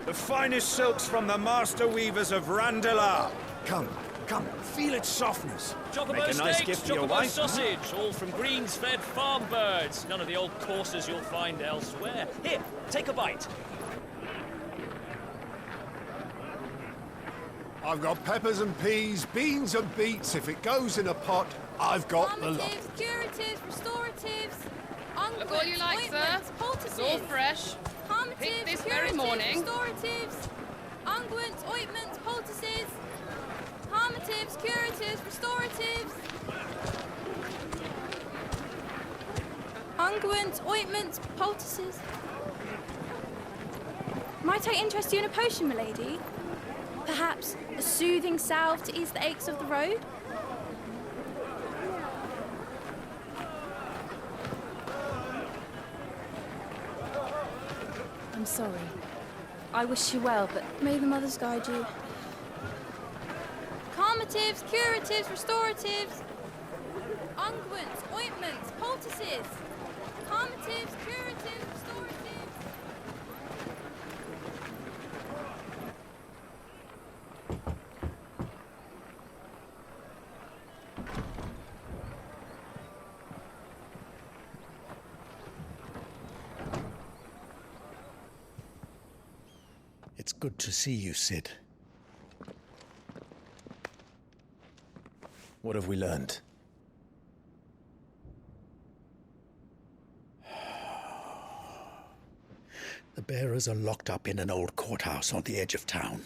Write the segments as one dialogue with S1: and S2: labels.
S1: The finest silks from the master weavers of Randalar. Come, come, feel its softness.
S2: Chocobo
S1: Make a nice
S2: steaks,
S1: gift for your
S2: chocobo
S1: wife.
S2: sausage, all from greens-fed farm birds. None of the old courses you'll find elsewhere. Here, take a bite.
S3: I've got peppers and peas, beans and beets. If it goes in a pot, I've got the lot.
S4: Calmatives, curatives, restoratives,
S5: Look all you like, sir.
S4: ointments,
S5: It's all
S4: poultices.
S5: fresh.
S4: Calmatives,
S5: Picked this very
S4: curatives,
S5: morning.
S4: restoratives, unguents, ointments, poultices. Calmatives, curatives, restoratives. Unguents, ointments, poultices. Might I interest you in a potion, milady? Perhaps a soothing salve to ease the aches of the road? I'm sorry. I wish you well, but may the mothers guide you. Calmatives, curatives, restoratives. Unguents, ointments, poultices. Calmatives, curatives, restoratives.
S6: It's good to see you, Cid.
S7: What have we learned?
S6: The bearers are locked up in an old courthouse on the edge of town.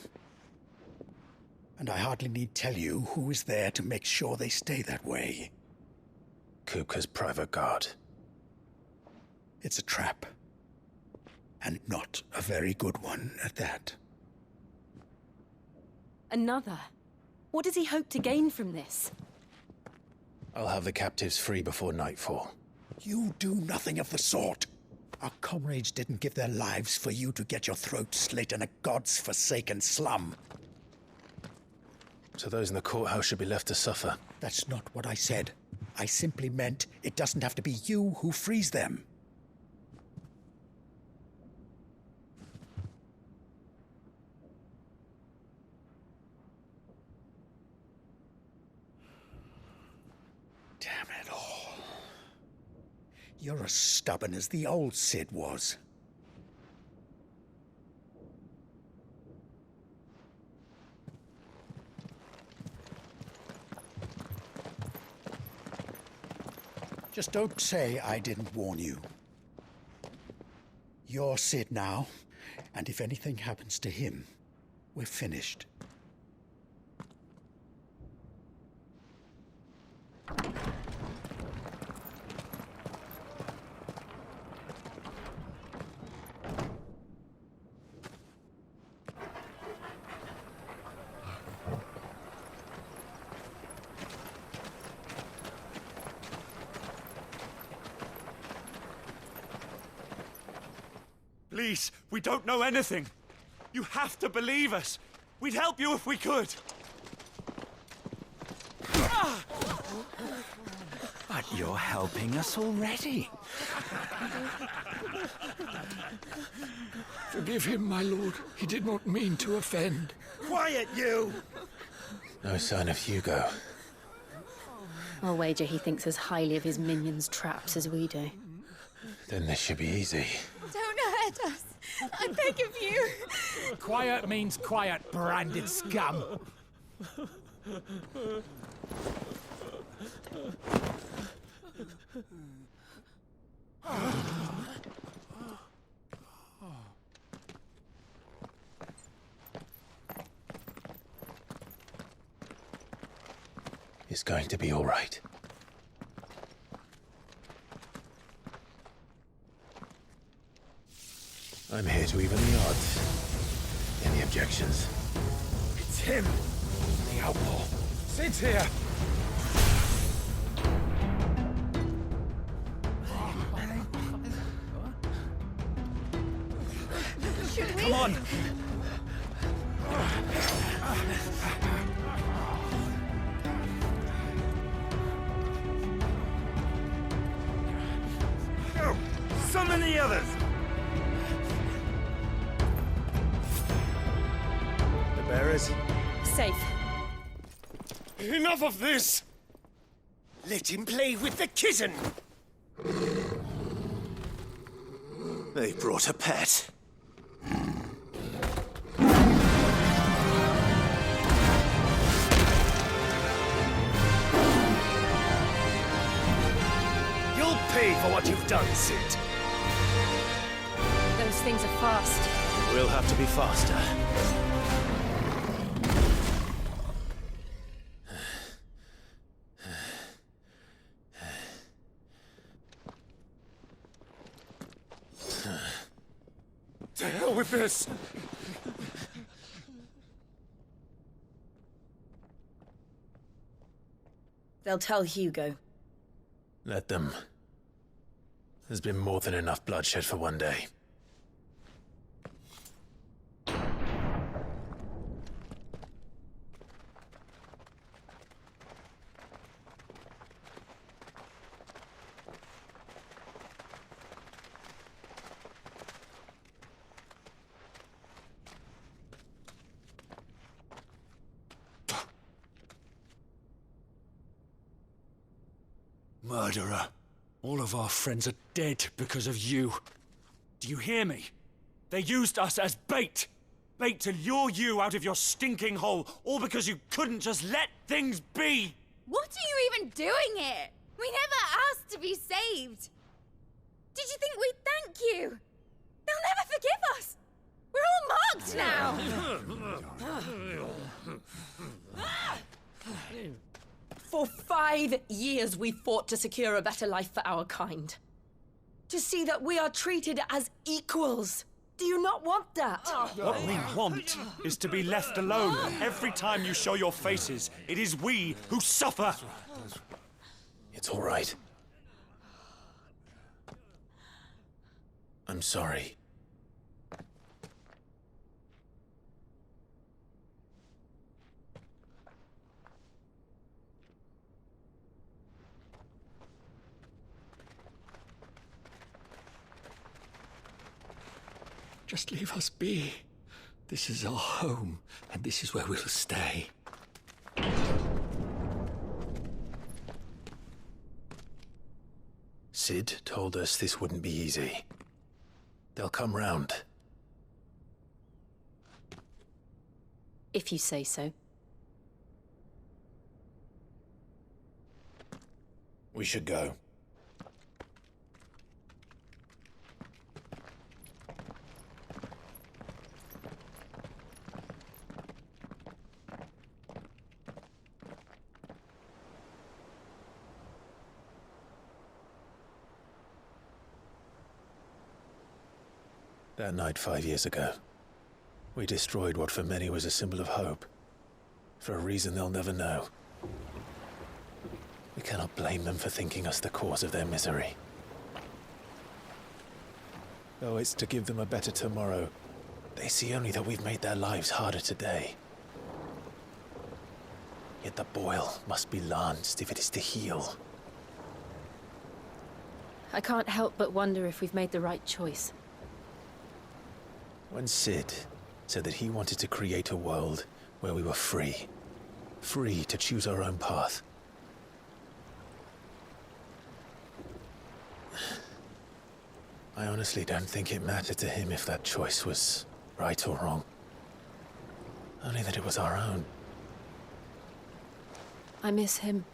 S6: And I hardly need tell you who is there to make sure they stay that way.
S7: Kupka's private guard.
S6: It's a trap. And not a very good one at that.
S8: Another? What does he hope to gain from this?
S7: I'll have the captives free before nightfall.
S6: You do nothing of the sort. Our comrades didn't give their lives for you to get your throat slit in a god's forsaken slum.
S7: So those in the courthouse should be left to suffer.
S6: That's not what I said. I simply meant it doesn't have to be you who frees them. Damn it all. You're as stubborn as the old Cid was. Just don't say I didn't warn you. You're Cid now, and if anything happens to him, we're finished.
S1: Please, we don't know anything. You have to believe us. We'd help you if we could.
S9: But you're helping us already.
S10: Forgive him, my lord. He did not mean to offend.
S1: Quiet, you!
S7: No sign of Hugo.
S8: I'll wager he thinks as highly of his minions' traps as we do.
S7: Then this should be easy.
S4: Don't hurt us. I beg of you.
S10: Quiet means quiet, branded scum.
S7: It's going to be all right. I'm here to even the odds. Any objections?
S1: It's him! The outlaw. Sid's here! Come on! Go! Summon the others!
S11: murderers.
S12: Safe.
S11: Enough of this! Let him play with the kitten! They brought a pet. You'll pay for what you've done, Sid.
S12: Those things are fast.
S11: We'll have to be faster. To hell with this!
S12: They'll tell Hugo.
S7: Let them. There's been more than enough bloodshed for one day.
S10: Murderer. All of our friends are dead because of you. Do you hear me? They used us as bait. Bait to lure you out of your stinking hole, all because you couldn't just let things be.
S4: What are you even doing here? We never asked to be saved. Did you think we'd thank you? They'll never forgive us. We're all marked now.
S12: For 5 years we fought to secure a better life for our kind. To see that we are treated as equals. Do you not want that?
S10: What we want is to be left alone. Every time you show your faces, it is we who suffer.
S7: It's all right. I'm sorry.
S6: Just leave us be. This is our home, and this is where we'll stay.
S7: Sid told us this wouldn't be easy. They'll come round.
S8: If you say so.
S7: We should go. That night 5 years ago, we destroyed what for many was a symbol of hope. For a reason they'll never know. We cannot blame them for thinking us the cause of their misery. Though it's to give them a better tomorrow, they see only that we've made their lives harder today. Yet the boil must be lanced if it is to heal.
S8: I can't help but wonder if we've made the right choice.
S7: When Sid said that he wanted to create a world where we were free. Free to choose our own path. I honestly don't think it mattered to him if that choice was right or wrong. Only that it was our own.
S8: I miss him.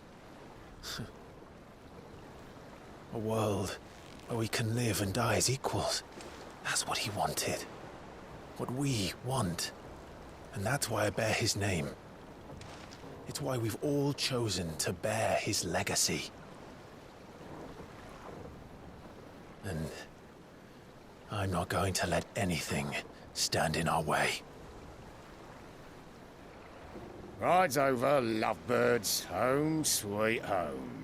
S7: A world where we can live and die as equals. That's what he wanted. What we want. And that's why I bear his name. It's why we've all chosen to bear his legacy. And I'm not going to let anything stand in our way.
S11: Ride's over, lovebirds. Home sweet home.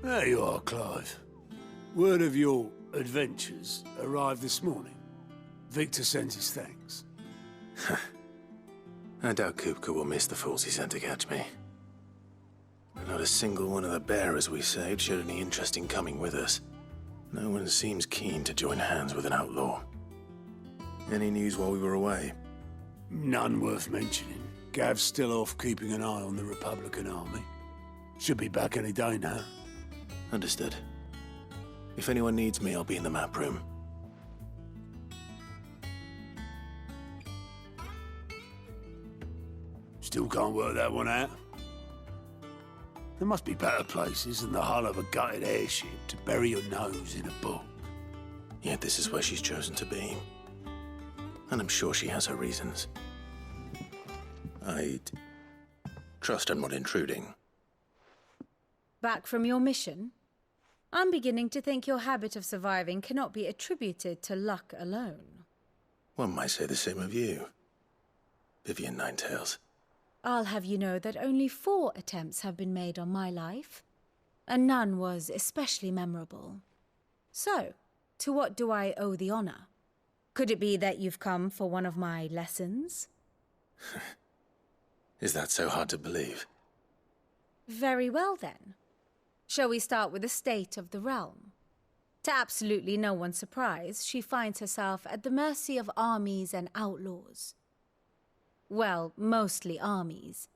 S3: There you are, Clive. Word of your adventures arrived this morning. Victor sends his thanks.
S7: I doubt Kupka will miss the fools he sent to catch me. Not a single one of the bearers we saved showed any interest in coming with us. No one seems keen to join hands with an outlaw. Any news while we were away?
S3: None worth mentioning. Gav's still off keeping an eye on the Republican army. Should be back any day now.
S7: Understood. If anyone needs me, I'll be in the map room.
S3: Still can't work that one out? There must be better places than the hull of a gutted airship to bury your nose in a book.
S7: Yet this is where she's chosen to be. And I'm sure she has her reasons. I trust I'm not intruding.
S13: Back from your mission? I'm beginning to think your habit of surviving cannot be attributed to luck alone.
S7: One might say the same of you, Vivian Ninetails.
S13: I'll have you know that only 4 attempts have been made on my life, and none was especially memorable. So, to what do I owe the honor? Could it be that you've come for one of my lessons?
S7: Is that so hard to believe?
S13: Very well, then. Shall we start with the state of the realm? To absolutely no one's surprise, she finds herself at the mercy of armies and outlaws. Well, mostly armies.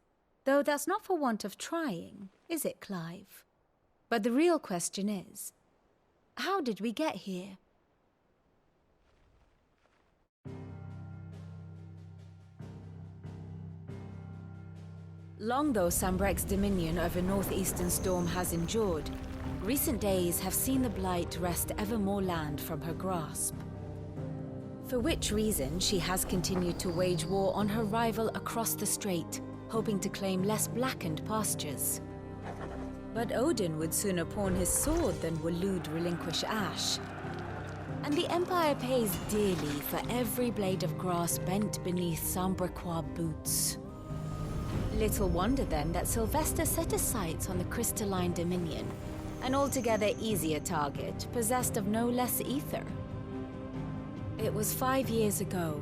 S13: Though that's not for want of trying, is it, Clive? But the real question is, how did we get here? Long though Sambrek's dominion over northeastern Storm has endured, recent days have seen the Blight wrest ever more land from her grasp. For which reason, she has continued to wage war on her rival across the strait, hoping to claim less blackened pastures. But Odin would sooner pawn his sword than Waloed relinquish Ash. And the Empire pays dearly for every blade of grass bent beneath Sambrequois boots. Little wonder then that Sylvester set his sights on the crystalline dominion, an altogether easier target, possessed of no less ether. It was 5 years ago,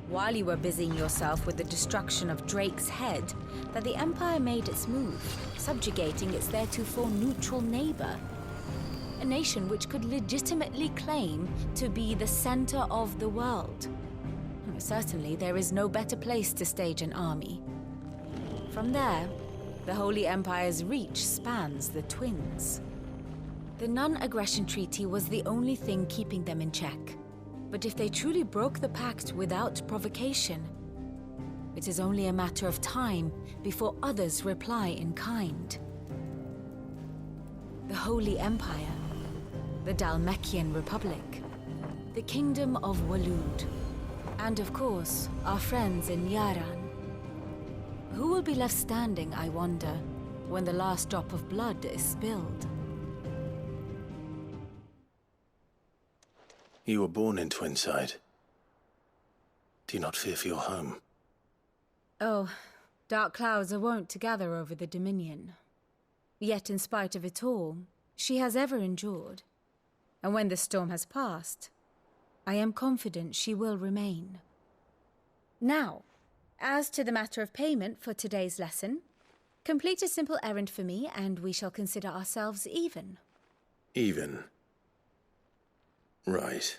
S13: while you were busying yourself with the destruction of Drake's head, that the Empire made its move, subjugating its theretofore neutral neighbor. A nation which could legitimately claim to be the center of the world. Certainly, there is no better place to stage an army. From there, the Holy Empire's reach spans the Twins. The non-aggression treaty was the only thing keeping them in check. But if they truly broke the pact without provocation, it is only a matter of time before others reply in kind. The Holy Empire, the Dhalmekian Republic, the Kingdom of Waloed, and of course, our friends in Yaran. Who will be left standing, I wonder, when the last drop of blood is spilled?
S7: You were born in Twinside. Do you not fear for your home?
S13: Oh, dark clouds are wont to gather over the Dominion. Yet in spite of it all, she has ever endured. And when the storm has passed, I am confident she will remain. Now, as to the matter of payment for today's lesson, complete a simple errand for me and we shall consider ourselves even.
S7: Even? Right.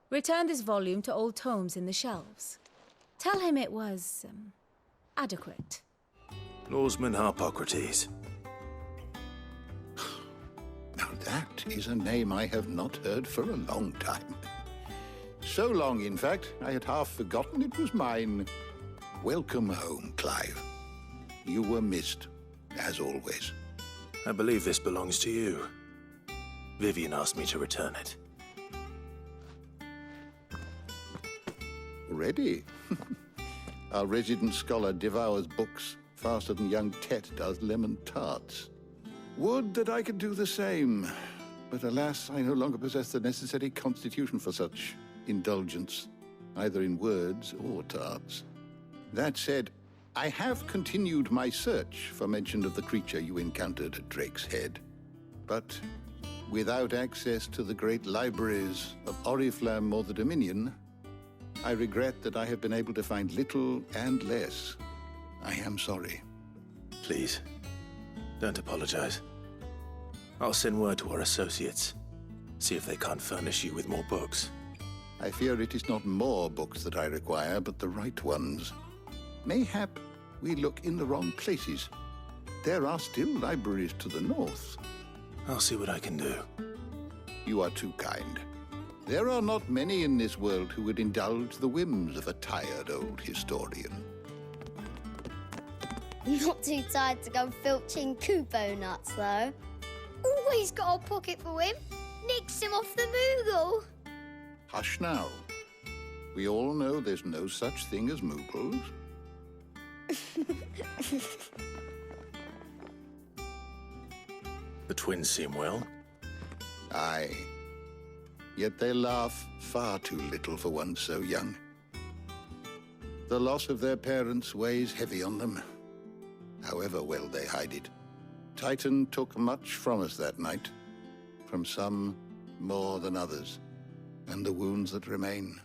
S13: Return this volume to old tomes in the shelves. Tell him it was, adequate.
S7: Lawsman Harpocrates.
S6: Now that is a name I have not heard for a long time. So long, in fact, I had half forgotten it was mine. Welcome home, Clive. You were missed, as always.
S7: I believe this belongs to you. Vivian asked me to return it.
S6: Already? Our resident scholar devours books faster than young Tet does lemon tarts. Would that I could do the same. But alas, I no longer possess the necessary constitution for such indulgence, either in words or tarts. That said, I have continued my search for mention of the creature you encountered at Drake's Head. But without access to the great libraries of Oriflamme or the Dominion, I regret that I have been able to find little and less. I am sorry.
S7: Please, don't apologize. I'll send word to our associates. See if they can't furnish you with more books.
S6: I fear it is not more books that I require, but the right ones. Mayhap we look in the wrong places. There are still libraries to the north.
S7: I'll see what I can do.
S6: You are too kind. There are not many in this world who would indulge the whims of a tired old historian.
S14: Not too tired to go filching Kupo nuts, though. Always got a pocket for him. Nicks him off the Moogle.
S6: Hush now. We all know there's no such thing as Moogles.
S7: The twins seem well.
S6: Aye. Yet they laugh far too little for one so young. The loss of their parents weighs heavy on them, however well they hide it. Titan took much from us that night, from some more than others, and the wounds that remain,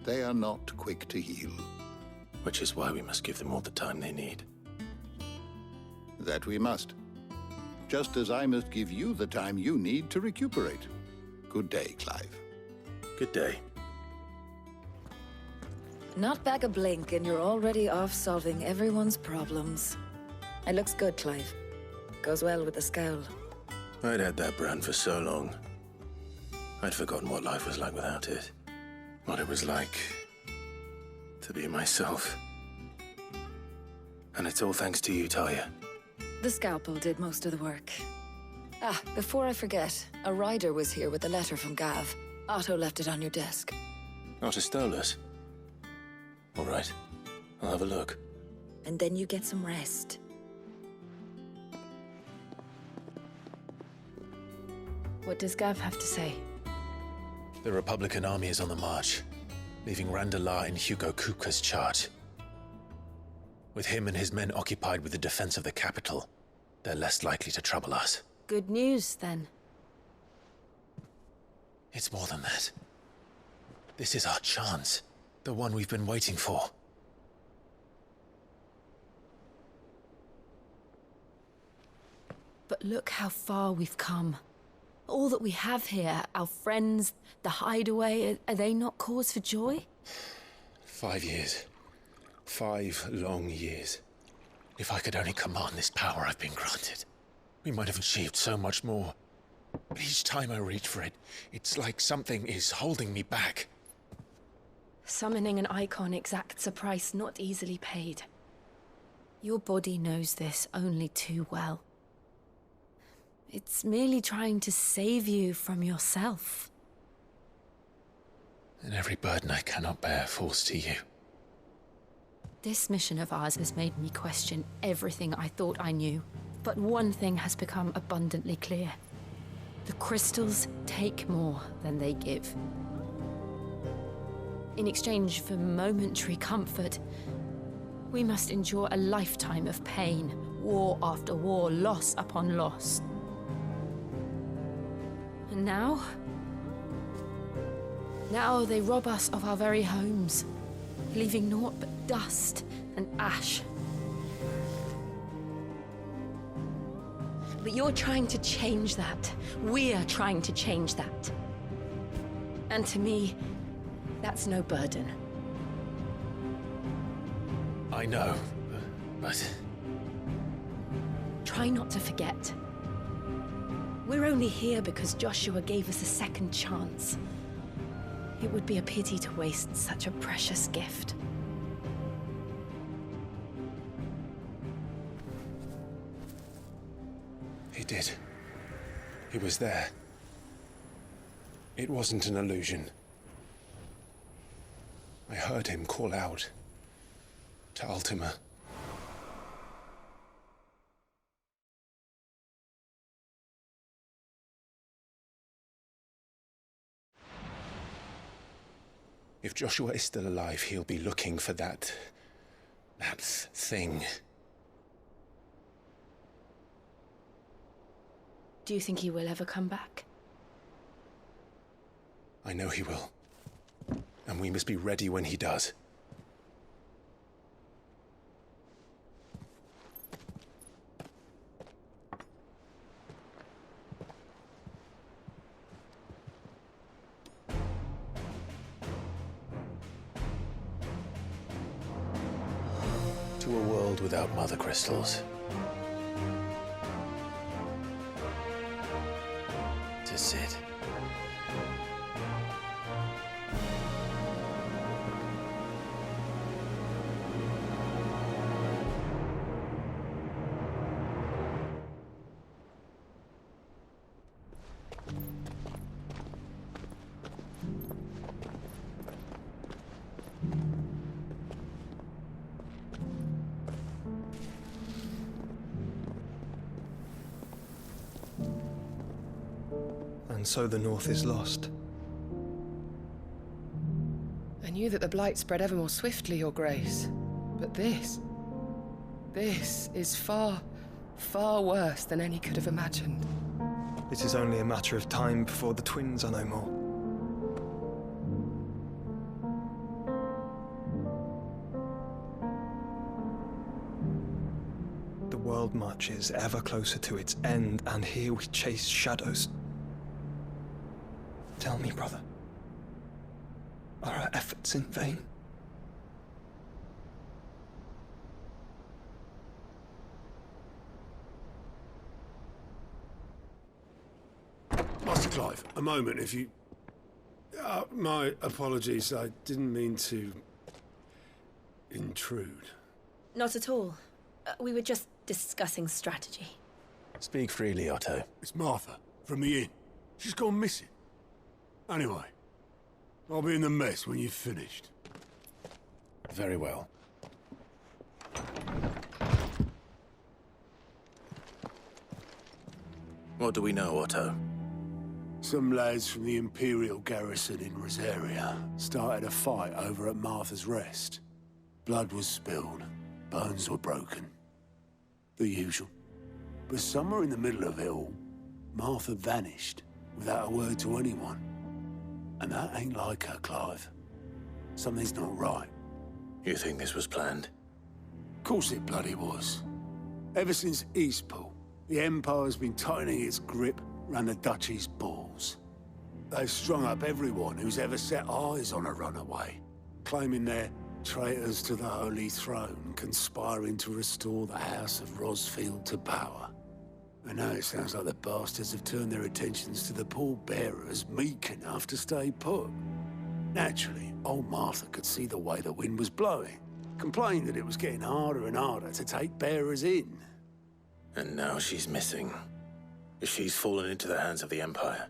S6: they are not quick to heal.
S7: Which is why we must give them all the time they need.
S6: That we must. Just as I must give you the time you need to recuperate. Good day, Clive.
S7: Good day.
S15: Not back a blink and you're already off solving everyone's problems. It looks good, Clive. Goes well with the scowl.
S7: I'd had that brand for so long. I'd forgotten what life was like without it. What it was like to be myself. And it's all thanks to you, Talia.
S15: The scalpel did most of the work. Ah, before I forget, a rider was here with a letter from Gav. Otto left it on your desk.
S7: Otto stole us. All right, I'll have a look.
S15: And then you get some rest. What does Gav have to say?
S7: The Republican army is on the march, leaving Randalar in Hugo Kupka's charge. With him and his men occupied with the defense of the capital, they're less likely to trouble us.
S15: Good news, then.
S7: It's more than that. This is our chance. The one we've been waiting for.
S12: But look how far we've come. All that we have here, our friends, the hideaway, are they not cause for joy?
S7: 5 years. 5 long years. If I could only command this power I've been granted, we might have achieved so much more. But each time I reach for it, it's like something is holding me back.
S12: Summoning an eikon exacts a price not easily paid. Your body knows this only too well. It's merely trying to save you from yourself.
S7: And every burden I cannot bear falls to you.
S12: This mission of ours has made me question everything I thought I knew. But one thing has become abundantly clear. The crystals take more than they give. In exchange for momentary comfort, we must endure a lifetime of pain, war after war, loss upon loss. And now they rob us of our very homes, leaving naught but dust and ash. But you're trying to change that. We're trying to change that. And to me, that's no burden.
S7: I know, but...
S12: Try not to forget. We're only here because Joshua gave us a second chance. It would be a pity to waste such a precious gift.
S7: He did. He was there. It wasn't an illusion. I heard him call out to Ultima. If Joshua is still alive, he'll be looking for that thing.
S12: Do you think he will ever come back?
S7: I know he will. and we must be ready when he does. To a world without mother crystals. To Cid.
S16: And so the North is lost.
S5: I knew that the Blight spread ever more swiftly, Your Grace. But this is far, far worse than any could have imagined.
S16: It is only a matter of time before the twins are no more. The world marches ever closer to its end, and here we chase shadows. Tell me, brother, are our efforts in vain?
S3: Master Clive, a moment, if you... my apologies, I didn't mean to... intrude.
S12: Not at all. We were just discussing strategy.
S7: Speak freely, Otto.
S3: It's Martha, from the inn. She's gone missing. Anyway, I'll be in the mess when you've finished.
S7: Very well. What do we know, Otto?
S3: Some lads from the Imperial garrison in Rosaria started a fight over at Martha's Rest. Blood was spilled, bones were broken. The usual. But somewhere in the middle of it all, Martha vanished without a word to anyone. And that ain't like her, Clive. Something's not right.
S7: You think this was planned?
S3: Of course it bloody was. Ever since Eastpool, the Empire's been tightening its grip round the Duchy's balls. They've strung up everyone who's ever set eyes on a runaway, claiming they're traitors to the Holy Throne, conspiring to restore the House of Rosfield to power. And now it sounds like the bastards have turned their attentions to the pallbearers meek enough to stay put. Naturally, old Martha could see the way the wind was blowing, complained that it was getting harder and harder to take bearers in.
S7: And now she's missing. If she's fallen into the hands of the Empire,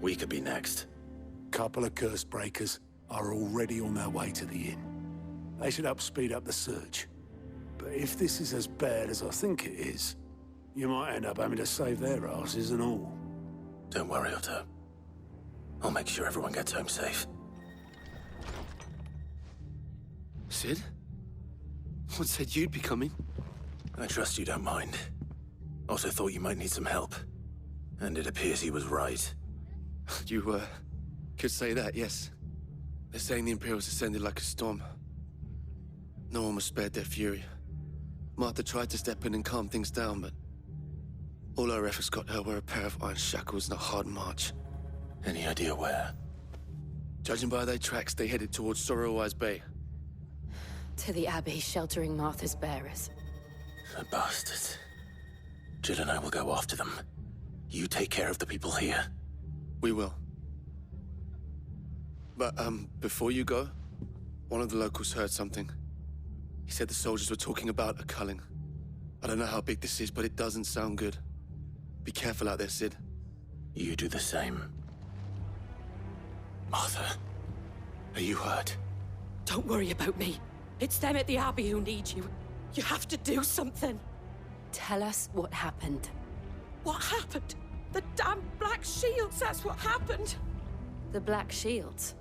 S7: we could be next.
S3: Couple of curse breakers are already on their way to the inn. They should help speed up the search. But if this is as bad as I think it is, you might end up having to save their asses and all.
S7: Don't worry, Otto. I'll make sure everyone gets home safe.
S17: Cid? What said you'd be coming?
S7: I trust you don't mind. Also thought you might need some help. And it appears he was right.
S17: You, could say that, yes. They're saying the Imperials ascended like a storm. No one was spared their fury. Martha tried to step in and calm things down, but all our efforts got her were a pair of iron shackles and a hard march.
S7: Any idea where?
S17: Judging by their tracks, they headed towards Sorrowwise Bay.
S12: To the Abbey, sheltering Martha's bearers.
S7: The bastards. Jill and I will go after them. You take care of the people here.
S17: We will. But, before you go, one of the locals heard something. He said the soldiers were talking about a culling. I don't know how big this is, but it doesn't sound good. Be careful out there, Cid.
S7: You do the same. Martha, are you hurt?
S18: Don't worry about me. It's them at the Abbey who need you. You have to do something.
S12: Tell us what happened.
S18: What happened? The damn Black Shields, that's what happened.
S12: The Black Shields?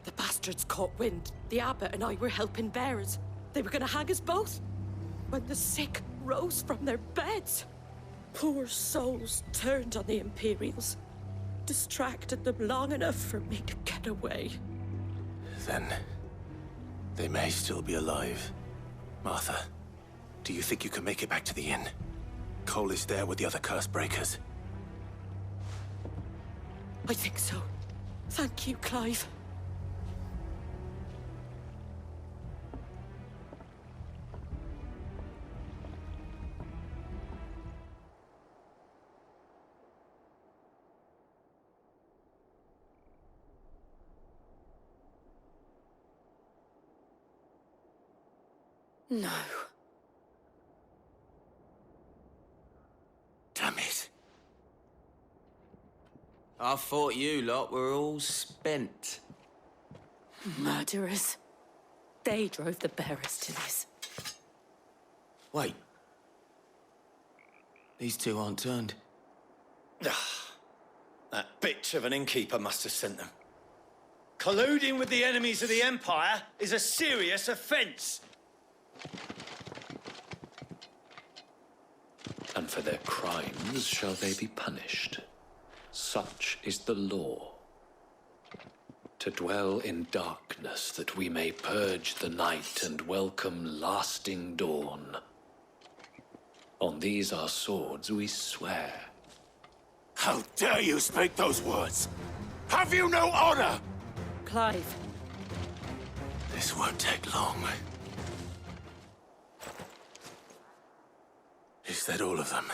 S18: The bastards caught wind. The abbot and I were helping bearers. They were gonna hang us both. When the sick rose from their beds, poor souls turned on the Imperials. Distracted them long enough for me to get away.
S7: Then they may still be alive. Martha, do you think you can make it back to the inn? Cole is there with the other curse breakers.
S18: I think so. Thank you, Clive. No.
S7: Damn it.
S9: I thought you lot were all spent.
S18: Murderers. They drove the bearers to this.
S9: Wait. These two aren't turned.
S11: That bitch of an innkeeper must have sent them. Colluding with the enemies of the Empire is a serious offence.
S19: And for their crimes shall they be punished. Such is the law. To dwell in darkness that we may purge the night and welcome lasting dawn. On these our swords we swear.
S3: How dare you speak those words? Have you no honor?
S18: Clive.
S7: This won't take long. Is that all of them?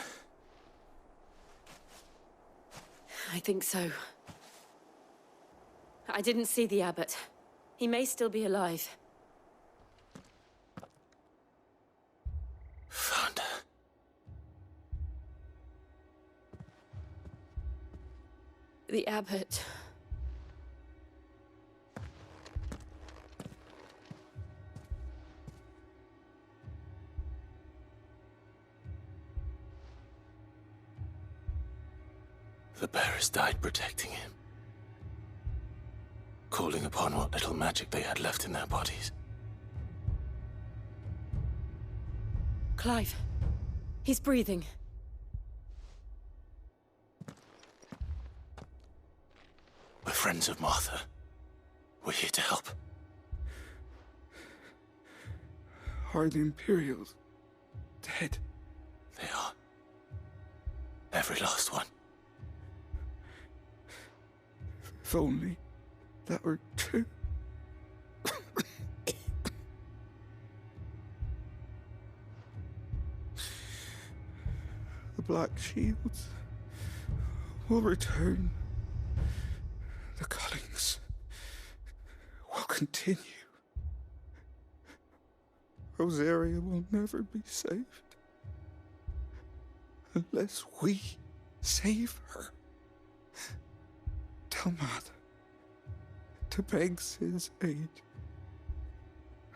S12: I think so. I didn't see the abbot. He may still be alive.
S7: Found her.
S12: The abbot.
S7: The bearers died protecting him. Calling upon what little magic they had left in their bodies.
S12: Clive. He's breathing.
S7: We're friends of Martha. We're here to help.
S3: Are the Imperials dead?
S7: They are. Every last one.
S3: If only that were true. The Black Shields will return. The Cullings will continue. Rosaria will never be saved unless we save her. Tell Mother to beg Sid's aid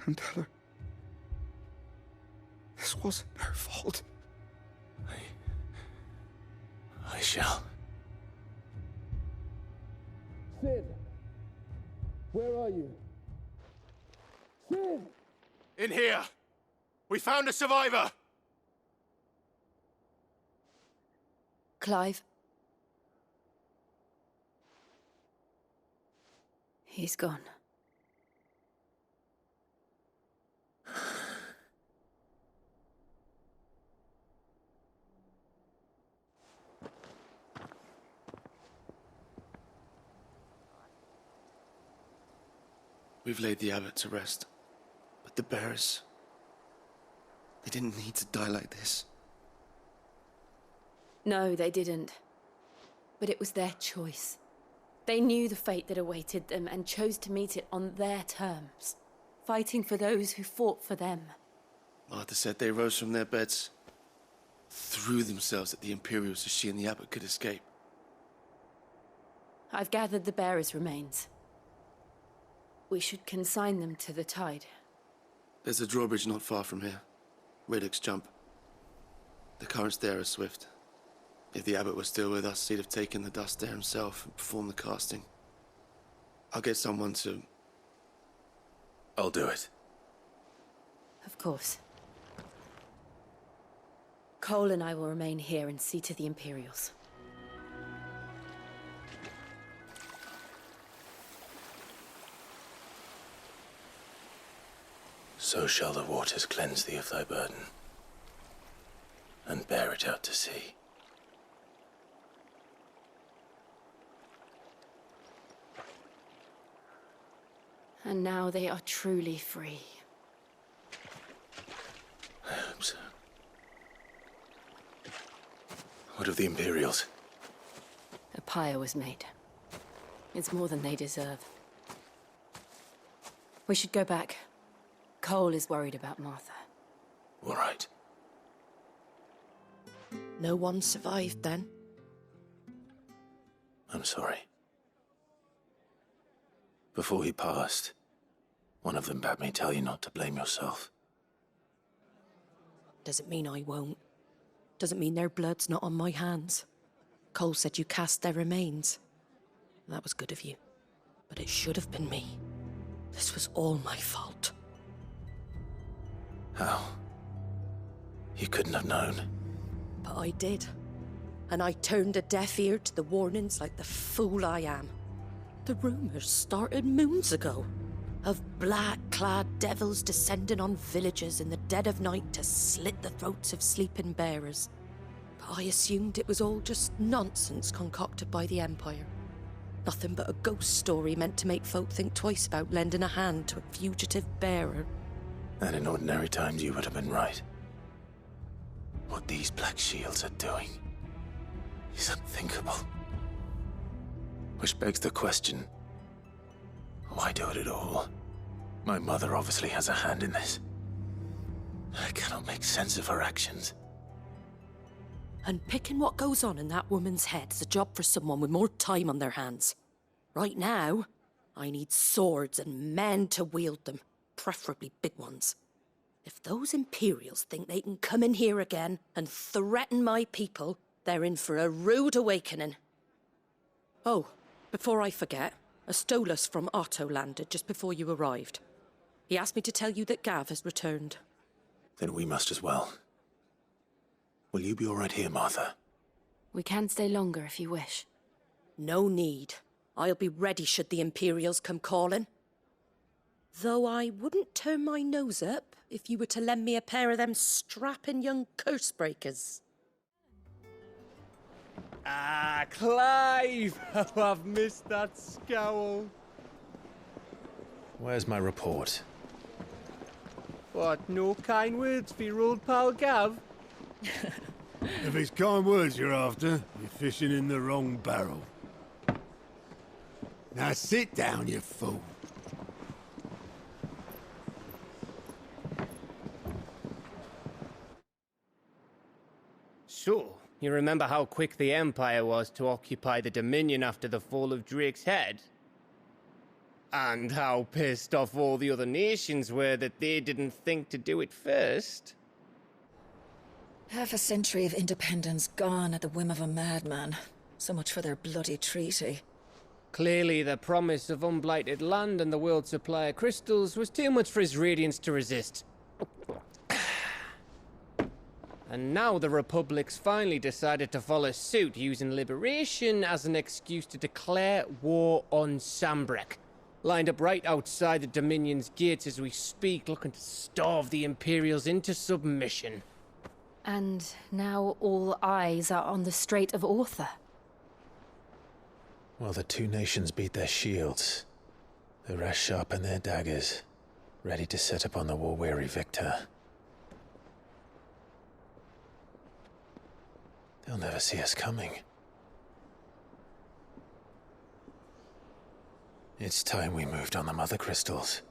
S3: and tell her this wasn't her fault.
S7: I shall.
S3: Sid, where are you? Sid!
S1: In here! We found a survivor!
S12: Clive. He's gone.
S17: We've laid the abbot to rest. But the bearers... they didn't need to die like this.
S12: No, they didn't. But it was their choice. They knew the fate that awaited them and chose to meet it on their terms, fighting for those who fought for them.
S17: Martha said they rose from their beds, threw themselves at the Imperials so she and the abbot could escape.
S12: I've gathered the bearers' remains. We should consign them to the tide.
S17: There's a drawbridge not far from here. Riddick's Jump. The currents there are swift. If the abbot was still with us, he'd have taken the dust there himself and performed the casting. I'll get someone to...
S7: I'll do it.
S12: Of course. Cole and I will remain here and see to the Imperials.
S7: So shall the waters cleanse thee of thy burden, and bear it out to sea.
S12: And now they are truly free.
S7: I hope so. What of the Imperials?
S12: A pyre was made. It's more than they deserve. We should go back. Cole is worried about Martha.
S7: All right.
S18: No one survived then?
S7: I'm sorry. Before he passed, one of them bade me tell you not to blame yourself.
S18: Doesn't mean I won't. Doesn't mean their blood's not on my hands. Cole said you cast their remains. That was good of you. But it should have been me. This was all my fault.
S7: How? You couldn't have known.
S18: But I did. And I turned a deaf ear to the warnings like the fool I am. The rumors started moons ago. Of black-clad devils descending on villages in the dead of night to slit the throats of sleeping bearers. But I assumed it was all just nonsense concocted by the Empire. Nothing but a ghost story meant to make folk think twice about lending a hand to a fugitive bearer.
S7: And in ordinary times you would have been right. What these Black Shields are doing is unthinkable. Which begs the question, why do it at all? My mother obviously has a hand in this. I cannot make sense of her actions.
S18: And picking what goes on in that woman's head is a job for someone with more time on their hands. Right now, I need swords and men to wield them, preferably big ones. If those Imperials think they can come in here again and threaten my people, they're in for a rude awakening. Oh, before I forget, a Stolas from Otto landed just before you arrived. He asked me to tell you that Gav has returned.
S7: Then we must as well. Will you be all right here, Martha?
S12: We can stay longer if you wish.
S18: No need. I'll be ready should the Imperials come calling. Though I wouldn't turn my nose up if you were to lend me a pair of them strapping young curse-breakers.
S20: Ah, Clive! Oh, I've missed that scowl.
S7: Where's my report?
S20: What, no kind words for your old pal Gav?
S3: If it's kind words you're after, you're fishing in the wrong barrel. Now sit down, you fool.
S20: So, you remember how quick the Empire was to occupy the Dominion after the fall of Drake's head? And how pissed off all the other nations were that they didn't think to do it first?
S15: Half a century of independence gone at the whim of a madman. So much for their bloody treaty.
S20: Clearly, the promise of unblighted land and the world's supply of crystals was too much for his radiance to resist. And now the Republic's finally decided to follow suit, using liberation as an excuse to declare war on Sambrek. Lined up right outside the Dominion's gates as we speak, looking to starve the Imperials into submission.
S12: And now all eyes are on the Strait of Author.
S7: While the two nations beat their shields, the rest sharpen their daggers, ready to set upon the war-weary victor. They'll never see us coming. It's time we moved on the Mother Crystals.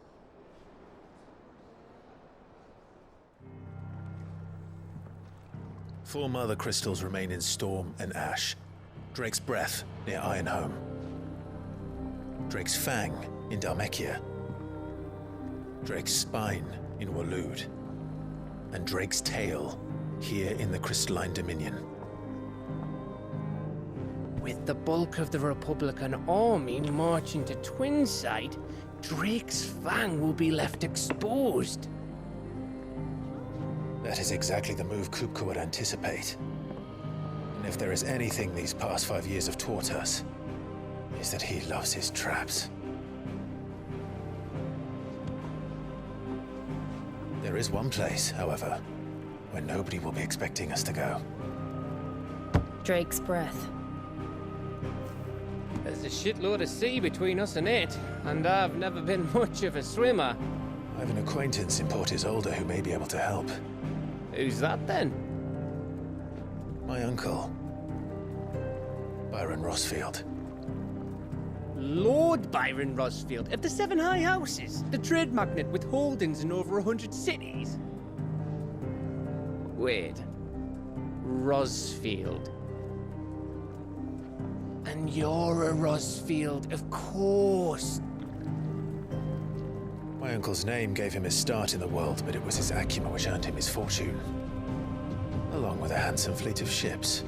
S7: Four Mother Crystals remain in Storm and Ash. Drake's Breath near Ironhome. Drake's Fang in Dhalmekia. Drake's Spine in Waloed. And Drake's Tail here in the Crystalline Dominion.
S20: With the bulk of the Republican army marching to Twinside, Drake's Fang will be left exposed.
S7: That is exactly the move Kupka would anticipate. And if there is anything these past 5 years have taught us, is that he loves his traps. There is one place, however, where nobody will be expecting us to go.
S12: Drake's breath.
S20: There's a shitload of sea between us and it, and I've never been much of a swimmer.
S7: I have an acquaintance in Port Isolde who may be able to help.
S20: Who's that then?
S7: My uncle, Byron Rosfield.
S20: Lord Byron Rosfield of the Seven High Houses, the trade magnate with holdings in over 100 cities. Wait. Rosfield. And you're a Rosfield, of course.
S7: My uncle's name gave him his start in the world, but it was his acumen which earned him his fortune, along with a handsome fleet of ships.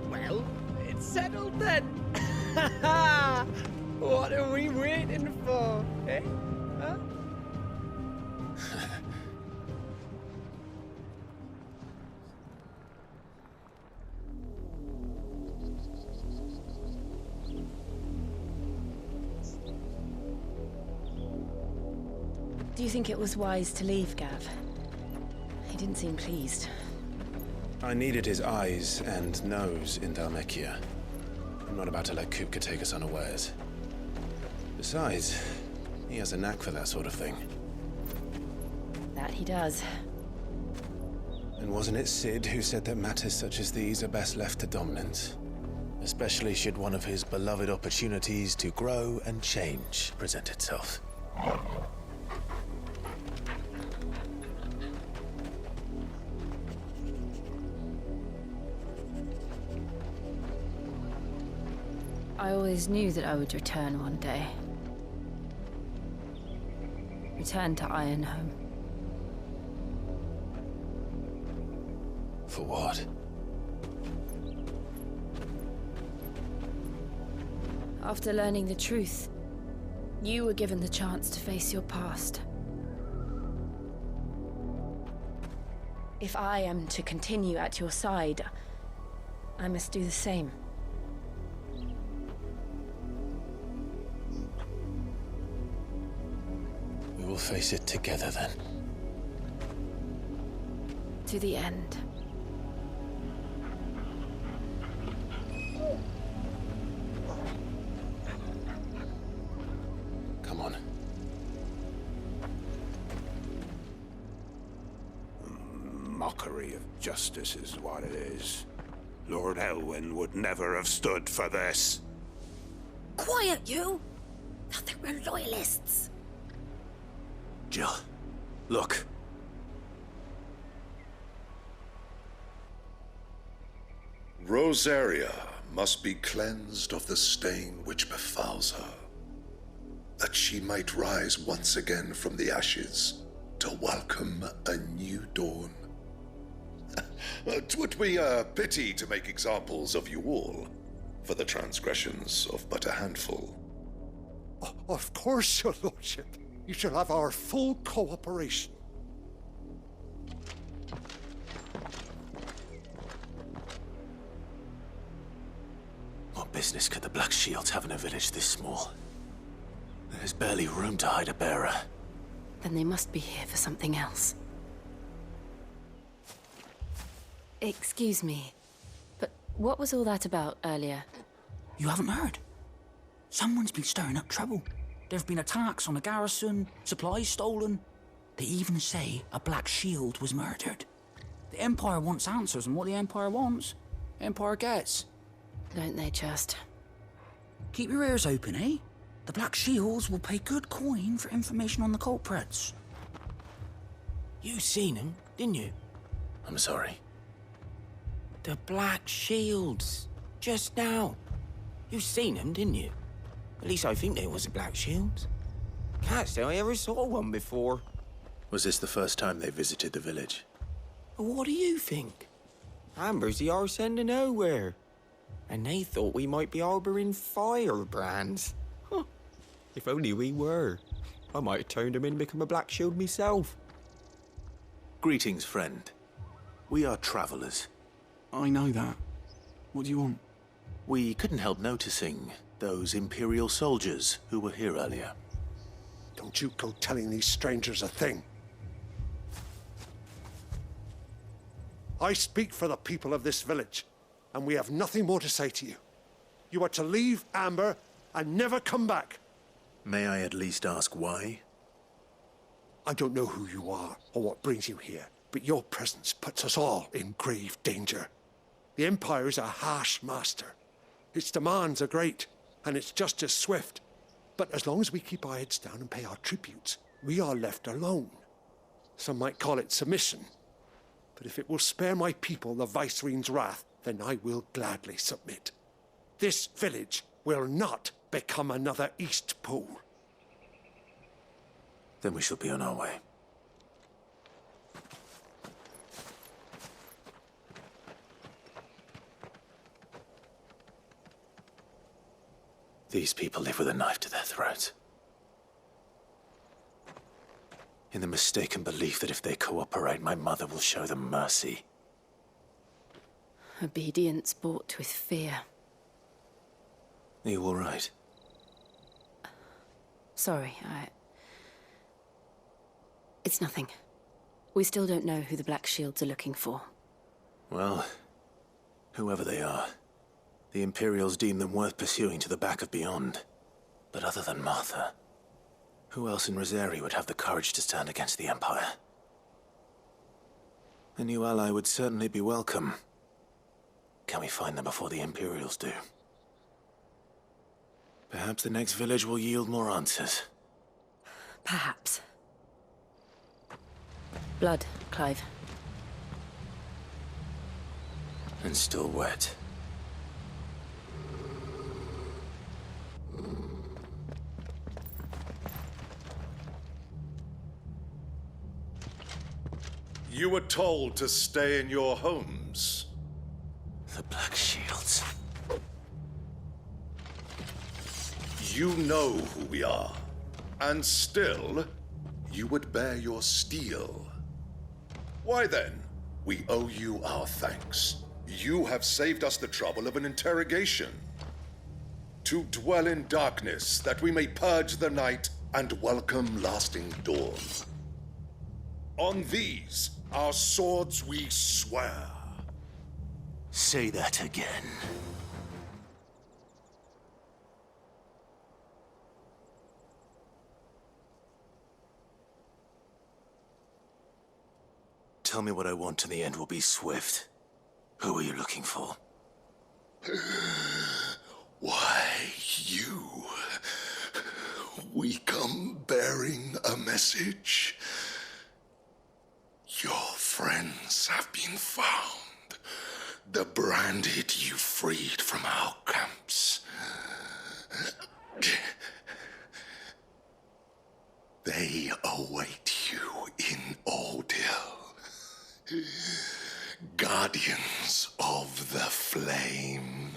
S20: Well, it's settled then. What are we waiting for, eh? Huh?
S12: Do you think it was wise to leave, Gav? He didn't seem pleased.
S7: I needed his eyes and nose in Dhalmekia. I'm not about to let Kupka take us unawares. Besides, he has a knack for that sort of thing.
S12: That he does.
S7: And wasn't it Sid who said that matters such as these are best left to dominance? Especially should one of his beloved opportunities to grow and change present itself.
S12: I always knew that I would return one day. Return to Ironhome.
S7: For what?
S12: After learning the truth, you were given the chance to face your past. If I am to continue at your side, I must do the same.
S7: We will face it together then.
S12: To the end.
S7: Come on.
S3: Mockery of justice is what it is. Lord Elwyn would never have stood for this.
S13: Quiet, you! Thought they were loyalists.
S7: Jill, look.
S21: Rosaria must be cleansed of the stain which befouls her, that she might rise once again from the ashes to welcome a new dawn. 'Twould be a pity to make examples of you all, for the transgressions of but a handful.
S22: Of course, your lordship. You shall have our full cooperation.
S7: What business could the Black Shields have in a village this small? There's barely room to hide a bearer.
S12: Then they must be here for something else. Excuse me, but what was all that about earlier?
S23: You haven't heard? Someone's been stirring up trouble. There have been attacks on the garrison, supplies stolen. They even say a Black Shield was murdered. The Empire wants answers, and what the Empire wants, Empire gets.
S12: Don't they just?
S23: Keep your ears open, eh? The Black Shields will pay good coin for information on the culprits.
S9: You seen him, didn't you?
S7: I'm sorry.
S9: The Black Shields. Just now. You seen them, didn't you? At least I think there was a Black Shield. Can't say I ever saw one before.
S7: Was this the first time they visited the village?
S9: What do you think? Amber's the arse end of nowhere. And they thought we might be harbouring firebrands. Huh. If only we were. I might have turned them in and become a Black Shield myself.
S7: Greetings, friend. We are travellers.
S23: I know that. What do you want?
S7: We couldn't help noticing those Imperial soldiers who were here earlier.
S22: Don't you go telling these strangers a thing. I speak for the people of this village, and we have nothing more to say to you. You are to leave Amber and never come back.
S2: May I at least ask why?
S22: I don't know who you are or what brings you here, but your presence puts us all in grave danger. The Empire is a harsh master. Its demands are great, and its justice swift. But as long as we keep our heads down and pay our tributes, we are left alone. Some might call it submission. But if it will spare my people the Viceroy's wrath, then I will gladly submit. This village will not become another East Pole.
S2: Then we shall be on our way. These people live with a knife to their throats. In the mistaken belief that if they cooperate, my mother will show them mercy.
S12: Obedience bought with fear.
S2: Are you all right?
S12: Sorry, It's nothing. We still don't know who the Black Shields are looking for.
S2: Well, whoever they are, the Imperials deem them worth pursuing to the back of beyond. But other than Martha, who else in Rosaria would have the courage to stand against the Empire? A new ally would certainly be welcome. Can we find them before the Imperials do? Perhaps the next village will yield more answers.
S12: Perhaps. Blood, Clive.
S2: And still wet.
S21: You were told to stay in your homes.
S2: The Black Shields.
S21: You know who we are. And still, you would bear your steel. Why then, we owe you our thanks. You have saved us the trouble of an interrogation. To dwell in darkness, that we may purge the night and welcome lasting dawn. On these, our swords we swear.
S2: Say that again. Tell me what I want and the end will be swift. Who are you looking for?
S21: Why, you. We come bearing a message. Your friends have been found. The branded you freed from our camps. They await you in Odil. Guardians of the Flame.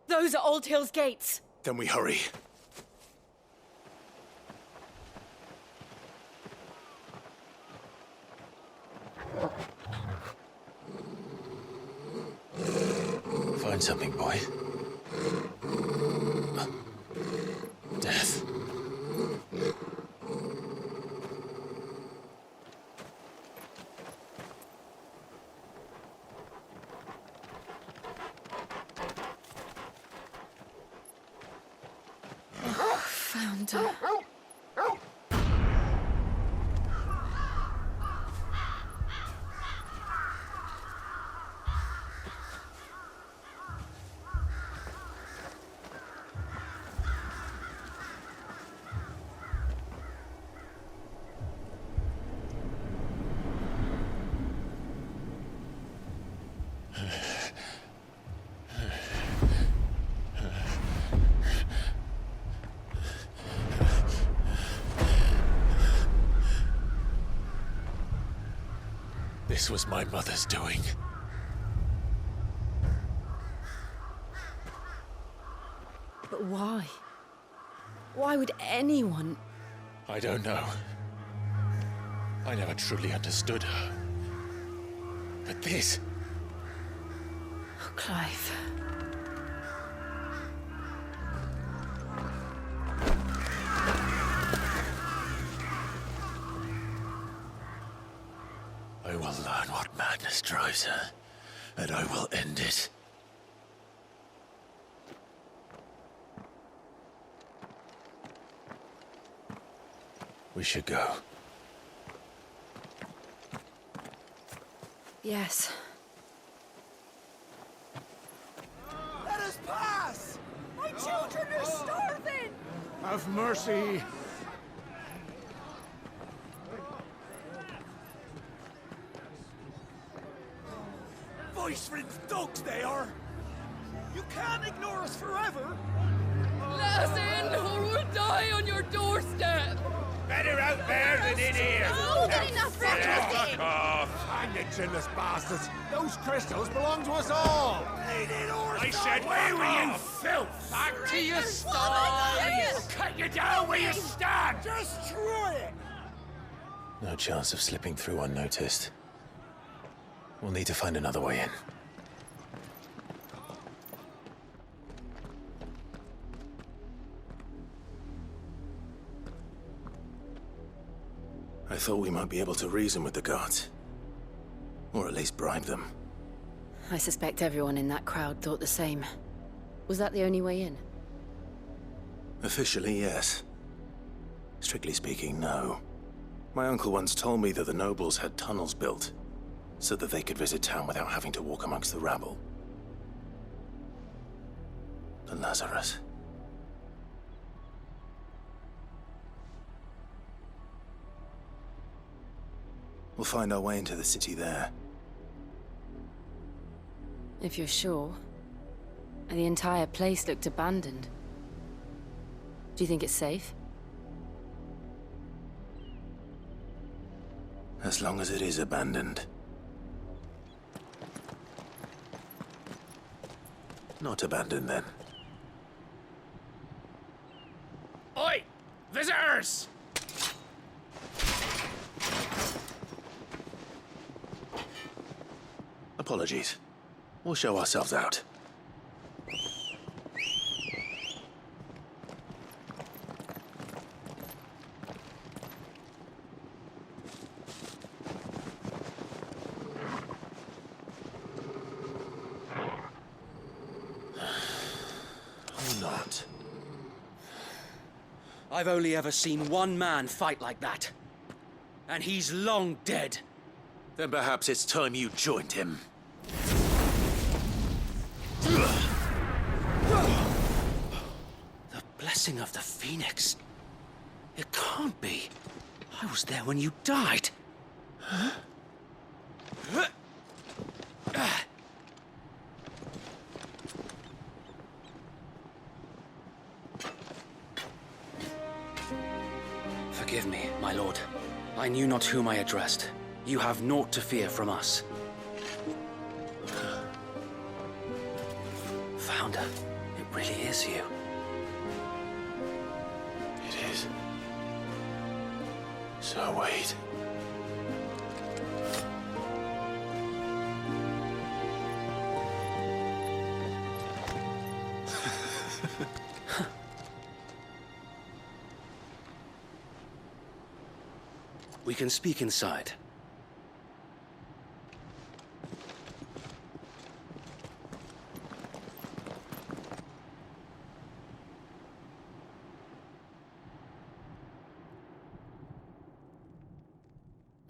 S12: Those are Old Hill's gates.
S2: Then we hurry. Find something, boy. Death.
S12: Found her.
S2: This was my mother's doing.
S12: But why? Why would anyone?
S2: I don't know. I never truly understood her. But this...
S12: Clive.
S2: I will learn what madness drives her, and I will end it. We should go.
S12: Yes.
S1: Let us pass!
S18: My children are starving!
S1: Have mercy. Voice-rinsed dogs they are! You can't ignore us forever!
S5: Let us in, or we'll die on your doorstep!
S1: Better out there than in here!
S14: More than enough for
S1: Fuck off! Hang the chinless bastards! Those crystals belong to us all! I said, where were you, filth? Back to your stalls! Cut you down where you stand! Just try it!
S2: No chance of slipping through unnoticed. We'll need to find another way in. I thought we might be able to reason with the guards. Or at least bribe them.
S12: I suspect everyone in that crowd thought the same. Was that the only way in?
S2: Officially, yes. Strictly speaking, no. My uncle once told me that the nobles had tunnels built, so that they could visit town without having to walk amongst the rabble. The Lazarus. We'll find our way into the city there.
S12: If you're sure. The entire place looked abandoned. Do you think it's safe?
S2: As long as it is abandoned. Not abandoned, then.
S1: Oi! Visitors!
S2: Apologies. We'll show ourselves out. Or not.
S4: I've only ever seen one man fight like that. And he's long dead.
S2: Then perhaps it's time you joined him.
S4: The blessing of the Phoenix. It can't be. I was there when you died. Huh? Forgive me, my lord. I knew not whom I addressed. You have naught to fear from us. Founder, it really is you.
S2: It is. So wait.
S4: We can speak inside.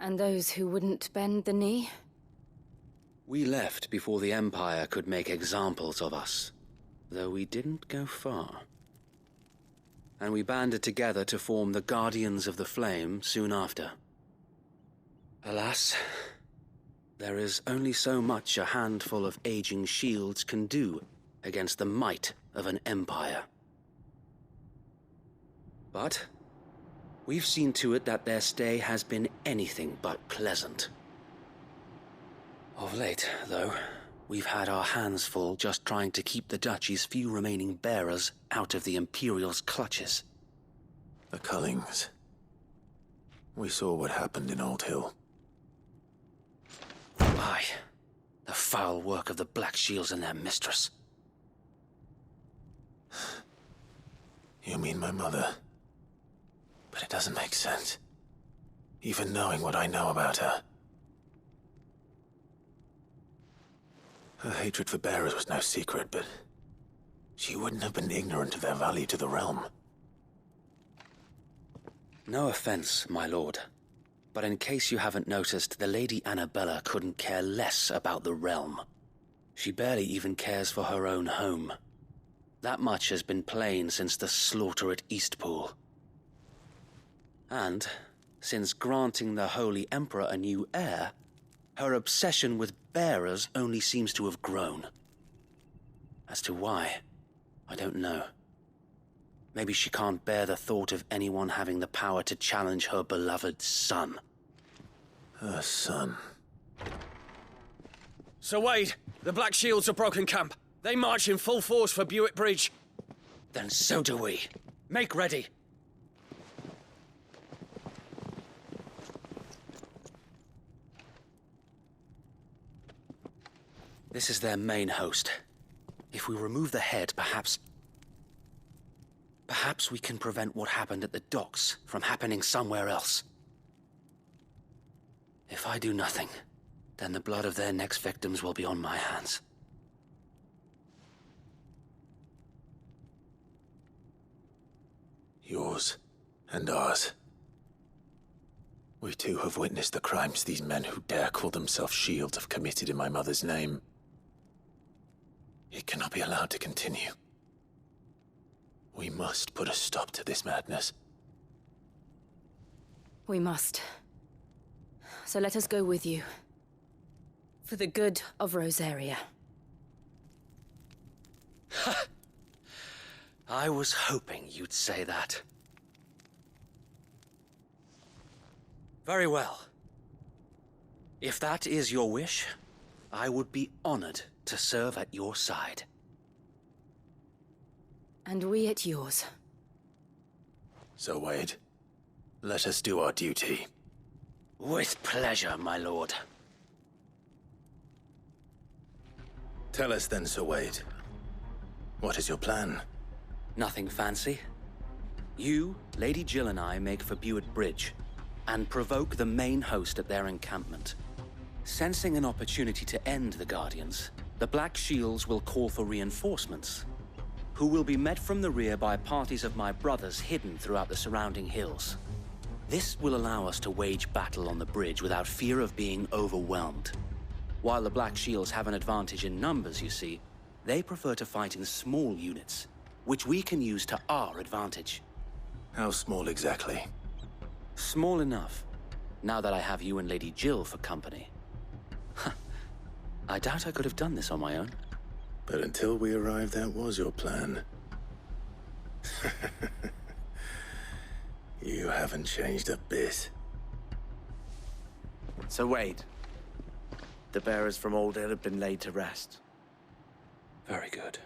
S12: And those who wouldn't bend the knee?
S4: We left before the Empire could make examples of us, though we didn't go far. And we banded together to form the Guardians of the Flame soon after. Alas, there is only so much a handful of aging shields can do against the might of an empire. But we've seen to it that their stay has been anything but pleasant. Of late, though, we've had our hands full just trying to keep the Duchy's few remaining bearers out of the Imperial's clutches.
S2: The Cullings. We saw what happened in Old Hill.
S4: Aye. The foul work of the Black Shields and their mistress.
S2: You mean my mother? But it doesn't make sense. Even knowing what I know about her. Her hatred for bearers was no secret, but she wouldn't have been ignorant of their value to the realm.
S4: No offense, my lord, but in case you haven't noticed, the Lady Annabella couldn't care less about the realm. She barely even cares for her own home. That much has been plain since the slaughter at Eastpool. And, since granting the Holy Emperor a new heir, her obsession with bearers only seems to have grown. As to why, I don't know. Maybe she can't bear the thought of anyone having the power to challenge her beloved son.
S2: Her son.
S6: Sir Wade, the Black Shields have broken camp. They march in full force for Buick Bridge.
S4: Then so do we. Make ready. This is their main host. If we remove the head, perhaps we can prevent what happened at the docks from happening somewhere else. If I do nothing, then the blood of their next victims will be on my hands.
S2: Yours and ours. We too have witnessed the crimes these men who dare call themselves shields have committed in my mother's name. It cannot be allowed to continue. We must put a stop to this madness.
S12: We must. So let us go with you. For the good of Rosaria.
S4: I was hoping you'd say that. Very well. If that is your wish, I would be honored to serve at your side.
S12: And we at yours.
S2: So, Wade, let us do our duty.
S4: With pleasure, my lord.
S2: Tell us then, Sir Wade. What is your plan?
S4: Nothing fancy. You, Lady Jill and I make for Buick Bridge, and provoke the main host at their encampment. Sensing an opportunity to end the Guardians, the Black Shields will call for reinforcements, who will be met from the rear by parties of my brothers hidden throughout the surrounding hills. This will allow us to wage battle on the bridge without fear of being overwhelmed. While the Black Shields have an advantage in numbers, you see, they prefer to fight in small units, which we can use to our advantage.
S2: How small exactly?
S4: Small enough, now that I have you and Lady Jill for company. I doubt I could have done this on my own.
S2: But until we arrived, that was your plan. You haven't changed a bit.
S8: So Wade, the bearers from Old Hill have been laid to rest.
S4: Very good.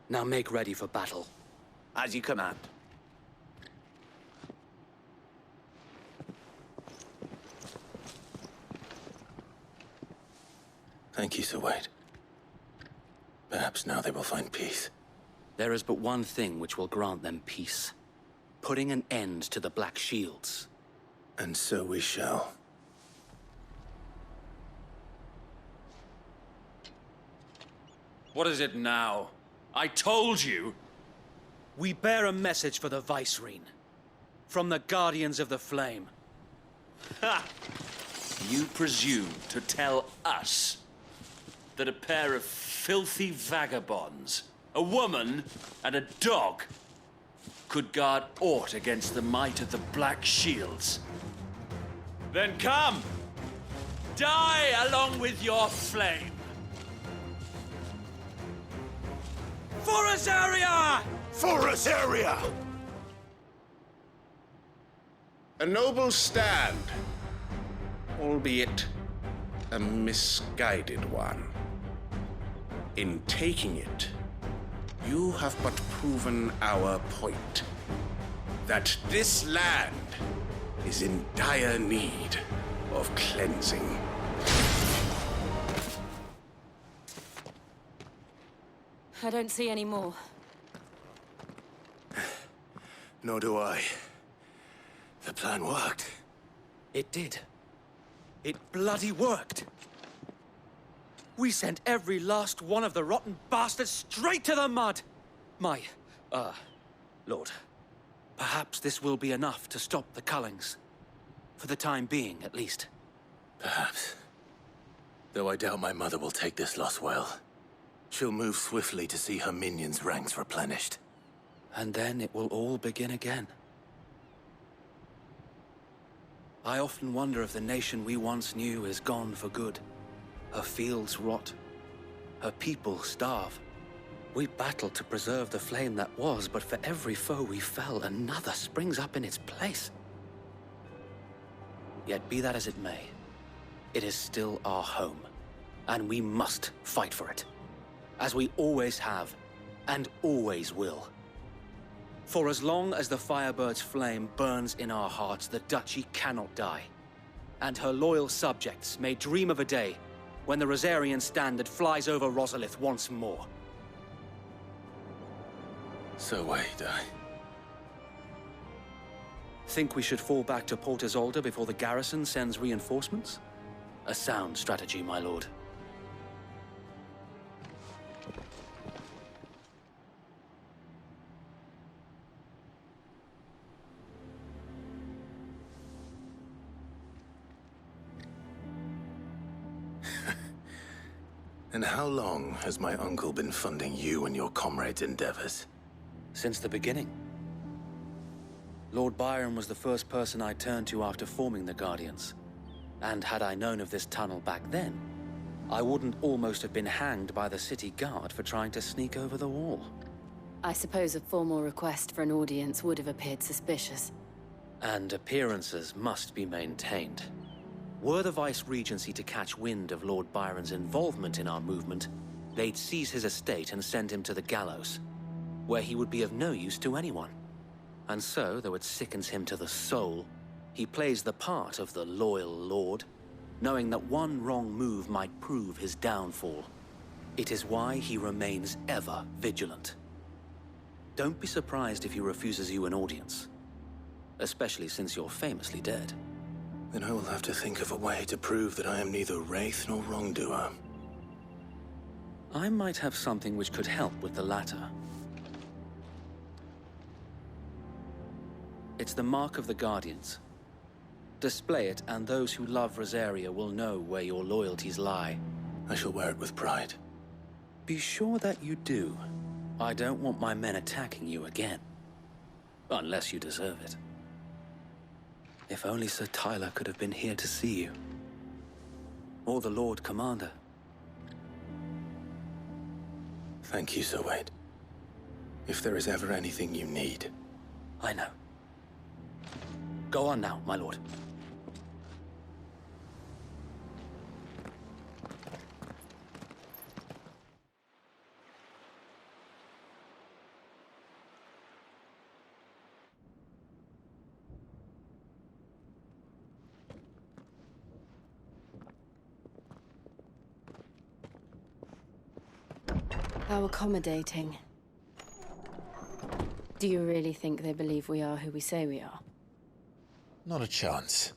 S4: Now make ready for battle.
S8: As you command.
S2: Thank you, Sir Wade. Perhaps now they will find peace.
S4: There is but one thing which will grant them peace. Putting an end to the Black Shields.
S2: And so we shall.
S6: What is it now? I told you!
S4: We bear a message for the Vicereine. From the Guardians of the Flame.
S6: Ha! You presume to tell us that a pair of filthy vagabonds, a woman and a dog, could guard aught against the might of the Black Shields? Then come! Die along with your flame! For Rosaria!
S21: For Rosaria! A noble stand, albeit a misguided one. In taking it, you have but proven our point, that this land is in dire need of cleansing.
S18: I don't see any more.
S2: Nor do I. The plan worked.
S4: It did. It bloody worked. We sent every last one of the rotten bastards straight to the mud! Lord, perhaps this will be enough to stop the Cullings. For the time being, at least.
S2: Perhaps. Though I doubt my mother will take this loss well. She'll move swiftly to see her minions' ranks replenished.
S4: And then it will all begin again. I often wonder if the nation we once knew is gone for good. Her fields rot. Her people starve. We battled to preserve the flame that was, but for every foe we fell, another springs up in its place. Yet be that as it may, it is still our home, and we must fight for it, as we always have, and always will. For as long as the Firebird's flame burns in our hearts, the Duchy cannot die, and her loyal subjects may dream of a day when the Rosarian standard flies over Rosalith once more.
S2: So wait,
S4: Think we should fall back to Port Isolde before the garrison sends reinforcements? A sound strategy, my lord.
S2: And how long has my uncle been funding you and your comrades' endeavors?
S4: Since the beginning. Lord Byron was the first person I turned to after forming the Guardians. And had I known of this tunnel back then, I wouldn't almost have been hanged by the city guard for trying to sneak over the wall.
S12: I suppose a formal request for an audience would have appeared suspicious.
S4: And appearances must be maintained. Were the Vice-Regency to catch wind of Lord Byron's involvement in our movement, they'd seize his estate and send him to the gallows, where he would be of no use to anyone. And so, though it sickens him to the soul, he plays the part of the loyal lord, knowing that one wrong move might prove his downfall. It is why he remains ever vigilant. Don't be surprised if he refuses you an audience, especially since you're famously dead.
S2: Then I will have to think of a way to prove that I am neither wraith nor wrongdoer.
S4: I might have something which could help with the latter. It's the mark of the Guardians. Display it, and those who love Rosaria will know where your loyalties lie.
S2: I shall wear it with pride.
S4: Be sure that you do. I don't want my men attacking you again. Unless you deserve it. If only Sir Tyler could have been here to see you. Or the Lord Commander.
S2: Thank you, Sir Wade. If there is ever anything you need.
S4: I know. Go on now, my lord.
S12: How accommodating. Do you really think they believe we are who we say we are?
S7: Not a chance.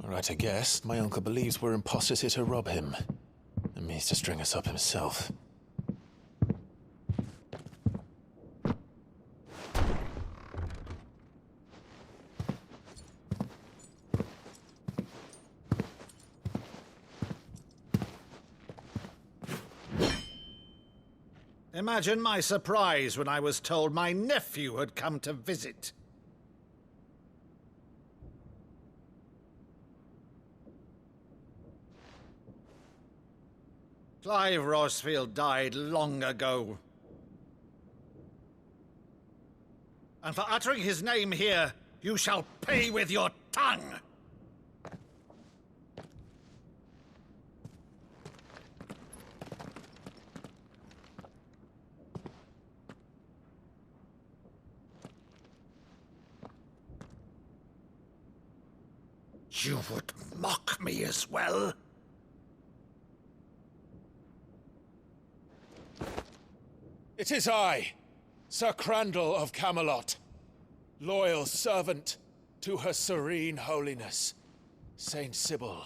S7: Right, I guess. My uncle believes we're imposters here to rob him. And means to string us up himself.
S1: Imagine my surprise when I was told my nephew had come to visit. Clive Rosfield died long ago. And for uttering his name here, you shall pay with your tongue! You would mock me as well?
S7: It is I, Sir Crandall of Camelot, loyal servant to her serene holiness, Saint Sybil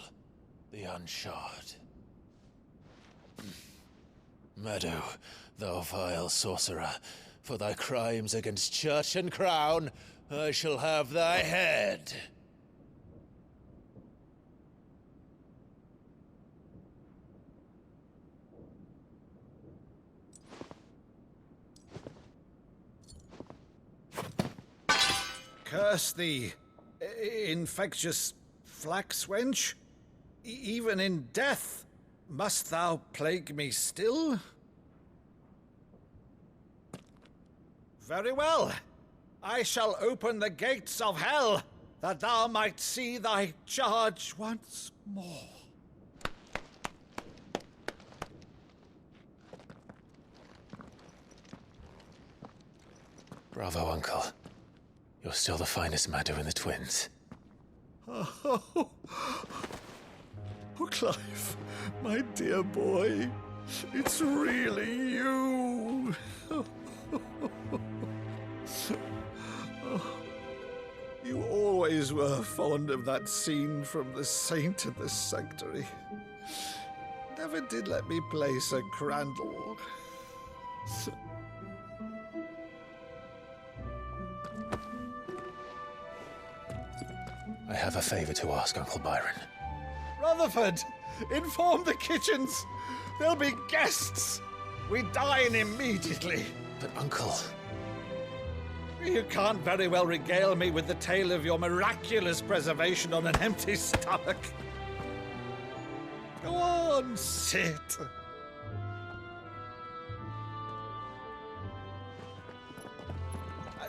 S7: the Unshod. Meadow, thou vile sorcerer, for thy crimes against church and crown, I shall have thy head.
S1: Curse thee, infectious flax wench. Even in death, must thou plague me still? Very well. I shall open the gates of hell, that thou might see thy charge once more.
S7: Bravo, Uncle. You're still the finest Meadow in the twins.
S1: Oh, Clive, my dear boy, it's really you. You always were fond of that scene from The Saint and the Sanctuary. Never did let me play Sir Crandall.
S7: I have a favor to ask, Uncle Byron.
S1: Rutherford, inform the kitchens. There'll be guests. We dine immediately.
S7: But, Uncle...
S1: You can't very well regale me with the tale of your miraculous preservation on an empty stomach. Go on, sit.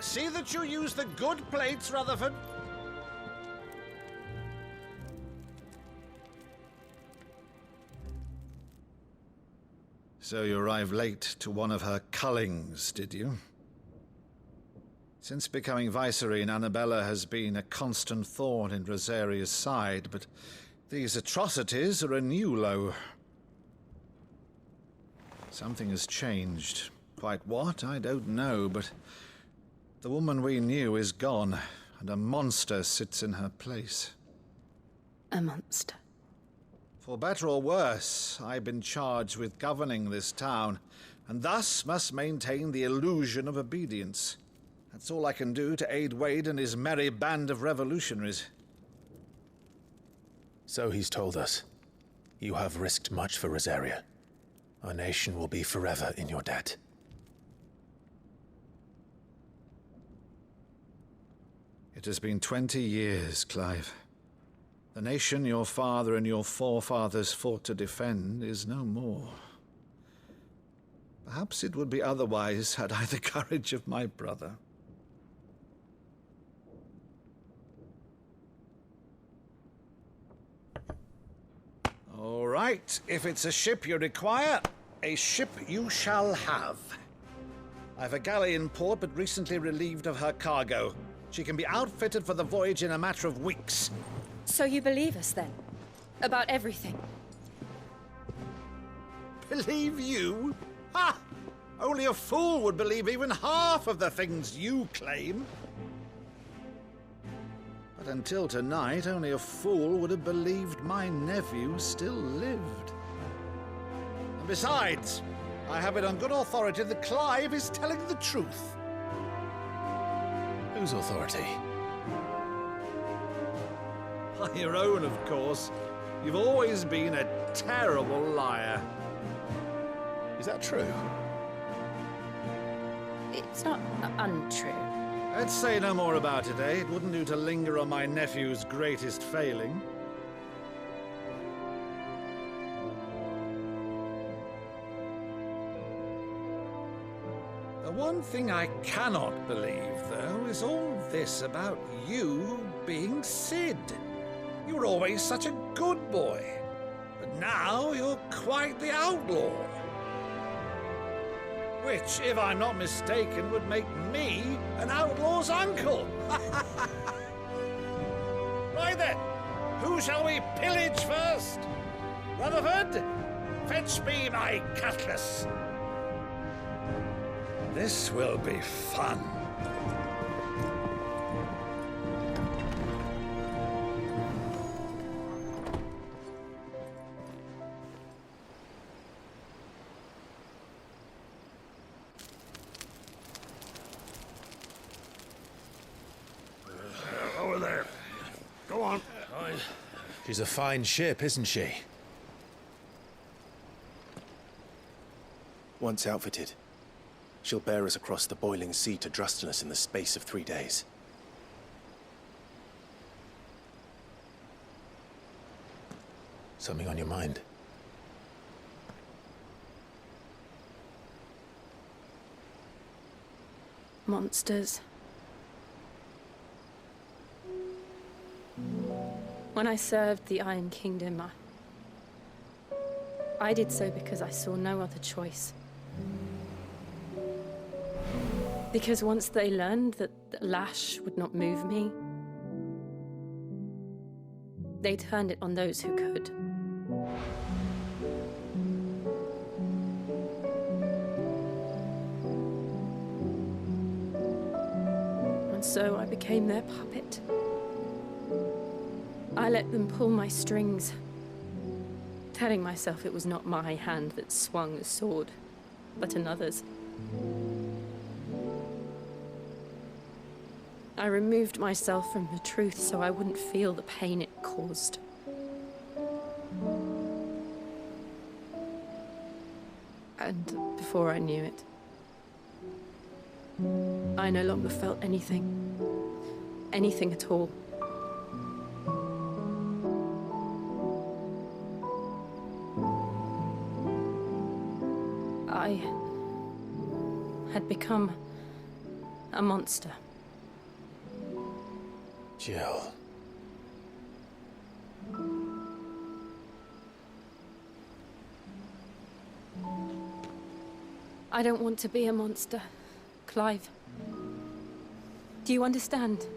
S1: See that you use the good plates, Rutherford. So you arrived late to one of her cullings, did you? Since becoming Vicereine, Annabella has been a constant thorn in Rosaria's side, but these atrocities are a new low. Something has changed. Quite what, I don't know, but the woman we knew is gone, and a monster sits in her place.
S12: A monster?
S1: For better or worse, I've been charged with governing this town, and thus must maintain the illusion of obedience. That's all I can do to aid Wade and his merry band of revolutionaries.
S7: So he's told us. You have risked much for Rosaria. Our nation will be forever in your debt.
S1: It has been 20 years, Clive. The nation your father and your forefathers fought to defend is no more. Perhaps it would be otherwise had I the courage of my brother. All right, if it's a ship you require, a ship you shall have. I've a galley in port, but recently relieved of her cargo. She can be outfitted for the voyage in a matter of weeks.
S12: So you believe us, then? About everything?
S1: Believe you? Ha! Only a fool would believe even half of the things you claim. But until tonight, only a fool would have believed my nephew still lived. And besides, I have it on good authority that Clive is telling the truth.
S7: Whose authority?
S1: Your own, of course. You've always been a terrible liar.
S7: Is that true?
S12: It's not untrue.
S1: Let's say no more about it, eh? It wouldn't do to linger on my nephew's greatest failing. The one thing I cannot believe, though, is all this about you being Sid. You were always such a good boy, but now you're quite the outlaw. Which, if I'm not mistaken, would make me an outlaw's uncle. Right then, Who shall we pillage first? Rutherford, fetch me my cutlass. This will be fun. Over there. Go on.
S7: She's a fine ship, isn't she? Once outfitted, she'll bear us across the boiling sea to Drustinus in the space of 3 days. Something on your mind?
S12: Monsters. When I served the Iron Kingdom, I did so because I saw no other choice. Because once they learned that the lash would not move me, they turned it on those who could. And so I became their puppet. I let them pull my strings, telling myself it was not my hand that swung the sword, but another's. I removed myself from the truth so I wouldn't feel the pain it caused. And before I knew it, I no longer felt anything. Anything at all. I had become a monster.
S7: Jill.
S12: I don't want to be a monster, Clive. Do you understand?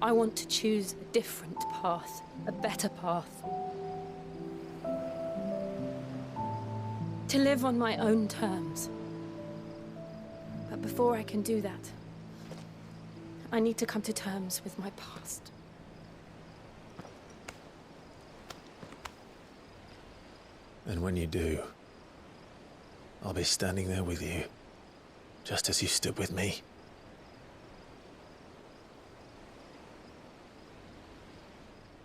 S12: I want to choose a different path, a better path. To live on my own terms. But before I can do that, I need to come to terms with my past.
S7: And when you do, I'll be standing there with you, just as you stood with me.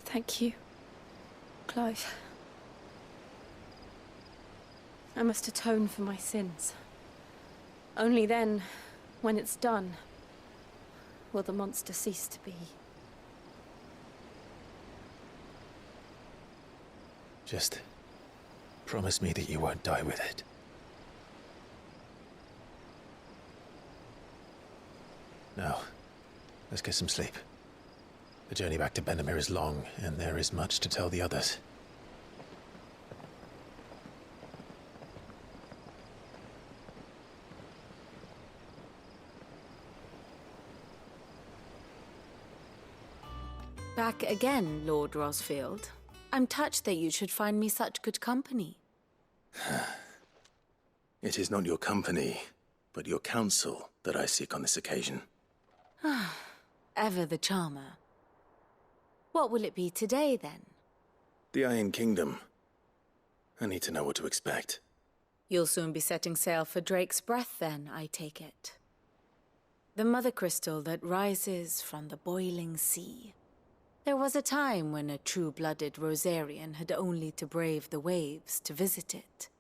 S12: Thank you, Clive. I must atone for my sins. Only then, when it's done, will the monster cease to be.
S7: Just promise me that you won't die with it. Now, let's get some sleep. The journey back to Benamir is long, and there is much to tell the others.
S13: Back again, Lord Rosfield. I'm touched that you should find me such good company.
S2: It is not your company, but your counsel that I seek on this occasion.
S13: Ever the charmer. What will it be today, then?
S2: The Iron Kingdom. I need to know what to expect.
S13: You'll soon be setting sail for Drake's Breath, then, I take it. The mother crystal that rises from the boiling sea. There was a time when a true-blooded Rosarian had only to brave the waves to visit it.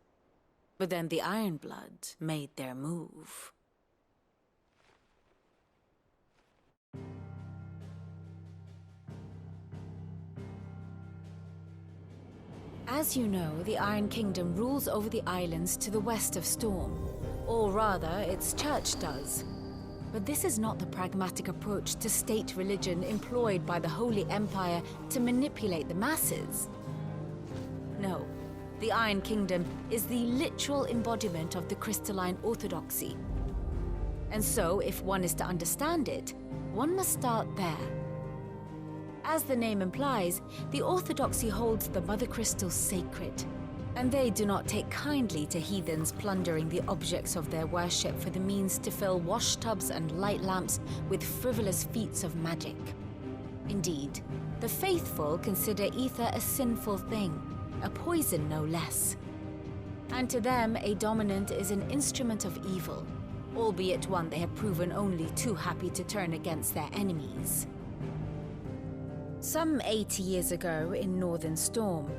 S13: But then the Ironblood made their move. As you know, the Iron Kingdom rules over the islands to the west of Storm. Or rather, its church does. But this is not the pragmatic approach to state religion employed by the Holy Empire to manipulate the masses. No, the Iron Kingdom is the literal embodiment of the crystalline orthodoxy. And so, if one is to understand it, one must start there, As the name implies, the Orthodoxy holds the Mother Crystals sacred, and they do not take kindly to heathens plundering the objects of their worship for the means to fill washtubs and light lamps with frivolous feats of magic. Indeed, the faithful consider ether a sinful thing, a poison no less. And to them, a dominant is an instrument of evil, albeit one they have proven only too happy to turn against their enemies. Some 80 years ago in Northern Storm,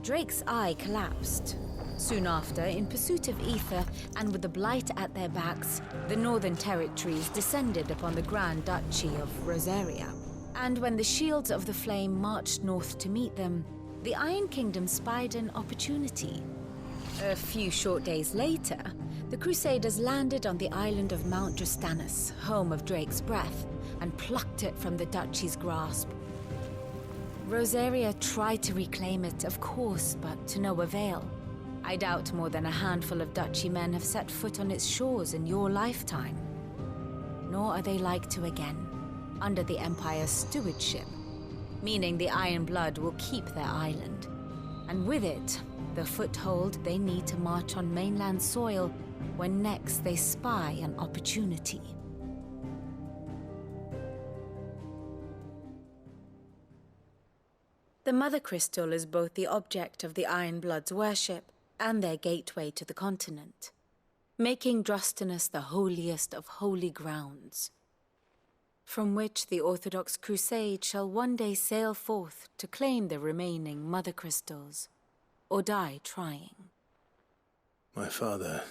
S13: Drake's eye collapsed. Soon after, in pursuit of ether and with the Blight at their backs, the Northern Territories descended upon the Grand Duchy of Rosaria. And when the Shields of the Flame marched north to meet them, the Iron Kingdom spied an opportunity. A few short days later, the Crusaders landed on the island of Mount Drustanus, home of Drake's breath, and plucked it from the duchy's grasp. Rosaria tried to reclaim it, of course, but to no avail. I doubt more than a handful of duchy men have set foot on its shores in your lifetime. Nor are they like to again, under the Empire's stewardship, meaning the Iron Blood will keep their island, and with it, the foothold they need to march on mainland soil when next they spy an opportunity. The Mother Crystal is both the object of the Iron Blood's worship and their gateway to the continent, making Drustanus the holiest of holy grounds, from which the Orthodox Crusade shall one day sail forth to claim the remaining Mother Crystals, or die trying.
S2: My father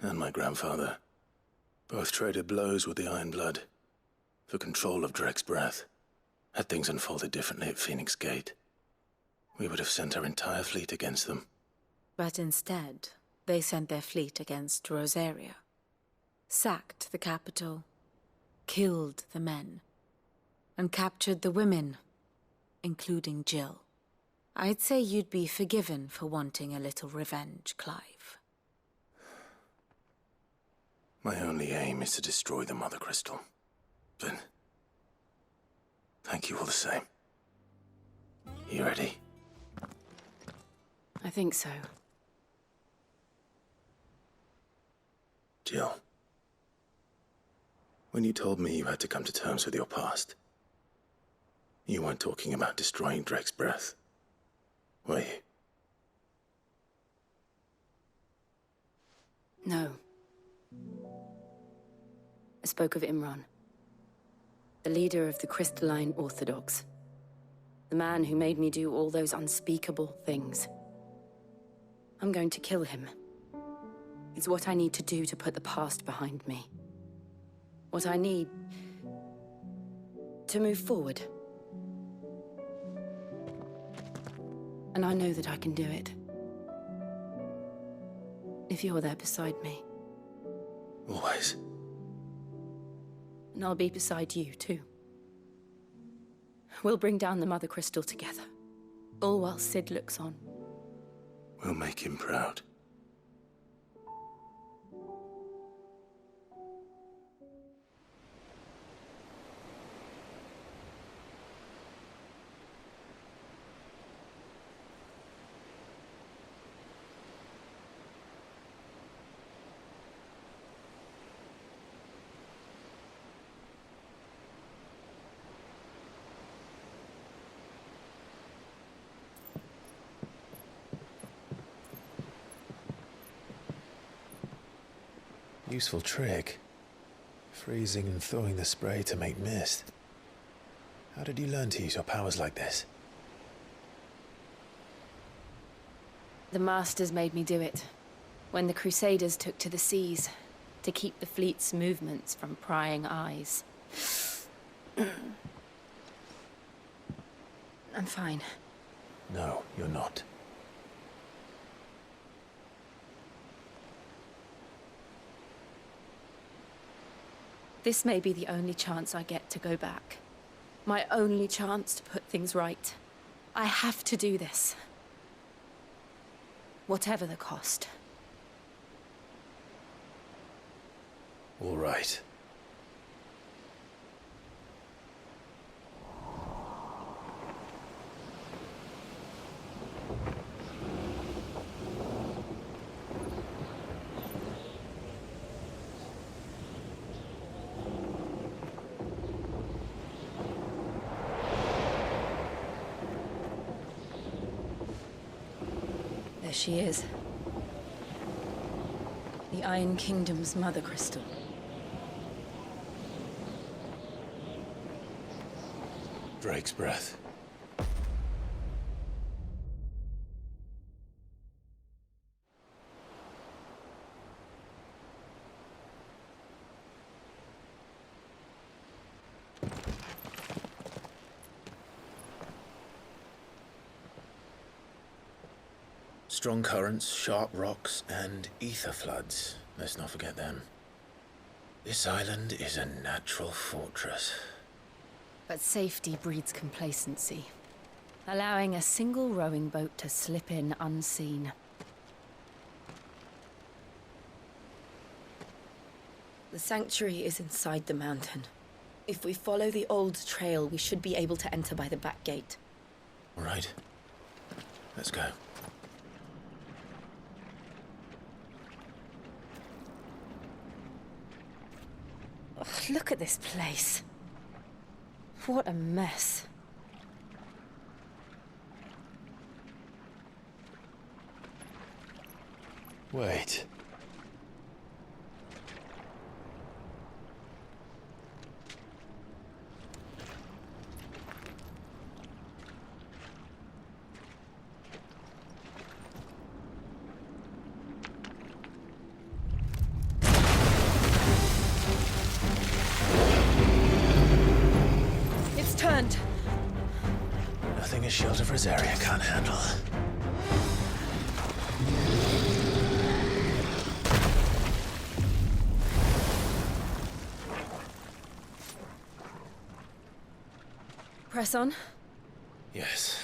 S2: and my grandfather both traded blows with the Iron Blood for control of Drake's breath. Had things unfolded differently at Phoenix Gate, we would have sent our entire fleet against them.
S13: But instead, they sent their fleet against Rosaria, sacked the capital, killed the men, and captured the women, including Jill. I'd say you'd be forgiven for wanting a little revenge, Clive.
S2: My only aim is to destroy the Mother Crystal. But thank you all the same. You ready?
S15: I think so.
S2: Jill, when you told me you had to come to terms with your past, you weren't talking about destroying Drake's breath, were you?
S15: No. I spoke of Imran, the leader of the Crystalline Orthodox. The man who made me do all those unspeakable things. I'm going to kill him. It's what I need to do to put the past behind me. What I need to move forward. And I know that I can do it. If you're there beside me.
S2: Always.
S15: And I'll be beside you, too. We'll bring down the Mother Crystal together. All while Sid looks on.
S2: We'll make him proud.
S7: Useful trick. Freezing and thawing the spray to make mist. How did you learn to use your powers like this?
S15: The Masters made me do it. When the Crusaders took to the seas, to keep the fleet's movements from prying eyes. I'm fine.
S7: No, you're not.
S15: This may be the only chance I get to go back. My only chance to put things right. I have to do this. Whatever the cost.
S7: All right.
S15: she is. The Iron Kingdom's mother crystal.
S2: Drake's breath. Strong currents, sharp rocks, and ether floods. Let's not forget them. This island is a natural fortress.
S15: But safety breeds complacency, allowing a single rowing boat to slip in unseen. The sanctuary is inside the mountain. If we follow the old trail, we should be able to enter by the back gate.
S2: All right. Let's go.
S15: Ugh, look at this place. What a mess.
S2: Wait.
S15: It's turned.
S2: Nothing a shield of Rosaria can't handle.
S15: Press on.
S2: Yes.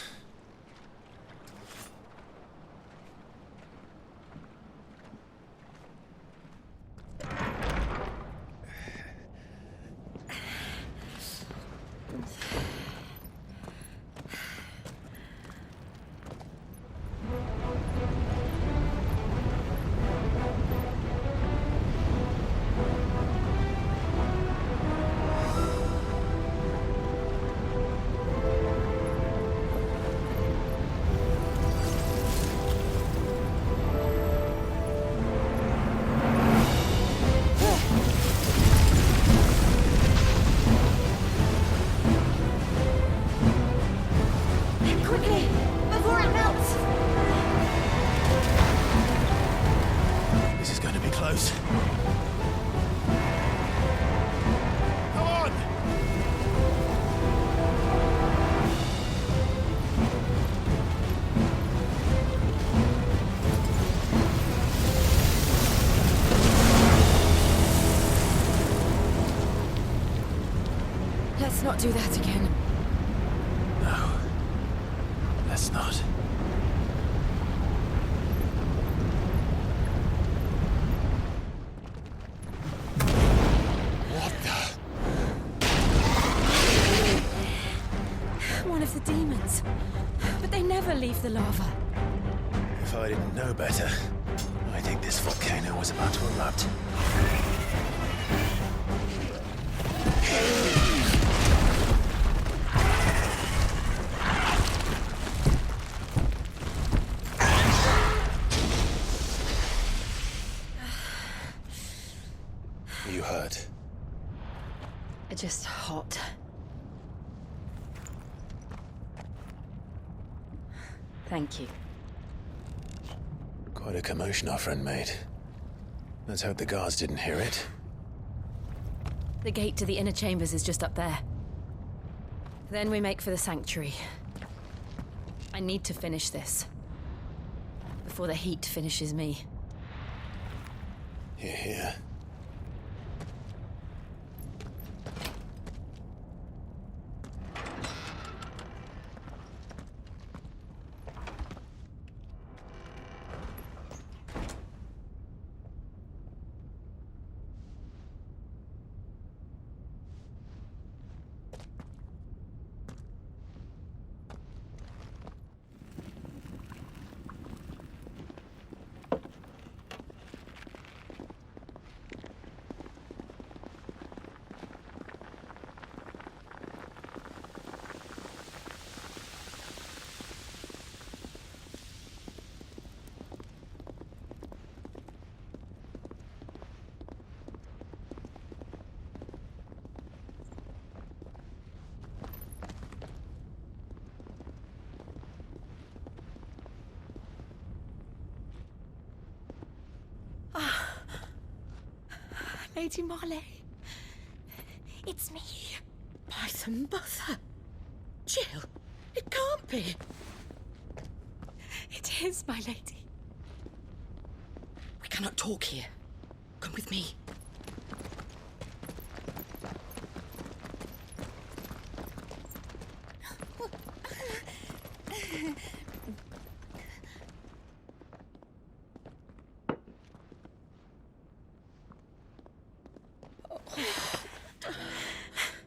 S14: Quickly, before it melts!
S2: This is going to be close. Come on!
S15: Let's not do that again.
S2: No. Let's not. What the?
S15: One of the demons. But they never leave the lava.
S2: If I didn't know better, I think this volcano was about to erupt. You hurt?
S15: Just hot. Thank you.
S2: Quite a commotion our friend made. Let's hope the guards didn't hear it.
S15: The gate to the inner chambers is just up there. Then we make for the sanctuary. I need to finish this. Before the heat finishes me.
S2: Hear, hear.
S18: Lady Marley. It's me. By the mother. Jill, it can't be. It is, my lady. We cannot talk here. Come with me.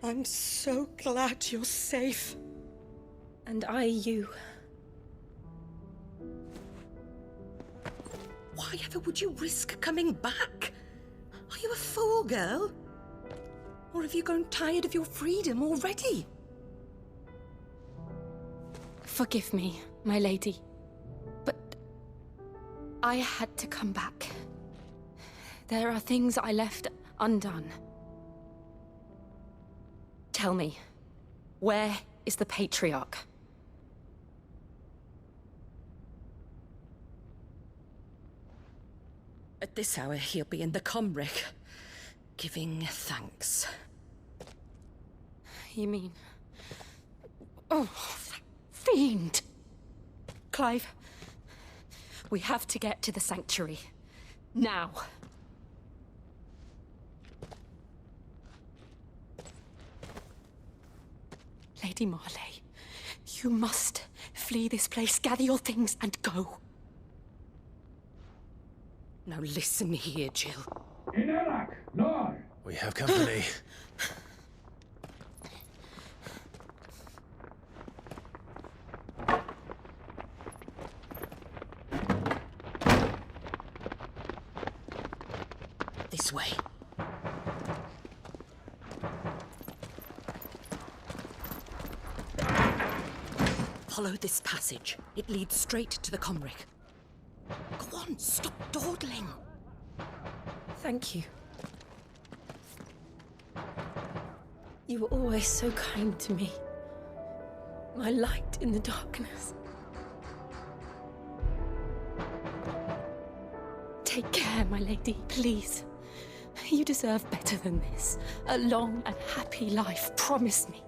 S18: I'm so glad you're safe.
S12: And I you.
S18: Why ever would you risk coming back? Are you a fool, girl? Or have you grown tired of your freedom already?
S12: Forgive me, my lady, but I had to come back. There are things I left undone. Tell me, where is the Patriarch?
S18: At this hour, he'll be in the Comric, giving thanks.
S12: You mean... Oh, that fiend! Clive, we have to get to the sanctuary. Now. Lady Marley, you must flee this place, gather your things, and go.
S18: Now listen here, Jill.
S7: We have company.
S18: This way. Follow this passage. It leads straight to the Comric. Go on, stop dawdling.
S12: Thank you. You were always so kind to me. My light in the darkness. Take care, my lady, please. You deserve better than this. A long and happy life, promise me.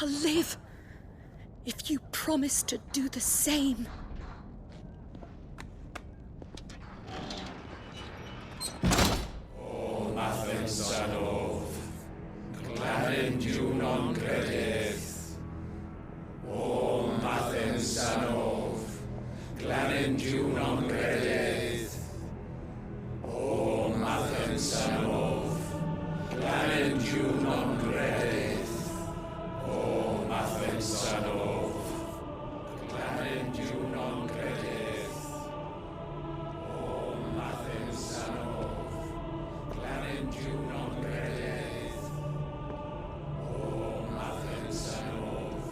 S18: I'll live if you promise to do the same.
S1: O Mathen Sanov, Gladen Junon Credith. O Mathen Sanov, Gladen Junon Credith. O Mathen Sanov, Gladen Junon Credith. O Mathen Sanov, Gladen Junon Credith. O Mathen Sanov, Gladen Junon Credith. O Mathen Sanov,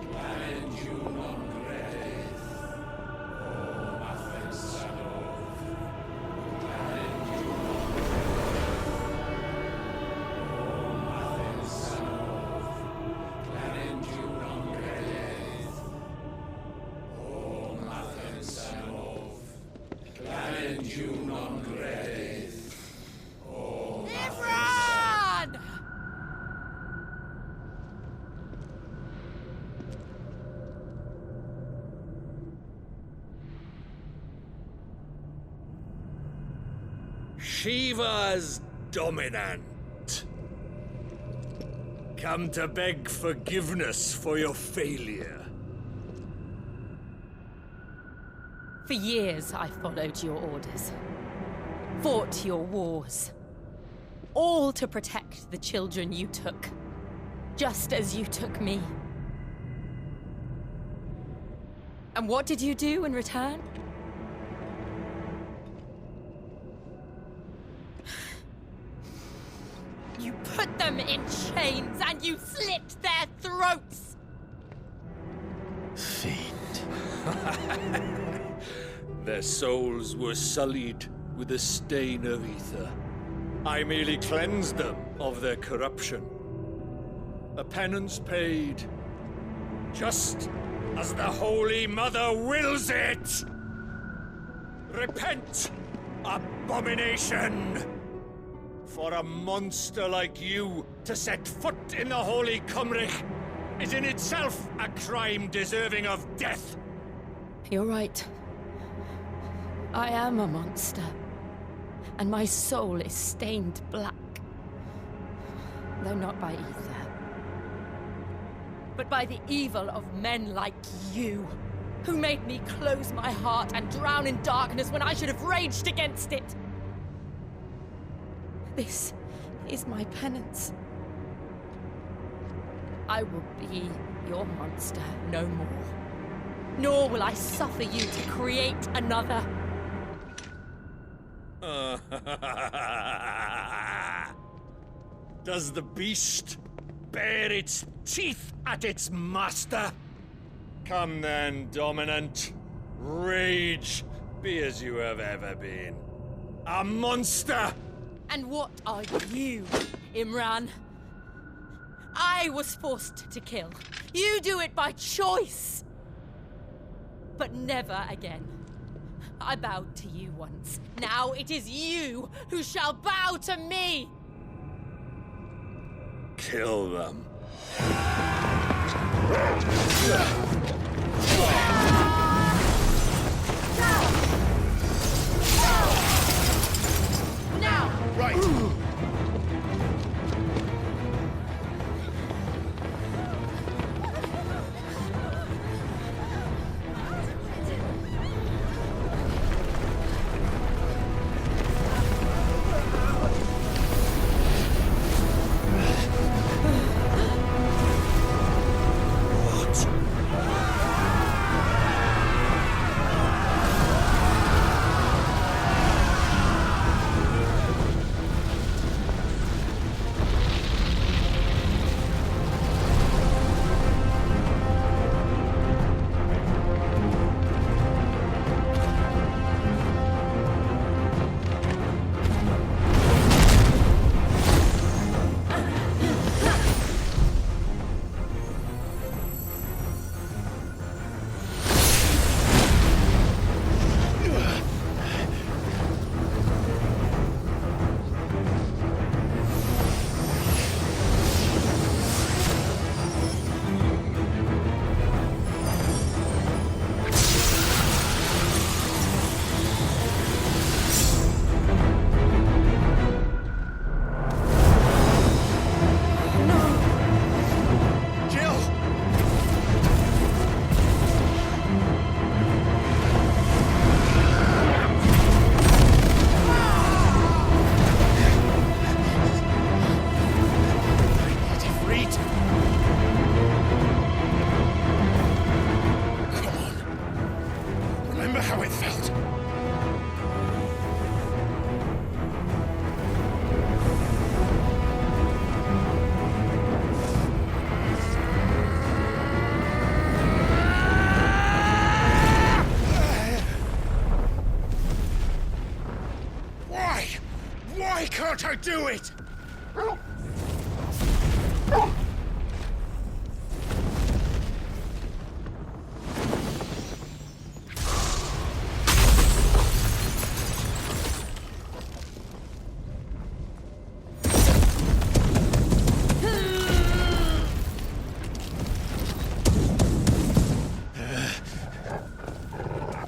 S1: Gladen Junon Credith. O Mathen Sanov, Gladen Junon
S10: Shiva's Dominant. Come to beg forgiveness for your failure.
S12: For years I followed your orders. Fought your wars. All to protect the children you took. Just as you took me. And what did you do in return? You put them in chains and you slit their throats!
S10: Fiend. Their souls were sullied with a stain of ether. I merely cleansed them of their corruption. A penance paid, just as the Holy Mother wills it! Repent, abomination! For a monster like you to set foot in the Holy Cymric is in itself a crime deserving of death.
S12: You're right. I am a monster. And my soul is stained black. Though not by ether. But by the evil of men like you, who made me close my heart and drown in darkness when I should have raged against it. This is my penance. I will be your monster no more. Nor will I suffer you to create another.
S10: Does the beast bare its teeth at its master? Come then, Dominant. Rage, be as you have ever been. A monster!
S12: And what are you, Imran? I was forced to kill. You do it by choice. But never again. I bowed to you once. Now it is you who shall bow to me!
S10: Kill them.
S12: Now!
S10: Right! Can't I do it?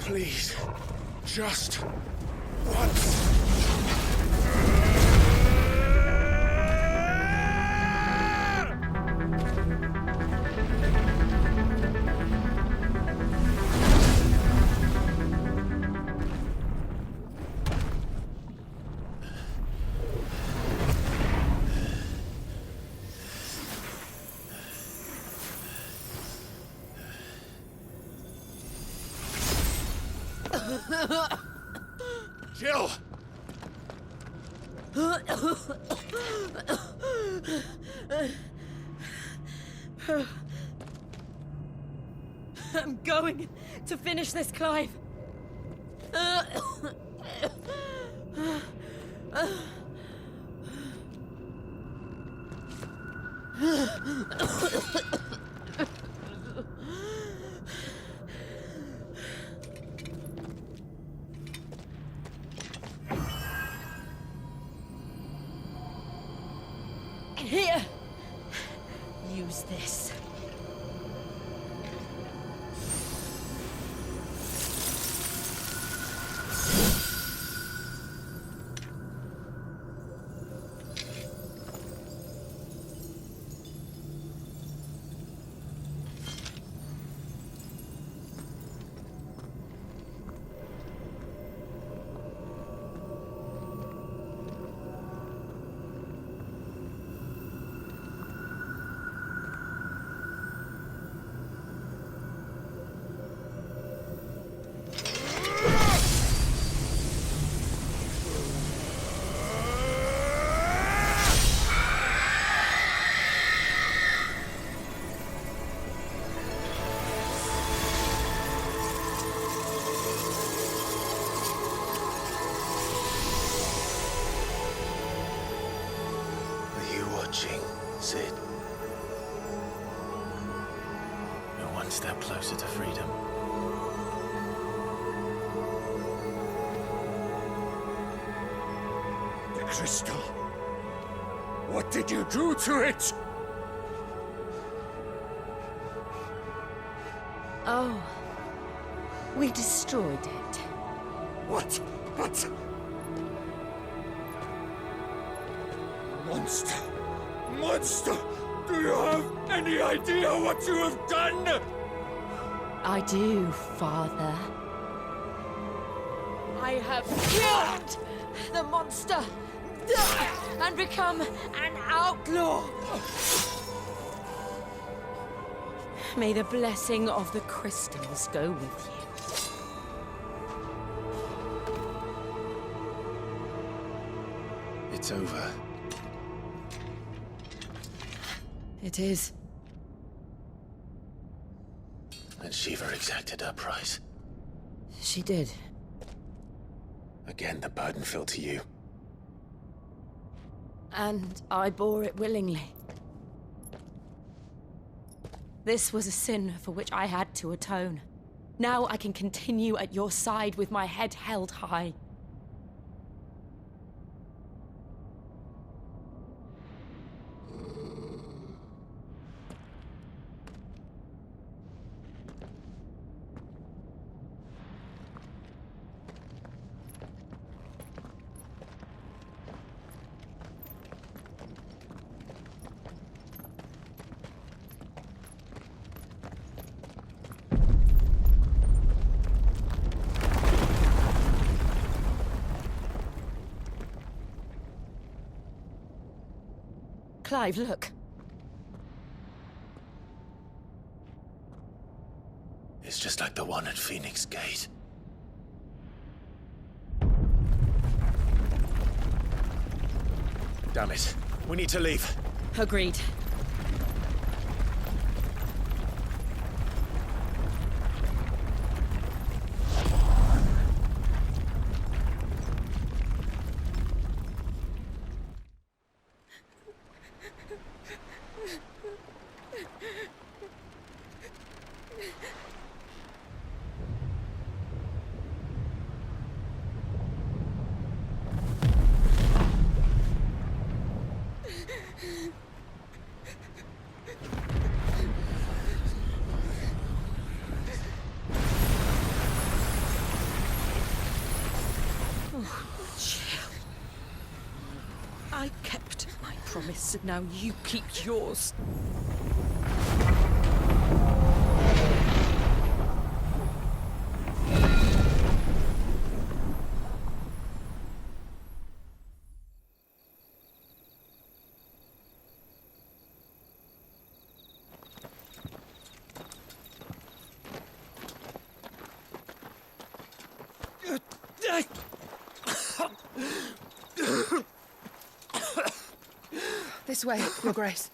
S10: Please, just once. Jill!
S12: I'm going to finish this, Clive.
S18: Here! Use this.
S7: Sid. You're one step closer to freedom.
S10: The crystal. What did you do to it?
S18: Oh. We destroyed it.
S10: What? Monster! Monster! Do you have any idea what you have done?
S18: I do, Father. I have killed the monster and become an outlaw. May the blessing of the crystals go with you.
S7: It's over.
S5: It is.
S7: And Shiva exacted her price.
S5: She did.
S7: Again, the burden fell to you.
S18: And I bore it willingly. This was a sin for which I had to atone. Now I can continue at your side with my head held high. Clive, look.
S7: It's just like the one at Phoenix Gate. Damn it. We need to leave.
S18: Agreed. I kept my promise, and now you keep yours.
S5: This way, Your Grace.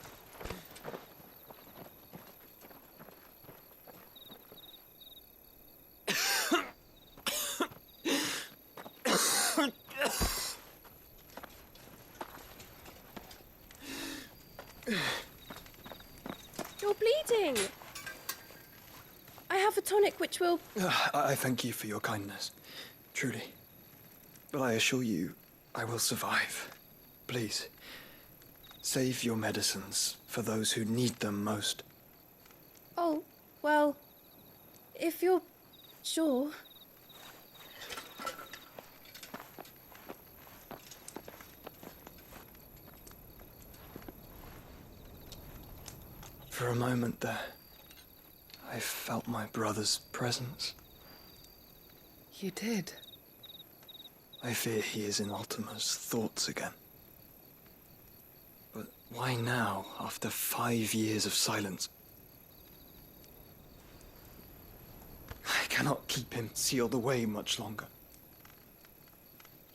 S11: You're bleeding. I have a tonic which will...
S16: I thank you for your kindness, truly. But I assure you, I will survive. Please, save your medicines for those who need them most.
S11: Oh, well, if you're sure...
S16: For a moment there, I felt my brother's presence.
S5: You did?
S16: I fear he is in Ultima's thoughts again. But why now, after 5 years of silence? I cannot keep him sealed away much longer.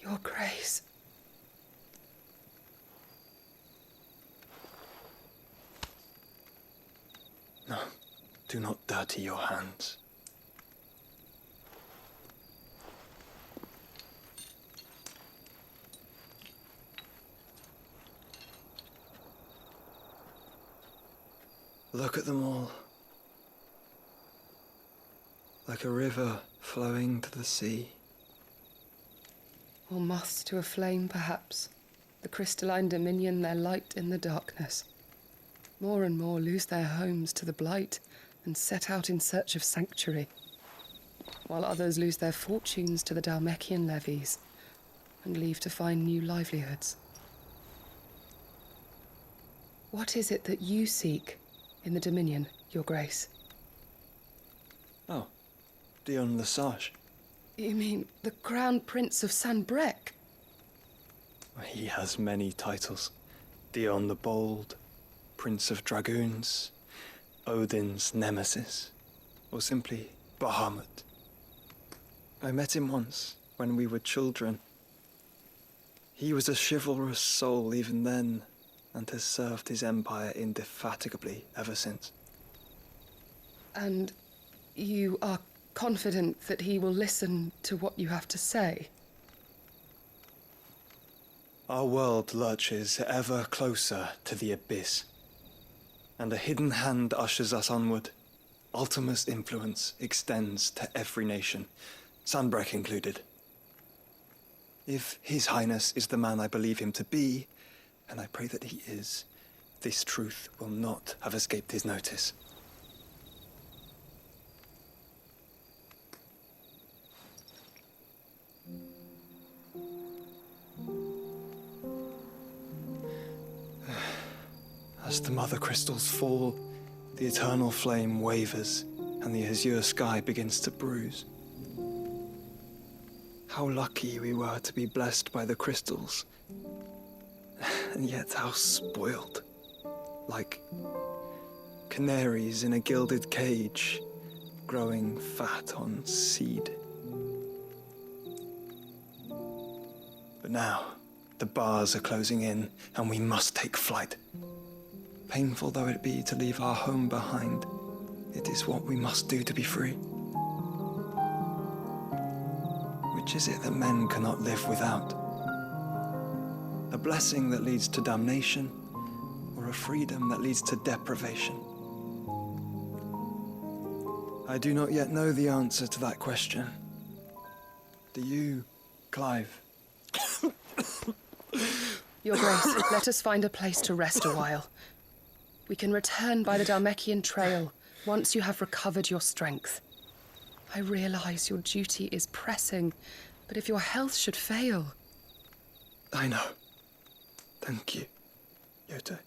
S5: Your Grace.
S16: No, do not dirty your hands. Look at them all. Like a river flowing to the sea.
S5: Or moths to a flame, perhaps. The crystalline dominion, their light in the darkness. More and more lose their homes to the blight and set out in search of sanctuary, while others lose their fortunes to the Dhalmekian levies and leave to find new livelihoods. What is it that you seek in the Dominion, Your Grace?
S16: Oh, Dion Lesage.
S5: You mean the Crown Prince of Sanbreque?
S16: He has many titles. Dion the Bold, Prince of Dragoons, Odin's Nemesis, or simply Bahamut. I met him once, when we were children. He was a chivalrous soul even then, and has served his empire indefatigably ever since.
S5: And you are confident that he will listen to what you have to say?
S16: Our world lurches ever closer to the abyss, and a hidden hand ushers us onward. Ultima's influence extends to every nation, Sanbreque included. If His Highness is the man I believe him to be, and I pray that he is, this truth will not have escaped his notice. As the mother crystals fall, the eternal flame wavers, and the azure sky begins to bruise. How lucky we were to be blessed by the crystals, and yet how spoiled. Like canaries in a gilded cage, growing fat on seed. But now, the bars are closing in, and we must take flight. Painful though it be to leave our home behind, it is what we must do to be free. Which is it that men cannot live without? A blessing that leads to damnation, or a freedom that leads to deprivation? I do not yet know the answer to that question. Do you, Clive?
S5: Your Grace, let us find a place to rest a while. We can return by the Dhalmekian trail once you have recovered your strength. I realize your duty is pressing, but if your health should fail...
S16: I know. Thank you, Yote.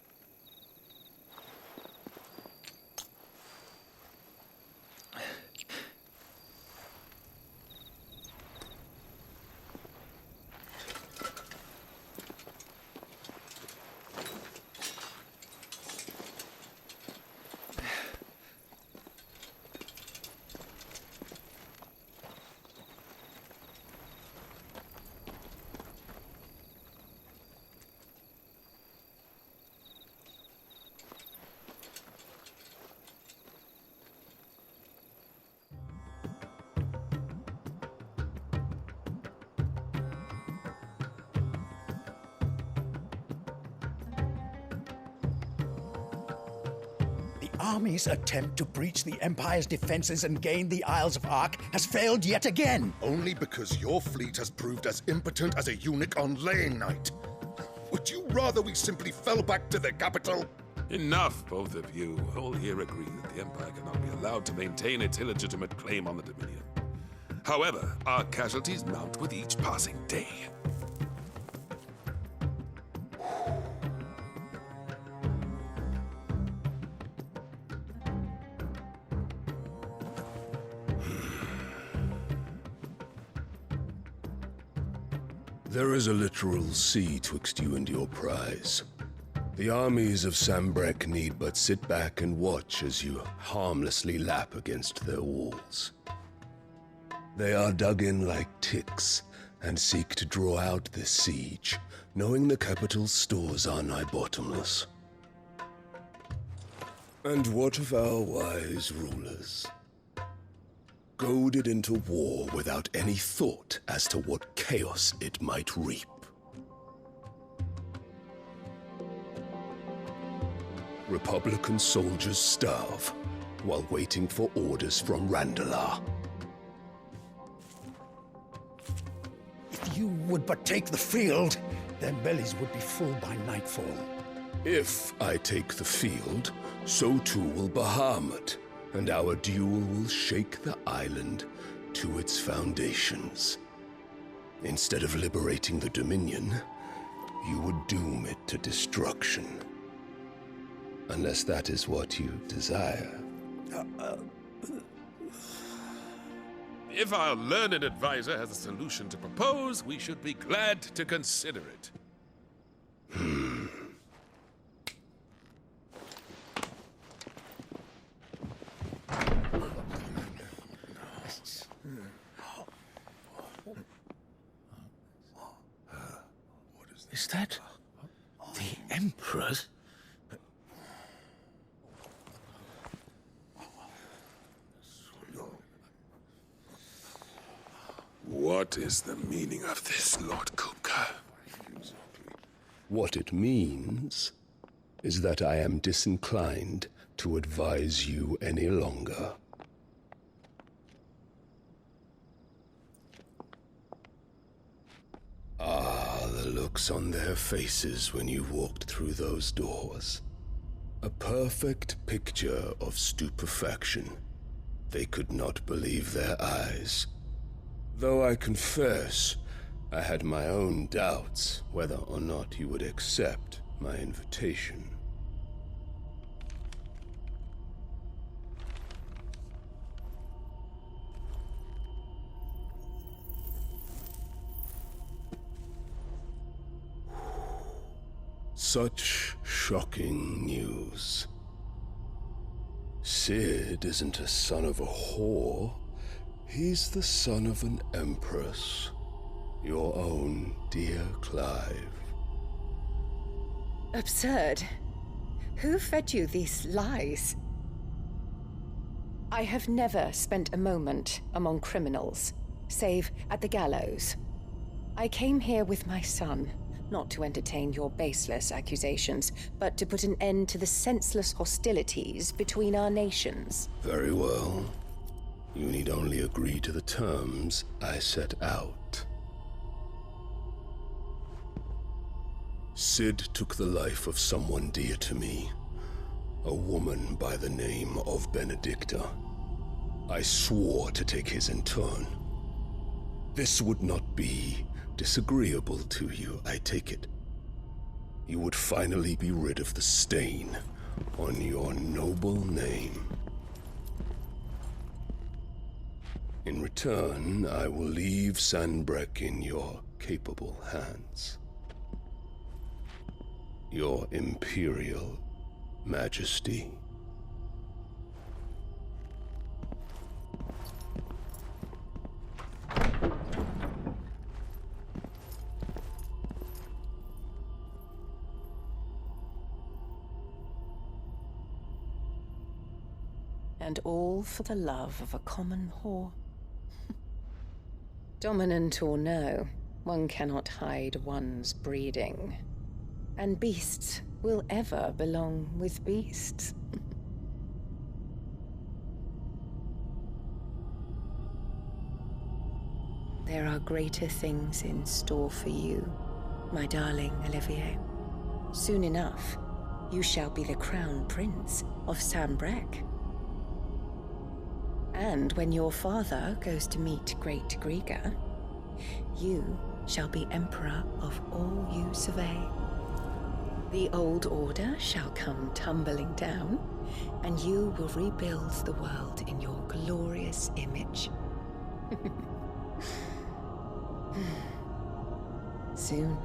S17: The army's attempt to breach the Empire's defenses and gain the Isles of Ark has failed yet again.
S21: Only because your fleet has proved as impotent as a eunuch on laying night. Would you rather we simply fell back to the capital?
S1: Enough, both of you. All here agree that the Empire cannot be allowed to maintain its illegitimate claim on the Dominion. However, our casualties mount with each passing day.
S19: There is a literal sea twixt you and your prize. The armies of Sambrek need but sit back and watch as you harmlessly lap against their walls. They are dug in like ticks and seek to draw out this siege, knowing the capital's stores are nigh bottomless. And what of our wise rulers? Goaded into war without any thought as to what chaos it might reap. Republican soldiers starve while waiting for orders from Randalar.
S17: If you would but take the field, their bellies would be full by nightfall.
S19: If I take the field, so too will Bahamut, and our duel will shake the island to its foundations. Instead of liberating the Dominion, you would doom it to destruction. Unless that is what you desire.
S1: If our learned advisor has a solution to propose, we should be glad to consider it.
S3: Is that the Emperor's?
S19: What is the meaning of this, Lord Kupka? What it means is that I am disinclined to advise you any longer. Ah, the looks on their faces when you walked through those doors. A perfect picture of stupefaction. They could not believe their eyes. Though I confess, I had my own doubts whether or not you would accept my invitation. Such shocking news. Sid isn't a son of a whore. He's the son of an empress. Your own dear Clive.
S20: Absurd. Who fed you these lies? I have never spent a moment among criminals, save at the gallows. I came here with my son, not to entertain your baseless accusations, but to put an end to the senseless hostilities between our nations.
S19: Very well. You need only agree to the terms I set out. Sid took the life of someone dear to me, a woman by the name of Benedicta. I swore to take his in turn. This would not be disagreeable to you, I take it. You would finally be rid of the stain on your noble name. In return, I will leave Sanbreque in your capable hands. Your Imperial Majesty.
S20: And all for the love of a common whore. Dominant or no, one cannot hide one's breeding. And beasts will ever belong with beasts. there are greater things in store for you, my darling Olivier. Soon enough, you shall be the crown prince of Sambrec. And when your father goes to meet Great Grieger, you shall be emperor of all you survey. The old order shall come tumbling down, and you will rebuild the world in your glorious image. Soon.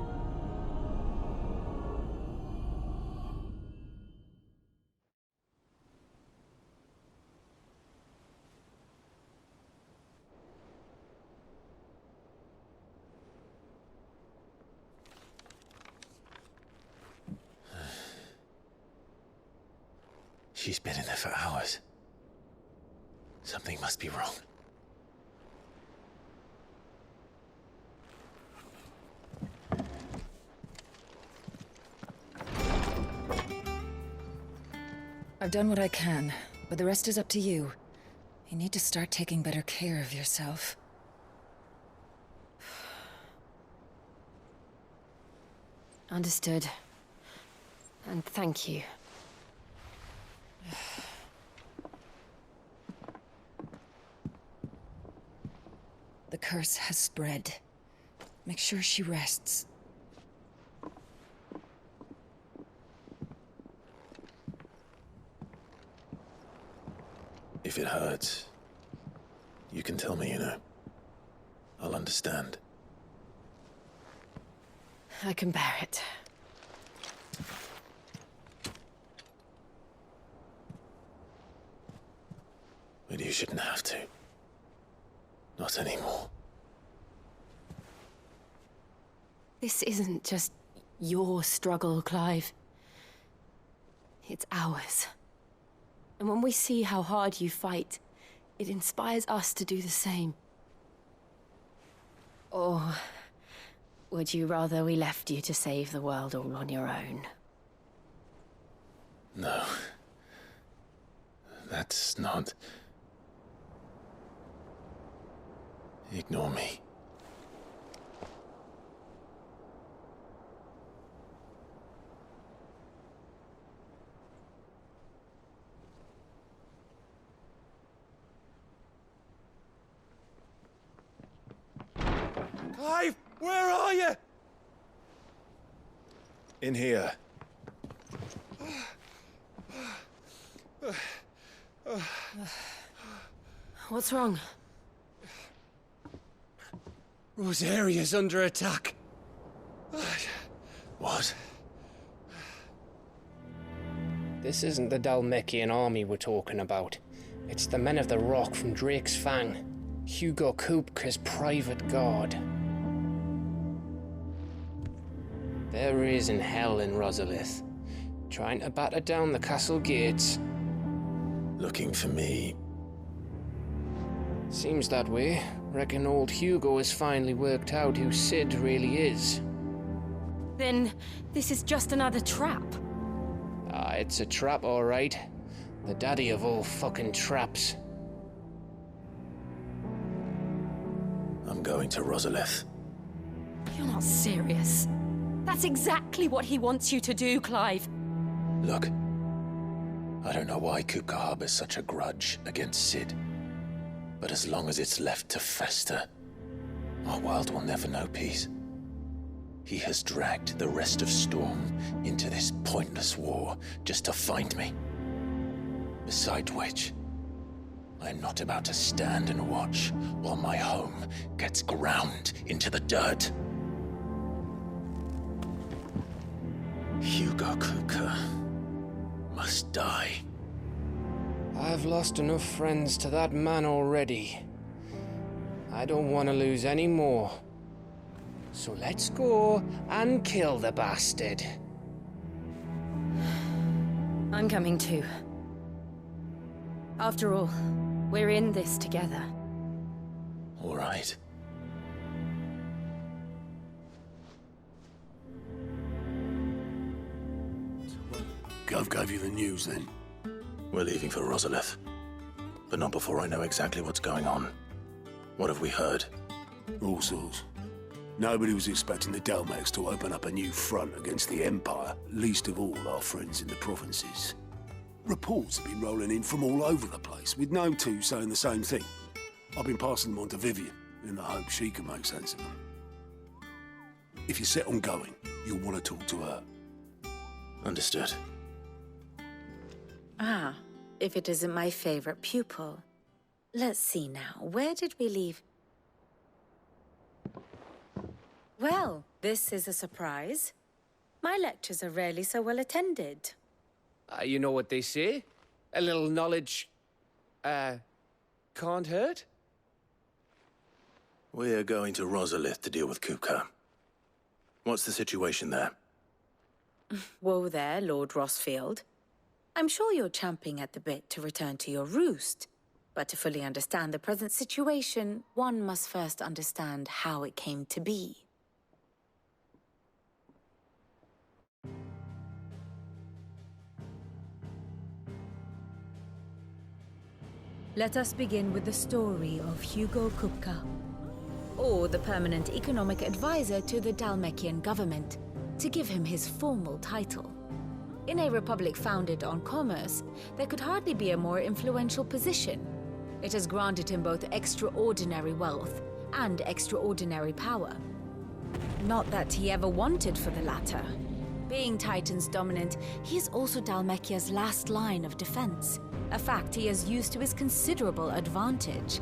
S7: She's been in there for hours. Something must be wrong.
S13: I've done what I can, but the rest is up to you. You need to start taking better care of yourself.
S12: Understood. And thank you.
S13: The curse has spread. Make sure she rests.
S7: If it hurts, you can tell me, you know. I'll understand.
S12: I can bear it.
S7: But you shouldn't have to. Not anymore.
S12: This isn't just your struggle, Clive. It's ours. And when we see how hard you fight, it inspires us to do the same. Or would you rather we left you to save the world all on your own?
S7: No. That's not... Ignore me.
S10: Clive, where are you?
S7: In here.
S12: What's wrong?
S10: Rosaria's under attack.
S7: What?
S9: This isn't the Dalmekian army we're talking about. It's the men of the Rock from Drake's Fang. Hugo Kupka's private guard. There is in hell in Rosalith, trying to batter down the castle gates.
S7: Looking for me?
S9: Seems that way. Reckon old Hugo has finally worked out who Sid really is.
S12: Then this is just another trap.
S9: Ah, it's a trap, all right. The daddy of all fucking traps.
S7: I'm going to Rosalith.
S12: You're not serious. That's exactly what he wants you to do, Clive.
S7: Look, I don't know why Kupka harbors such a grudge against Sid. But as long as it's left to fester, our world will never know peace. He has dragged the rest of Storm into this pointless war just to find me. Besides which, I'm not about to stand and watch while my home gets ground into the dirt. Hugo Kupka must die.
S9: I've lost enough friends to that man already. I don't want to lose any more. So let's go and kill the bastard.
S12: I'm coming too. After all, we're in this together.
S7: All right.
S3: Gov gave you the news then?
S7: We're leaving for Rosalith. But not before I know exactly what's going on. What have we heard?
S3: All sorts. Nobody was expecting the Dalmex to open up a new front against the Empire, least of all our friends in the provinces. Reports have been rolling in from all over the place, with no two saying the same thing. I've been passing them on to Vivian, in the hope she can make sense of them. If you're set on going, you'll want to talk to her.
S2: Understood.
S13: Ah, if it isn't my favorite pupil. Let's see now, where did we leave? Well, this is a surprise. My lectures are rarely so well attended.
S9: You know what they say? A little knowledge, can't hurt?
S2: We're going to Rosalith to deal with Kupka. What's the situation there?
S13: Whoa there, Lord Rosfield. I'm sure you're champing at the bit to return to your roost. But to fully understand the present situation, one must first understand how it came to be. Let us begin with the story of Hugo Kupka, or the permanent economic advisor to the Dalmekian government, to give him his formal title. In a republic founded on commerce, there could hardly be a more influential position. It has granted him both extraordinary wealth and extraordinary power. Not that he ever wanted for the latter. Being Titan's dominant, he is also Dalmekia's last line of defense, a fact he has used to his considerable advantage.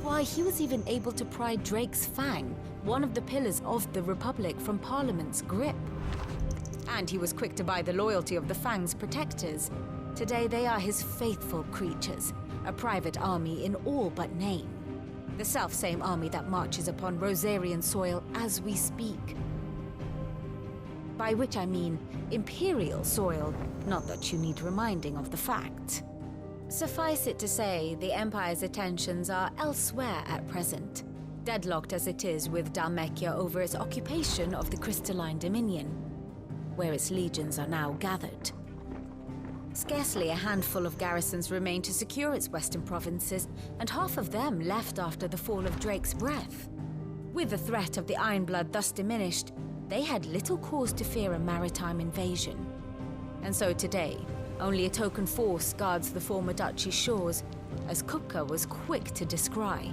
S13: Why, he was even able to pry Drake's Fang, one of the pillars of the Republic, from Parliament's grip. And he was quick to buy the loyalty of the Fang's protectors. Today they are his faithful creatures, a private army in all but name. The self-same army that marches upon Rosarian soil as we speak. By which I mean Imperial soil, not that you need reminding of the fact. Suffice it to say, the Empire's attentions are elsewhere at present, deadlocked as it is with Dalmekia over its occupation of the Crystalline Dominion, where its legions are now gathered. Scarcely a handful of garrisons remain to secure its western provinces, and half of them left after the fall of Drake's Breath. With the threat of the Ironblood thus diminished, they had little cause to fear a maritime invasion. And so today, only a token force guards the former duchy's shores, as Kupka was quick to descry.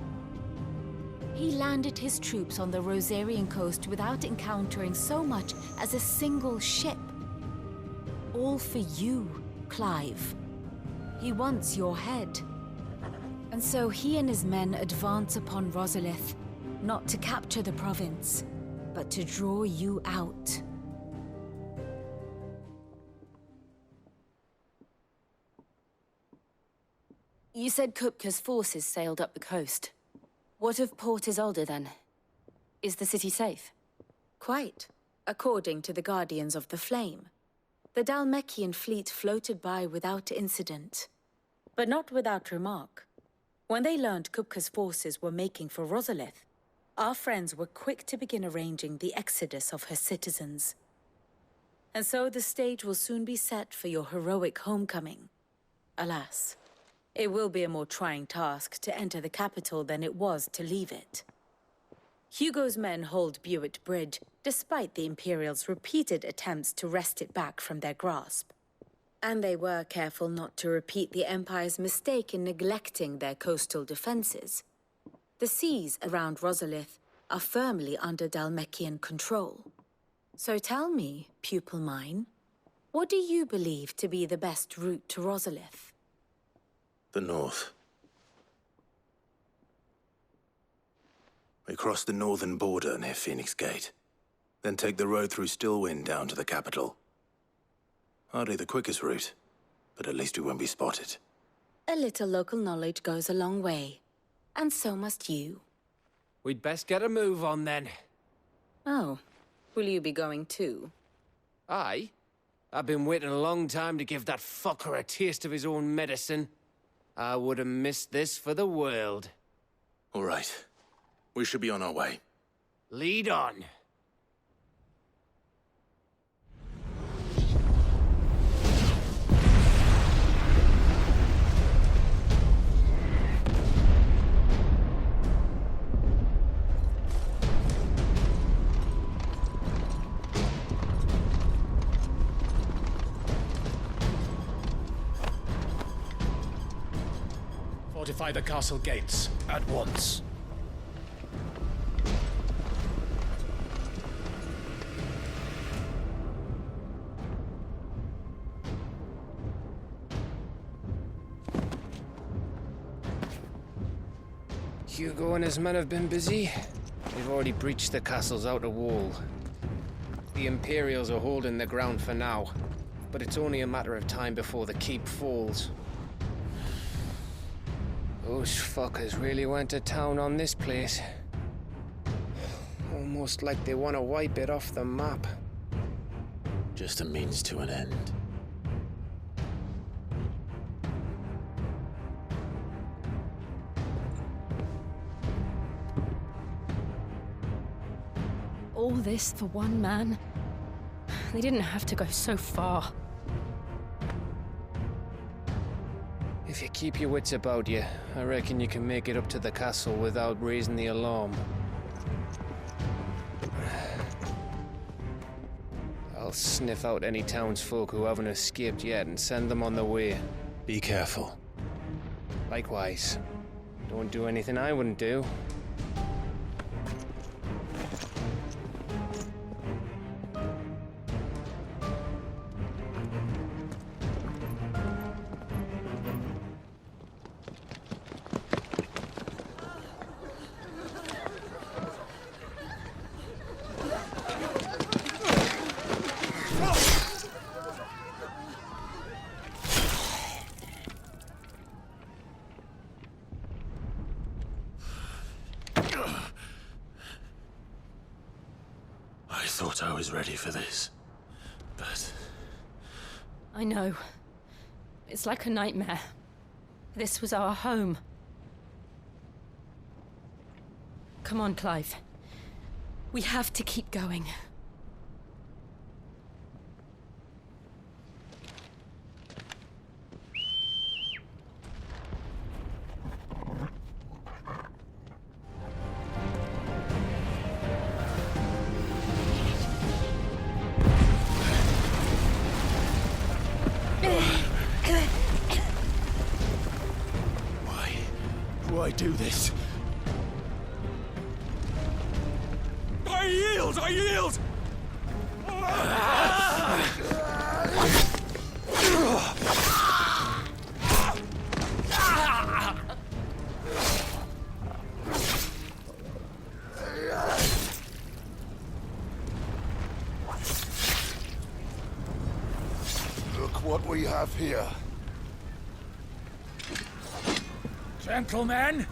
S13: He landed his troops on the Rosarian coast without encountering so much as a single ship. All for you, Clive. He wants your head. And so he and his men advance upon Rosalith, not to capture the province, but to draw you out.
S15: You said Kupka's forces sailed up the coast. What of Port Isolde, then? Is the city safe?
S13: Quite, according to the Guardians of the Flame. The Dalmekian fleet floated by without incident, but not without remark. When they learned Kupka's forces were making for Rosalith, our friends were quick to begin arranging the exodus of her citizens. And so the stage will soon be set for your heroic homecoming. Alas, it will be a more trying task to enter the capital than it was to leave it. Hugo's men hold Buet Bridge, despite the Imperials' repeated attempts to wrest it back from their grasp. And they were careful not to repeat the Empire's mistake in neglecting their coastal defenses. The seas around Rosalith are firmly under Dalmekian control. So tell me, pupil mine, what do you believe to be the best route to Rosalith?
S2: The north. We cross the northern border near Phoenix Gate, then take the road through Stillwind down to the capital. Hardly the quickest route, but at least we won't be spotted.
S13: A little local knowledge goes a long way, and so must you.
S9: We'd best get a move on then.
S13: Oh, will you be going too?
S9: Aye. I've been waiting a long time to give that fucker a taste of his own medicine. I would have missed this for the world.
S2: All right. We should be on our way.
S9: Lead on.
S8: Fortify the castle gates at once.
S9: Hugo and his men have been busy. They've already breached the castle's outer wall. The Imperials are holding the ground for now, but it's only a matter of time before the keep falls. Those fuckers really went to town on this place. Almost like they want to wipe it off the map.
S2: Just a means to an end.
S12: All this for one man? They didn't have to go so far.
S9: If you keep your wits about you, I reckon you can make it up to the castle without raising the alarm. I'll sniff out any townsfolk who haven't escaped yet and send them on their way.
S2: Be careful.
S9: Likewise. Don't do anything I wouldn't do.
S2: I thought I was ready for this, but...
S12: I know. It's like a nightmare. This was our home. Come on, Clive. We have to keep going.
S2: Why do this?
S1: I yield! I yield!
S21: Look what we have here.
S1: Gentlemen!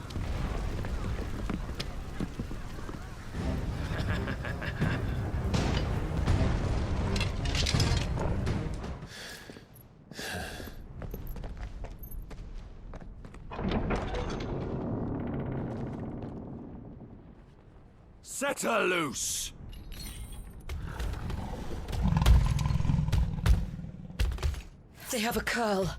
S1: Set her loose!
S18: They have a curl.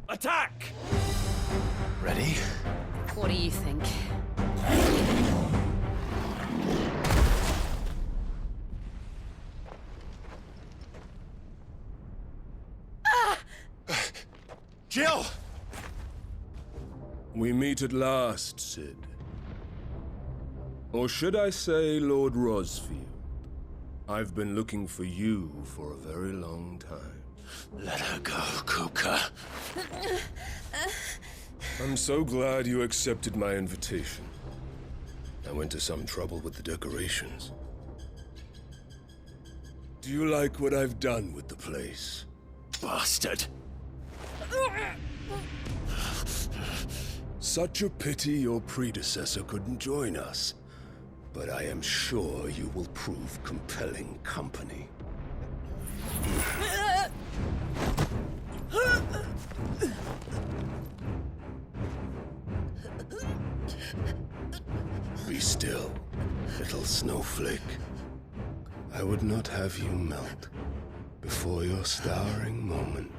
S1: Attack!
S2: Ready?
S12: What do you think?
S2: Jill!
S19: We meet at last, Sid. Or should I say, Lord Rosfield? I've been looking for you for a very long time.
S2: Let her go, Kuka.
S19: I'm so glad you accepted my invitation. I went to some trouble with the decorations. Do you like what I've done with the place?
S2: Bastard!
S19: Such a pity your predecessor couldn't join us. But I am sure you will prove compelling company. Be still, little snowflake. I would not have you melt before your starring moment.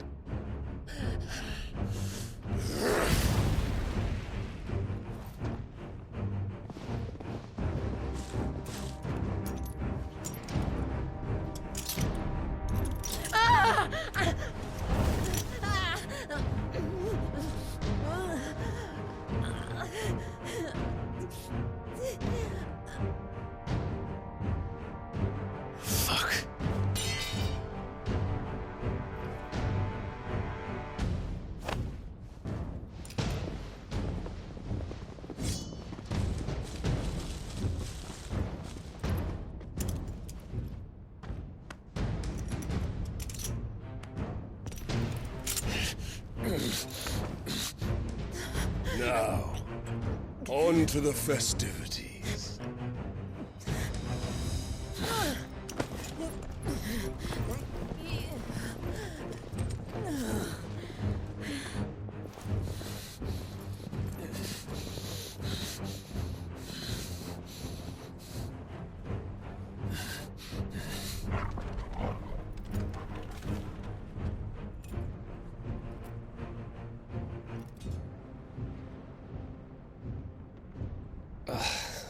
S19: Now, on to the festivities.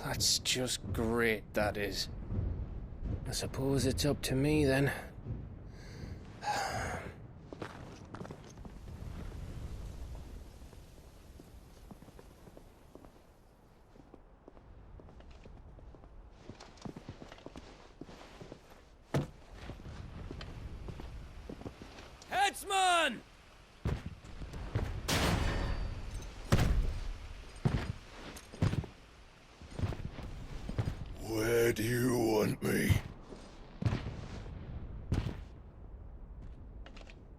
S9: That's just great, that is. I suppose it's up to me, then.
S10: Headsman!
S19: Where do you want me?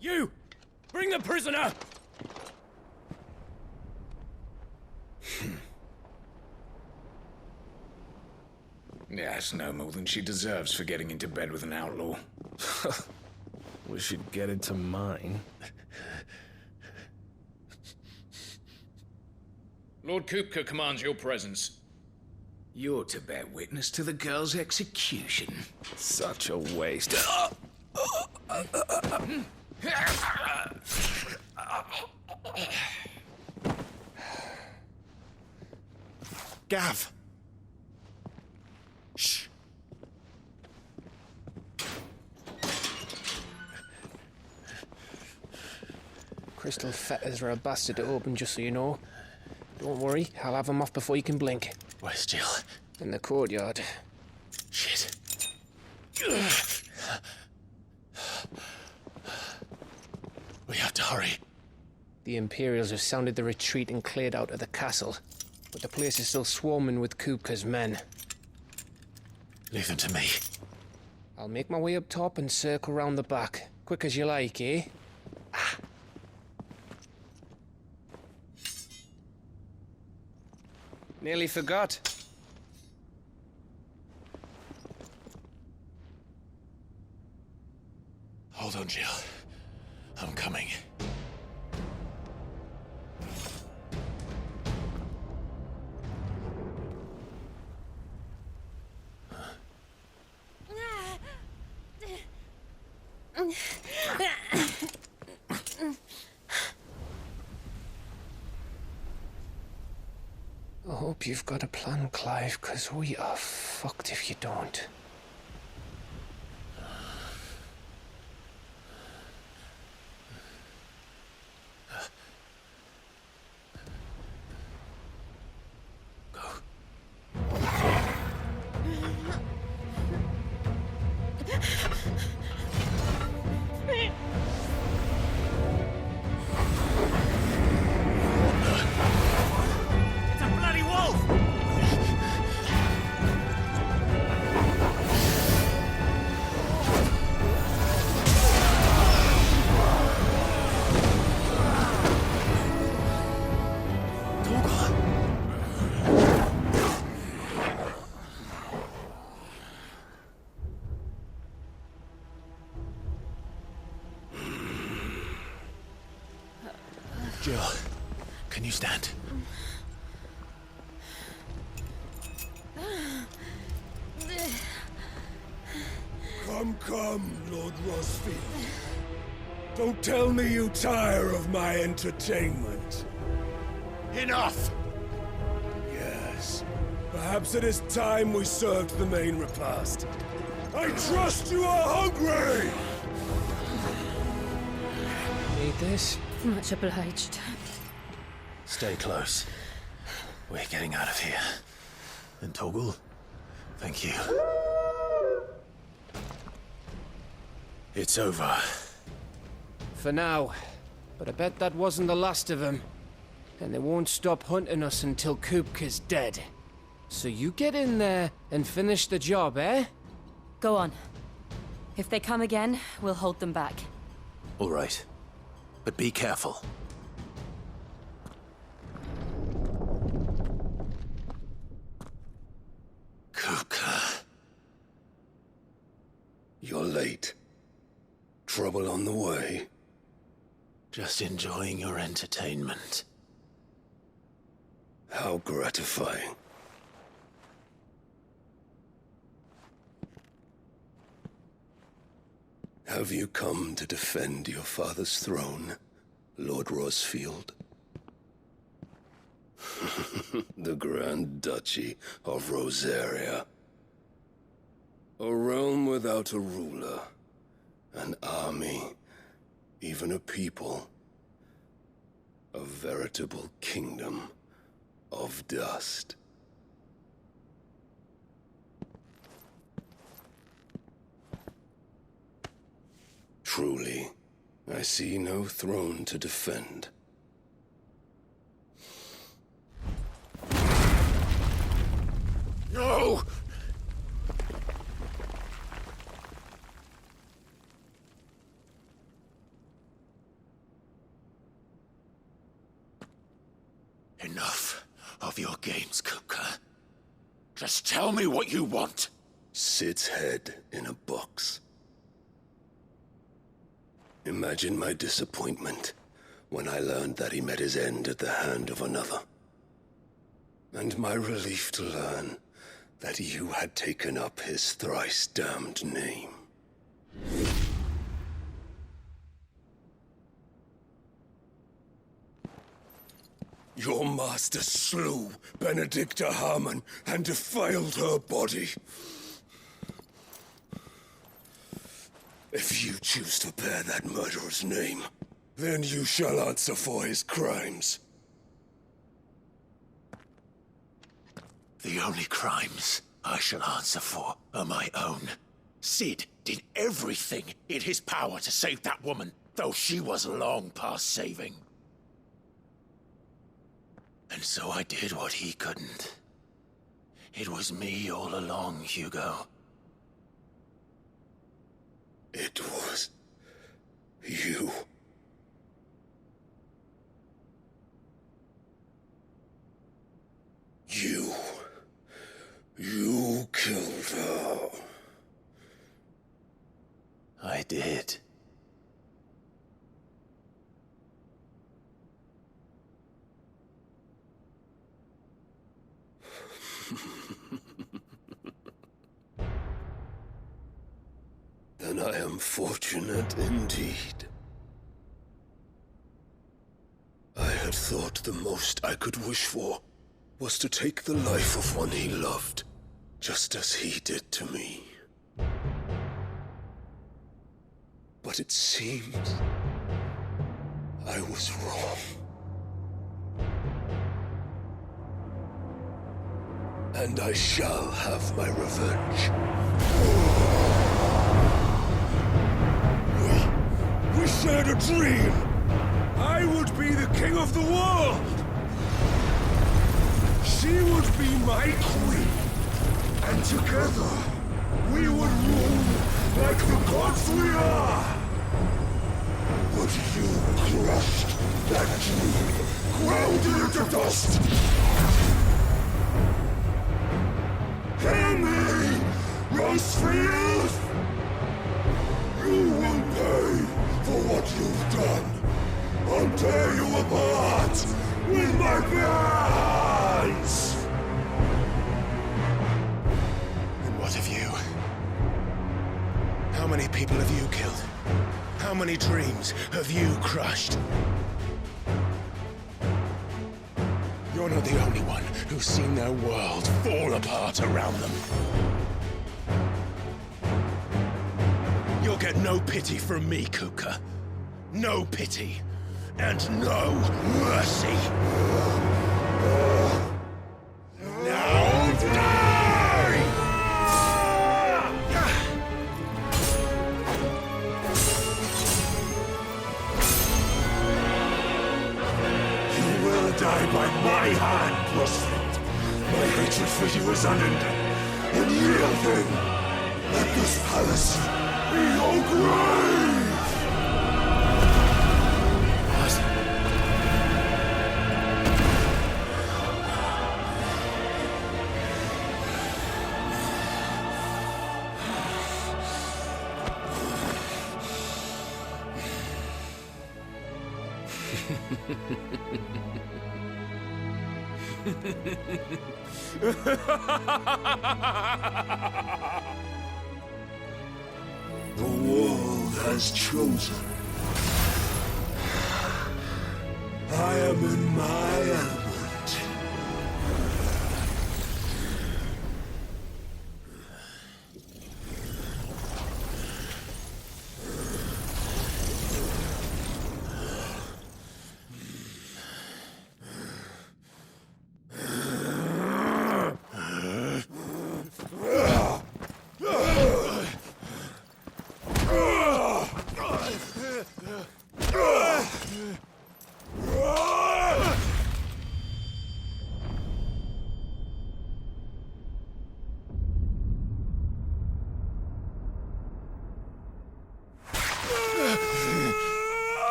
S10: You! Bring the prisoner!
S6: Yes, no more than she deserves for getting into bed with an outlaw.
S16: We should get into mine.
S6: Lord Kupka commands your presence. You're to bear witness to the girl's execution.
S16: Such a waste.
S6: Gav! Shh.
S9: Crystal fetters are a bastard to open, just so you know. Don't worry, I'll have them off before you can blink.
S2: Where's Jill?
S9: In the courtyard.
S2: Shit. We have to hurry.
S9: The Imperials have sounded the retreat and cleared out of the castle, but the place is still swarming with Kupka's men.
S2: Leave them to me.
S9: I'll make my way up top and circle round the back. Quick as you like, eh? Nearly forgot.
S2: Hold on, Jill. I'm coming.
S9: I hope you've got a plan, Clive, because we are fucked if you don't.
S2: Jill, can you stand?
S19: Come, Lord Rosfield. Don't tell me you tire of my entertainment.
S1: Enough!
S19: Yes. Perhaps it is time we served the main repast. I trust you are hungry!
S9: Need this?
S12: Much obliged.
S2: Stay close. We're getting out of here. And Toggle, thank you. It's over.
S9: For now. But I bet that wasn't the last of them. And they won't stop hunting us until Kupka's dead. So you get in there and finish the job, eh?
S12: Go on. If they come again, we'll hold them back.
S2: All right. But be careful.
S19: trouble on the way?
S2: Just enjoying your entertainment.
S19: How gratifying. Have you come to defend your father's throne, Lord Rosfield? The Grand Duchy of Rosaria. A realm without a ruler, an army, even a people. A veritable kingdom of dust. Truly, I see no throne to defend.
S1: No!
S2: Enough of your games, Kuka. Just tell me what you want.
S19: Sid's head in a box. Imagine my disappointment when I learned that he met his end at the hand of another. And my relief to learn that you had taken up his thrice-damned name. Your master slew Benedicta Harmon and defiled her body. If you choose to bear that murderer's name, then you shall answer for his crimes.
S2: The only crimes I shall answer for are my own. Sid did everything in his power to save that woman, though she was long past saving. And so I did what he couldn't. It was me all along, Hugo.
S19: It was you. You killed her.
S2: I did.
S19: Then I am fortunate indeed. I had thought the most I could wish for was to take the life of one he loved, just as he did to me. But it seems I was wrong. And I shall have my revenge. We shared a dream! I would be the king of the world! She would be my queen! And together, we would rule like the gods we are! But you crushed that dream, ground it into dust! Hear me, Rosfield! You will pay for what you've done. I'll tear you apart with my bare hands!
S7: And what of you? How many people have you killed? How many dreams have you crushed? You're not the only one who's seen their world fall apart around them. You'll get no pity from me, Kuka. No pity. And no mercy. Now die!
S19: You will die by my hand, Rosfield. My hatred for you is unending. And yield then. Let this palace be your grave!
S3: The world has chosen. I am in my element.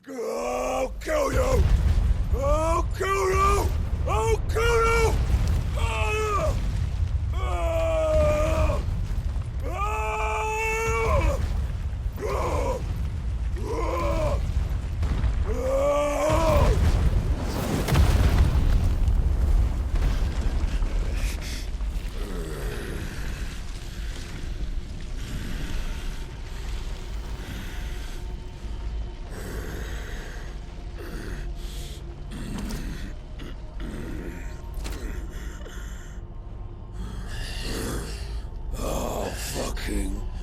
S3: I'll kill you! I'll kill you! I'll kill you!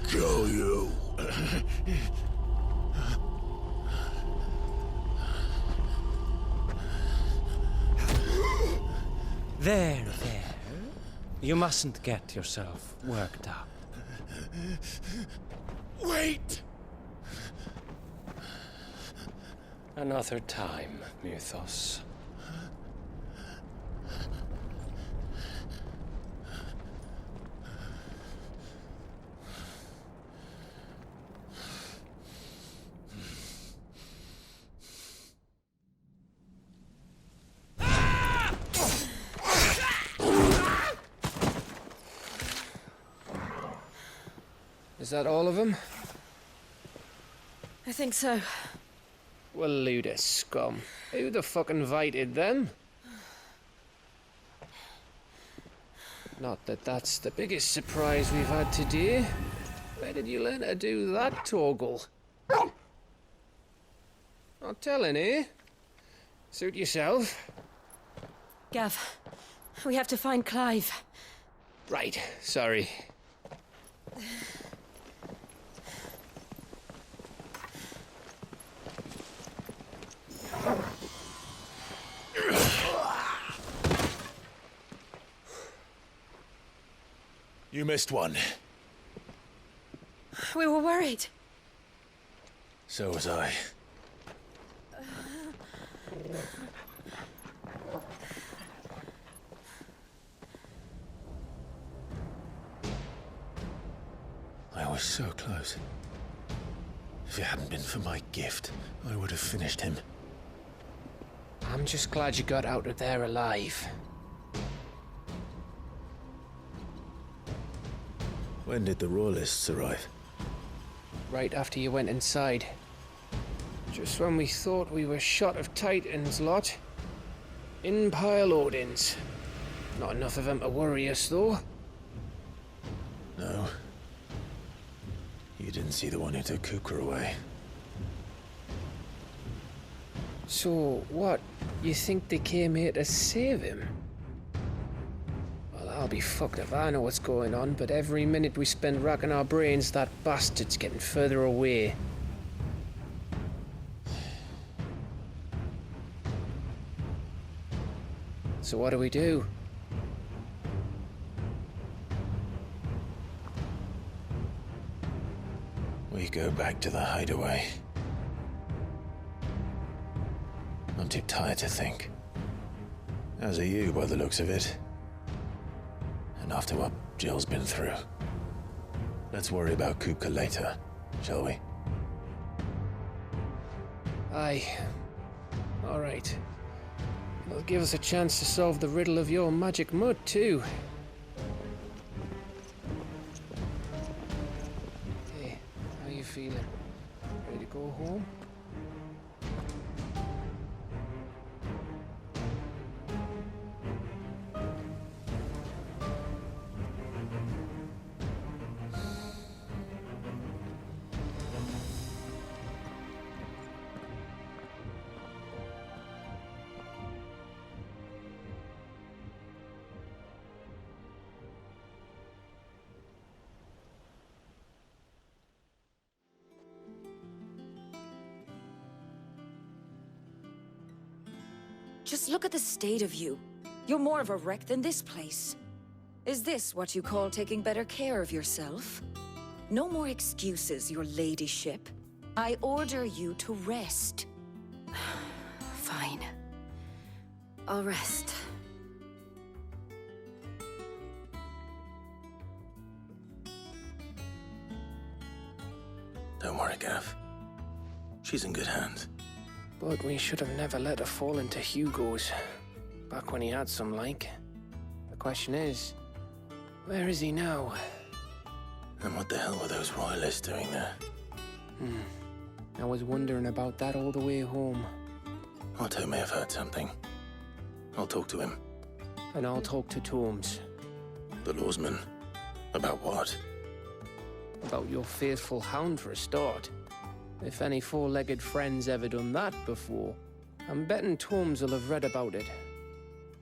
S3: Kill you.
S9: There. You mustn't get yourself worked up.
S3: Wait!
S9: Another time, Mythos. Is that all of them?
S12: I think so.
S9: Well, load of scum. Who the fuck invited them? Not that that's the biggest surprise we've had today. Where did you learn to do that, Torgal? Not telling, eh? Suit yourself.
S12: Gav, we have to find Clive.
S9: Right, sorry.
S2: You missed one.
S12: We were worried.
S2: So was I. I was so close. If it hadn't been for my gift, I would have finished him.
S9: I'm just glad you got out of there alive.
S2: When did the Royalists arrive?
S9: Right after you went inside. Just when we thought we were shot of Titans lot. In pile Odins. Not enough of them to worry us, though.
S2: No. You didn't see the one who took Kukra away.
S9: So, what? You think they came here to save him? Well, I'll be fucked if I know what's going on, but every minute we spend racking our brains, that bastard's getting further away. So what do we do?
S2: We go back to the hideaway. I'm too tired to think. As are you, by the looks of it. And after what Jill's been through. Let's worry about Kupka later, shall we?
S9: Aye. All right. It'll give us a chance to solve the riddle of your magic mud, too. Hey, how you feeling? Ready to go home?
S4: Just look at the state of you. You're more of a wreck than this place. Is this what you call taking better care of yourself? No more excuses, your ladyship. I order you to rest.
S15: Fine. I'll rest.
S2: Don't worry, Gav. She's in good hands.
S9: But we should have never let her fall into Hugo's. Back when he had some like. The question is, where is he now?
S2: And what the hell were those royalists doing there?
S9: I was wondering about that all the way home.
S2: Otto may have heard something. I'll talk to him.
S9: And I'll talk to Tomes.
S2: The lawsman? About what?
S9: About your faithful hound for a start. If any four-legged friend's ever done that before, I'm betting Tomes will have read about it.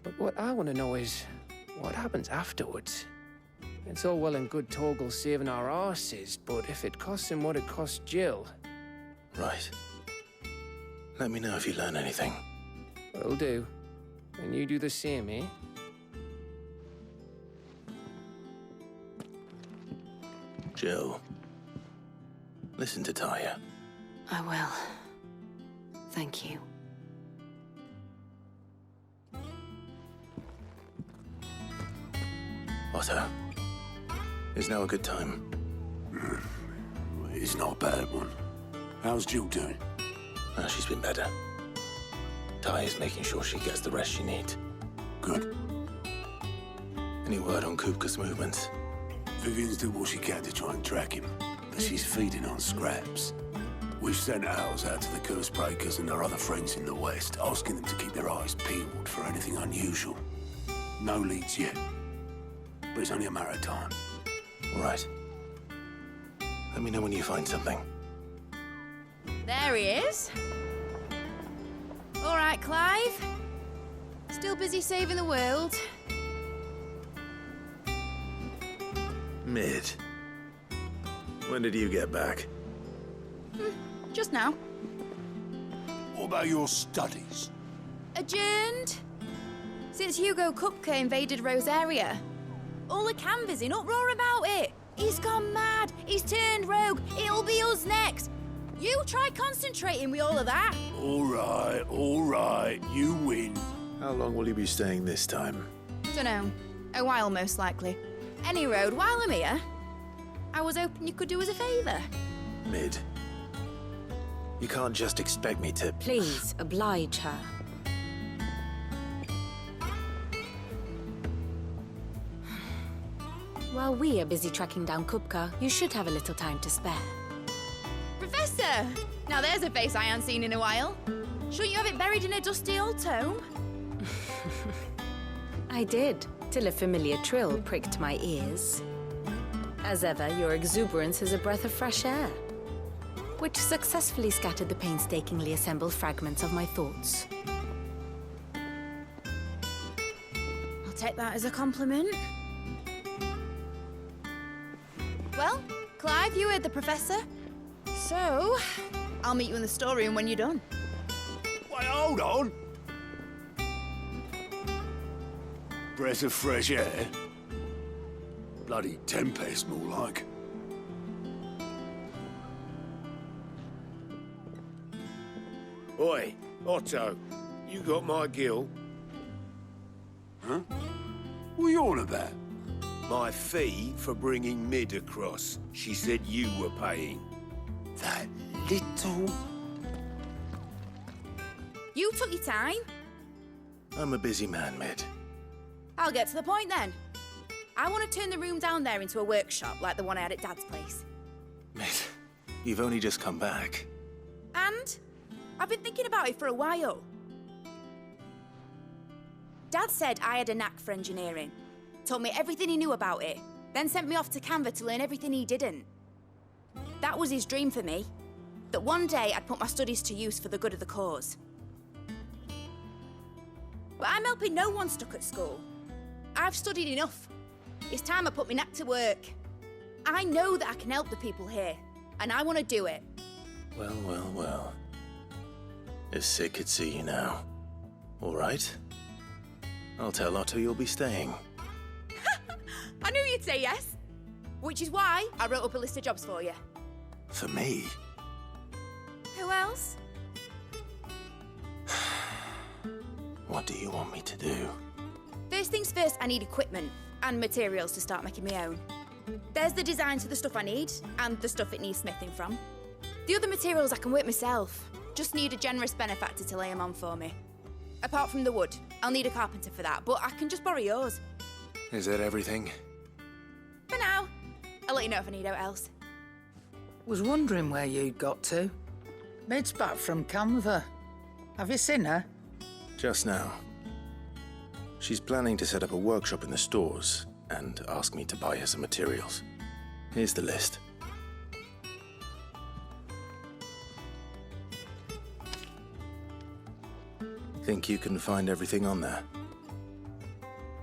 S9: But what I want to know is, what happens afterwards? It's all well and good Torgal saving our arses, but if it costs him what it cost Jill...
S2: Right. Let me know if you learn anything.
S9: Will do. And you do the same, eh?
S2: Jill. Listen to Taya.
S15: I will. Thank you.
S2: Otto. Is now a good time?
S3: It's not a bad one. How's Jill doing?
S2: She's been better. Taya's making sure she gets the rest she needs.
S3: Good.
S2: Any word on Kupka's movements?
S3: Vivian's doing what she can to try and track him, but she's feeding on scraps. We've sent ours out to the Cursebreakers and our other friends in the West, asking them to keep their eyes peeled for anything unusual. No leads yet, but it's only a matter of time.
S2: All right. Let me know when you find something.
S11: There he is. All right, Clive. Still busy saving the world?
S2: Mid. When did you get back?
S11: Just now.
S3: What about your studies?
S11: Adjourned. Since Hugo Kupka invaded Rosaria. All the canva's in uproar about it. He's gone mad. He's turned rogue. It'll be us next. You try concentrating with all of that.
S3: All right. You win.
S2: How long will you be staying this time?
S11: Dunno. A while, most likely. Any road, while I'm here, I was hoping you could do us a favour.
S2: Mid. You can't just expect me to...
S13: Please, oblige her. While we are busy tracking down Kupka, you should have a little time to spare.
S11: Professor! Now there's a face I haven't seen in a while. Shouldn't you have it buried in a dusty old tome?
S13: I did, till a familiar trill pricked my ears. As ever, your exuberance is a breath of fresh air, which successfully scattered the painstakingly assembled fragments of my thoughts.
S11: I'll take that as a compliment. Well, Clive, you heard the professor. So, I'll meet you in the storeroom when you're done.
S3: Wait, hold on! breath of fresh air? Bloody tempest, more like.
S14: Oi, Otto, you got my gill?
S3: Huh? What are you on about?
S14: My fee for bringing Mid across. She said you were paying.
S3: That little...
S11: You took your time.
S2: I'm a busy man, Mid.
S11: I'll get to the point then. I want to turn the room down there into a workshop like the one I had at Dad's place.
S2: Mid, you've only just come back.
S11: And I've been thinking about it for a while. Dad said I had a knack for engineering. Told me everything he knew about it, then sent me off to Canva to learn everything he didn't. That was his dream for me. That one day I'd put my studies to use for the good of the cause. But I'm helping no one stuck at school. I've studied enough. It's time I put my knack to work. I know that I can help the people here, and I want to do it.
S2: Well, well, well. If Sid could see you now. All right. I'll tell Otto you'll be staying.
S11: I knew you'd say yes. Which is why I wrote up a list of jobs for you.
S2: For me?
S11: Who else?
S2: What do you want me to do?
S11: First things first, I need equipment and materials to start making my own. There's the designs for the stuff I need and the stuff it needs smithing from. The other materials I can work myself. Just need a generous benefactor to lay them on for me. Apart from the wood, I'll need a carpenter for that, but I can just borrow yours.
S2: Is that everything?
S11: For now. I'll let you know if I need out else.
S22: Was wondering where you'd got to. Mid's back from Canva. Have you seen her?
S2: Just now. She's planning to set up a workshop in the stores and ask me to buy her some materials. Here's the list. Think you can find everything on there?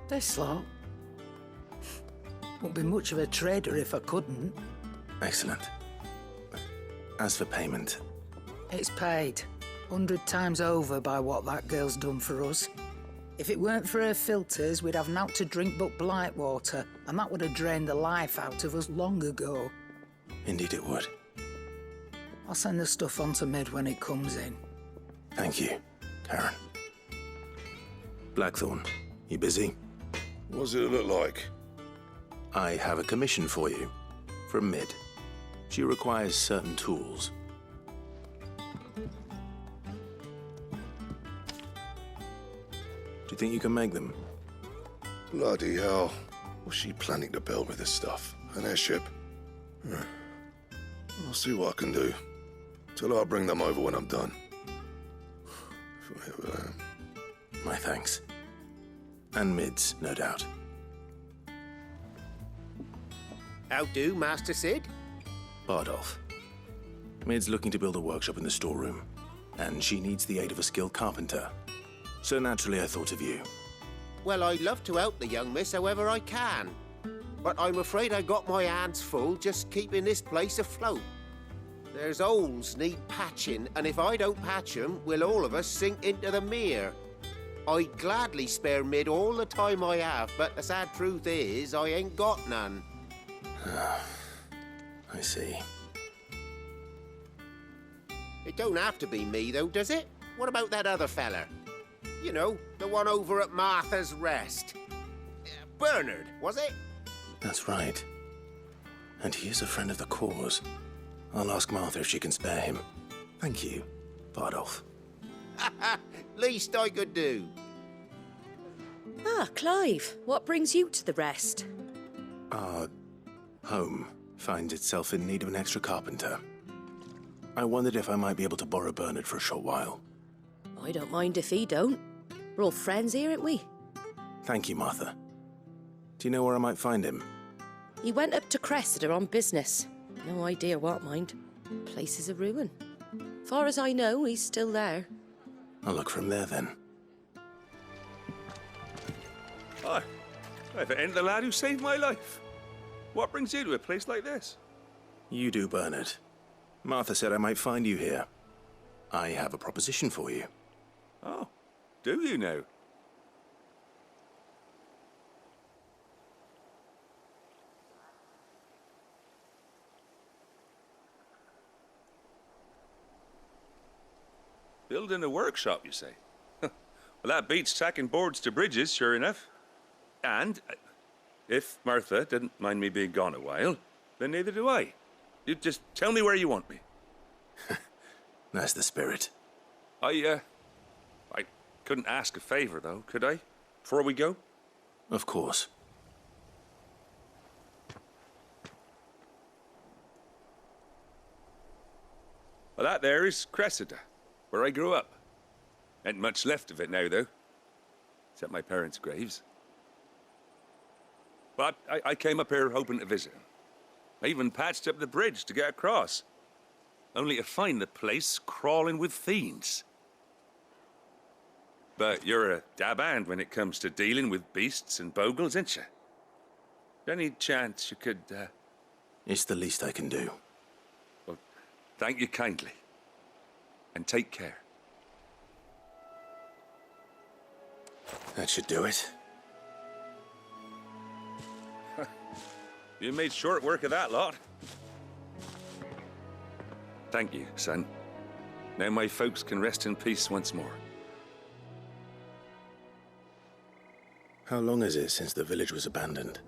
S22: This lot. Wouldn't be much of a trader if I couldn't.
S2: Excellent. As for payment...
S22: It's paid. 100 times over by what that girl's done for us. If it weren't for her filters, we'd have naught to drink but blight water, and that would have drained the life out of us long ago.
S2: Indeed it would.
S22: I'll send the stuff on to Mid when it comes in.
S2: Thank you, Karen. Blackthorn, you busy?
S21: What does it look like?
S2: I have a commission for you, from Mid. She requires certain tools. Do you think you can make them?
S21: Bloody hell. What's she planning to build with this stuff? An airship? I'll see what I can do. Tell her I'll bring them over when I'm done.
S2: My thanks. And Mid's, no doubt.
S14: How do, Master Sid?
S2: Bardolph. Mid's looking to build a workshop in the storeroom, and she needs the aid of a skilled carpenter. So naturally I thought of you.
S14: Well, I'd love to help the young miss however I can. But I'm afraid I got my hands full just keeping this place afloat. There's holes need patching, and if I don't patch them, we'll all of us sink into the mere. I'd gladly spare Mid all the time I have, but the sad truth is, I ain't got none.
S2: I see.
S14: It don't have to be me, though, does it? What about that other fella? You know, the one over at Martha's Rest. Bernard, was it?
S2: That's right. And he is a friend of the cause. I'll ask Martha if she can spare him. Thank you, Bardolph.
S14: Least I could do.
S23: Ah, Clive, what brings you to the rest?
S2: Our home finds itself in need of an extra carpenter. I wondered if I might be able to borrow Bernard for a short while.
S23: I don't mind if he don't. We're all friends here, aren't we?
S2: Thank you, Martha. Do you know where I might find him?
S23: He went up to Cressida on business. No idea what, mind. Place is a ruin. Far as I know, he's still there.
S2: I'll look from there, then.
S24: Hi. If it ain't the lad who saved my life. What brings you to a place like this?
S2: You do, Bernard. Martha said I might find you here. I have a proposition for you.
S24: Oh, do you now? building a workshop, you say? Well, that beats tacking boards to bridges, sure enough. And if Martha didn't mind me being gone a while, then neither do I. You just tell me where you want me.
S2: That's the spirit.
S24: I couldn't ask a favor, though, could I? Before we go?
S2: Of course.
S24: Well, that there is Cressida, where I grew up. Ain't much left of it now, though. Except my parents' graves. But I came up here hoping to visit. I even patched up the bridge to get across. Only to find the place crawling with fiends. But you're a dab hand when it comes to dealing with beasts and bogles, ain't you? Any chance you could,
S2: It's the least I can do.
S24: Well, thank you kindly. And take care.
S2: That should do it.
S24: You made short work of that lot. Thank you, son. Now my folks can rest in peace once more.
S2: How long is it since the village was abandoned?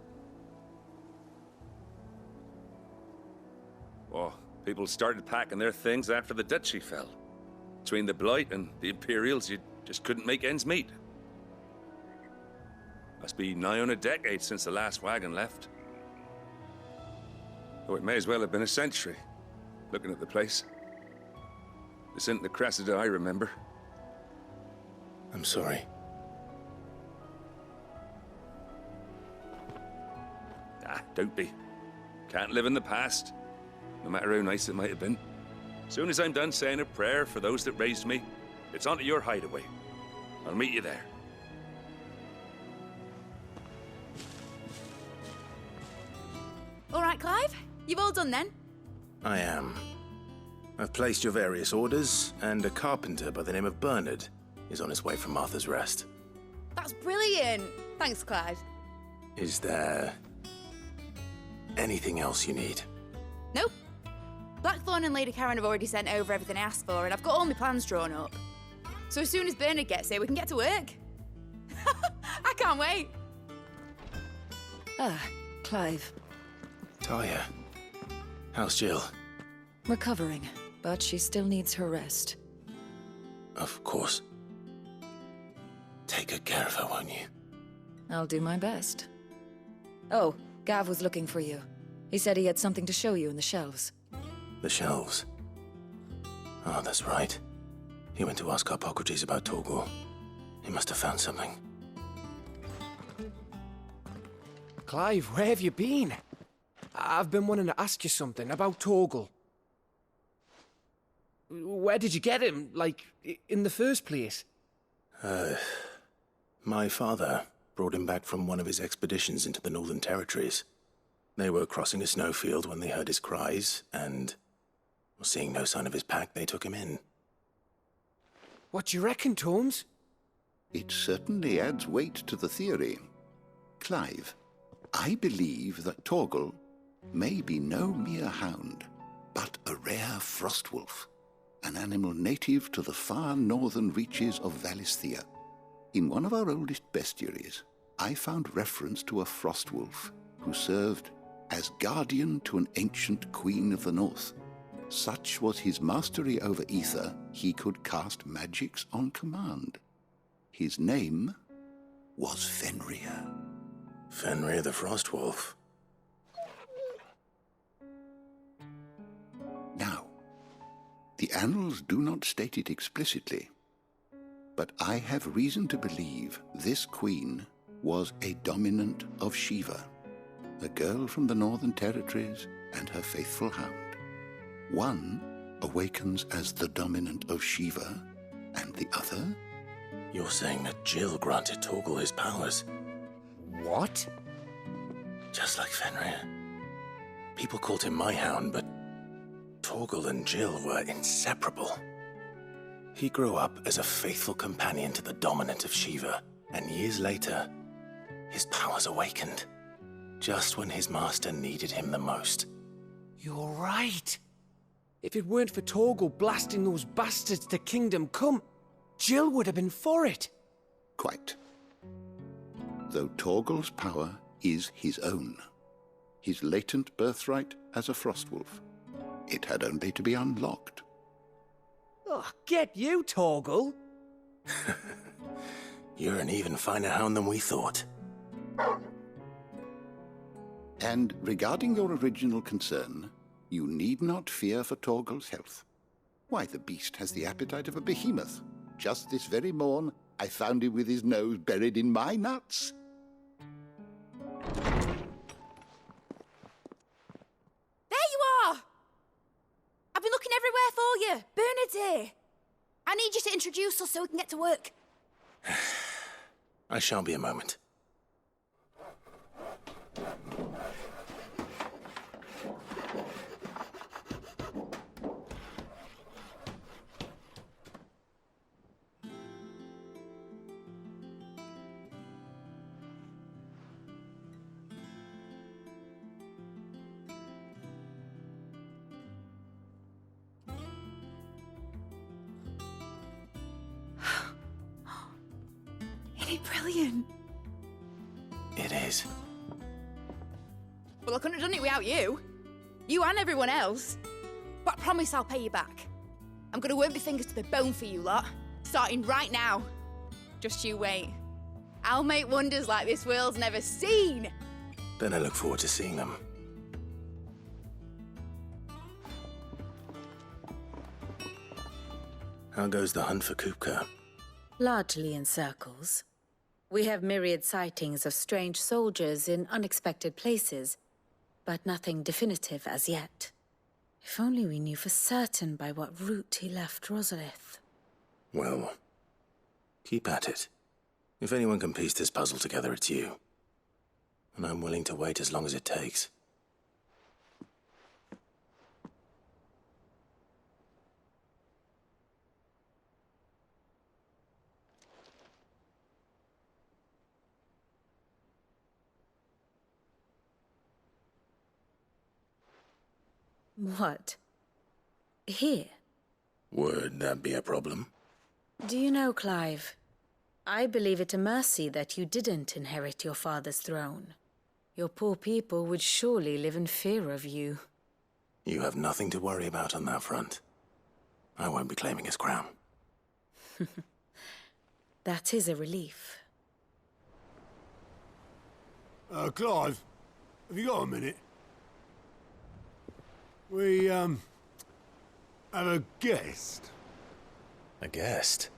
S24: Oh, people started packing their things after the duchy fell. Between the Blight and the Imperials, you just couldn't make ends meet. Must be nigh on a decade since the last wagon left. Oh, it may as well have been a century, looking at the place. This isn't the Cressida I remember.
S2: I'm sorry.
S24: Ah, don't be. Can't live in the past, no matter how nice it might have been. Soon as I'm done saying a prayer for those that raised me, it's on to your hideaway. I'll meet you there.
S11: All right, Clive. You've all done then?
S2: I am. I've placed your various orders, and a carpenter by the name of Bernard is on his way from Martha's Rest.
S11: That's brilliant. Thanks, Clive.
S2: Is there anything else you need?
S11: Nope. Blackthorn and Lady Karen have already sent over everything I asked for, and I've got all my plans drawn up. So as soon as Bernard gets here, we can get to work. I can't wait.
S4: Ah, Clive.
S2: Talia. How's Jill?
S4: Recovering, but she still needs her rest.
S2: Of course. Take good care of her, won't you?
S4: I'll do my best. Oh, Gav was looking for you. He said he had something to show you in the shelves.
S2: The shelves? Oh, that's right. He went to ask Harpocrates about Torgal. He must have found something.
S9: Clive, where have you been? I've been wanting to ask you something about Torgal. Where did you get him, like, in the first place?
S2: My father brought him back from one of his expeditions into the Northern Territories. They were crossing a snowfield when they heard his cries, and seeing no sign of his pack, they took him in.
S9: What do you reckon, Tomes?
S5: It certainly adds weight to the theory. Clive, I believe that Torgal may be no mere hound, but a rare frostwolf, an animal native to the far northern reaches of Valisthea. In one of our oldest bestiaries, I found reference to a frostwolf who served as guardian to an ancient queen of the north. Such was his mastery over ether, he could cast magics on command. His name was Fenrir.
S2: Fenrir the Frostwolf.
S5: Now, the annals do not state it explicitly, but I have reason to believe this queen was a dominant of Shiva, a girl from the Northern Territories and her faithful hound. One awakens as the dominant of Shiva, and the other?
S2: You're saying that Jill granted Torgal his powers?
S9: What?
S2: Just like Fenrir. People called him my hound, but Torgal and Jill were inseparable. He grew up as a faithful companion to the dominant of Shiva, and years later, his powers awakened, just when his master needed him the most.
S9: You're right. If it weren't for Torgal blasting those bastards to Kingdom Come,
S8: Jill would have been for it.
S5: Quite. Though Torgal's power is his own. His latent birthright as a Frostwolf. It had only to be unlocked.
S8: Oh, get you, Torgal.
S2: You're an even finer hound than we thought.
S5: And regarding your original concern, you need not fear for Torgal's health. Why, the beast has the appetite of a behemoth. Just this very morn, I found him with his nose buried in my nuts.
S11: There you are! I've been looking everywhere for you. Bernard's here. I need you to introduce us so we can get to work.
S2: I shan't be a moment.
S11: Brilliant.
S2: It is.
S11: Well, I couldn't have done it without you. You and everyone else. But I promise I'll pay you back. I'm gonna work my fingers to the bone for you lot. Starting right now. Just you wait. I'll make wonders like this world's never seen.
S2: Then I look forward to seeing them. How goes the hunt for Kupka?
S13: Largely in circles. We have myriad sightings of strange soldiers in unexpected places, but nothing definitive as yet. If only we knew for certain by what route he left Rosalith.
S2: Well, keep at it. If anyone can piece this puzzle together, it's you. And I'm willing to wait as long as it takes.
S13: What? Here?
S2: Would that be a problem?
S13: Do you know, Clive? I believe it a mercy that you didn't inherit your father's throne. Your poor people would surely live in fear of you.
S2: You have nothing to worry about on that front. I won't be claiming his crown.
S13: That is a relief.
S3: Clive, have you got a minute? We, have a guest.
S2: A guest?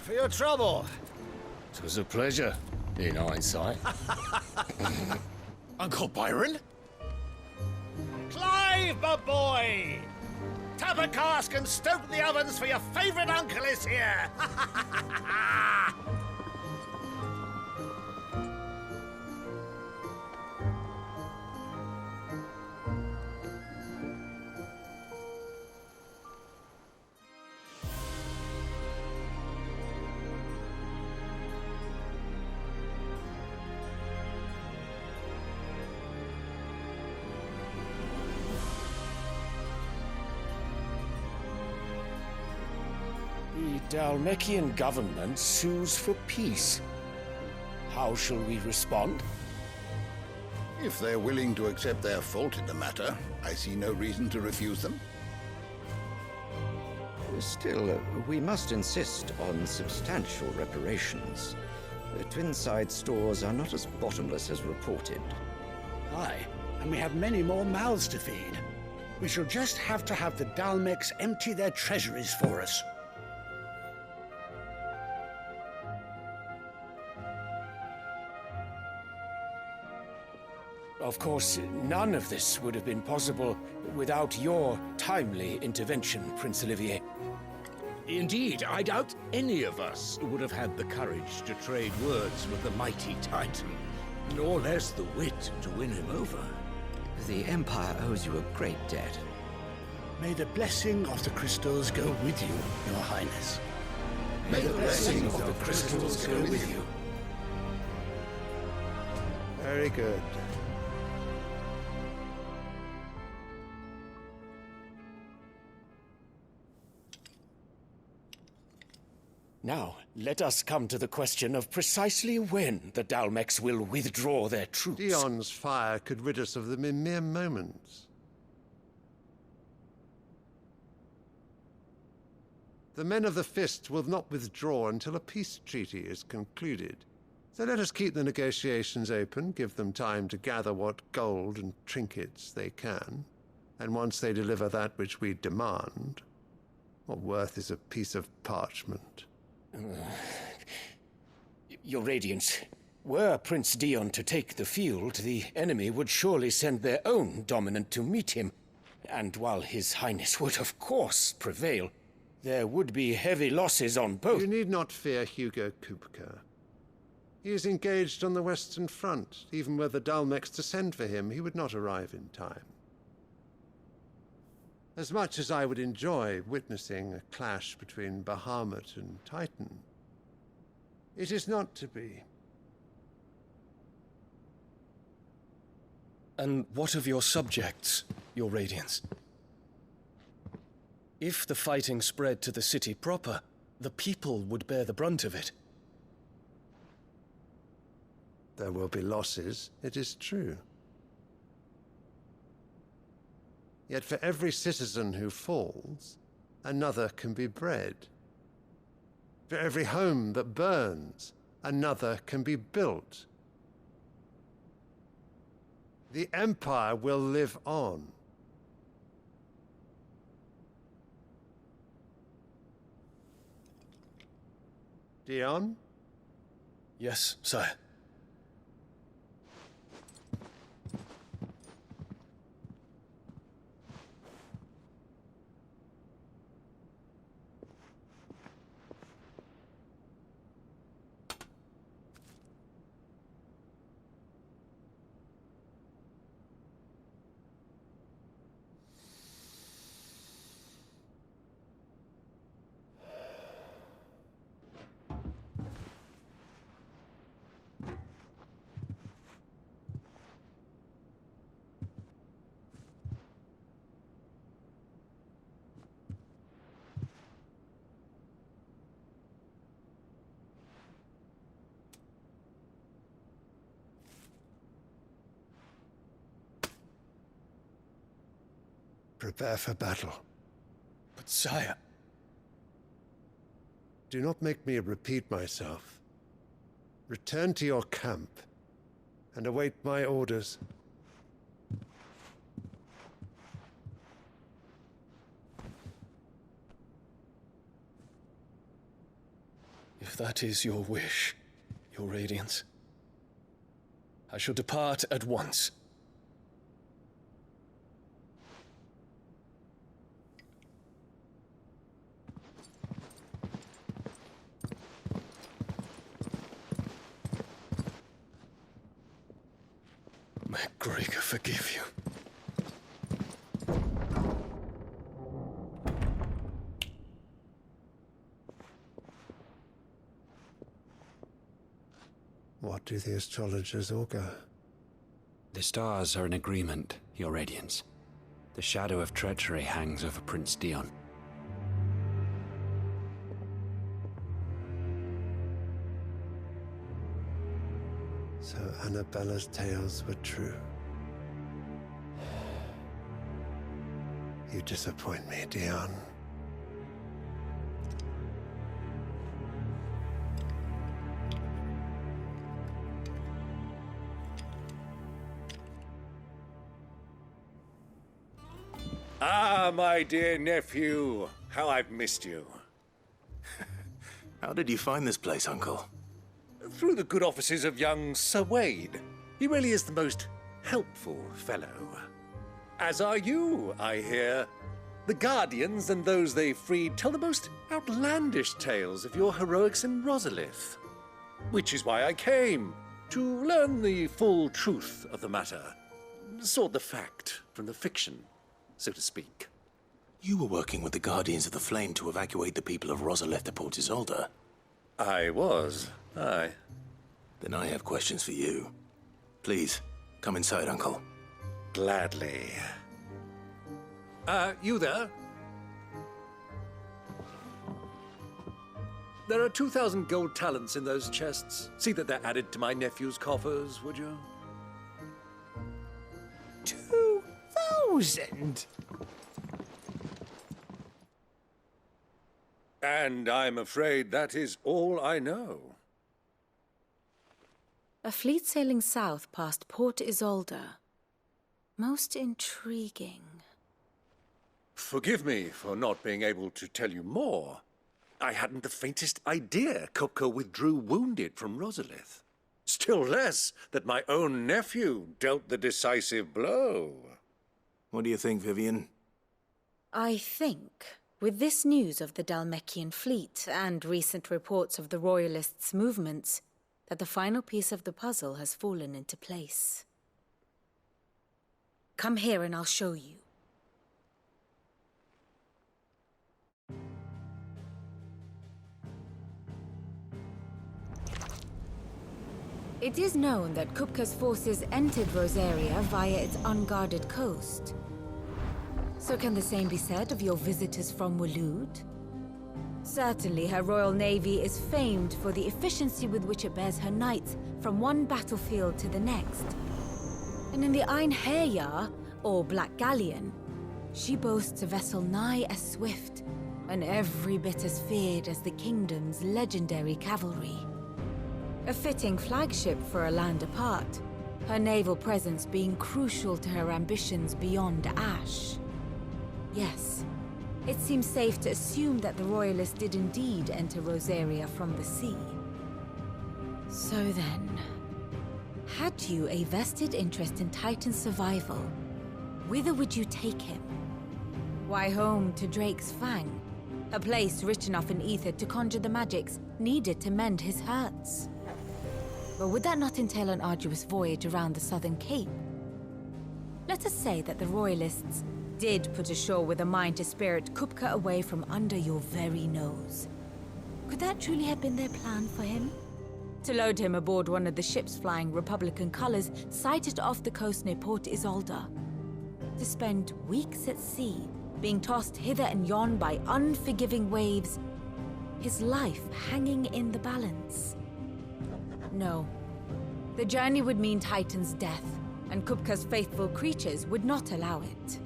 S10: For your trouble. It was a pleasure, in hindsight.
S1: Uncle Byron?
S10: Clive, my boy! Tap a cask and stoke the ovens for your favourite uncle is here!
S9: The Dalmekian government sues for peace. How shall we respond?
S5: If they're willing to accept their fault in the matter, I see no reason to refuse them.
S17: Still, we must insist on substantial reparations. The Twinside stores are not as bottomless as reported.
S18: Aye, and we have many more mouths to feed. We shall just have to have the Dalmecs empty their treasuries for us.
S9: Of course, none of this would have been possible without your timely intervention, Prince Olivier.
S20: Indeed, I doubt any of us would have had the courage to trade words with the mighty Titan, nor less the wit to win him over.
S17: The Empire owes you a great debt.
S18: May the blessing of the crystals go with you, Your Highness.
S2: May the blessing of the crystals go with you.
S3: Very good.
S20: Now, let us come to the question of precisely when the Dalmex will withdraw their troops.
S6: Dion's fire could rid us of them in mere moments. The men of the Fist will not withdraw until a peace treaty is concluded. So let us keep the negotiations open, give them time to gather what gold and trinkets they can, and once they deliver that which we demand, what worth is a piece of parchment?
S20: Your Radiance, were Prince Dion to take the field, the enemy would surely send their own dominant to meet him. And while His Highness would of course prevail, there would be heavy losses on both.
S6: You need not fear Hugo Kupka. He is engaged on the Western Front. Even were the Dalmex to send for him, he would not arrive in time. As much as I would enjoy witnessing a clash between Bahamut and Titan, it is not to be.
S7: And what of your subjects, Your Radiance? If the fighting spread to the city proper, the people would bear the brunt of it.
S6: There will be losses, it is true. Yet for every citizen who falls, another can be bred. For every home that burns, another can be built. The Empire will live on. Dion?
S7: Yes, sire.
S6: Prepare for battle.
S7: But sire...
S6: Do not make me repeat myself. Return to your camp and await my orders.
S7: If that is your wish, Your Radiance, I shall depart at once. May Gregor forgive you.
S6: What do the astrologers augur?
S16: The stars are in agreement, Your Radiance. The shadow of treachery hangs over Prince Dion.
S6: So Annabella's tales were true. You disappoint me, Dion.
S10: Ah, my dear nephew, how I've missed you.
S2: How did you find this place, Uncle?
S10: Through the good offices of young Sir Wade. He really is the most helpful fellow. As are you, I hear. The Guardians and those they freed tell the most outlandish tales of your heroics in Rosalith. Which is why I came, to learn the full truth of the matter. Sort the fact from the fiction, so to speak.
S2: You were working with the Guardians of the Flame to evacuate the people of Rosalia to Port Isolde.
S10: I was, aye.
S2: Then I have questions for you. Please, come inside, Uncle.
S10: Gladly.
S12: You there? There are 2,000 gold talents in those chests. See that they're added to my nephew's coffers, would you?
S8: 2,000?
S10: And I'm afraid that is all I know.
S13: A fleet sailing south past Port Isolde. Most intriguing.
S12: Forgive me for not being able to tell you more. I hadn't the faintest idea Kupka withdrew wounded from Rosalith. Still less that my own nephew dealt the decisive blow.
S2: What do you think, Vivian?
S13: I think, with this news of the Dhalmekian fleet and recent reports of the Royalists' movements, that the final piece of the puzzle has fallen into place. Come here and I'll show you. It is known that Kupka's forces entered Rosaria via its unguarded coast. So can the same be said of your visitors from Waloed? Certainly her royal navy is famed for the efficiency with which it bears her knights from one battlefield to the next. And in the Einherjar, or Black Galleon, she boasts a vessel nigh as swift and every bit as feared as the kingdom's legendary cavalry. A fitting flagship for a land apart, her naval presence being crucial to her ambitions beyond Ash. Yes, it seems safe to assume that the Royalists did indeed enter Rosaria from the sea. So then, had you a vested interest in Titan's survival, whither would you take him? Why, home to Drake's Fang, a place rich enough in ether to conjure the magics needed to mend his hurts. But would that not entail an arduous voyage around the southern cape? Let us say that the Royalists did put ashore with a mind to spirit Kupka away from under your very nose. Could that truly have been their plan for him? To load him aboard one of the ships flying Republican colors sighted off the coast near Port Isolde. To spend weeks at sea, being tossed hither and yon by unforgiving waves, his life hanging in the balance. No. The journey would mean Titan's death, and Kupka's faithful creatures would not allow it.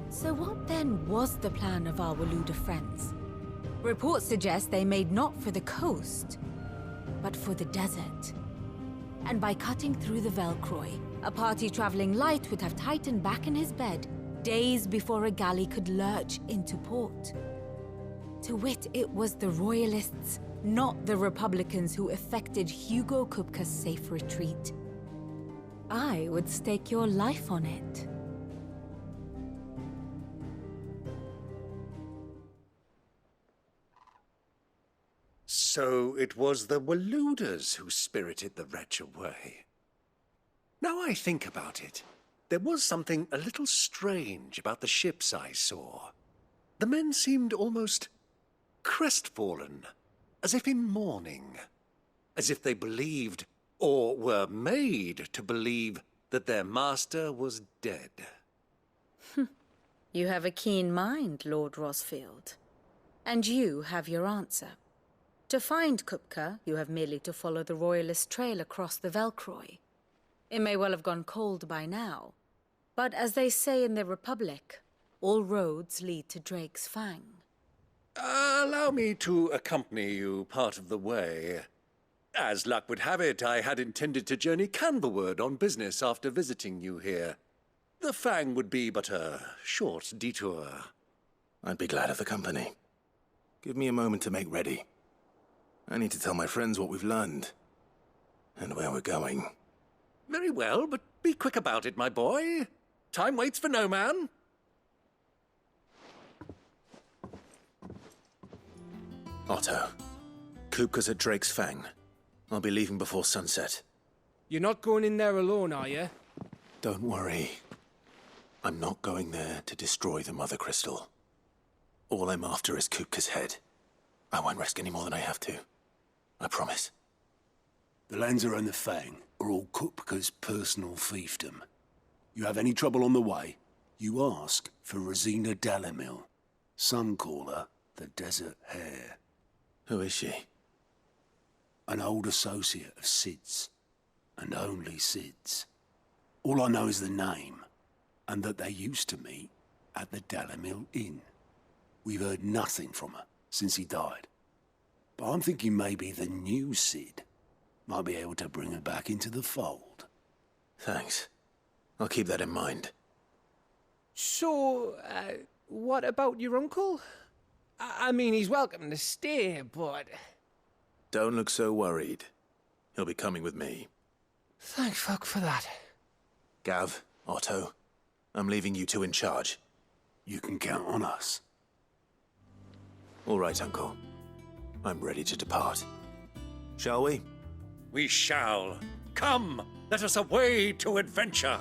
S13: So what then was the plan of our Waloed friends? Reports suggest they made not for the coast, but for the desert. And by cutting through the Velcroy, a party traveling light would have Titan back in his bed days before a galley could lurch into port. To wit, it was the Royalists, not the Republicans, who effected Hugo Kupka's safe retreat. I would stake your life on it.
S12: So it was the Waloeders who spirited the wretch away. Now I think about it, there was something a little strange about the ships I saw. The men seemed almost crestfallen, as if in mourning, as if they believed, or were made to believe, that their master was dead.
S13: You have a keen mind, Lord Rosfield. And you have your answer. To find Kupka, you have merely to follow the Royalist trail across the Velcroy. It may well have gone cold by now, but as they say in the Republic, all roads lead to Drake's Fang.
S12: Allow me to accompany you part of the way. As luck would have it, I had intended to journey Canberward on business after visiting you here. The Fang would be but a short detour.
S2: I'd be glad of the company. Give me a moment to make ready. I need to tell my friends what we've learned, and where we're going.
S12: Very well, but be quick about it, my boy. Time waits for no man.
S2: Otto, Kupka's at Drake's Fang. I'll be leaving before sunset.
S8: You're not going in there alone, are you?
S2: Don't worry. I'm not going there to destroy the Mother Crystal. All I'm after is Kupka's head. I won't risk any more than I have to. I promise.
S3: The Lanza and the Fang are all Kupka's personal fiefdom. You have any trouble on the way, you ask for Rosina Dalamil. Some call her the Desert Hare.
S2: Who is she?
S3: An old associate of Sid's, and only Sid's. All I know is the name, and that they used to meet at the Dalamil Inn. We've heard nothing from her since he died. But I'm thinking maybe the new Sid might be able to bring her back into the fold.
S2: Thanks. I'll keep that in mind.
S9: So, what about your uncle? I mean, he's welcome to stay, but...
S2: Don't look so worried. He'll be coming with me.
S9: Thank fuck for that.
S2: Gav, Otto, I'm leaving you two in charge.
S3: You can count on us.
S2: All right, Uncle. I'm ready to depart. Shall we?
S12: We shall. Come, let us away to adventure.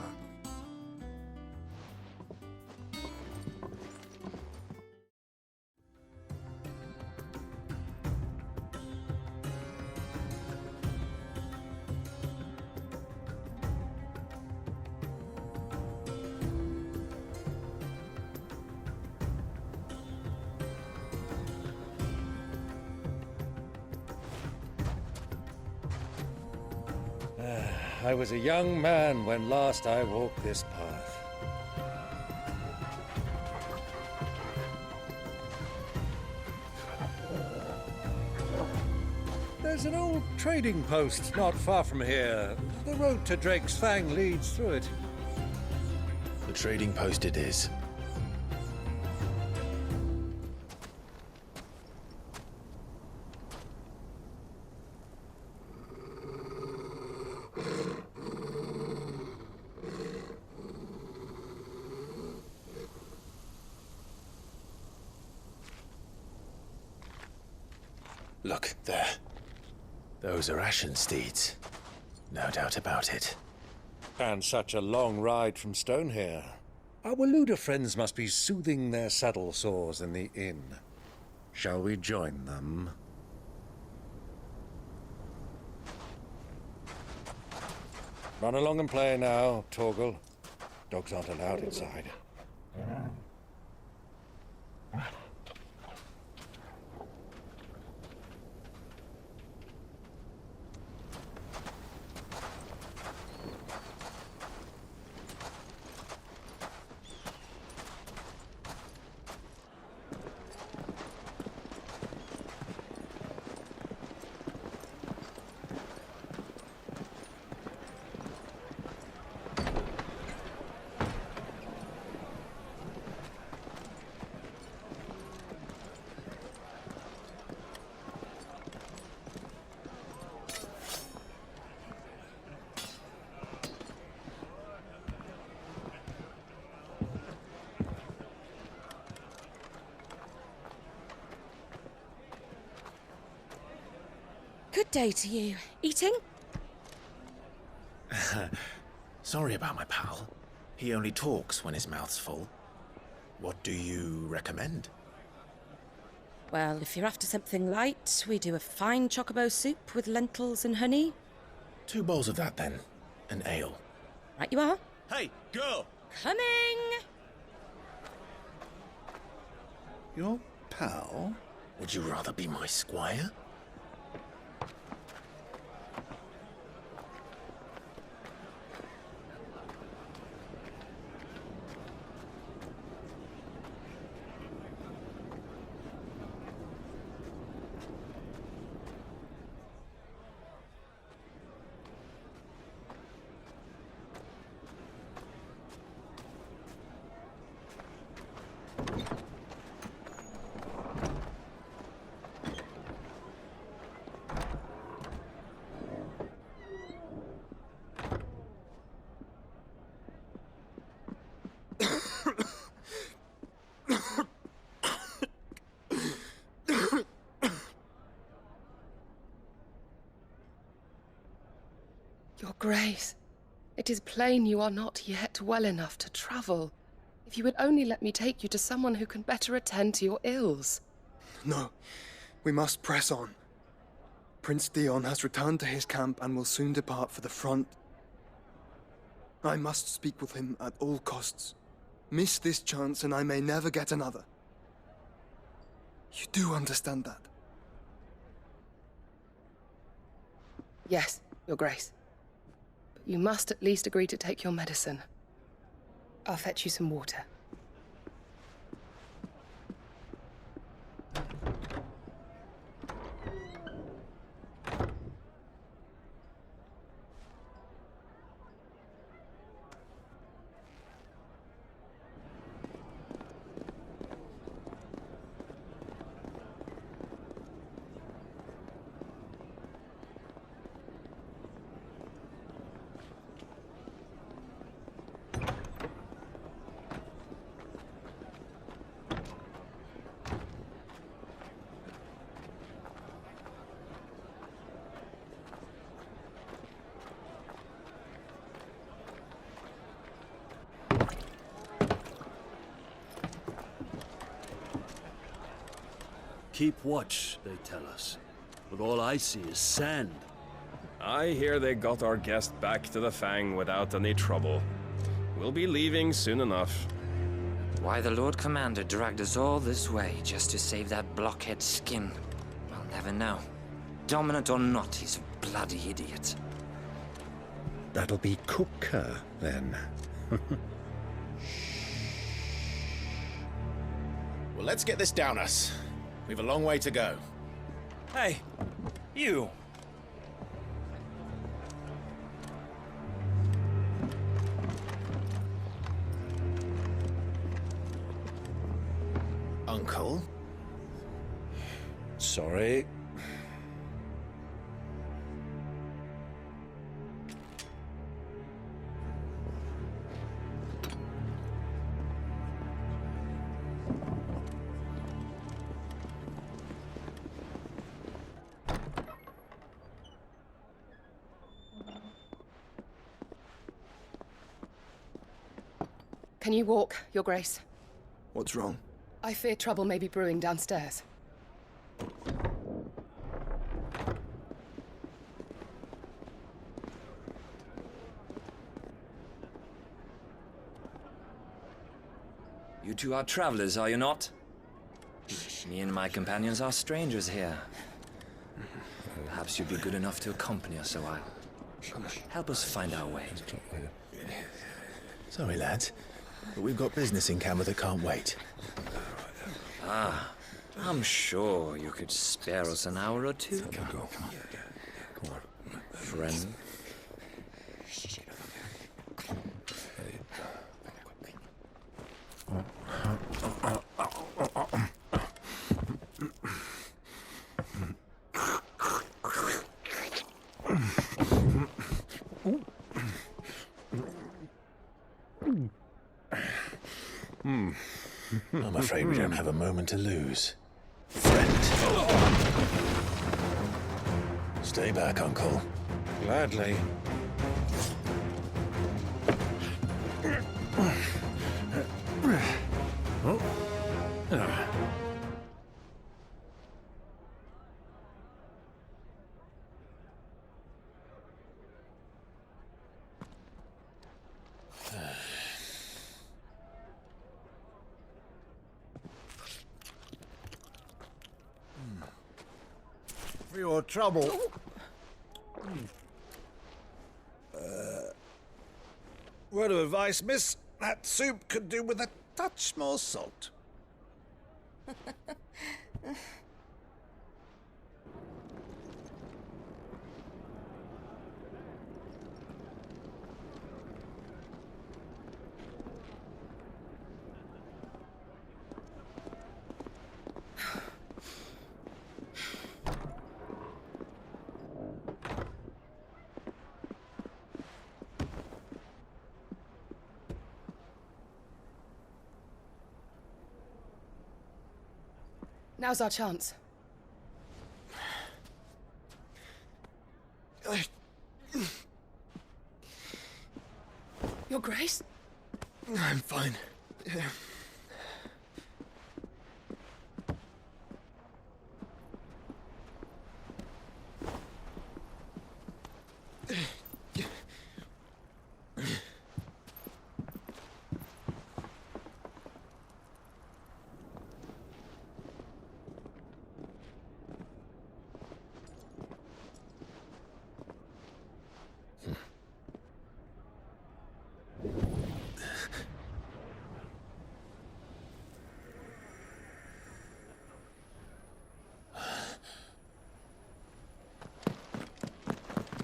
S12: I was a young man when last I walked this path. There's an old trading post not far from here. The road to Drake's Fang leads through it.
S2: The trading post it is. Look, there. Those are Ashen steeds. No doubt about it.
S12: And such a long ride from Stonehere. Our Luda friends must be soothing their saddle sores in the inn. Shall we join them? Run along and play now, Torgal. Dogs aren't allowed inside.
S23: Good day to you. Eating?
S2: Sorry about my pal. He only talks when his mouth's full. What do you recommend?
S23: Well, if you're after something light, we do a fine chocobo soup with lentils and honey.
S2: 2 bowls of that, then. An ale.
S23: Right you are.
S1: Hey, girl!
S23: Coming!
S2: Your pal? Would you rather be my squire?
S15: Your Grace, it is plain you are not yet well enough to travel. If you would only let me take you to someone who can better attend to your ills.
S19: No, we must press on. Prince Dion has returned to his camp and will soon depart for the front. I must speak with him at all costs. Miss this chance and I may never get another. You do understand that?
S15: Yes, Your Grace. But you must at least agree to take your medicine. I'll fetch you some water.
S21: Keep watch, they tell us. But all I see is sand.
S22: I hear they got our guest back to the Fang without any trouble. We'll be leaving soon enough.
S25: Why the Lord Commander dragged us all this way just to save that blockhead's skin, I'll never know. Dominant or not, he's a bloody idiot.
S26: That'll be Cooker, then.
S27: Well, let's get this down us. We've a long way to go.
S28: Hey, you!
S27: Uncle?
S6: Sorry.
S15: Can you walk, Your Grace?
S19: What's wrong?
S15: I fear trouble may be brewing downstairs.
S25: You two are travelers, are you not? Me and my companions are strangers here. Perhaps you'd be good enough to accompany us a while. Help us find our way.
S2: Sorry, lads, but we've got business in camera that can't wait.
S25: Ah, I'm sure you could spare us an hour or two.
S2: Come on.
S25: Friend.
S2: I'm afraid we don't have a moment to lose. Friend. Stay back, Uncle.
S6: Gladly. For your trouble. Word of advice, miss. That soup could do with a touch more salt.
S15: Now's our chance. Your Grace?
S19: I'm fine.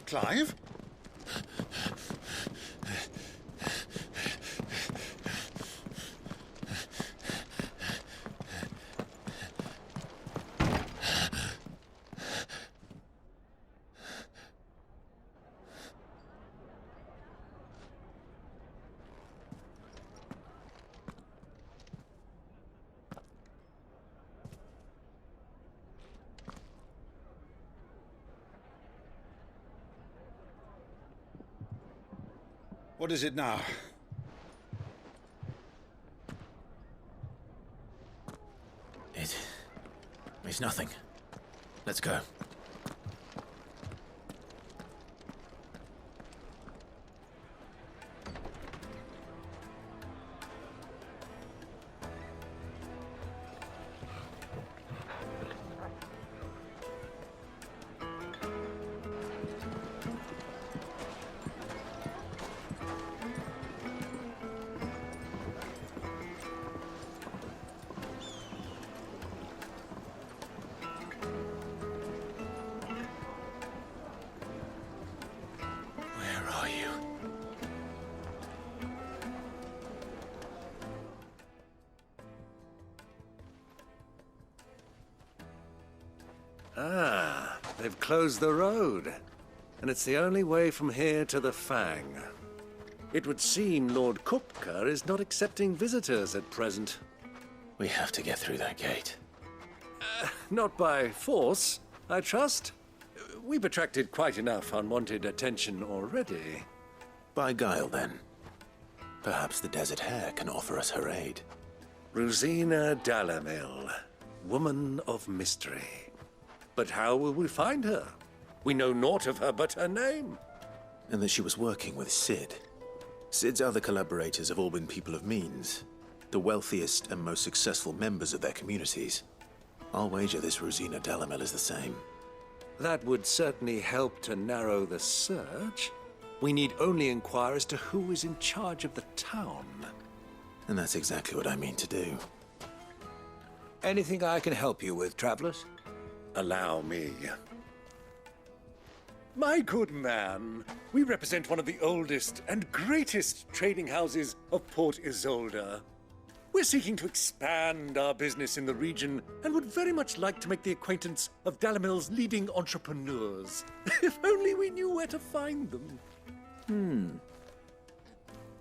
S1: Clive? What is it now?
S2: It's nothing. Let's go.
S12: Ah, they've closed the road. And it's the only way from here to the Fang. It would seem Lord Kupka is not accepting visitors at present.
S2: We have to get through that gate.
S12: Not by force, I trust. We've attracted quite enough unwanted attention already.
S2: By guile, then. Perhaps the Desert Hare can offer us her aid.
S12: Rosina Dalamil, woman of mystery. But how will we find her? We know naught of her but her name.
S2: And that she was working with Cid. Cid's other collaborators have all been people of means, the wealthiest and most successful members of their communities. I'll wager this Rosina Dalamil is the same.
S12: That would certainly help to narrow the search. We need only inquire as to who is in charge of the town.
S2: And that's exactly what I mean to do.
S1: Anything I can help you with, travelers?
S12: Allow me. My good man, we represent one of the oldest and greatest trading houses of Port Isolde. We're seeking to expand our business in the region and would very much like to make the acquaintance of Dalamil's leading entrepreneurs. If only we knew where to find them.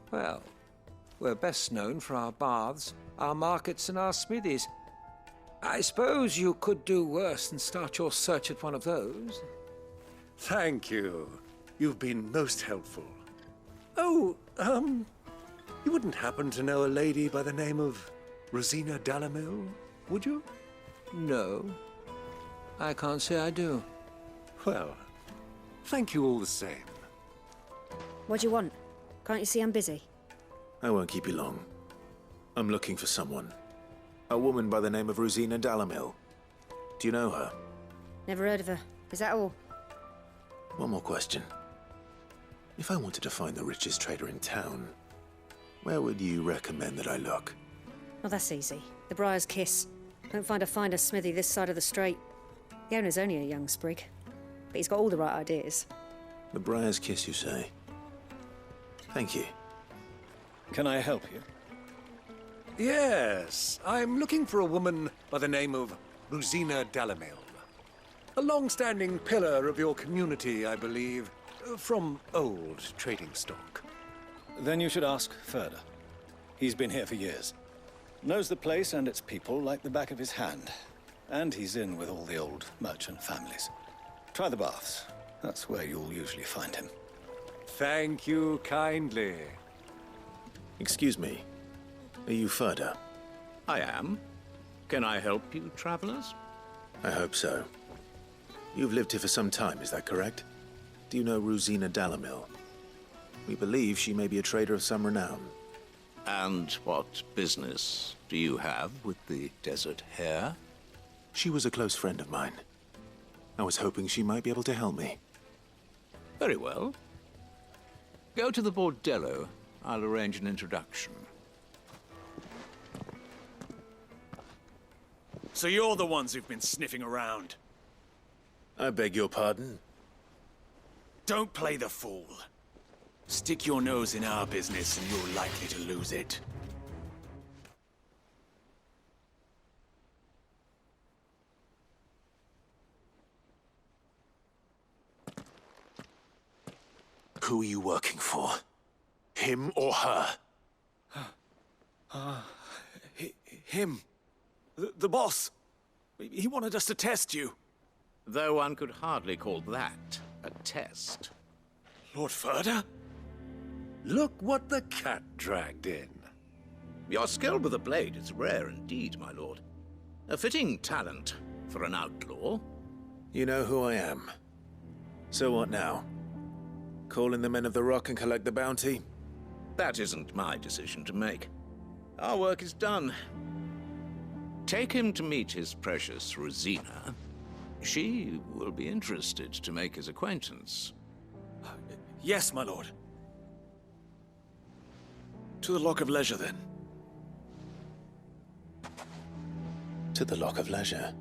S4: Well, we're best known for our baths, our markets, and our smithies. I suppose you could do worse than start your search at one of those.
S12: Thank you. You've been most helpful. Oh, you wouldn't happen to know a lady by the name of Rosina Dalamil, would you?
S4: No. I can't say I do.
S12: Well, thank you all the same.
S5: What do you want? Can't you see I'm busy?
S2: I won't keep you long. I'm looking for someone. A woman by the name of Rosina Dalamil. Do you know her?
S5: Never heard of her. Is that all?
S2: One more question. If I wanted to find the richest trader in town, where would you recommend that I look?
S5: Oh, that's easy. The Briar's Kiss. Don't find a finer smithy this side of the strait. The owner's only a young sprig, but he's got all the right ideas.
S2: The Briar's Kiss, you say? Thank you.
S1: Can I help you?
S12: Yes, I'm looking for a woman by the name of Rosina Dalamil. A long-standing pillar of your community, I believe, from old trading stock.
S1: Then you should ask Ferda. He's been here for years. Knows the place and its people like the back of his hand. And he's in with all the old merchant families. Try the baths. That's where you'll usually find him.
S12: Thank you kindly.
S2: Excuse me. Are you Furder?
S7: I am. Can I help you, travelers?
S2: I hope so. You've lived here for some time, is that correct? Do you know Rosina Dalamil? We believe she may be a trader of some renown.
S7: And what business do you have with the desert hare?
S2: She was a close friend of mine. I was hoping she might be able to help me.
S7: Very well. Go to the bordello. I'll arrange an introduction.
S1: So you're the ones who've been sniffing around?
S2: I beg your pardon?
S1: Don't play the fool. Stick your nose in our business and you're likely to lose it.
S2: Who are you working for? Him or her?
S1: Him. The boss. He wanted us to test you.
S7: Though one could hardly call that a test.
S1: Lord Furder?
S12: Look what the cat dragged in.
S7: Your skill with the blade is rare indeed, my lord. A fitting talent for an outlaw.
S2: You know who I am. So what now? Call in the men of the Rock and collect the bounty?
S7: That isn't my decision to make. Our work is done. Take him to meet his precious Rosina. She will be interested to make his acquaintance.
S1: Yes, my lord. To the Lock of Leisure, then.
S2: To the Lock of Leisure.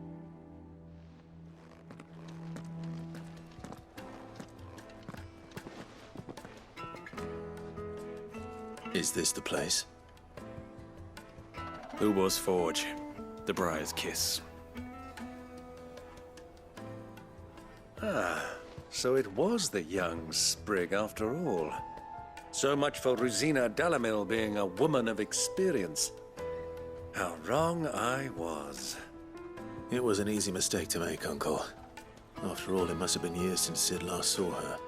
S2: Is this the place?
S1: Ubor's Forge. The Briar's Kiss.
S12: Ah, so it was the young sprig after all. So much for Rosina Dalamil being a woman of experience. How wrong I was.
S2: It was an easy mistake to make, Uncle. After all, it must have been years since Sid last saw her.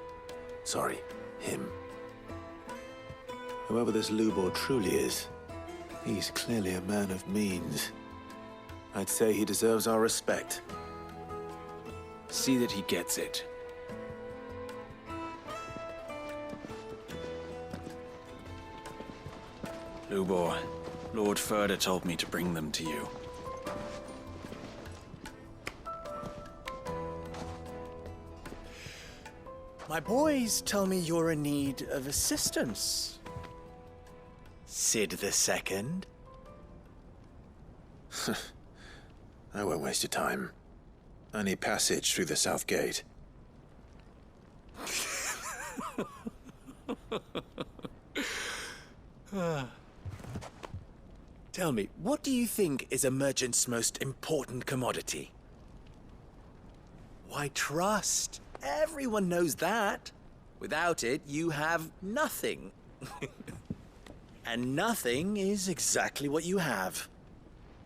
S2: Sorry, him. Whoever this Lubor truly is, he's clearly a man of means. I'd say he deserves our respect.
S1: See that he gets it. Lubor, Lord Furder told me to bring them to you.
S8: My boys tell me you're in need of assistance. Sid the Second?
S2: I won't waste your time. I need passage through the south gate.
S8: Tell me, what do you think is a merchant's most important commodity? Why, trust. Everyone knows that. Without it, you have nothing. And nothing is exactly what you have.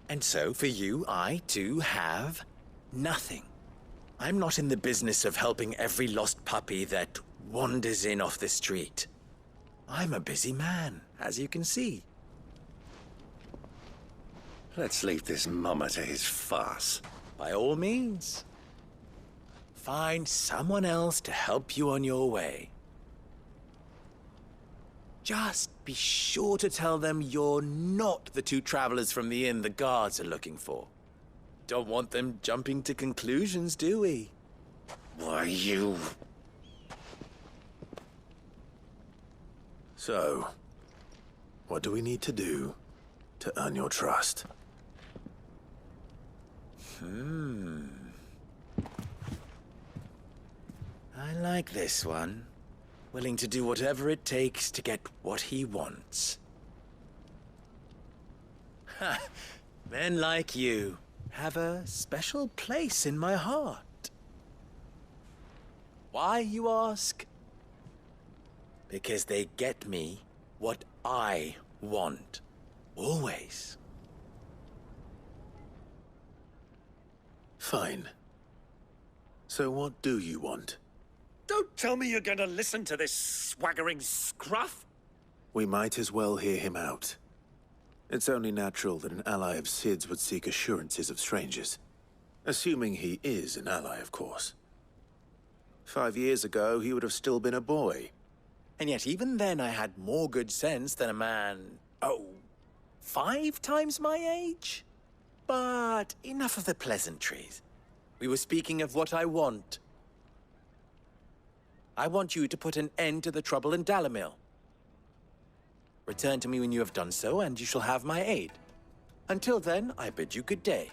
S8: And so, for you, I, too, have nothing. I'm not in the business of helping every lost puppy that wanders in off the street. I'm a busy man, as you can see.
S12: Let's leave this mummer to his farce.
S8: By all means. Find someone else to help you on your way. Just be sure to tell them you're not the two travelers from the inn the guards are looking for. Don't want them jumping to conclusions, do we?
S12: Why, you...
S2: So, what do we need to do to earn your trust?
S8: I like this one. Willing to do whatever it takes to get what he wants. Ha! Men like you have a special place in my heart. Why, you ask? Because they get me what I want. Always.
S2: Fine. So what do you want?
S12: Don't tell me you're going to listen to this swaggering scruff!
S2: We might as well hear him out. It's only natural that an ally of Sid's would seek assurances of strangers. Assuming he is an ally, of course. 5 years ago, he would have still been a boy.
S8: And yet even then I had more good sense than a man, 5 times my age? But enough of the pleasantries. We were speaking of what I want. I want you to put an end to the trouble in Dalamil. Return to me when you have done so, and you shall have my aid. Until then, I bid you good day.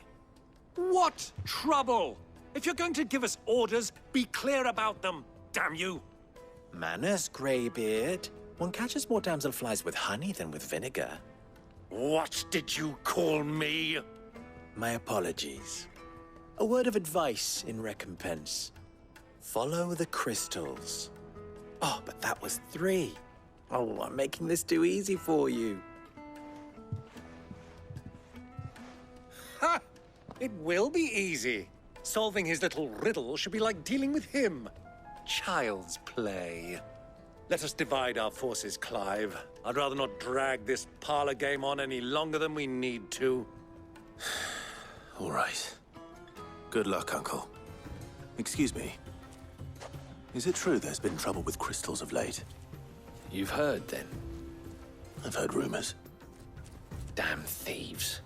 S12: What trouble? If you're going to give us orders, be clear about them, damn you!
S8: Manners, Greybeard. One catches more damselflies with honey than with vinegar.
S12: What did you call me?
S8: My apologies. A word of advice in recompense. Follow the crystals. Oh, but that was 3. Oh, I'm making this too easy for you.
S12: Ha! It will be easy. Solving his little riddle should be like dealing with him. Child's play. Let us divide our forces, Clive. I'd rather not drag this parlor game on any longer than we need to.
S2: All right. Good luck, Uncle. Excuse me. Is it true there's been trouble with crystals of late?
S10: You've heard, then?
S2: I've heard rumors.
S10: Damn thieves.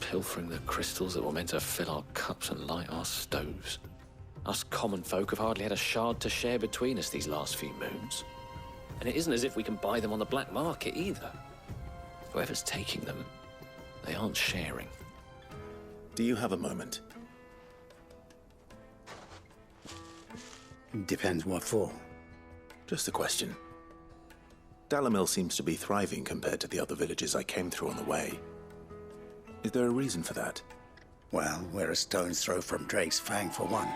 S10: Pilfering the crystals that were meant to fill our cups and light our stoves. Us common folk have hardly had a shard to share between us these last few moons. And it isn't as if we can buy them on the black market either. Whoever's taking them, they aren't sharing.
S2: Do you have a moment?
S11: Depends what for.
S2: Just a question. Dalamil seems to be thriving compared to the other villages I came through on the way. Is there a reason for that?
S11: Well, we're a stone's throw from Drake's Fang, for one.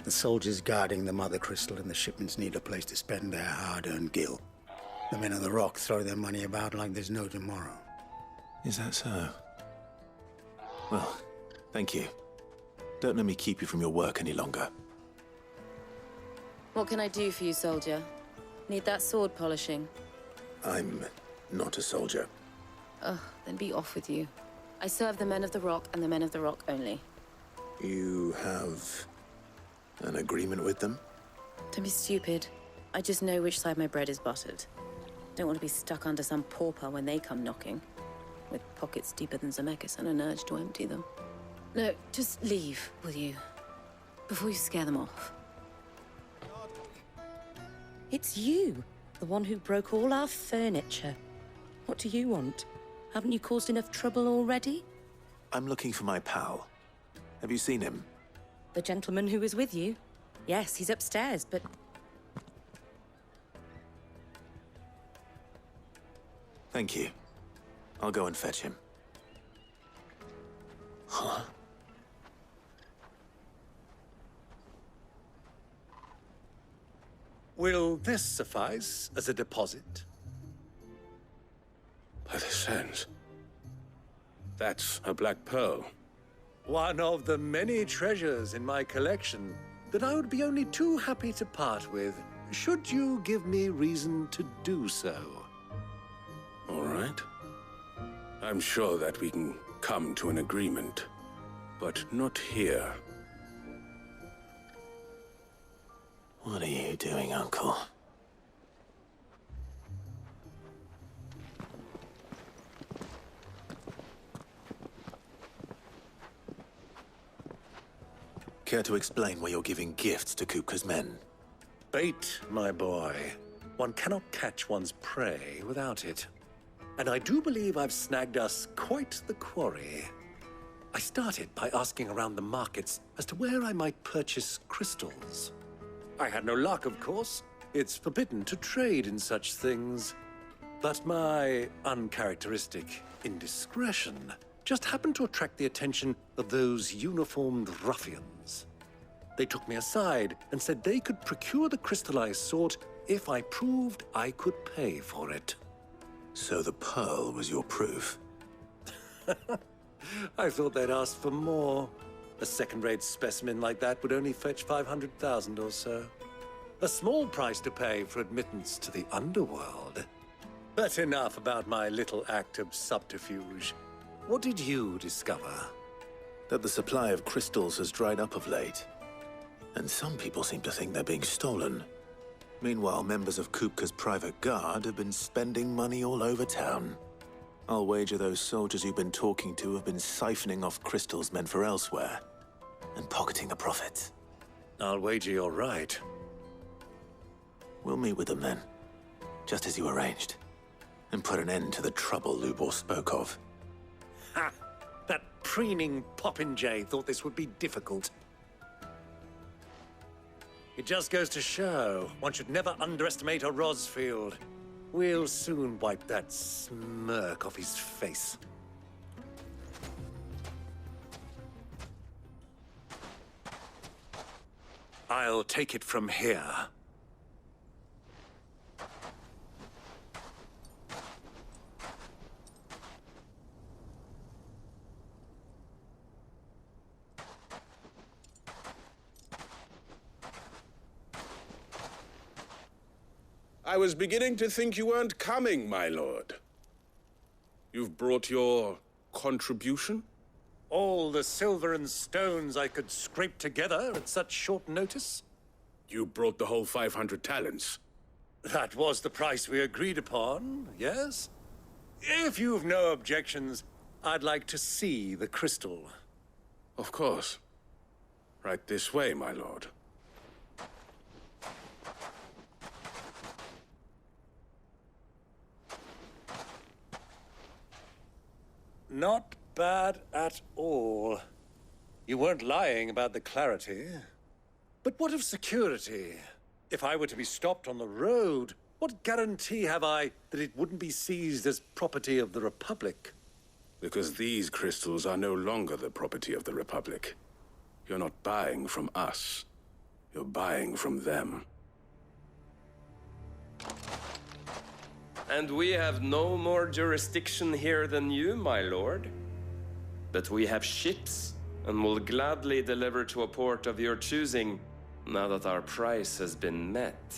S11: The soldiers guarding the Mother Crystal and the shipments need a place to spend their hard-earned gil. The men of the Rock throw their money about like there's no tomorrow.
S2: Is that so? Well, thank you. Don't let me keep you from your work any longer.
S23: What can I do for you, soldier? Need that sword polishing?
S2: I'm not a soldier.
S23: Ugh, then be off with you. I serve the men of the Rock and the men of the Rock only.
S2: You have an agreement with them?
S23: Don't be stupid. I just know which side my bread is buttered. Don't want to be stuck under some pauper when they come knocking, with pockets deeper than Zemeckis and an urge to empty them. No, just leave, will you? Before you scare them off. It's you, the one who broke all our furniture. What do you want? Haven't you caused enough trouble already?
S2: I'm looking for my pal. Have you seen him?
S23: The gentleman who was with you? Yes, he's upstairs, but...
S2: Thank you. I'll go and fetch him. Huh?
S12: Will this suffice as a deposit?
S14: By the sands. That's a black pearl.
S12: One of the many treasures in my collection that I would be only too happy to part with, should you give me reason to do so.
S14: All right. I'm sure that we can come to an agreement, but not here.
S2: What are you doing, Uncle? Care to explain why you're giving gifts to Kupka's men?
S12: Bait, my boy. One cannot catch one's prey without it. And I do believe I've snagged us quite the quarry. I started by asking around the markets as to where I might purchase crystals. I had no luck, of course. It's forbidden to trade in such things. But my uncharacteristic indiscretion just happened to attract the attention of those uniformed ruffians. They took me aside and said they could procure the crystal I sought if I proved I could pay for it.
S2: So the pearl was your proof?
S12: I thought they'd ask for more. A second-rate specimen like that would only fetch 500,000 or so. A small price to pay for admittance to the underworld. But enough about my little act of subterfuge. What did you discover?
S2: That the supply of crystals has dried up of late. And some people seem to think they're being stolen. Meanwhile, members of Kupka's private guard have been spending money all over town. I'll wager those soldiers you've been talking to have been siphoning off crystals meant for elsewhere, and pocketing the profits.
S12: I'll wager you're right.
S2: We'll meet with them then, just as you arranged, and put an end to the trouble Lubor spoke of.
S12: Ha! That preening popinjay thought this would be difficult. It just goes to show one should never underestimate a Rosfield. We'll soon wipe that smirk off his face. I'll take it from here.
S14: I was beginning to think you weren't coming, my lord. You've brought your contribution?
S12: All the silver and stones I could scrape together at such short notice?
S14: You brought the whole 500 talents.
S12: That was the price we agreed upon, yes? If you've no objections, I'd like to see the crystal.
S14: Of course. Right this way, my lord.
S12: Not bad at all. You weren't lying about the clarity. But what of security? If I were to be stopped on the road, what guarantee have I that it wouldn't be seized as property of the Republic?
S14: Because these crystals are no longer the property of the Republic. You're not buying from us. You're buying from them.
S25: And we have no more jurisdiction here than you, my lord. But we have ships, and will gladly deliver to a port of your choosing, now that our price has been met.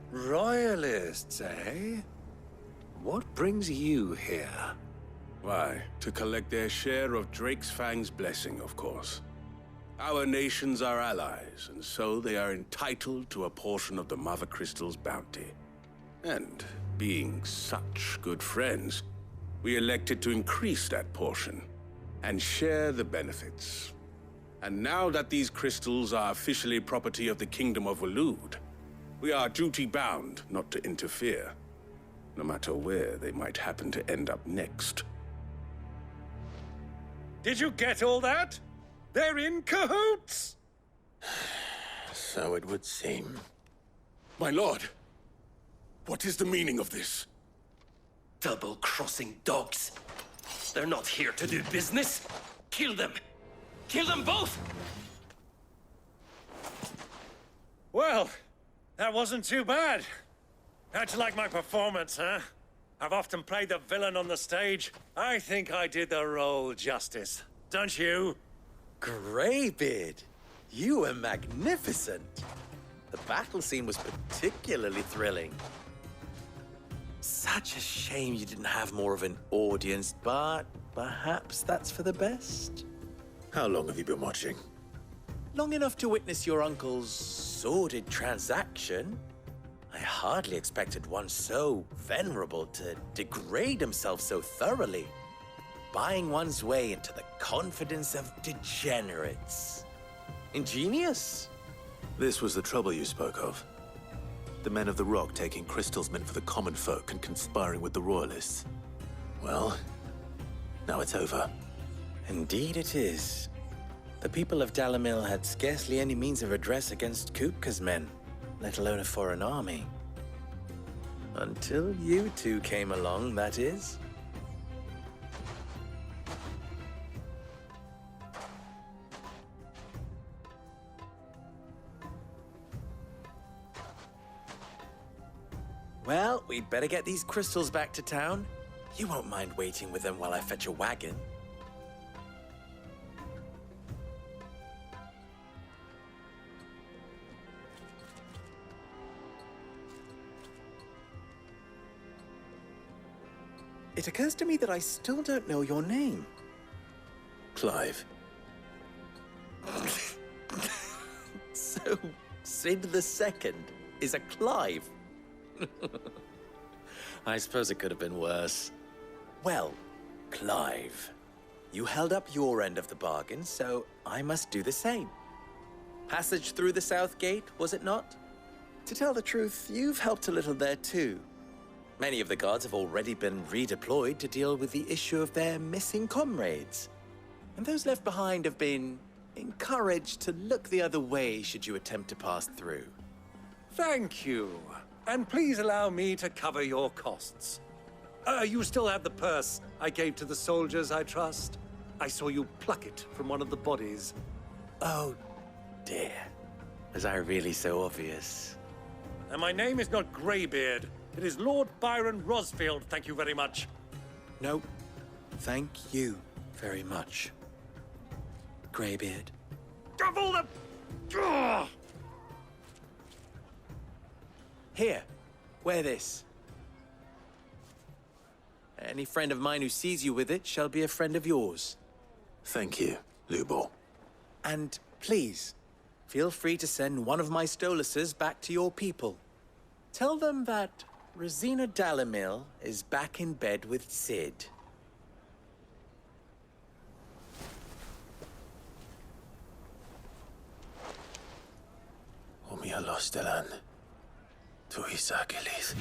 S12: Royalists, eh? What brings you here?
S14: Why, to collect their share of Drake's Fang's blessing, of course. Our nations are allies, and so they are entitled to a portion of the Mother Crystal's bounty. And being such good friends, we elected to increase that portion and share the benefits. And now that these crystals are officially property of the Kingdom of Waloed, we are duty-bound not to interfere, no matter where they might happen to end up next.
S12: Did you get all that? They're in cahoots!
S2: So it would seem.
S14: My lord, what is the meaning of this?
S25: Double-crossing dogs. They're not here to do business. Kill them. Kill them both!
S12: Well, that wasn't too bad. How'd you like my performance, huh? I've often played the villain on the stage. I think I did the role justice. Don't you?
S8: Greybeard, you were magnificent. The battle scene was particularly thrilling. Such a shame you didn't have more of an audience, but perhaps that's for the best.
S2: How long have you been watching?
S8: Long enough to witness your uncle's sordid transaction. I hardly expected one so venerable to degrade himself so thoroughly, buying one's way into the confidence of degenerates. Ingenious.
S2: This was the trouble you spoke of. The men of the Rock taking crystals meant for the common folk and conspiring with the Royalists. Well, now it's over.
S8: Indeed it is. The people of Dalamil had scarcely any means of redress against Kupka's men, let alone a foreign army. Until you two came along, that is. Well, we'd better get these crystals back to town. You won't mind waiting with them while I fetch a wagon. it occurs to me that I still don't know your name.
S2: Clive.
S8: So, Sid the Second is a Clive. I suppose it could have been worse. Well, Clive, you held up your end of the bargain, so I must do the same. Passage through the South Gate, was it not? To tell the truth, you've helped a little there too. Many of the guards have already been redeployed to deal with the issue of their missing comrades. And those left behind have been encouraged to look the other way should you attempt to pass through.
S12: Thank you. And please allow me to cover your costs. You still have the purse I gave to the soldiers, I trust? I saw you pluck it from one of the bodies.
S8: Oh, dear. Was I really so obvious?
S12: And my name is not Greybeard. It is Lord Byron Rosfield, thank you very much.
S8: No, thank you very much, Greybeard.
S12: Of all the... Ugh!
S8: Here, wear this. Any friend of mine who sees you with it shall be a friend of yours.
S2: Thank you, Lubor.
S8: And please, feel free to send one of my Stoluses back to your people. Tell them that Rosina Dalamil is back in bed with Sid.
S2: Omialos Delan. Tu Isagelis.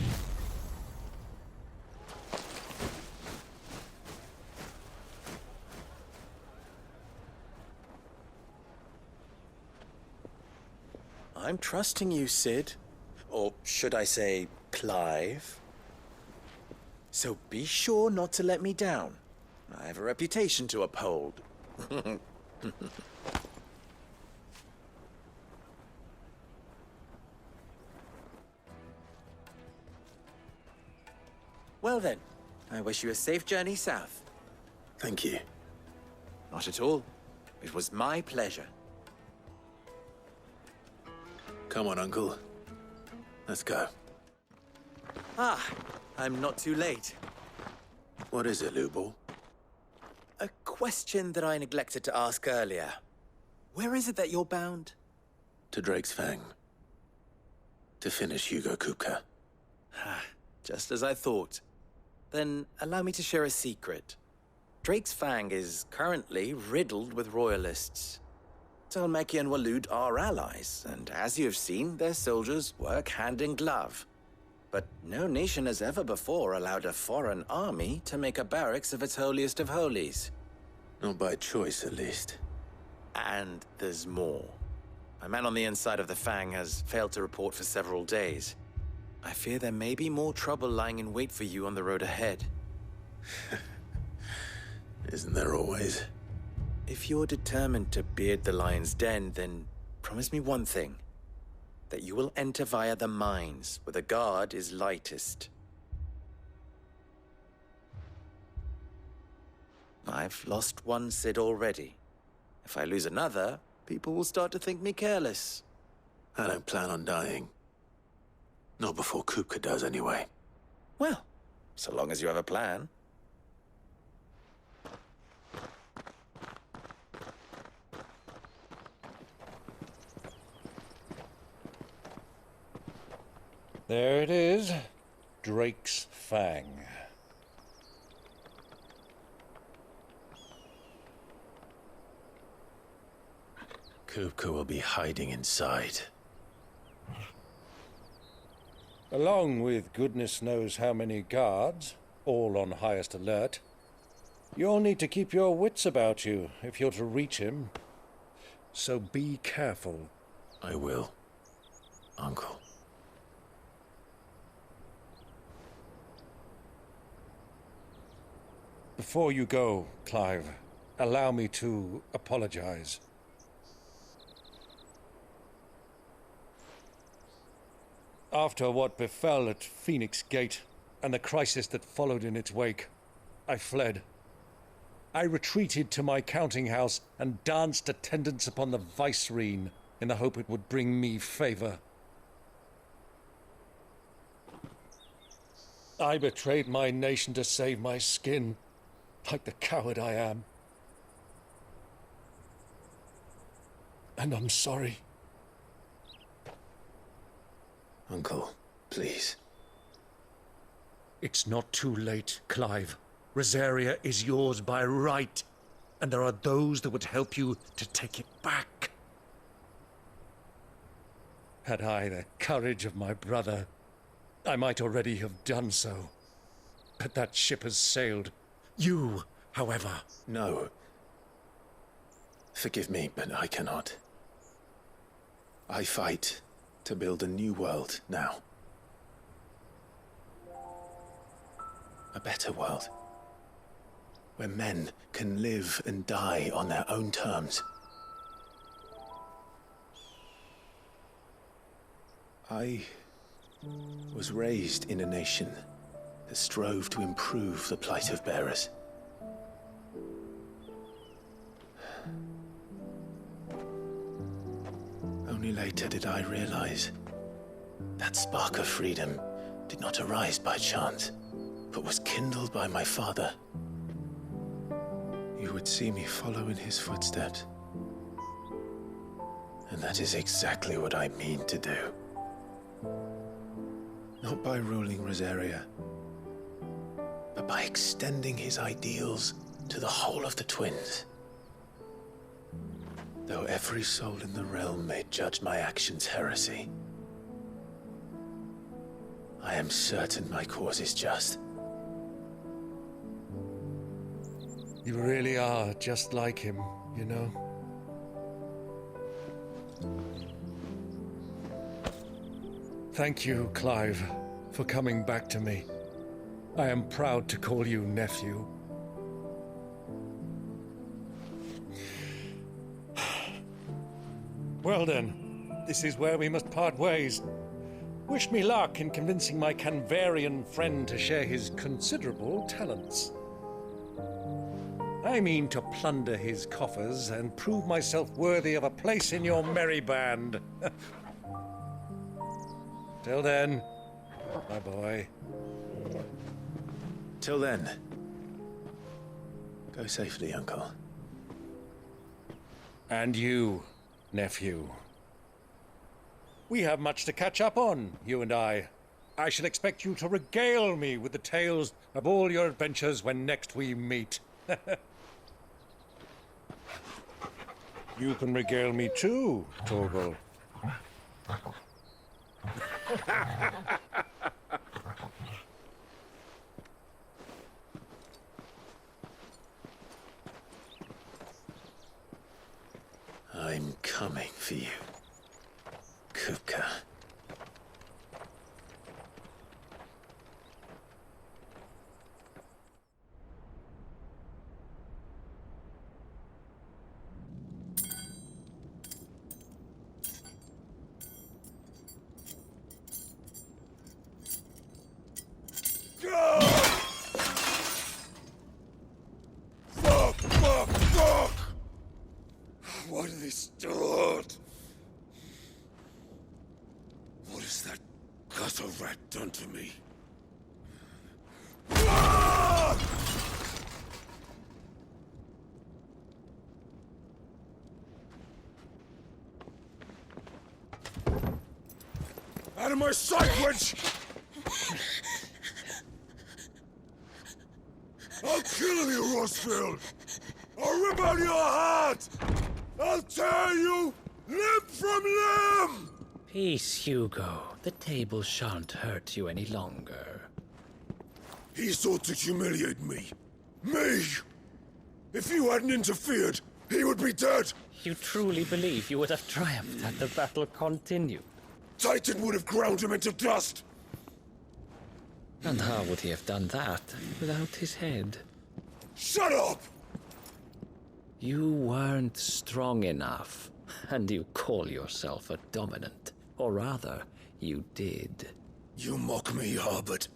S8: I'm trusting you, Sid. Or should I say, Clive? So be sure not to let me down. I have a reputation to uphold. Well then, I wish you a safe journey south.
S2: Thank you.
S8: Not at all. It was my pleasure.
S2: Come on, Uncle. Let's go.
S8: Ah, I'm not too late.
S2: What is it, Lubor?
S8: A question that I neglected to ask earlier. Where is it that you're bound?
S2: To Drake's Fang. To finish Hugo Kupka.
S8: Just as I thought. Then allow me to share a secret. Drake's Fang is currently riddled with royalists. Talmeki and Walud are allies, and as you have seen, their soldiers work hand in glove. But no nation has ever before allowed a foreign army to make a barracks of its holiest of holies.
S2: Not by choice, at least.
S8: And there's more. A man on the inside of the Fang has failed to report for several days. I fear there may be more trouble lying in wait for you on the road ahead.
S2: Isn't there always?
S8: If you're determined to beard the lion's den, then promise me one thing. That you will enter via the mines, where the guard is lightest. I've lost one Sid already. If I lose another, people will start to think me careless.
S2: I don't plan on dying. Not before Kupka does, anyway.
S8: Well, so long as you have a plan.
S3: There it is. Drake's Fang.
S2: Kupka will be hiding inside.
S3: Along with goodness knows how many guards, all on highest alert. You'll need to keep your wits about you if you're to reach him. So be careful.
S2: I will, Uncle.
S3: Before you go, Clive, allow me to apologize. After what befell at Phoenix Gate and the crisis that followed in its wake, I fled. I retreated to my counting house and danced attendance upon the vicereine in the hope it would bring me favor. I betrayed my nation to save my skin, like the coward I am. And I'm sorry.
S2: Uncle, please.
S3: It's not too late, Clive. Rosaria is yours by right, and there are those that would help you to take it back. Had I the courage of my brother, I might already have done so. But that ship has sailed. You, however...
S2: No. Forgive me, but I cannot. I fight to build a new world now. A better world. Where men can live and die on their own terms. I was raised in a nation that strove to improve the plight of bearers. Only later did I realize that spark of freedom did not arise by chance, but was kindled by my father. You would see me follow in his footsteps. And that is exactly what I mean to do. Not by ruling Rosaria, but by extending his ideals to the whole of the twins. Though every soul in the realm may judge my actions heresy, I am certain my cause is just.
S3: You really are just like him, you know? Thank you, Clive, for coming back to me. I am proud to call you nephew. Well then, this is where we must part ways. Wish me luck in convincing my Canvarian friend to share his considerable talents. I mean to plunder his coffers and prove myself worthy of a place in your merry band. Till then, my boy.
S2: Till then, go safely, Uncle.
S3: And you, nephew. We have much to catch up on, you and I. I shall expect you to regale me with the tales of all your adventures when next we meet. You can regale me too, Torgal.
S2: I'm coming for you, Kupka.
S1: Fuck! What have they start? What has that gutter rat done to me? Out of my sight, witch! I'll kill you, Rosfield! I'll rip out your heart! I'll tear you limb from limb!
S10: Peace, Hugo. The table shan't hurt you any longer.
S1: He sought to humiliate me. Me! If you hadn't interfered, he would be dead!
S10: You truly believe you would have triumphed had the battle continued?
S1: Titan would have ground him into dust!
S10: And how would he have done that without his head?
S1: Shut up!
S10: You weren't strong enough, and you call yourself a dominant. Or rather, you did.
S1: You mock me, Harbert.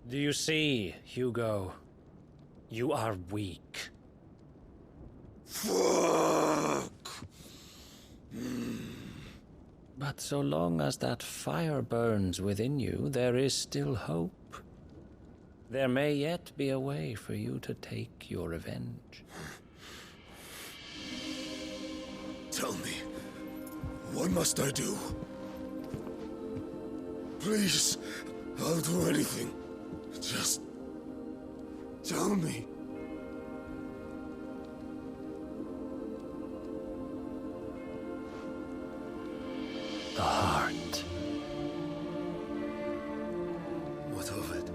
S10: Do you see, Hugo? You are weak.
S1: Fuck!
S10: But so long as that fire burns within you, there is still hope. There may yet be a way for you to take your revenge.
S9: Tell me, what must I do? Please, I'll do anything. Just tell me.
S10: The heart.
S9: What of it?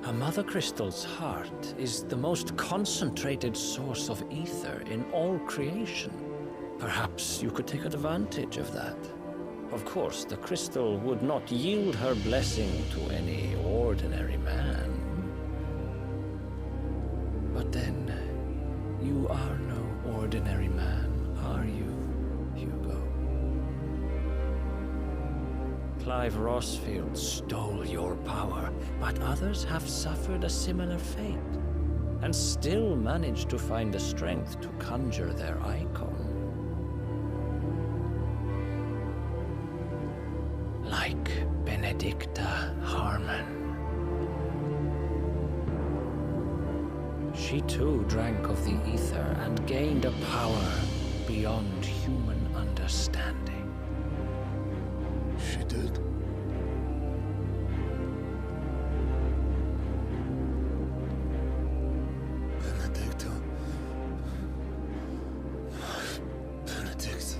S10: A mother crystal's heart is the most concentrated source of ether in all creation. Perhaps you could take advantage of that. Of course, the crystal would not yield her blessing to any ordinary man. But then, you are no ordinary man, are you, Hugo? Clive Rosfield stole your power, but others have suffered a similar fate, and still managed to find the strength to conjure their eikon. Like Benedicta Harmon. She too drank of the ether and gained a power beyond human understanding.
S9: She did. Benedicta. Benedict.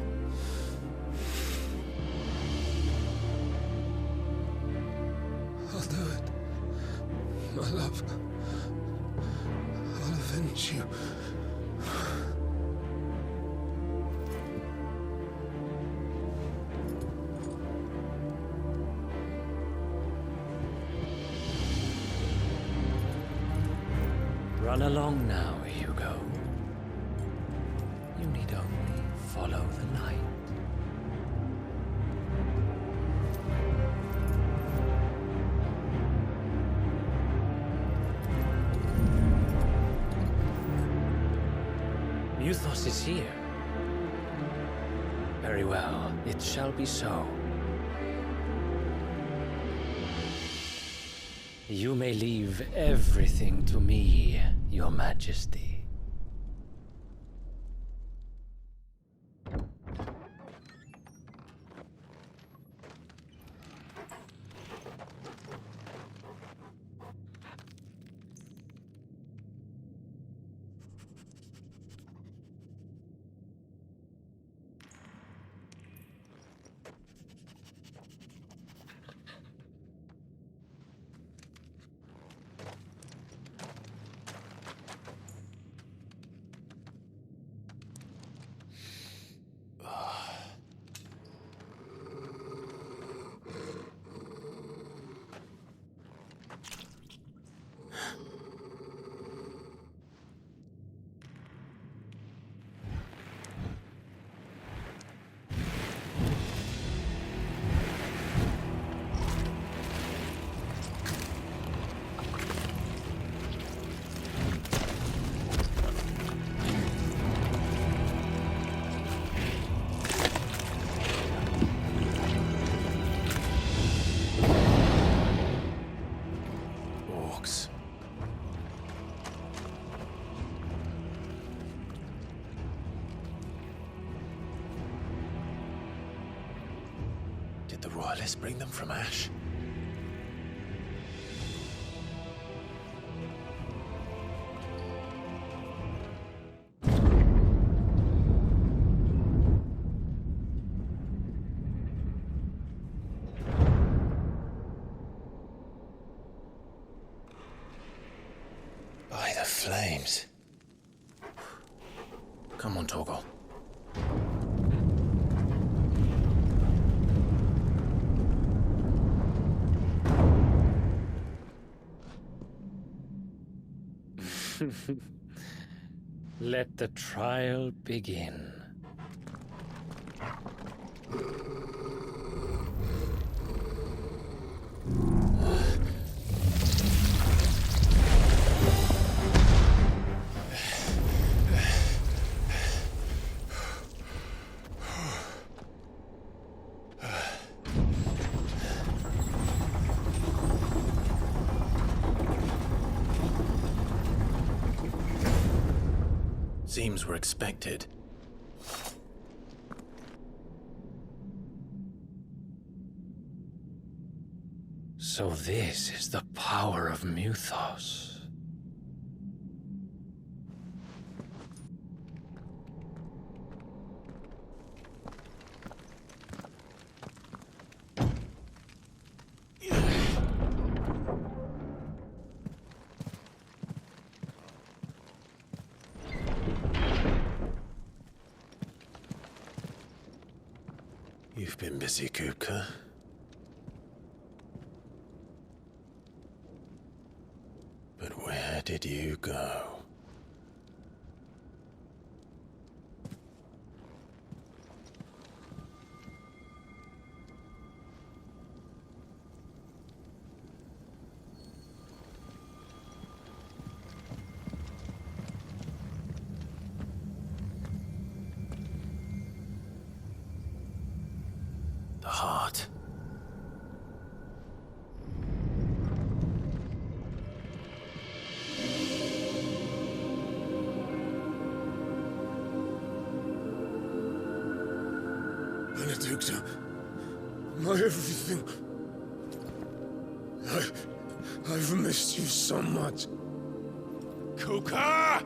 S9: I'll do it. My love. I'll avenge you.
S10: Run along now, Hugo. You need only follow the light. Muthos is here. Very well, it shall be so. You may leave everything to me, Your Majesty.
S2: Did the royalists bring them from Ash? By the flames. Come on, Torgal.
S10: Let the trial begin.
S2: seems were expected.
S10: So this is the power of Mythos.
S2: You've been busy, Kupka. But where did you go? The heart.
S9: Benedicta, my everything. I've missed you so much.
S1: Kuka!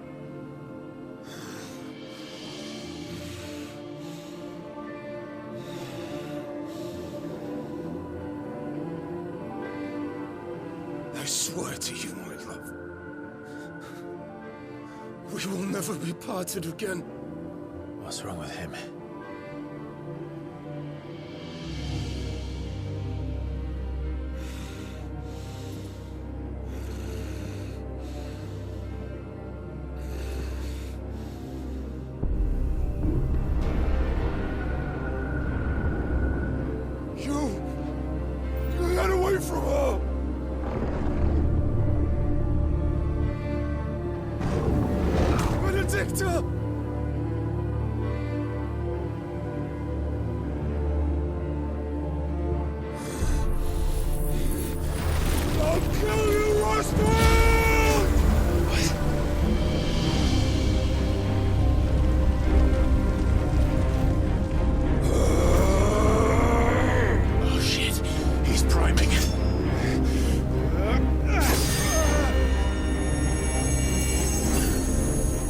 S9: I swear to you, my love, we will never be parted again.
S2: What's wrong with him?
S9: You got away from her! Benedicta! I'll kill you, Rosfield!
S2: Oh shit, he's priming.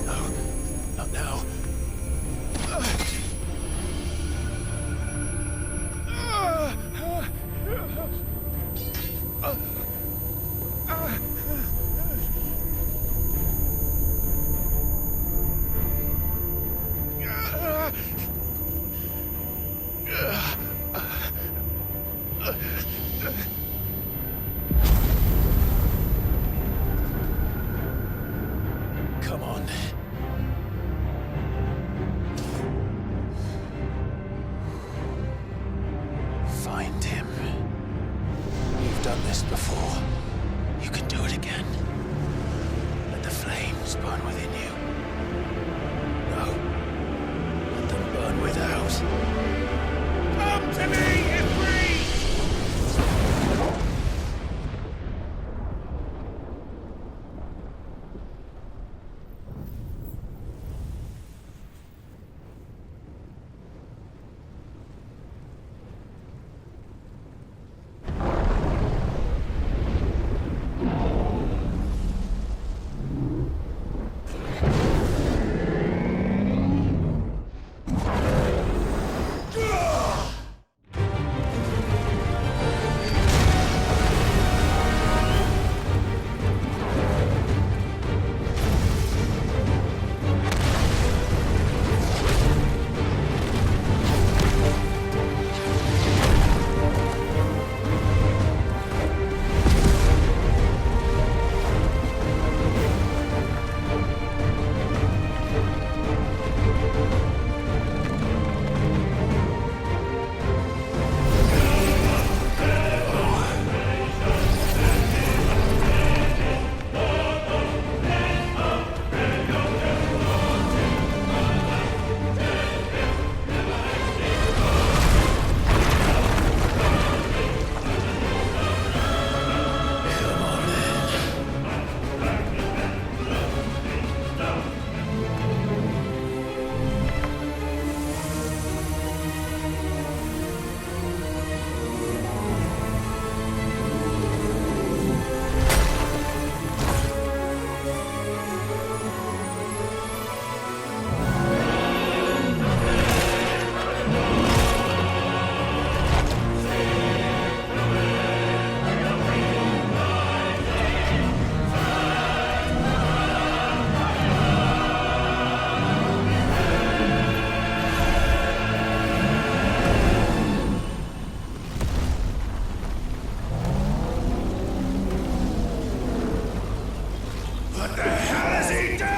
S2: No, not
S1: What the hell has he done?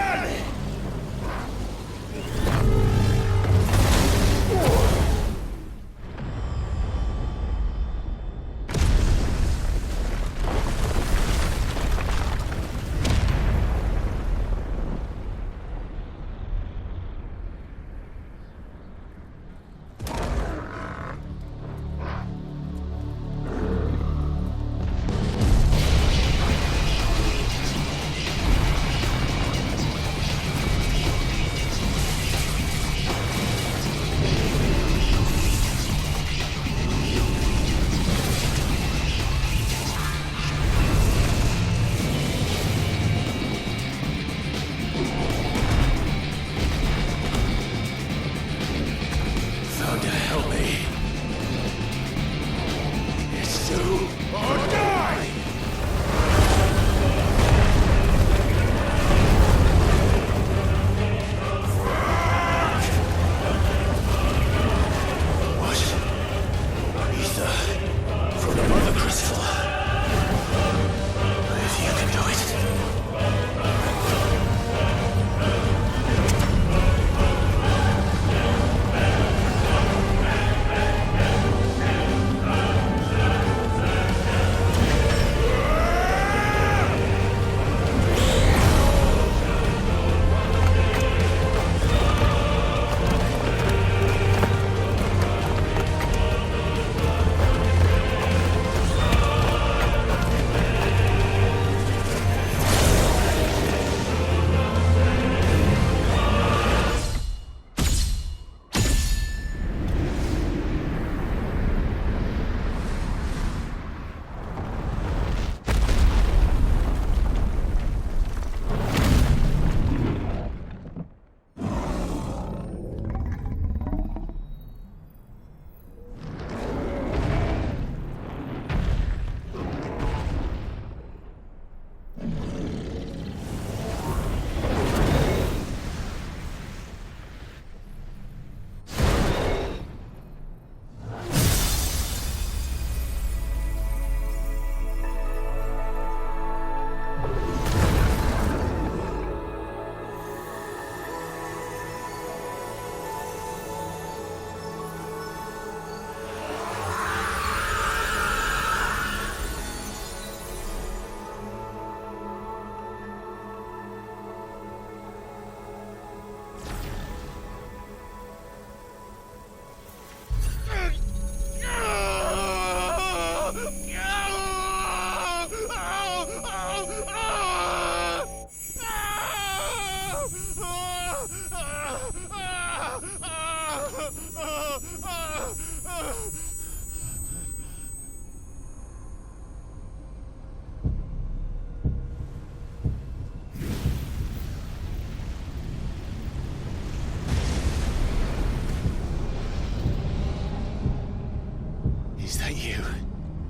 S2: Is that you,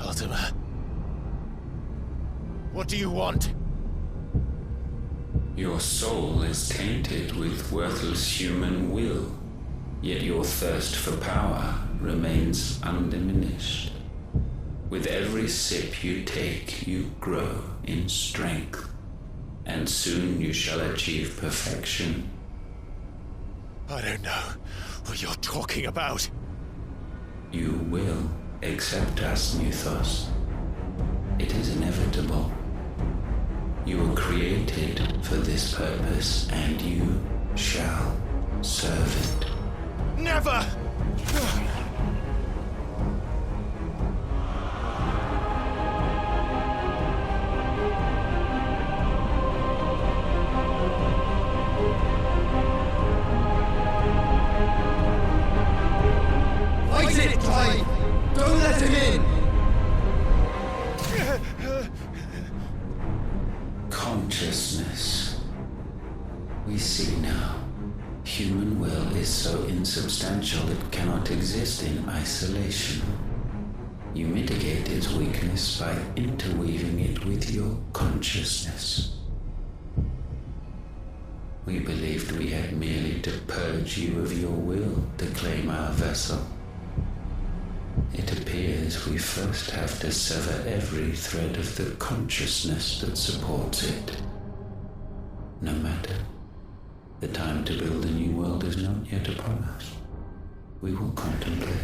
S2: Ultima? What do you want?
S13: Your soul is tainted with worthless human will, yet your thirst for power remains undiminished. With every sip you take, you grow in strength, and soon you shall achieve perfection.
S2: I don't know what you're talking about.
S13: You will accept us, Mythos. It is inevitable. You were created for this purpose, and you shall serve it.
S2: Never!
S19: Fight it, Clive! Don't let him in!
S13: Consciousness. We see now. Human will is so insubstantial it cannot exist in isolation. You mitigate its weakness by interweaving it with your consciousness. We believed we had merely to purge you of your will to claim our vessel. It appears we first have to sever every thread of the consciousness that supports it. no matter. The time to build a new world is not yet upon us. We will contemplate.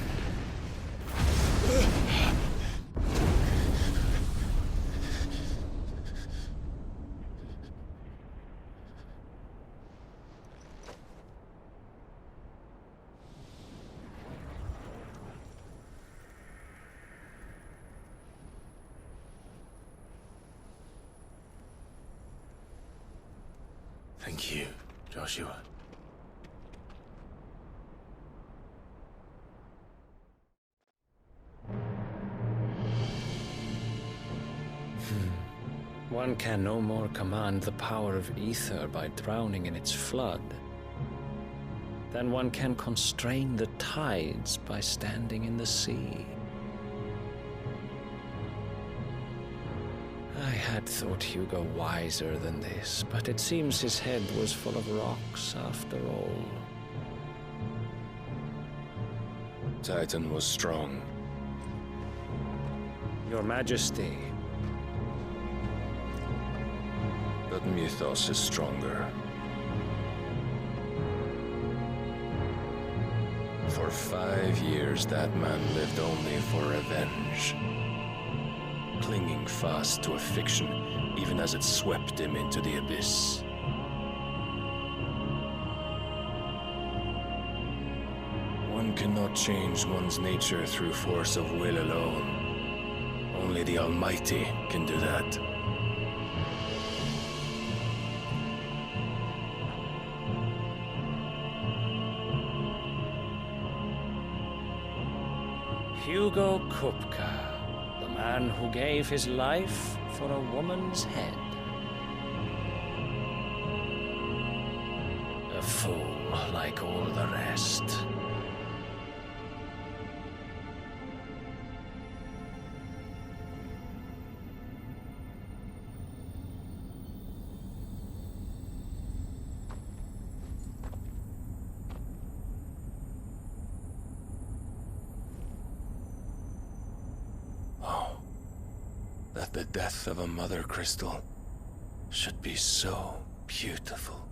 S2: Thank you, Joshua.
S10: One can no more command the power of ether by drowning in its flood than one can constrain the tides by standing in the sea. I had thought Hugo wiser than this, but it seems his head was full of rocks after all.
S16: Titan was strong.
S10: Your Majesty.
S16: But Mythos is stronger. For 5 years, that man lived only for revenge. Clinging fast to a fiction, even as it swept him into the abyss. One cannot change one's nature through force of will alone. Only the Almighty can do that.
S10: Hugo Kupka, the man who gave his life for a woman's head. A fool like all the rest.
S16: That the death of a mother crystal should be so beautiful.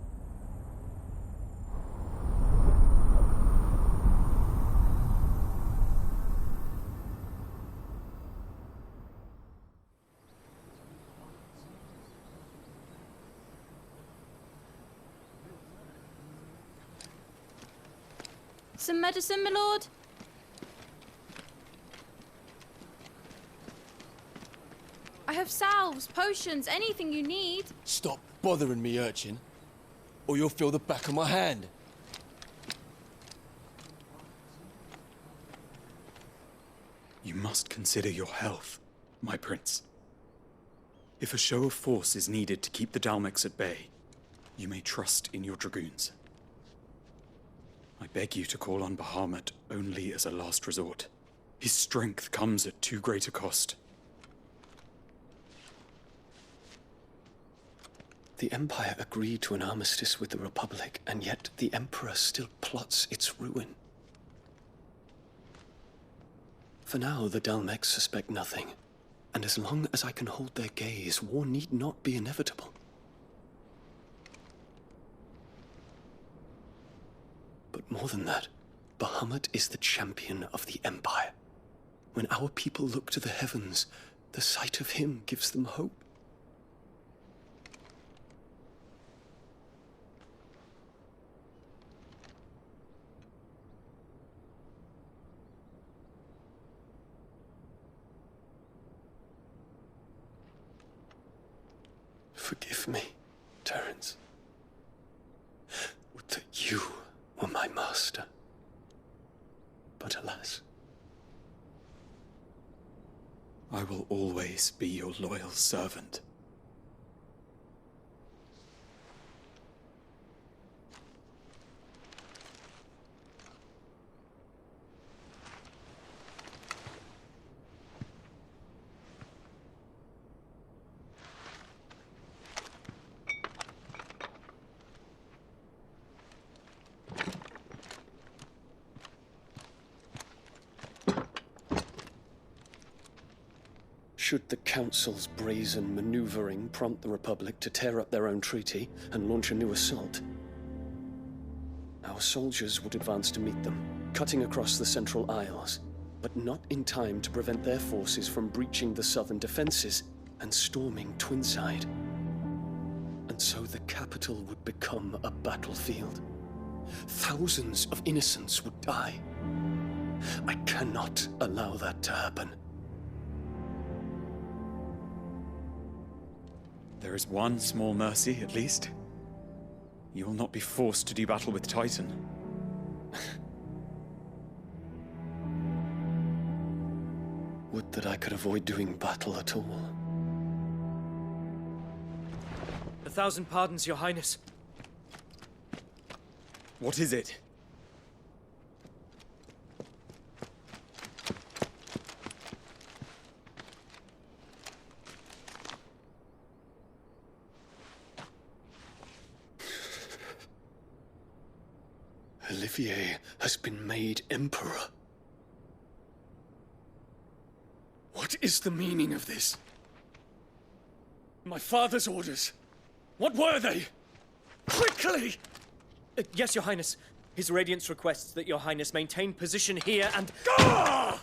S17: Some medicine, my lord? I have salves, potions, anything you need.
S18: Stop bothering me, urchin, or you'll feel the back of my hand.
S20: You must consider your health, my prince. If a show of force is needed to keep the Dalmex at bay, you may trust in your dragoons. I beg you to call on Bahamut only as a last resort. His strength comes at too great a cost.
S2: The Empire agreed to an armistice with the Republic, and yet the Emperor still plots its ruin. For now, the Dalmex suspect nothing, and as long as I can hold their gaze, war need not be inevitable. But more than that, Bahamut is the champion of the Empire. When our people look to the heavens, the sight of him gives them hope. Forgive me, Terence. Would that you were my master. But alas.
S20: I will always be your loyal servant.
S6: Should the Council's brazen maneuvering prompt the Republic to tear up their own treaty and launch a new assault, our soldiers would advance to meet them, cutting across the Central Isles, but not in time to prevent their forces from breaching the southern defenses and storming Twinside. And so the capital would become a battlefield. Thousands of innocents would die. I cannot allow that to happen.
S20: There is one small mercy, at least. You will not be forced to do battle with Titan.
S6: Would that I could avoid doing battle at all.
S15: 1,000 pardons, Your Highness.
S20: What is it?
S6: Olivier has been made emperor. What is the meaning of this? My father's orders. What were they? Quickly!
S15: Yes, Your Highness. His Radiance requests that Your Highness maintain position here and...
S6: Ah!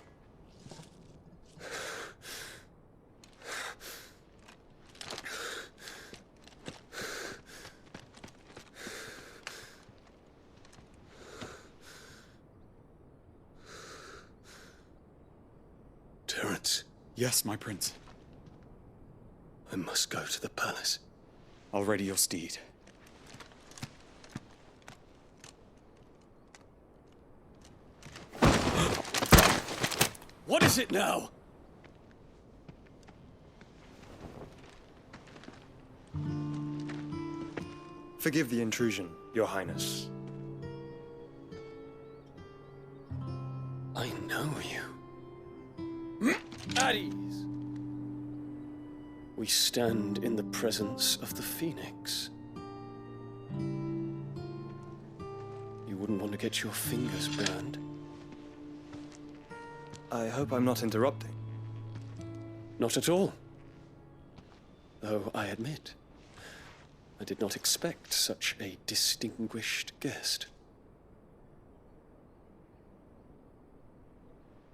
S6: Terence.
S20: Yes, my prince.
S6: I must go to the palace.
S20: I'll ready your steed.
S6: What is it now?
S19: Forgive the intrusion, Your Highness.
S6: I know you.
S15: At ease.
S6: We stand in the presence of the Phoenix. You wouldn't want to get your fingers burned.
S19: I hope I'm not interrupting.
S6: Not at all. Though I admit, I did not expect such a distinguished guest.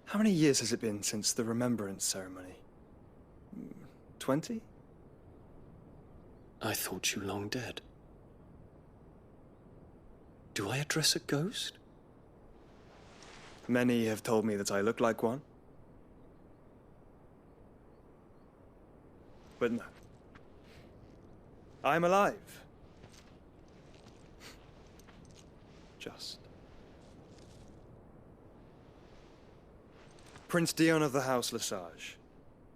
S19: How many years has it been since the Remembrance ceremony? 20?
S6: I thought you long dead. Do I address a ghost?
S19: Many have told me that I look like one. But no. I'm alive. Just. Prince Dion of the House Lesage,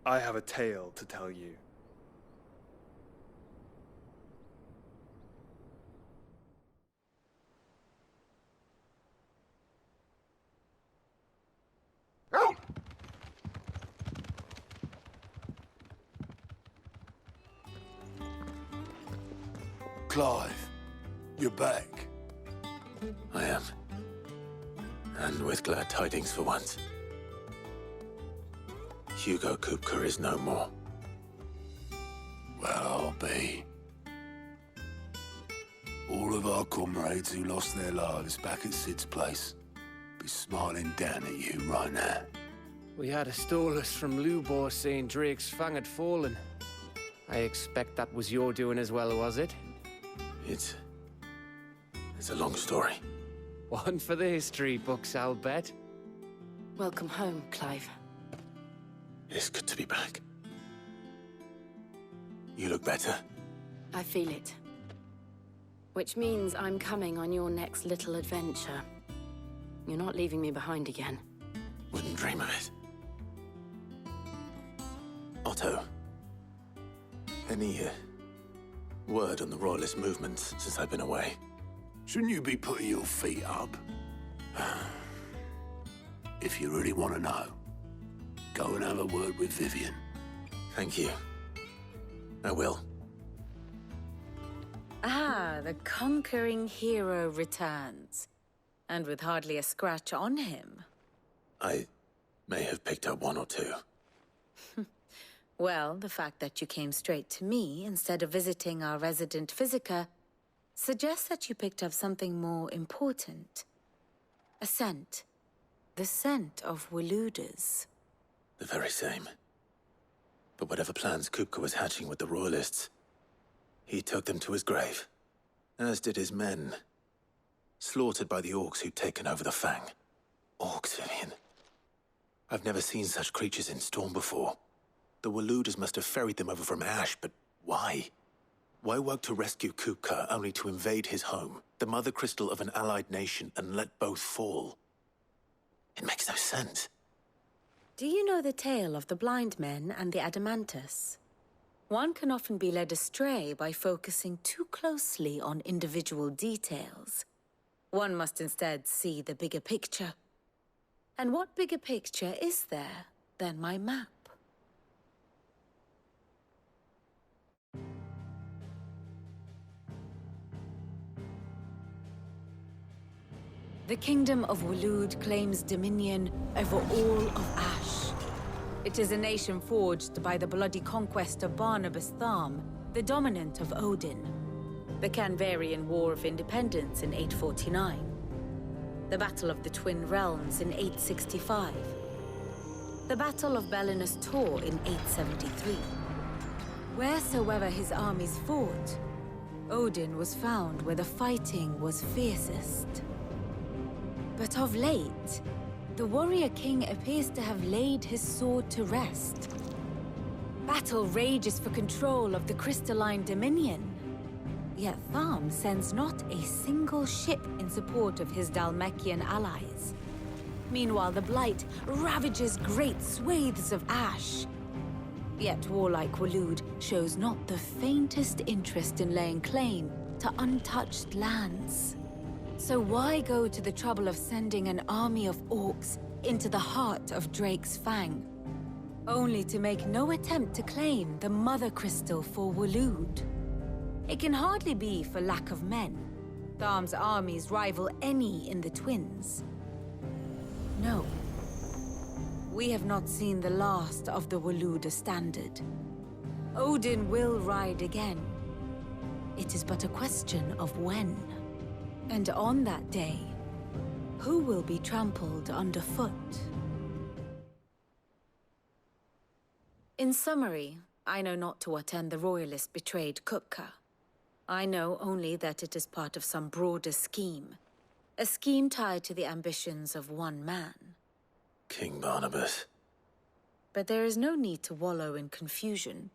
S19: I have a tale to tell you.
S9: Clive, you're back.
S2: I am. And with glad tidings for once. Hugo Kupka is no more.
S9: Well, I'll be. All of our comrades who lost their lives back at Sid's place be smiling down at you right now.
S21: We had a stolus from Lubor saying Drake's fang had fallen. I expect that was your doing as well, was it?
S2: It's a long story.
S21: One for the history books, I'll bet.
S23: Welcome home, Clive.
S2: It's good to be back. You look better.
S23: I feel it. Which means I'm coming on your next little adventure. You're not leaving me behind again.
S2: Wouldn't dream of it. Otto, any word on the Royalist movements since I've been away?
S9: Shouldn't you be putting your feet up? If you really want to know, go and have a word with Vivian.
S2: Thank you. I will.
S23: Ah, the conquering hero returns. And with hardly a scratch on him.
S2: I may have picked up one or two.
S23: Well, the fact that you came straight to me instead of visiting our resident physiker suggests that you picked up something more important. A scent. The scent of Waludas.
S2: The very same. But whatever plans Kupka was hatching with the Royalists, he took them to his grave. As did his men. Slaughtered by the orcs who'd taken over the Fang. Orcs, Vivian. I've never seen such creatures in Storm before. The Waludas must have ferried them over from Ash, but why? Why work to rescue Kupka only to invade his home, the mother crystal of an allied nation, and let both fall? It makes no sense.
S23: Do you know the tale of the blind men and the Adamantus? One can often be led astray by focusing too closely on individual details. One must instead see the bigger picture. And what bigger picture is there than my map? The Kingdom of Waloed claims dominion over all of Ash. It is a nation forged by the bloody conquest of Barnabas Tharm, the dominant of Odin. The Canvarian War of Independence in 849. The Battle of the Twin Realms in 865. The Battle of Belinus Tor in 873. Wheresoever his armies fought, Odin was found where the fighting was fiercest. But of late, the warrior king appears to have laid his sword to rest. Battle rages for control of the crystalline dominion. Yet Tharm sends not a single ship in support of his Dhalmekian allies. Meanwhile, the Blight ravages great swathes of Ash. Yet warlike Waloed shows not the faintest interest in laying claim to untouched lands. So why go to the trouble of sending an army of orcs into the heart of Drake's Fang, only to make no attempt to claim the Mother Crystal for Waloed? It can hardly be for lack of men. Tharm's armies rival any in the Twins. No. We have not seen the last of the Waluda standard. Odin will ride again. It is but a question of when. And on that day, who will be trampled underfoot? In summary, I know not to what end the Royalists betrayed Kupka. I know only that it is part of some broader scheme. A scheme tied to the ambitions of one man.
S2: King Barnabas.
S23: But there is no need to wallow in confusion.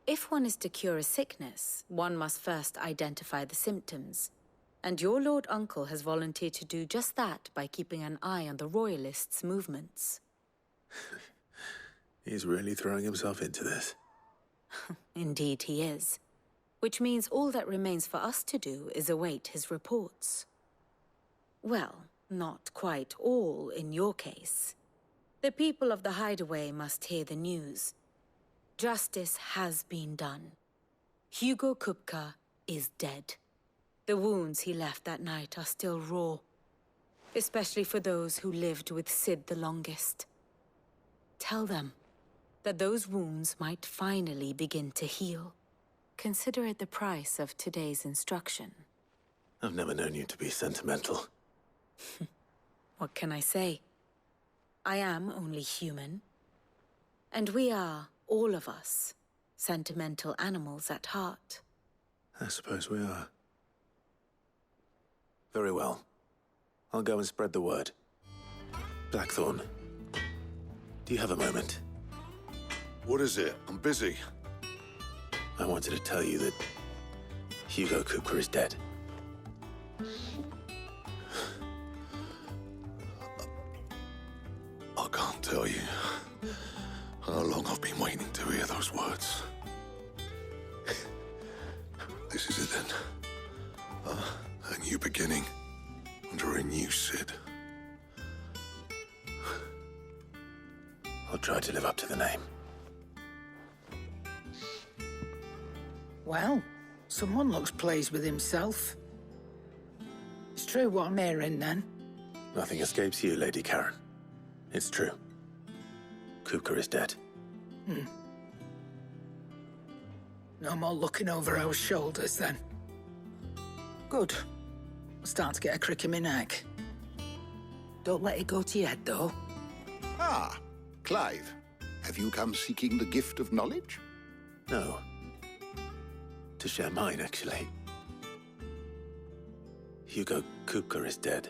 S23: If one is to cure a sickness, one must first identify the symptoms. And your Lord Uncle has volunteered to do just that by keeping an eye on the Royalists' movements.
S2: He's really throwing himself into this.
S23: Indeed he is. Which means all that remains for us to do is await his reports. Well, not quite all in your case. The people of the Hideaway must hear the news. Justice has been done. Hugo Kupka is dead. The wounds he left that night are still raw, especially for those who lived with Sid the longest. Tell them that those wounds might finally begin to heal. Consider it the price of today's instruction.
S2: I've never known you to be sentimental.
S23: What can I say? I am only human. And we are, all of us, sentimental animals at heart.
S2: I suppose we are. Very well. I'll go and spread the word. Blackthorn, do you have a moment?
S4: What is it? I'm busy.
S2: I wanted to tell you that Hugo Kupka is dead.
S4: I can't tell you how long I've been waiting to hear those words. This is it then. A new beginning under a new Sid.
S2: I'll try to live up to the name.
S5: Well, someone looks pleased with himself. It's true what I'm hearing, then.
S2: Nothing escapes you, Lady Karen. It's true. Kupka is dead.
S5: No more looking over our shoulders, then. Good. I'm starting to get a crick in my neck. Don't let it go to your head, though.
S7: Ah, Clive. Have you come seeking the gift of knowledge?
S2: No. To share mine, actually. Hugo Kupka is dead.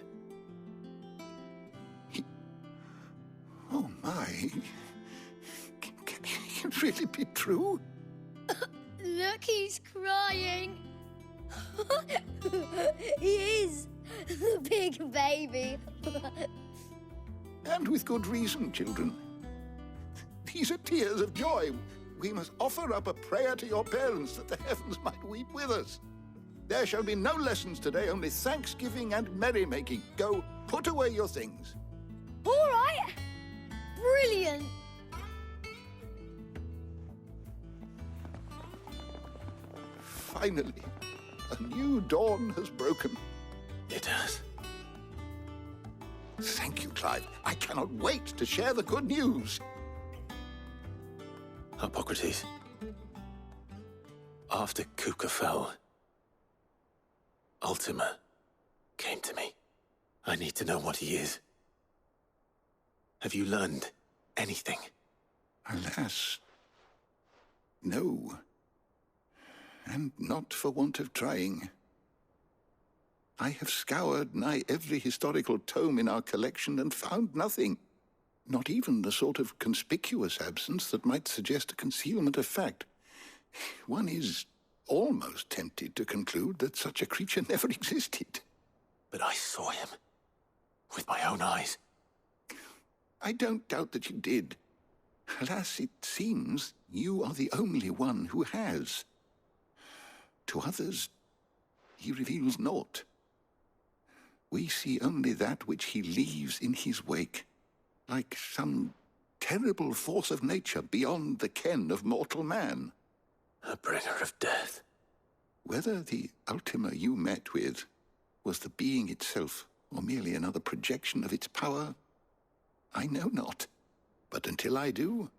S7: Oh, my. Can it really be true?
S11: Look, he's crying. He is. The big baby.
S7: And with good reason, children. These are tears of joy. We must offer up a prayer to your parents that the heavens might weep with us. There shall be no lessons today, only thanksgiving and merrymaking. Go, put away your things.
S11: All right. Brilliant.
S7: Finally, a new dawn has broken.
S2: It has.
S7: Thank you, Clive. I cannot wait to share the good news.
S2: Hippocrates. After Kupka fell, Ultima came to me. I need to know what he is. Have you learned anything?
S7: Alas, no. And not for want of trying. I have scoured nigh every historical tome in our collection and found nothing. Not even the sort of conspicuous absence that might suggest a concealment of fact. One is almost tempted to conclude that such a creature never existed.
S2: But I saw him. With my own eyes.
S7: I don't doubt that you did. Alas, it seems you are the only one who has. To others, he reveals naught. We see only that which he leaves in his wake, like some terrible force of nature beyond the ken of mortal man.
S2: A bringer of death.
S7: Whether the Ultima you met with was the being itself, or merely another projection of its power, I know not. But until I do,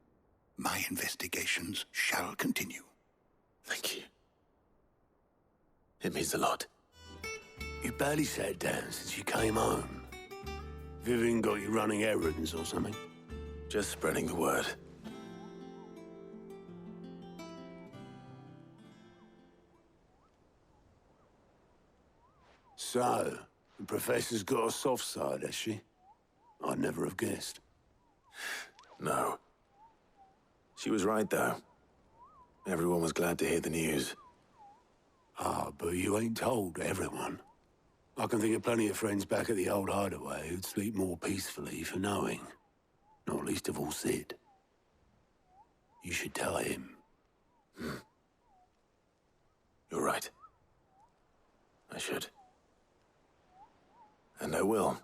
S7: my investigations shall continue.
S2: Thank you. It means a lot.
S9: You barely sat down since you came home. Vivian got you running errands or something?
S2: Just spreading the word.
S9: So, the Professor's got a soft side, has she? I'd never have guessed.
S2: No. She was right, though. Everyone was glad to hear the news.
S9: Ah, but you ain't told everyone. I can think of plenty of friends back at the old hideaway who'd sleep more peacefully for knowing. Not least of all Sid. You should tell him.
S2: You're right. I should. And I will.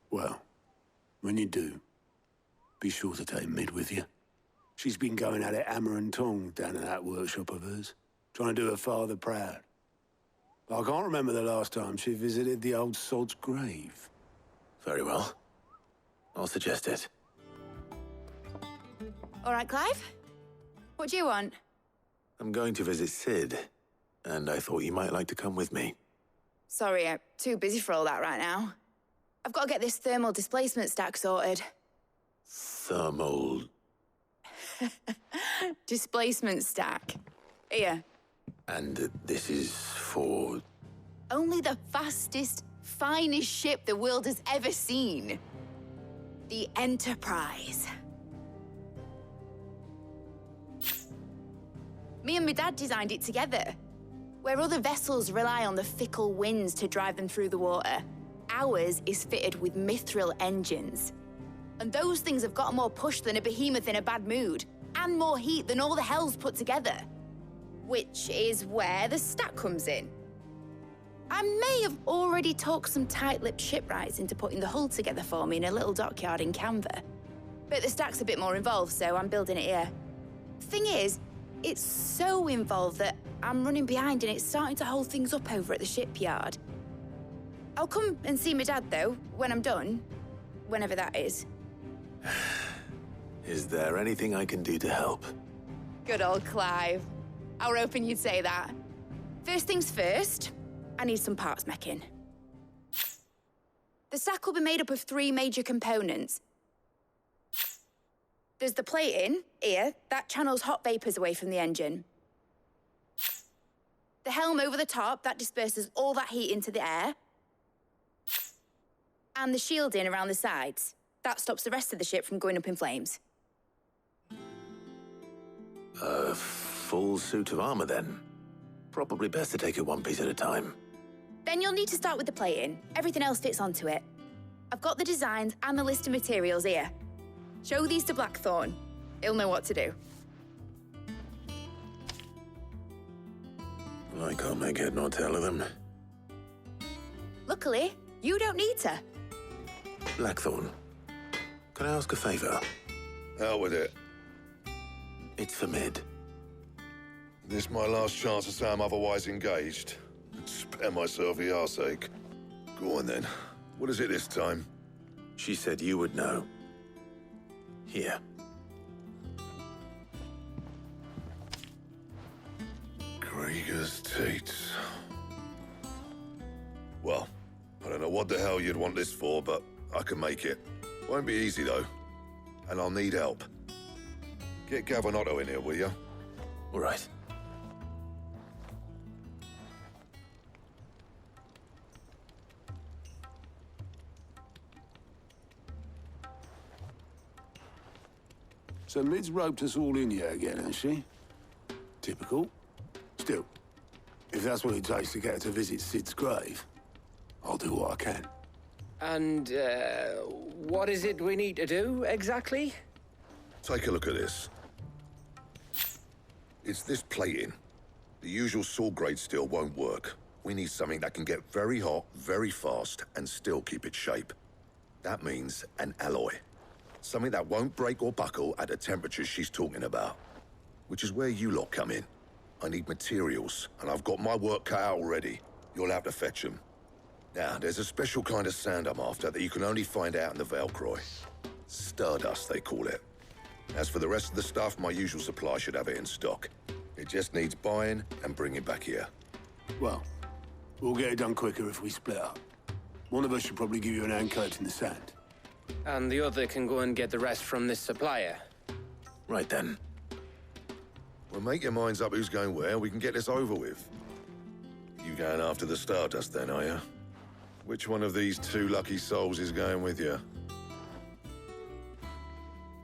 S9: Well, when you do, be sure to take Mid with you. She's been going at it hammer and tongs down in that workshop of hers, trying to do her father proud. I can't remember the last time she visited the old sod's grave.
S2: Very well. I'll suggest it.
S14: All right, Clive? What do you want?
S2: I'm going to visit Sid, and I thought you might like to come with me.
S14: Sorry, I'm too busy for all that right now. I've got to get this thermal displacement stack sorted.
S2: Thermal...
S14: Displacement stack. Here.
S2: And this is for...
S14: Only the fastest, finest ship the world has ever seen. The Enterprise. Me and my dad designed it together. Where other vessels rely on the fickle winds to drive them through the water, ours is fitted with mithril engines. And those things have got more push than a behemoth in a bad mood, and more heat than all the hells put together. Which is where the stack comes in. I may have already talked some tight-lipped shipwrights into putting the hull together for me in a little dockyard in Canva. But the stack's a bit more involved, so I'm building it here. Thing is, it's so involved that I'm running behind and it's starting to hold things up over at the shipyard. I'll come and see my dad, though, when I'm done. Whenever that is.
S2: Is there anything I can do to help?
S14: Good old Clive. I were hoping you'd say that. First things first, I need some parts mecking. The stack will be made up of 3 major components. There's the plating, here, that channels hot vapors away from the engine. The helm over the top, that disperses all that heat into the air. And the shielding around the sides. That stops the rest of the ship from going up in flames.
S2: A full suit of armor, then. Probably best to take it one piece at a time.
S14: Then you'll need to start with the plating. Everything else fits onto it. I've got the designs and the list of materials here. Show these to Blackthorn. He'll know what to do.
S2: I can't make head nor tail of them.
S14: Luckily, you don't need to.
S2: Blackthorn, can I ask a favor?
S4: Hell with it.
S2: It's for Mid.
S4: This my last chance to say I'm otherwise engaged. Spare myself the arseache. Go on then. What is it this time?
S2: She said you would know. Here.
S4: Krieger's teats. Well, I don't know what the hell you'd want this for, but I can make it. Won't be easy, though. And I'll need help. Get Gavinotto in here, will you?
S2: All right.
S9: So Mid's roped us all in here again, hasn't she? Typical. Still, if that's what it takes to get her to visit Sid's grave, I'll do what I can.
S21: And, what is it we need to do, exactly?
S4: Take a look at this. It's this plating. The usual saw-grade steel won't work. We need something that can get very hot, very fast, and still keep its shape. That means an alloy. Something that won't break or buckle at the temperatures she's talking about. Which is where you lot come in. I need materials, and I've got my work cut out already. You'll have to fetch them. Now, there's a special kind of sand I'm after that you can only find out in the Velcroy. Stardust, they call it. As for the rest of the stuff, my usual supply should have it in stock. It just needs buying and bringing back here.
S9: Well, we'll get it done quicker if we split up. One of us should probably give you an hand coat in the sand.
S21: And the other can go and get the rest from this supplier.
S2: Right then.
S4: Well, make your minds up who's going where, we can get this over with. You going after the Stardust then, are you? Which one of these 2 lucky souls is going with you?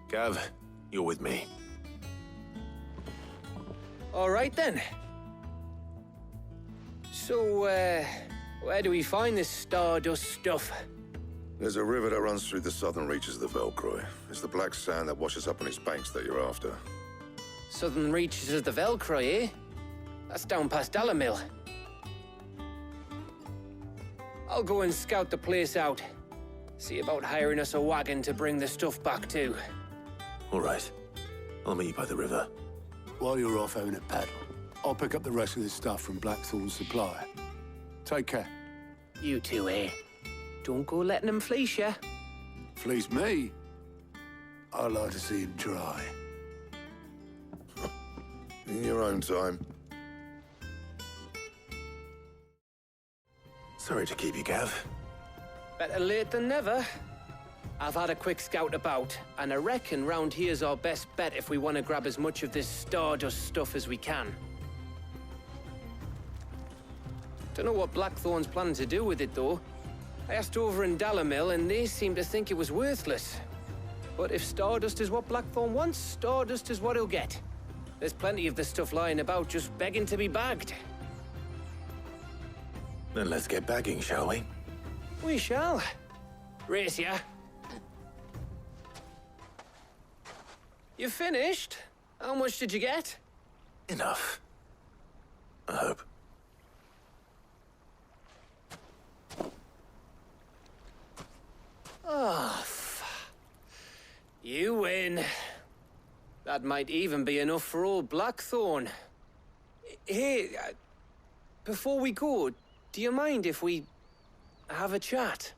S2: Gav, you're with me.
S21: All right, then. So, where do we find this Stardust stuff?
S4: There's a river that runs through the southern reaches of the Velcroy. It's the black sand that washes up on its banks that you're after.
S21: Southern reaches of the Velcroy, eh? That's down past Dalamil. I'll go and scout the place out. See about hiring us a wagon to bring the stuff back to.
S2: All right. I'll meet you by the river.
S9: While you're off having a paddle, I'll pick up the rest of this stuff from Blackthorn's supplier. Take care.
S21: You two, eh? Don't go letting him fleece you.
S9: Fleece me? I'd like to see him try.
S4: In your own time.
S2: Sorry to keep you, Gav.
S21: Better late than never. I've had a quick scout about, and I reckon round here's our best bet if we want to grab as much of this Stardust stuff as we can. Don't know what Blackthorn's planning to do with it, though. I asked over in Dalamil, and they seem to think it was worthless. But if Stardust is what Blackthorn wants, Stardust is what he'll get. There's plenty of this stuff lying about, just begging to be bagged.
S2: Then let's get bagging, shall we?
S21: We shall. Race ya. You finished? How much did you get?
S2: Enough. I hope.
S21: Oh, you win. That might even be enough for old Blackthorn. Hey, before we go, do you mind if we have a chat?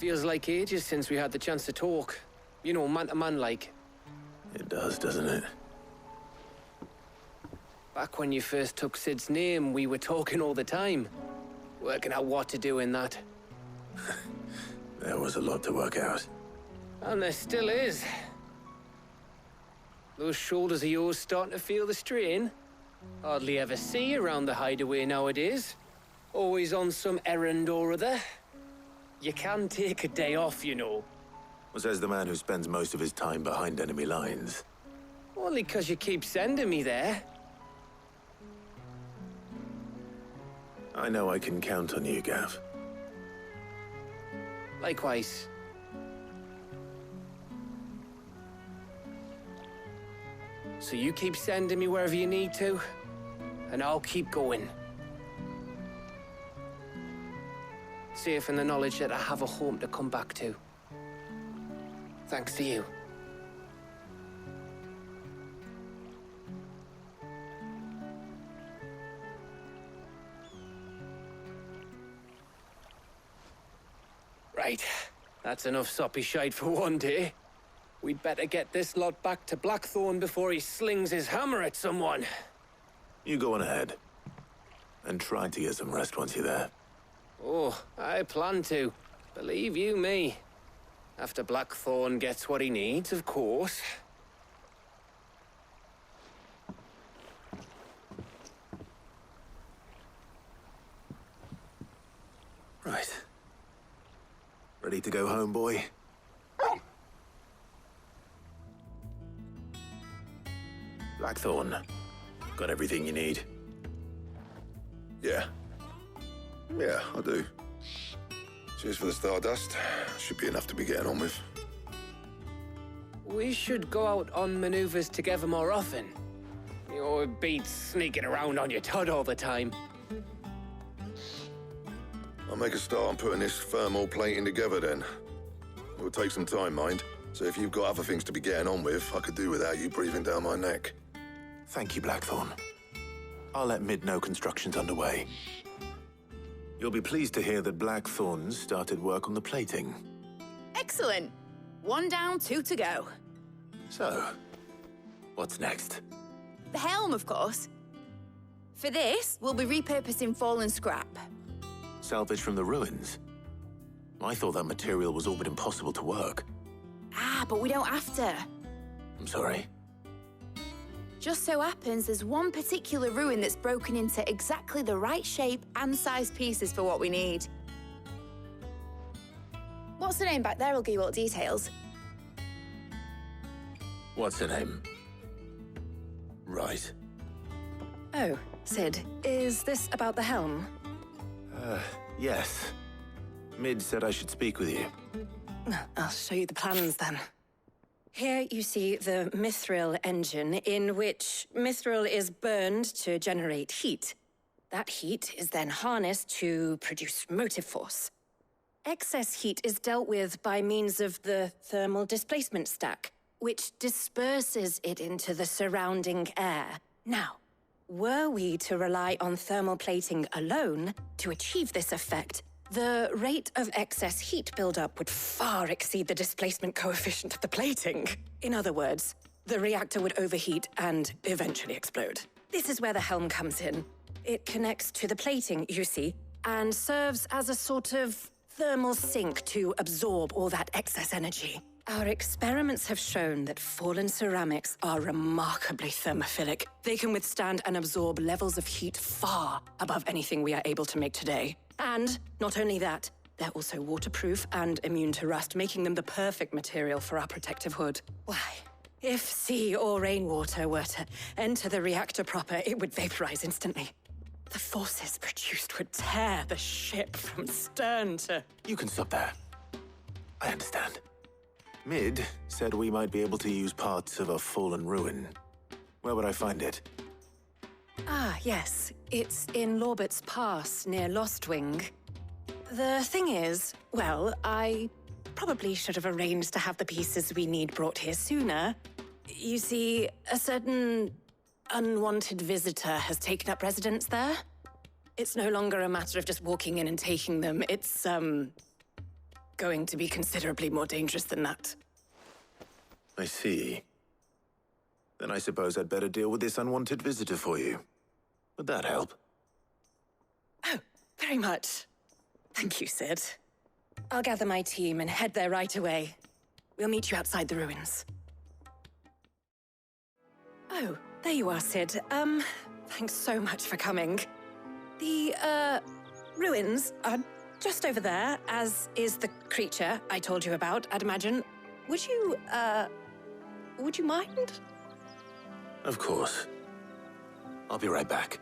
S21: Feels like ages since we had the chance to talk. You know, man to man like.
S2: It does, doesn't it?
S21: Back when you first took Sid's name, we were talking all the time. Working out what to do in that.
S2: There was a lot to work out.
S21: And there still is. Those shoulders of yours starting to feel the strain? Hardly ever see you around the hideaway nowadays. Always on some errand or other. You can take a day off, you know.
S2: Well, says the man who spends most of his time behind enemy lines.
S21: Only 'cause you keep sending me there.
S2: I know I can count on you, Gav.
S21: Likewise. So you keep sending me wherever you need to, and I'll keep going. Safe in the knowledge that I have a home to come back to. Thanks to you. Right, that's enough soppy shite for one day. We'd better get this lot back to Blackthorn before he slings his hammer at someone.
S2: You go on ahead. And try to get some rest once you're there.
S21: Oh, I plan to. Believe you me. After Blackthorn gets what he needs, of course.
S2: Right. Ready to go home, boy? Blackthorn, got everything you need?
S4: Yeah. Yeah, I do. Cheers for the stardust. Should be enough to be getting on with.
S21: We should go out on maneuvers together more often. You're beat sneaking around on your Todd all the time.
S4: I'll make a start on putting this thermal plating together then. It will take some time, mind. So if you've got other things to be getting on with, I could do without you breathing down my neck.
S2: Thank you, Blackthorn. I'll let Mid know construction's underway. You'll be pleased to hear that Blackthorn's started work on the plating.
S14: Excellent. 1 down, 2 to go.
S2: So, what's next?
S14: The helm, of course. For this, we'll be repurposing fallen scrap.
S2: Salvage from the ruins? I thought that material was all but impossible to work.
S14: Ah, but we don't have to.
S2: I'm sorry.
S14: Just so happens there's one particular ruin that's broken into exactly the right shape and size pieces for what we need. What's the name back there? I'll give you all the details.
S2: What's her name? Right.
S8: Oh, Sid, is this about the helm?
S2: Yes. Mid said I should speak with you.
S8: I'll show you the plans then. Here you see the mithril engine, in which mithril is burned to generate heat. That heat is then harnessed to produce motive force. Excess heat is dealt with by means of the thermal displacement stack, which disperses it into the surrounding air. Now, were we to rely on thermal plating alone to achieve this effect, the rate of excess heat buildup would far exceed the displacement coefficient of the plating. In other words, the reactor would overheat and eventually explode. This is where the helm comes in. It connects to the plating, you see, and serves as a sort of thermal sink to absorb all that excess energy. Our experiments have shown that fallen ceramics are remarkably thermophilic. They can withstand and absorb levels of heat far above anything we are able to make today. And not only that, they're also waterproof and immune to rust, making them the perfect material for our protective hood. Why, if sea or rainwater were to enter the reactor proper, it would vaporize instantly. The forces produced would tear the ship from stern to...
S2: You can stop there. I understand. Mid said we might be able to use parts of a fallen ruin. Where would I find it?
S8: Ah, yes. It's in Lorbert's Pass, near Lostwing. The thing is, well, I probably should have arranged to have the pieces we need brought here sooner. You see, a certain unwanted visitor has taken up residence there. It's no longer a matter of just walking in and taking them. It's, going to be considerably more dangerous than that.
S2: I see. Then I suppose I'd better deal with this unwanted visitor for you. Would that help?
S8: Oh, very much. Thank you, Sid. I'll gather my team and head there right away. We'll meet you outside the ruins. Oh, there you are, Sid. Thanks so much for coming. The, ruins are just over there, as is the creature I told you about, I'd imagine. Would you mind?
S2: Of course. I'll be right back.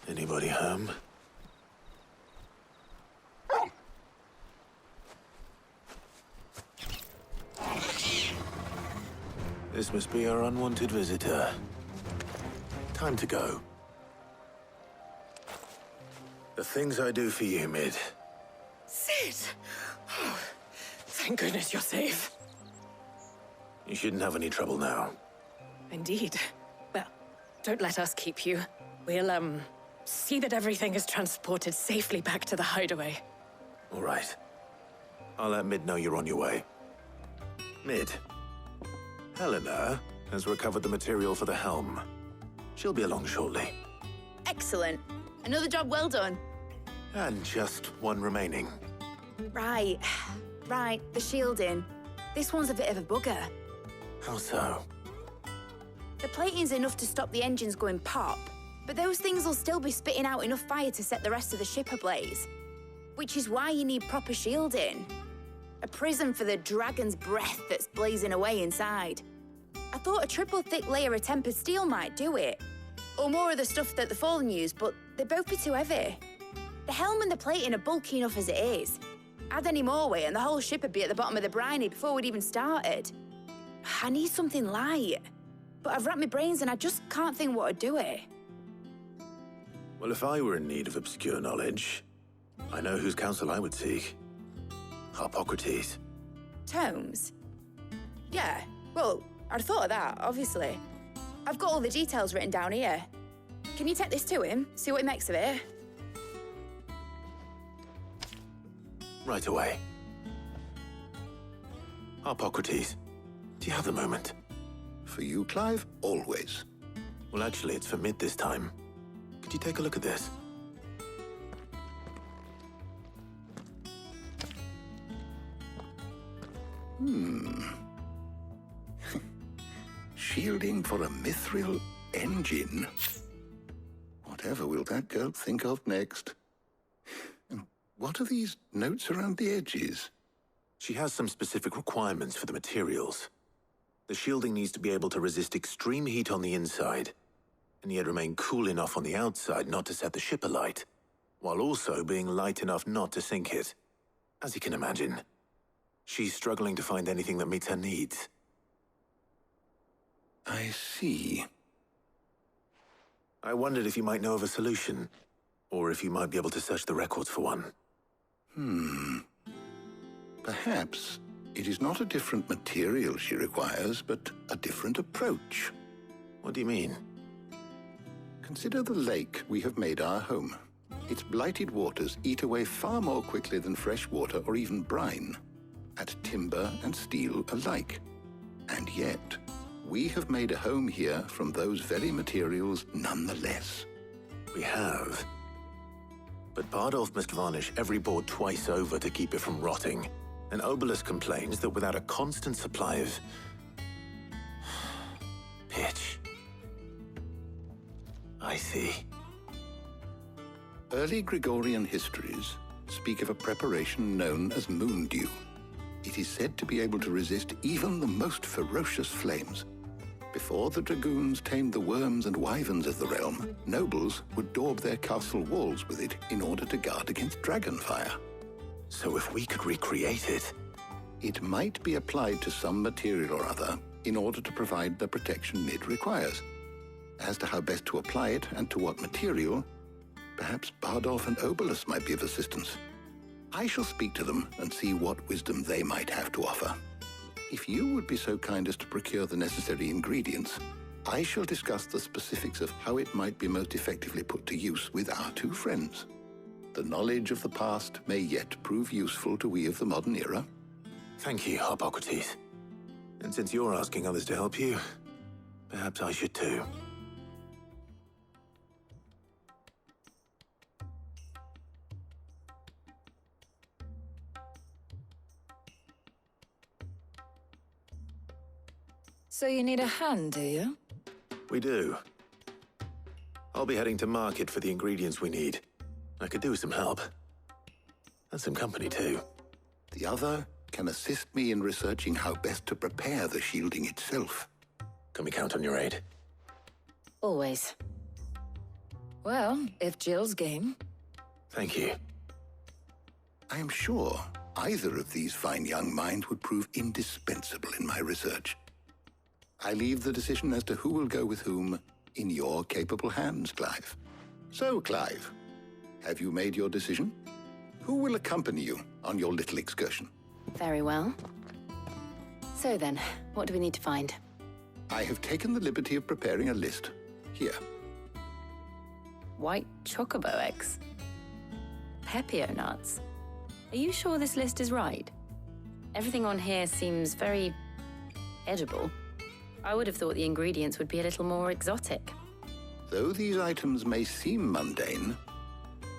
S2: Anybody home? This must be our unwanted visitor. Time to go. The things I do for you, Mid.
S8: Sid! Oh, thank goodness you're safe.
S2: You shouldn't have any trouble now.
S8: Indeed. Well, don't let us keep you. We'll, see that everything is transported safely back to the hideaway.
S2: All right. I'll let Mid know you're on your way. Mid. Helena has recovered the material for the helm. She'll be along shortly.
S14: Excellent. Another job well done.
S2: And just one remaining.
S14: Right. The shielding. This one's a bit of a bugger.
S2: How so?
S14: The plating's enough to stop the engines going pop, but those things will still be spitting out enough fire to set the rest of the ship ablaze. Which is why you need proper shielding. A prison for the dragon's breath that's blazing away inside. I thought a triple thick layer of tempered steel might do it. Or more of the stuff that the Fallen use, but they'd both be too heavy. The helm and the plating are bulky enough as it is. Add any more weight and the whole ship would be at the bottom of the briny before we'd even started. I need something light. But I've racked my brains and I just can't think what would do it.
S2: Well, if I were in need of obscure knowledge, I know whose counsel I would seek. Harpocrates.
S14: Tomes? Yeah, well, I'd thought of that, obviously. I've got all the details written down here. Can you take this to him, see what he makes of it?
S2: Right away. Harpocrates, do you have a moment?
S7: For you, Clive, always.
S2: Well, actually, it's for Mid this time. Could you take a look at this?
S7: Shielding for a mithril engine. Whatever will that girl think of next? And what are these notes around the edges?
S2: She has some specific requirements for the materials. The shielding needs to be able to resist extreme heat on the inside, and yet remain cool enough on the outside not to set the ship alight, while also being light enough not to sink it. As you can imagine, she's struggling to find anything that meets her needs.
S7: I see.
S2: I wondered if you might know of a solution, or if you might be able to search the records for one.
S7: Perhaps it is not a different material she requires, but a different approach.
S2: What do you mean?
S7: Consider the lake we have made our home. Its blighted waters eat away far more quickly than fresh water or even brine, at timber and steel alike. And yet, we have made a home here from those very materials nonetheless.
S2: We have. But Bardolph must varnish every board twice over to keep it from rotting. And Obelus complains that without a constant supply of pitch. I see.
S7: Early Gregorian histories speak of a preparation known as moon dew. It is said to be able to resist even the most ferocious flames. Before the dragoons tamed the worms and wyverns of the realm, nobles would daub their castle walls with it in order to guard against dragon fire.
S2: So if we could recreate it...
S7: It might be applied to some material or other in order to provide the protection Mid requires. As to how best to apply it and to what material, perhaps Bardolph and Obelus might be of assistance. I shall speak to them and see what wisdom they might have to offer. If you would be so kind as to procure the necessary ingredients, I shall discuss the specifics of how it might be most effectively put to use with our two friends. The knowledge of the past may yet prove useful to we of the modern era.
S2: Thank you, Hippocrates. And since you're asking others to help you, perhaps I should too.
S3: So you need a hand, do you?
S2: We do. I'll be heading to market for the ingredients we need. I could do with some help. And some company, too.
S7: The other can assist me in researching how best to prepare the shielding itself.
S2: Can we count on your aid?
S3: Always. Well, if Jill's game.
S2: Thank you.
S7: I am sure either of these fine young minds would prove indispensable in my research. I leave the decision as to who will go with whom in your capable hands, Clive. So, Clive, have you made your decision? Who will accompany you on your little excursion?
S8: Very well. So then, what do we need to find?
S7: I have taken the liberty of preparing a list. Here.
S8: White chocobo eggs. Pepio nuts. Are you sure this list is right? Everything on here seems very edible. I would have thought the ingredients would be a little more exotic.
S7: Though these items may seem mundane,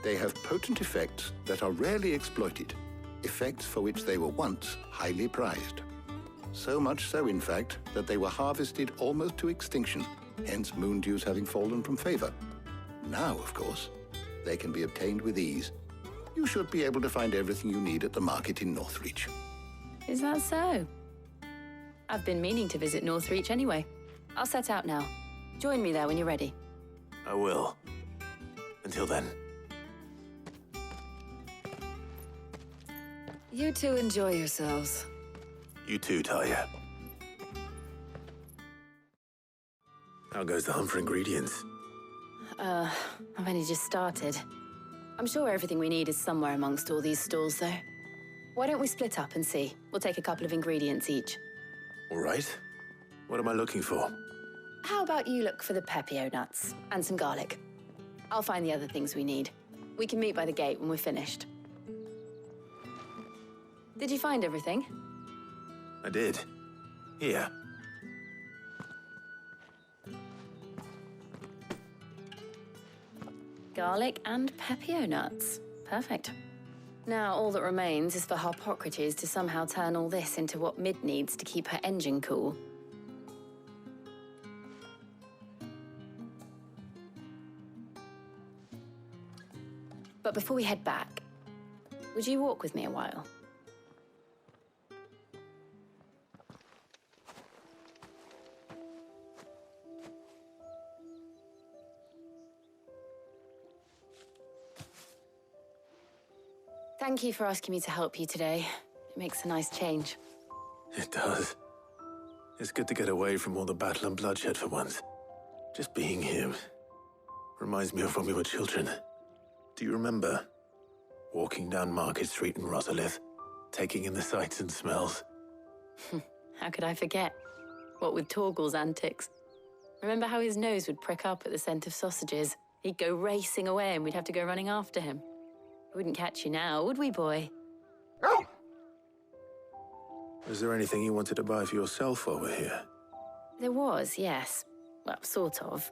S7: they have potent effects that are rarely exploited, effects for which they were once highly prized. So much so, in fact, that they were harvested almost to extinction, hence moon dews having fallen from favor. Now, of course, they can be obtained with ease. You should be able to find everything you need at the market in Northreach.
S8: Is that so? I've been meaning to visit Northreach anyway. I'll set out now. Join me there when you're ready.
S2: I will. Until then.
S3: You two enjoy yourselves.
S2: You too, Talia. How goes the hunt for ingredients?
S8: I've only just started. I'm sure everything we need is somewhere amongst all these stalls, though. Why don't we split up and see? We'll take a couple of ingredients each.
S2: All right. What am I looking for?
S8: How about you look for the pepio nuts and some garlic? I'll find the other things we need. We can meet by the gate when we're finished. Did you find everything?
S2: I did. Here.
S8: Garlic and pepio nuts. Perfect. Now, all that remains is for Hippocrates to somehow turn all this into what Mid needs to keep her engine cool. But before we head back, would you walk with me a while? Thank you for asking me to help you today. It makes a nice change.
S2: It does. It's good to get away from all the battle and bloodshed for once. Just being here reminds me of when we were children. Do you remember? Walking down Market Street in Rosalith, taking in the sights and smells.
S8: How could I forget? What with Torgal's antics. Remember how his nose would prick up at the scent of sausages? He'd go racing away and we'd have to go running after him. We wouldn't catch you now, would we, boy?
S2: Was there anything you wanted to buy for yourself while we're here?
S8: There was, yes. Well, sort of.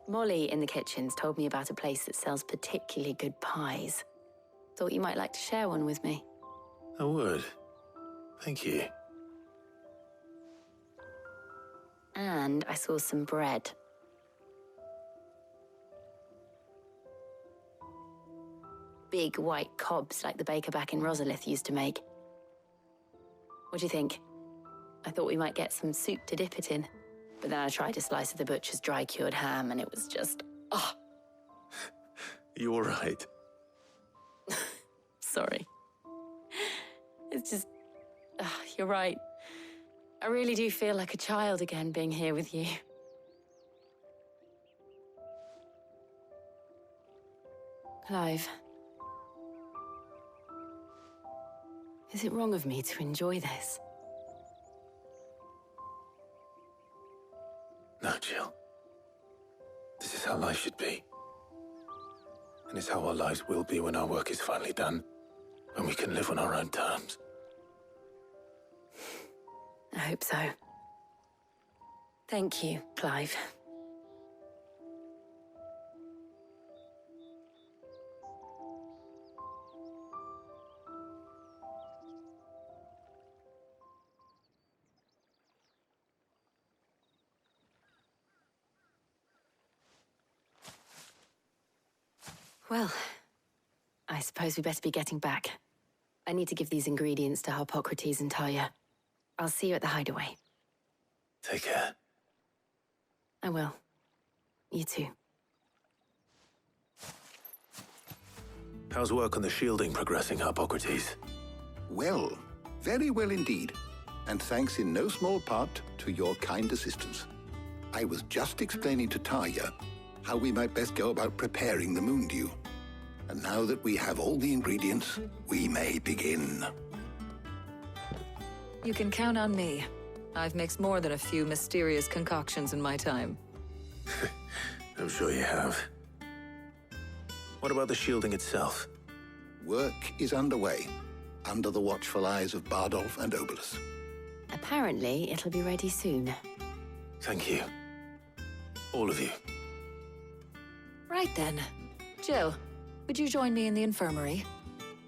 S8: Molly in the kitchens told me about a place that sells particularly good pies. Thought you might like to share one with me.
S2: I would. Thank you.
S8: And I saw some bread. Big white cobs like the baker back in Rosalith used to make. What do you think? I thought we might get some soup to dip it in. But then I tried a slice of the butcher's dry-cured ham and it was just... oh.
S2: You all right?
S8: Sorry. It's just... you're right. I really do feel like a child again being here with you. Clive. Is it wrong of me to enjoy this?
S2: No, Jill. This is how life should be. and it's how our lives will be when our work is finally done. When we can live on our own terms.
S23: I hope so. Thank you, Clive. Well, I suppose we better be getting back. I need to give these ingredients to Harpocrates and Talia. I'll see you at the hideaway.
S2: Take care.
S23: I will. You too.
S2: How's work on the shielding progressing, Harpocrates?
S7: Well, very well indeed. And thanks in no small part to your kind assistance. I was just explaining to Talia how we might best go about preparing the moon dew. And now that we have all the ingredients, we may begin.
S3: You can count on me. I've mixed more than a few mysterious concoctions in my time.
S2: I'm sure you have. What about the shielding itself?
S7: Work is underway, under the watchful eyes of Bardolph and Obolus.
S23: Apparently, it'll be ready soon.
S2: Thank you. All of you.
S3: Right then. Jill, would you join me in the infirmary?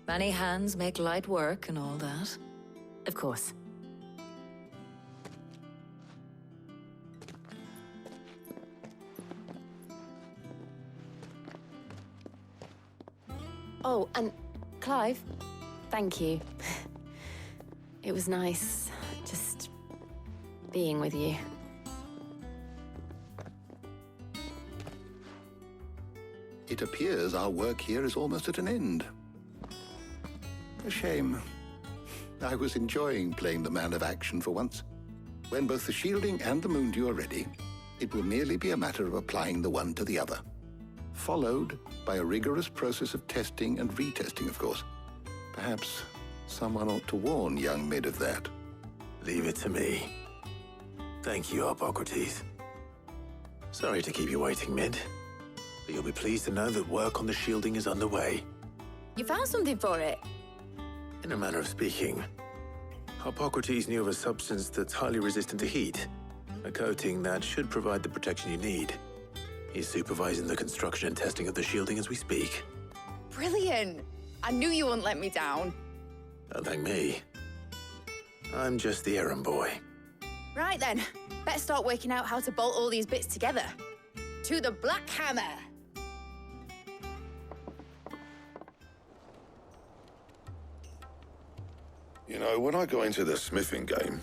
S3: Many hands make light work and all that.
S23: Of course. Oh, and Clive, thank you. It was nice just being with you.
S7: It appears our work here is almost at an end. A shame. I was enjoying playing the man of action for once. When both the shielding and the moon dew are ready, it will merely be a matter of applying the one to the other. Followed by a rigorous process of testing and retesting, of course. Perhaps someone ought to warn young Mid of that.
S2: Leave it to me. Thank you, Harpocrates. Sorry to keep you waiting, Mid. But you'll be pleased to know that work on the shielding is underway.
S14: You found something for it?
S2: In a manner of speaking, Harpocrates knew of a substance that's highly resistant to heat. A coating that should provide the protection you need. He's supervising the construction and testing of the shielding as we speak.
S14: Brilliant! I knew you wouldn't let me down.
S2: Don't thank me. I'm just the errand boy.
S14: Right then, better start working out how to bolt all these bits together. To the Black Hammer!
S4: You know, when I got into the smithing game,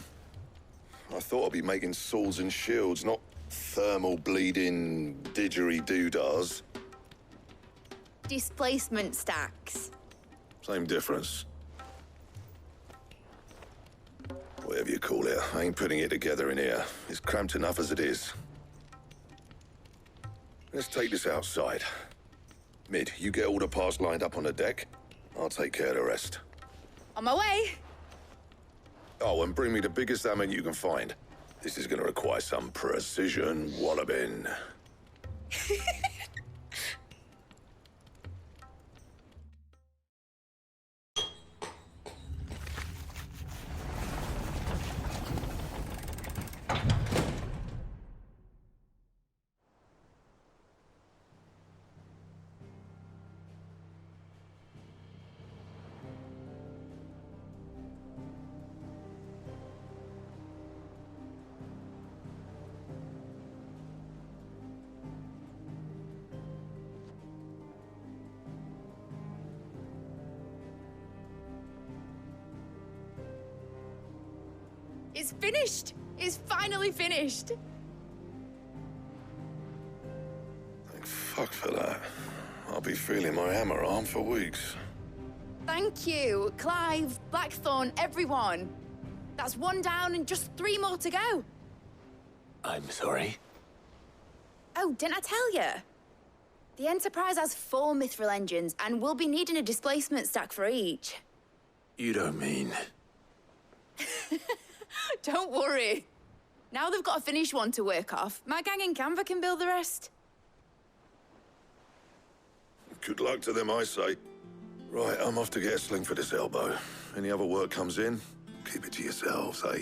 S4: I thought I'd be making swords and shields, not thermal bleeding didgeridoo-dahs.
S14: Displacement stacks.
S4: Same difference. Whatever you call it, I ain't putting it together in here. It's cramped enough as it is. Let's take this outside. Mid, you get all the parts lined up on the deck. I'll take care of the rest.
S14: On my way!
S4: Oh, and bring me the biggest hammer you can find. This is gonna require some precision walloping.
S14: It's finished! It's finally finished!
S4: Thank fuck for that. I'll be feeling my hammer arm for weeks.
S14: Thank you, Clive, Blackthorn, everyone. That's one down and just 3 more to go.
S2: I'm sorry.
S14: Oh, didn't I tell you? The Enterprise has 4 mithril engines, and we'll be needing a displacement stack for each.
S2: You don't mean...
S14: Don't worry. Now they've got a finished one to work off, my gang in Canva can build the rest.
S4: Good luck to them, I say. Right, I'm off to get a sling for this elbow. Any other work comes in, keep it to yourselves, eh?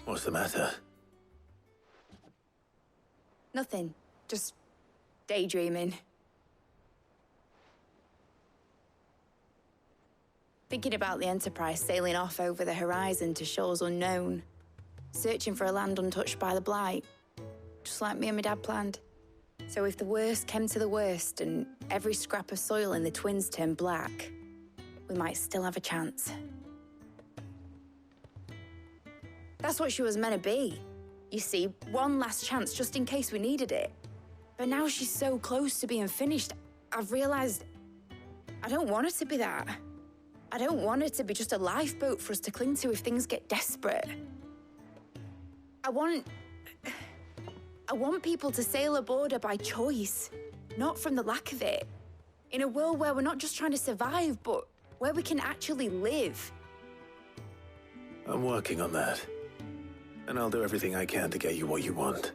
S2: What's the matter?
S14: Nothing. Just daydreaming. Thinking about the Enterprise sailing off over the horizon to shores unknown. Searching for a land untouched by the Blight. Just like me and my dad planned. So if the worst came to the worst and every scrap of soil in the Twins turned black, we might still have a chance. That's what she was meant to be. You see, one last chance just in case we needed it. But now she's so close to being finished, I've realized I don't want her to be that. I don't want her to be just a lifeboat for us to cling to if things get desperate. I want people to sail aboard her by choice, not from the lack of it. In a world where we're not just trying to survive, but where we can actually live.
S2: I'm working on that. And I'll do everything I can to get you what you want.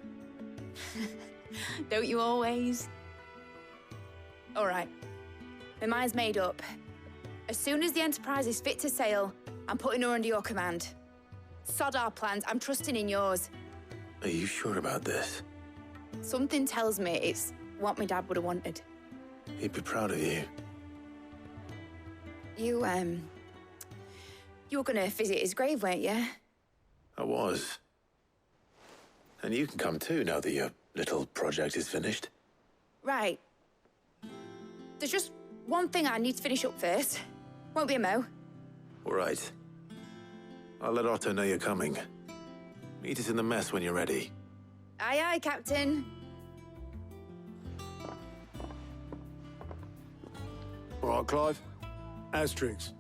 S14: Don't you always? All right. My mind's made up. As soon as the Enterprise is fit to sail, I'm putting her under your command. Sod our plans, I'm trusting in yours.
S2: Are you sure about this?
S14: Something tells me it's what my dad would have wanted.
S2: He'd be proud of you.
S14: You were gonna visit his grave, weren't you?
S2: I was. And you can come too, now that your little project is finished.
S14: Right. There's just one thing I need to finish up first. Won't be a mo.
S2: All right. I'll let Otto know you're coming. Meet us in the mess when you're ready.
S14: Aye, aye, Captain.
S9: All right, Clive. Asterix.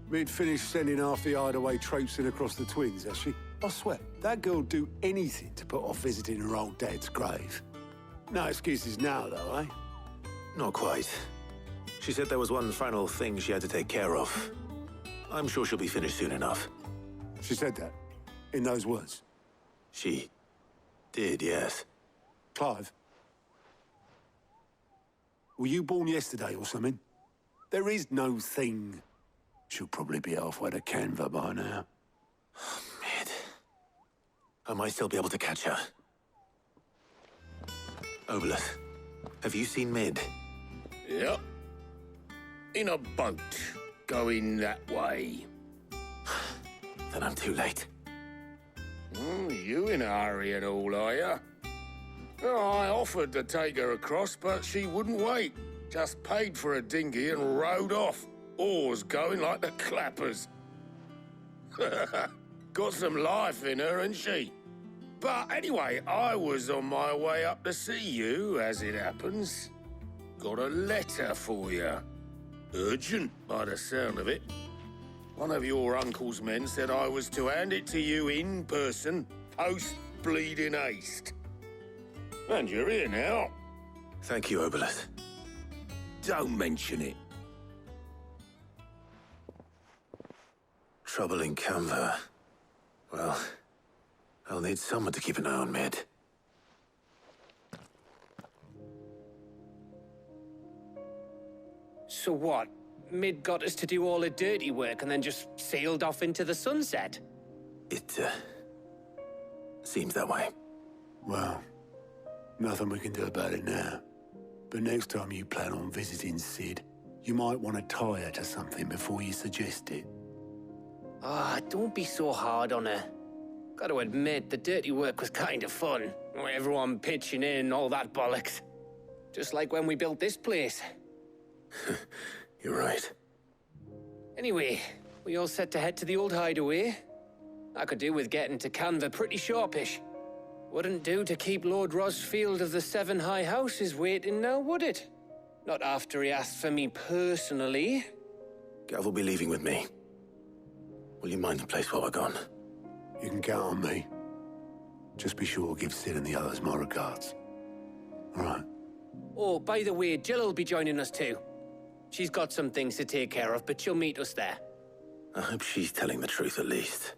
S9: Mid finished sending half the hideaway traipsing across the Twins, has she? I swear, that girl'd do anything to put off visiting her old dad's grave. No excuses now, though, eh?
S2: Not quite. She said there was one final thing she had to take care of. I'm sure she'll be finished soon enough.
S9: She said that? In those words?
S2: She did, yes.
S9: Clive? Were you born yesterday or something? There is no thing. She'll probably be halfway to Canva by now.
S2: Mid. I might still be able to catch her. Obolus, have you seen Mid?
S1: Yep. In a boat, going that way.
S2: Then I'm too late.
S1: You in a hurry and all, are you? Oh, I offered to take her across, but she wouldn't wait. Just paid for a dinghy and rowed off. Oars going like the clappers. Got some life in her, ain't she? But anyway, I was on my way up to see you, as it happens. Got a letter for you. Urgent, by the sound of it. One of your uncle's men said I was to hand it to you in person, post-bleeding haste. And you're here now.
S2: Thank you, Obolus.
S1: Don't mention it.
S2: Trouble in Canva. Well, I'll need someone to keep an eye on Mid.
S21: So what? Mid got us to do all the dirty work and then just sailed off into the sunset?
S2: It, seems that way.
S9: Well, nothing we can do about it now. But next time you plan on visiting Sid, you might want to tie her to something before you suggest it.
S21: Ah, don't be so hard on her. Got to admit, the dirty work was kind of fun. Everyone pitching in, all that bollocks. Just like when we built this place.
S2: You're right.
S21: Anyway, we all set to head to the old hideaway. I could do with getting to Canva pretty sharpish. Wouldn't do to keep Lord Rosfield of the Seven High Houses waiting now, would it? Not after he asked for me personally.
S2: Gav will be leaving with me. Will you mind the place while we're gone?
S9: You can count on me. Just be sure to give Sid and the others my regards. All right.
S21: Oh, by the way, Jill will be joining us too. She's got some things to take care of, but she'll meet us there.
S2: I hope she's telling the truth at least.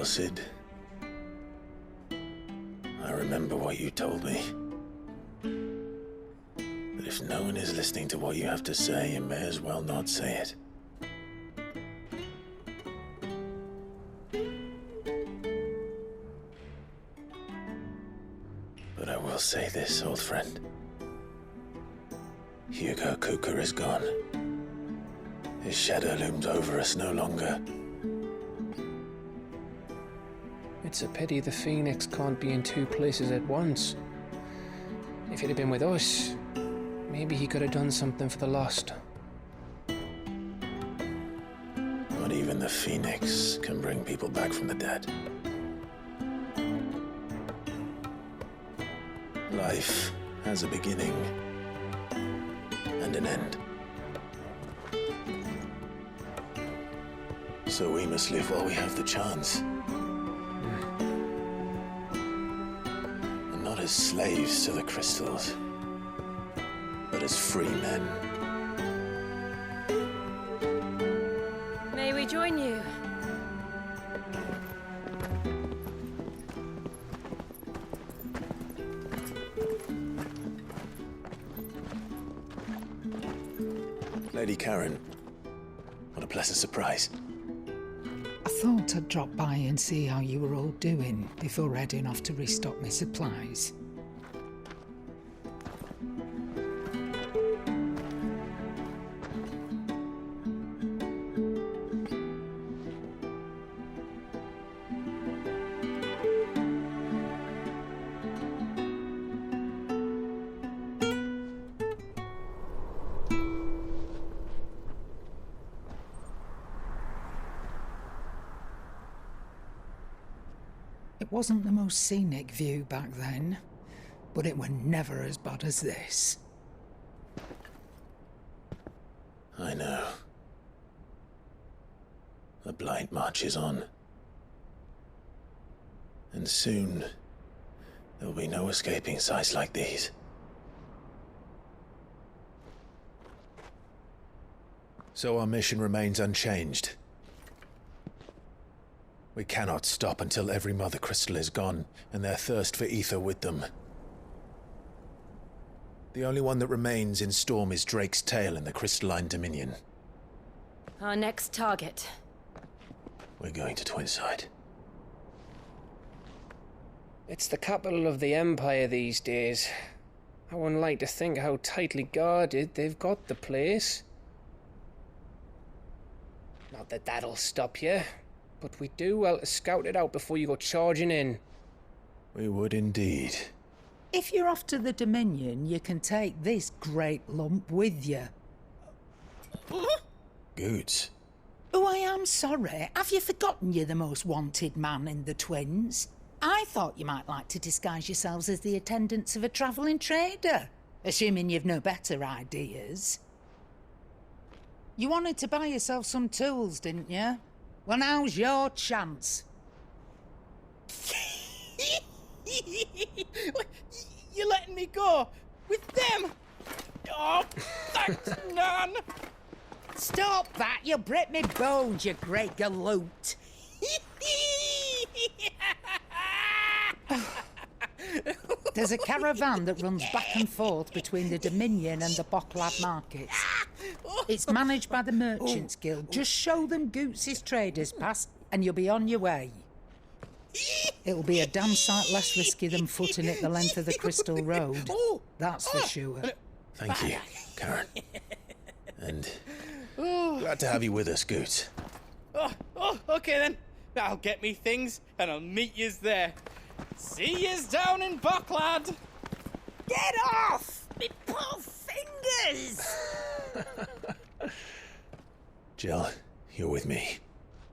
S2: Well, Sid, I remember what you told me. But if no one is listening to what you have to say, you may as well not say it. But I will say this, old friend. Hugo Kuka is gone. His shadow looms over us no longer.
S12: It's a pity the Phoenix can't be in two places at once. If he'd have been with us, maybe he could have done something for the lost.
S2: Not even the Phoenix can bring people back from the dead. Life has a beginning and an end. So we must live while we have the chance. And not as slaves to the crystals, but as free men.
S23: May we join you?
S2: Lady Karen, what a pleasant surprise.
S5: I thought I'd drop by and see how you were all doing before heading off to restock my supplies. It wasn't the most scenic view back then, but it were never as bad as this.
S2: I know. The blight marches on. And soon, there'll be no escaping sights like these. So our mission remains unchanged. We cannot stop until every Mother Crystal is gone, and their thirst for ether with them. The only one that remains in Storm is Drake's tail in the Crystalline Dominion.
S23: Our next target.
S2: We're going to Twinside.
S12: It's the capital of the Empire these days. I wouldn't like to think how tightly guarded they've got the place. Not that that'll stop you. But we do well to scout it out before you go charging in.
S2: We would indeed.
S5: If you're off to the Dominion, you can take this great lump with you.
S2: Goods.
S5: Oh, I am sorry. Have you forgotten you're the most wanted man in the Twins? I thought you might like to disguise yourselves as the attendants of a travelling trader, assuming you've no better ideas. You wanted to buy yourself some tools, didn't you? Well, now's your chance.
S18: You're letting me go? With them? Oh, thanks, Nan!
S5: Stop that! You'll break me bones, you great galoot! There's a caravan that runs back and forth between the Dominion and the Bocklad markets. It's managed by the Merchants Guild. Just show them Goots' traders pass and you'll be on your way. It'll be a damn sight less risky than footing it the length of the Crystal Road. That's for sure.
S2: Thank you, Karen. And glad to have you with us, Goots.
S18: Okay then. I'll get me things and I'll meet yous there. See yous down in Bocklad.
S5: Get off! Me poor fingers!
S2: Jill, you're with me.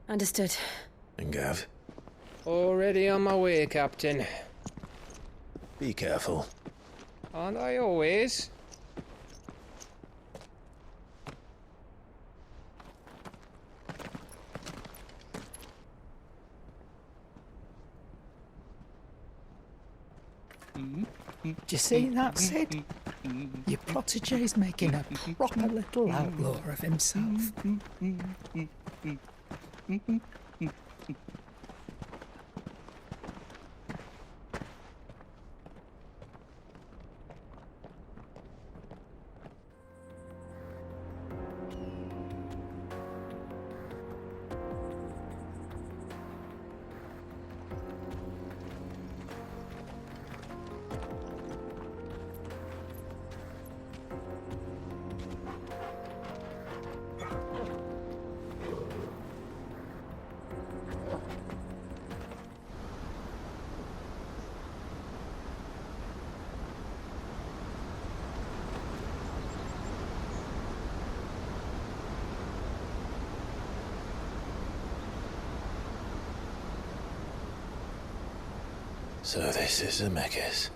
S23: Understood.
S2: And Gav?
S12: Already on my way, Captain.
S2: Be careful.
S12: Aren't I always?
S5: Do you see that, Sid? Your protege's making a proper little outlaw of himself.
S2: So this is Zemeckis.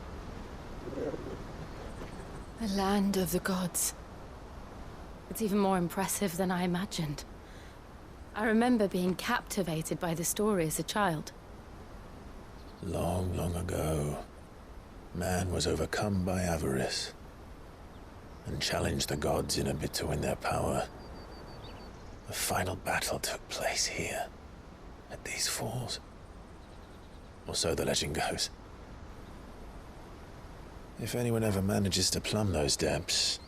S23: The land of the gods. It's even more impressive than I imagined. I remember being captivated by the story as a child.
S2: Long, long ago, man was overcome by avarice and challenged the gods in a bid to win their power. The final battle took place here, at these falls. Or so the legend goes. If anyone ever manages to plumb those depths,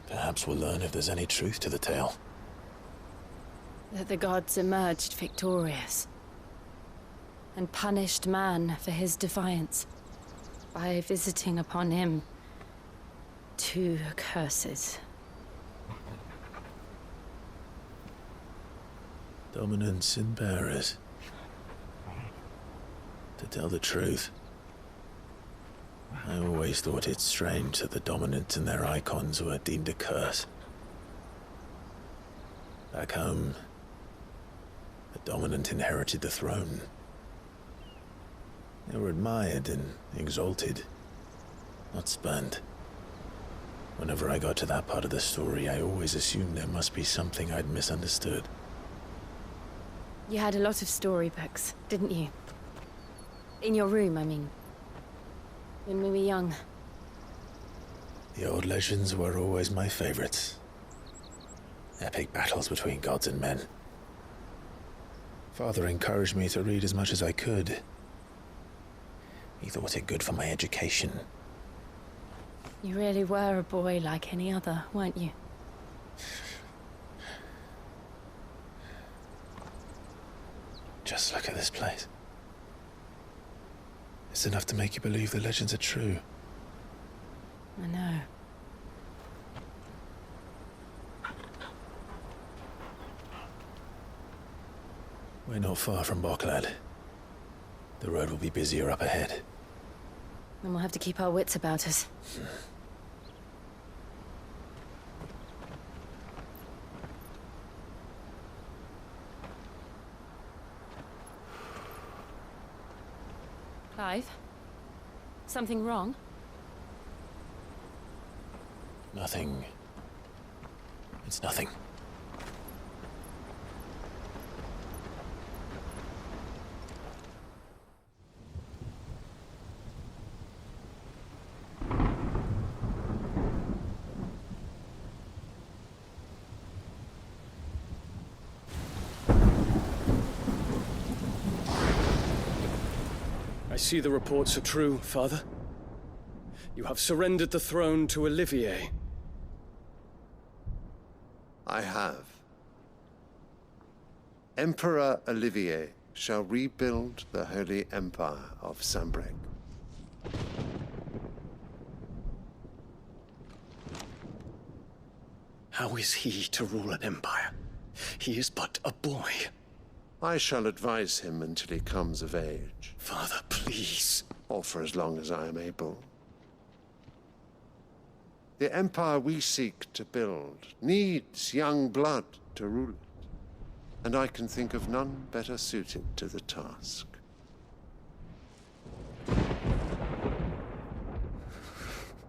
S2: perhaps we'll learn if there's any truth to the tale.
S23: That the gods emerged victorious and punished man for his defiance by visiting upon him 2 curses.
S2: Dominance and bearers. To tell the truth, I always thought it strange that the dominant and their icons were deemed a curse. Back home, the dominant inherited the throne. They were admired and exalted, not spurned. Whenever I got to that part of the story, I always assumed there must be something I'd misunderstood.
S23: You had a lot of storybooks, didn't you? In your room, I mean. When we were young.
S2: The old legends were always my favorites. Epic battles between gods and men. Father encouraged me to read as much as I could. He thought it good for my education.
S23: You really were a boy like any other, weren't you?
S2: Just look at this place. It's enough to make you believe the legends are true.
S23: I know.
S2: We're not far from Boklad. The road will be busier up ahead.
S23: Then we'll have to keep our wits about us. Clive? Something wrong?
S2: Nothing. It's nothing.
S6: I see the reports are true, Father. You have surrendered the throne to Olivier.
S10: I have. Emperor Olivier shall rebuild the Holy Empire of Sambrec.
S6: How is he to rule an empire? He is but a boy.
S10: I shall advise him until he comes of age.
S6: Father, please.
S10: Or for as long as I am able. The empire we seek to build needs young blood to rule it, and I can think of none better suited to the task.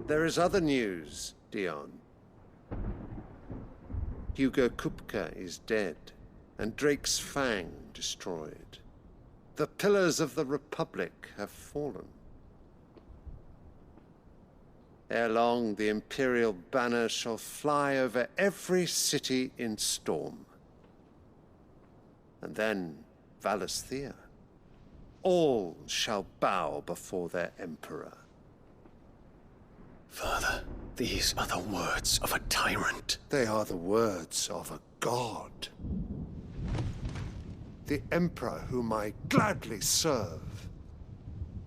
S10: There is other news, Dion. Hugo Kupka is dead, and Drake's Fang destroyed. The pillars of the Republic have fallen. Ere long, the Imperial banner shall fly over every city in Storm. And then, Valisthea. All shall bow before their Emperor.
S6: Father, these are the words of a tyrant.
S10: They are the words of a god. The Emperor whom I gladly serve.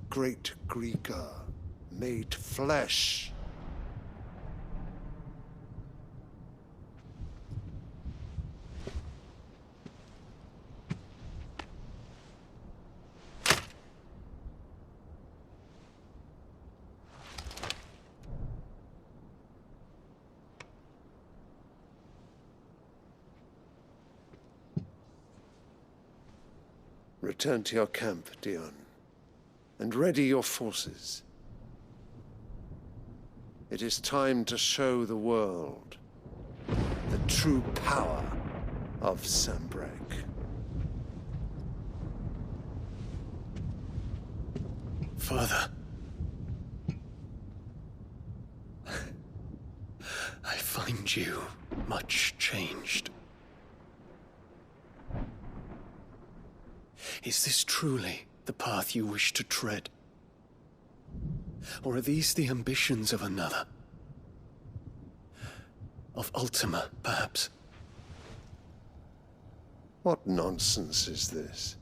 S10: Great Greeker, made flesh. Return to your camp, Dion. and ready your forces. It is time to show the world the true power of Sanbreque.
S6: Father. I find you much changed. Is this truly the path you wish to tread? Or are these the ambitions of another? Of Ultima, perhaps?
S10: What nonsense is this?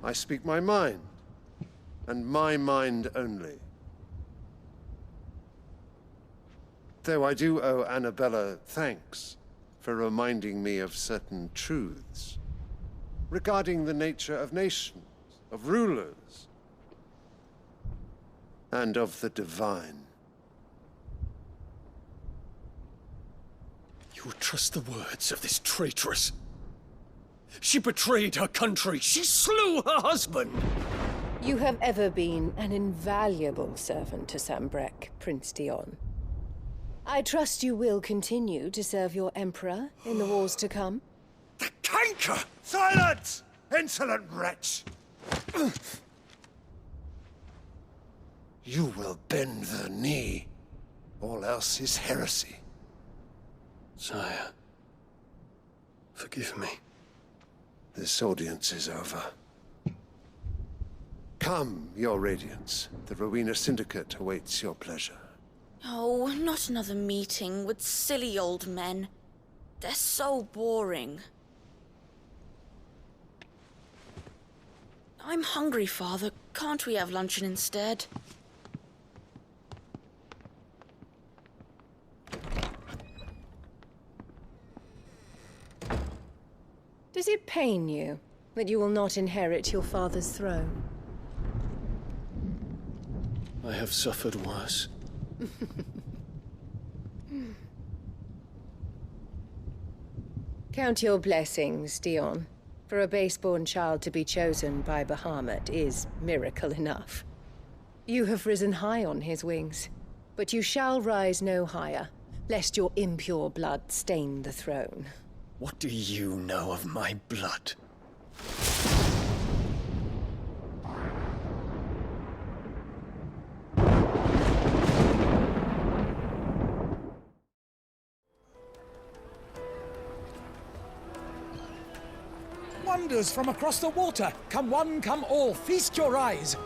S10: I speak my mind, and my mind only. Though I do owe Annabella thanks for reminding me of certain truths regarding the nature of nations, of rulers, and of the divine.
S6: You would trust the words of this traitress? She betrayed her country! She slew her husband!
S13: You have ever been an invaluable servant to Sanbreque, Prince Dion. I trust you will continue to serve your Emperor in the wars to come.
S10: The canker! Silence! Insolent wretch! You will bend the knee. All else is heresy.
S6: Sire, forgive me.
S10: This audience is over. Come, your Radiance. The Rowena Syndicate awaits your pleasure.
S16: Oh, not another meeting with silly old men. They're so boring. I'm hungry, Father. Can't we have luncheon instead?
S13: Does it pain you that you will not inherit your father's throne?
S6: I have suffered worse.
S13: Count your blessings, Dion. For a base-born child to be chosen by Bahamut is miracle enough. You have risen high on his wings, but you shall rise no higher, lest your impure blood stain the throne.
S6: What do you know of my blood?
S22: Wonders from across the water! Come one, come all, feast your eyes!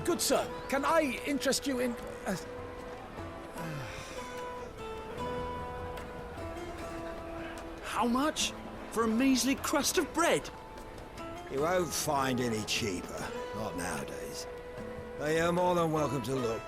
S22: Good sir, can I interest you in...
S24: How much? For a measly crust of bread?
S25: You won't find any cheaper. Not nowadays. But you're more than welcome to look.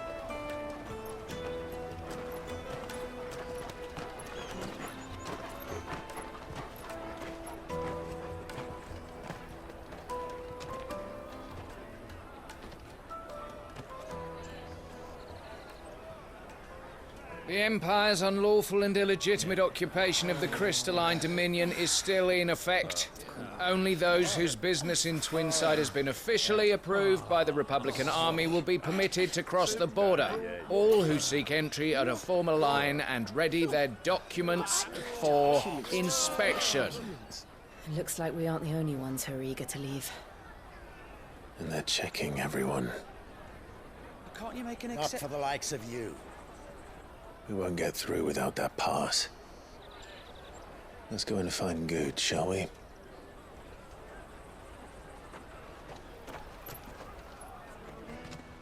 S12: The Empire's unlawful and illegitimate occupation of the crystalline dominion is still in effect. Only those whose business in Twinside has been officially approved by the Republican Army will be permitted to cross the border. All who seek entry are to form a line and ready their documents for inspection.
S23: It looks like we aren't the only ones who are eager to leave.
S2: And they're checking everyone.
S24: Can't you make an
S25: Not for the likes of you.
S2: We won't get through without that pass. Let's go in and find Good, shall we?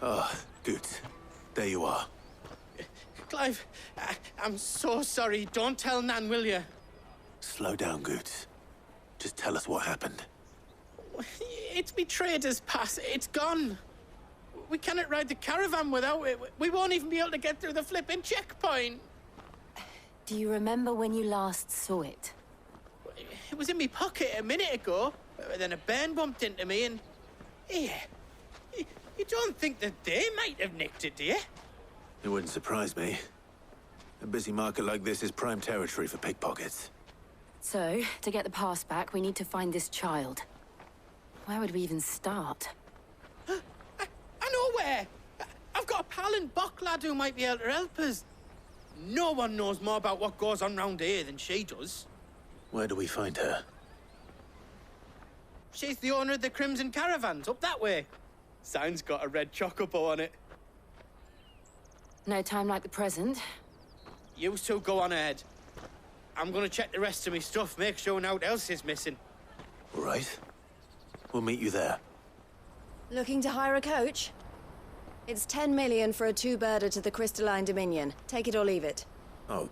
S2: Ah, Good. There you are.
S18: Clive, I'm so sorry. Don't tell Nan, will you?
S2: Slow down, Good. Just tell us what happened.
S18: It's me trader's pass. It's gone. We cannot ride the caravan without it. We won't even be able to get through the flipping checkpoint.
S23: Do you remember when you last saw it?
S18: It was in my pocket a minute ago. Then a bairn bumped into me and... Yeah. You don't think that they might have nicked it, do you?
S2: It wouldn't surprise me. A busy market like this is prime territory for pickpockets.
S23: So, to get the pass back, we need to find this child. Where would we even start?
S18: anywhere. I've got a pal in Bocklad who might be able to help us. No one knows more about what goes on round here than she does.
S2: Where do we find her?
S18: She's the owner of the Crimson Caravans, up that way. Sign's got a red chocobo on it.
S3: No time like the present.
S18: You two go on ahead. I'm gonna check the rest of my stuff, make sure naught else is missing.
S2: All right. We'll meet you there.
S13: Looking to hire a coach? It's 10 million for a two-birder to the Crystalline Dominion. Take it or leave it.
S2: Oh,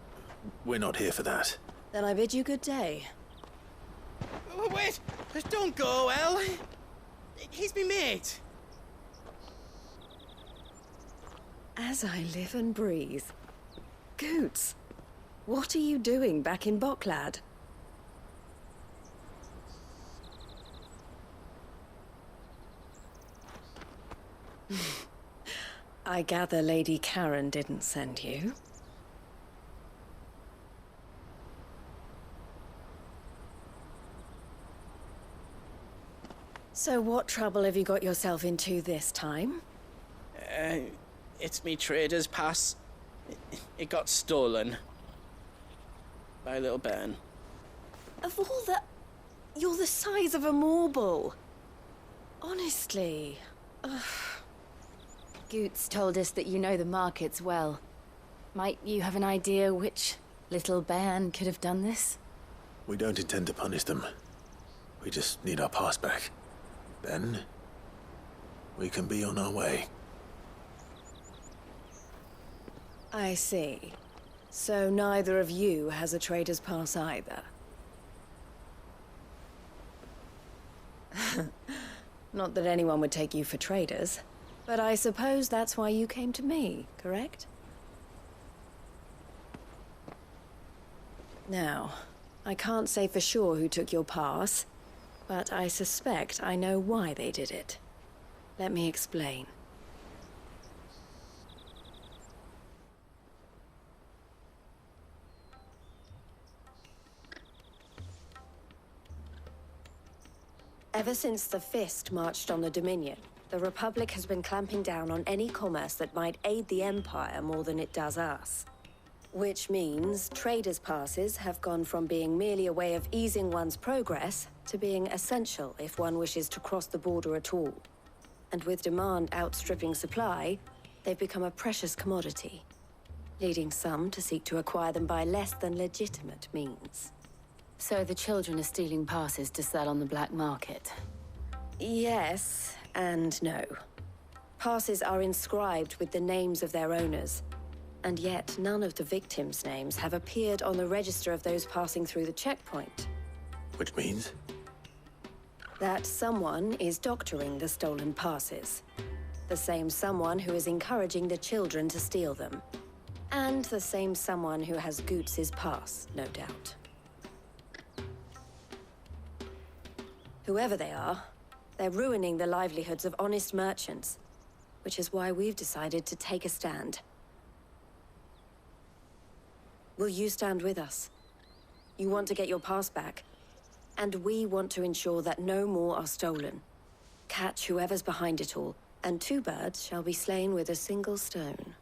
S2: we're not here for that.
S13: Then I bid you good day.
S18: Oh, wait! Don't go, El. He's me mate.
S13: As I live and breathe. Goots, what are you doing back in Bocklad? I gather Lady Karen didn't send you. So what trouble have you got yourself into this time?
S18: It's me trader's pass. It got stolen. By a little bairn.
S13: Of all the... You're the size of a marble. Honestly. Ugh.
S3: Goots told us that you know the markets well. Might you have an idea which little bairn could have done this?
S2: We don't intend to punish them. We just need our pass back. Then, we can be on our way.
S13: I see. So neither of you has a trader's pass either. Not that anyone would take you for traders, but I suppose that's why you came to me, correct? Now, I can't say for sure who took your pass, but I suspect I know why they did it. Let me explain. Ever since the Fist marched on the Dominion, the Republic has been clamping down on any commerce that might aid the Empire more than it does us. Which means traders' passes have gone from being merely a way of easing one's progress to being essential if one wishes to cross the border at all. And with demand outstripping supply, they've become a precious commodity, leading some to seek to acquire them by less than legitimate means.
S3: So the children are stealing passes to sell on the black market?
S13: Yes, and no. Passes are inscribed with the names of their owners, and yet none of the victims' names have appeared on the register of those passing through the checkpoint.
S2: Which means?
S13: That someone is doctoring the stolen passes. The same someone who is encouraging the children to steal them. And the same someone who has Goots' pass, no doubt. Whoever they are, they're ruining the livelihoods of honest merchants, which is why we've decided to take a stand. Will you stand with us? You want to get your pass back, and we want to ensure that no more are stolen. Catch whoever's behind it all, and two birds shall be slain with a single stone.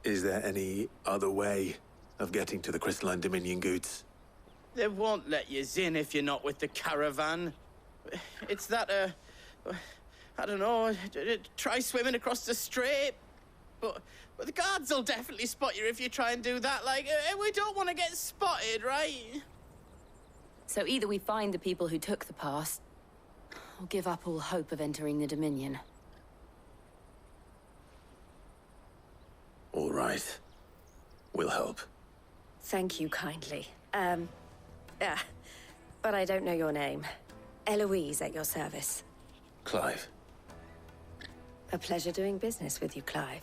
S2: Is there any other way of getting to the Crystalline Dominion, Goots?
S18: They won't let you in if you're not with the caravan. It's that, I don't know, try swimming across the strait. But the guards will definitely spot you if you try and do that. Like, we don't want to get spotted, right?
S3: So either we find the people who took the pass, or give up all hope of entering the Dominion.
S2: All right. We'll help.
S13: Thank you kindly. But I don't know your name. Eloise at your service.
S2: Clive.
S13: A pleasure doing business with you, Clive.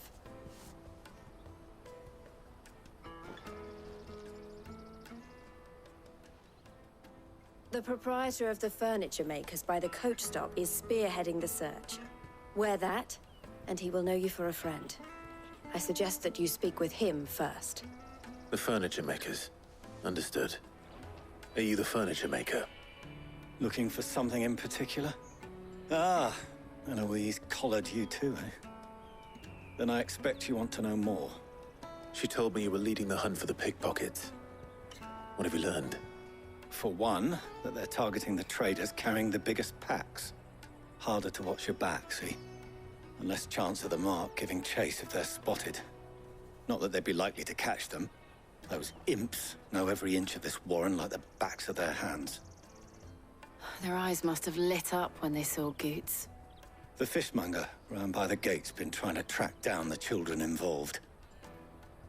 S13: The proprietor of the furniture makers by the coach stop is spearheading the search. Wear that, and he will know you for a friend. I suggest that you speak with him first.
S2: The furniture makers. Understood. Are you the furniture maker?
S11: Looking for something in particular? Ah, Eloise collared you too, eh? Then I expect you want to know more.
S2: She told me you were leading the hunt for the pickpockets. What have you learned?
S11: For one, that they're targeting the traders carrying the biggest packs. Harder to watch your back, see? And less chance of the mark giving chase if they're spotted. Not that they'd be likely to catch them. Those imps know every inch of this warren like the backs of their hands.
S23: Their eyes must have lit up when they saw Goots.
S11: The fishmonger round by the gate's been trying to track down the children involved.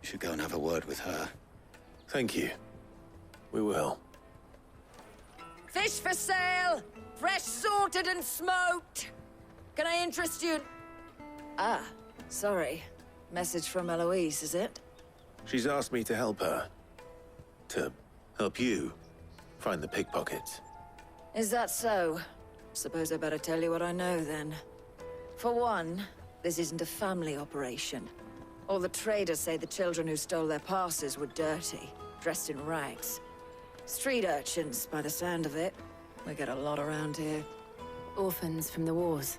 S11: You should go and have a word with her.
S2: Thank you. We will.
S3: Fish for sale! Fresh sorted and smoked! Can I interest you? Ah, sorry. Message from Eloise, is it?
S2: She's asked me to help her. To help you find the pickpockets.
S3: Is that so? Suppose I better tell you what I know, then. For one, this isn't a family operation. All the traders say the children who stole their passes were dirty, dressed in rags. Street urchins, by the sound of it. We get a lot around here.
S23: Orphans from the wars.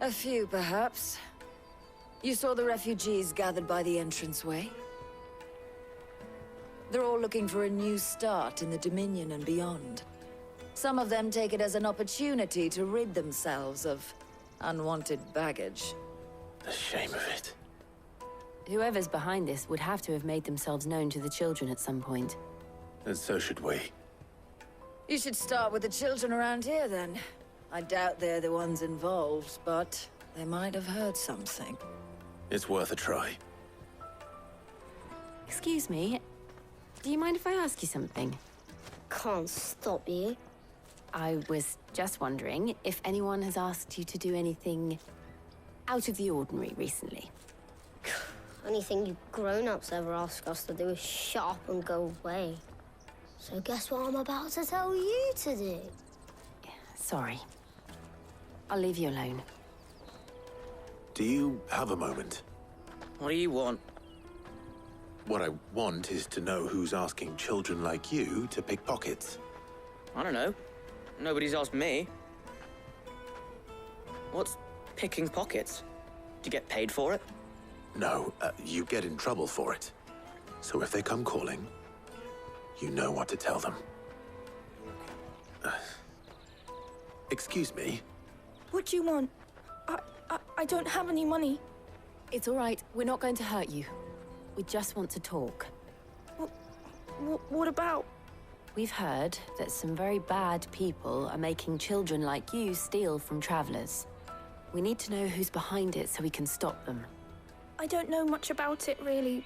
S3: A few, perhaps. You saw the refugees gathered by the entranceway? They're all looking for a new start in the Dominion and beyond. Some of them take it as an opportunity to rid themselves of unwanted baggage.
S2: The shame of it.
S23: Whoever's behind this would have to have made themselves known to the children at some point.
S2: And so should we.
S3: You should start with the children around here, then. I doubt they're the ones involved, but they might have heard something.
S2: It's worth a try.
S23: Excuse me, do you mind if I ask you something?
S15: Can't stop you.
S23: I was just wondering if anyone has asked you to do anything out of the ordinary recently.
S15: Anything you grown-ups ever ask us to do is shut up and go away. So guess what I'm about to tell you to do?
S23: Sorry. I'll leave you alone.
S2: Do you have a moment?
S18: What do you want?
S2: What I want is to know who's asking children like you to pick pockets.
S18: I don't know. Nobody's asked me. What's picking pockets? Do you get paid for it?
S2: No, you get in trouble for it. So if they come calling, you know what to tell them. Excuse me?
S17: What do you want? I don't have any money.
S23: It's all right. We're not going to hurt you. We just want to talk.
S17: What about?
S23: We've heard that some very bad people are making children like you steal from travelers. We need to know who's behind it so we can stop them.
S17: I don't know much about it, really.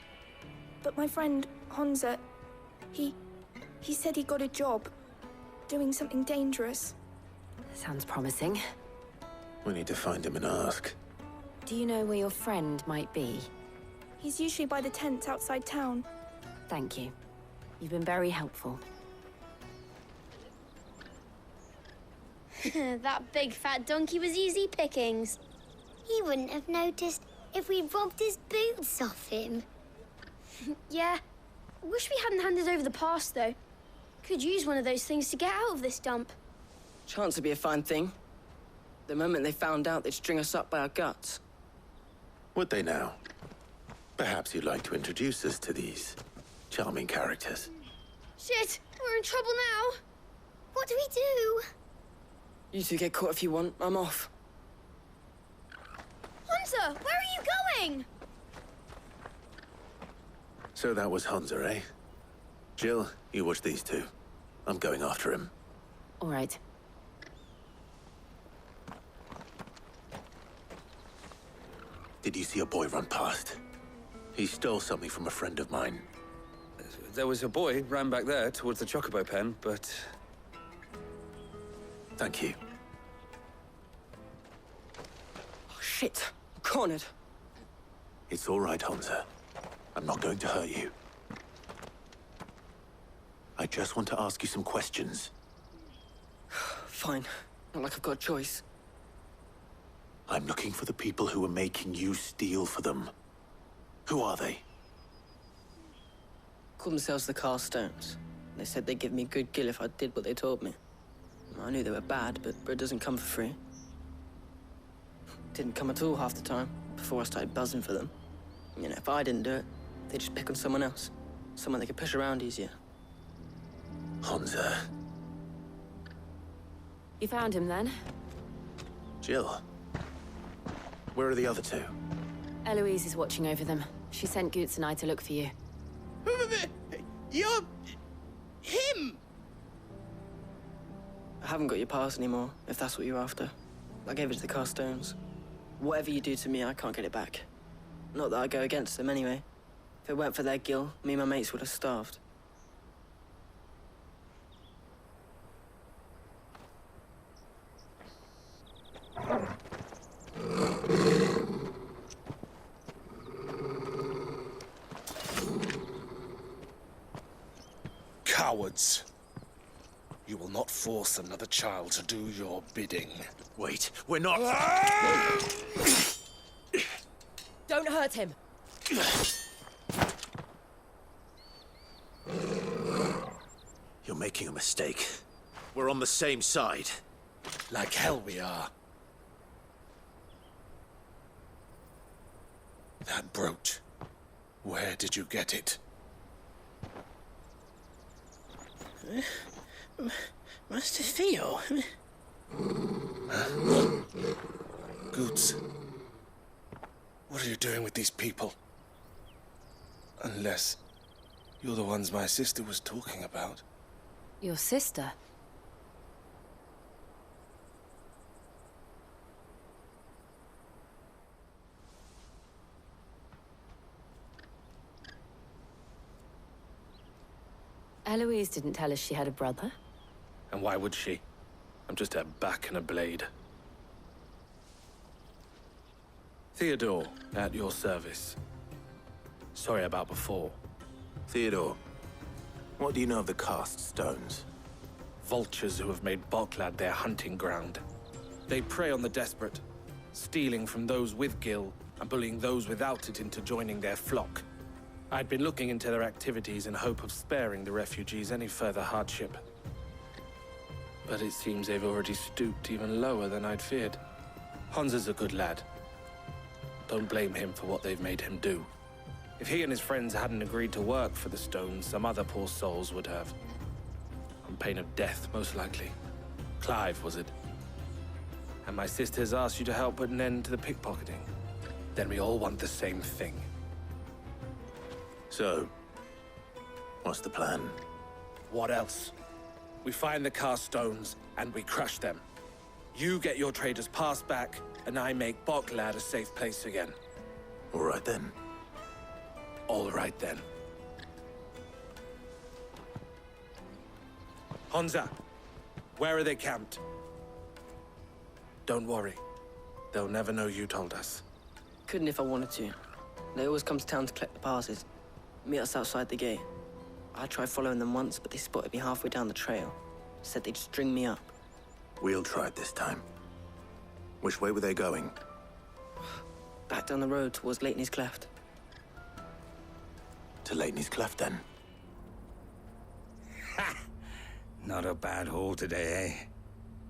S17: But my friend, Honza, he said he got a job doing something dangerous.
S23: Sounds promising.
S2: We need to find him and ask.
S23: Do you know where your friend might be?
S17: He's usually by the tents outside town.
S23: Thank you. You've been very helpful.
S15: That big fat donkey was easy pickings. He wouldn't have noticed if we robbed his boots off him.
S19: Yeah. Wish we hadn't handed over the pass, though. Could use one of those things to get out of this dump.
S18: Chance would be a fine thing. The moment they found out, they'd string us up by our guts.
S2: Would they now? Perhaps you'd like to introduce us to these charming characters.
S19: Shit! We're in trouble now!
S15: What do we do?
S18: You two get caught if you want. I'm off.
S19: Hunter, where are you going?
S2: So that was Hunter, eh? Jill, you watch these two. I'm going after him.
S23: All right.
S2: Did you see a boy run past? He stole something from a friend of mine.
S20: There was a boy ran back there towards the chocobo pen, but...
S2: Thank you.
S18: Oh, shit. Cornered.
S2: It's all right, Hunter. I'm not going to hurt you. I just want to ask you some questions.
S18: Fine. Not like I've got a choice.
S2: I'm looking for the people who are making you steal for them. Who are they?
S18: Called themselves the Carstones. They said they'd give me good gill if I did what they told me. I knew they were bad, but bread doesn't come for free.
S1: didn't come at all half the time, before I started buzzing for them. You know, if I didn't do it, they'd just pick on someone else. Someone they could push around easier.
S2: Honza.
S23: You found him then?
S2: Jill. Where are the other two?
S23: Eloise is watching over them. She sent Goots and I to look for you.
S18: You're... him!
S1: I haven't got your pass anymore, if that's what you're after. I gave it to the Carstones. Whatever you do to me, I can't get it back. Not that I go against them anyway. If it weren't for their guild, me and my mates would have starved.
S4: Cowards. You will not force another child to do your bidding.
S2: Wait, we're not...
S23: Don't hurt him!
S2: You're making a mistake. We're on the same side.
S4: Like hell we are. That brooch. Where did you get it?
S18: Master Theo.
S4: Goots. What are you doing with these people? Unless you're the ones my sister was talking about.
S23: Your sister? Eloise didn't tell us she had a brother.
S4: And why would she? I'm just her back and a blade. Theodore, at your service. Sorry about before.
S2: Theodore, what do you know of the cast stones?
S4: Vultures who have made Boklad their hunting ground. They prey on the desperate, stealing from those with gil and bullying those without it into joining their flock. I'd been looking into their activities in hope of sparing the refugees any further hardship. But it seems they've already stooped even lower than I'd feared. Honza's a good lad. Don't blame him for what they've made him do. If he and his friends hadn't agreed to work for the stones, some other poor souls would have. On pain of death, most likely. Clive, was it? And my sisters asked you to help put an end to the pickpocketing. Then we all want the same thing.
S2: So, what's the plan?
S4: What else? We find the cast stones, and we crush them. You get your trader's pass back, and I make Boklad a safe place again.
S2: All right then.
S4: All right then. Honza, where are they camped? Don't worry. They'll never know you told us.
S1: Couldn't if I wanted to. They always come to town to collect the passes. Meet us outside the gate. I tried following them once, but they spotted me halfway down the trail. Said they'd string me up.
S2: We'll try it this time. Which way were they going?
S1: Back down the road towards Leighton's Cleft.
S2: To Leighton's Cleft, then?
S25: Not a bad haul today,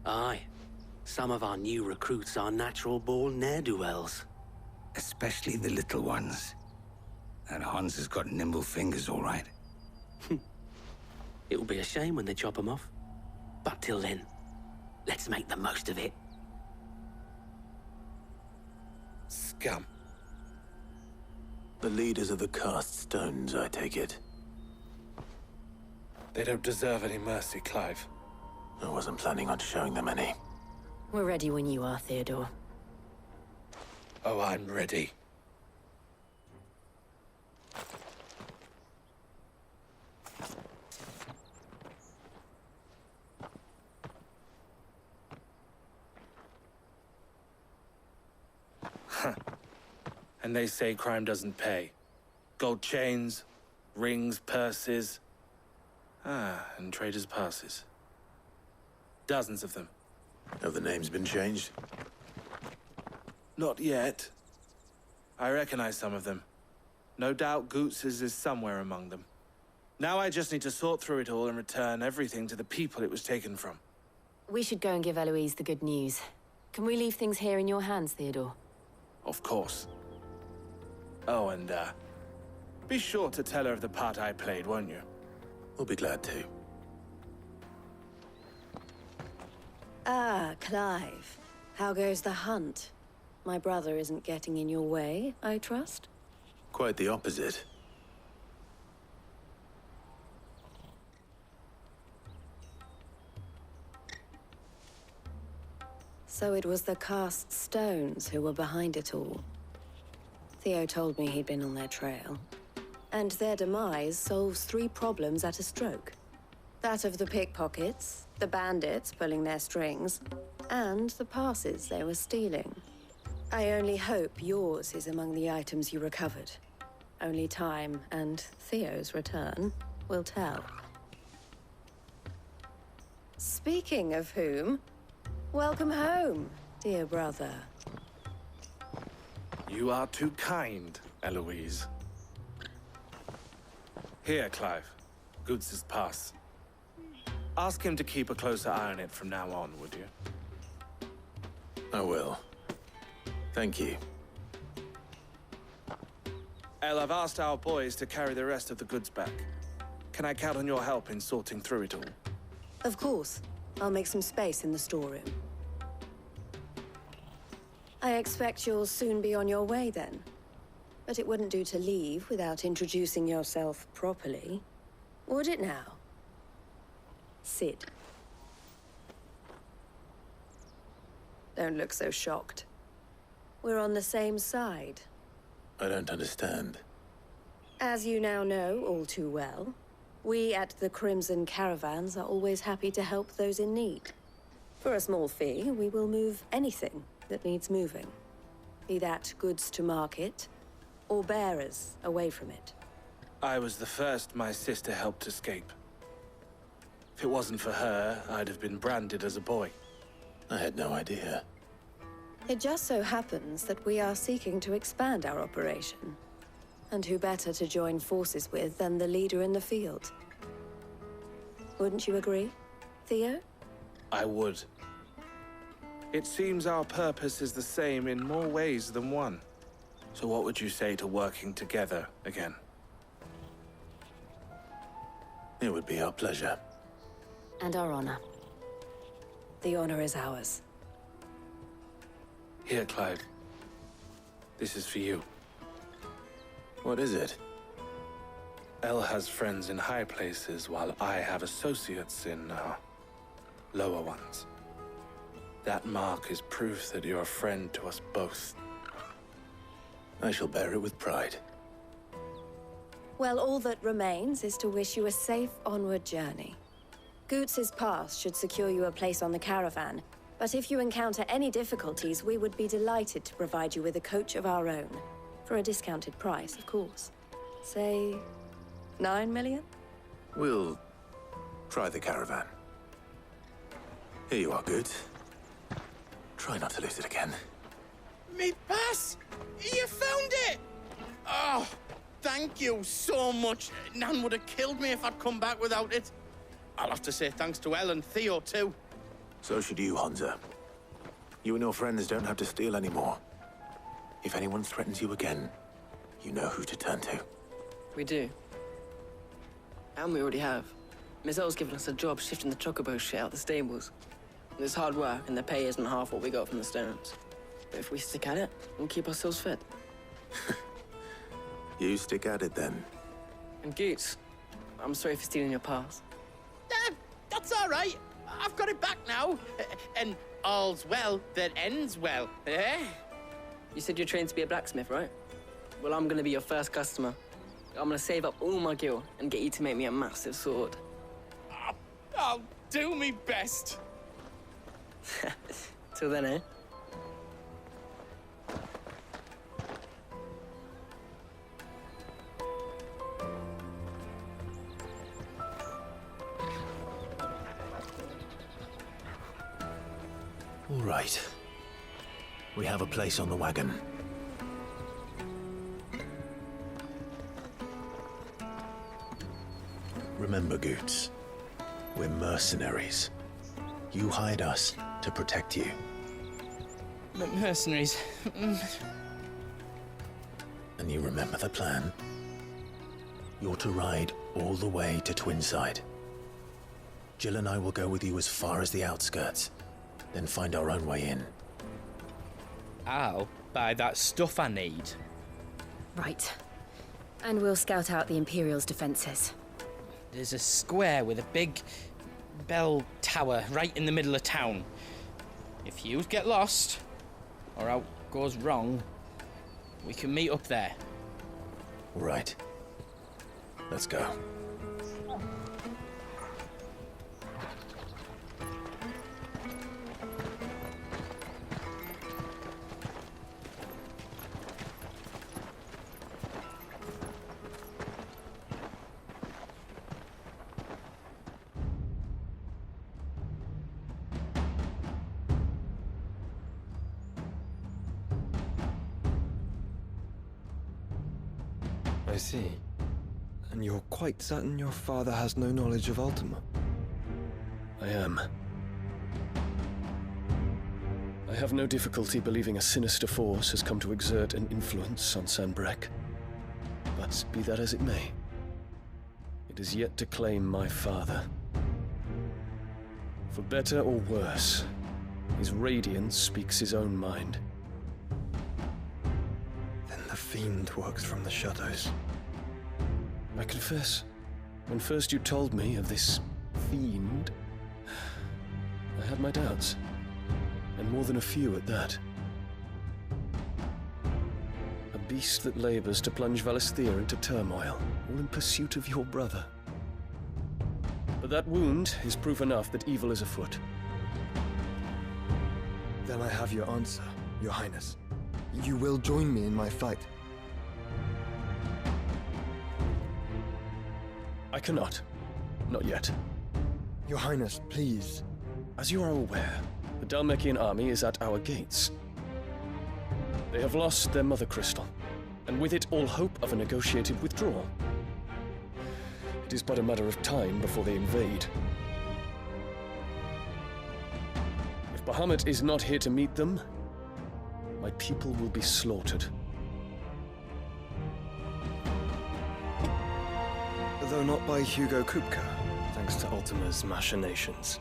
S25: eh?
S7: Aye. Some of our new recruits are natural-born ne'er-do-wells.
S25: Especially the little ones. That Hans has got nimble fingers, all right.
S7: It'll be a shame when they chop them off. But till then, let's make the most of it.
S4: Scum.
S2: The leaders of the cast stones, I take it.
S4: They don't deserve any mercy, Clive.
S2: I wasn't planning on showing them any.
S23: We're ready when you are, Theodore.
S4: Oh, I'm ready. And they say crime doesn't pay. Gold chains, rings, purses. And traders' passes. Dozens of them.
S2: Have the names been changed?
S4: Not yet. I recognize some of them. No doubt Goots's is somewhere among them. Now I just need to sort through it all and return everything to the people it was taken from.
S23: We should go and give Eloise the good news. Can we leave things here in your hands, Theodore?
S4: Of course. Oh, and, be sure to tell her of the part I played, won't you?
S2: We'll be glad to.
S23: Ah, Clive. How goes the hunt? My brother isn't getting in your way, I trust?
S2: Quite the opposite.
S23: So it was the cast stones who were behind it all. Theo told me he'd been on their trail. And their demise solves 3 problems at a stroke. That of the pickpockets, the bandits pulling their strings, and the passes they were stealing. I only hope yours is among the items you recovered. Only time and Theo's return will tell. Speaking of whom, welcome home, dear brother.
S4: You are too kind, Eloise. Here, Clive. Goods' pass. Ask him to keep a closer eye on it from now on, would you?
S2: I will. Thank you.
S4: El, I've asked our boys to carry the rest of the goods back. Can I count on your help in sorting through it all?
S23: Of course. I'll make some space in the storeroom. I expect you'll soon be on your way then. But it wouldn't do to leave without introducing yourself properly. Would it now? Sid. Don't look so shocked. We're on the same side.
S2: I don't understand.
S23: As you now know all too well, we at the Crimson Caravans are always happy to help those in need. For a small fee, we will move anything that needs moving. Be that goods to market, or bearers away from it.
S4: I was the first my sister helped escape. If it wasn't for her, I'd have been branded as a boy.
S2: I had no idea.
S23: It just so happens that we are seeking to expand our operation. And who better to join forces with than the leader in the field? Wouldn't you agree, Theo?
S4: I would. It seems our purpose is the same in more ways than one. So what would you say to working together again?
S2: It would be our pleasure.
S23: And our honor. The honor is ours.
S4: Here, Clive. This is for you.
S2: What is it?
S4: El has friends in high places, while I have associates in, lower ones. That mark is proof that you're a friend to us both.
S2: I shall bear it with pride.
S23: Well, all that remains is to wish you a safe onward journey. Goots' pass should secure you a place on the caravan, but if you encounter any difficulties, we would be delighted to provide you with a coach of our own. For a discounted price, of course. Say, 9 million?
S2: We'll try the caravan. Here you are, Goods. Try not to lose it again.
S18: Me pass! You found it! Oh, thank you so much. Nan would have killed me if I'd come back without it. I'll have to say thanks to El and Theo, too.
S2: So should you, Honza. You and your friends don't have to steal anymore. If anyone threatens you again, you know who to turn to.
S1: We do. And we already have. Miss L's given us a job shifting the chocobo shit out the stables. It's hard work, and the pay isn't half what we got from the stones. But if we stick at it, we'll keep ourselves fed.
S2: You stick at it, then.
S1: And Goots, I'm sorry for stealing your pass.
S18: That's all right. I've got it back now. And all's well that ends well, eh?
S1: You said you're trained to be a blacksmith, right? Well, I'm gonna be your first customer. I'm gonna save up all my gil and get you to make me a massive sword.
S18: I'll do me best.
S1: Till then, eh?
S2: All right. We have a place on the wagon. Remember, Goots, we're mercenaries. You hired us to protect you.
S18: Mercenaries?
S2: And you remember the plan? You're to ride all the way to Twinside. Jill and I will go with you as far as the outskirts, then find our own way in.
S5: I'll buy that stuff I need.
S8: Right. And we'll scout out the Imperial's defenses.
S5: There's a square with a big bell tower right in the middle of town. If you get lost, or out goes wrong, we can meet up there.
S2: Right. Let's go.
S9: I see. And you're quite certain your father has no knowledge of Ultima?
S6: I am. I have no difficulty believing a sinister force has come to exert an influence on Sanbreque. But be that as it may, it is yet to claim my father. For better or worse, his radiance speaks his own mind.
S9: Then the fiend works from the shadows.
S6: I confess, when first you told me of this fiend, I had my doubts, and more than a few at that. A beast that labors to plunge Valisthea into turmoil, all in pursuit of your brother. But that wound is proof enough that evil is afoot.
S9: Then I have your answer, Your Highness. You will join me in my fight.
S6: I cannot. Not yet.
S9: Your Highness, please.
S6: As you are aware, the Dhalmekian army is at our gates. They have lost their mother crystal, and with it all hope of a negotiated withdrawal. It is but a matter of time before they invade. If Bahamut is not here to meet them, my people will be slaughtered.
S9: Though not by Hugo Kupka, thanks to Ultima's machinations.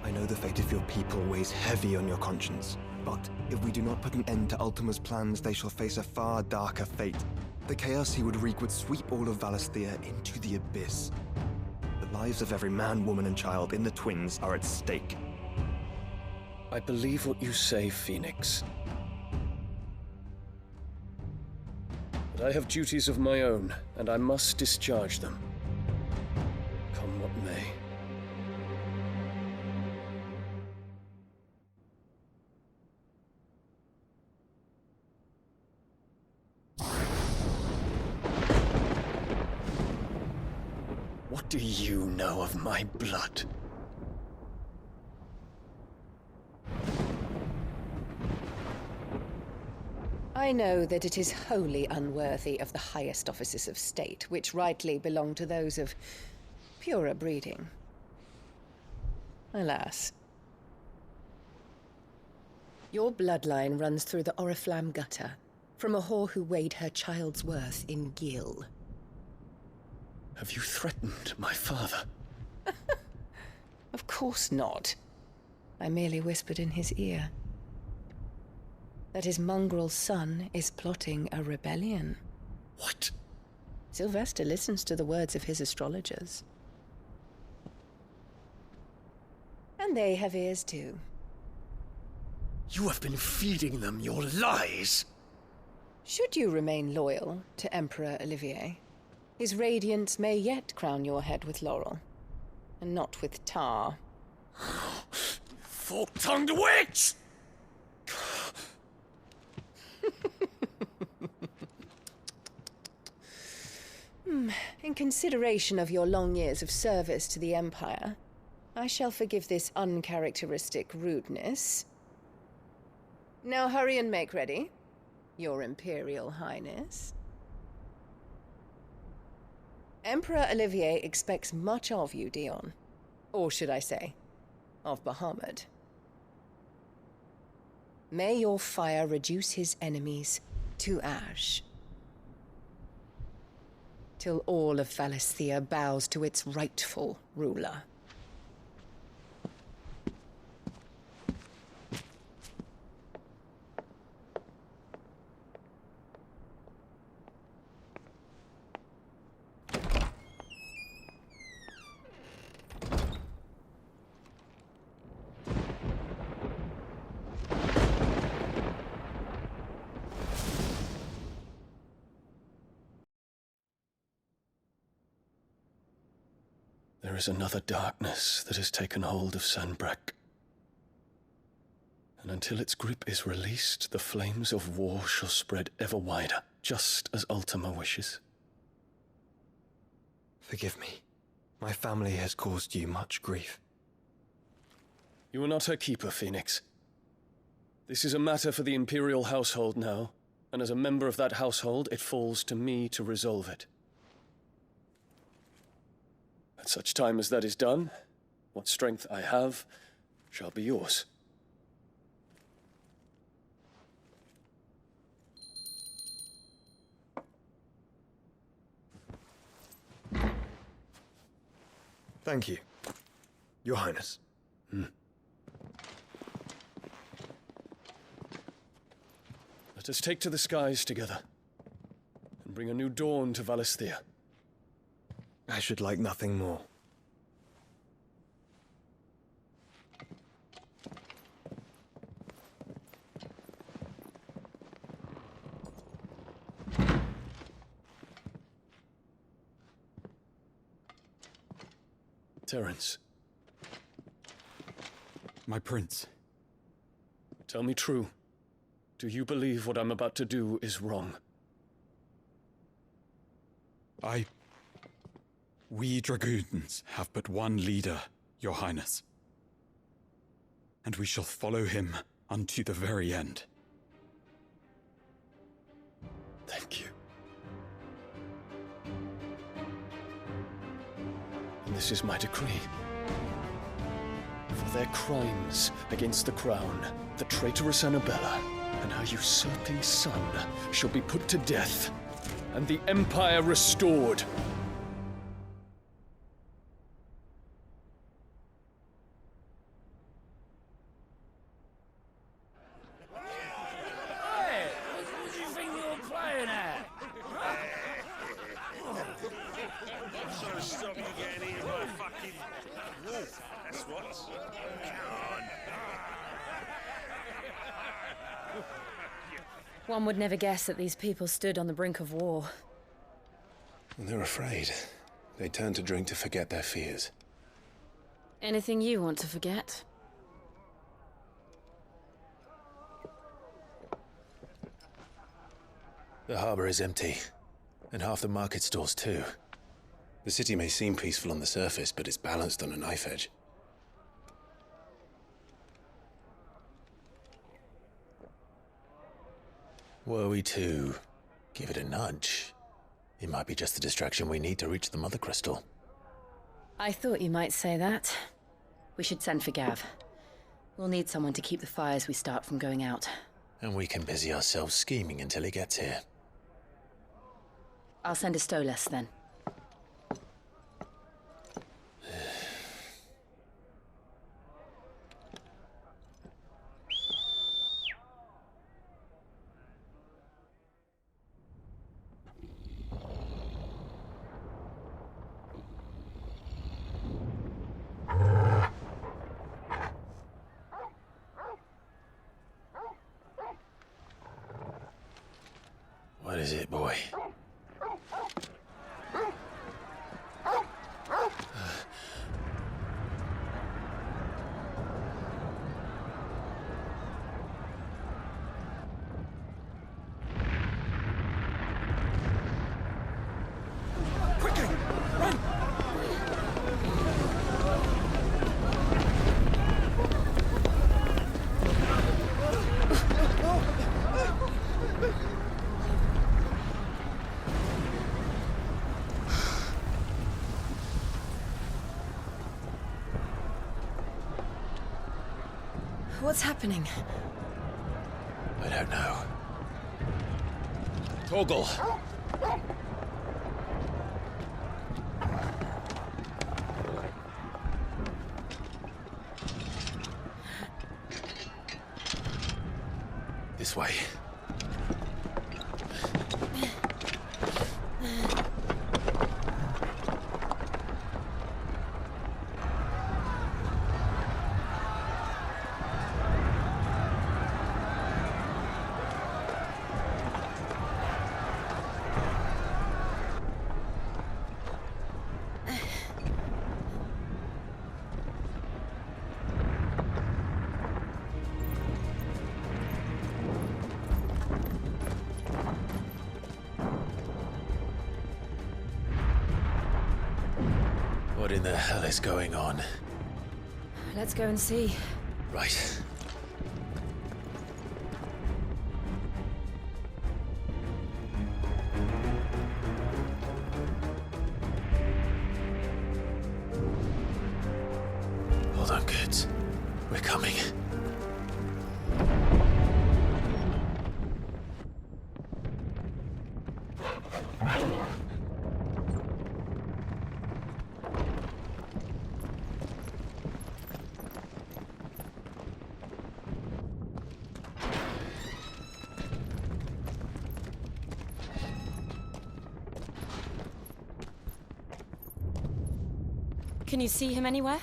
S9: I know the fate of your people weighs heavy on your conscience, but if we do not put an end to Ultima's plans, they shall face a far darker fate. The chaos he would wreak would sweep all of Valisthea into the abyss. The lives of every man, woman, and child in the Twins are at stake.
S6: I believe what you say, Phoenix. But I have duties of my own, and I must discharge them. Come what may. What do you know of my blood?
S13: I know that it is wholly unworthy of the highest offices of state, which rightly belong to those of purer breeding. Alas. Your bloodline runs through the Oriflamme gutter, from a whore who weighed her child's worth in gil.
S6: Have you threatened my father?
S13: Of course not. I merely whispered in his ear that his mongrel son is plotting a rebellion.
S6: What?
S13: Sylvester listens to the words of his astrologers. And they have ears too.
S6: You have been feeding them your lies!
S13: Should you remain loyal to Emperor Olivier, his radiance may yet crown your head with laurel, and not with tar.
S6: Fork-tongued witch!
S13: In consideration of your long years of service to the Empire, I shall forgive this uncharacteristic rudeness. Now hurry and make ready, Your Imperial Highness. Emperor Olivier expects much of you, Dion. Or should I say, of Bahamut. May your fire reduce his enemies to ash. Till all of Valisthea bows to its rightful ruler.
S6: There is another darkness that has taken hold of Sanbreque. And until its grip is released, the flames of war shall spread ever wider, just as Ultima wishes.
S9: Forgive me. My family has caused you much grief.
S6: You are not her keeper, Phoenix. This is a matter for the Imperial household now, and as a member of that household, it falls to me to resolve it. At such time as that is done, what strength I have shall be yours.
S9: Thank you, Your Highness.
S6: Let us take to the skies together, and bring a new dawn to Valisthea.
S9: I should like nothing more.
S6: Terence.
S10: My prince.
S6: Tell me true. Do you believe what I'm about to do is wrong?
S10: We dragoons have but one leader, Your Highness. And we shall follow him unto the very end.
S6: Thank you. And this is my decree. For their crimes against the crown, the traitorous Annabella and her usurping son shall be put to death, and the Empire restored.
S8: One would never guess that these people stood on the brink of war.
S2: They're afraid. They turn to drink to forget their fears.
S8: Anything you want to forget?
S2: The harbor is empty, and half the market stalls too. The city may seem peaceful on the surface, but it's balanced on a knife edge. Were we to give it a nudge, it might be just the distraction we need to reach the Mother Crystal.
S8: I thought you might say that. We should send for Gav. We'll need someone to keep the fires we start from going out.
S2: And we can busy ourselves scheming until he gets here.
S8: I'll send a Stolas then.
S2: What is it, boy?
S8: What's happening?
S2: I don't know. Torgal! This way. What in the hell is going on?
S3: Let's go and see.
S2: Right. Hold on, kids. We're coming.
S8: Can you see him anywhere?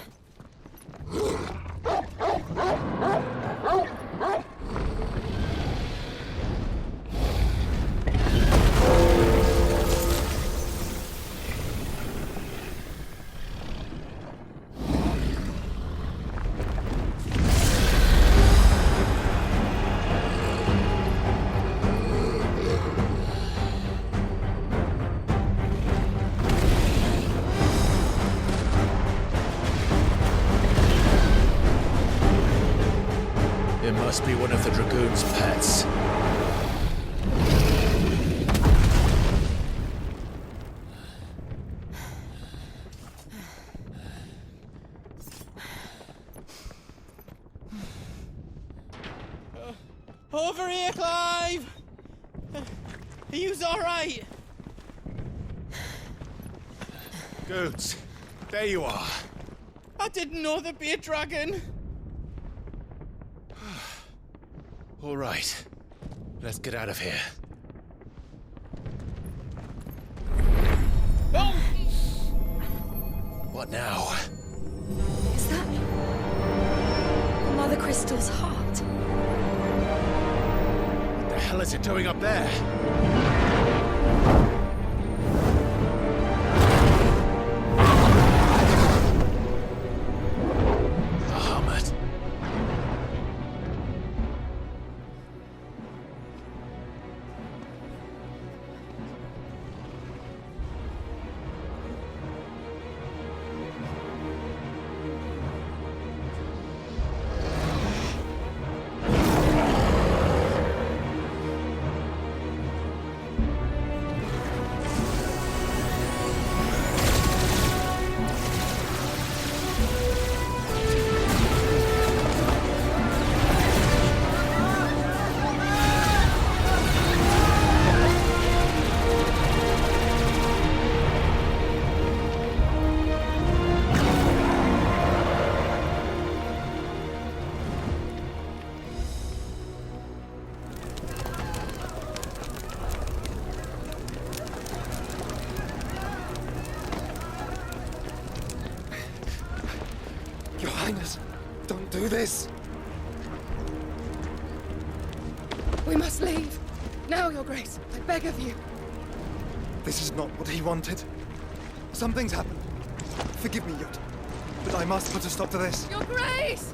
S2: It must be one of the Dragoon's pets.
S4: Over here, Clive! Are you all right?
S2: Goods, there you are.
S4: I didn't know there'd be a dragon.
S2: All right, let's get out of here.
S4: Oh!
S2: What now?
S8: Is that Mother Crystal's heart?
S2: What the hell is it doing up there?
S9: Your Highness, don't do this!
S13: We must leave. Now, Your Grace. I beg of you.
S9: This is not what he wanted. Something's happened. Forgive me, Yud, but I must put a stop to this.
S13: Your Grace!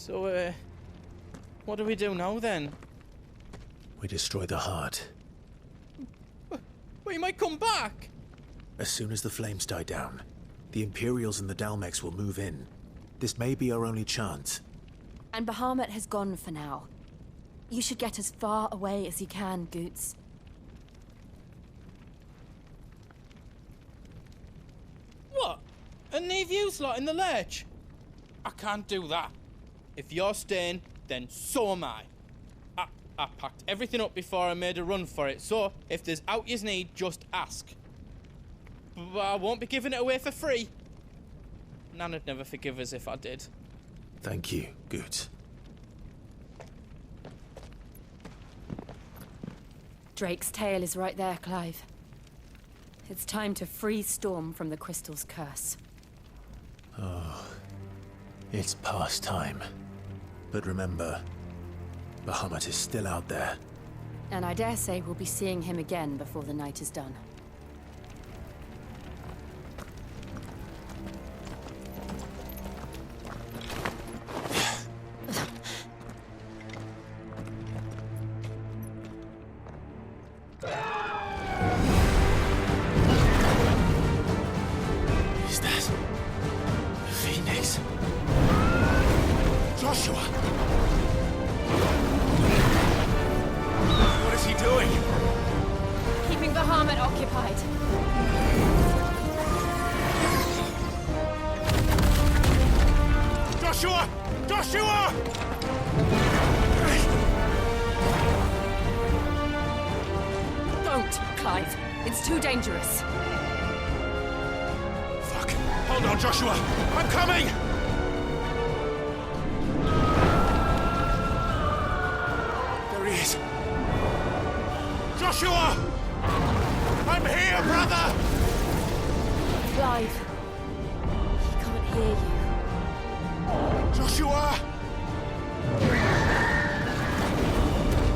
S5: So, what do we do now, then?
S2: We destroy the heart.
S5: Well, you might come back!
S2: As soon as the flames die down, the Imperials and the Dalmex will move in. This may be our only chance.
S8: And Bahamut has gone for now. You should get as far away as you can, Goots.
S5: What? And leave you lot in the lurch? I can't do that. If you're staying, then so am I. I packed everything up before I made a run for it, so if there's out yous need, just ask. But I won't be giving it away for free. Nan'd never forgive us if I did.
S2: Thank you, Goots.
S8: Drake's tail is right there, Clive. It's time to free Storm from the Crystal's curse.
S2: Oh, it's past time. But remember, Bahamut is still out there.
S8: And I dare say we'll be seeing him again before the night is done.
S2: Is that the Phoenix? Joshua! What is he doing?
S8: Keeping Bahamut occupied.
S2: Joshua! Joshua!
S8: Don't, Clive. It's too dangerous.
S2: Fuck. Hold on, Joshua! I'm coming! There he is. Joshua! I'm here, brother!
S8: Clive. He can't hear you.
S2: Joshua!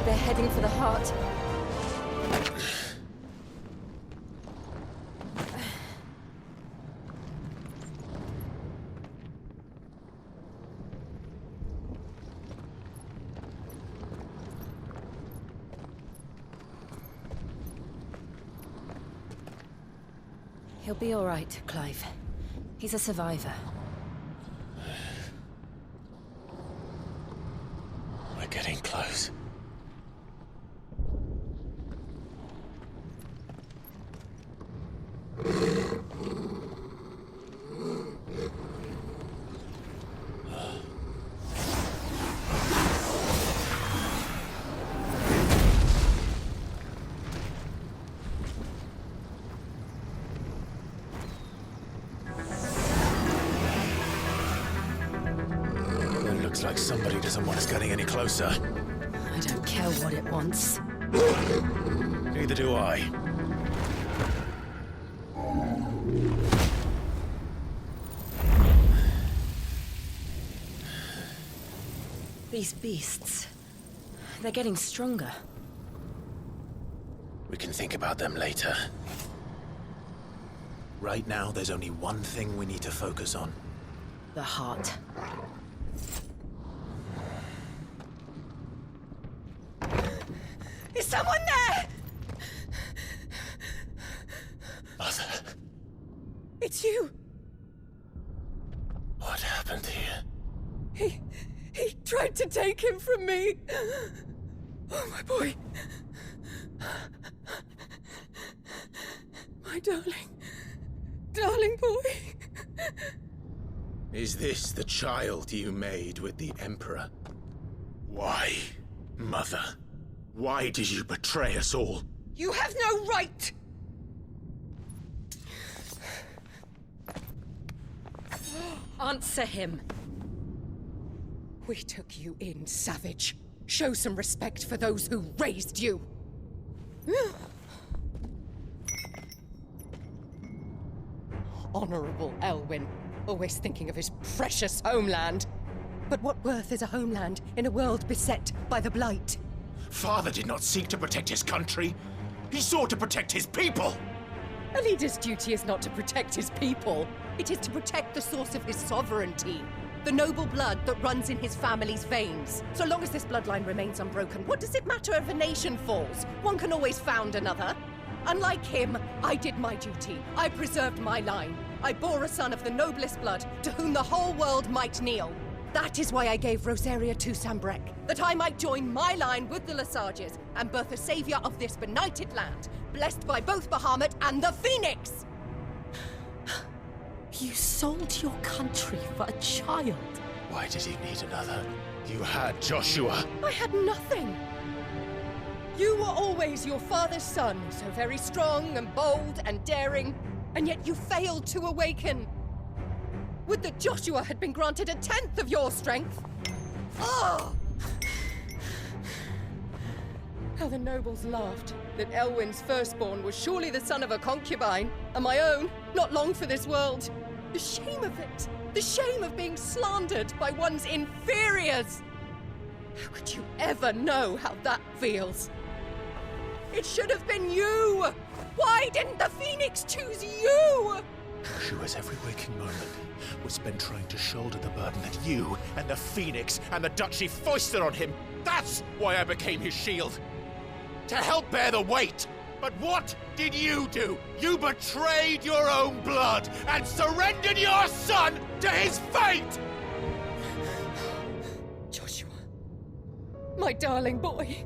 S8: They're heading for the heart. He'll be all right, Clive. He's a survivor.
S2: We're getting close. Looks like somebody doesn't want us getting any closer.
S8: I don't care what it wants.
S2: Neither do I.
S8: These beasts, they're getting stronger.
S2: We can think about them later. Right now, there's only one thing we need to focus on.
S8: The heart. Is someone there?
S2: Mother.
S13: It's you.
S2: What happened here?
S13: He tried to take him from me. Oh, my boy. My darling boy.
S2: Is this the child you made with the Emperor? Why, Mother? Why did you betray us all?
S13: You have no right!
S8: Answer him.
S13: We took you in, savage. Show some respect for those who raised you. Honorable Elwyn, always thinking of his precious homeland. But what worth is a homeland in a world beset by the Blight?
S2: Father did not seek to protect his country. He sought to protect his people.
S13: A leader's duty is not to protect his people. It is to protect the source of his sovereignty. The noble blood that runs in his family's veins. So long as this bloodline remains unbroken, what does it matter if a nation falls? One can always found another. Unlike him, I did my duty. I preserved my line. I bore a son of the noblest blood, to whom the whole world might kneel. That is why I gave Rosaria to Sambrek, that I might join my line with the Lesages and birth a savior of this benighted land, blessed by both Bahamut and the Phoenix!
S12: You sold your country for a child.
S2: Why did he need another? You had Joshua.
S13: I had nothing. You were always your father's son, so very strong and bold and daring, and yet you failed to awaken. Would that Joshua had been granted 1/10 of your strength? Oh! How the nobles laughed that Elwyn's firstborn was surely the son of a concubine, and my own, not long for this world. The shame of it! The shame of being slandered by one's inferiors! How could you ever know how that feels? It should have been you! Why didn't the Phoenix choose you?
S2: Joshua's every waking moment was spent trying to shoulder the burden that you and the Phoenix and the Duchy foisted on him. That's why I became his shield. To help bear the weight. But what did you do? You betrayed your own blood and surrendered your son to his fate!
S13: Joshua, my darling boy.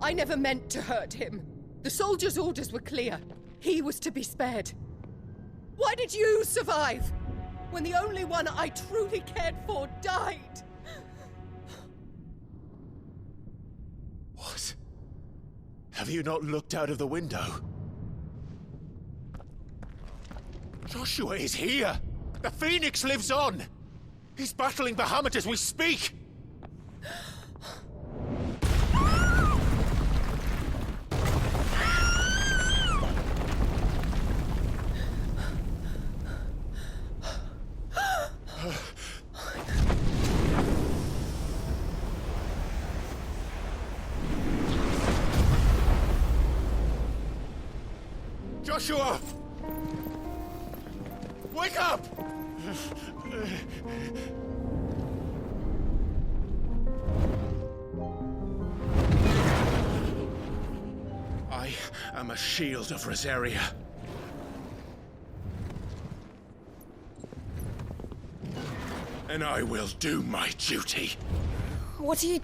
S13: I never meant to hurt him. The soldiers' orders were clear. He was to be spared. Why did you survive when the only one I truly cared for died?
S2: What? Have you not looked out of the window? Joshua is here! The Phoenix lives on! He's battling Bahamut as we speak! Joshua! Wake up! I am a shield of Rosaria. And I will do my duty.
S12: What are you...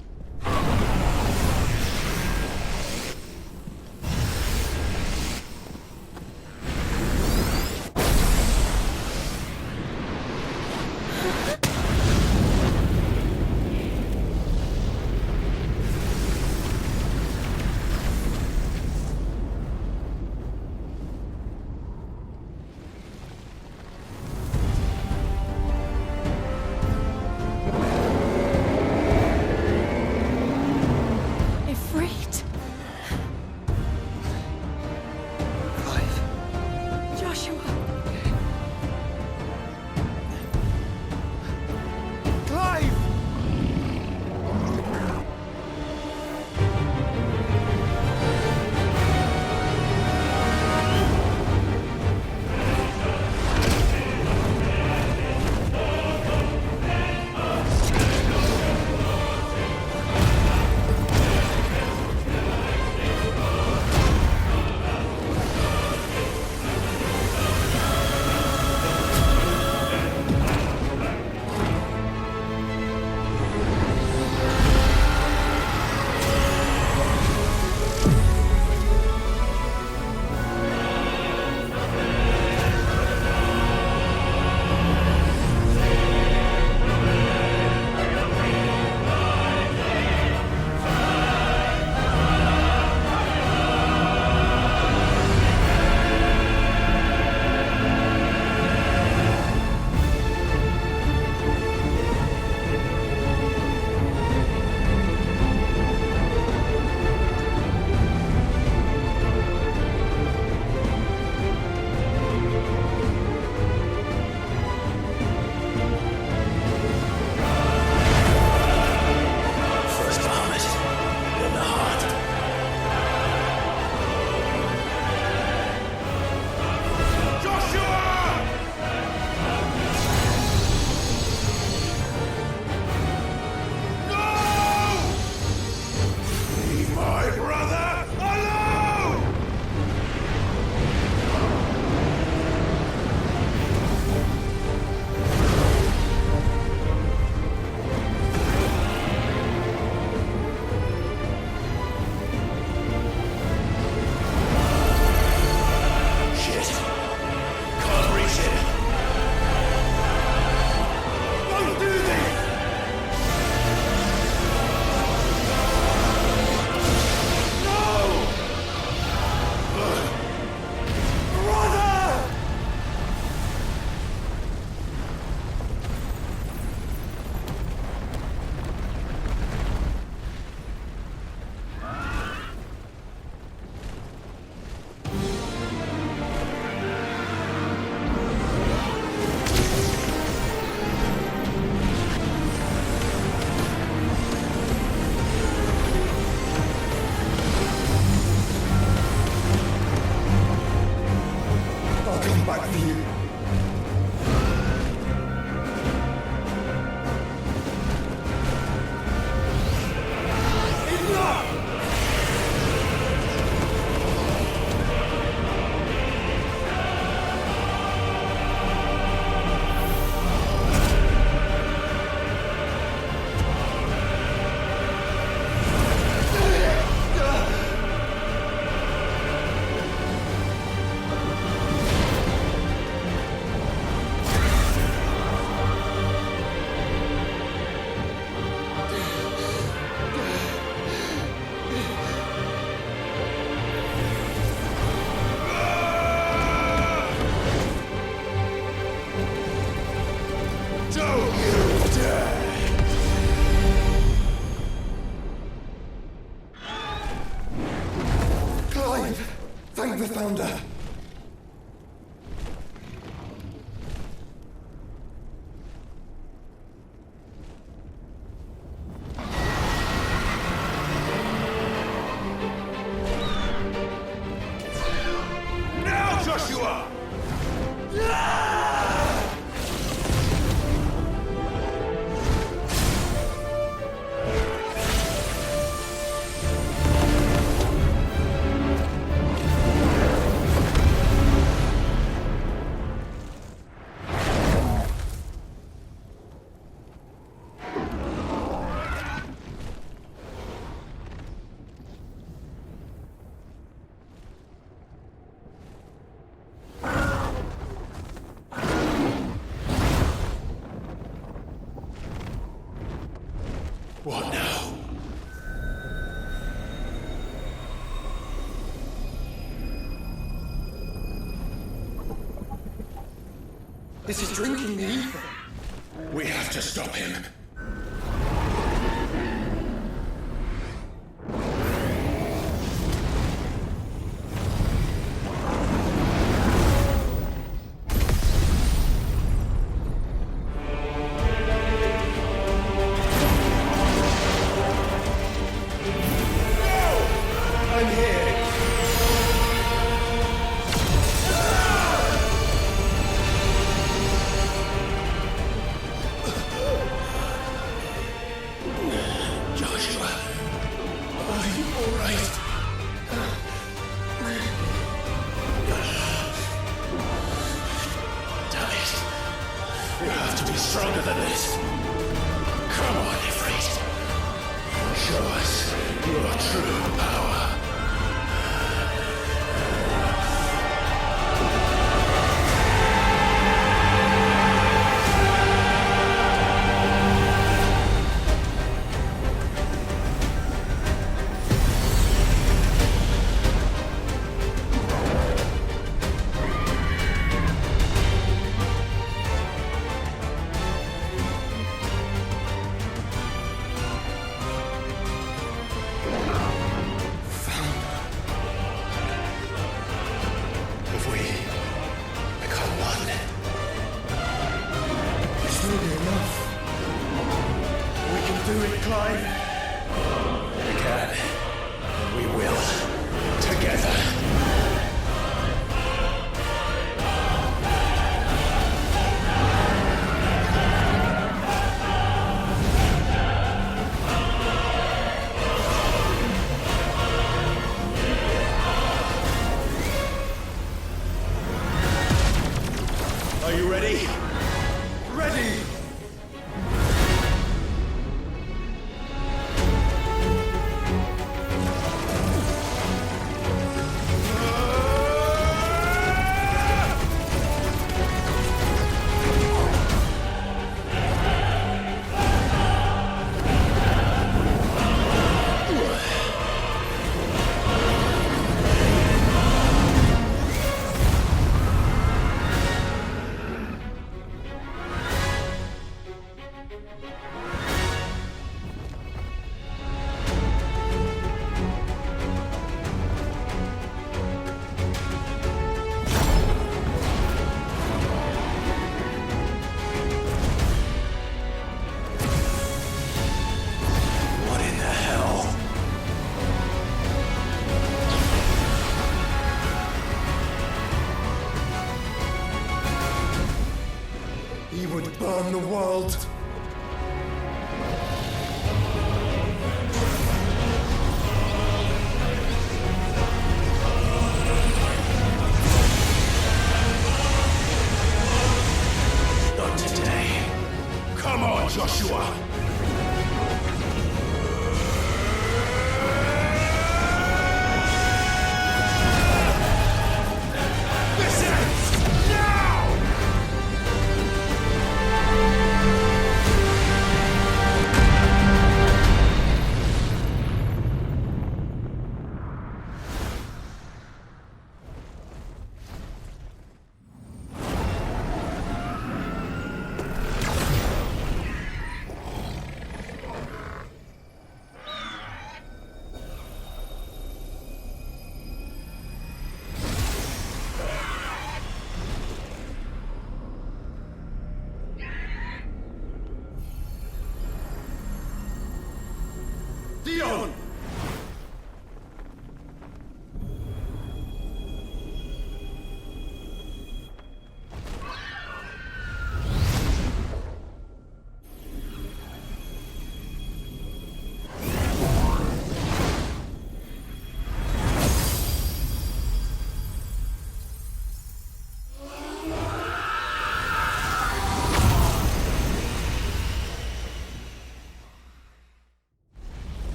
S2: Don't you dare!
S9: Clive! Thank the Founder!
S2: Now, Joshua! What now?
S9: This is drinking the ether.
S2: We have to stop him. You have to be stronger than this. Come on, Ifrit. Show us your true power. Are you ready? Ready!
S9: He would burn the world.
S2: Not today. Come on, Joshua!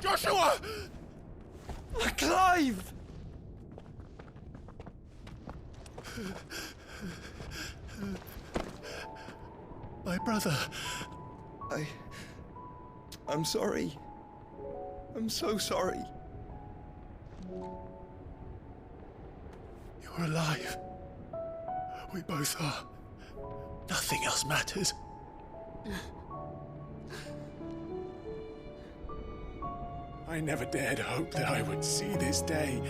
S2: Joshua!
S6: Clive!
S2: My brother.
S9: I'm sorry. I'm so sorry.
S2: You're alive. We both are. Nothing else matters. I never dared hope that I would see this day.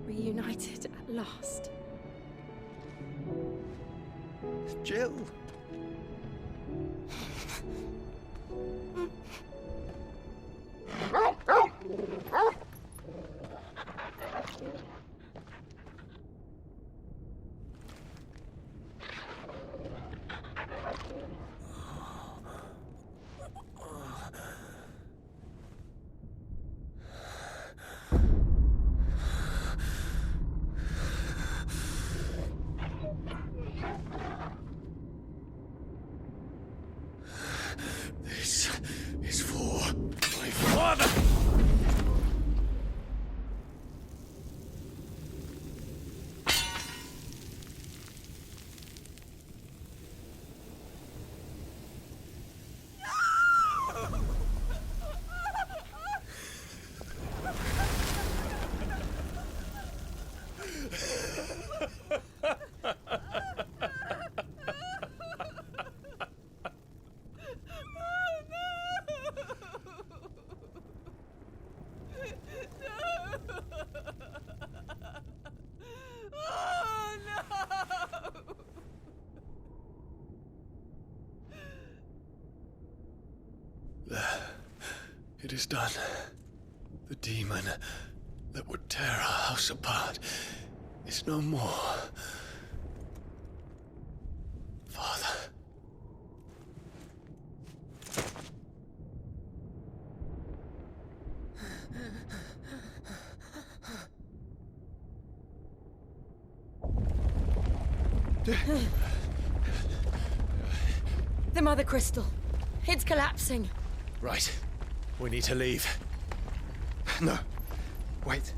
S12: Reunited at last.
S9: Jill.
S2: This is for my father! It is done. The demon that would tear our house apart is no more. Father.
S12: The Mother Crystal. It's collapsing.
S2: Right. We need to leave.
S9: No. Wait.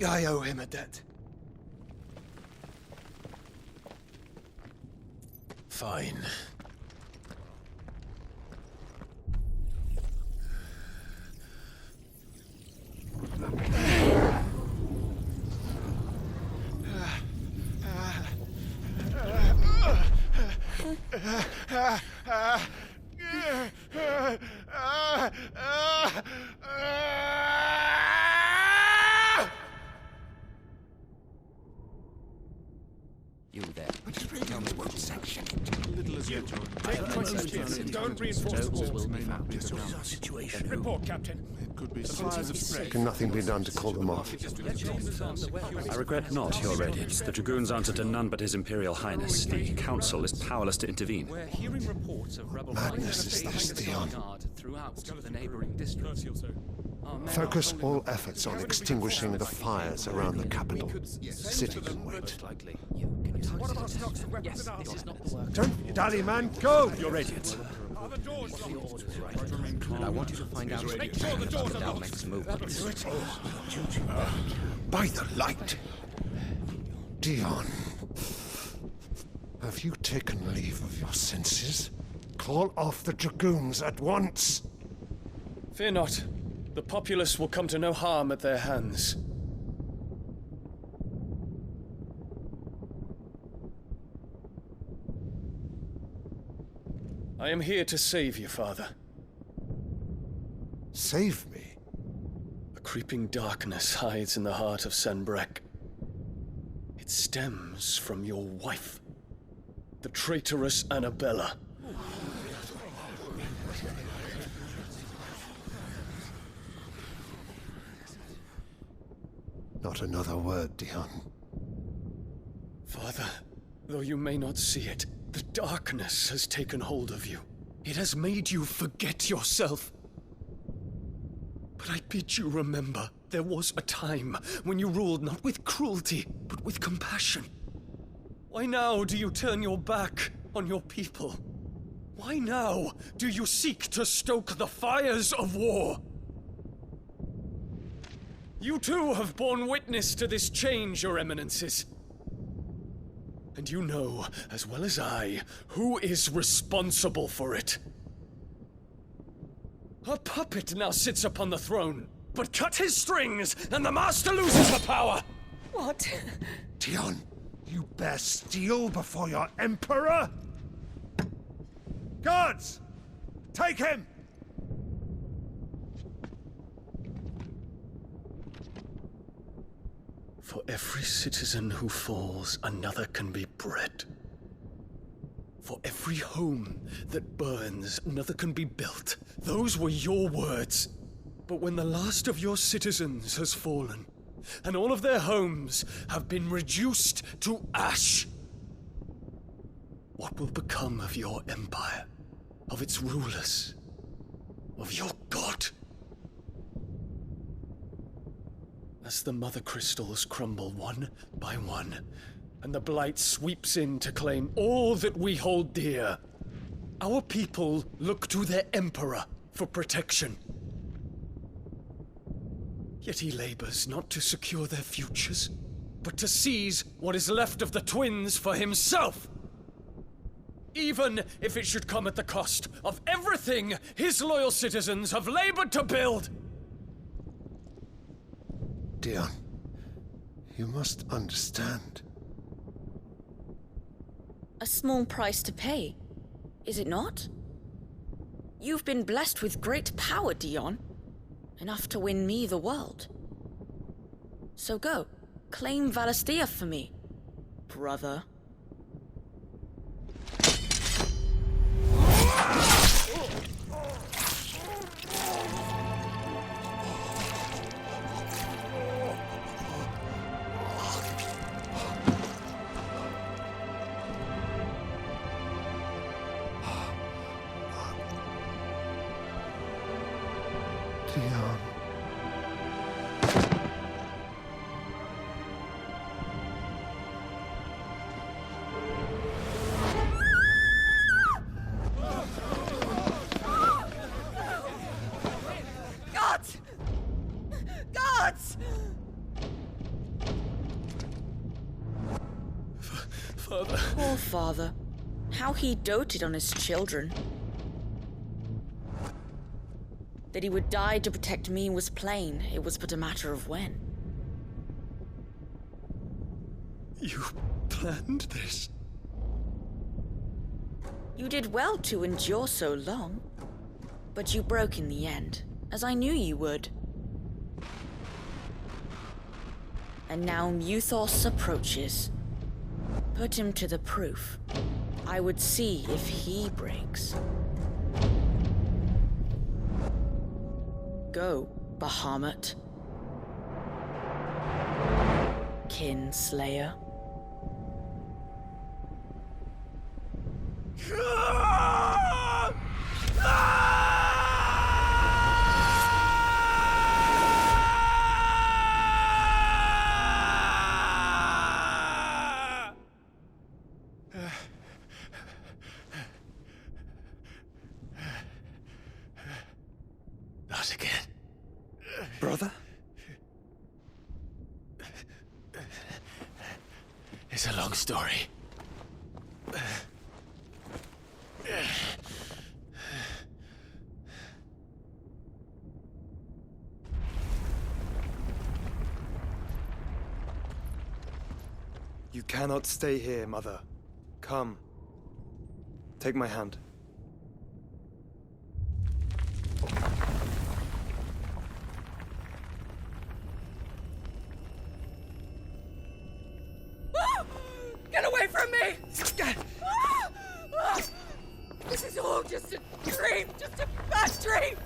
S9: I owe him a debt.
S2: Fine.
S14: You there. Tell me what section.
S16: Little as yet.
S14: Don't reinforce the walls.
S16: May not be the ground.
S2: Situation.
S16: Report, Captain. It could be signs of spread.
S9: Can nothing be done to call them off?
S21: I regret not, Your Radiance. The Dragoons answer to none but His Imperial Highness. The Council is powerless to intervene.
S14: We're hearing reports of rebel
S9: Madness is this, Theon.
S14: throughout the neighboring districts.
S9: Focus all efforts on extinguishing the fires around the capital. The city can wait.
S22: Don't dally, man. Go!
S21: Your Radiance.
S14: And I want you to find out
S22: Make sure the doors are locked.
S14: next movement.
S9: By the light! Dion, have you taken leave of your senses? Call off the Dragoons at once!
S6: Fear not. The populace will come to no harm at their hands. I am here to save you, Father.
S9: Save me?
S6: A creeping darkness hides in the heart of Sanbreque. It stems from your wife, the traitorous Annabella.
S9: Not another word, Dion.
S6: Father, though you may not see it, The darkness has taken hold of you. It has made you forget yourself. But I bid you remember, there was a time when you ruled not with cruelty, but with compassion. Why now do you turn your back on your people? Why now do you seek to stoke the fires of war? You too have borne witness to this change, your eminences. And you know, as well as I, who is responsible for it. A puppet now sits upon the throne, but cut his strings, and the master loses the power!
S13: What?
S22: Dion, you bear steel before your emperor? Guards! Take him!
S6: For every citizen who falls, another can be bred. For every home that burns, another can be built. Those were your words. But when the last of your citizens has fallen, and all of their homes have been reduced to ash, what will become of your empire, of its rulers, of your god? As the mother crystals crumble one by one, and the blight sweeps in to claim all that we hold dear, our people look to their emperor for protection. Yet he labors not to secure their futures, but to seize what is left of the twins for himself. Even if it should come at the cost of everything his loyal citizens have labored to build.
S22: Dion, you must understand.
S23: A small price to pay, is it not? You've been blessed with great power, Dion. Enough to win me the world. So go, claim Valisthea for me, brother.
S22: Dion.
S23: Gods! Gods!
S6: Father.
S23: Poor father. How he doted on his children. That he would die to protect me was plain. It was but a matter of when.
S6: You planned this?
S23: You did well to endure so long. But you broke in the end, as I knew you would. And now Muthos approaches. Put him to the proof. I would see if he breaks. Go, Bahamut. Kinslayer.
S2: Not again.
S6: Brother?
S2: It's a long story.
S9: You cannot stay here, Mother. Come. Take my hand.
S12: Get away from me! This is all just a dream, just a bad dream!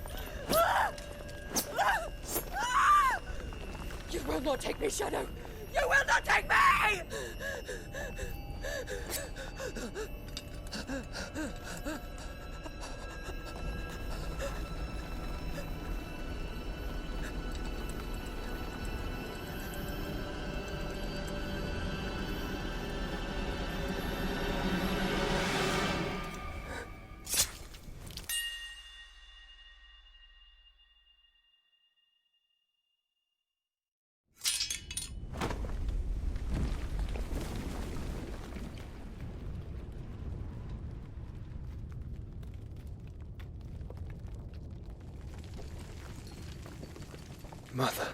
S12: You will not take me, Shadow! You will not take me!
S6: Mother.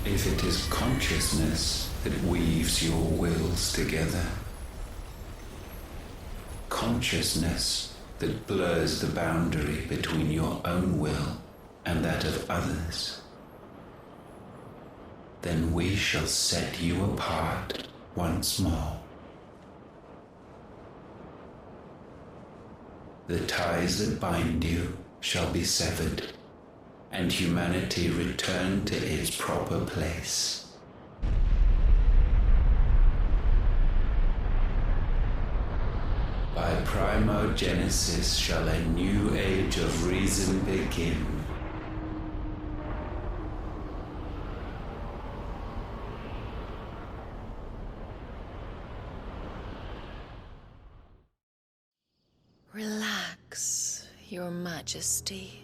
S11: If it is consciousness that weaves your wills together, consciousness that blurs the boundary between your own will and that of others, then we shall set you apart once more. The ties that bind you shall be severed, and humanity return to its proper place. By primogenesis shall a new age of reason begin.
S3: Relax, Your Majesty.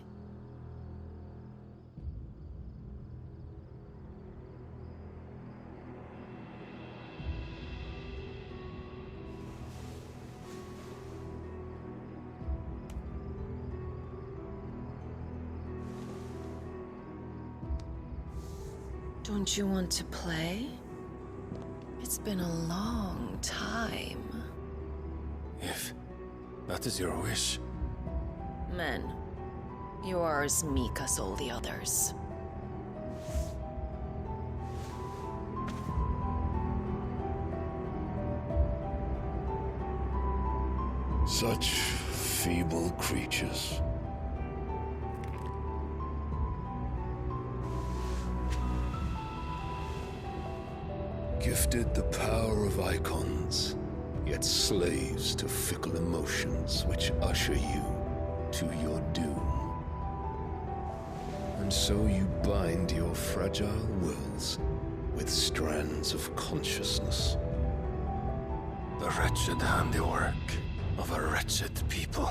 S3: Don't you want to play? It's been a long time.
S2: If that is your wish.
S3: Men, you are as meek as all the others.
S22: Such feeble creatures. Gifted the power of icons, yet slaves to fickle emotions which usher you to your doom. And so you bind your fragile wills with strands of consciousness.
S2: The wretched handiwork of a wretched people.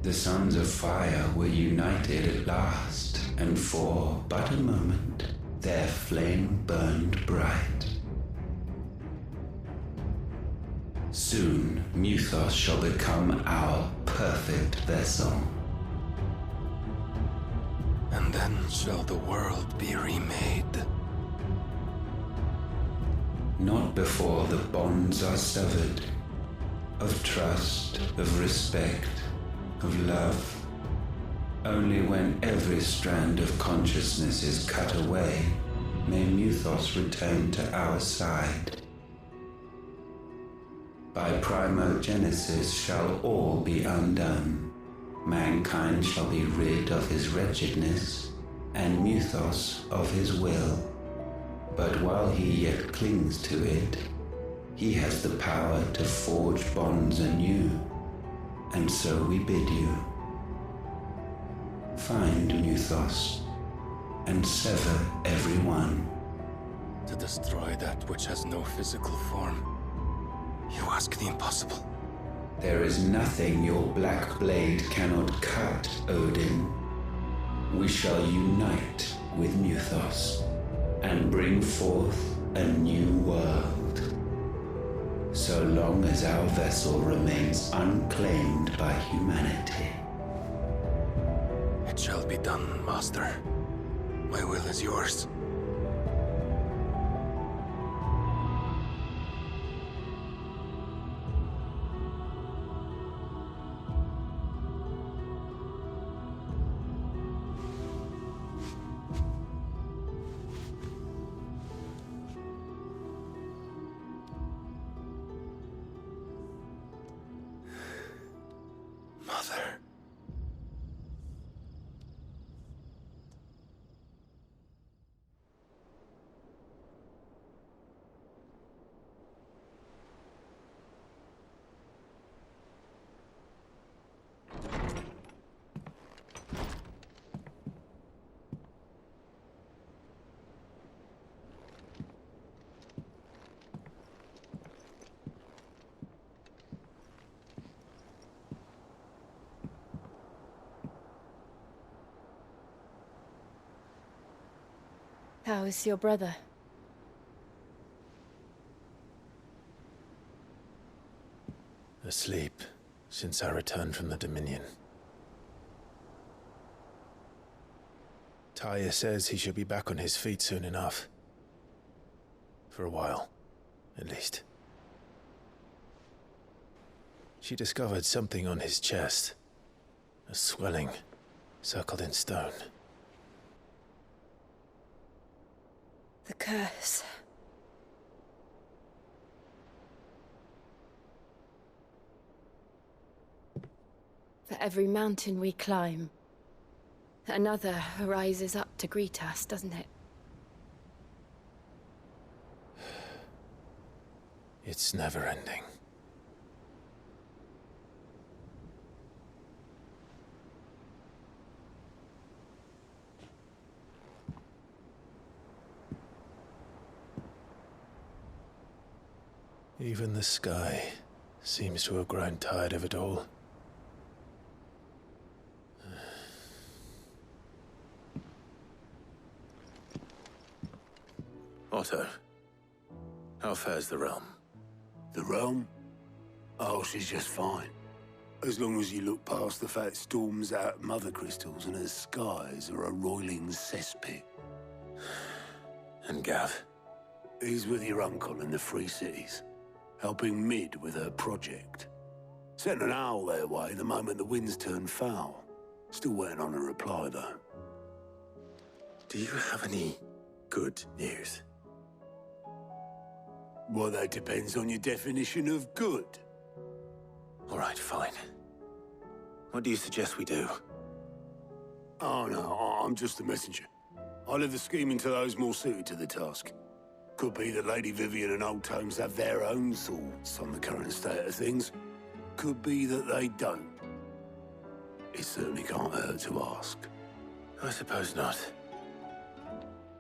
S11: The sons of fire were united at last, and for but a moment their flame burned bright. Soon, Mythos shall become our perfect vessel.
S2: And then shall the world be remade.
S11: Not before the bonds are severed, of trust, of respect, of love. Only when every strand of consciousness is cut away, may Mythos return to our side. By primogenesis shall all be undone. Mankind shall be rid of his wretchedness, and Mythos of his will. But while he yet clings to it, he has the power to forge bonds anew, and so we bid you. Find Mythos, and sever every one.
S2: To destroy that which has no physical form. You ask the impossible.
S11: There is nothing your black blade cannot cut, Odin. We shall unite with Mythos, and bring forth a new world. So long as our vessel remains unclaimed by humanity.
S2: It shall be done, Master. My will is yours.
S8: How is your brother?
S2: Asleep since I returned from the Dominion. Taya says he should be back on his feet soon enough. For a while, at least. She discovered something on his chest. A swelling, circled in stone.
S8: The curse. For every mountain we climb, another rises up to greet us, doesn't it?
S2: It's never ending. Even the sky seems to have grown tired of it all. Otto, how fares the realm?
S15: The realm? Oh, she's just fine. As long as you look past the fat storms out mother crystals and her skies are a roiling cesspit.
S2: And Gav?
S15: He's with your uncle in the Free Cities, helping Mid with her project. Sent an owl their way the moment the winds turned foul. Still waiting on a reply, though.
S2: Do you have any good news?
S15: Well, that depends on your definition of good.
S2: All right, fine. What do you suggest we do?
S15: Oh, no, I'm just a messenger. I leave the scheming to those more suited to the task. Could be that Lady Vivian and Old Tomes have their own thoughts on the current state of things. Could be that they don't. It certainly can't hurt to ask.
S2: I suppose not.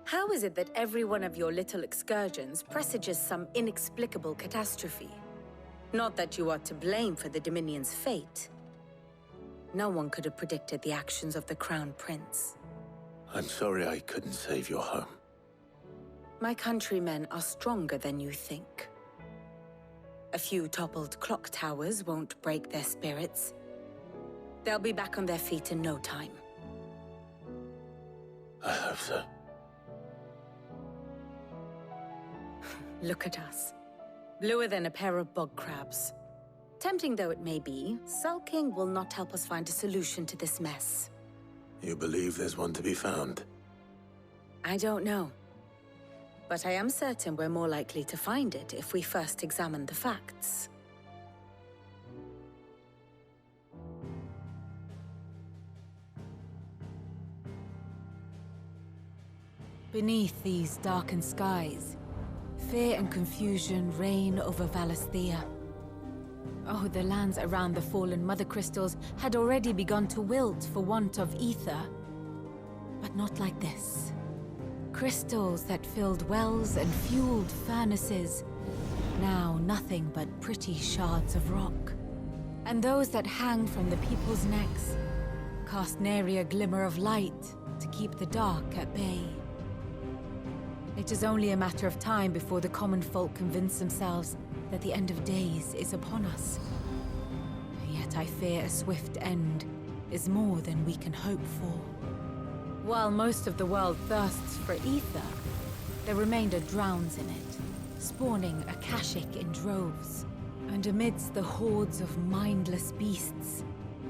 S17: How is it that every one of your little excursions presages some inexplicable catastrophe? Not that you are to blame for the Dominion's fate. No one could have predicted the actions of the Crown Prince.
S2: I'm sorry I couldn't save your home.
S17: My countrymen are stronger than you think. A few toppled clock towers won't break their spirits. They'll be back on their feet in no time.
S2: I hope so.
S17: Look at us. Bluer than a pair of bog crabs. Tempting though it may be, sulking will not help us find a solution to this mess.
S2: You believe there's one to be found?
S17: I don't know. But I am certain we're more likely to find it if we first examine the facts.
S19: Beneath these darkened skies, fear and confusion reign over Valisthea. Oh, the lands around the fallen mother crystals had already begun to wilt for want of ether. But not like this. Crystals that filled wells and fueled furnaces, now nothing but pretty shards of rock. And those that hang from the people's necks cast nary a glimmer of light to keep the dark at bay. It is only a matter of time before the common folk convince themselves that the end of days is upon us. Yet I fear a swift end is more than we can hope for. While most of the world thirsts for ether, the remainder drowns in it, spawning Akashic in droves. And amidst the hordes of mindless beasts,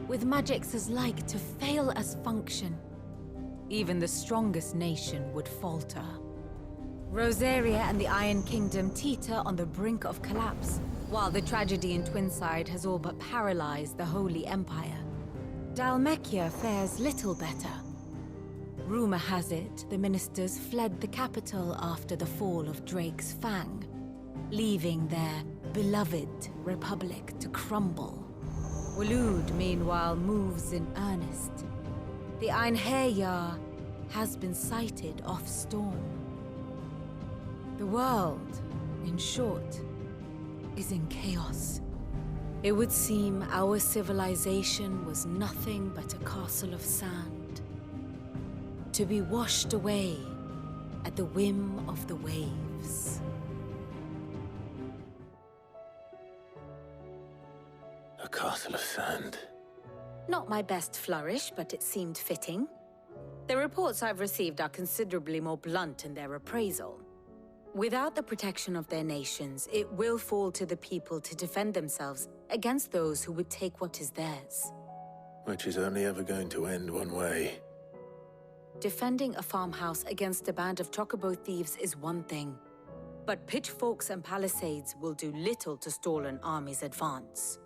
S19: with magics as like to fail as function, even the strongest nation would falter. Rosaria and the Iron Kingdom teeter on the brink of collapse, while the tragedy in Twinside has all but paralyzed the Holy Empire. Dalmekia fares little better. Rumor has it the ministers fled the capital after the fall of Drake's Fang, leaving their beloved republic to crumble. Waloed, meanwhile, moves in earnest. The Einherjar has been sighted off Storm. The world, in short, is in chaos. It would seem our civilization was nothing but a castle of sand, to be washed away at the whim of the waves.
S2: A castle of sand.
S17: Not my best flourish, but it seemed fitting. The reports I've received are considerably more blunt in their appraisal. Without the protection of their nations, it will fall to the people to defend themselves against those who would take what is theirs.
S2: Which is only ever going to end one way.
S17: Defending a farmhouse against a band of chocobo thieves is one thing, but pitchforks and palisades will do little to stall an army's advance.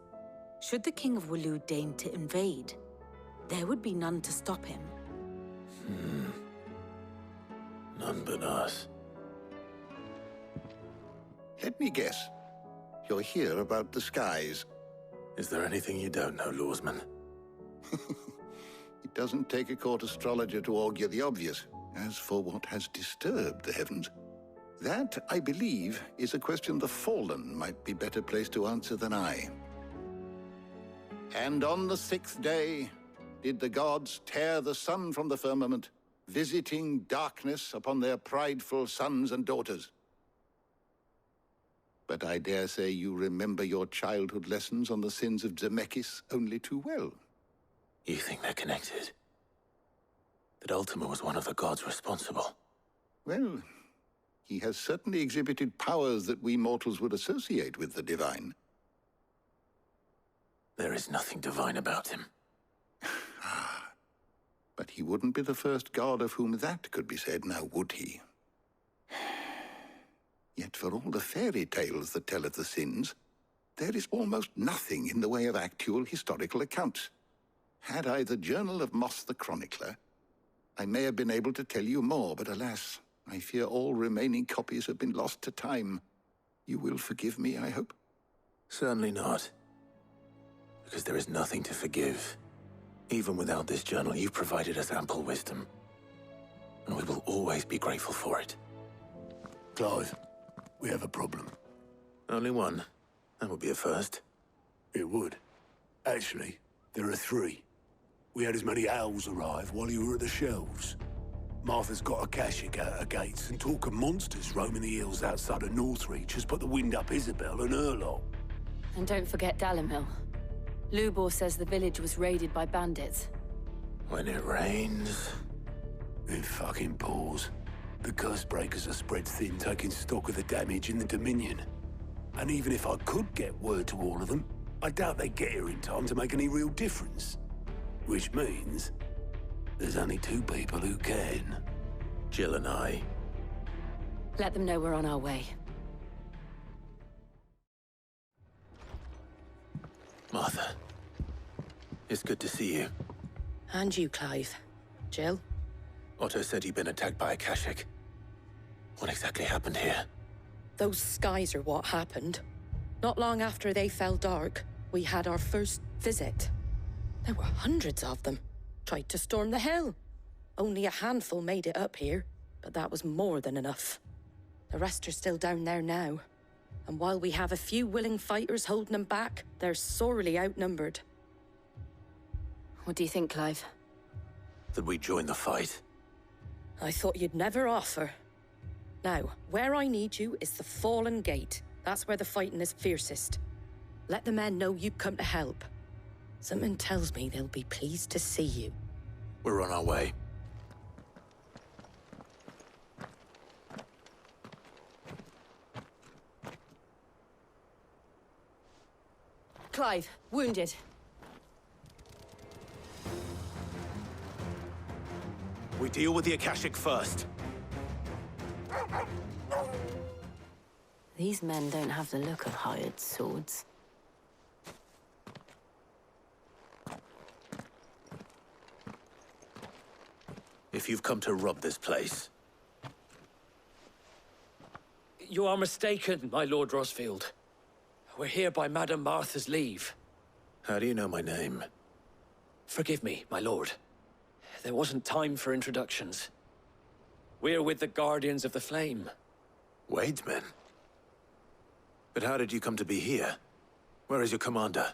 S17: Should the King of Waloed deign to invade, there would be none to stop him.
S2: None but us.
S1: Let me guess. You're here about the skies.
S2: Is there anything you don't know, Lawsman?
S1: It doesn't take a court astrologer to augur the obvious. As for what has disturbed the heavens, that, I believe, is a question the Fallen might be better placed to answer than I. And on the 6th day did the gods tear the sun from the firmament, visiting darkness upon their prideful sons and daughters. But I dare say you remember your childhood lessons on the sins of Zemeckis only too well.
S2: You think they're connected? That Ultima was one of the gods responsible?
S1: Well, he has certainly exhibited powers that we mortals would associate with the divine.
S2: There is nothing divine about him.
S1: But he wouldn't be the first god of whom that could be said, now would he? Yet for all the fairy tales that tell of the sins, there is almost nothing in the way of actual historical accounts. Had I the Journal of Moss the Chronicler, I may have been able to tell you more, but alas, I fear all remaining copies have been lost to time. You will forgive me, I hope?
S2: Certainly not. Because there is nothing to forgive. Even without this journal, you've provided us ample wisdom. And we will always be grateful for it.
S15: Clive, we have a problem.
S2: Only one. That would be a first.
S15: It would. Actually, there are 3. We had as many owls arrive while you were at the shelves. Martha's got a Akashic out her gates, and talk of monsters roaming the hills outside of Northreach has put the wind up Isabel and her lot.
S8: And don't forget Dalimil. Lubor says the village was raided by bandits.
S2: When it rains...
S15: It fucking pours. The Cursebreakers are spread thin, taking stock of the damage in the Dominion. And even if I could get word to all of them, I doubt they'd get here in time to make any real difference. Which means... there's only 2 people who can.
S2: Jill and I.
S8: Let them know we're on our way.
S2: Martha. It's good to see you.
S8: And you, Clive. Jill?
S2: Otto said you'd been attacked by Akashic. What exactly happened here?
S7: Those skies are what happened. Not long after they fell dark, we had our first visit. There were hundreds of them. Tried to storm the hill. Only a handful made it up here, but that was more than enough. The rest are still down there now. And while we have a few willing fighters holding them back, they're sorely outnumbered.
S8: What do you think, Clive?
S2: That we join the fight?
S7: I thought you'd never offer. Now, where I need you is the Fallen Gate. That's where the fighting is fiercest. Let the men know you've come to help. Something tells me they'll be pleased to see you.
S2: We're on our way.
S8: Clive, wounded.
S2: We deal with the Akashic first.
S8: These men don't have the look of hired swords.
S2: If you've come to rob this place...
S6: You are mistaken, my Lord Rosfield. We're here by Madame Martha's leave.
S2: How do you know my name?
S6: Forgive me, my lord. There wasn't time for introductions. We're with the Guardians of the Flame.
S2: Wade's men? But how did you come to be here? Where is your commander?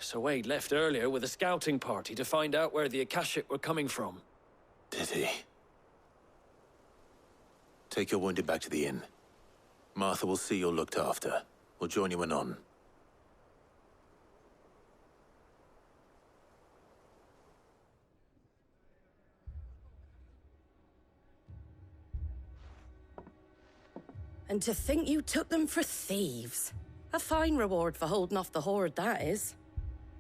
S6: Sir Wade left earlier with a scouting party to find out where the Akashic were coming from.
S2: Did he? Take your wounded back to the inn. Martha will see you're looked after. We'll join you anon.
S7: And to think you took them for thieves. A fine reward for holding off the horde, that is.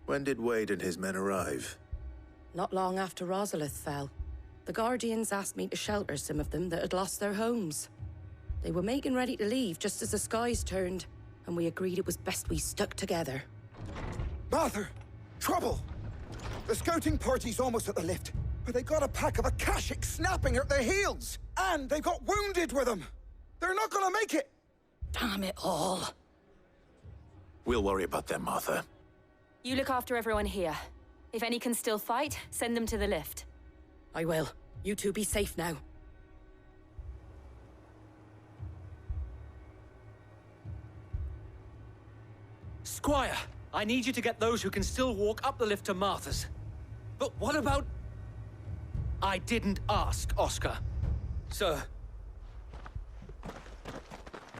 S2: When did Wade and his men arrive?
S7: Not long after Rosalith fell. The Guardians asked me to shelter some of them that had lost their homes. They were making ready to leave just as the skies turned, and we agreed it was best we stuck together.
S10: Martha! Trouble! The scouting party's almost at the lift, but they got a pack of Akashics snapping at their heels! And they've got wounded with them! They're not gonna make it!
S7: Damn it all.
S2: We'll worry about them, Martha.
S8: You look after everyone here. If any can still fight, send them to the lift.
S7: I will. You two be safe now.
S18: Squire, I need you to get those who can still walk up the lift to Martha's. But what about... I didn't ask, Oscar. Sir.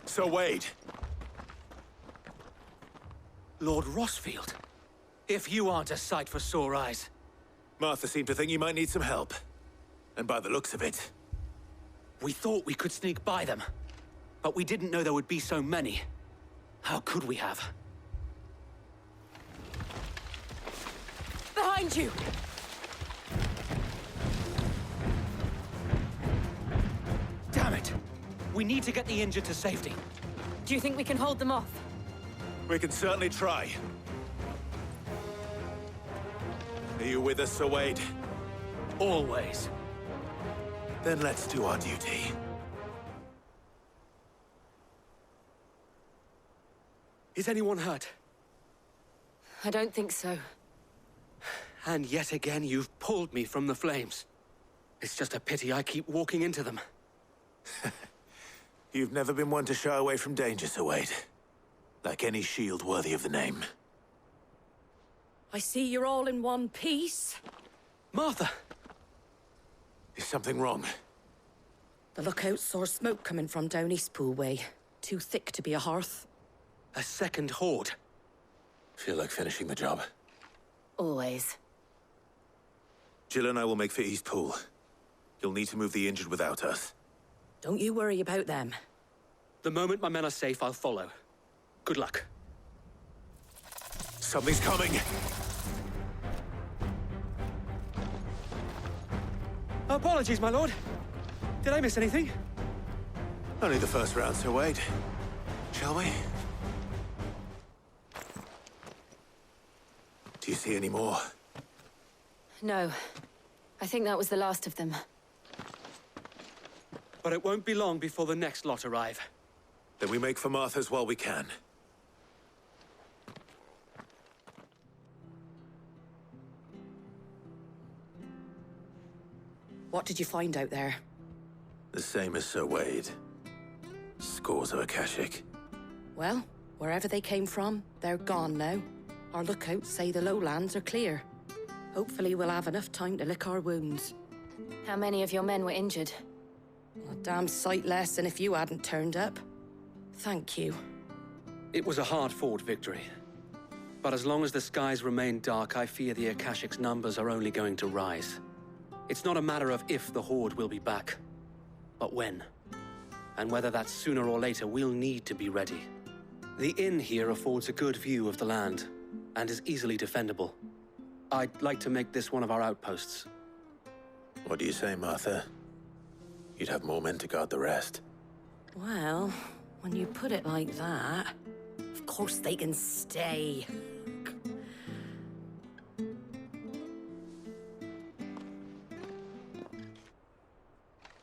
S2: Sir Wade.
S18: Lord Rosfield. If you aren't a sight for sore eyes.
S2: Martha seemed to think you might need some help. And by the looks of it...
S18: We thought we could sneak by them. But we didn't know there would be so many. How could we have?
S7: Behind you!
S18: Damn it! We need to get the injured to safety.
S8: Do you think we can hold them off?
S2: We can certainly try. Are you with us, Sir Wade?
S18: Always.
S2: Then let's do our duty.
S18: Is anyone hurt?
S8: I don't think so.
S18: And yet again, you've pulled me from the flames. It's just a pity I keep walking into them.
S2: You've never been one to shy away from danger, Sir Wade. Like any shield worthy of the name.
S7: I see you're all in one piece.
S18: Martha!
S2: Is something wrong?
S7: The lookout saw smoke coming from down Eastpool way. Too thick to be a hearth.
S18: A second horde.
S2: Feel like finishing the job.
S8: Always.
S2: Jill and I will make for Eastpool. You'll need to move the injured without us.
S7: Don't you worry about them.
S18: The moment my men are safe, I'll follow. Good luck.
S2: Something's coming!
S18: Apologies, my lord. Did I miss anything?
S2: Only the first round, Sir Wade. Shall we? Do you see any more?
S8: No. I think that was the last of them.
S18: But it won't be long before the next lot arrive.
S2: Then we make for Martha's while we can.
S7: What did you find out there?
S2: The same as Sir Wade. Scores of Akashic.
S7: Well, wherever they came from, they're gone now. Our lookouts say the lowlands are clear. Hopefully we'll have enough time to lick our wounds.
S8: How many of your men were injured?
S7: A damn sight less than if you hadn't turned up. Thank you.
S18: It was a hard-fought victory. But as long as the skies remain dark, I fear the Akashic's numbers are only going to rise. It's not a matter of if the Horde will be back, but when. And whether that's sooner or later, we'll need to be ready. The inn here affords a good view of the land, and is easily defendable. I'd like to make this one of our outposts.
S2: What do you say, Martha? You'd have more men to guard the rest.
S7: Well, when you put it like that, of course they can stay.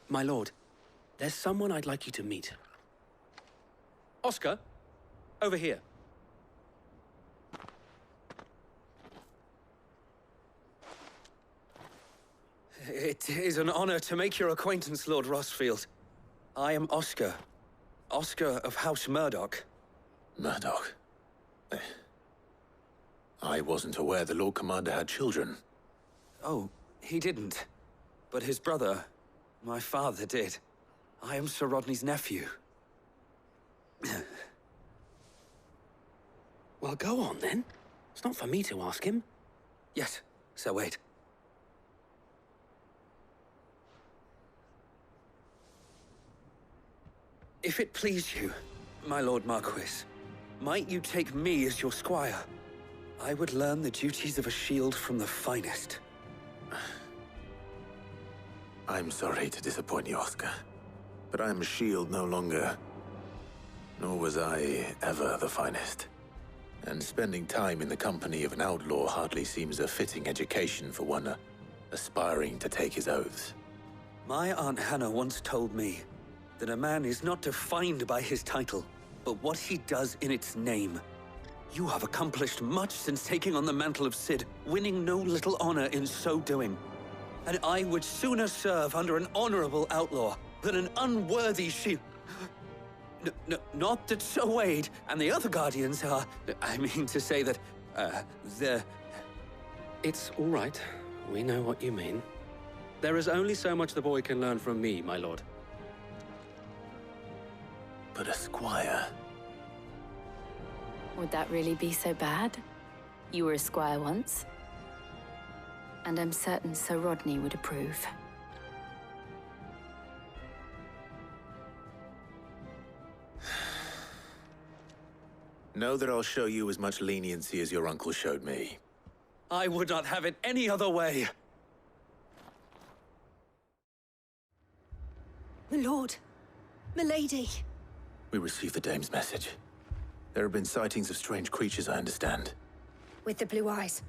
S18: My lord, there's someone I'd like you to meet. Oscar, over here. It is an honor to make your acquaintance, Lord Rosfield. I am Oscar. Oscar of House Murdoch.
S2: Murdoch? I wasn't aware the Lord Commander had children.
S18: Oh, he didn't. But his brother, my father, did.
S4: I am Sir Rodney's nephew.
S18: Well, go on, then. It's not for me to ask him.
S4: Yes, Sir Wade. If it please you, my Lord Marquis, might you take me as your squire? I would learn the duties of a shield from the finest.
S2: I'm sorry to disappoint you, Oscar, but I'm a shield no longer. Nor was I ever the finest. And spending time in the company of an outlaw hardly seems a fitting education for one aspiring to take his oaths.
S4: My Aunt Hannah once told me that a man is not defined by his title, but what he does in its name. You have accomplished much since taking on the mantle of Cid, winning no little honor in so doing. And I would sooner serve under an honorable outlaw than an unworthy shield. Not that Sir Wade and the other Guardians are... I mean to say that, they're...
S18: It's all right. We know what you mean. There is only so much the boy can learn from me, my lord.
S2: But a squire...
S23: Would that really be so bad? You were a squire once. And I'm certain Sir Rodney would approve.
S2: Know that I'll show you as much leniency as your uncle showed me.
S4: I would not have it any other way.
S5: My lord. Milady.
S2: We received the dame's message. There have been sightings of strange creatures, I understand.
S5: With the blue eyes.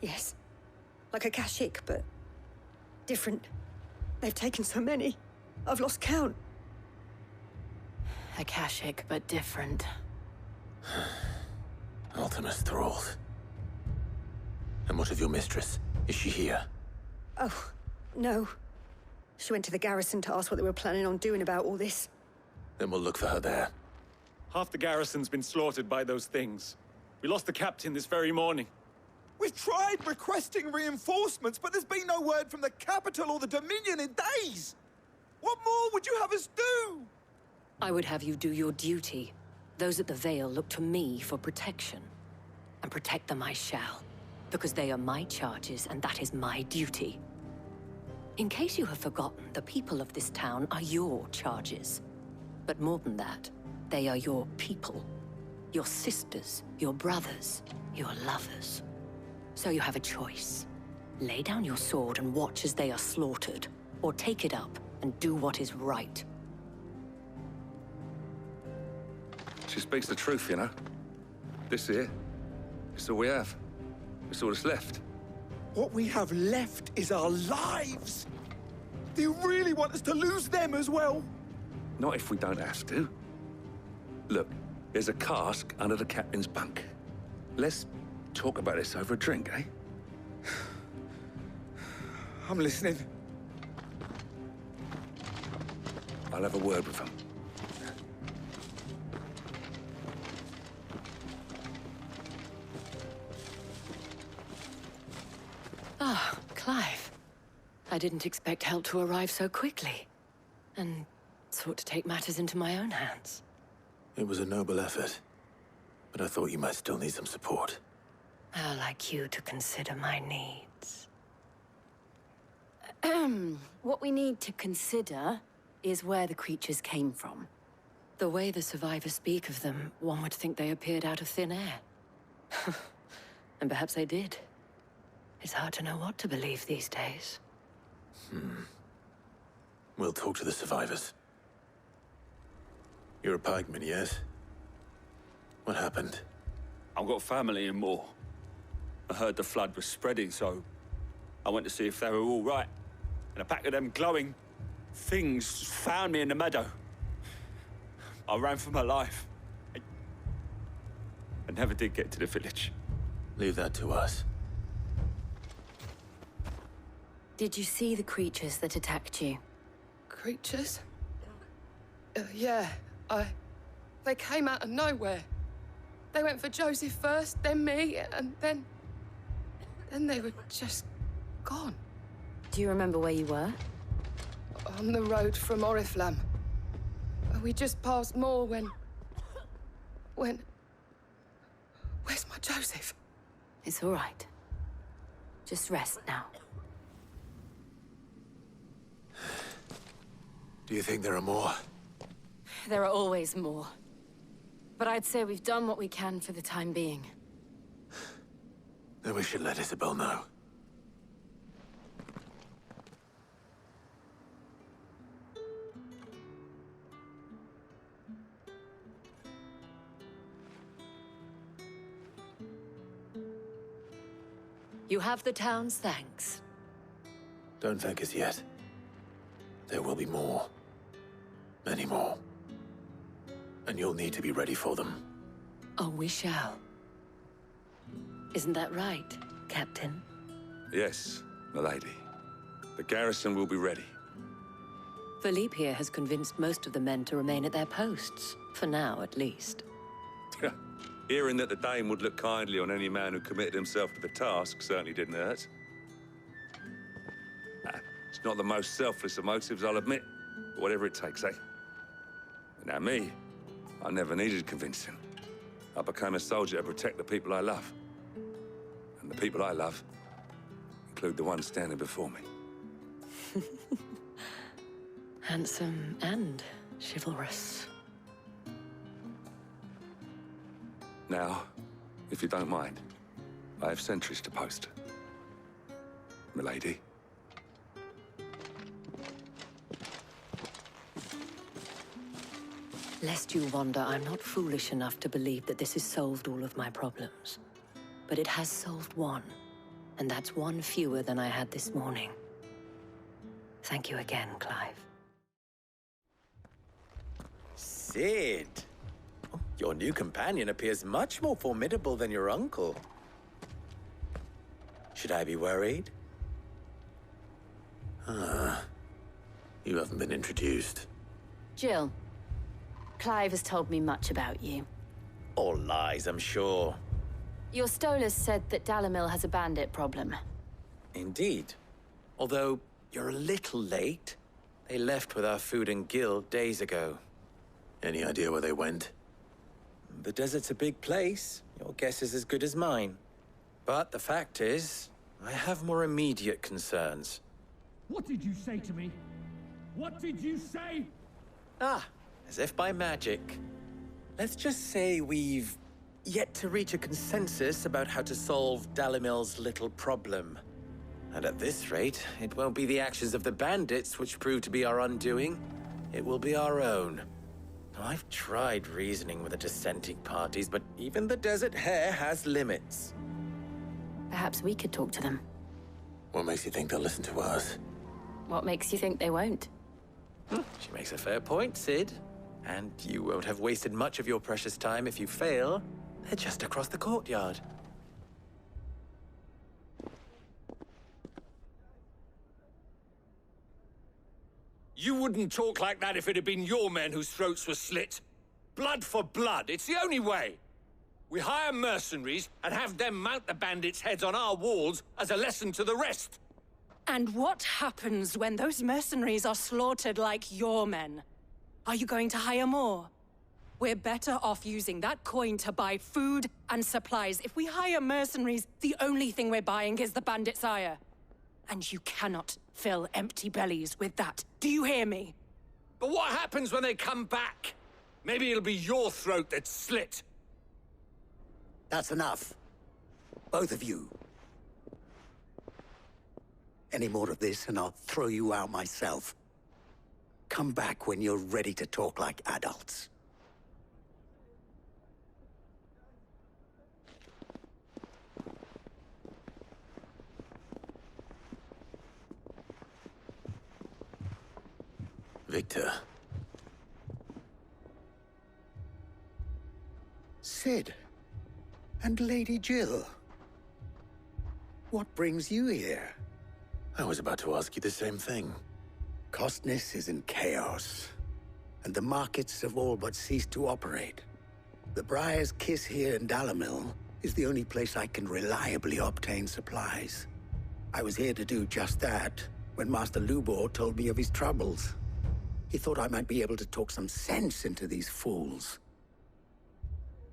S5: Yes. Like a Kashik, but different. They've taken so many. I've lost count.
S8: A Kashik, but different.
S2: Ultima's thralls. And what of your mistress? Is she here?
S5: Oh, no. She went to the garrison to ask what they were planning on doing about all this.
S2: Then we'll look for her there.
S20: Half the garrison's been slaughtered by those things. We lost the captain this very morning.
S10: We've tried requesting reinforcements, but there's been no word from the capital or the Dominion in days! What more would you have us do?
S24: I would have you do your duty. Those at the Vale look to me for protection. And protect them I shall. Because they are my charges, and that is my duty. In case you have forgotten, the people of this town are your charges. But more than that, they are your people. Your sisters, your brothers, your lovers. So you have a choice. Lay down your sword and watch as they are slaughtered, or take it up and do what is right.
S25: She speaks the truth, you know. This here, it's all we have. It's all that's left.
S10: What we have left is our lives! Do you really want us to lose them as well?
S25: Not if we don't have to. Look, there's a cask under the captain's bunk. Let's talk about this over a drink, eh?
S10: I'm listening.
S25: I'll have a word with him.
S24: Ah, Clive. I didn't expect help to arrive so quickly. And sought to take matters into my own hands.
S2: It was a noble effort, but I thought you might still need some support.
S24: How like you to consider my needs. What we need to consider is where the creatures came from. The way the survivors speak of them, one would think they appeared out of thin air. And perhaps they did. It's hard to know what to believe these days.
S2: We'll talk to the survivors. You're a pikeman, yes? What happened?
S26: I've got family in Moor. I heard the flood was spreading, so I went to see if they were all right. And a pack of them glowing things found me in the meadow. I ran for my life. I never did get to the village.
S2: Leave that to us.
S24: Did you see the creatures that attacked you?
S27: Creatures? Yeah, they came out of nowhere. They went for Joseph first, then me, and then they were just gone.
S24: Do you remember where you were?
S27: On the road from Oriflamme. We just passed more when... Where's my Joseph?
S24: It's all right. Just rest now.
S2: Do you think there are more?
S8: There are always more. But I'd say we've done what we can for the time being.
S2: Then we should let Isabel know.
S24: You have the town's thanks.
S2: Don't thank us yet. There will be more. Many more. And you'll need to be ready for them.
S24: Oh, we shall. Isn't that right, Captain?
S25: Yes, milady. The garrison will be ready.
S24: Philippe here has convinced most of the men to remain at their posts. For now, at least.
S25: Hearing that the Dane would look kindly on any man who committed himself to the task certainly didn't hurt. It's not the most selfless of motives, I'll admit. But whatever it takes, eh? Now me, I never needed convincing. I became a soldier to protect the people I love. And the people I love include the ones standing before me.
S24: Handsome and chivalrous.
S25: Now, if you don't mind, I have sentries to post. Milady.
S24: Lest you wonder, I'm not foolish enough to believe that this has solved all of my problems. But it has solved one, and that's one fewer than I had this morning. Thank you again, Clive.
S3: Cid! Your new companion appears much more formidable than your uncle. Should I be worried?
S2: You haven't been introduced.
S8: Jill. Clive has told me much about you.
S3: All lies, I'm sure.
S8: Your Stolas said that Dalimil has a bandit problem.
S3: Indeed. Although, you're a little late. They left with our food and guild days ago.
S2: Any idea where they went?
S3: The desert's a big place. Your guess is as good as mine. But the fact is, I have more immediate concerns.
S9: What did you say to me? What did you say?
S3: As if by magic. Let's just say we've yet to reach a consensus about how to solve Dalimil's little problem. And at this rate, it won't be the actions of the bandits which prove to be our undoing. It will be our own. I've tried reasoning with the dissenting parties, but even the Desert Hare has limits.
S8: Perhaps we could talk to them.
S2: What makes you think they'll listen to us?
S8: What makes you think they won't?
S3: She makes a fair point, Cid. And you won't have wasted much of your precious time if you fail. They're just across the courtyard.
S15: You wouldn't talk like that if it had been your men whose throats were slit. Blood for blood, it's the only way. We hire mercenaries and have them mount the bandits' heads on our walls as a lesson to the rest.
S7: And what happens when those mercenaries are slaughtered like your men? Are you going to hire more? We're better off using that coin to buy food and supplies. If we hire mercenaries, the only thing we're buying is the bandits' ire. And you cannot fill empty bellies with that. Do you hear me?
S15: But what happens when they come back? Maybe it'll be your throat that's slit.
S12: That's enough. Both of you. Any more of this and I'll throw you out myself. Come back when you're ready to talk like adults.
S2: Victor.
S12: Cid. And Lady Jill. What brings you here?
S2: I was about to ask you the same thing.
S12: Costness is in chaos, and the markets have all but ceased to operate. The Briar's Kiss here in Dalimil is the only place I can reliably obtain supplies. I was here to do just that when Master Lubor told me of his troubles. He thought I might be able to talk some sense into these fools.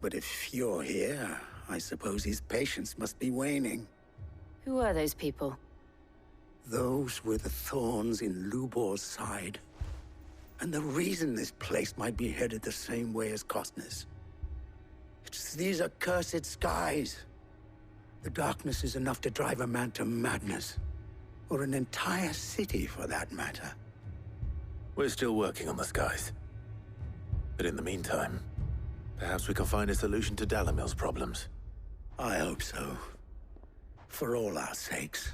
S12: But if you're here, I suppose his patience must be waning.
S23: Who are those people?
S12: Those were the thorns in Lubor's side. And the reason this place might be headed the same way as Costner's. It's these accursed skies. The darkness is enough to drive a man to madness. Or an entire city, for that matter.
S2: We're still working on the skies. But in the meantime, perhaps we can find a solution to Dalimil's problems.
S12: I hope so. For all our sakes.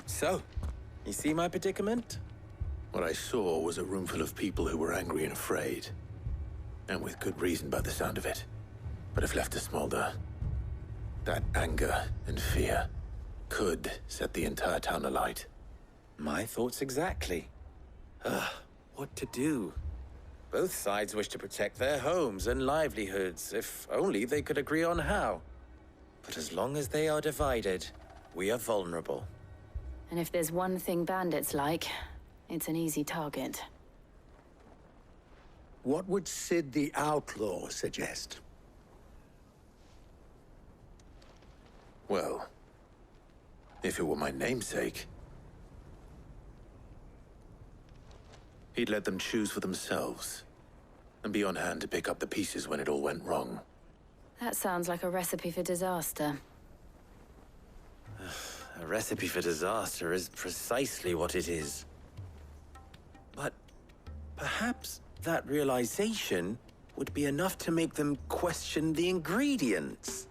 S3: So, you see my predicament?
S2: What I saw was a room full of people who were angry and afraid. And with good reason by the sound of it. But if left to smolder, that anger and fear could set the entire town alight.
S3: My thoughts exactly. What to do? Both sides wish to protect their homes and livelihoods, if only they could agree on how. But as long as they are divided, we are vulnerable.
S23: And if there's one thing bandits like, it's an easy target.
S12: What would Sid the Outlaw suggest?
S2: Well, if it were my namesake, he'd let them choose for themselves, and be on hand to pick up the pieces when it all went wrong.
S23: That sounds like a recipe for disaster.
S3: A recipe for disaster is precisely what it is. But perhaps that realization would be enough to make them question the ingredients.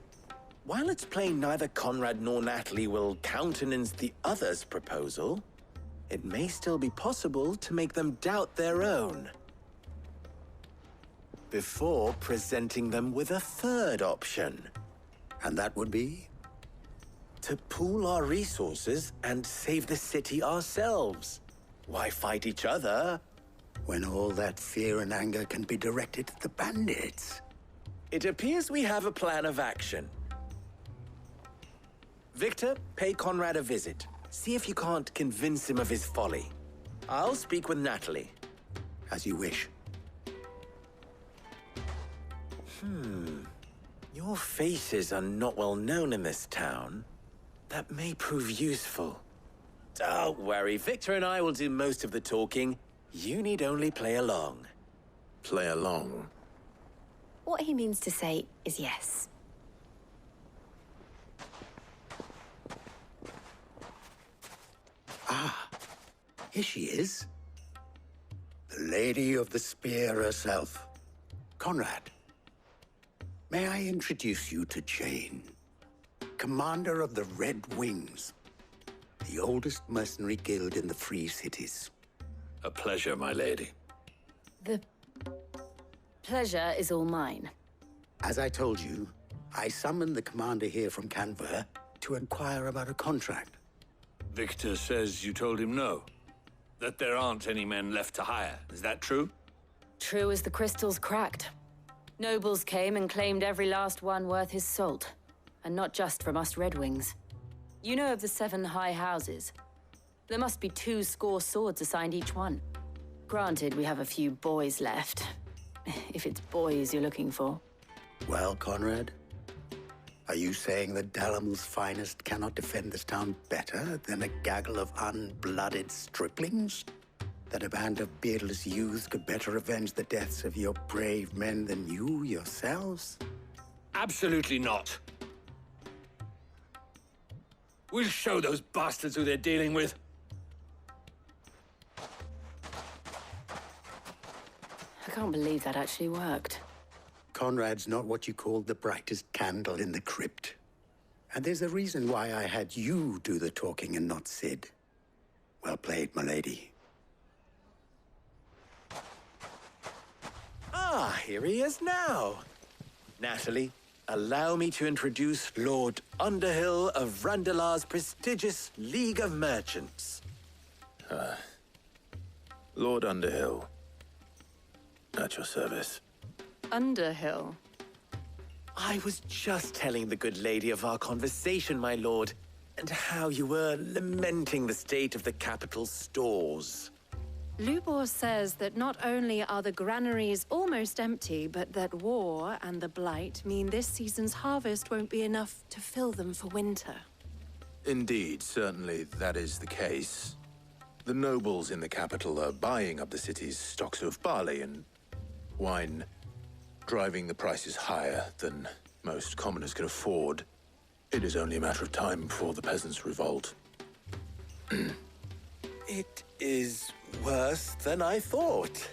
S3: While it's plain neither Conrad nor Natalie will countenance the other's proposal, it may still be possible to make them doubt their own. Before presenting them with a third option.
S12: And that would be?
S3: To pool our resources and save the city ourselves. Why fight each other?
S12: When all that fear and anger can be directed at the bandits.
S3: It appears we have a plan of action. Victor, pay Conrad a visit. See if you can't convince him of his folly. I'll speak with Natalie.
S12: As you wish.
S3: Your faces are not well known in this town. That may prove useful. Don't worry, Victor and I will do most of the talking. You need only play along.
S2: Play along?
S23: What he means to say is yes.
S12: Ah, here she is. The Lady of the Spear herself. Conrad, may I introduce you to Jane, commander of the Red Wings, the oldest mercenary guild in the Free Cities.
S15: A pleasure, my lady.
S23: The pleasure is all mine.
S12: As I told you, I summoned the commander here from Canver to inquire about a contract.
S15: Victor says you told him no. That there aren't any men left to hire. Is that true?
S23: True as the crystals cracked. Nobles came and claimed every last one worth his salt. And not just from us Red Wings. You know of the 7 high houses. There must be 2 swords assigned each one. Granted, we have a few boys left. If it's boys you're looking for.
S12: Well, Conrad, are you saying that Dalimil's finest cannot defend this town better than a gaggle of unblooded striplings? That a band of beardless youths could better avenge the deaths of your brave men than you yourselves?
S15: Absolutely not. We'll show those bastards who they're dealing with.
S23: I can't believe that actually worked.
S12: Conrad's not what you called the brightest candle in the crypt. And there's a reason why I had you do the talking and not Sid. Well played, my lady.
S3: Ah, here he is now. Natalie, allow me to introduce Lord Underhill of Randalar's prestigious League of Merchants.
S2: Lord Underhill. At your service.
S23: Underhill?
S3: I was just telling the good lady of our conversation, my lord, and how you were lamenting the state of the capital's stores.
S8: Lubor says that not only are the granaries almost empty, but that war and the Blight mean this season's harvest won't be enough to fill them for winter.
S2: Indeed, certainly that is the case. The nobles in the capital are buying up the city's stocks of barley and wine, driving the prices higher than most commoners can afford. It is only a matter of time before the peasants revolt.
S3: It is worse than I thought.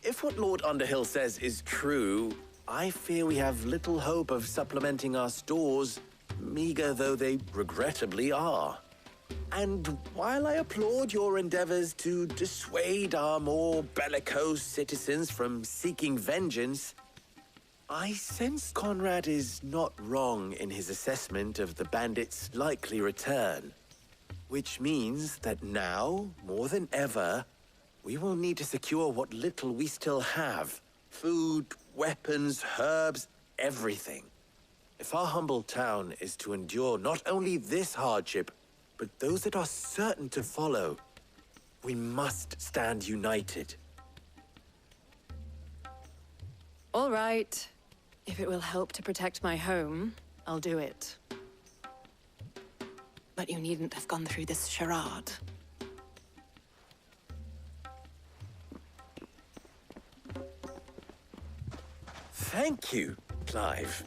S3: If what Lord Underhill says is true, I fear we have little hope of supplementing our stores, meager though they regrettably are. And while I applaud your endeavors to dissuade our more bellicose citizens from seeking vengeance, I sense Conrad is not wrong in his assessment of the bandits' likely return. Which means that now, more than ever, we will need to secure what little we still have. Food, weapons, herbs, everything. If our humble town is to endure not only this hardship, but those that are certain to follow, we must stand united.
S8: All right. If it will help to protect my home, I'll do it. But you needn't have gone through this charade.
S3: Thank you, Clive.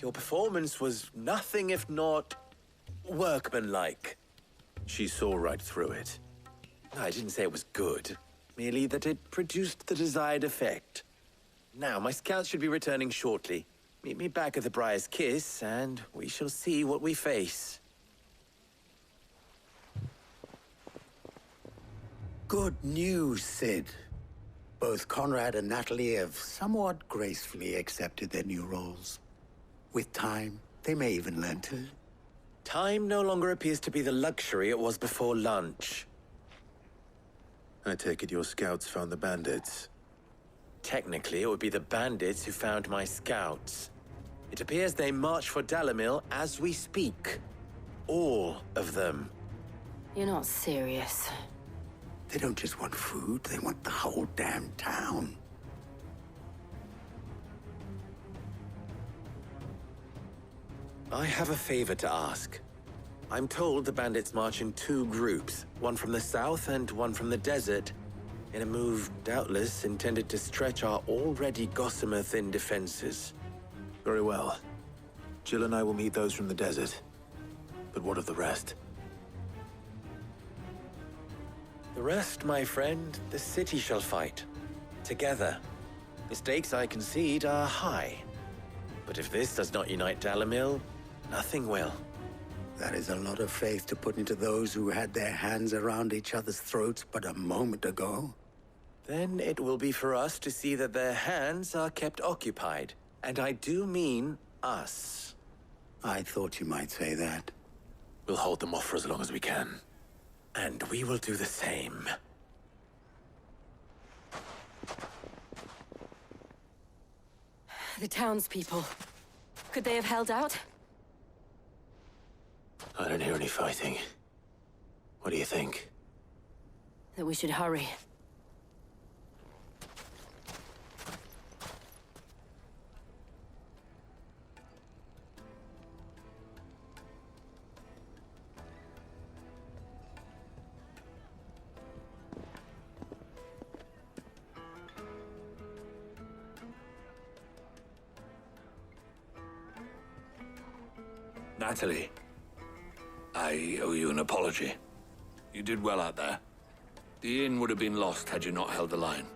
S3: Your performance was nothing if not workmanlike.
S2: She saw right through it.
S3: I didn't say it was good, merely that it produced the desired effect. Now, my scouts should be returning shortly. Meet me back at the Briar's Kiss, and we shall see what we face.
S12: Good news, Cid. Both Conrad and Natalie have somewhat gracefully accepted their new roles. With time, they may even learn to...
S3: Time no longer appears to be the luxury it was before lunch.
S2: I take it your scouts found the bandits.
S3: Technically, it would be the bandits who found my scouts. It appears they march for Dalimil as we speak. All of them.
S8: You're not serious.
S12: They don't just want food, they want the whole damn town.
S3: I have a favor to ask. I'm told the bandits march in 2 groups, one from the south and one from the desert, in a move doubtless intended to stretch our already gossamer-thin defenses.
S2: Very well. Jill and I will meet those from the desert. But what of the rest?
S3: The rest, my friend, the city shall fight. Together. The stakes, I concede, are high. But if this does not unite Dalimil, nothing will.
S12: That is a lot of faith to put into those who had their hands around each other's throats but a moment ago.
S3: Then it will be for us to see that their hands are kept occupied. And I do mean us.
S12: I thought you might say that.
S2: We'll hold them off for as long as we can.
S3: And we will do the same.
S8: The townspeople. Could they have held out?
S2: I don't hear any fighting. What do you think?
S8: That we should hurry.
S15: Natalie, I owe you an apology. You did well out there. The inn would have been lost had you not held the line.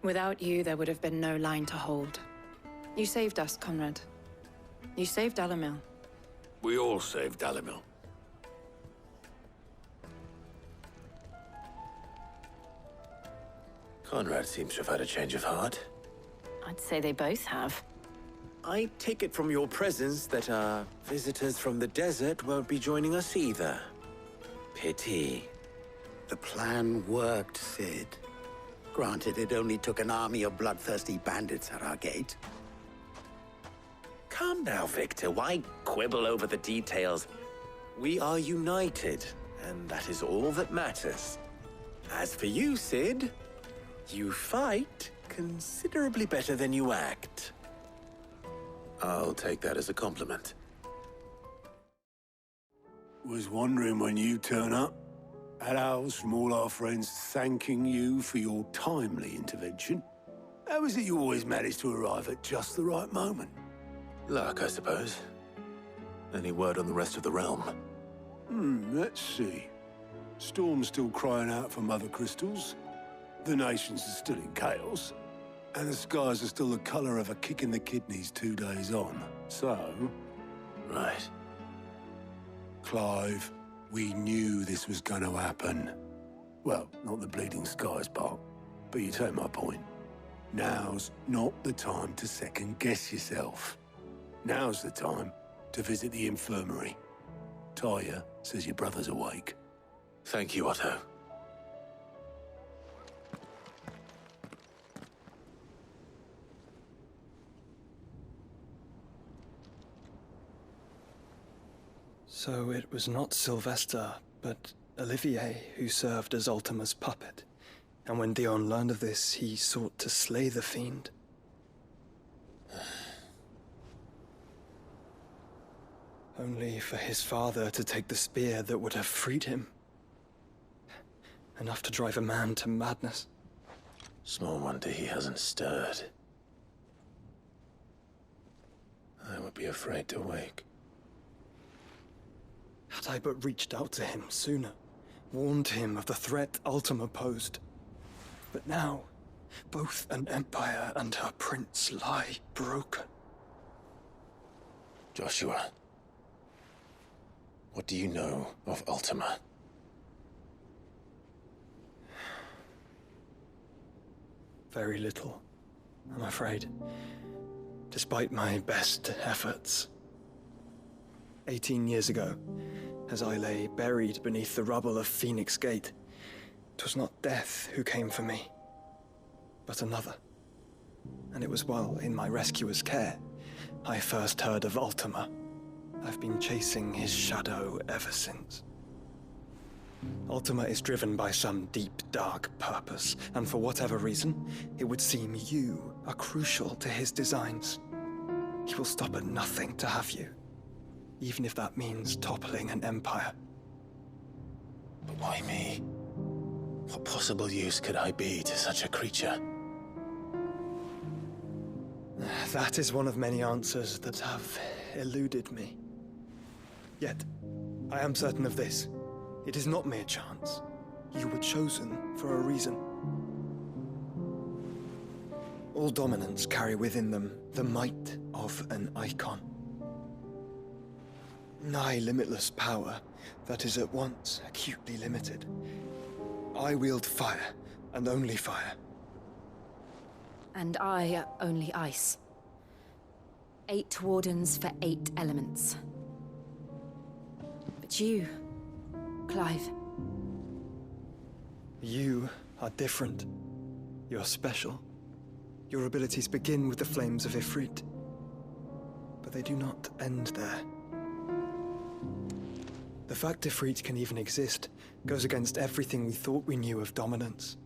S8: Without you, there would have been no line to hold. You saved us, Conrad. You saved Dalimil.
S15: We all saved Dalimil.
S2: Conrad seems to have had a change of heart.
S8: I'd say they both have.
S3: I take it from your presence that our visitors from the desert won't be joining us either. Pity.
S12: The plan worked, Cid. Granted, it only took an army of bloodthirsty bandits at our gate.
S3: Come now, Victor. Why quibble over the details? We are united, and that is all that matters. As for you, Cid, you fight considerably better than you act.
S2: I'll take that as a compliment.
S15: Was wondering when you turn up. Had owls from all our friends thanking you for your timely intervention. How is it you always manage to arrive at just the right moment?
S2: Luck, I suppose. Any word on the rest of the realm?
S15: Let's see. Storm's still crying out for mother crystals. The nations are still in chaos. And the skies are still the colour of a kick in the kidneys 2 days on. So...
S2: Right.
S15: Clive, we knew this was going to happen. Well, not the bleeding skies part, but you take my point. Now's not the time to second-guess yourself. Now's the time to visit the infirmary. Talia says your brother's awake.
S2: Thank you, Otto.
S6: So it was not Sylvester, but Olivier who served as Ultima's puppet. And when Dion learned of this, he sought to slay the fiend. Only for his father to take the spear that would have freed him. Enough to drive a man to madness.
S2: Small wonder he hasn't stirred. I would be afraid to wake.
S6: Had I but reached out to him sooner, warned him of the threat Ultima posed. But now, both an empire and her prince lie broken.
S2: Joshua, what do you know of Ultima?
S6: Very little, I'm afraid. Despite my best efforts. 18 years ago, as I lay buried beneath the rubble of Phoenix Gate, 'twas not death who came for me, but another. And it was while in my rescuer's care I first heard of Ultima. I've been chasing his shadow ever since. Ultima is driven by some deep, dark purpose, and for whatever reason, it would seem you are crucial to his designs. He will stop at nothing to have you, even if that means toppling an empire.
S2: But why me? What possible use could I be to such a creature?
S6: That is one of many answers that have eluded me. Yet, I am certain of this. It is not mere chance. You were chosen for a reason. All dominants carry within them the might of an eikon. Nigh limitless power that is at once acutely limited. I wield fire, and only fire.
S11: And I only ice. 8 wardens for 8 elements. But you, Clive.
S6: You are different. You're special. Your abilities begin with the flames of Ifrit. But they do not end there. The fact Ifrit can even exist goes against everything we thought we knew of dominance.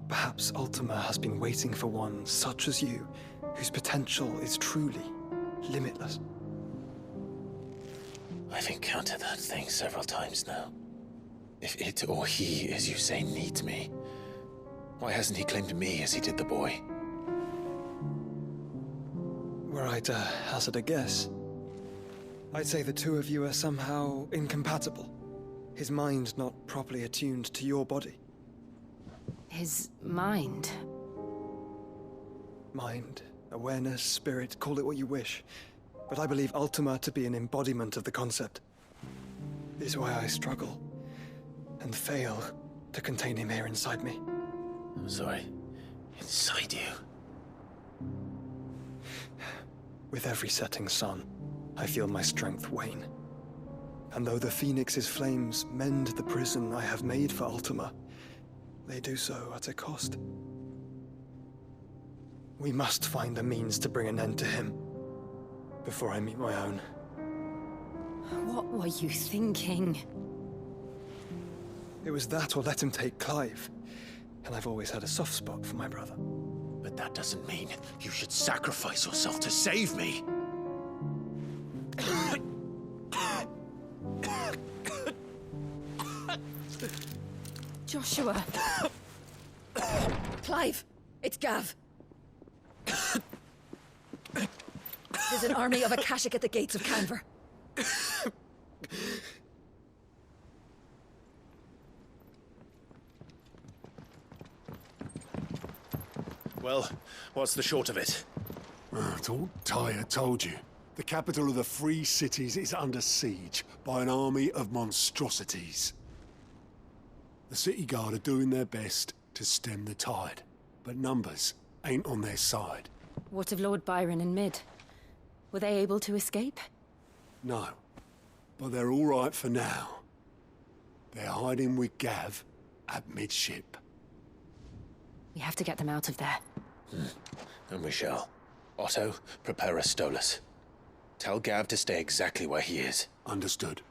S6: Perhaps Ultima has been waiting for one such as you, whose potential is truly limitless.
S2: I've encountered that thing several times now. If it or he, as you say, needs me, why hasn't he claimed me as he did the boy?
S6: Were I to hazard a guess, I'd say the two of you are somehow incompatible. His mind not properly attuned to your body.
S11: His mind?
S6: Mind, awareness, spirit, call it what you wish. But I believe Ultima to be an embodiment of the concept. It is why I struggle and fail to contain him here inside me.
S2: I'm sorry. Inside you?
S6: With every setting sun, I feel my strength wane. And though the Phoenix's flames mend the prison I have made for Ultima, they do so at a cost. We must find a means to bring an end to him.
S13: before I meet my own.
S11: What were you thinking?
S13: It was that or let him take Clive. And I've always had a soft spot for my brother.
S2: But that doesn't mean you should sacrifice yourself to save me.
S11: Joshua! Clive! It's Gav! There's an army of Akashic at the gates of Canver.
S2: Well, what's the short of it?
S15: Thought Tyre told you. The capital of the Free Cities is under siege by an army of monstrosities. The city guard are doing their best to stem the tide, but numbers ain't on their side.
S11: What of Lord Byron and Mid? Were they able to escape?
S15: No, but they're all right for now. They're hiding with Gav at midship.
S11: We have to get them out of there.
S2: And we shall. Otto, prepare a Stolas. Tell Gav to stay exactly where he is.
S15: Understood.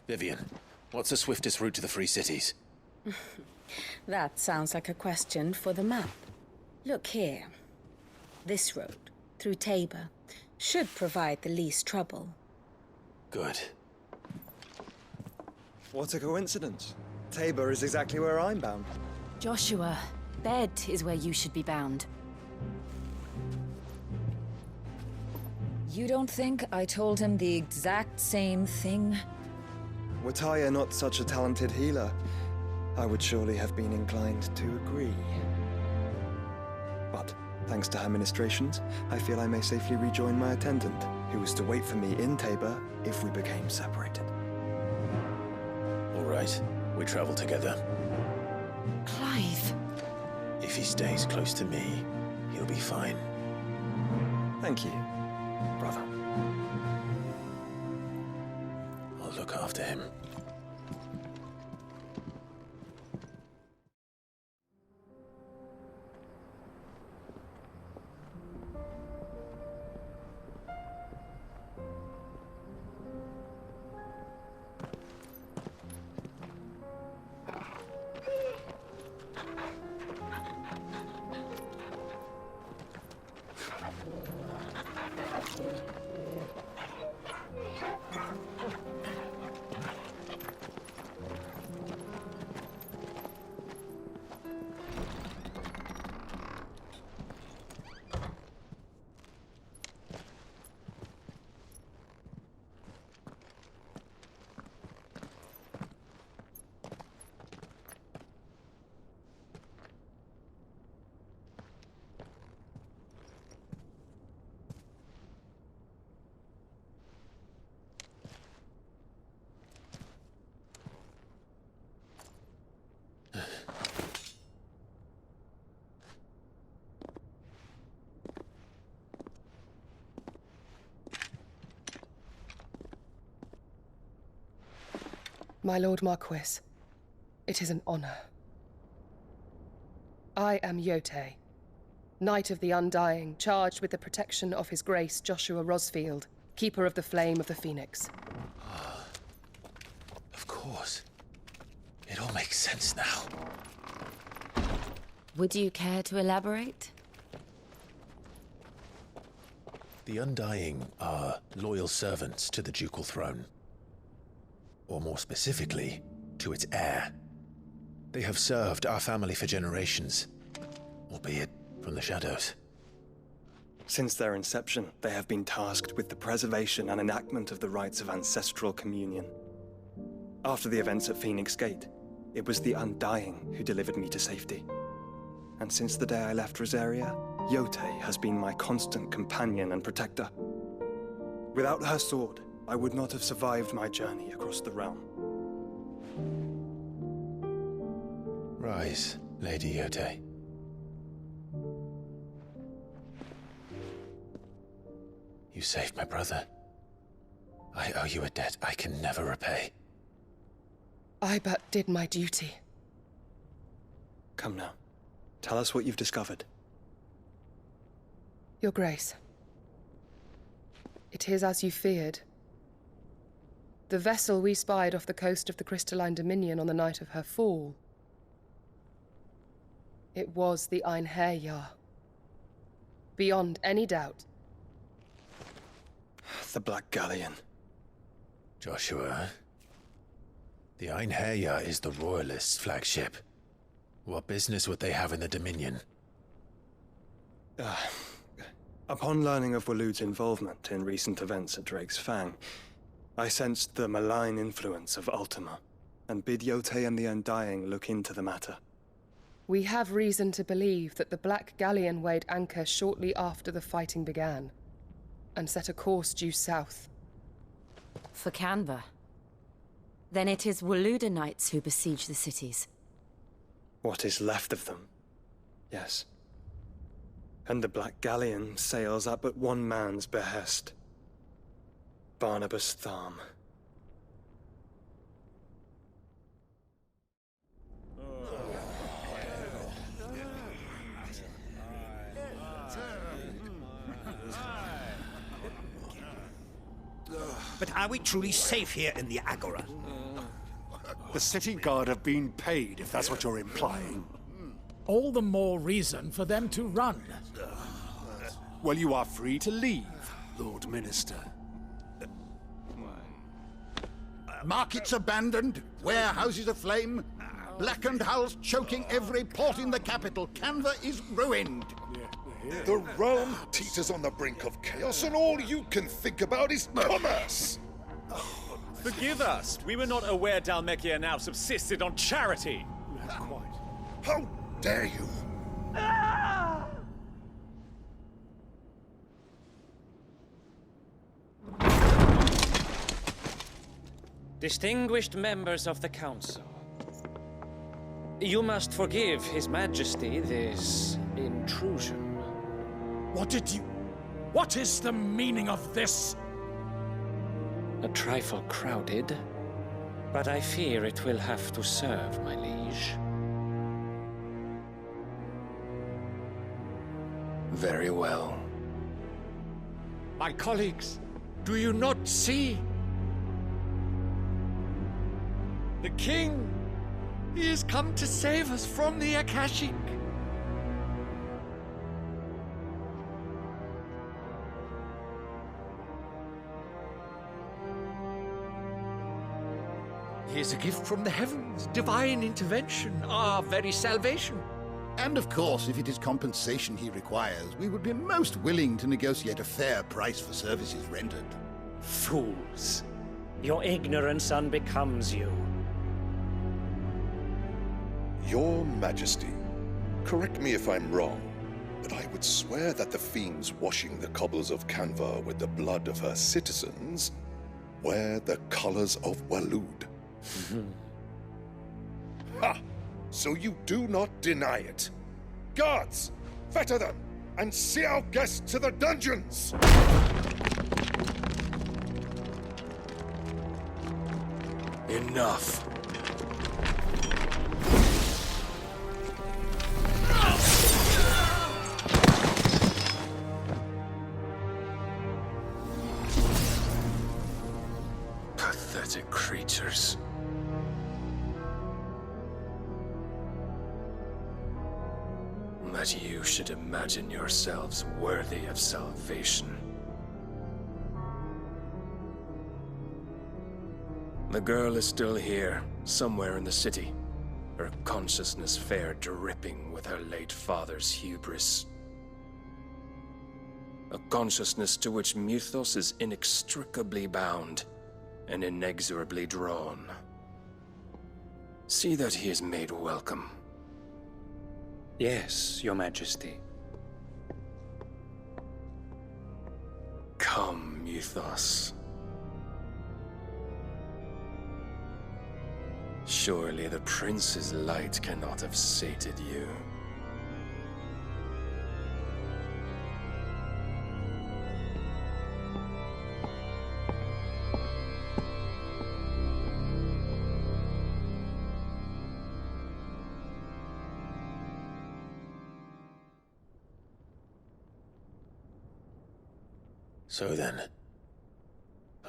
S2: Vivian, what's the swiftest route to the Free Cities?
S23: That sounds like a question for the map. Look here. This road, through Tabor, should provide the least trouble.
S2: Good.
S13: What a coincidence. Tabor is exactly where I'm bound.
S11: Joshua, bed is where you should be bound.
S14: You don't think I told him the exact same thing?
S13: Were Tyre not such a talented healer, I would surely have been inclined to agree. But, thanks to her ministrations, I feel I may safely rejoin my attendant, who was to wait for me in Tabor if we became separated.
S2: All right, we travel together.
S11: Clive!
S2: If he stays close to me, he'll be fine.
S13: Thank you, brother.
S2: I'll look after him.
S27: My Lord Marquis, it is an honor. I am Yote, Knight of the Undying, charged with the protection of His Grace Joshua Rosfield, Keeper of the Flame of the Phoenix.
S2: Of course. It all makes sense now.
S11: Would you care to elaborate?
S2: The Undying are loyal servants to the ducal throne. Or more specifically, to its heir. They have served our family for generations, albeit from the shadows.
S13: Since their inception, they have been tasked with the preservation and enactment of the rites of ancestral communion. After the events at Phoenix Gate, it was the Undying who delivered me to safety. And since the day I left Rosaria, Yote has been my constant companion and protector. Without her sword, I would not have survived my journey across the realm.
S2: Rise, Lady Yote. You saved my brother. I owe you a debt I can never repay.
S27: I but did my duty.
S13: Come now. Tell us what you've discovered.
S27: Your Grace, It is as you feared. The vessel we spied off the coast of the Crystalline Dominion on the night of her fall. It was the Einherjar. Beyond any doubt.
S13: The Black Galleon.
S2: Joshua, the Einherjar is the Royalists' flagship. What business would they have in the Dominion?
S13: Upon learning of Waloed's involvement in recent events at Drake's Fang, I sensed the malign influence of Ultima, and bid Yote and the Undying look into the matter.
S27: We have reason to believe that the Black Galleon weighed anchor shortly after the fighting began, and set a course due south.
S11: For Canva. Then it is Waloed knights who besiege the cities.
S13: What is left of them? Yes. And the Black Galleon sails at but one man's behest. Barnabas Tharm.
S1: But are we truly safe here in the Agora?
S16: The city guard have been paid, if that's what you're implying.
S9: All the more reason for them to run.
S16: Well, you are free to leave, Lord Minister.
S10: Markets abandoned, warehouses aflame, blackened hulls choking every port in the capital. Canva is ruined.
S17: The realm teeters on the brink of chaos, and all you can think about is commerce!
S20: Forgive us. We were not aware Dhalmekia now subsisted on charity.
S17: How dare you!
S18: Distinguished members of the Council, you must forgive His Majesty this intrusion.
S9: What is the meaning of this?
S18: A trifle crowded, but I fear it will have to serve, my liege.
S2: Very well.
S9: My colleagues, do you not see? The king! He has come to save us from the Akashic! He is a gift from the heavens, divine intervention, our very salvation.
S10: And of course, if it is compensation he requires, we would be most willing to negotiate a fair price for services rendered.
S18: Fools! Your ignorance unbecomes you.
S17: Your Majesty, correct me if I'm wrong, but I would swear that the fiends washing the cobbles of Canva with the blood of her citizens wear the colors of Waloed. Ha! So you do not deny it. Guards, fetter them, and see our guests to the dungeons!
S2: Enough. Pathetic creatures. That you should imagine yourselves worthy of salvation. The girl is still here, somewhere in the city. Her consciousness fair dripping with her late father's hubris. A consciousness to which Mythos is inextricably bound and inexorably drawn. See that he is made welcome.
S18: Yes, Your Majesty.
S2: Come, Mythos. Surely the prince's light cannot have sated you. So then,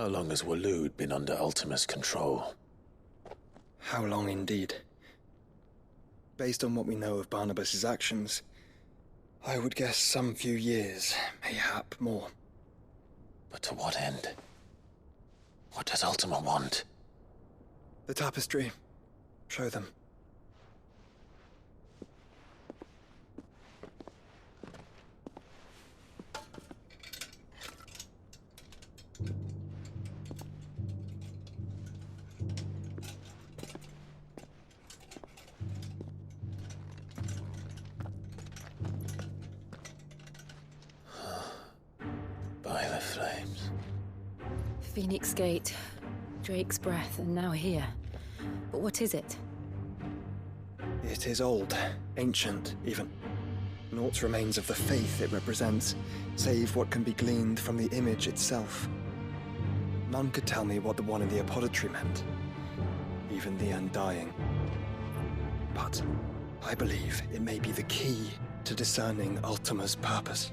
S2: How long has Waloed been under Ultima's control?
S13: How long indeed? Based on what we know of Barnabas's actions, I would guess some few years, mayhap more.
S2: But to what end? What does Ultima want?
S13: The tapestry. Show them.
S2: By the flames.
S11: Phoenix Gate, Drake's Breath, and now here. But what is it?
S13: It is old, ancient, even. Naught remains of the faith it represents, save what can be gleaned from the image itself. None could tell me what the one in the apothecary meant, even the Undying. But I believe it may be the key to discerning Ultima's purpose.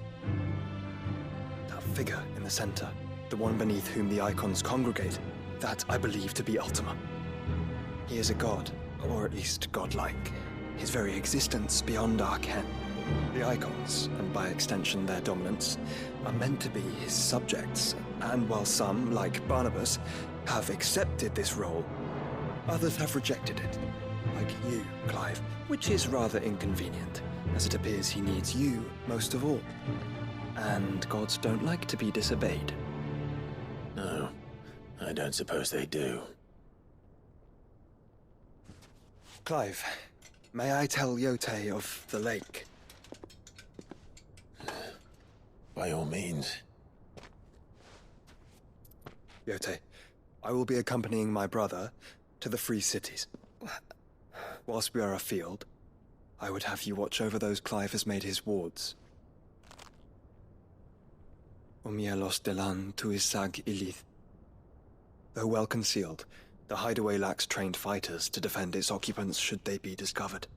S13: That figure in the center, the one beneath whom the icons congregate, that I believe to be Ultima. He is a god, or at least godlike, his very existence beyond our ken. The icons, and by extension their dominants, are meant to be his subjects, and while some, like Barnabas, have accepted this role, others have rejected it, like you, Clive, which is rather inconvenient, as it appears he needs you most of all. And gods don't like to be disobeyed.
S2: No, I don't suppose they do.
S13: Clive, may I tell Yote of the lake?
S2: By all means.
S13: Yote, I will be accompanying my brother to the Free Cities. Whilst we are afield, I would have you watch over those Clive has made his wards. Umielos delan tuisag ilith. Though well concealed, the hideaway lacks trained fighters to defend its occupants should they be discovered.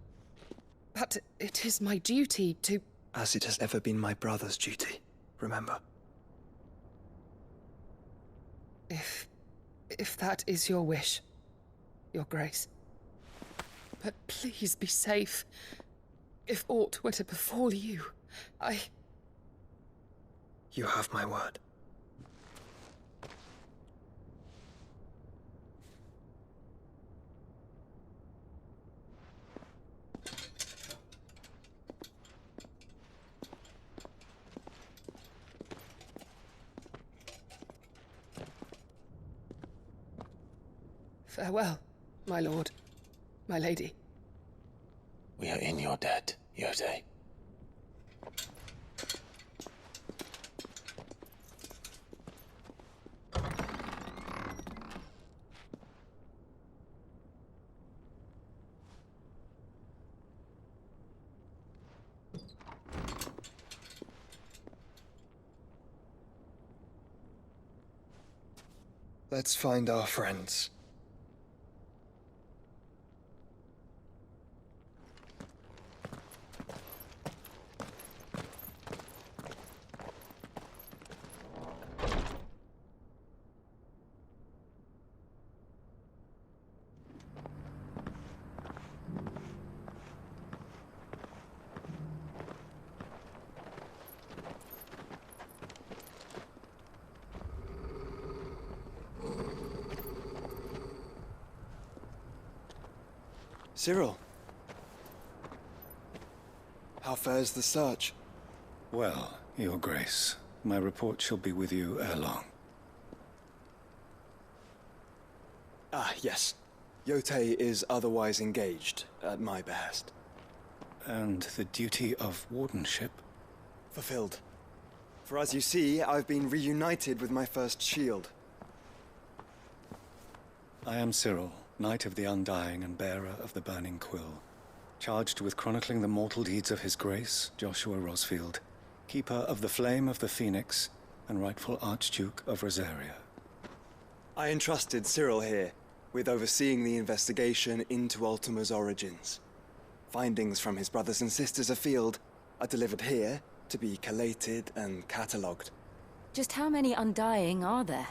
S27: But it is my duty to...
S13: As it has ever been my brother's duty, remember.
S27: If that is your wish, Your Grace. But please be safe. If aught were to befall you,
S13: You have my word.
S27: Farewell, my lord, my lady.
S2: We are in your debt, Yote.
S13: Let's find our friends. Cyril. How fares the search?
S4: Well, Your Grace, my report shall be with you ere long.
S13: Ah, yes. Yote is otherwise engaged, at my behest.
S4: And the duty of wardenship?
S13: Fulfilled. For as you see, I've been reunited with my first shield.
S4: I am Cyril, Knight of the Undying and bearer of the Burning Quill, charged with chronicling the mortal deeds of His Grace, Joshua Rosfield, keeper of the Flame of the Phoenix and rightful Archduke of Rosaria.
S13: I entrusted Cyril here with overseeing the investigation into Ultima's origins. Findings from his brothers and sisters afield are delivered here to be collated and catalogued.
S11: Just how many Undying are there?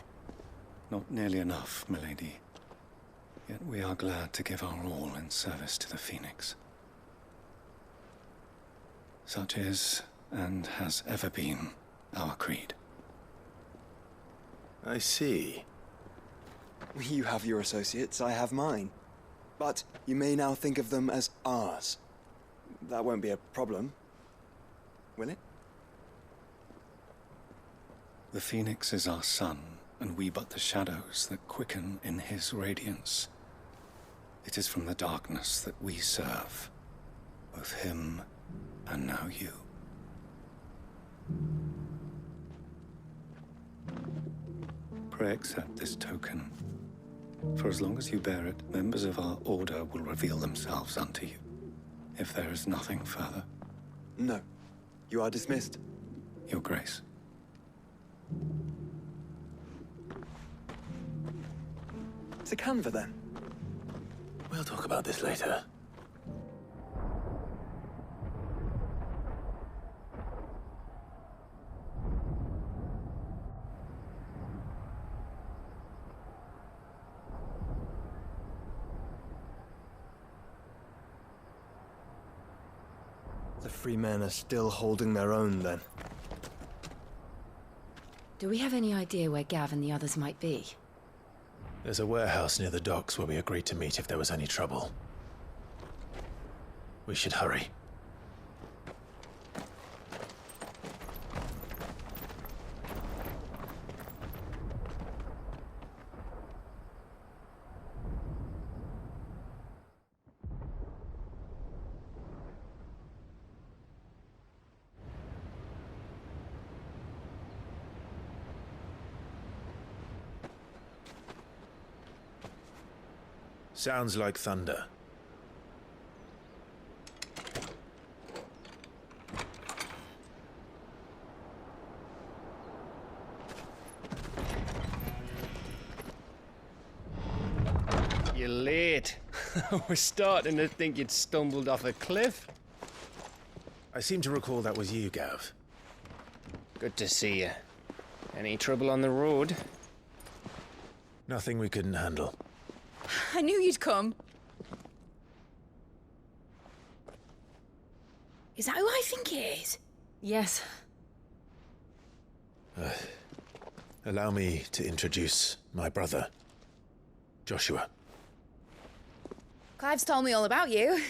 S4: Not nearly enough, milady. Yet we are glad to give our all in service to the Phoenix. Such is, and has ever been, our creed.
S2: I see.
S13: You have your associates, I have mine. But you may now think of them as ours. That won't be a problem, will it?
S4: The Phoenix is our sun, and we but the shadows that quicken in his radiance. It is from the darkness that we serve, both him and now you. Pray accept this token. For as long as you bear it, members of our order will reveal themselves unto you. If there is nothing further.
S13: No. You are dismissed.
S4: Your Grace.
S13: It's a canva, then.
S2: We'll talk about this later.
S13: The free men are still holding their own, then.
S11: Do we have any idea where Gav and the others might be?
S2: There's a warehouse near the docks where we agreed to meet if there was any trouble. We should hurry. Sounds like thunder.
S5: You're late. We're starting to think you'd stumbled off a cliff.
S2: I seem to recall that was you, Gav.
S5: Good to see you. Any trouble on the road?
S2: Nothing we couldn't handle.
S11: I knew you'd come.
S19: Is that who I think it is?
S11: Yes.
S2: Allow me to introduce my brother, Joshua.
S19: Clive's told me all about you.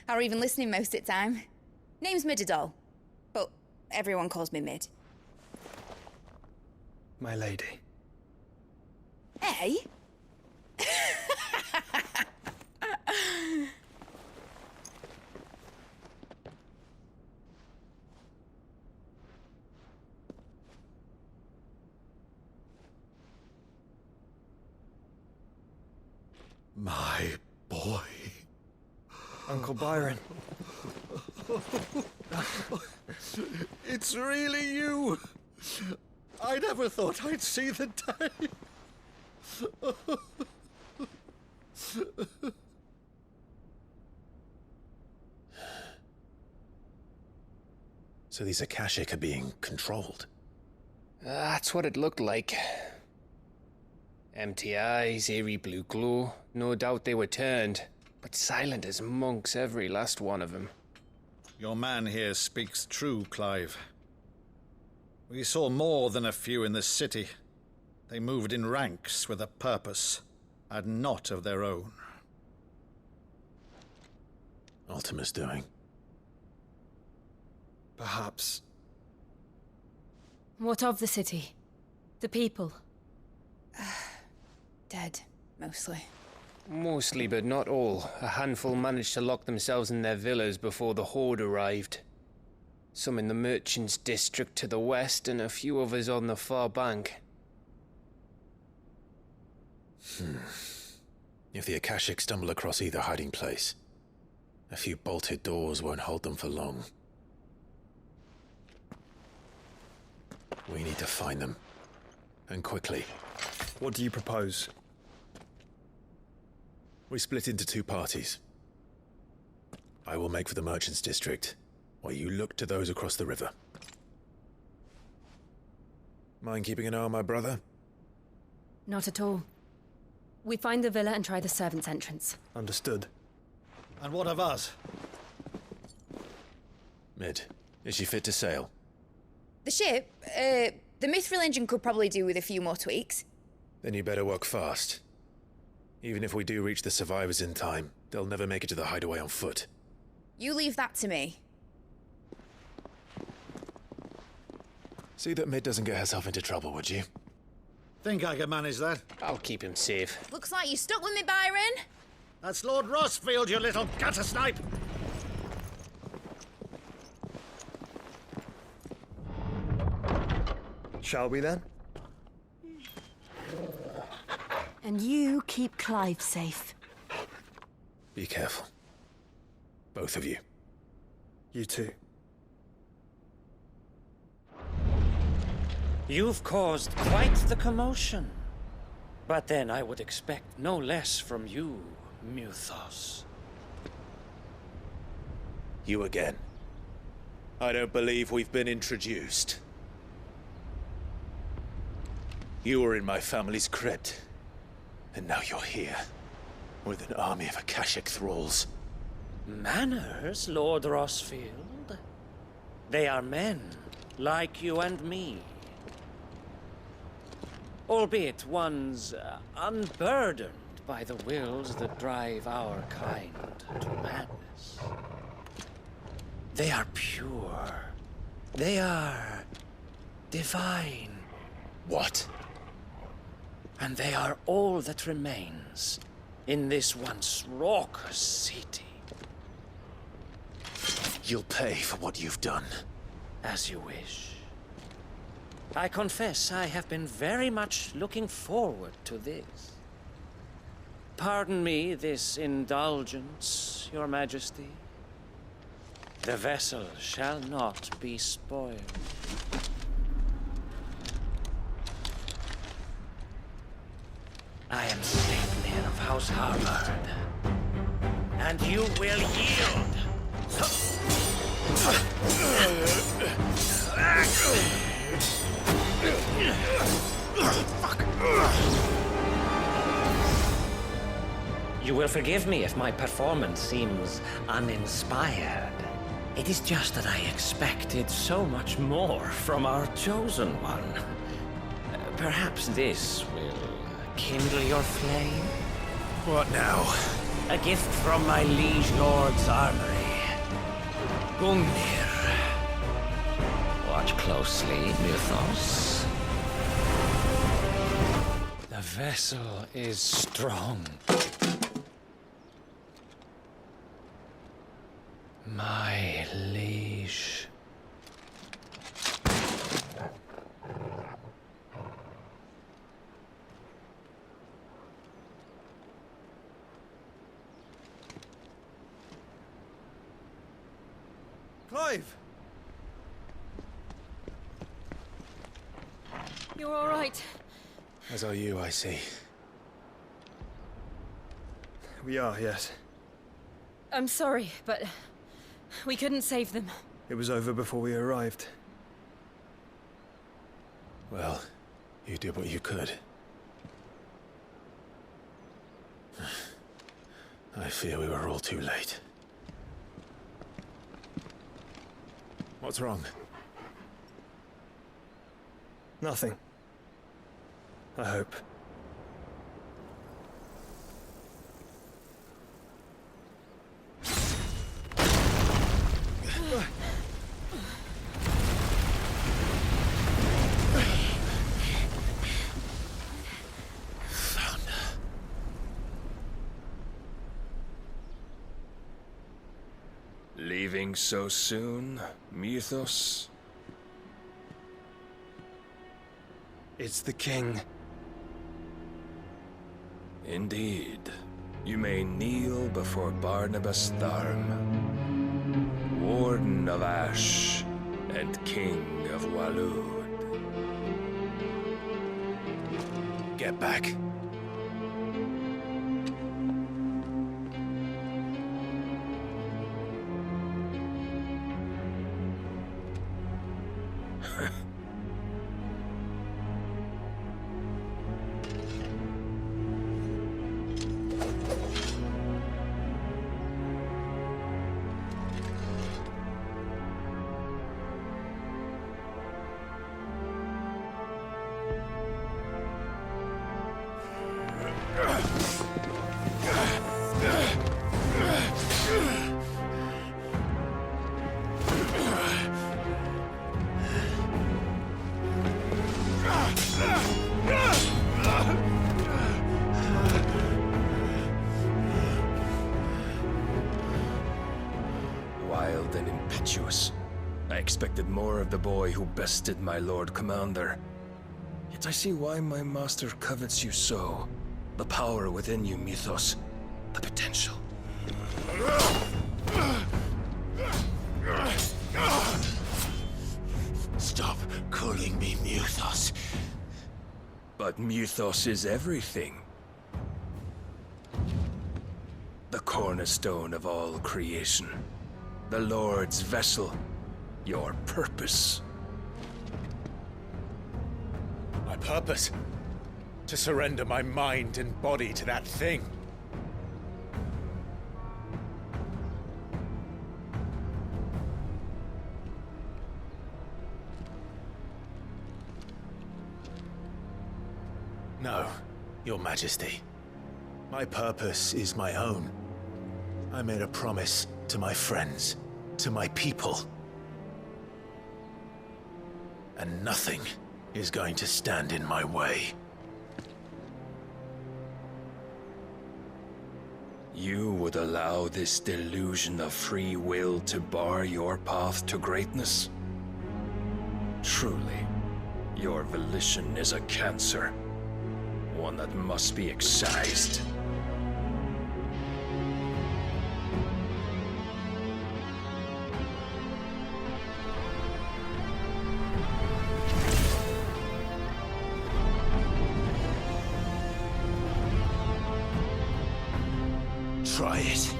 S19: Or even listening most of the time. Name's Midadol, but everyone calls me Mid.
S13: My lady.
S19: Hey?
S16: My boy.
S13: Uncle Byron.
S16: It's really you. I never thought I'd see the day.
S2: So these Akashic are being controlled?
S5: That's what it looked like. Empty eyes, eerie blue glow. No doubt they were turned, but silent as monks, every last one of them.
S21: Your man here speaks true, Clive. We saw more than a few in this city. They moved in ranks with a purpose, and not of their own.
S2: Ultima's doing.
S13: Perhaps.
S11: What of the city? The people?
S19: Dead, mostly.
S5: Mostly, but not all. A handful managed to lock themselves in their villas before the Horde arrived. Some in the Merchants' District to the west, and a few others on the far bank.
S2: If the Akashic stumble across either hiding place, a few bolted doors won't hold them for long. We need to find them. And quickly.
S13: What do you propose?
S2: We split into two parties. I will make for the Merchants' District, while you look to those across the river. Mind keeping an eye on my brother?
S11: Not at all. We find the villa and try the servants' entrance.
S6: Understood.
S21: And what of us?
S2: Mid, is she fit to sail?
S19: The ship, the mithril engine could probably do with a few more tweaks.
S2: Then you better work fast. Even if we do reach the survivors in time, they'll never make it to the hideaway on foot.
S19: You leave that to me.
S2: See that Mid doesn't get herself into trouble, would you?
S21: Think I can manage that?
S5: I'll keep him safe.
S19: Looks like you stuck with me, Byron.
S21: That's Lord Rosfield, you little gutter snipe!
S6: Shall we then?
S11: And you keep Clive safe.
S2: Be careful. Both of you.
S6: You too.
S18: You've caused quite the commotion. But then I would expect no less from you, Mythos.
S2: You again. I don't believe we've been introduced. You were in my family's crypt. And now you're here. With an army of Akashic thralls.
S18: Manners, Lord Rosfield? They are men, like you and me. Albeit ones unburdened by the wills that drive our kind to madness. They are pure. They are divine.
S2: What?
S18: And they are all that remains in this once raucous city.
S2: You'll pay for what you've done.
S18: As you wish. I confess I have been very much looking forward to this. Pardon me this indulgence, Your Majesty. The vessel shall not be spoiled. I am Sleipnir of House Harvard, and you will yield. Fuck. You will forgive me if my performance seems uninspired. It is just that I expected so much more from our chosen one. Perhaps this will kindle your flame?
S2: What now?
S18: A gift from my liege lord's armory. Gungnir. Watch closely, Mythos. The vessel is strong. My liege.
S6: Clive!
S11: You're all right.
S2: As are you, I see.
S6: We are, yes.
S11: I'm sorry, but we couldn't save them.
S6: It was over before we arrived.
S2: Well, you did what you could. I fear we were all too late. What's wrong?
S6: Nothing. I hope.
S7: Leaving so soon, Mythos?
S6: It's the king.
S7: Indeed. You may kneel before Barnabas Tharm, Warden of Ash and King of Waloed.
S2: Get back.
S7: impetuous. I expected more of the boy who bested my Lord Commander. Yet I see why my master covets you so. The power within you, Mythos. The potential.
S2: Stop calling me Mythos.
S7: But Mythos is everything. The cornerstone of all creation. The Lord's vessel. Your purpose.
S21: My purpose? To surrender my mind and body to that thing. No, Your Majesty. My purpose is my own. I made a promise to my friends, to my people. And nothing is going to stand in my way.
S7: You would allow this delusion of free will to bar your path to greatness? Truly, your volition is a cancer. One that must be excised.
S2: Try it.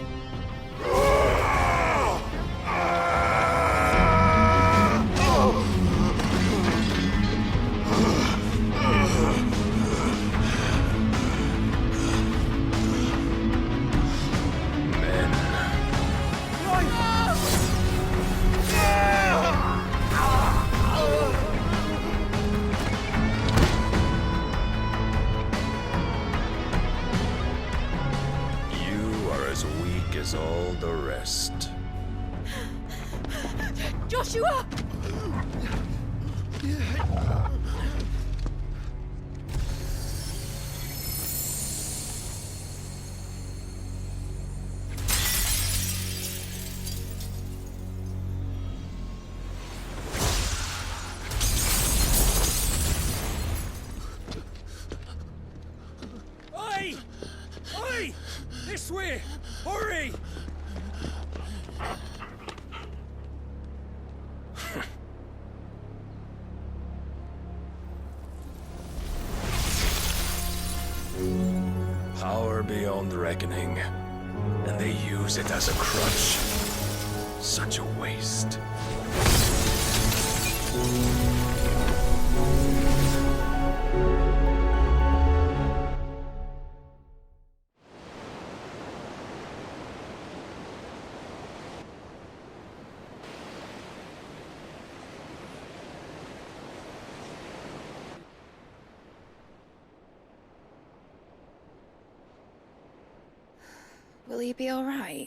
S7: All the rest.
S19: Joshua!
S9: Oi! Oi! This way! Hurry!
S7: Power beyond reckoning, and they use it as a crutch. Such a waste.
S19: Will he be all right?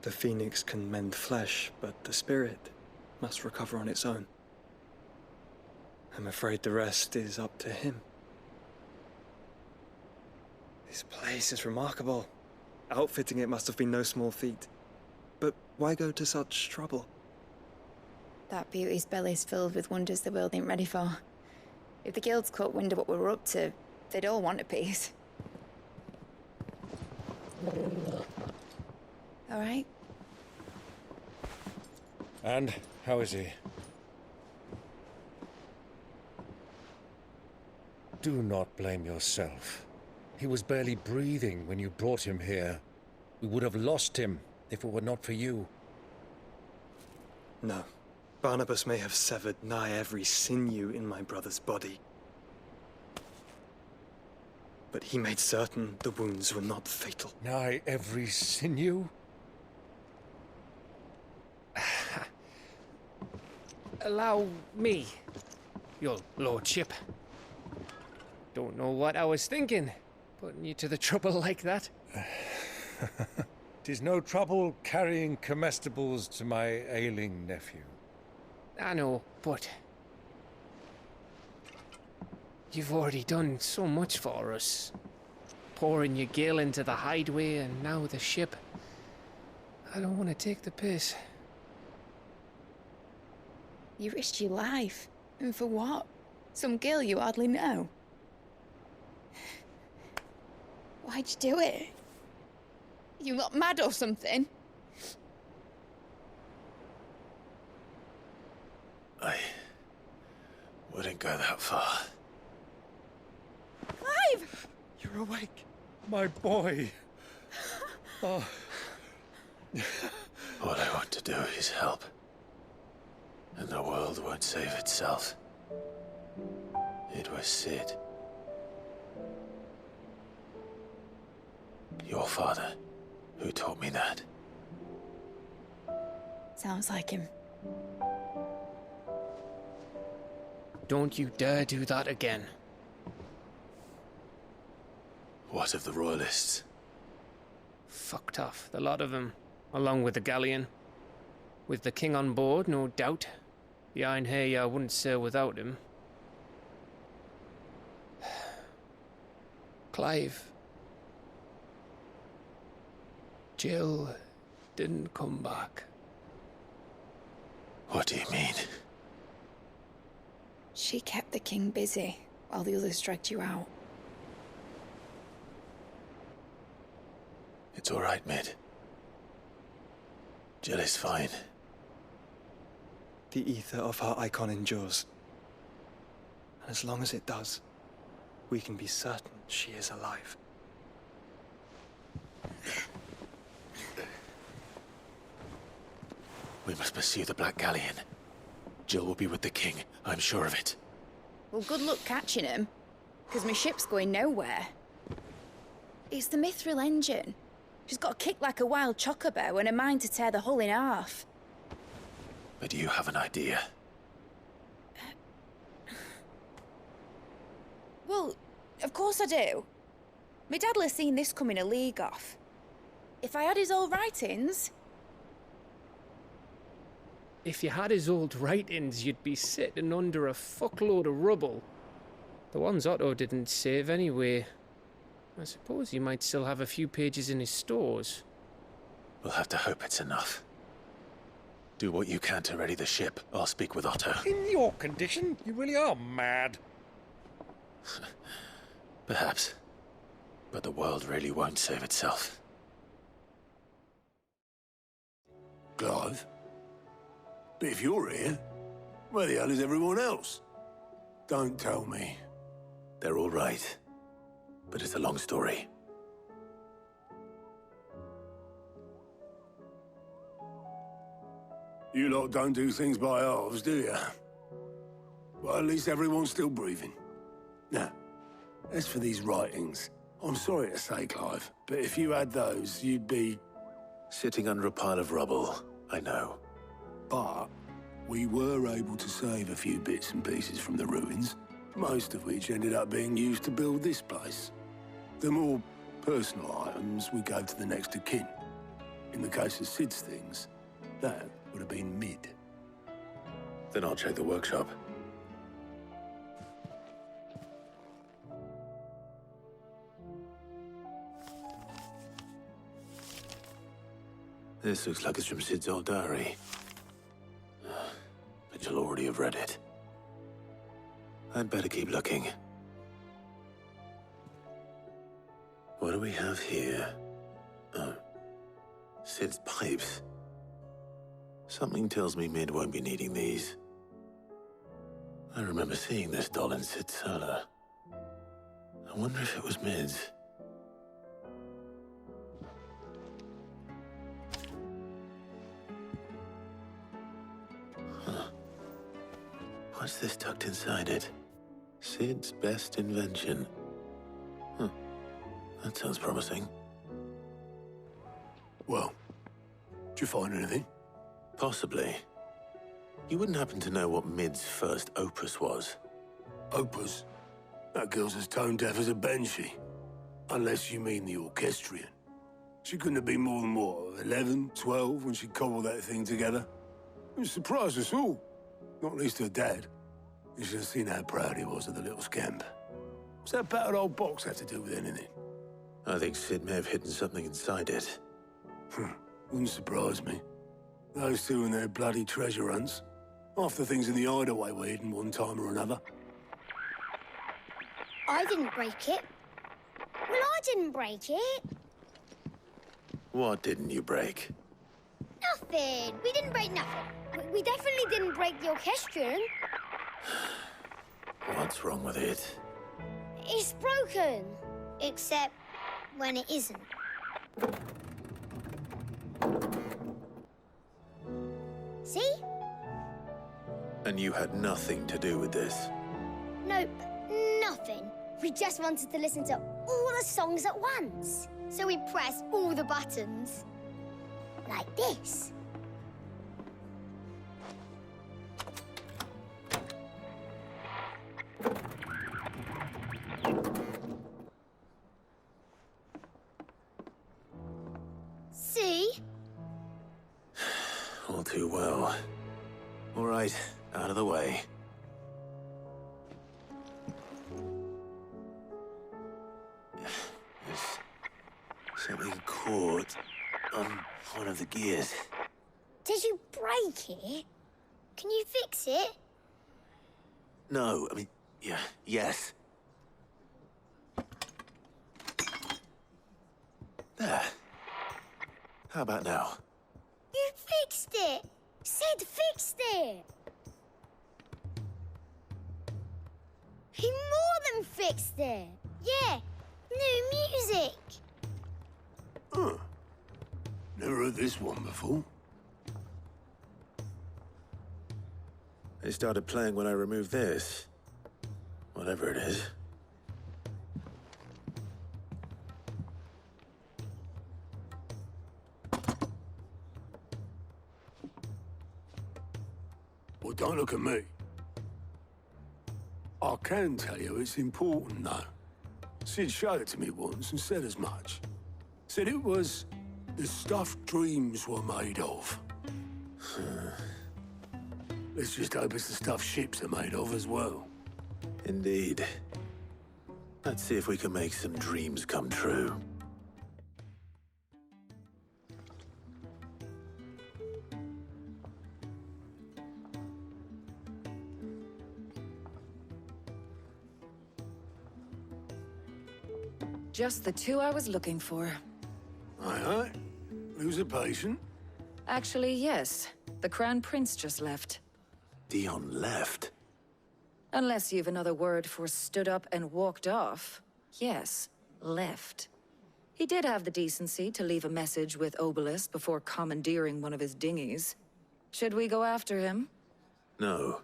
S13: The phoenix can mend flesh, but the spirit must recover on its own. I'm afraid the rest is up to him. This place is remarkable. Outfitting it must have been no small feat. But why go to such trouble?
S19: That beauty's belly's filled with wonders the world ain't ready for. If the guilds caught wind of what we were up to, they'd all want a piece. All right?
S21: And how is he? Do not blame yourself. He was barely breathing when you brought him here. We would have lost him if it were not for you.
S13: No. Barnabas may have severed nigh every sinew in my brother's body. But he made certain the wounds were not fatal.
S21: Nigh every sinew?
S5: Allow me, your lordship. Don't know what I was thinking, putting you to the trouble like that.
S21: 'Tis no trouble carrying comestibles to my ailing nephew.
S5: I know, but you've already done so much for us. Pouring your gil into the hideaway and now the ship. I don't want to take the piss.
S19: You risked your life. And for what? Some girl you hardly know. Why'd you do it? You got mad or something?
S2: I wouldn't go that far.
S19: Clive!
S16: You're awake, my boy. Oh.
S2: All I want to do is help. And the world won't save itself. It was Cid. Your father, who taught me that.
S19: Sounds like him.
S5: Don't you dare do that again.
S2: What of the royalists?
S5: Fucked off, the lot of them, along with the galleon. With the king on board, no doubt. The Iron Hair wouldn't sail without him. Clive. Jill didn't come back.
S2: What do you mean?
S19: She kept the king busy while the others dragged you out.
S2: It's all right, Mid. Jill is fine.
S13: The ether of her eikon endures. And as long as it does, we can be certain she is alive.
S2: We must pursue the Black Galleon. Jill will be with the king, I'm sure of it.
S19: Well, good luck catching him, because my ship's going nowhere. It's the Mithril engine. She's got a kick like a wild chocobo and a mind to tear the hull in half.
S2: But you have an idea.
S19: Well, of course I do. My dad'll have seen this coming a league off. If I had his old writings...
S5: If you had his old writings, you'd be sitting under a fuckload of rubble. The ones Otto didn't save anyway. I suppose he might still have a few pages in his stores.
S2: We'll have to hope it's enough. Do what you can to ready the ship. I'll speak with Otto.
S16: In your condition, you really are mad.
S2: Perhaps. But the world really won't save itself.
S15: Clive? But if you're here, where the hell is everyone else? Don't tell me.
S2: They're all right. But it's a long story.
S15: You lot don't do things by halves, do you? Well, at least everyone's still breathing. Now, as for these writings, I'm sorry to say, Clive, but if you had those, you'd be...
S2: Sitting under a pile of rubble, I know.
S15: But we were able to save a few bits and pieces from the ruins, most of which ended up being used to build this place. The more personal items we gave to the next of kin. In the case of Cid's things, that would have been Mid.
S2: Then I'll check the workshop. This looks like it's from Cid's old diary. But you'll already have read it. I'd better keep looking. What do we have here? Oh. Cid's pipes. Something tells me Mid won't be needing these. I remember seeing this doll in Cid's cellar. I wonder if it was Mid's. What's this tucked inside it? Cid's best invention. That sounds promising.
S15: Well, did you find anything?
S2: Possibly. You wouldn't happen to know what Mid's first opus was?
S15: Opus? That girl's as tone deaf as a banshee. Unless you mean the orchestrion. She couldn't have been more than, what, 11, 12 when she cobbled that thing together? It surprised us all. Not least her dad. You should have seen how proud he was of the little scamp. What's that battered old box have to do with anything?
S2: I think Cid may have hidden something inside it.
S15: Wouldn't surprise me. Those two and their bloody treasure hunts. Half the things in the hideaway were hidden one time or another.
S3: I didn't break it. Well, I didn't break it.
S2: What didn't you break?
S3: Nothing. We didn't break nothing. We definitely didn't break the orchestrion.
S2: What's wrong with it?
S3: It's broken. Except when it isn't. See?
S2: And you had nothing to do with this?
S3: Nope, nothing. We just wanted to listen to all the songs at once. So we pressed all the buttons. Like this. See?
S2: All too well. All right, out of the way. There's something caught on one of the gears.
S3: Did you break it? Can you fix it?
S2: No, I mean, yes. There. How about now?
S3: You fixed it! Sid fixed it! He more than fixed it! Yeah, new music!
S15: Huh. Never heard this one before.
S2: They started playing when I removed this. Whatever it is.
S15: Well, don't look at me. I can tell you it's important, though. Sid showed it to me once and said as much. Said it was the stuff dreams were made of. Let's just hope it's the stuff ships are made of as well.
S2: Indeed. Let's see if we can make some dreams come true.
S14: Just the two I was looking for.
S15: Aye. Lose a patient?
S14: Actually, yes. The Crown Prince just left.
S2: Dion left?
S14: Unless you've another word for stood up and walked off. Yes, left. He did have the decency to leave a message with Obelisk before commandeering one of his dinghies. Should we go after him?
S2: No.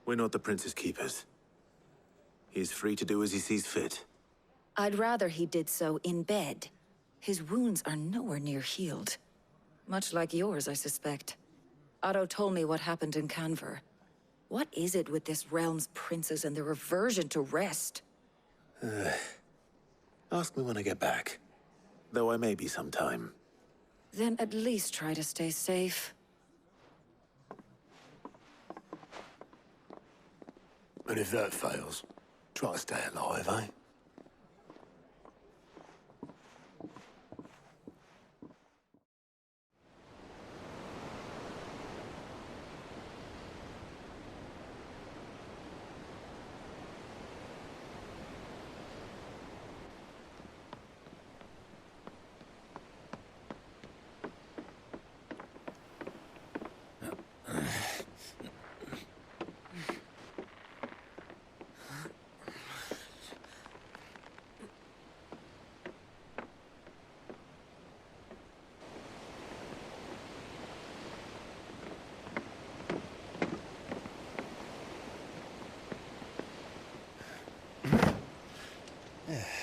S2: We're not the Prince's keepers. He's free to do as he sees fit.
S14: I'd rather he did so in bed. His wounds are nowhere near healed. Much like yours, I suspect. Otto told me what happened in Canver. What is it with this realm's princes and their aversion to rest?
S2: Ask me when I get back. Though I may be sometime.
S14: Then at least try to stay safe.
S15: And if that fails, try to stay alive, eh?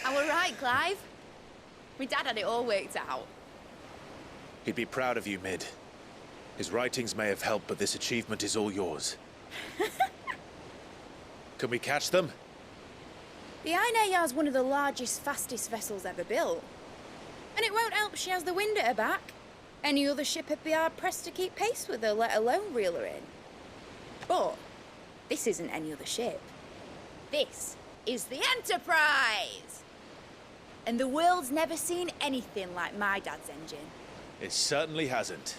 S19: I were right, Clive. My dad had it all worked out.
S2: He'd be proud of you, Mid. His writings may have helped, but this achievement is all yours. Can we catch them?
S19: The Ainayar's one of the largest, fastest vessels ever built. And it won't help she has the wind at her back. Any other ship would be hard-pressed to keep pace with her, let alone reel her in. But this isn't any other ship. This is the Enterprise! And the world's never seen anything like my dad's engine.
S2: It certainly hasn't.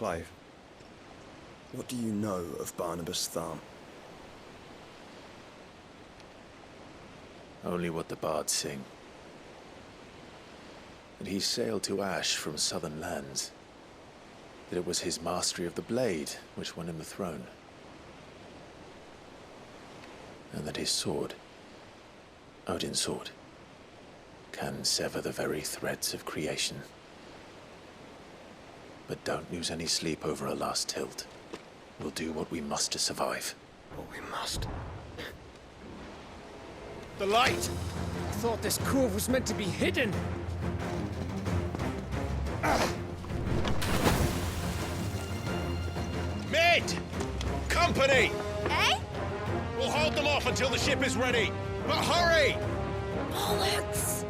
S13: Clive, what do you know of Barnabas Tharm?
S2: Only what the bards sing. That he sailed to Ash from southern lands. That it was his mastery of the blade which won him the throne. And that his sword, Odin's sword, can sever the very threads of creation. But don't lose any sleep over a last tilt. We'll do what we must to survive.
S13: What we must.
S9: The light! I thought this cove was meant to be hidden.
S21: Mate! Company!
S19: Eh?
S21: We'll hold them off until the ship is ready. But hurry!
S19: Bollocks!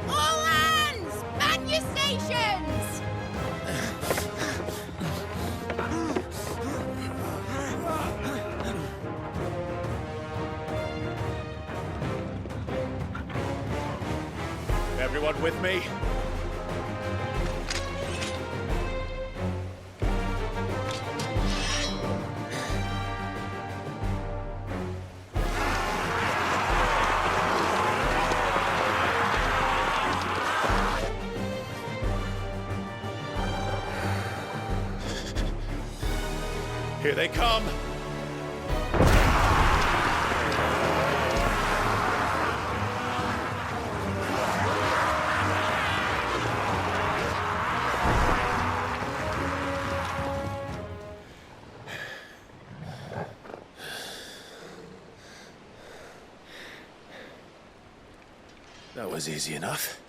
S19: All hands! Man your stations!
S21: Everyone with me? Here they come!
S2: That was easy enough.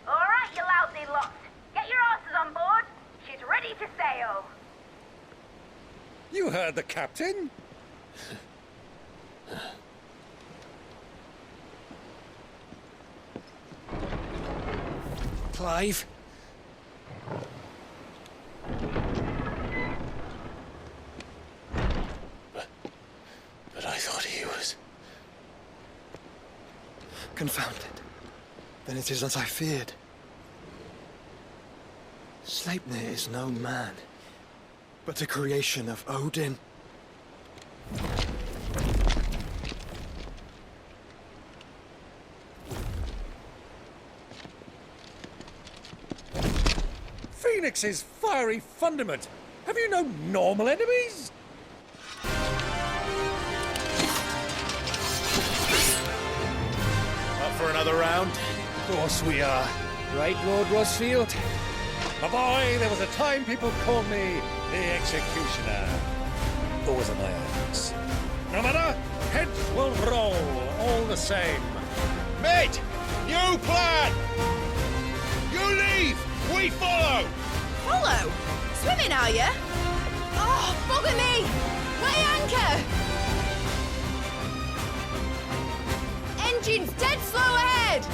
S8: All right, you lousy lot. Get your asses on board. She's ready to sail.
S16: You heard the captain?
S9: Clive?
S2: But I thought he was...
S13: Confounded. Then it is as I feared. Sleipnir is no man, but a creation of Odin.
S16: Phoenix's fiery fundament. Have you no normal enemies?
S21: Up for another round?
S9: Of course we are. Right, Lord Rosfield?
S16: My boy, there was a time people called me the Executioner. Always on my hands. No matter, heads will roll, all the same.
S21: Mate! New plan! You leave! We follow!
S19: Follow? Swimming, are you? Oh, bugger me! Weigh anchor! Engine's dead slow ahead!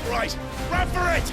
S21: Right, run for it!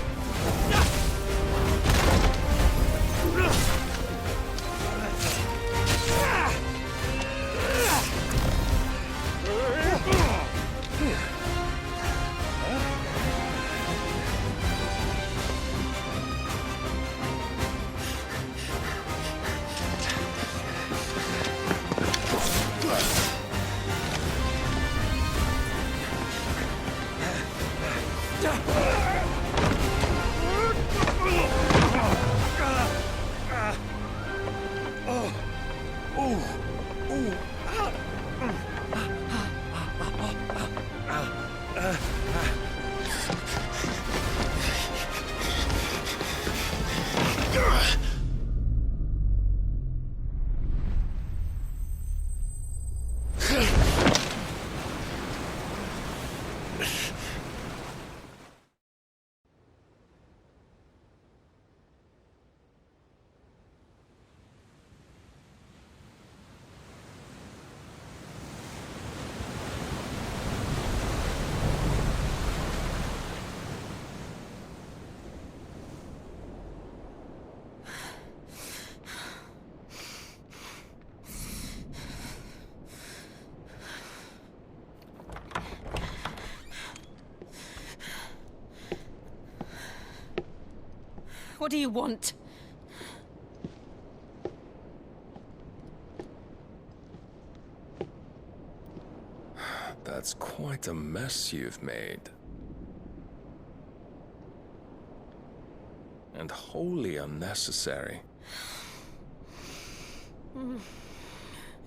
S11: What do you want?
S7: That's quite a mess you've made. And wholly unnecessary.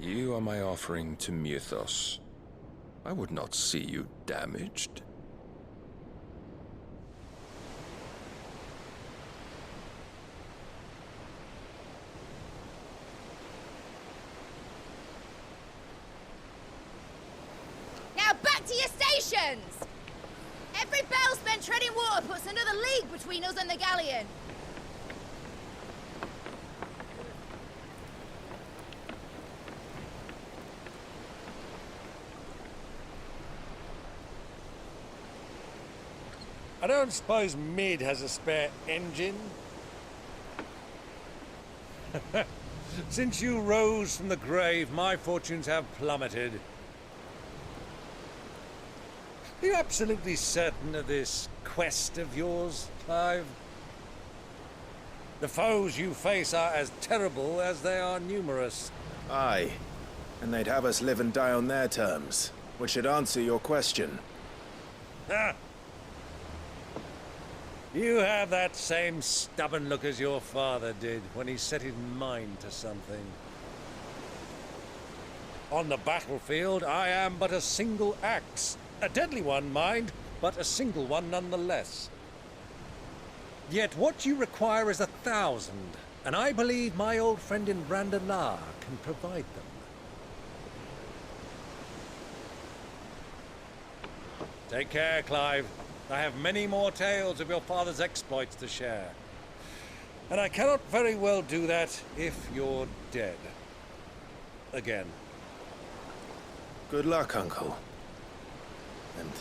S7: You are my offering to Mythos. I would not see you damaged.
S19: Now back to your stations! Every bell spent treading water puts another league between us and the galleon.
S16: I don't suppose Mid has a spare engine? Since you rose from the grave, my fortunes have plummeted. Are you absolutely certain of this quest of yours, Clive? The foes you face are as terrible as they are numerous.
S2: Aye. And they'd have us live and die on their terms, which should answer your question.
S16: Ah! You have that same stubborn look as your father did when he set his mind to something. On the battlefield, I am but a single axe. A deadly one, mind, but a single one nonetheless. Yet what you require is 1,000, and I believe my old friend in Brandalar can provide them. Take care, Clive. I have many more tales of your father's exploits to share. And I cannot very well do that if you're dead. Again.
S2: Good luck, Uncle. And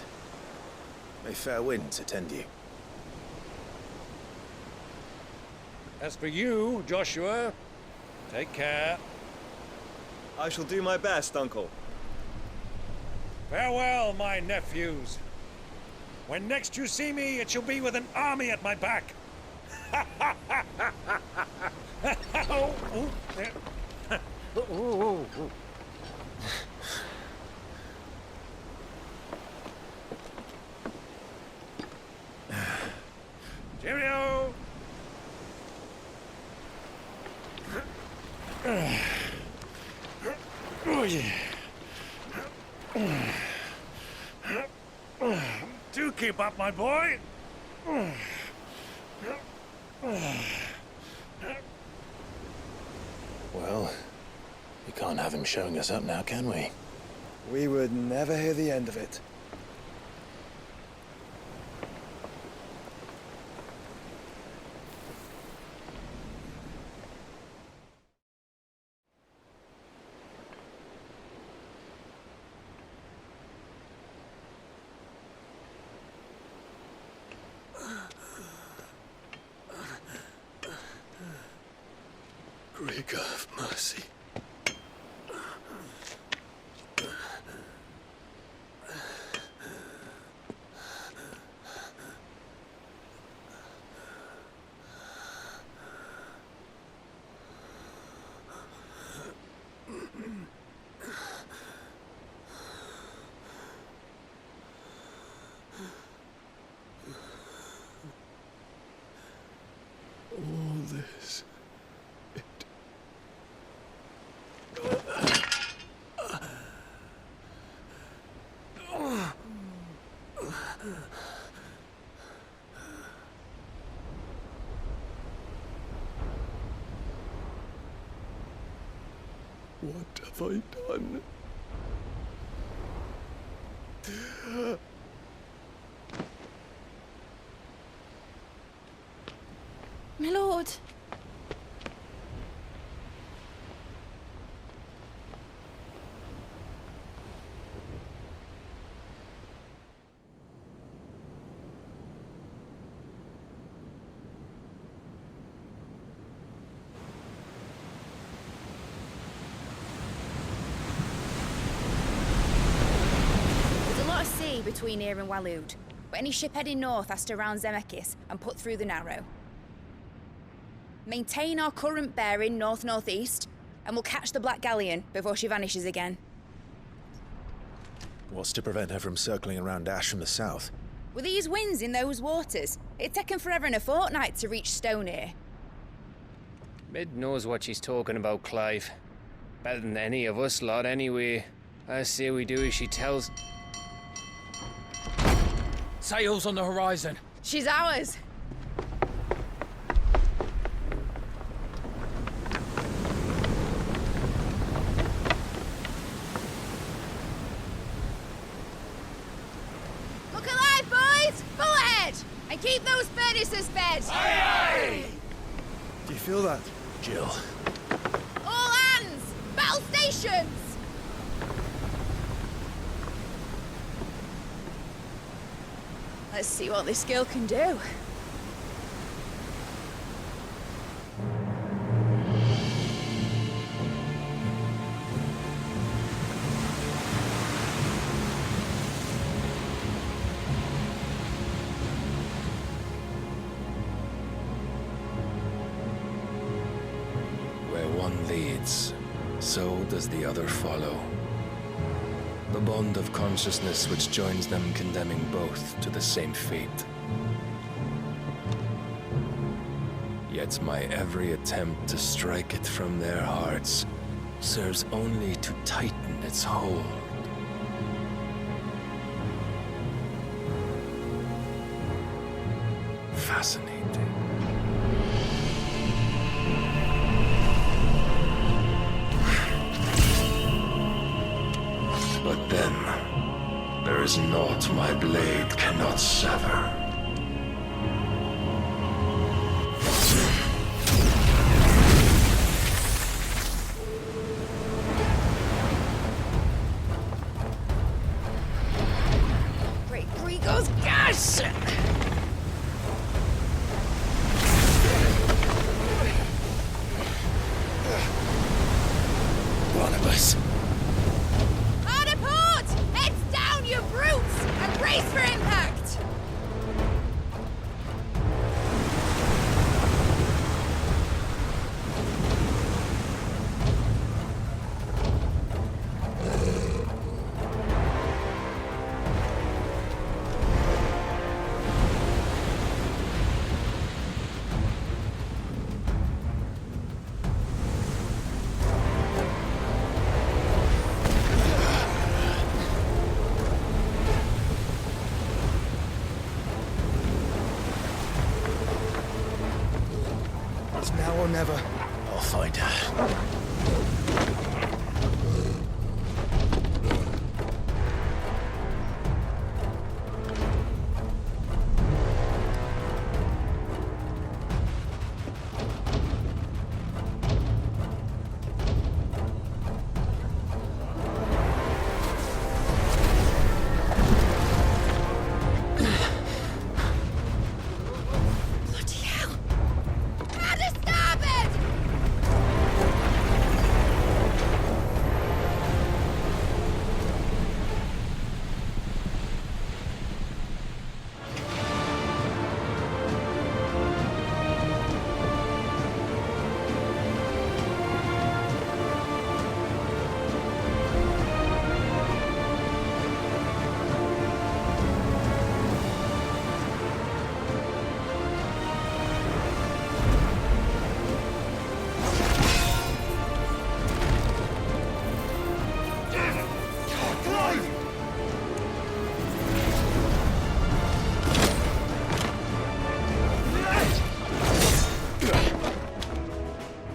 S2: may fair winds attend you.
S16: As for you, Joshua, take care.
S13: I shall do my best, Uncle.
S16: Farewell, my nephews. When next you see me, it shall be with an army at my back. Cheerio! Oh, yeah. Do keep up, my boy.
S2: Well, we can't have him showing us up now, can we?
S10: We would never hear the end of it.
S15: Great God of mercy. All this. What have I done?
S19: My lord. Between here and Waloed, but any ship heading north has to round Zemeckis and put through the Narrow. Maintain our current bearing north-northeast, and we'll catch the Black Galleon before she vanishes again.
S2: What's to prevent her from circling around Ash from the south?
S19: With these winds in those waters, it'd taken forever and a fortnight to reach Stonehere.
S5: Mid knows what she's talking about, Clive. Better than any of us lot, anyway. I say we do as she tells.
S9: Sails on the horizon.
S19: She's ours. Look alive, boys! Full ahead! And keep those furnaces fed!
S2: Aye, aye! Do you feel that, Jill?
S19: All hands! Battle stations! Let's see what this girl can do.
S7: Where one leads, so does the other follow. The bond of consciousness which joins them condemning both to the same fate. Yet my every attempt to strike it from their hearts serves only to tighten its hold. Fascinating. But then, there is naught my blade cannot sever.
S19: Great Grigos, gosh!
S2: Barnabas.
S19: Brace for impact!
S2: Now or never. I'll find her.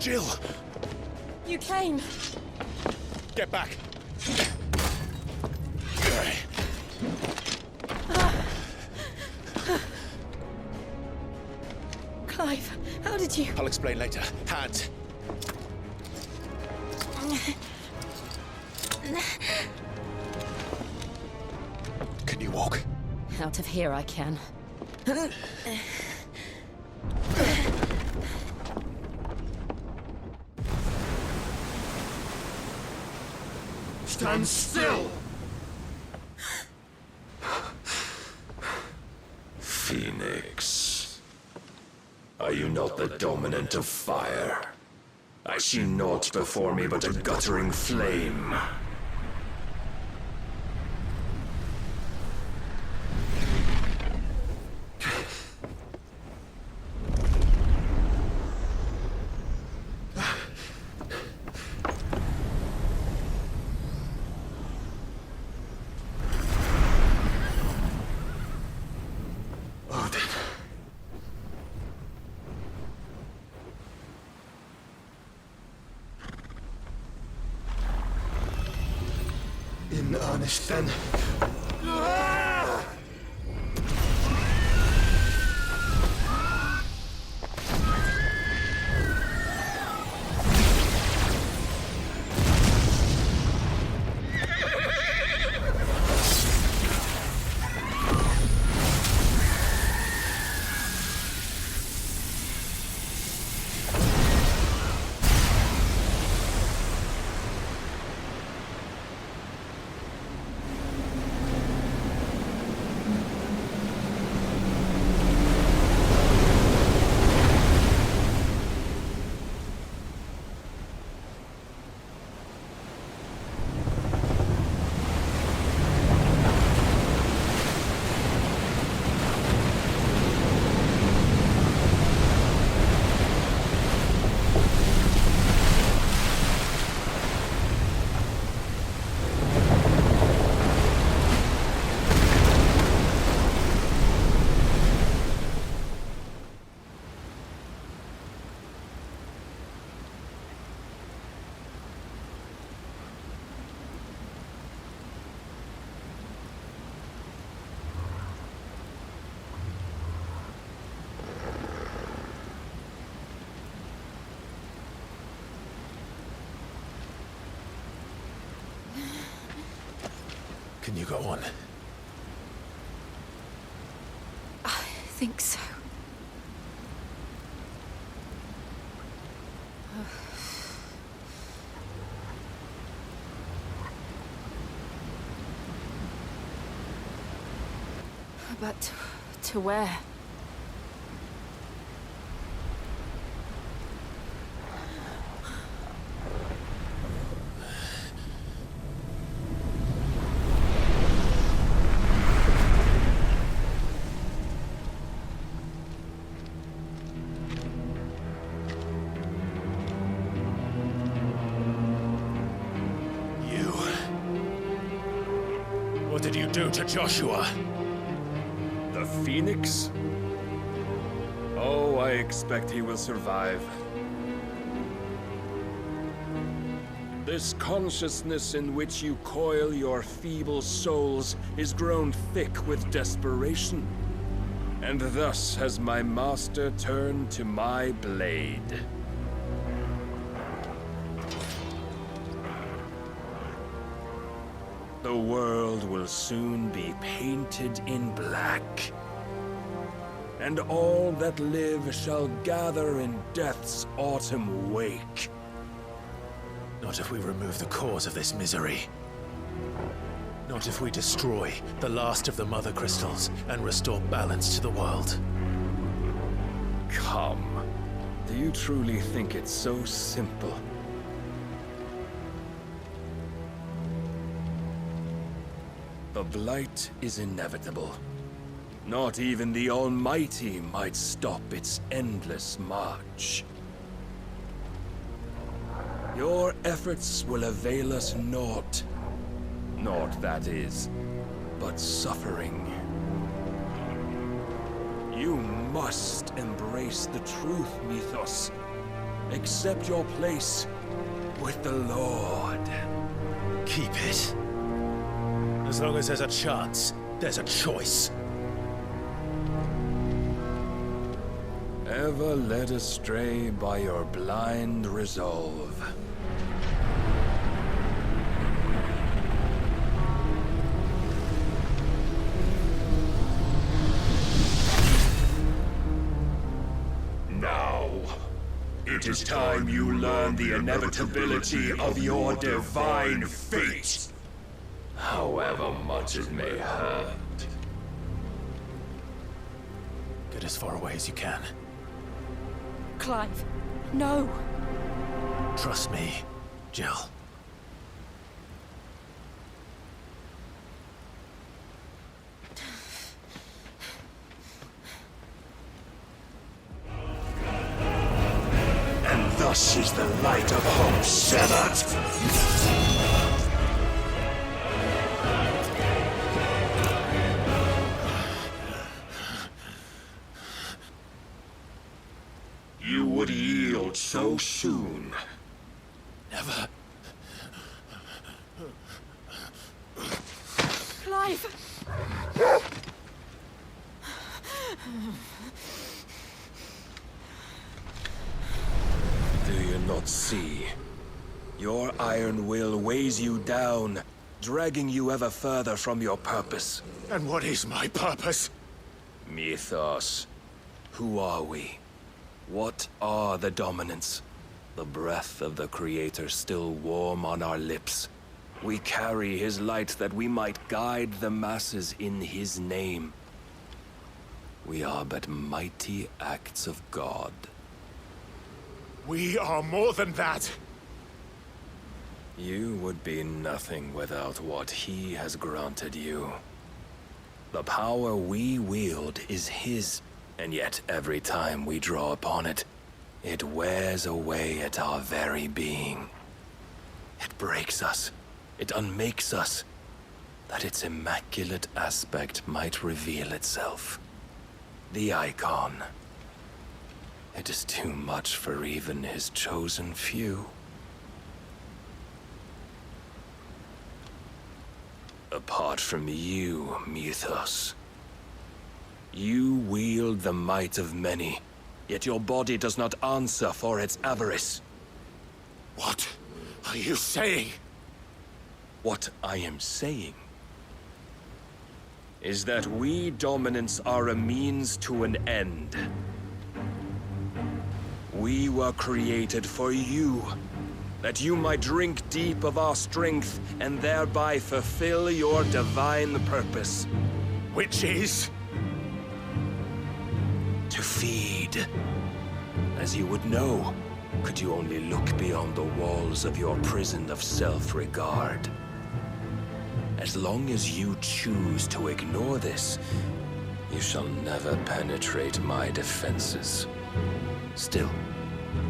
S2: Jill!
S19: You came.
S2: Get back!
S19: Clive, how did you...
S2: I'll explain later. Hands! Can you walk?
S11: Out of here I can.
S15: Stand still!
S7: Phoenix. I Are you not the dominant of fire? I see naught before me but a guttering flame.
S15: In earnest, then.
S2: Can you go on?
S11: I think so. But to where?
S2: What did you do to Joshua?
S7: The Phoenix? Oh, I expect he will survive. This consciousness in which you coil your feeble souls is grown thick with desperation. And thus has my master turned to my blade. The world will soon be painted in black. And all that live shall gather in death's autumn wake.
S2: Not if we remove the cause of this misery. Not if we destroy the last of the Mother Crystals and restore balance to the world.
S7: Come. Do you truly think it's so simple? The blight is inevitable. Not even the Almighty might stop its endless march. Your efforts will avail us naught. Naught, that is, but suffering. You must embrace the truth, Mythos. Accept your place with the Lord.
S2: Keep it. As long as there's a chance, there's a choice.
S7: Ever led astray by your blind resolve.
S1: Now, it is time you learn the inevitability of your divine fate. However much it may hurt.
S2: Get as far away as you can.
S11: Clive. No.
S2: Trust me, Jill.
S1: And thus is the light of hope severed. You would yield so soon.
S2: Never.
S11: Clive!
S7: Do you not see? Your iron will weighs you down, dragging you ever further from your purpose.
S15: And what is my purpose?
S7: Mythos. Who are we? What are the dominants? The breath of the Creator still warm on our lips. We carry his light that we might guide the masses in his name. We are but mighty acts of God.
S15: We are more than that.
S7: You would be nothing without what he has granted you. The power we wield is his, and yet every time we draw upon it, it wears away at our very being. It breaks us. It unmakes us, that its immaculate aspect might reveal itself. The eikon. It is too much for even his chosen few. Apart from you, Mythos, you wield the might of many, yet your body does not answer for its avarice.
S15: What are you saying?
S7: What I am saying is that we dominants are a means to an end. We were created for you, that you might drink deep of our strength and thereby fulfill your divine purpose.
S15: Which is?
S7: To feed. As you would know, could you only look beyond the walls of your prison of self-regard. As long as you choose to ignore this, you shall never penetrate my defenses. Still,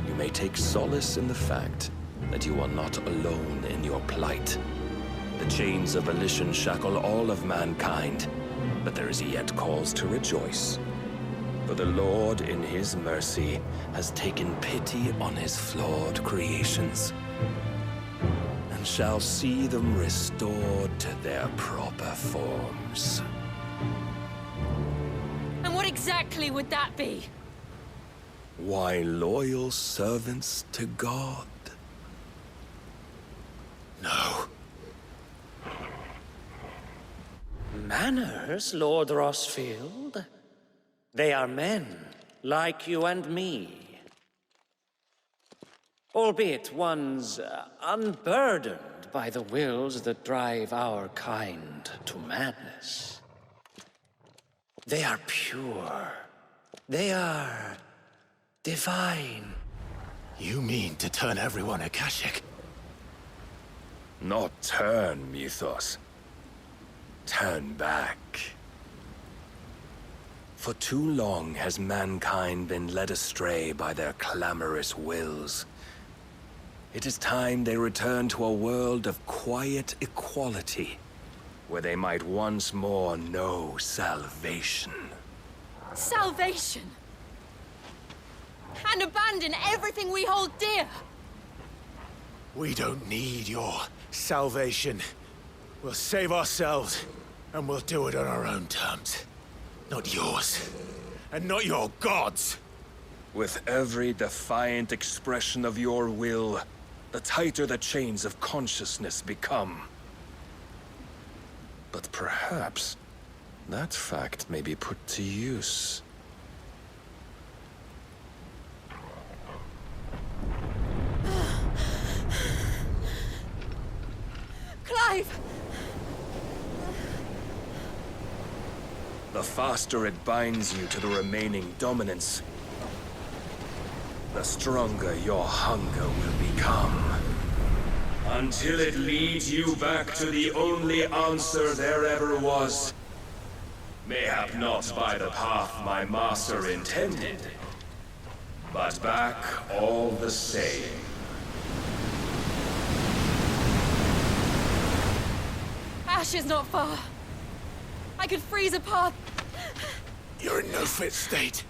S7: you may take solace in the fact that you are not alone in your plight. The chains of volition shackle all of mankind, but there is yet cause to rejoice. For the Lord, in his mercy, has taken pity on his flawed creations, and shall see them restored to their proper forms.
S11: And what exactly would that be?
S7: Why, loyal servants to God.
S2: No.
S18: Manners, Lord Rosfield? They are men, like you and me. Albeit ones unburdened by the wills that drive our kind to madness. They are pure. They are divine.
S2: You mean to turn everyone Akashic?
S7: Not turn, Mythos. Turn back. For too long has mankind been led astray by their clamorous wills. It is time they return to a world of quiet equality, where they might once more know salvation.
S11: Salvation? And abandon everything we hold dear?
S2: We don't need your salvation. We'll save ourselves, and we'll do it on our own terms. Not yours, and not your gods.
S7: With every defiant expression of your will, the tighter the chains of consciousness become. But perhaps that fact may be put to use.
S11: Clive!
S7: The faster it binds you to the remaining dominance, the stronger your hunger will become.
S1: Until it leads you back to the only answer there ever was. Mayhap not by the path my master intended, but back all the same.
S12: Ash is not far. I could freeze a path.
S15: You're in no fit state.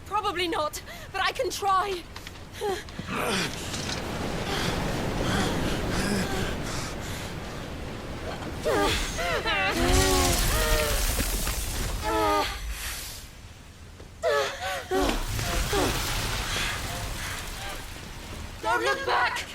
S12: Probably not, but I can try. Don't look back!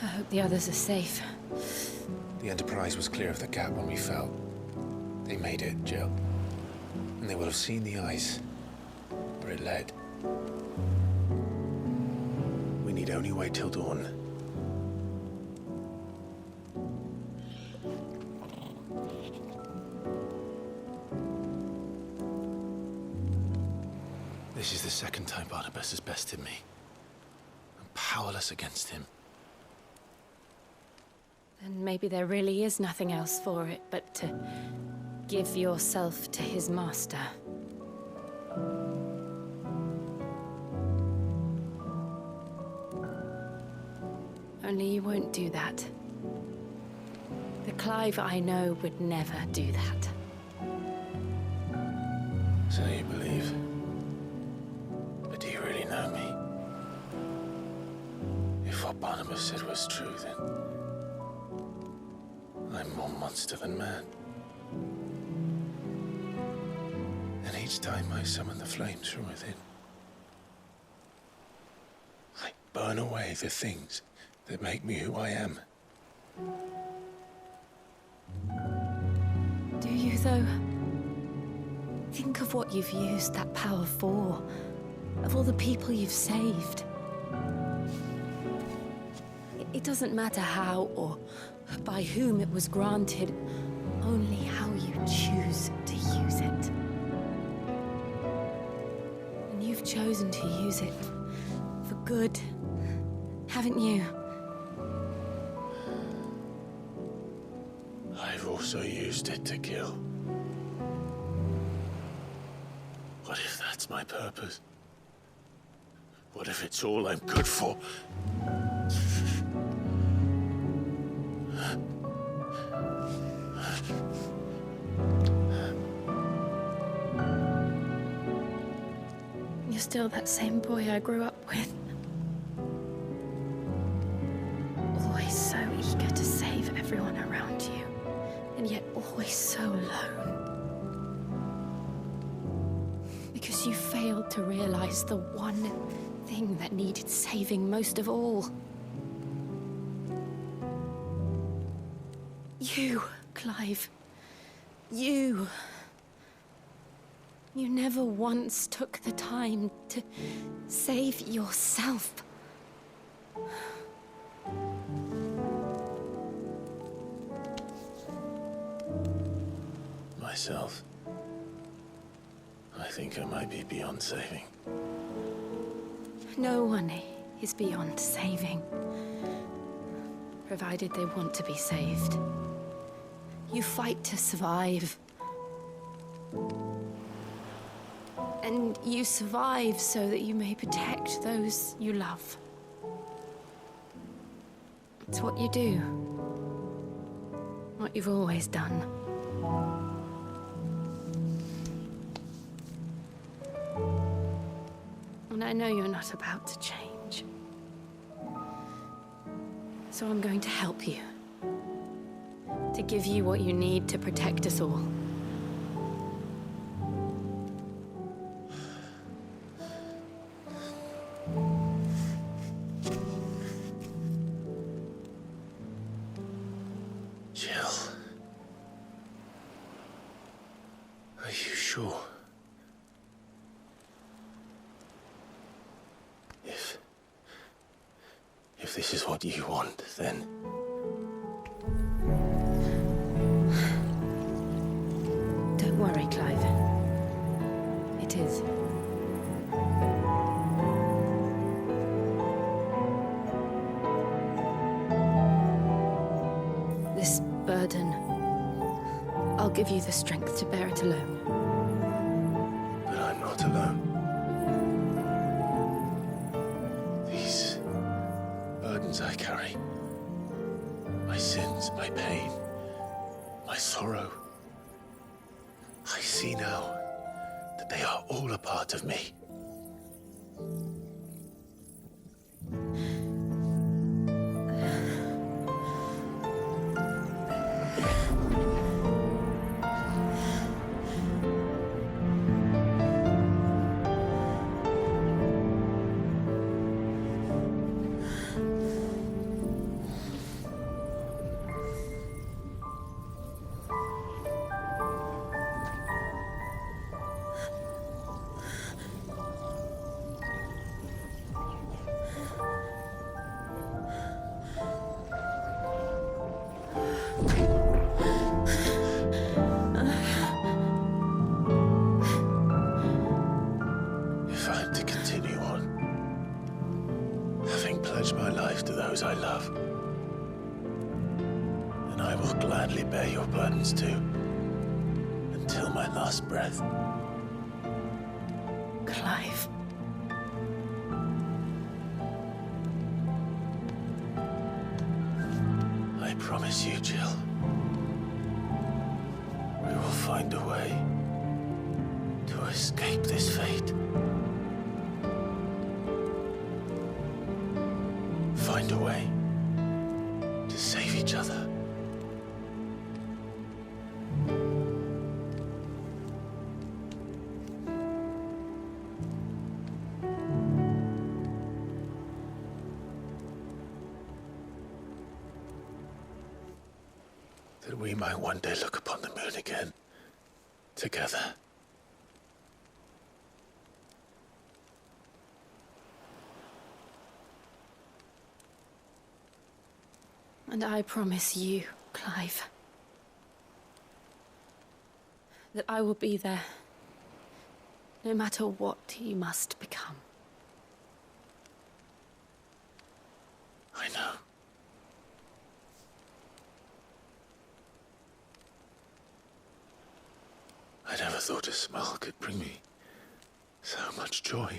S11: I hope the others are safe.
S2: The Enterprise was clear of the gap when we fell. They made it, Jill. And they will have seen the ice, where it led. We need only wait till dawn. This is the second time Barnabas has bested me. I'm powerless against him.
S11: Then maybe there really is nothing else for it but to give yourself to his master. Only you won't do that. The Clive I know would never do that.
S2: So you believe? But do you really know me? If what Barnabas said was true, then I'm more monster than man. And each time I summon the flames from within, I burn away the things that make me who I am.
S11: Do you, though? Think of what you've used that power for, of all the people you've saved. It doesn't matter how or by whom it was granted, only how you choose to use it. And you've chosen to use it for good, haven't you?
S2: I've also used it to kill. What if that's my purpose? What if it's all I'm good for?
S11: You're still that same boy I grew up with. Always so eager to save everyone around you, and yet always so alone. Because you failed to realize the one thing that needed saving most of all. You, Clive. You. You never once took the time to save yourself.
S2: Myself. I think I might be beyond saving.
S11: No one is beyond saving, provided they want to be saved. You fight to survive. And you survive so that you may protect those you love. It's what you do. What you've always done. And I know you're not about to change. So I'm going to help you. To give you what you need to protect us all.
S2: Jill. Are you sure? If this is what you want, then...
S11: Don't worry, Clive. It is. This burden, I'll give you the strength to bear it alone.
S2: But I'm not alone. These burdens I carry, my sins, my pain, my sorrow, I see now that they are all a part of me. If I'm to continue on, having pledged my life to those I love, then I will gladly bear your burdens too, until my last breath.
S11: Clive.
S2: I promise you, Jill, we will find a way to escape this fate. Find a way to save each other. That we might one day look upon the moon again, together.
S11: And I promise you, Clive, that I will be there, no matter what you must become.
S2: I know. I never thought a smile could bring me so much joy.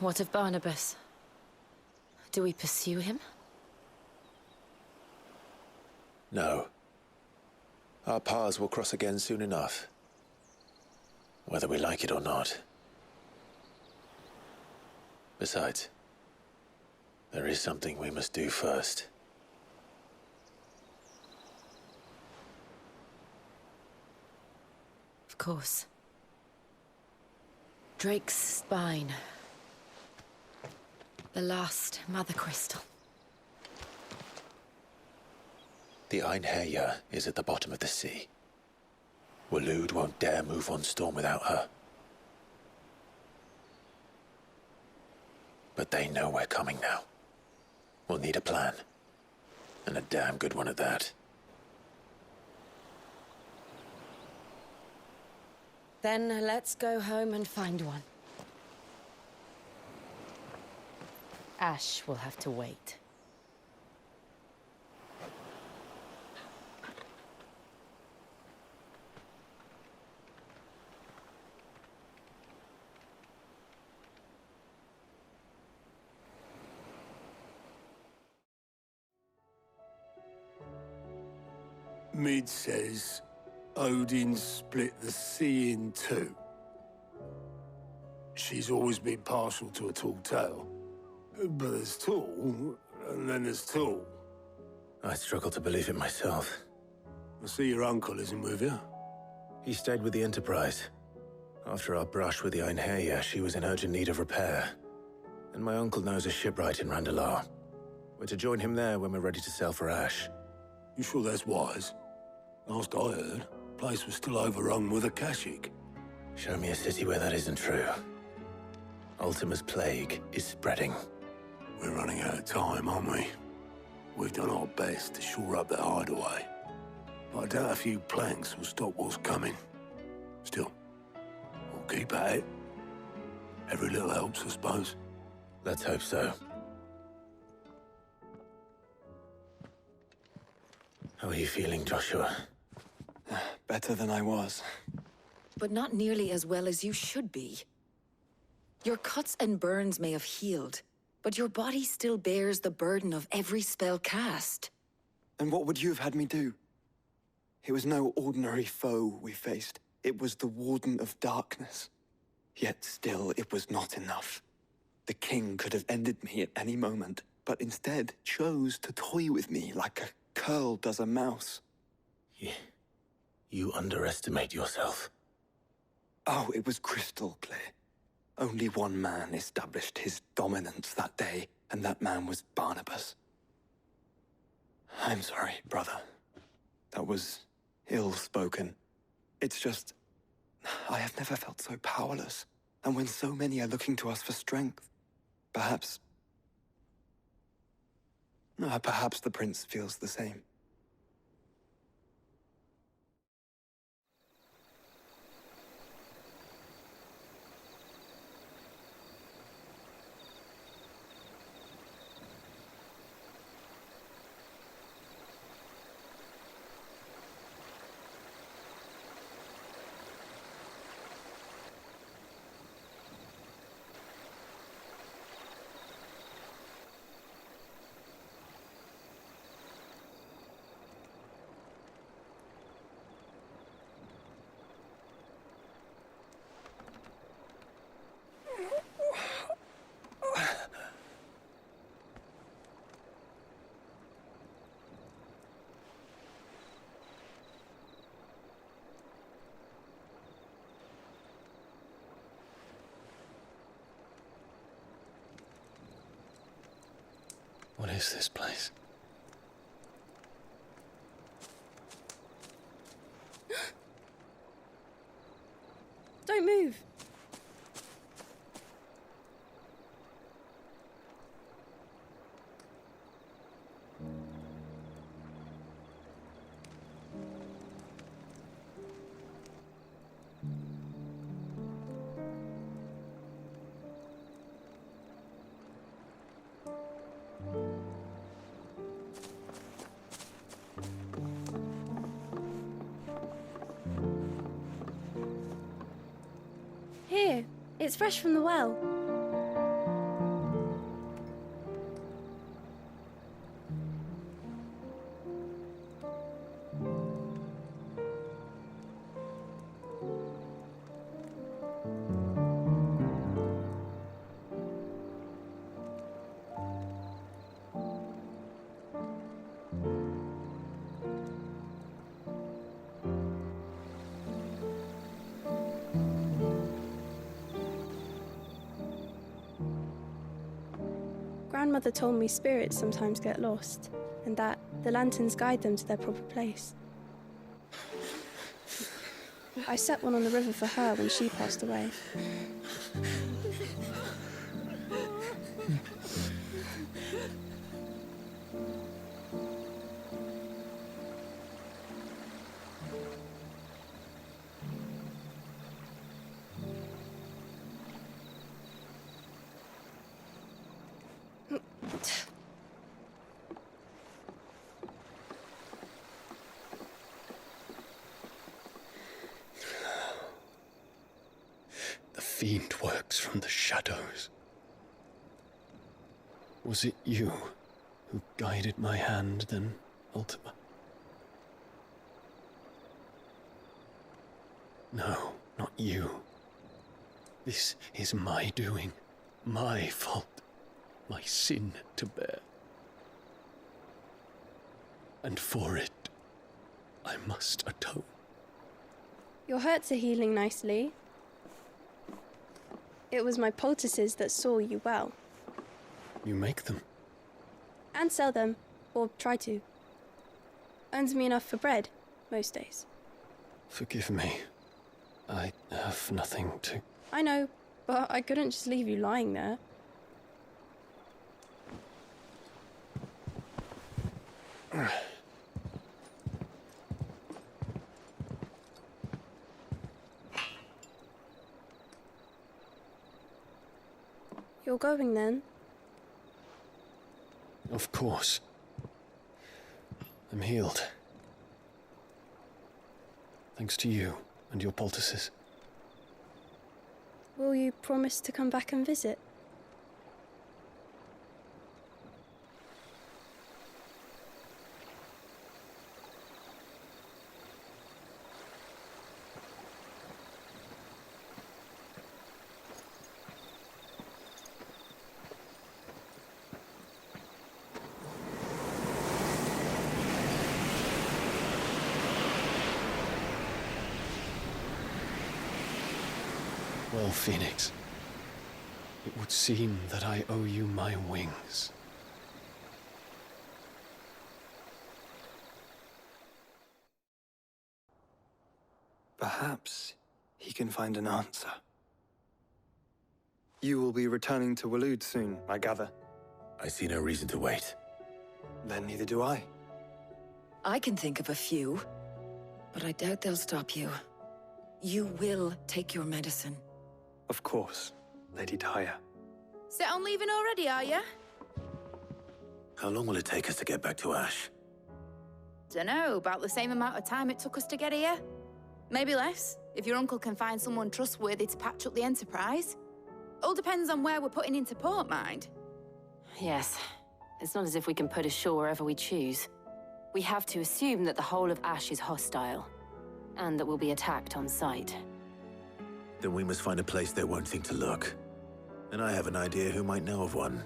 S11: What of Barnabas? Do we pursue him?
S2: No. Our paths will cross again soon enough, whether we like it or not. Besides, there is something we must do first.
S11: Of course. Drake's spine. The last Mother Crystal.
S2: The Einherjar is at the bottom of the sea. Waloed won't dare move on Storm without her. But they know we're coming now. We'll need a plan. And a damn good one at that.
S11: Then let's go home and find one. Ash will have to wait.
S15: Mid says Odin split the sea in two. She's always been partial to a tall tale. But there's tall, and then there's tall.
S2: I struggle to believe it myself.
S15: I see your uncle isn't with you.
S2: He stayed with the Enterprise. After our brush with the Einherja, she was in urgent need of repair. And my uncle knows a shipwright in Randalar. We're to join him there when we're ready to sail for Ash.
S15: You sure that's wise? Last I heard, the place was still overrun with Akashic.
S2: Show me a city where that isn't true. Ultima's plague is spreading.
S15: We're running out of time, aren't we? We've done our best to shore up that hideaway. But I doubt a few planks will stop what's coming. Still, we'll keep at it. Every little helps, I suppose.
S2: Let's hope so. How are you feeling, Joshua?
S13: Better than I was.
S14: But not nearly as well as you should be. Your cuts and burns may have healed, but your body still bears the burden of every spell cast.
S13: And what would you have had me do? It was no ordinary foe we faced. It was the Warden of Darkness. Yet still, it was not enough. The king could have ended me at any moment, but instead chose to toy with me like a curl does a mouse.
S2: You underestimate yourself.
S13: Oh, it was crystal clear. Only one man established his dominance that day, and that man was Barnabas. I'm sorry, brother. That was ill-spoken. It's just, I have never felt so powerless. And when so many are looking to us for strength, perhaps the prince feels the same.
S2: What is this place?
S12: Don't move. Here, it's fresh from the well. Grandmother told me spirits sometimes get lost, and that the lanterns guide them to their proper place.
S17: I set one on the river for her when she passed away.
S6: The fiend works from the shadows. Was it you who guided my hand then, Ultima? No, not you. This is my doing, my fault, my sin to bear. And for it, I must atone.
S17: Your hurts are healing nicely. It was my poultices that saw you well.
S6: You make them?
S17: And sell them, or try to. Earns me enough for bread, most days.
S6: Forgive me. I have nothing to...
S17: I know, but I couldn't just leave you lying there. You're going then?
S6: Of course. I'm healed. Thanks to you and your poultices.
S17: Will you promise to come back and visit?
S6: Well, Phoenix, it would seem that I owe you my wings.
S13: Perhaps he can find an answer. You will be returning to Waloed soon, I gather.
S2: I see no reason to wait.
S13: Then neither do I.
S14: I can think of a few, but I doubt they'll stop you. You will take your medicine.
S13: Of course, Lady Daya.
S19: Set on leaving already, are you?
S2: How long will it take us to get back to Ash?
S19: Dunno, about the same amount of time it took us to get here. Maybe less, if your uncle can find someone trustworthy to patch up the Enterprise. All depends on where we're putting into port, mind.
S11: Yes. It's not as if we can put ashore wherever we choose. We have to assume that the whole of Ash is hostile, and that we'll be attacked on sight.
S2: Then we must find a place they won't think to look. And I have an idea who might know of one.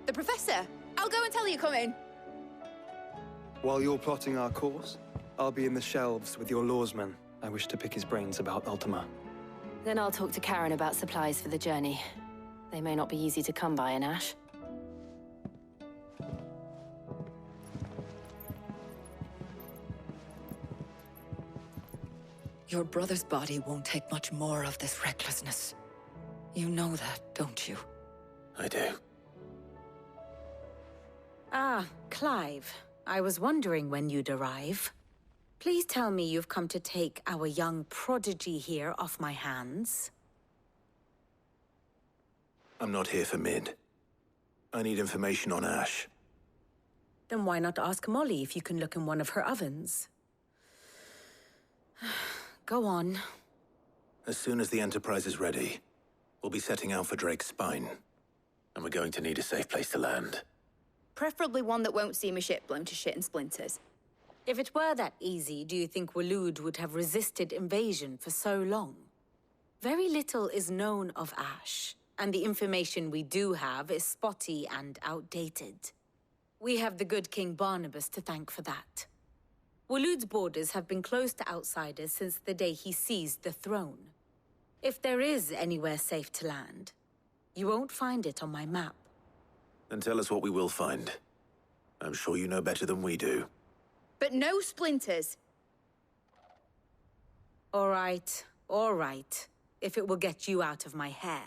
S19: The Professor! I'll go and tell you coming.
S13: While you're plotting our course, I'll be in the shelves with your lawsman. I wish to pick his brains about Ultima.
S11: Then I'll talk to Karen about supplies for the journey. They may not be easy to come by in Ash.
S14: Your brother's body won't take much more of this recklessness. You know that, don't you?
S2: I do.
S20: Ah, Clive. I was wondering when you'd arrive. Please tell me you've come to take our young prodigy here off my hands.
S2: I'm not here for Mid. I need information on Ash.
S20: Then why not ask Molly if you can look in one of her ovens? Go on.
S2: As soon as the Enterprise is ready, we'll be setting out for Drake's Spine. And we're going to need a safe place to land.
S19: Preferably one that won't see my ship blown to shit and splinters.
S20: If it were that easy, do you think Waloed would have resisted invasion for so long? Very little is known of Ash, and the information we do have is spotty and outdated. We have the good King Barnabas to thank for that. Waloed's borders have been closed to outsiders since the day he seized the throne. If there is anywhere safe to land, you won't find it on my map.
S2: Then tell us what we will find. I'm sure you know better than we do.
S19: But no splinters.
S20: All right, if it will get you out of my hair.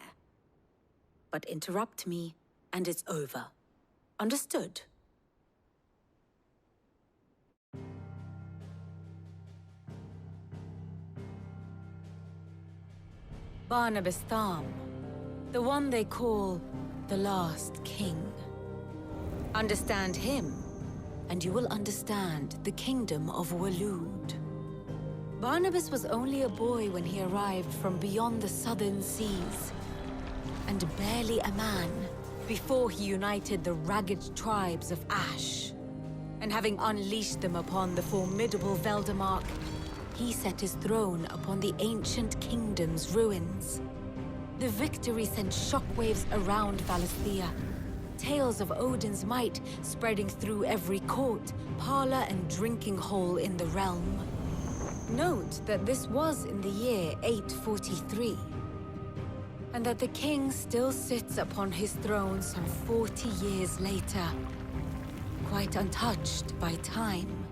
S20: But interrupt me, and it's over. Understood? Barnabas Tham, the one they call the Last King. Understand him, and you will understand the kingdom of Waloed. Barnabas was only a boy when he arrived from beyond the southern seas, and barely a man before he united the ragged tribes of Ash. And having unleashed them upon the formidable Veldemark, he set his throne upon the ancient kingdom's ruins. The victory sent shockwaves around Valisthea, tales of Odin's might spreading through every court, parlor, and drinking hole in the realm. Note that this was in the year 843, and that the king still sits upon his throne some 40 years later, quite untouched by time.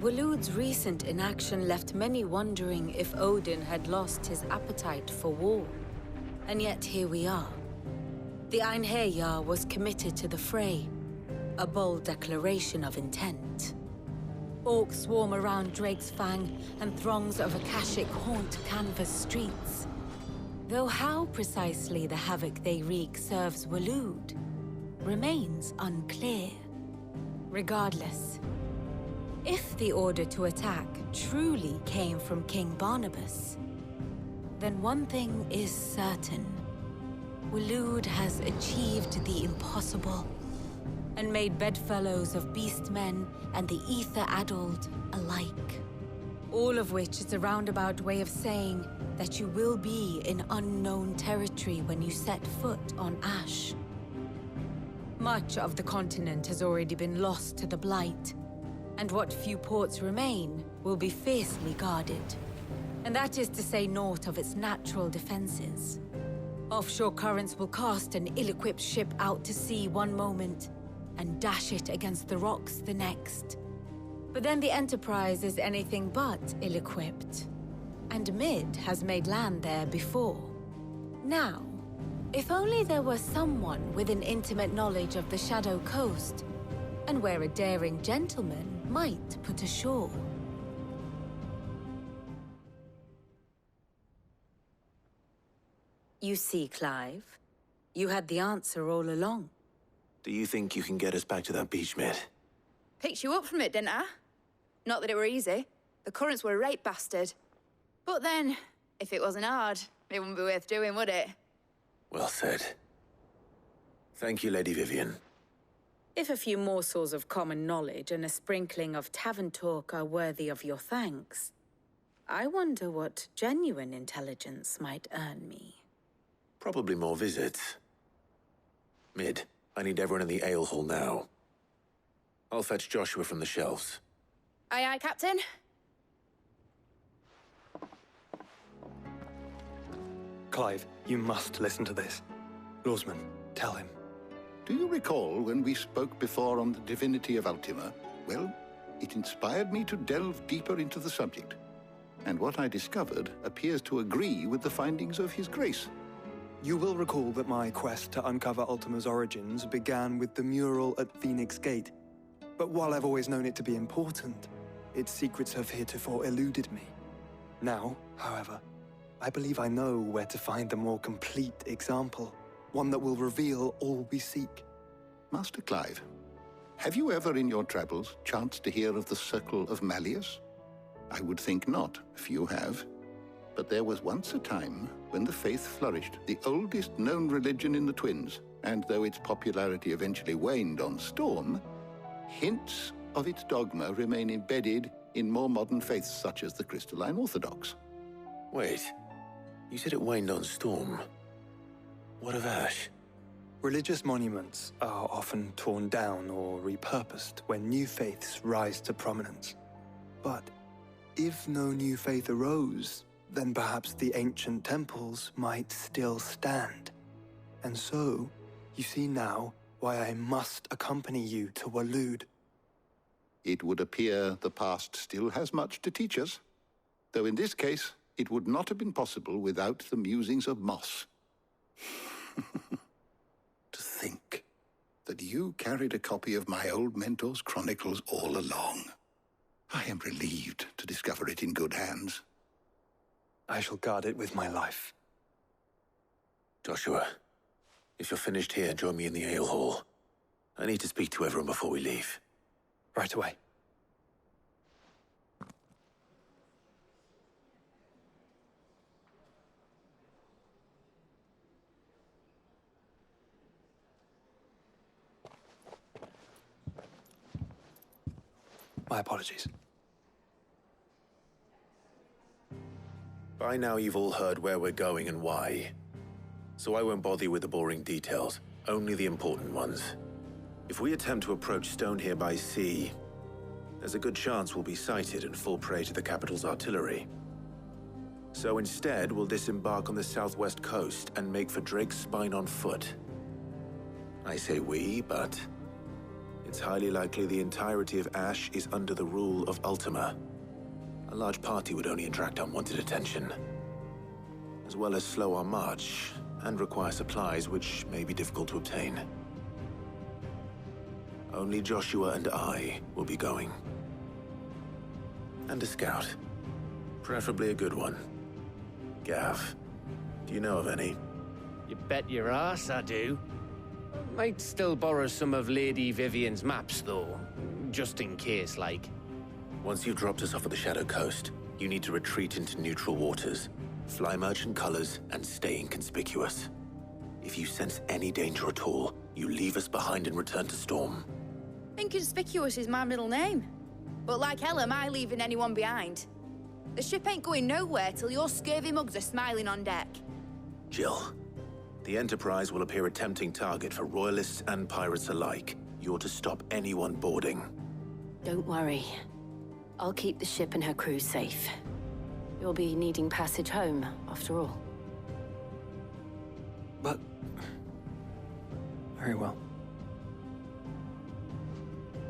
S20: Waloed's recent inaction left many wondering if Odin had lost his appetite for war. And yet here we are. The Einherjar was committed to the fray, a bold declaration of intent. Orcs swarm around Drake's Fang, and throngs of Akashic haunt Canvas streets. Though how precisely the havoc they wreak serves Waloed remains unclear. Regardless, if the order to attack truly came from King Barnabas, then one thing is certain. Waloed has achieved the impossible, and made bedfellows of beastmen and the ether-addled alike. All of which is a roundabout way of saying that you will be in unknown territory when you set foot on Ash. Much of the continent has already been lost to the Blight, and what few ports remain will be fiercely guarded. And that is to say naught of its natural defenses. Offshore currents will cast an ill-equipped ship out to sea one moment, and dash it against the rocks the next. But then the Enterprise is anything but ill-equipped, and Mid has made land there before. Now, if only there were someone with an intimate knowledge of the Shadow Coast, and where a daring gentleman might put ashore. You see, Clive, you had the answer all along.
S2: Do you think you can get us back to that beach, Mid?
S19: Picked you up from it, didn't I? Not that it were easy. The currents were a right bastard. But then, if it wasn't hard, it wouldn't be worth doing, would it?
S2: Well said. Thank you, Lady Vivian.
S20: If a few morsels of common knowledge and a sprinkling of tavern talk are worthy of your thanks, I wonder what genuine intelligence might earn me.
S2: Probably more visits. Mid, I need everyone in the ale hall now. I'll fetch Joshua from the shelves.
S19: Aye, aye, Captain.
S13: Clive, you must listen to this. Lawsman, tell him.
S4: Do you recall when we spoke before on the divinity of Ultima? Well, it inspired me to delve deeper into the subject. And what I discovered appears to agree with the findings of His Grace.
S13: You will recall that my quest to uncover Ultima's origins began with the mural at Phoenix Gate. But while I've always known it to be important, its secrets have heretofore eluded me. Now, however, I believe I know where to find the more complete example. One that will reveal all we seek.
S4: Master Clive, have you ever in your travels chanced to hear of the Circle of Malleus? I would think not, if you have. But there was once a time when the faith flourished, the oldest known religion in the Twins, and though its popularity eventually waned on Storm, hints of its dogma remain embedded in more modern faiths such as the Crystalline Orthodox.
S2: Wait, you said it waned on Storm. What of Ash?
S13: Religious monuments are often torn down or repurposed when new faiths rise to prominence. But if no new faith arose, then perhaps the ancient temples might still stand. And so, you see now why I must accompany you to Waloed.
S4: It would appear the past still has much to teach us. Though in this case, it would not have been possible without the musings of Moss. To think that you carried a copy of my old mentor's chronicles all along. I am relieved to discover it in good hands.
S13: I shall guard it with my life.
S2: Joshua, if you're finished here, join me in the ale hall. I need to speak to everyone before we leave.
S13: Right away. My apologies.
S2: By now you've all heard where we're going and why. So I won't bother you with the boring details, only the important ones. If we attempt to approach Stone here by sea, there's a good chance we'll be sighted and fall prey to the capital's artillery. So instead, we'll disembark on the southwest coast and make for Drake's Spine on foot. I say we, but it's highly likely the entirety of Ash is under the rule of Ultima. A large party would only attract unwanted attention, as well as slow our march and require supplies which may be difficult to obtain. Only Joshua and I will be going. And a scout. Preferably a good one. Gav, do you know of any?
S5: You bet your ass I do. Might still borrow some of Lady Vivian's maps, though. Just in case, like.
S2: Once you've dropped us off at the Shadow Coast, you need to retreat into neutral waters, fly merchant colors, and stay inconspicuous. If you sense any danger at all, you leave us behind and return to Storm.
S19: Inconspicuous is my middle name. But like hell am I leaving anyone behind. The ship ain't going nowhere till your scurvy mugs are smiling on deck.
S2: Jill, the Enterprise will appear a tempting target for royalists and pirates alike. You're to stop anyone boarding.
S11: Don't worry. I'll keep the ship and her crew safe. You'll be needing passage home, after all.
S13: But... very well.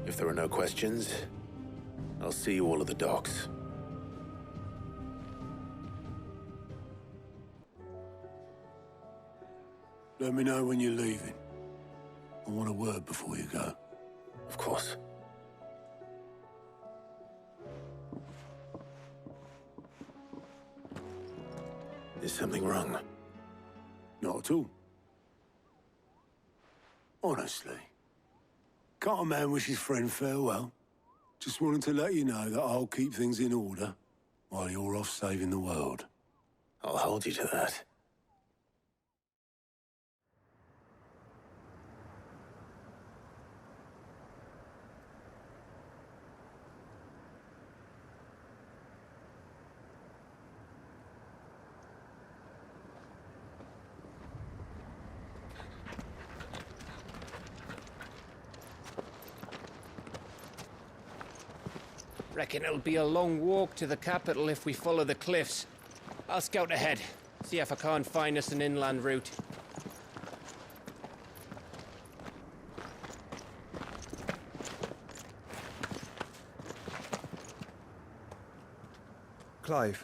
S2: If there are no questions, I'll see you all at the docks.
S15: Let me know when you're leaving. I want a word before you go.
S2: Of course. Is something wrong?
S15: Not at all. Honestly. Can't a man wish his friend farewell? Just wanted to let you know that I'll keep things in order while you're off saving the world.
S2: I'll hold you to that.
S5: Reckon it'll be a long walk to the capital if we follow the cliffs. I'll scout ahead, see if I can't find us an inland route.
S13: Clive.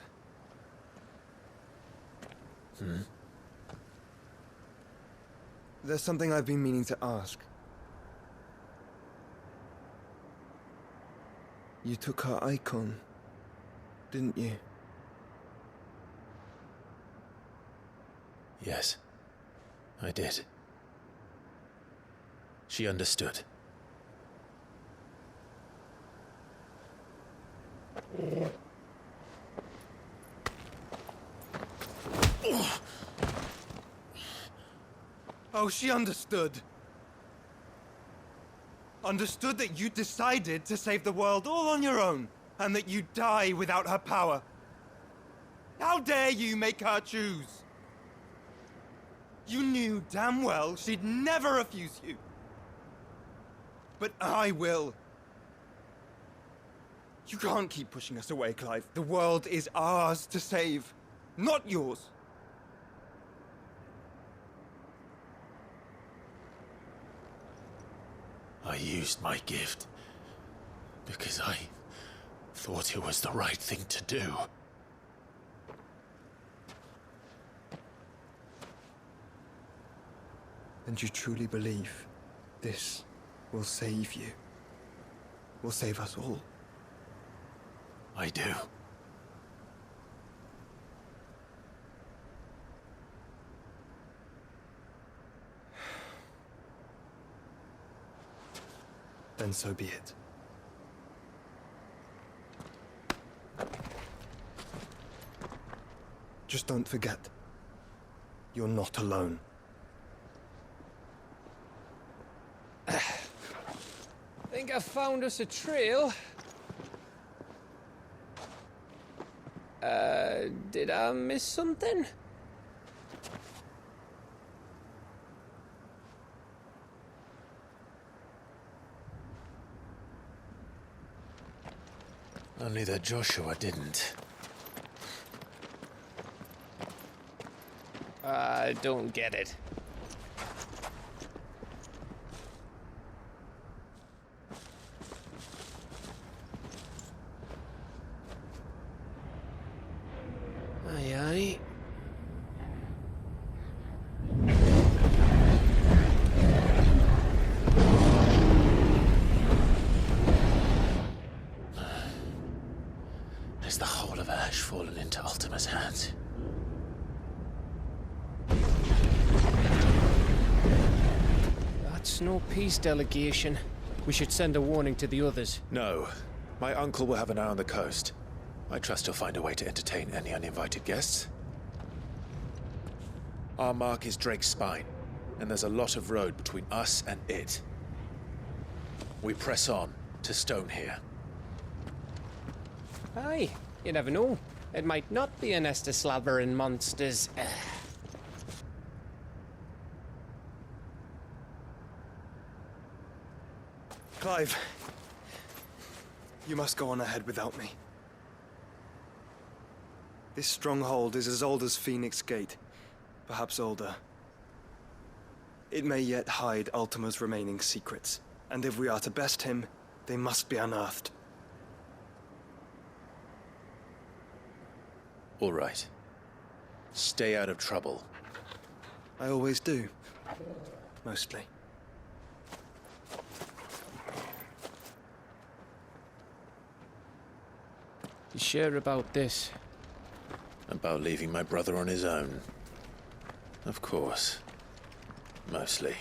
S13: There's something I've been meaning to ask. You took her eikon, didn't you?
S2: Yes, I did. She understood.
S3: Oh, she understood. Understood that you decided to save the world all on your own, and that you'd die without her power. How dare you make her choose? You knew damn well she'd never refuse you. But I will. You can't keep pushing us away, Clive. The world is ours to save, not yours.
S2: I used my gift because I thought it was the right thing to do.
S13: And you truly believe this will save you? Will save us all?
S2: I do.
S13: Then so be it. Just don't forget, you're not alone.
S5: Think I found us a trail. Did I miss something?
S2: Only that Joshua didn't.
S5: I don't get it. Aye, aye.
S2: Has the whole of Ash fallen into Ultima's hands?
S5: That's no peace delegation. We should send a warning to the others.
S2: No. My uncle will have an eye on the coast. I trust he'll find a way to entertain any uninvited guests. Our mark is Drake's Spine, and there's a lot of road between us and it. We press on to Stone here.
S5: Aye, you never know. It might not be a nest of slabbering monsters.
S13: Clive, you must go on ahead without me. This stronghold is as old as Phoenix Gate, perhaps older. It may yet hide Ultima's remaining secrets, and if we are to best him, they must be unearthed.
S2: All right. Stay out of trouble.
S13: I always do. Mostly.
S5: You sure about this?
S2: About leaving my brother on his own? Of course. Mostly.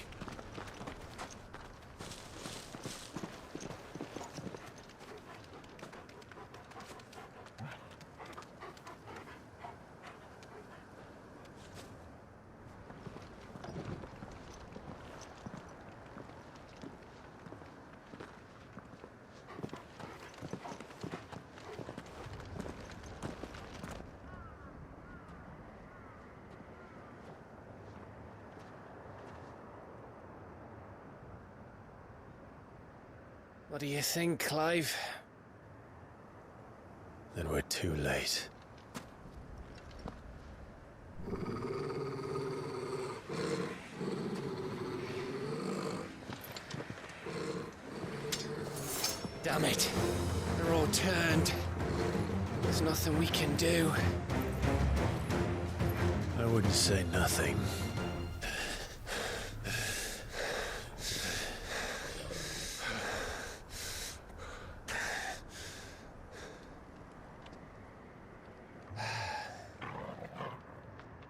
S5: What do you think, Clive?
S2: Then we're too late.
S5: Damn it. They're all turned. There's nothing we can do.
S2: I wouldn't say nothing.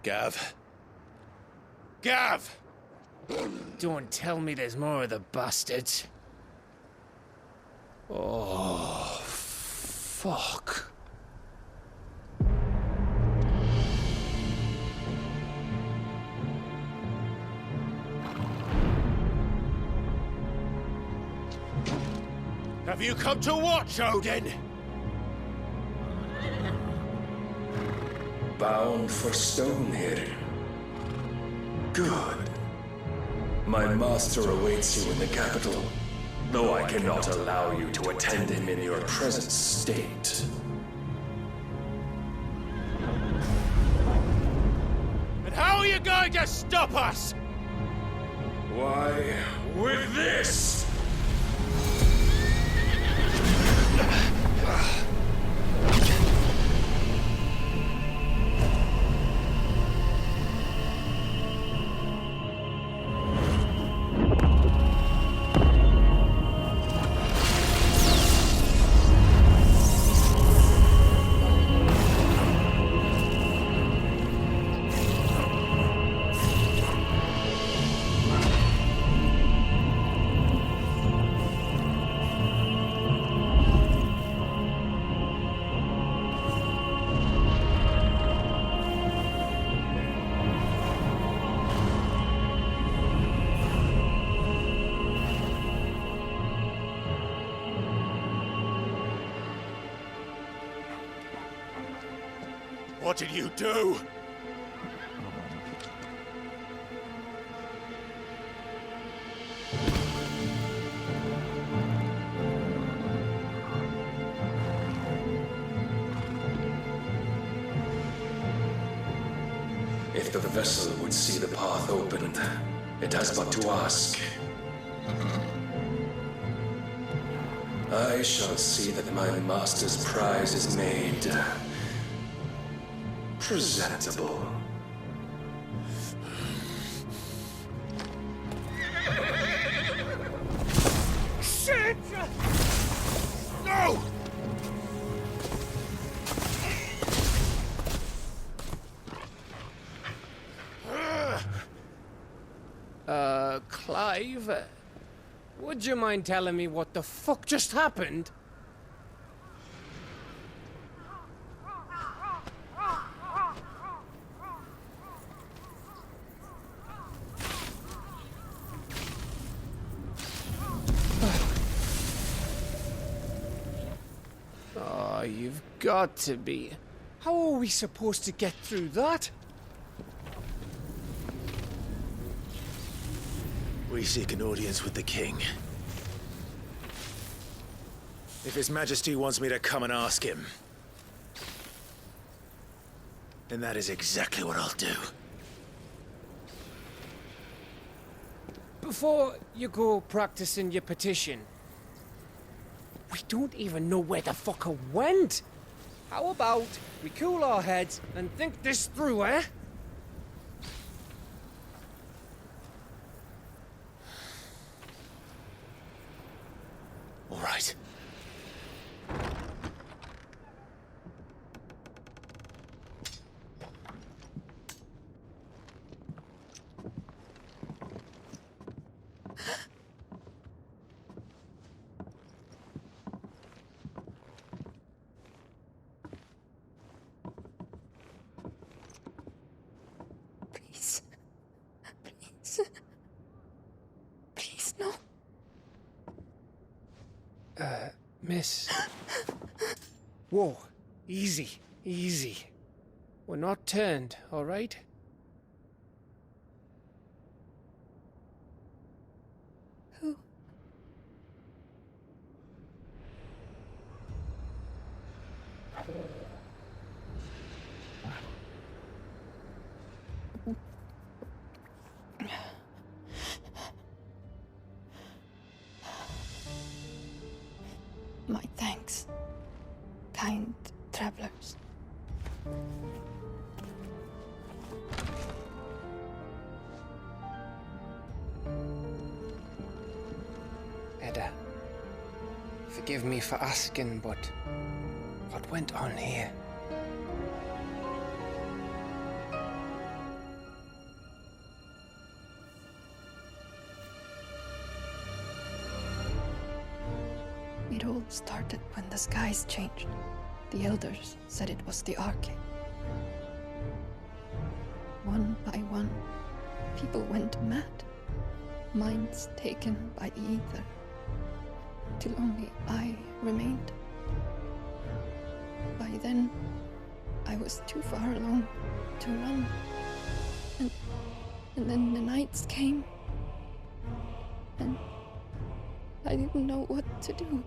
S2: Gav? Gav!
S5: Don't tell me there's more of the bastards.
S2: Oh, fuck. Have you come to watch, Odin?
S1: Bound for stone here. Good. My master awaits you in the capital, though I cannot allow you to attend him in your present state.
S2: And how are you going to stop us?
S1: Why, with this!
S2: What did you do?
S7: If the vessel would see the path opened, it has but to ask. I shall see that my master's prize is made presentable.
S3: Shit! No!
S5: Clive, would you mind telling me what the fuck just happened? Oh, you've got to be. How are we supposed to get through that?
S2: We seek an audience with the king. If His Majesty wants me to come and ask him, then that is exactly what I'll do.
S5: Before you go practicing your petition, we don't even know where the fucker went. How about we cool our heads and think this through, eh?
S2: All right.
S8: Please. Please. Please, no.
S5: Miss. Whoa. Easy. Easy. We're not turned, all right?
S8: Who? My thanks, kind travelers.
S5: Edda, forgive me for asking, but what went on here?
S8: It all started when the skies changed. The elders said it was the Arcade. One by one, people went mad. Minds taken by the ether. Till only I remained. By then, I was too far along to run. And then the nights came. And I didn't know what to do.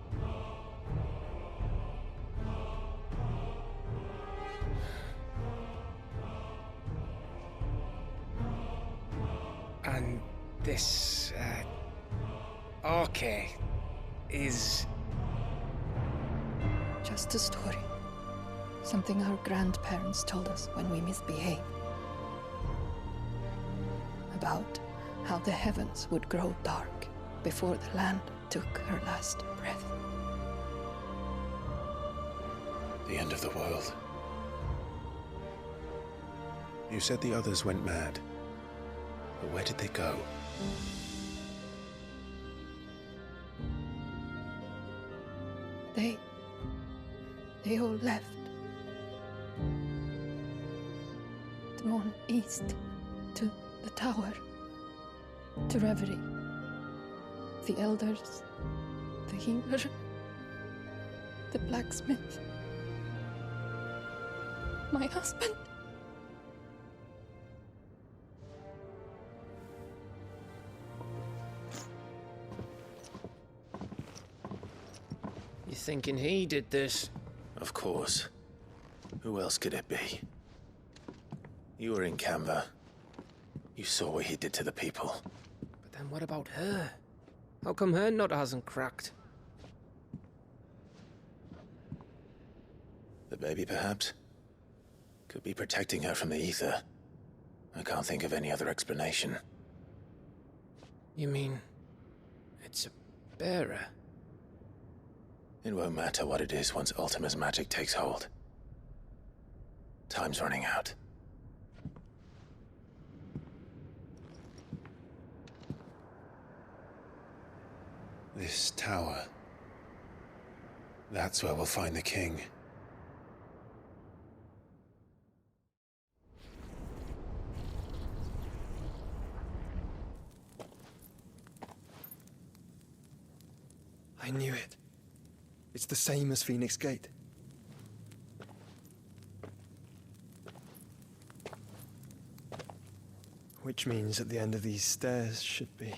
S5: And this, Arcade is...
S8: Just a story. Something our grandparents told us when we misbehaved. About how the heavens would grow dark before the land took her last breath.
S2: The end of the world. You said the others went mad. But where did they go?
S8: They all left. Drawn east to the tower, to reverie. The elders, the healer, the blacksmith. my husband.
S5: You thinking he did this?
S2: Of course. Who else could it be? You were in Canva. You saw what he did to the people.
S5: But then what about her? How come her nut hasn't cracked?
S2: The baby, perhaps? Could be protecting her from the ether. I can't think of any other explanation.
S5: You mean... it's a bearer?
S2: It won't matter what it is once Ultima's magic takes hold. Time's running out. This tower. That's where we'll find the king.
S13: I knew it. It's the same as Phoenix Gate. Which means at the end of these stairs should be...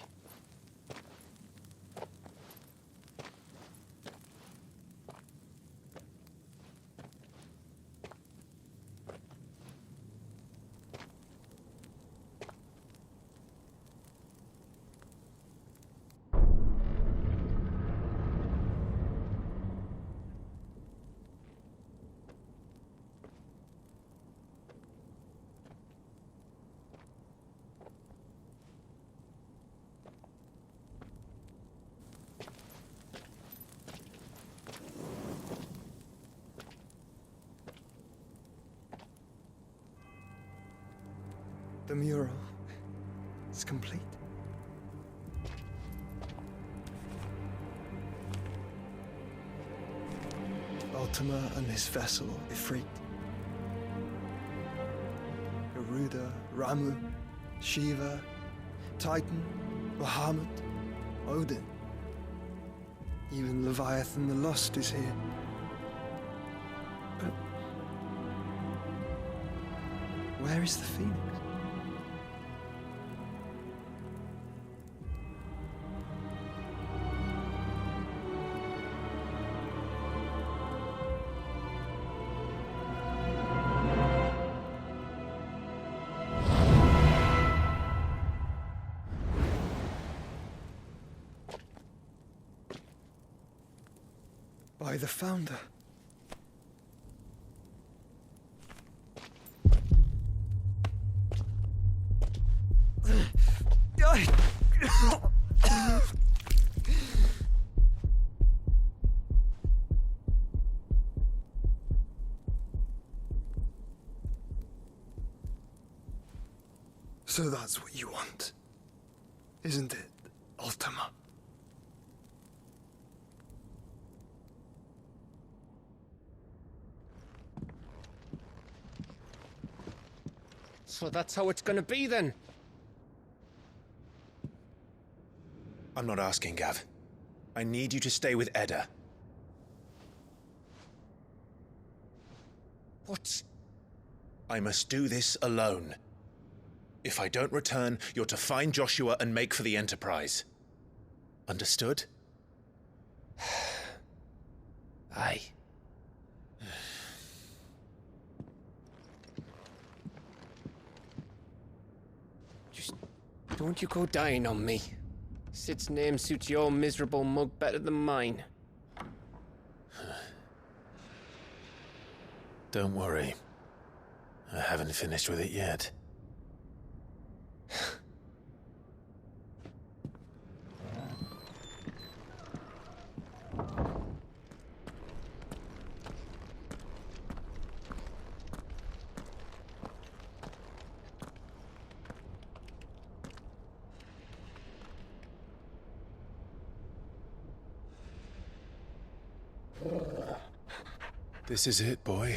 S13: The mural is complete. Ultima and his vessel, Ifrit. Garuda, Ramu, Shiva, Titan, Bahamut, Odin. Even Leviathan the Lost is here. But where is the Phoenix? By the Founder. So that's what you want, isn't it, Ultima?
S5: So that's how it's gonna be then?
S2: I'm not asking, Gav. I need you to stay with Edda.
S5: What?
S2: I must do this alone. If I don't return, you're to find Joshua and make for the Enterprise. Understood?
S5: Aye. Just don't you go dying on me. Sid's name suits your miserable mug better than mine.
S2: Don't worry. I haven't finished with it yet. This is it, boy.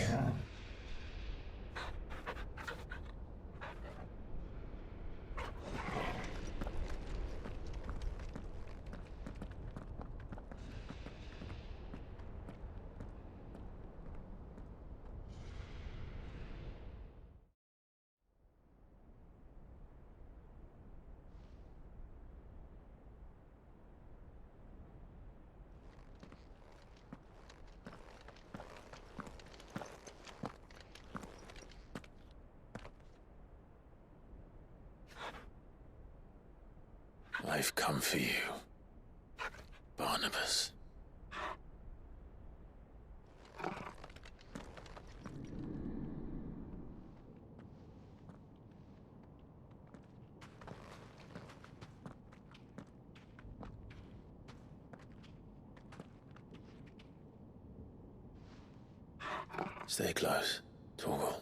S2: I've come for you, Barnabas. Stay close, Torgal.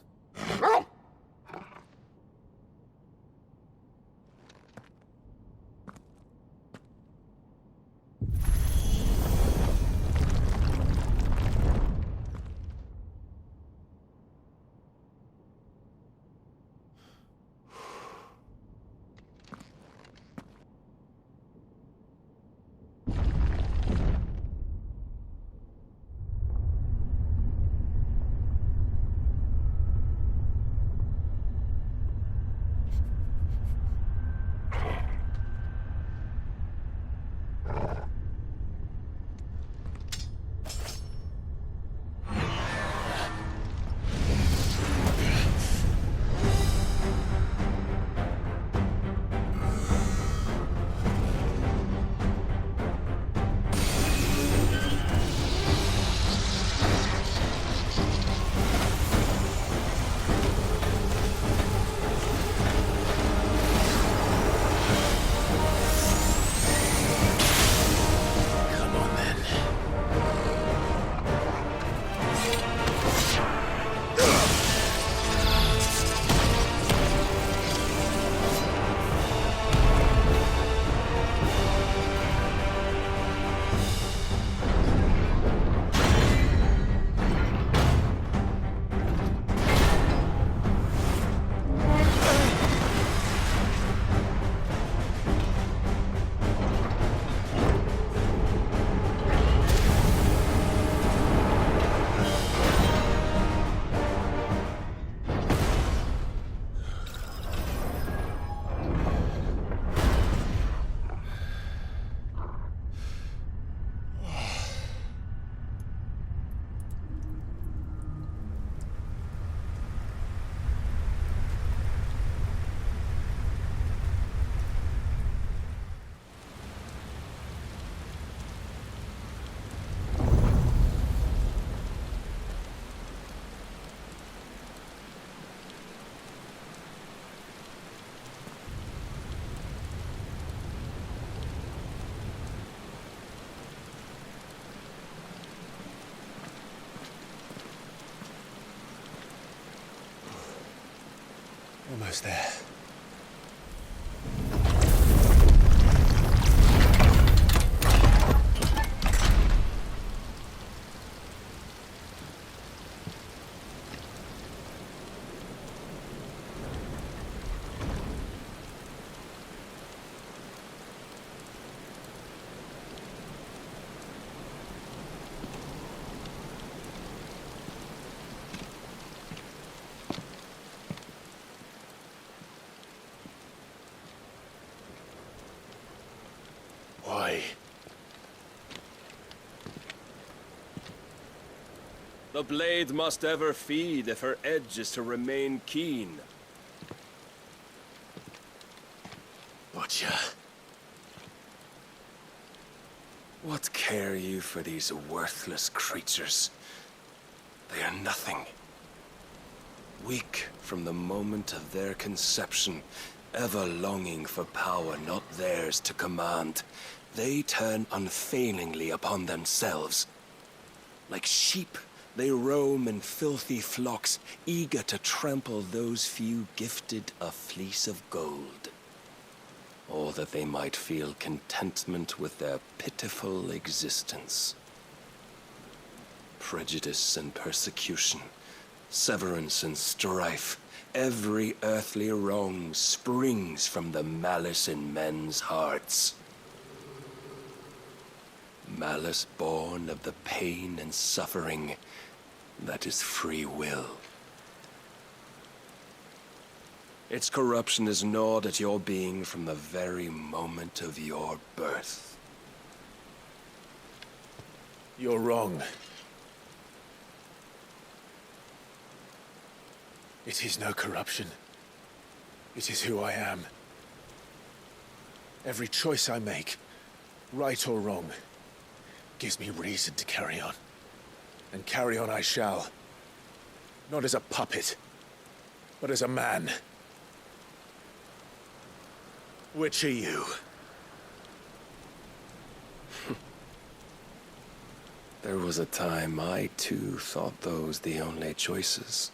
S2: Almost there. Why?
S1: The blade must ever feed if her edge is to remain keen.
S2: Butcher.
S7: What care you for these worthless creatures? They are nothing. Weak from the moment of their conception, ever longing for power not theirs to command, they turn unfailingly upon themselves. Like sheep, they roam in filthy flocks, eager to trample those few gifted a fleece of gold. Or that they might feel contentment with their pitiful existence. Prejudice and persecution, severance and strife, every earthly wrong springs from the malice in men's hearts. Malice born of the pain and suffering that is free will. Its corruption is gnawed at your being from the very moment of your birth.
S2: You're wrong. It is no corruption. It is who I am. Every choice I make, right or wrong, gives me reason to carry on. And carry on I shall. Not as a puppet, but as a man. Which are you?
S7: There was a time I too thought those the only choices.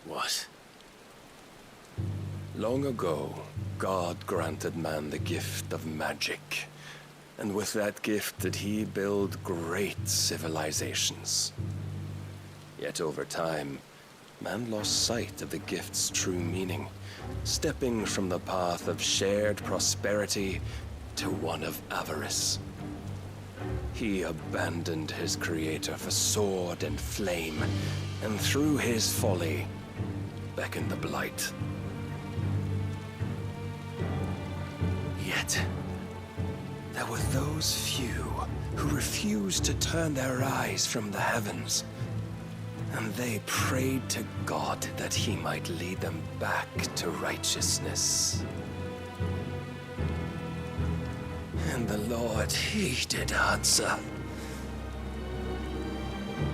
S2: What?
S7: Long ago, God granted man the gift of magic. And with that gift did he build great civilizations. Yet over time, man lost sight of the gift's true meaning, stepping from the path of shared prosperity to one of avarice. He abandoned his creator for sword and flame, and through his folly, beckoned the blight. Yet, there were those few who refused to turn their eyes from the heavens, and they prayed to God that he might lead them back to righteousness. And the Lord, he did answer.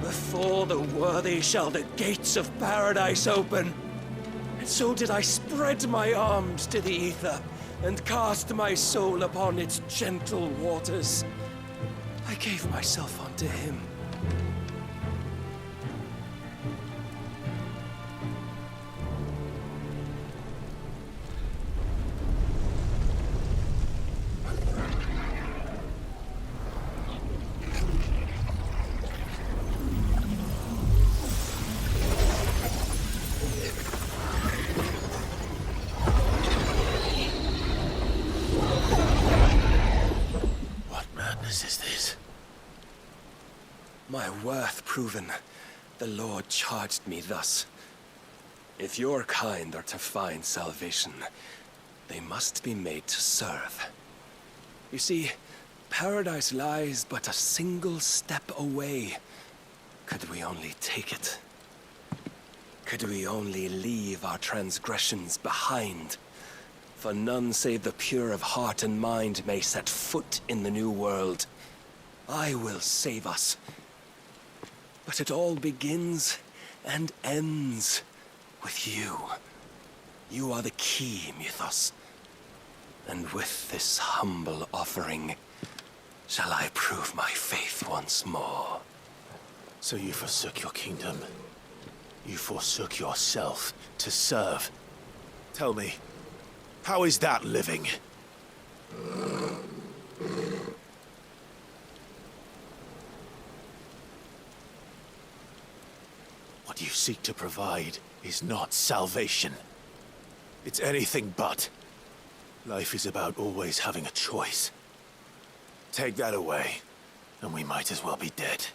S7: Before the worthy shall the gates of paradise open. And so did I spread my arms to the ether, and cast my soul upon its gentle waters. I gave myself unto him. My worth proven, the Lord charged me thus. If your kind are to find salvation, they must be made to serve. You see, paradise lies but a single step away. Could we only take it? Could we only leave our transgressions behind? For none save the pure of heart and mind may set foot in the new world. I will save us. But it all begins and ends with you. You are the key, Mythos. And with this humble offering, shall I prove my faith once more.
S2: So you forsook your kingdom. You forsook yourself to serve. Tell me, how is that living? What you seek to provide is not salvation. It's anything but. Life is about always having a choice. Take that away, and we might as well be dead.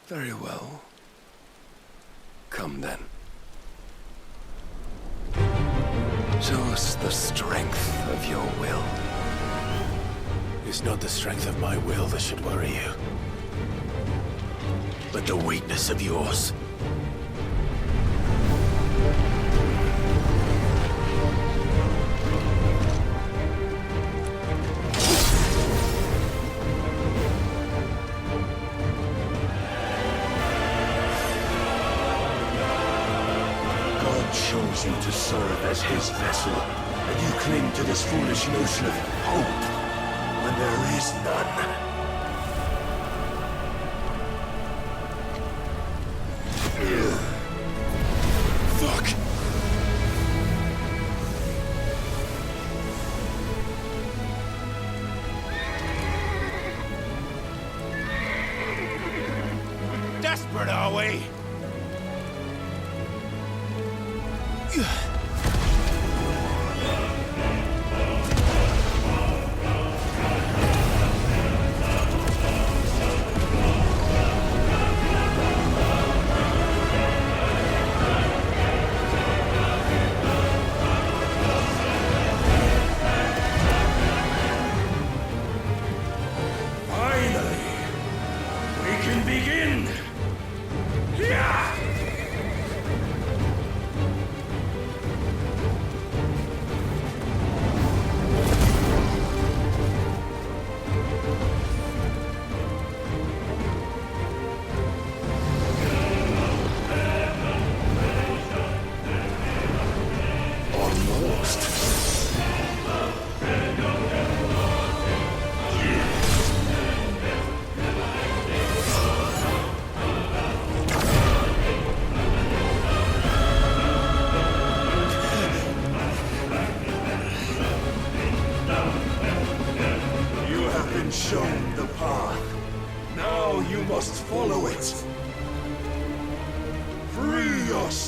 S7: Very well. Come then. Show us the strength of your will.
S2: It's not the strength of my will that should worry you, but the weakness of yours.
S15: Chose you to serve as his vessel, and you cling to this foolish notion of hope when there is none.
S2: Fuck! Desperate, are we?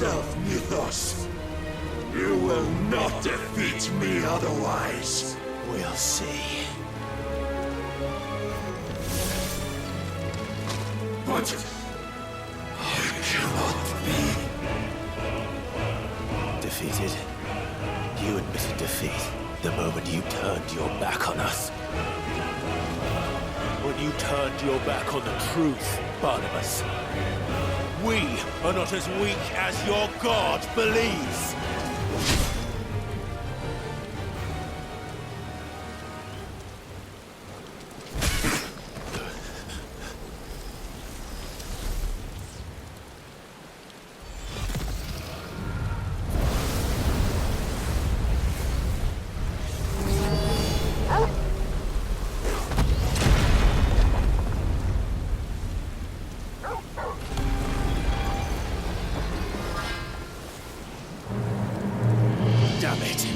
S1: yourself, Mythos. You will not defeat me otherwise.
S2: We'll see.
S1: But I cannot be.
S2: Defeated? You admitted defeat the moment you turned your back on us. When you turned your back on the truth, Barnabas. We are not as weak as your god believes. Damn it.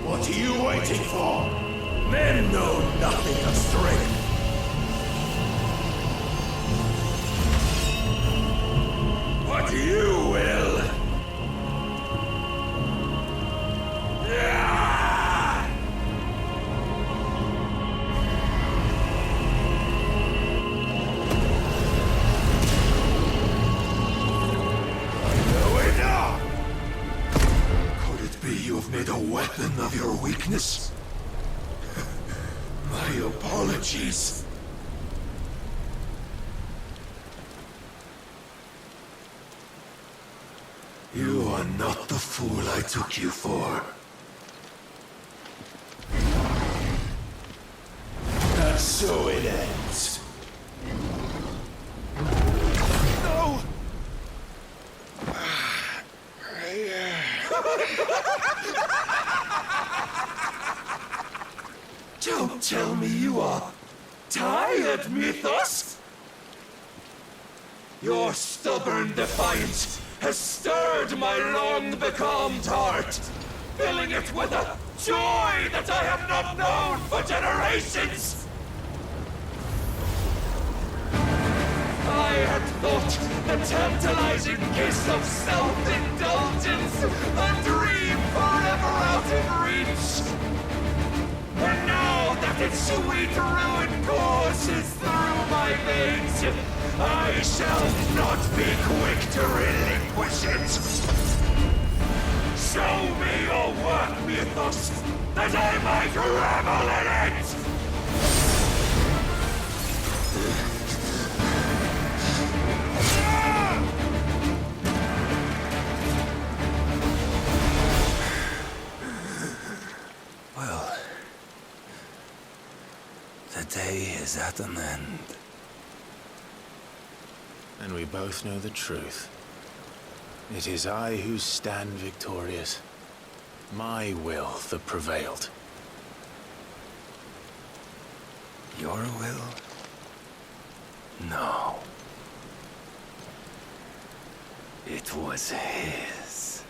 S1: What are you waiting for? Men know nothing of strength. But you will. You've made a weapon of your weakness. My apologies. You are not the fool I took you for. And so it ends.
S3: No!
S1: Don't tell me you are tired, Mythos! Your stubborn defiance has stirred my long-becalmed heart, filling it with a joy that I have not known for generations! I had thought the tantalizing kiss of self-indulgence a dream forever out of reach. And now that its sweet ruin courses through my veins, I shall not be quick to relinquish it. Show me your work, Mythos, that I might revel in it!
S7: Well, the day is at an end.
S2: And we both know the truth. It is I who stand victorious. My will that prevailed.
S7: Your will? No. It was his.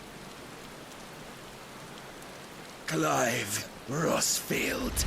S1: Clive Rosfield.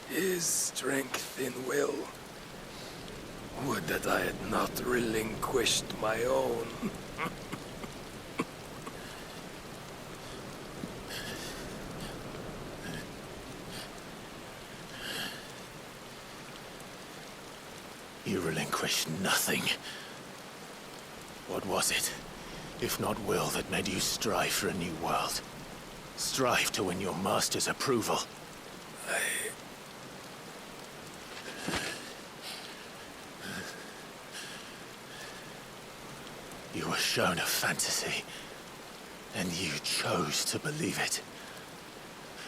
S7: His strength in will. Would that I had not relinquished my own.
S2: You relinquished nothing. What was it, if not will, that made you strive for a new world? Strive to win your master's approval? You were shown a fantasy, and you chose to believe it.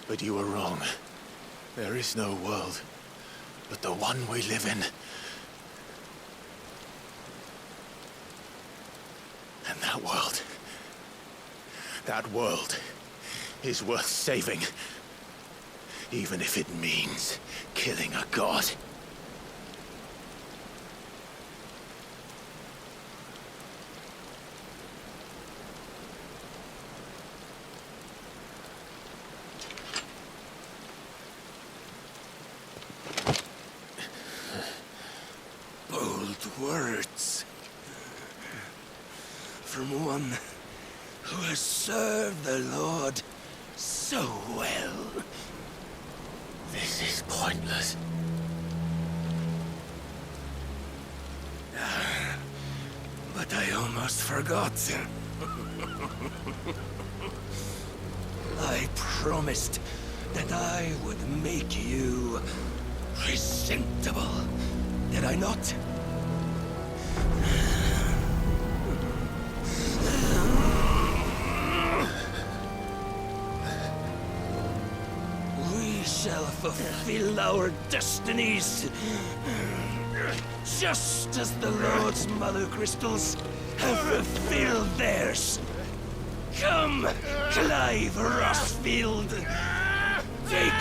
S2: But you were wrong. There is no world, but the one we live in. And that world is worth saving, even if it means killing a god.
S7: Bold words. From one who has served the Lord so well.
S2: This is pointless.
S7: But I almost forgot. I promised that I would make you presentable. Did I not? We shall fulfill our destinies, just as the Lord's Mother Crystals have fulfilled theirs. Come, Clive Rosfield. Take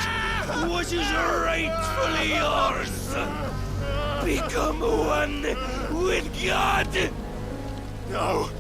S7: what is rightfully yours. Become one with God.
S2: No.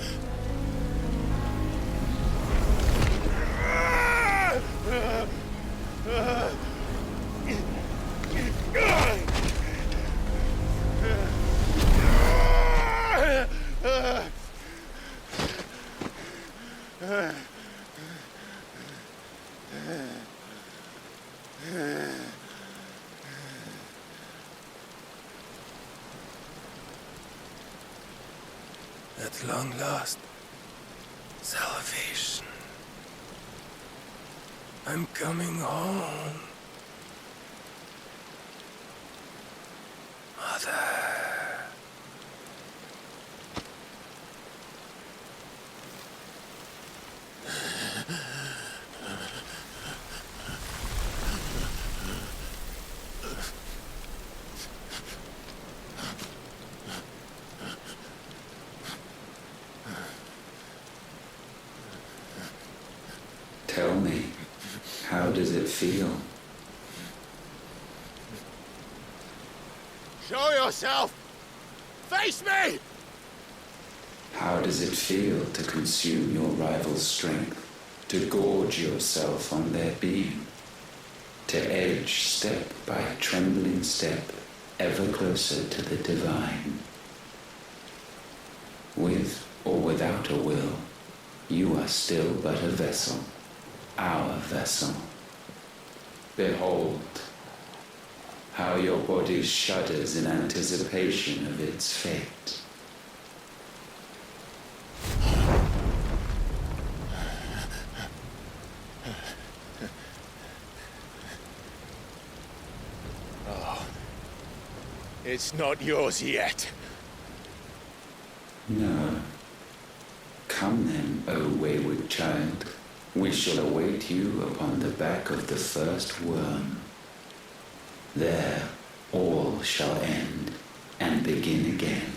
S7: At long last, salvation. I'm coming home. Mother.
S21: Tell me, how does it feel?
S2: Show yourself! Face me!
S21: How does it feel to consume your rival's strength, to gorge yourself on their beam, to edge step by trembling step ever closer to the divine? With or without a will, you are still but a vessel, our vessel. Behold, how your body shudders in anticipation of its fate.
S2: Oh, it's not yours yet.
S21: No. Come then, O wayward child. We shall await you upon the back of the first worm. There all shall end and begin again.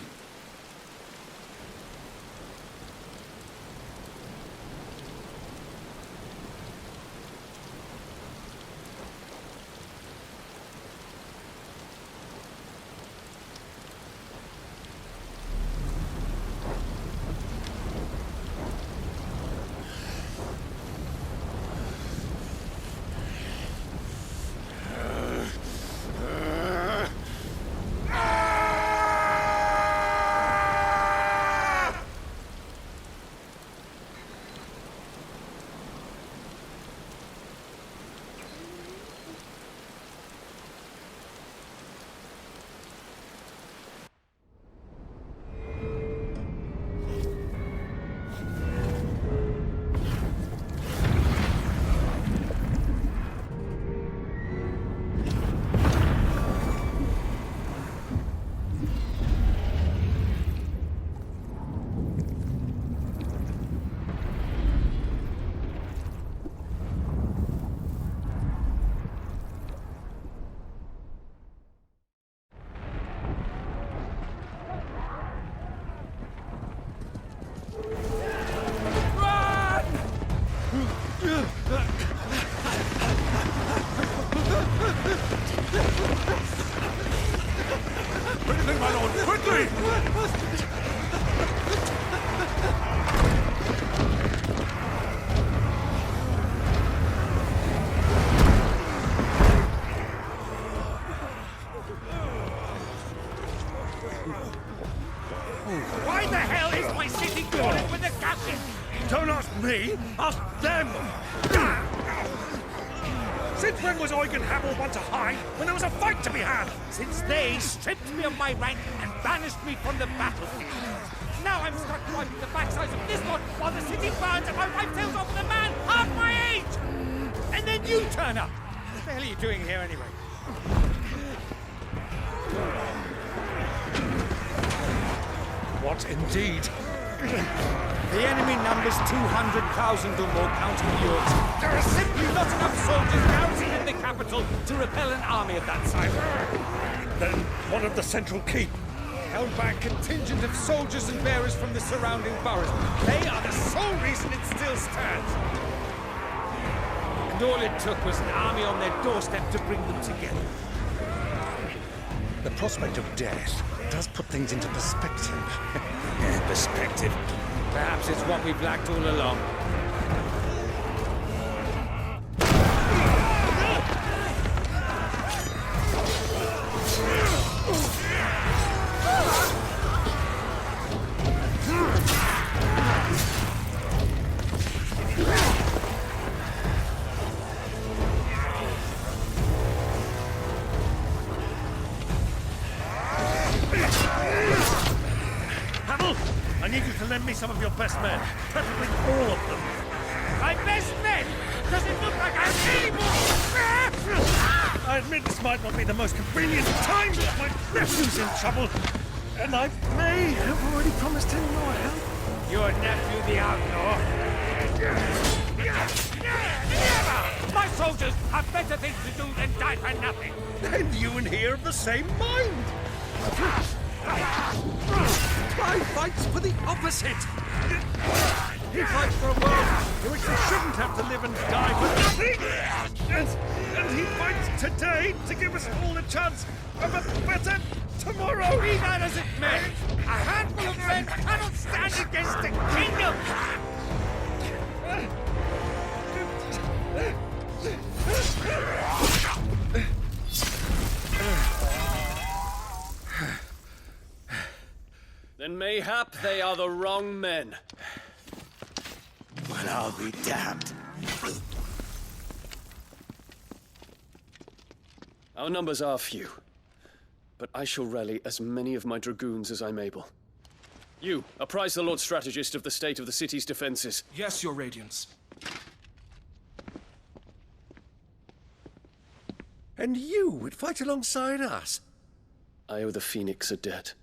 S9: Don't ask me, ask them! Since when was Eugen Hamel one to hide when there was a fight to be had?
S16: Since they stripped me of my rank and banished me from the battlefield. Now I'm stuck wiping the backsides of this one while the city burns and my wife tails off with a man half my age! And then you turn up! What the hell are you doing here anyway?
S9: What indeed?
S16: The enemy numbers 200,000 or more, counting yours. There are simply not enough soldiers garrisoned in the capital to repel an army of that size.
S9: Then what of the central keep?
S16: Held by a contingent of soldiers and bearers from the surrounding boroughs. They are the sole reason it still stands. And all it took was an army on their doorstep to bring them together.
S9: The prospect of death does put things into perspective. Perspective.
S16: Perhaps it's what we've lacked all along.
S9: I need you to lend me some of your best men. Preferably all of them.
S16: My best men? Does it look like I'm able?
S9: I admit this might not be the most convenient time, but my nephew's in trouble. And I may have already promised him more help.
S16: Your nephew, the outlaw? Never! My soldiers have better things to do than die for nothing.
S9: And you and he are of the same mind. Clive fights for the opposite. He fights for a world in which we shouldn't have to live and die for nothing. And he fights today to give us all a chance of a better tomorrow.
S16: Be that as it may, a handful of men cannot stand against a kingdom.
S6: Then mayhap they are the wrong men.
S2: Well, I'll be damned.
S6: Our numbers are few, but I shall rally as many of my dragoons as I'm able. You, apprise the Lord Strategist of the state of the city's defenses.
S22: Yes, Your Radiance.
S9: And you would fight alongside us?
S6: I owe the Phoenix a debt.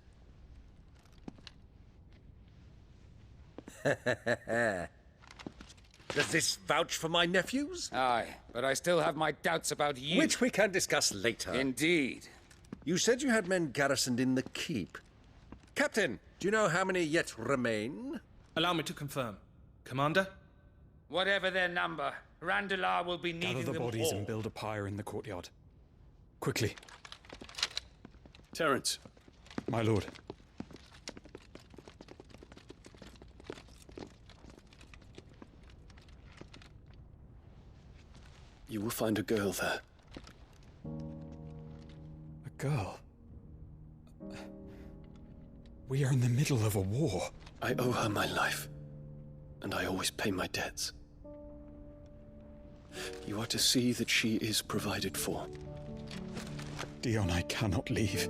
S9: Does this vouch for my nephews?
S16: Aye, but I still have my doubts about you.
S9: Which we can discuss later.
S16: Indeed.
S9: You said you had men garrisoned in the keep. Captain, do you know how many yet remain?
S22: Allow me to confirm. Commander?
S16: Whatever their number, Randalar will be needing them all.
S23: Gather the bodies and build a pyre in the courtyard. Quickly.
S6: Terence.
S23: My lord.
S6: You will find a girl there.
S23: A girl? We are in the middle of a war.
S6: I owe her my life, and I always pay my debts. You are to see that she is provided for.
S23: Dion, I cannot leave.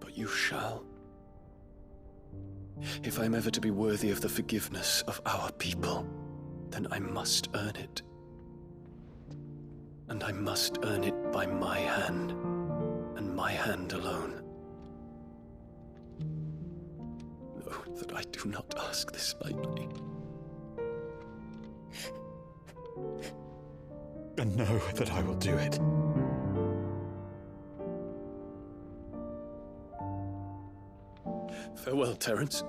S6: But you shall. If I am ever to be worthy of the forgiveness of our people, then I must earn it. And I must earn it by my hand, and my hand alone. Know that I do not ask this lightly.
S23: And know that I will do it.
S6: Farewell, Terence.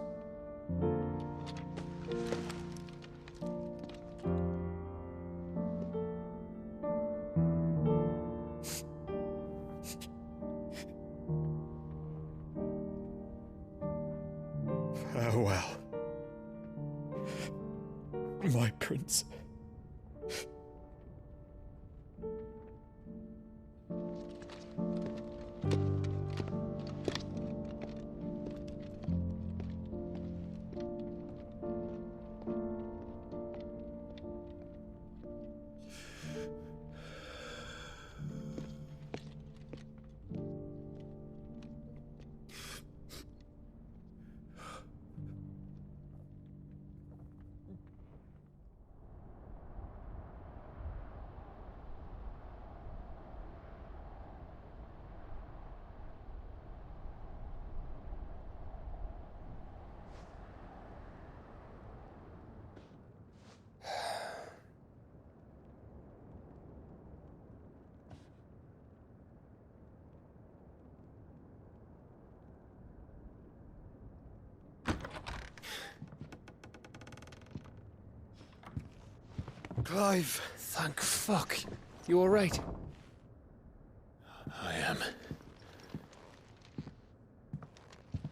S23: Farewell, my prince.
S3: Clive.
S5: Thank fuck. You alright?
S2: I am.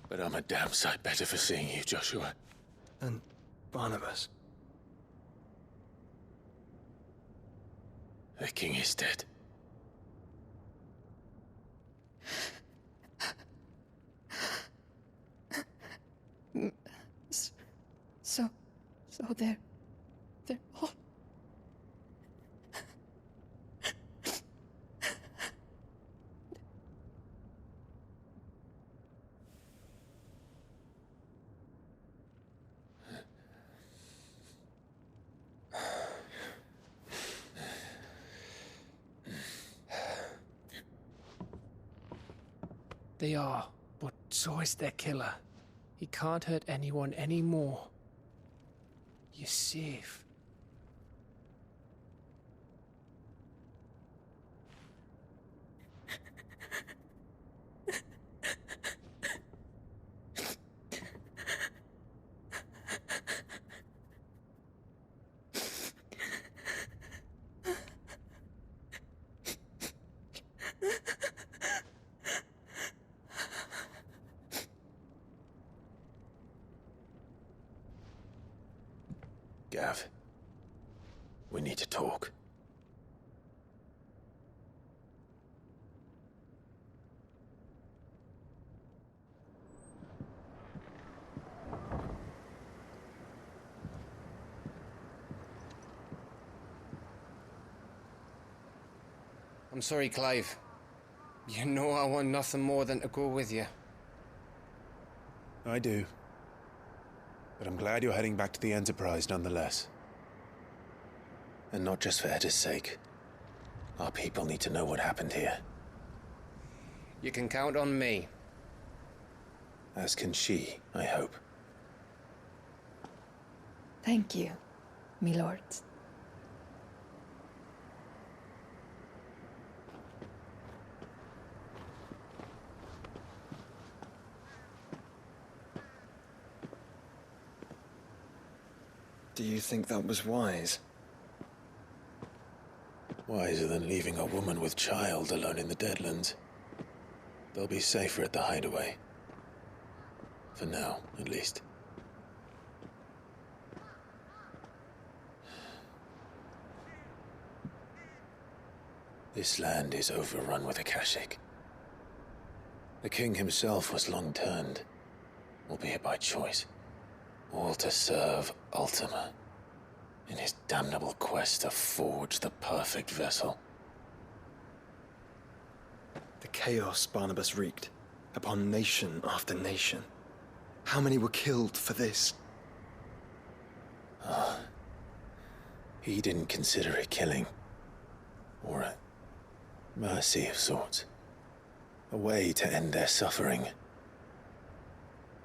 S2: But I'm a damn sight better for seeing you, Joshua.
S13: And Barnabas.
S2: The king is dead.
S8: So they're all...
S5: They are, but so is their killer. He can't hurt anyone anymore. You're safe.
S2: Gav, we need to talk.
S5: I'm sorry, Clive. You know I want nothing more than to go with you.
S2: I do. But I'm glad you're heading back to the Enterprise nonetheless. And not just for Etta's sake. Our people need to know what happened here.
S5: You can count on me.
S2: As can she, I hope.
S8: Thank you, my lords.
S13: Do you think that was wise?
S2: Wiser than leaving a woman with child alone in the Deadlands. They'll be safer at the hideaway. For now, at least. This land is overrun with Akashic. The king himself was long turned, albeit by choice. All to serve Ultima, in his damnable quest to forge the perfect vessel.
S13: The chaos Barnabas wreaked upon nation after nation. How many were killed for this?
S2: He didn't consider it killing. Or a mercy of sorts. A way to end their suffering.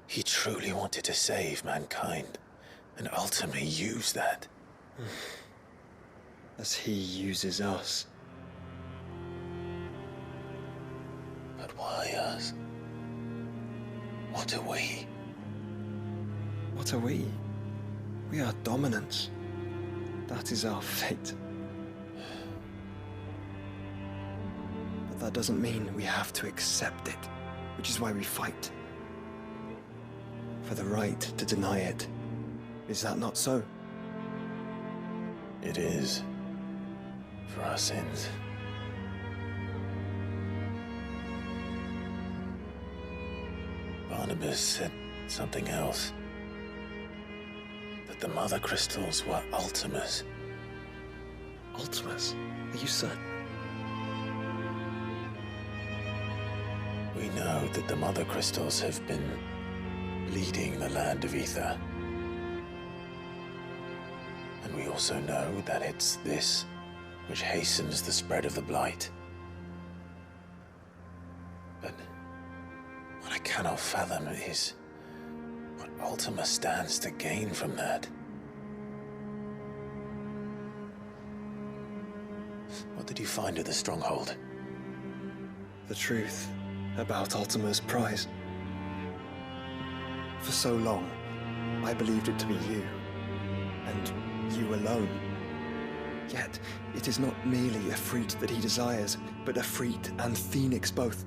S2: He truly wanted to save mankind, and ultimately used that.
S13: As he uses us.
S2: But why us? What are we?
S13: What are we? We are dominants. That is our fate. But that doesn't mean we have to accept it, which is why we fight. For the right to deny it. Is that not so?
S2: It is. For our sins. Barnabas said something else. That the Mother Crystals were Ultimas.
S13: Ultimas? Are you certain?
S2: We know that the Mother Crystals have been leading the land of Ether. And we also know that it's this which hastens the spread of the Blight. But what I cannot fathom is what Ultima stands to gain from that. What did you find at the Stronghold?
S13: The truth about Ultima's prize. For so long, I believed it to be you, and you alone. Yet, it is not merely Ifrit that he desires, but Ifrit and Phoenix both.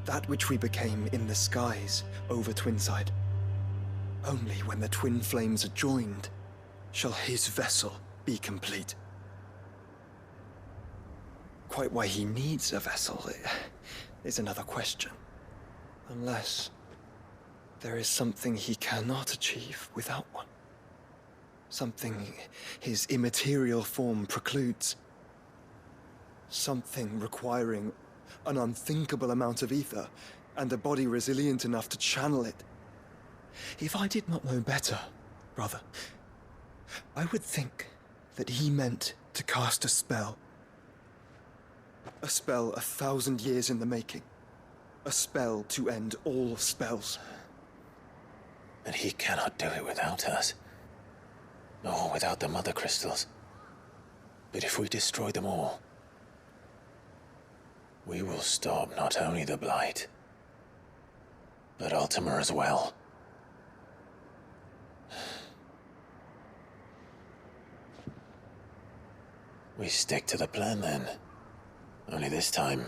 S13: That which we became in the skies over Twinside. Only when the twin flames are joined shall his vessel be complete. Quite why he needs a vessel is another question. Unless there is something he cannot achieve without one. Something his immaterial form precludes. Something requiring an unthinkable amount of ether and a body resilient enough to channel it. If I did not know better, brother, I would think that he meant to cast a spell. A spell 1,000 years in the making. A spell to end all spells.
S2: And he cannot do it without us. Nor without the Mother Crystals. But if we destroy them all, we will stop not only the Blight, but Ultima as well. We stick to the plan then. Only this time,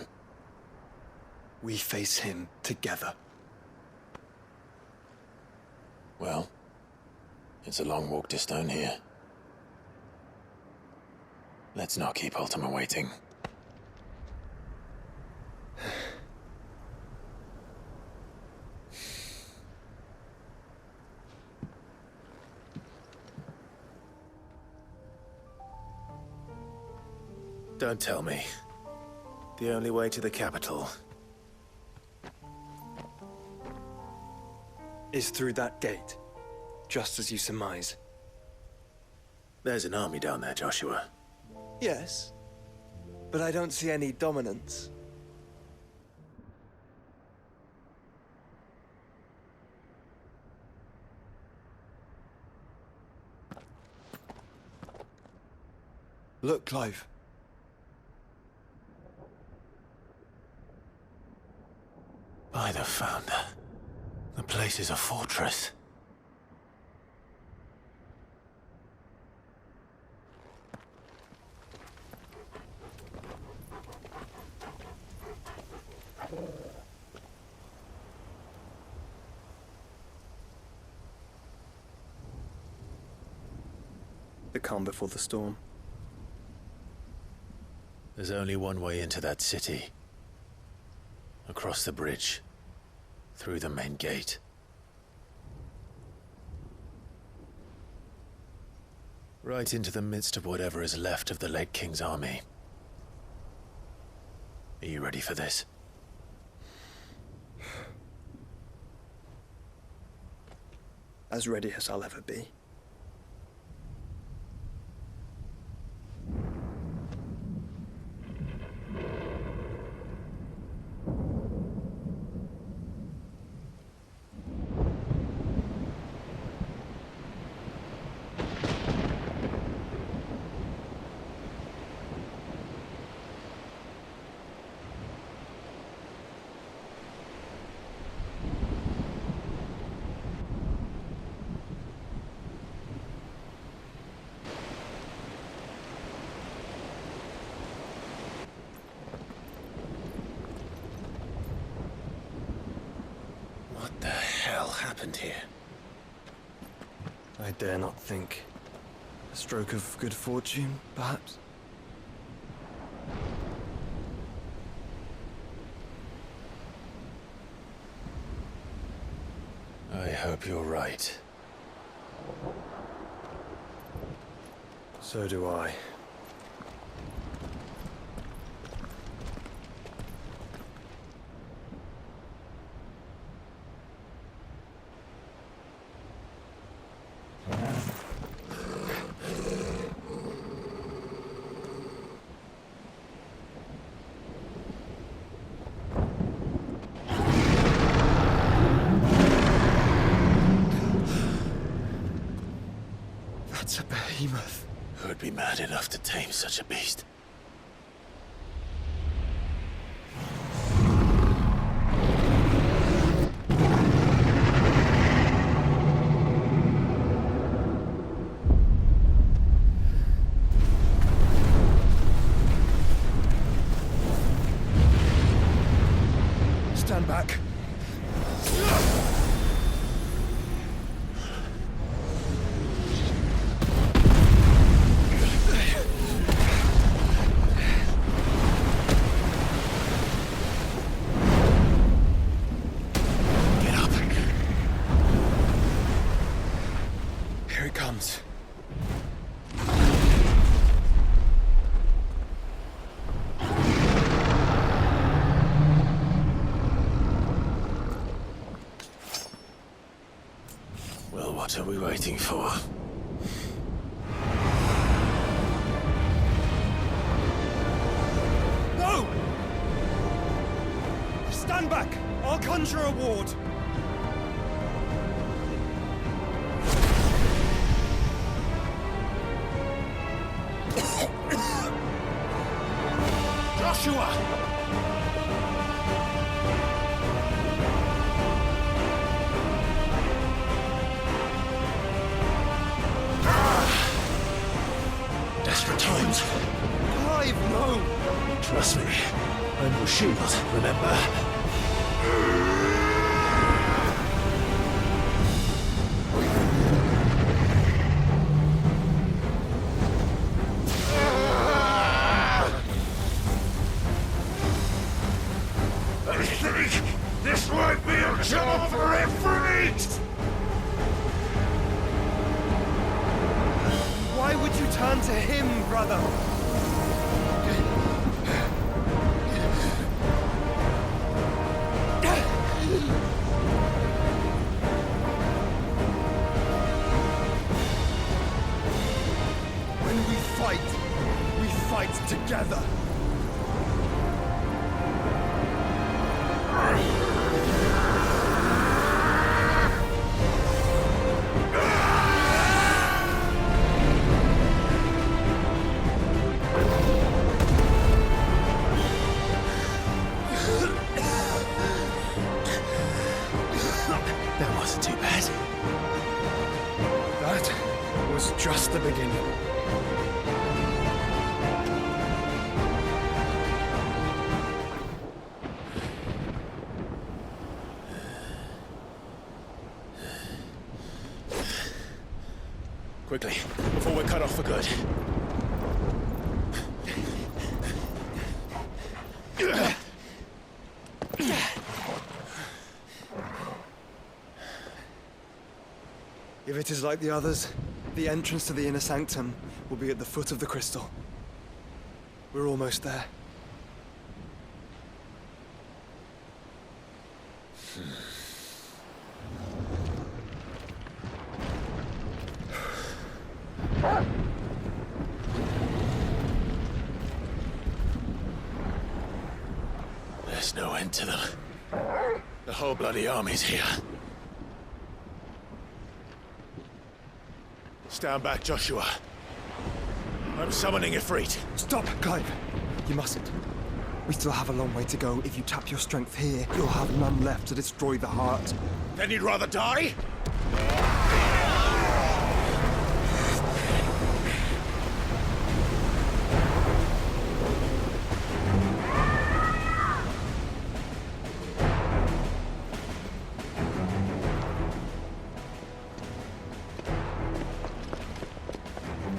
S13: we face him together.
S2: Well, it's a long walk to Stone here. Let's not keep Ultima waiting. Don't tell me. The only way to the capital
S13: is through that gate, just as you surmise.
S2: There's an army down there, Joshua.
S13: Yes, but I don't see any dominance. Look, Clive.
S2: By the Founder, the place is a fortress.
S13: The calm before the storm.
S2: There's only one way into that city. Across the bridge. Through the main gate. Right into the midst of whatever is left of the late King's army. Are you ready for this?
S13: As ready as I'll ever be.
S2: What the hell happened here?
S13: I dare not think. A stroke of good fortune, perhaps?
S2: I hope you're right.
S13: So do I. That's a behemoth.
S2: Who'd be mad enough to tame such a beast?
S3: Stand back.
S2: Get up.
S3: Here it comes.
S2: What are we waiting for?
S3: No! Stand back! I'll conjure a ward. Joshua!
S2: Desperate times.
S3: Clive, no!
S2: Trust me. I'm your shield, remember?
S1: I think this might be a job for Ifrit!
S3: Why would you turn to him, brother? When we fight together.
S2: That wasn't too bad.
S3: That was just the beginning.
S2: Quickly, before we're cut off for good.
S3: If it is like the others, the entrance to the inner sanctum will be at the foot of the crystal. We're almost there.
S2: There's no end to them. The whole bloody army's here. Stand back, Joshua. I'm summoning Ifrit.
S3: Stop, Clive! You mustn't. We still have a long way to go. If you tap your strength here, you'll have none left to destroy the heart.
S2: Then you'd rather die?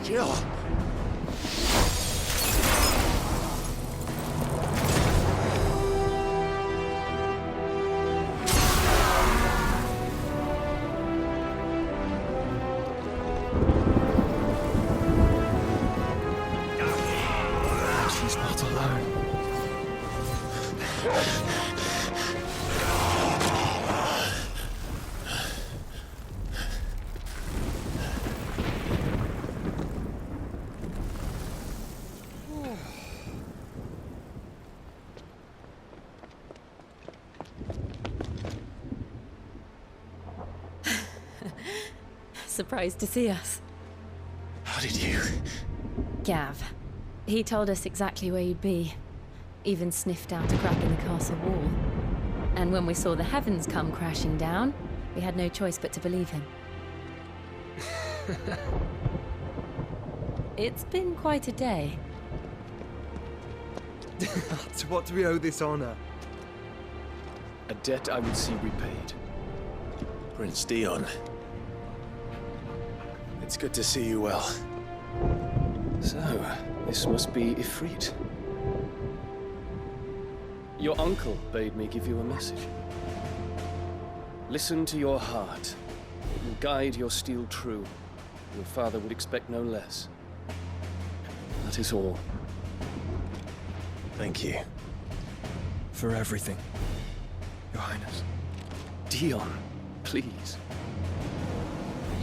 S2: Jill!
S3: She's not alone.
S11: Surprised to see us.
S2: How did you?
S11: Gav. He told us exactly where you'd be. Even sniffed out a crack in the castle wall. And when we saw the heavens come crashing down, we had no choice but to believe him. It's been quite a day.
S3: To what do we owe this honor?
S6: A debt I would see repaid.
S2: Prince Dion. It's good to see you well.
S6: So, this must be Ifrit. Your uncle bade me give you a message. Listen to your heart. It will guide your steel true. Your father would expect no less. That is all.
S2: Thank you.
S6: For everything, Your Highness. Dion, please.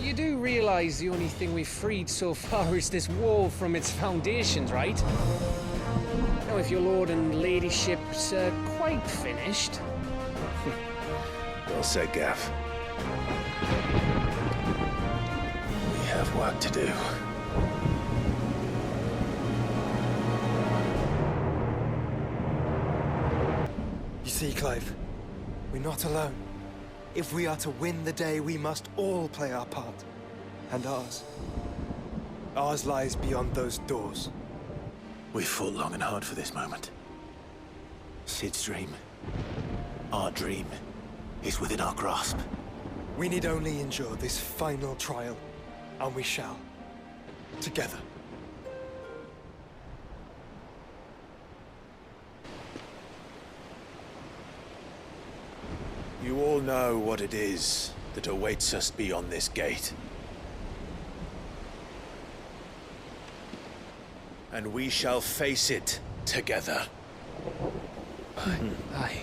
S5: You do realize the only thing we've freed so far is this wall from its foundations, right? Now, if your lord and ladyship's quite finished...
S2: Well said, Gav. We have work to do.
S3: You see, Clive, we're not alone. If we are to win the day, we must all play our part. And ours. Ours lies beyond those doors.
S2: We fought long and hard for this moment. Sid's dream, our dream, is within our grasp.
S3: We need only endure this final trial, and we shall. Together.
S2: You all know what it is that awaits us beyond this gate. And we shall face it together.
S5: Aye.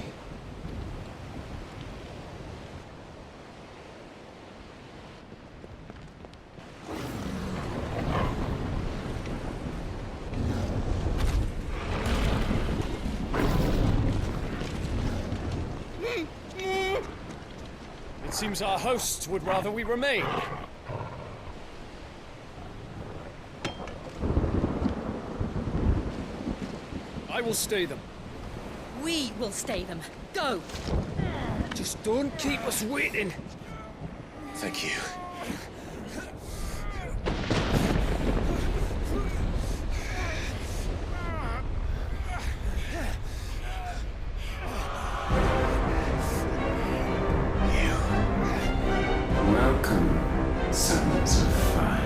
S6: It seems our hosts would rather we remain. I will stay them.
S11: We will stay them. Go!
S6: Just don't keep us waiting.
S2: Thank you.
S21: Welcome, sons of fire.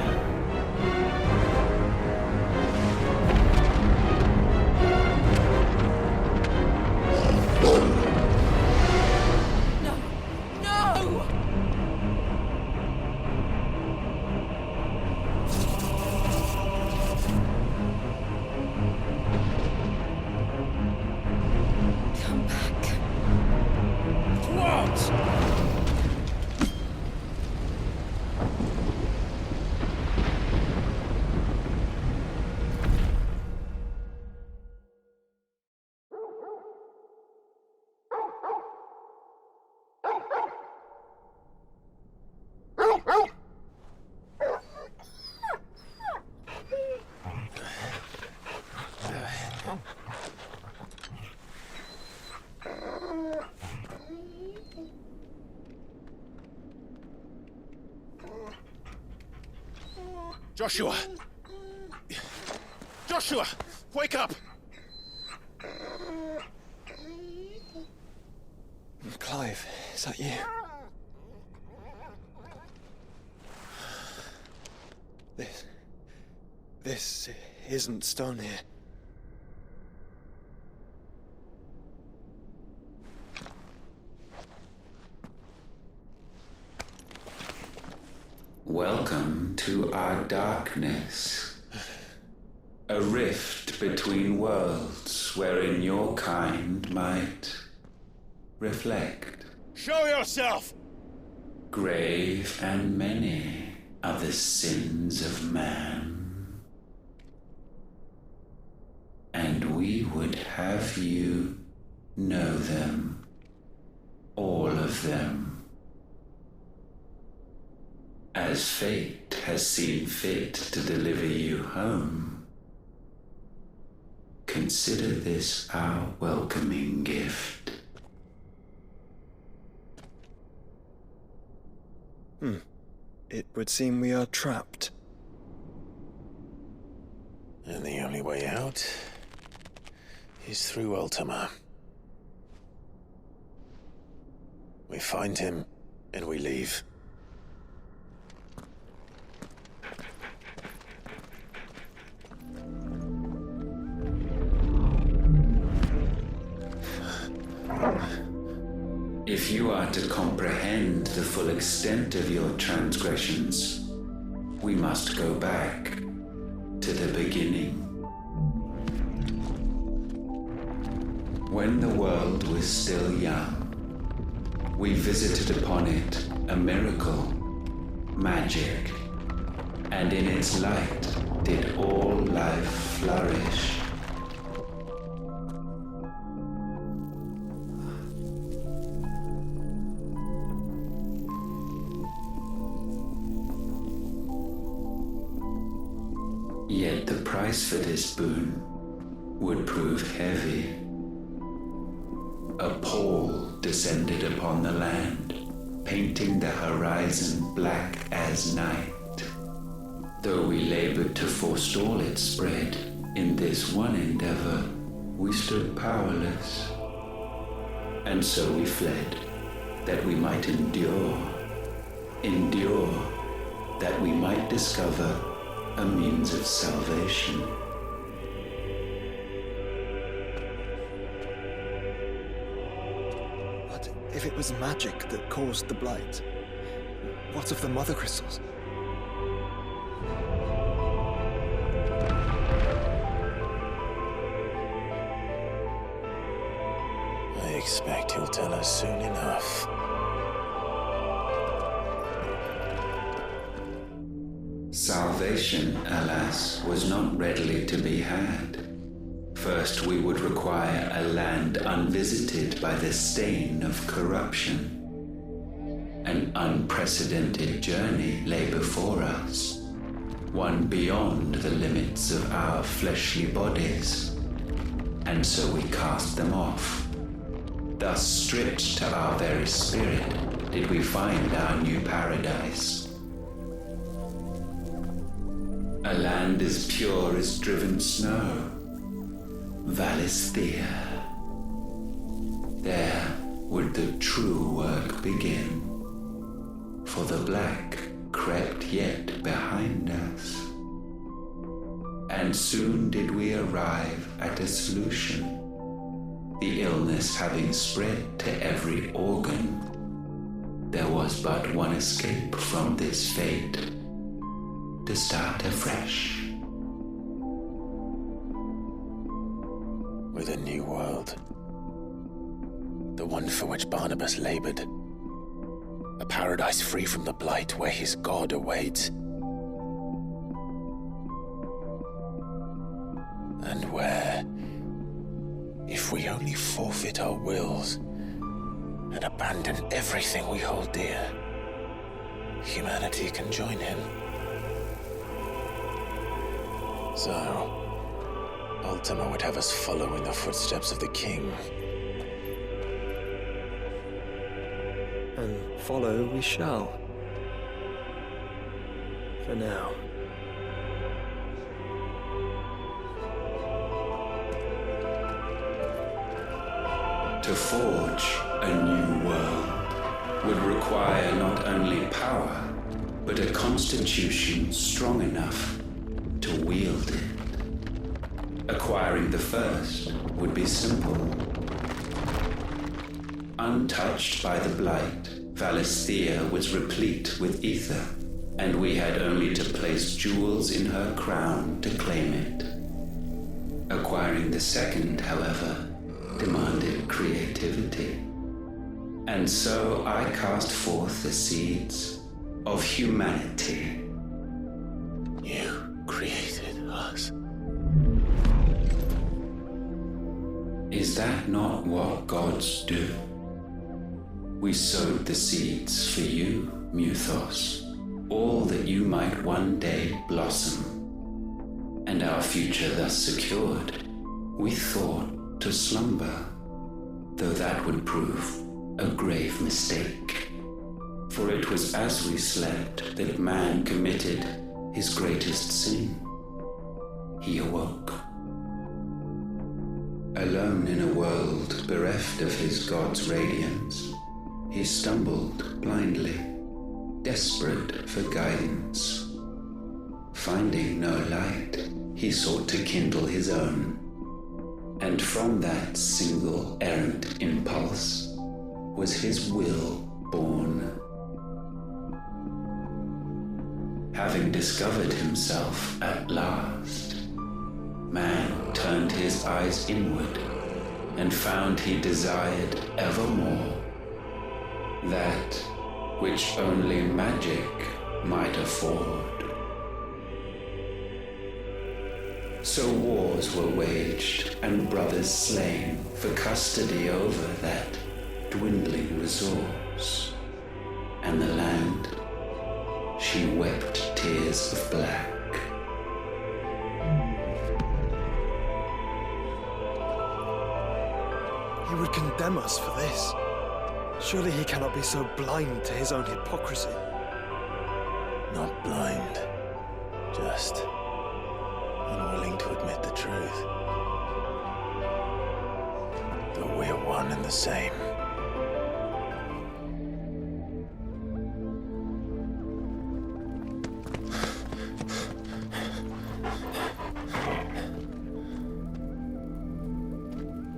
S11: No! Come back.
S6: What?
S2: Joshua! Joshua! Wake up!
S3: Clive, is that you? This isn't stone here.
S21: Welcome to our darkness. A rift between worlds wherein your kind might reflect.
S2: Show yourself!
S21: Grave and many are the sins of man. And we would have you know them. All of them. As fate has seen fit to deliver you home, consider this our welcoming gift.
S3: It would seem we are trapped.
S2: And the only way out is through Ultima. We find him, and we leave.
S21: If you are to comprehend the full extent of your transgressions, we must go back to the beginning. When the world was still young, we visited upon it a miracle, magic, and in its light did all life flourish. Yet the price for this boon would prove heavy. A pall descended upon the land, painting the horizon black as night. Though we labored to forestall its spread, in this one endeavor, we stood powerless. And so we fled, that we might endure, that we might discover a means of salvation.
S13: But if it was magic that caused the blight, what of the mother crystals?
S2: I expect he'll tell us soon enough.
S21: Salvation, alas, was not readily to be had. First, we would require a land unvisited by the stain of corruption. An unprecedented journey lay before us, one beyond the limits of our fleshly bodies. And so we cast them off. Thus, stripped to our very spirit, did we find our new paradise. A land as pure as driven snow, Valisthea. There would the true work begin, for the black crept yet behind us. And soon did we arrive at a solution, the illness having spread to every organ. There was but one escape from this fate, to start afresh.
S2: With a new world. The one for which Barnabas labored. A paradise free from the blight where his God awaits. And where, if we only forfeit our wills and abandon everything we hold dear, humanity can join him. So, Ultima would have us follow in the footsteps of the king.
S13: And follow we shall. For now.
S21: To forge a new world would require not only power, but a constitution strong enough to wield it. Acquiring the first would be simple. Untouched by the blight, Valisthea was replete with ether, and we had only to place jewels in her crown to claim it. Acquiring the second, however, demanded creativity. And so I cast forth the seeds of humanity.
S2: You created us.
S21: Is that not what gods do? We sowed the seeds for you, Muthos, all that you might one day blossom. And our future thus secured, we thought to slumber, though that would prove a grave mistake. For it was as we slept that man committed his greatest sin. He awoke. Alone in a world bereft of his God's radiance, he stumbled blindly, desperate for guidance. Finding no light, he sought to kindle his own. And from that single errant impulse was his will born. Having discovered himself at last, man turned his eyes inward and found he desired evermore that which only magic might afford. So wars were waged and brothers slain for custody over that dwindling resource, and the land, she wept tears of black.
S6: He would condemn us for this. Surely he cannot be so blind to his own hypocrisy.
S2: Not blind, just unwilling to admit the truth. That we're one and the same.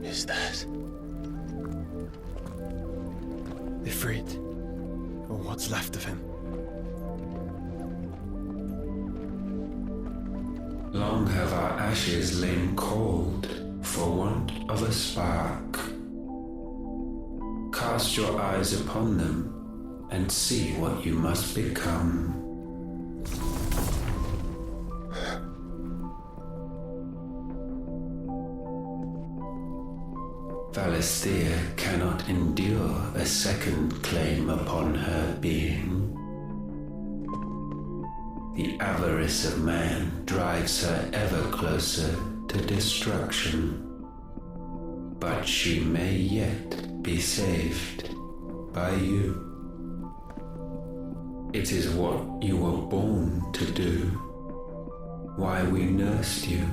S2: Is that
S6: Ifrit, or what's left of him?
S21: Long have our ashes lain cold for want of a spark. Cast your eyes upon them and see what you must become. Valisthea cannot endure a second claim upon her being. The avarice of man drives her ever closer to destruction. But she may yet be saved by you. It is what you were born to do, why we nursed you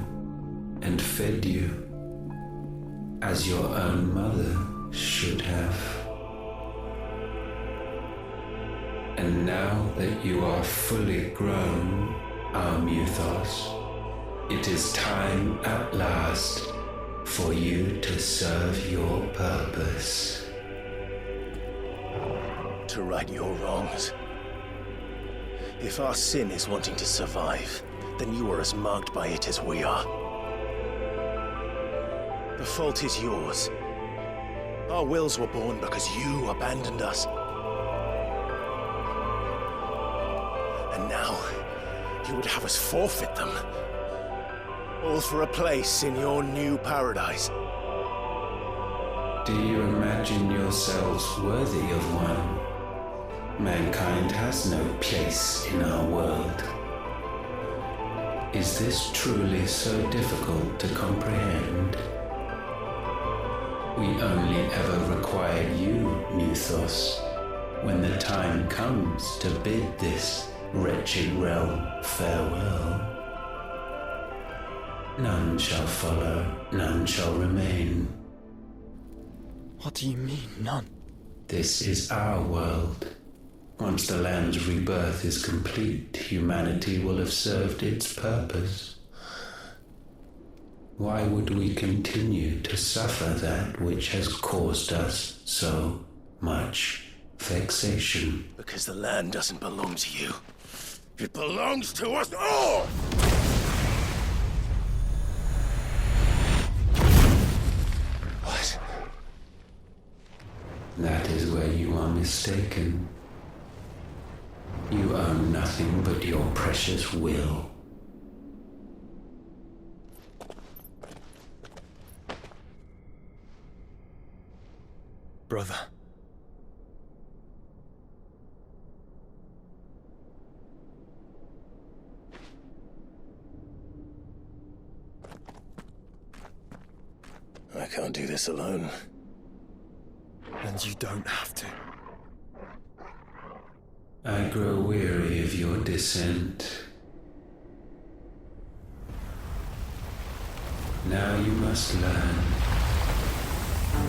S21: and fed you as your own mother should have. And now that you are fully grown, our Mythos, it is time at last for you to serve your purpose.
S2: To right your wrongs. If our sin is wanting to survive, then you are as marked by it as we are. The fault is yours. Our wills were born because you abandoned us. And now, you would have us forfeit them. All for a place in your new paradise.
S21: Do you imagine yourselves worthy of one? Mankind has no place in our world. Is this truly so difficult to comprehend? We only ever required you, Mythos, when the time comes to bid this wretched realm farewell. None shall follow, none shall remain.
S6: What do you mean, none?
S21: This is our world. Once the land's rebirth is complete, humanity will have served its purpose. Why would we continue to suffer that which has caused us so much vexation?
S2: Because the land doesn't belong to you. It belongs to us all! What?
S21: That is where you are mistaken. You own nothing but your precious will.
S6: Brother.
S2: I can't do this alone.
S6: And you don't have to.
S21: I grow weary of your dissent. Now you must learn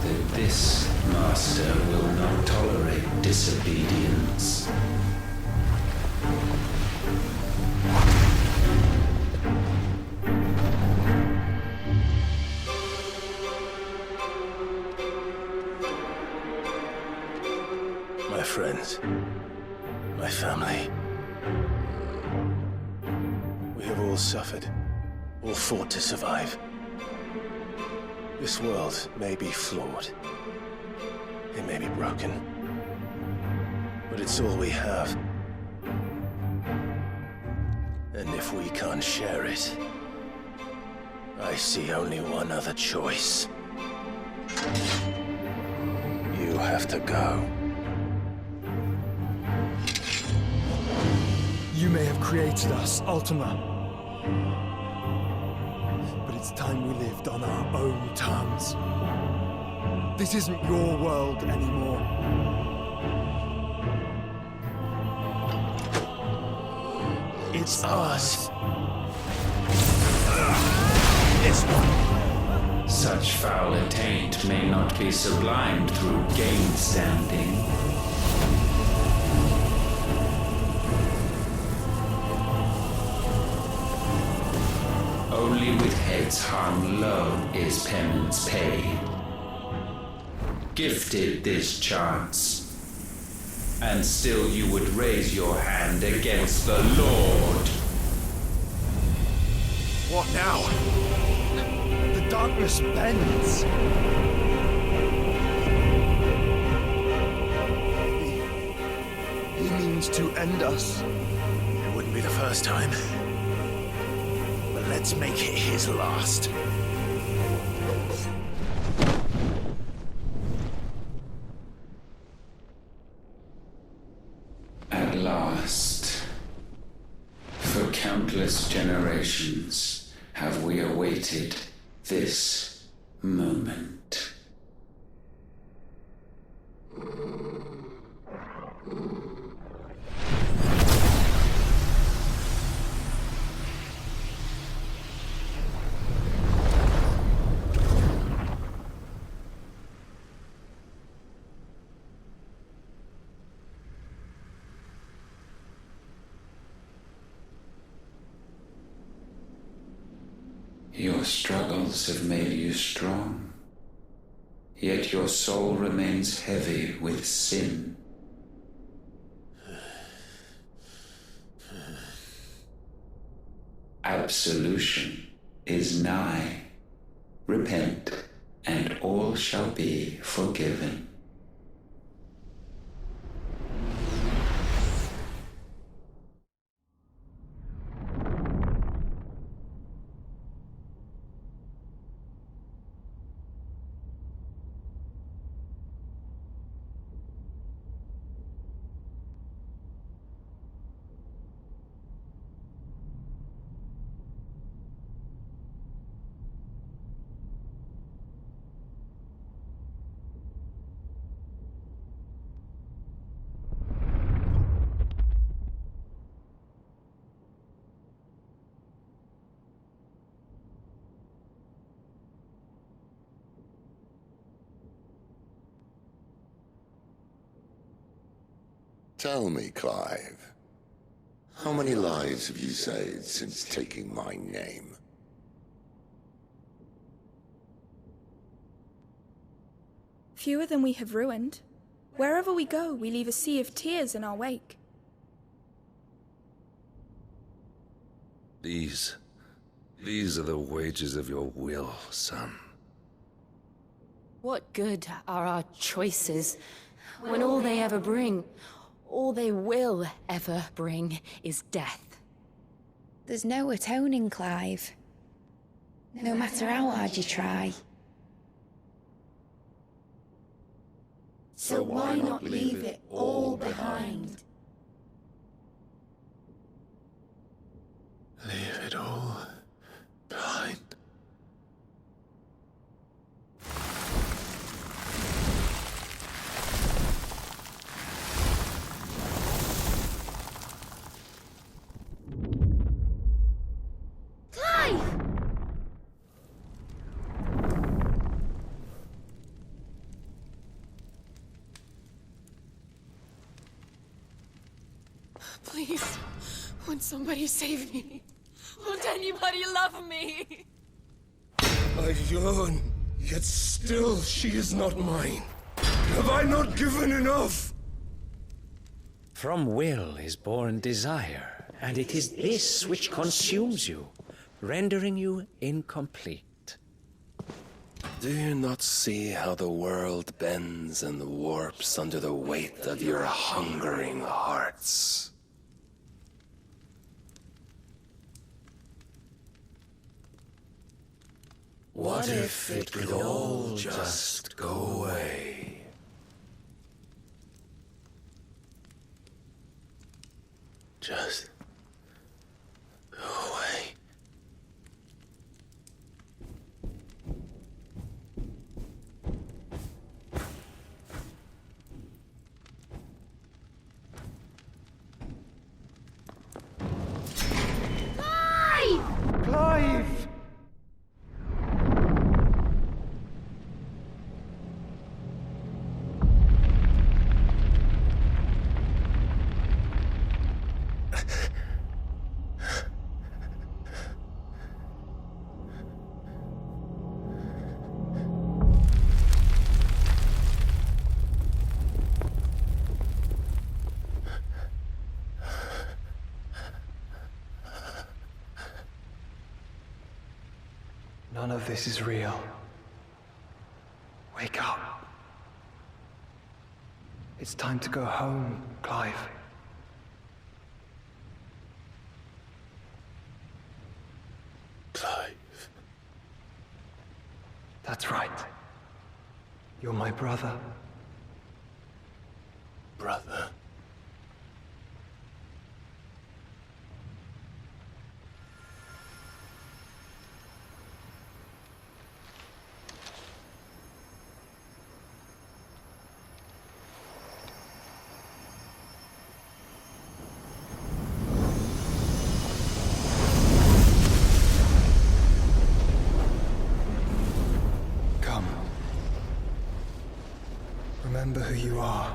S21: that this master will not tolerate
S2: my friends, my family. We have all suffered, all fought to survive. This world may be flawed. It may be broken. But it's all we have. And if we can't share it, I see only one other choice. You have to go.
S10: You may have created us, Ultima. But it's time we lived on our own terms. This isn't your world anymore.
S2: It's ours. This one.
S21: Such foul attaint may not be sublimed through gainstanding. Only with heads hung low is penance paid. Gifted this chance, and still you would raise your hand against the Lord.
S10: What now? The darkness bends. He means to end us.
S2: It wouldn't be the first time. But let's make it his last.
S21: At last, for countless generations, have we awaited this moment. Your struggles have made you strong, yet your soul remains heavy with sin. Absolution is nigh. Repent, and all shall be forgiven.
S12: Tell me, Clive, how many lives have you saved since taking my name?
S18: Fewer than we have ruined. Wherever we go, we leave a sea of tears in our wake.
S7: These are the wages of your will, son.
S11: What good are our choices when all they ever bring, all they will ever bring, is death?
S19: There's no atoning, Clive. No matter how hard you try.
S24: So why not leave it all behind?
S2: Leave it all behind.
S25: Please, won't somebody save me? Won't anybody love me?
S7: I yearn, yet still she is not mine. Have I not given enough?
S4: From will is born desire, and it is this which consumes you, rendering you incomplete.
S7: Do you not see how the world bends and warps under the weight of your hungering hearts? What if it could all just go away?
S2: Just go away.
S3: Clive!
S13: None of this is real. Wake up. It's time to go home, Clive.
S2: Clive.
S13: That's right. You're my brother.
S2: Brother.
S13: Remember who you are.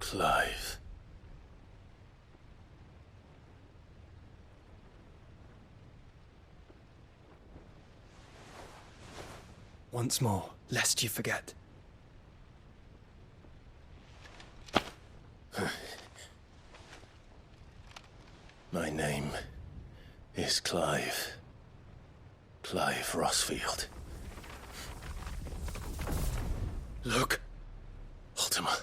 S2: Clive.
S13: Once more, lest you forget.
S2: My name is Clive. Clive Rosfield. Look, Ultima.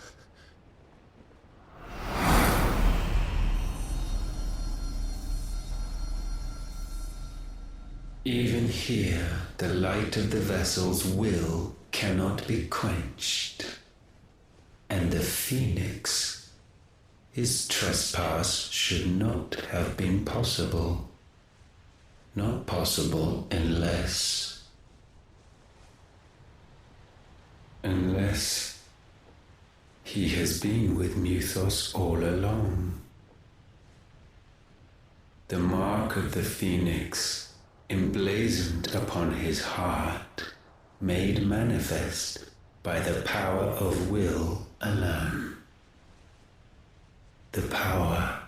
S21: Even here, the light of the vessel's will cannot be quenched. And the Phoenix, his trespass should not have been possible. Not possible unless he has been with Mythos all along. The mark of the Phoenix, emblazoned upon his heart, made manifest by the power of will alone. The power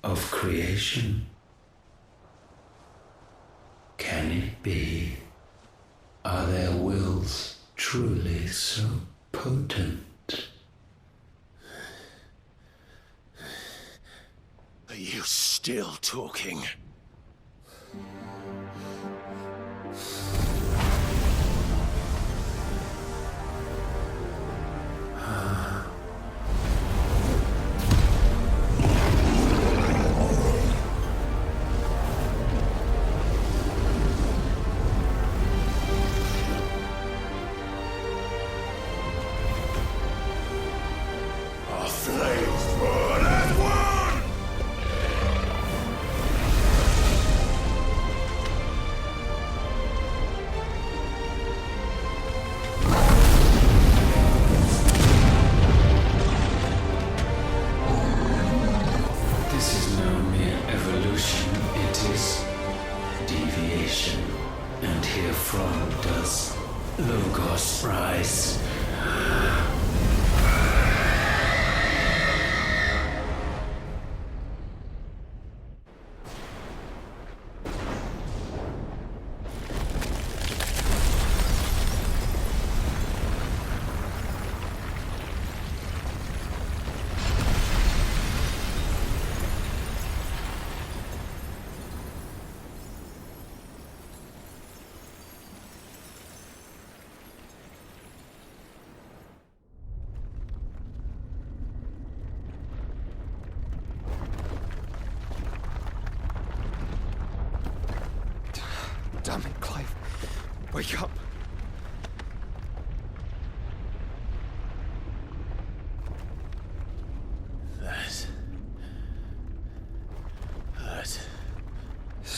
S21: of creation. Can it be? Are their wills truly so potent?
S2: Are you still talking?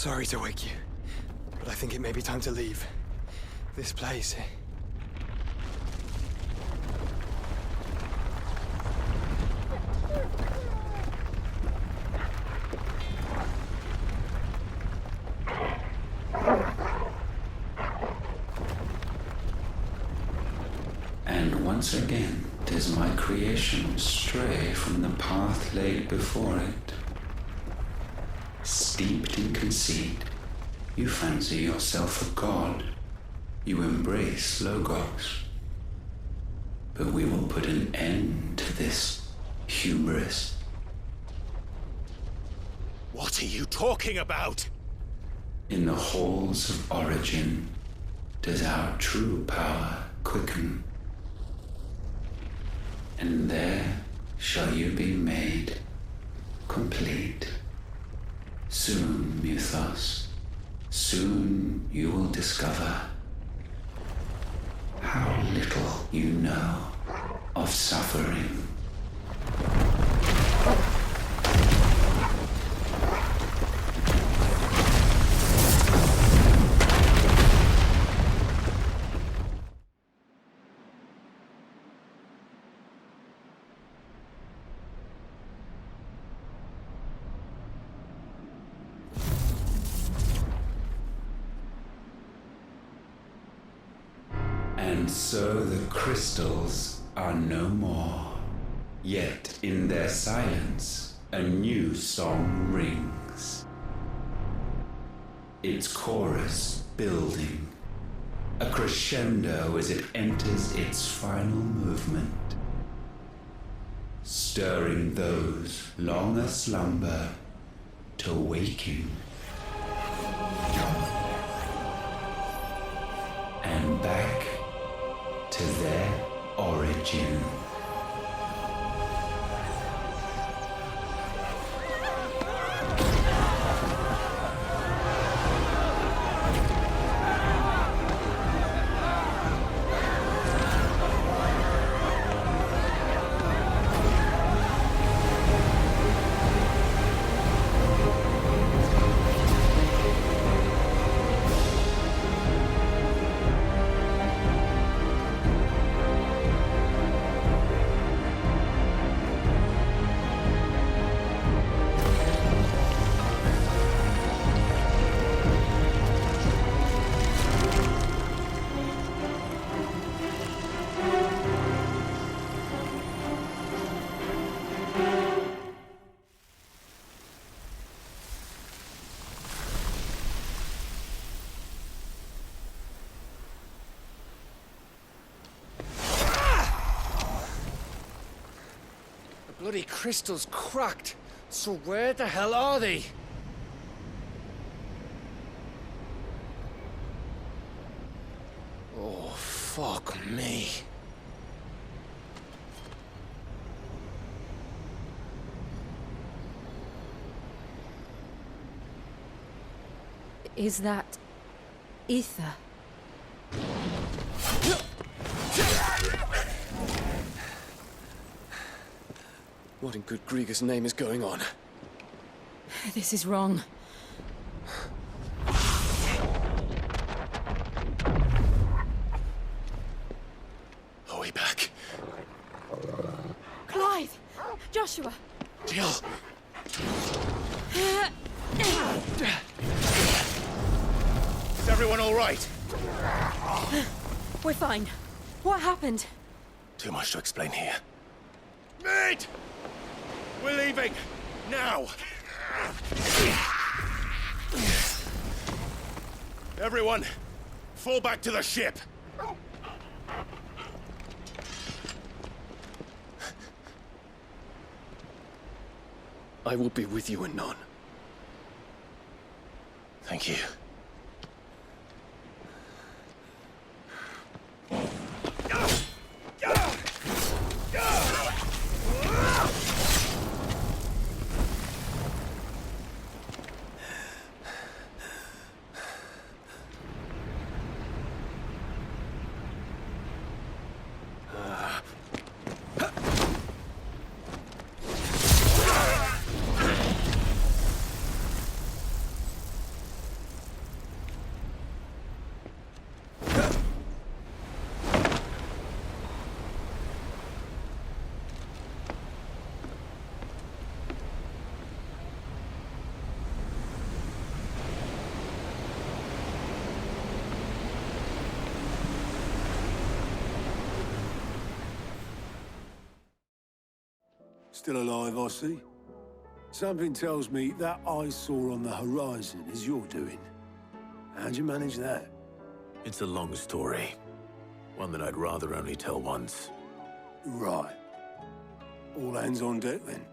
S13: sorry to wake you, but I think it may be time to leave this place.
S21: And once again does my creation stray from the path laid before it. Steeped in conceit, you fancy yourself a god. You embrace Logos. But we will put an end to this hubris.
S2: What are you talking about?
S21: In the halls of origin does our true power quicken. And there shall you be made complete. Soon, Mythos, soon you will discover how little you know of suffering. And so the crystals are no more. Yet in their silence, a new song rings. Its chorus building, a crescendo as it enters its final movement, stirring those long aslumber to waking. And back to their origin.
S5: Bloody crystal's cracked. So where the hell are they? Oh, fuck me.
S11: Is that ether?
S6: What in good Grieger's name is going on?
S11: This is wrong.
S2: Are we back?
S25: Clive! Joshua!
S2: Jill!
S3: Is everyone all right?
S11: We're fine. What happened?
S2: Too much to explain here.
S3: Mate! We're leaving! Now! Everyone, fall back to the ship!
S6: I will be with you anon.
S2: Thank you.
S9: Still alive, I see. Something tells me that I saw on the horizon is your doing. How'd you manage that?
S2: It's a long story. One that I'd rather only tell once.
S9: Right. All hands on deck, then.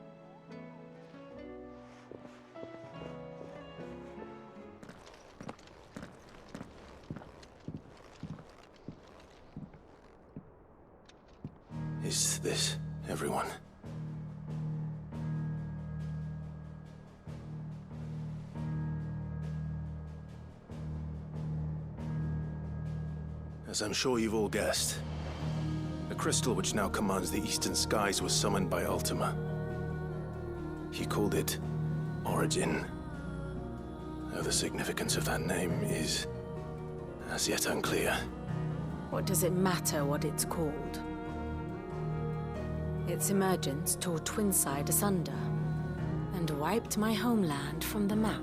S2: Is this everyone? As I'm sure you've all guessed, the crystal which now commands the eastern skies was summoned by Ultima. He called it Origin. Though the significance of that name is as yet unclear.
S14: What does it matter what it's called? Its emergence tore Twinside asunder and wiped my homeland from the map.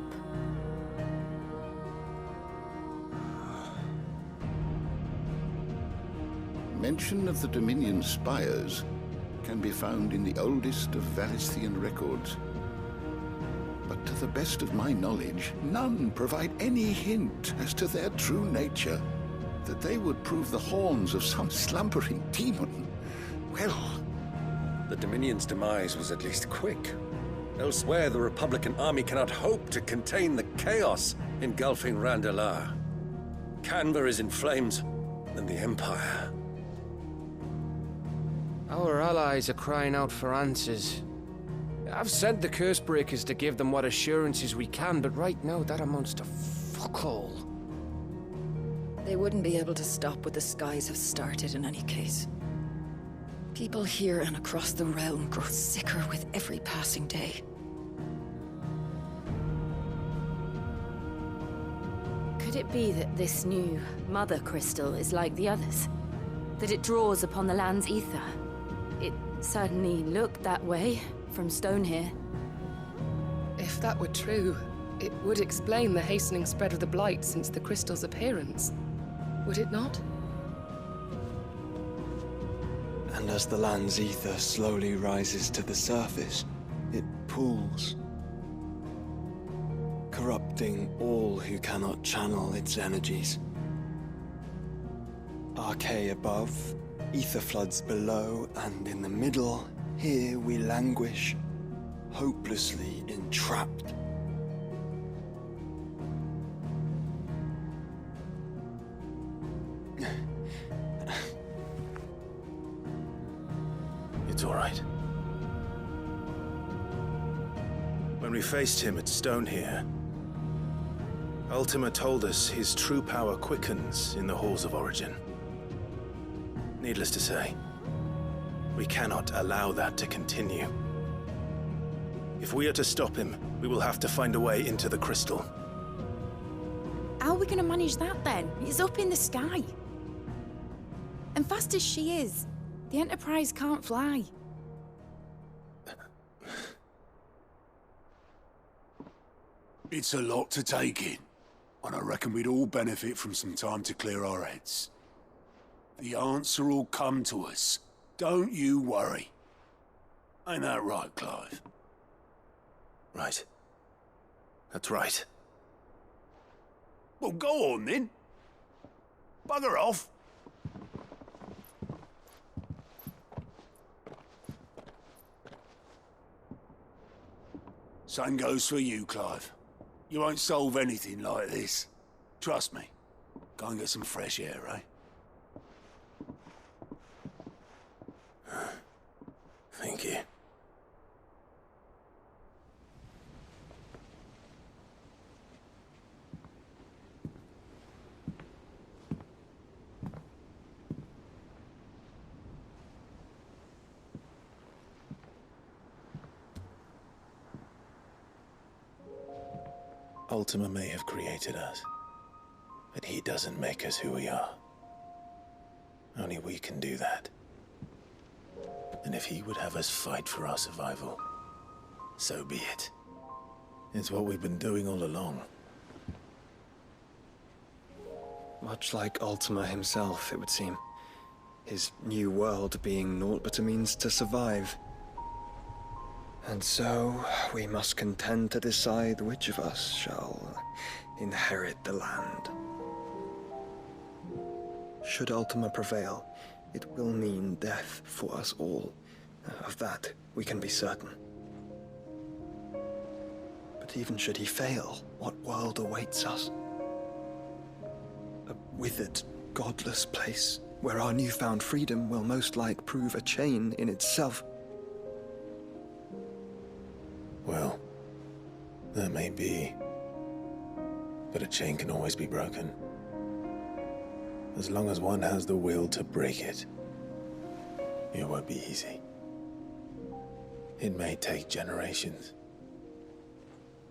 S12: Mention of the Dominion spires can be found in the oldest of Valisthian records. But to the best of my knowledge, none provide any hint as to their true nature. That they would prove the horns of some slumbering demon. Well,
S15: the Dominion's demise was at least quick. Elsewhere, the Republican army cannot hope to contain the chaos engulfing Randalar. Canva is in flames, and the Empire.
S5: Our allies are crying out for answers. I've sent the Cursebreakers to give them what assurances we can, but right now that amounts to fuck all.
S17: They wouldn't be able to stop what the skies have started in any case. People here and across the realm grow sicker with every passing day.
S14: Could it be that this new Mother Crystal is like the others? That it draws upon the land's ether? It certainly looked that way from stone here.
S20: If that were true, it would explain the hastening spread of the Blight since the crystal's appearance. Would it not?
S13: And as the land's ether slowly rises to the surface, it pools, corrupting all who cannot channel its energies. Archay above, ether floods below, and in the middle, here we languish, hopelessly entrapped.
S2: It's all right. When we faced him at Stone here, Ultima told us his true power quickens in the halls of Origin. Needless to say, we cannot allow that to continue. If we are to stop him, we will have to find a way into the crystal.
S19: How are we going to manage that then? It's up in the sky. And fast as she is, the Enterprise can't fly.
S9: It's a lot to take in, and I reckon we'd all benefit from some time to clear our heads. The answer will come to us. Don't you worry. Ain't that right, Clive?
S2: Right. That's right.
S9: Well, go on then. Bugger off. Same goes for you, Clive. You won't solve anything like this. Trust me. Go and get some fresh air, eh?
S2: Thank you. Ultima may have created us, but he doesn't make us who we are. Only we can do that. And if he would have us fight for our survival, so be it. It's what we've been doing all along.
S13: Much like Ultima himself, it would seem. His new world being naught but a means to survive. And so, we must contend to decide which of us shall inherit the land. Should Ultima prevail, it will mean death for us all. Of that, we can be certain. But even should he fail, what world awaits us? A withered, godless place, where our newfound freedom will most like prove a chain in itself.
S2: Well, that may be. But a chain can always be broken. As long as one has the will to break it. It won't be easy. It may take generations.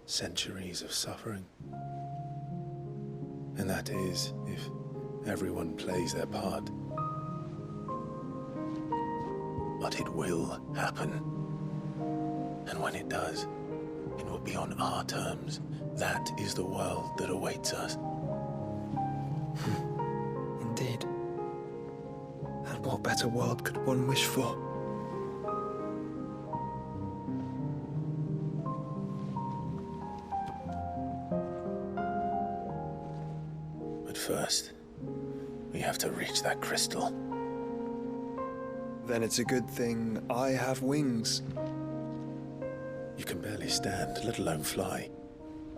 S2: Centuries of suffering. And that is, if everyone plays their part. But it will happen. And when it does, it will be on our terms. That is the world that awaits us.
S13: Indeed. And what better world could one wish for?
S2: But first, we have to reach that crystal.
S13: Then it's a good thing I have wings.
S2: You can barely stand, let alone fly.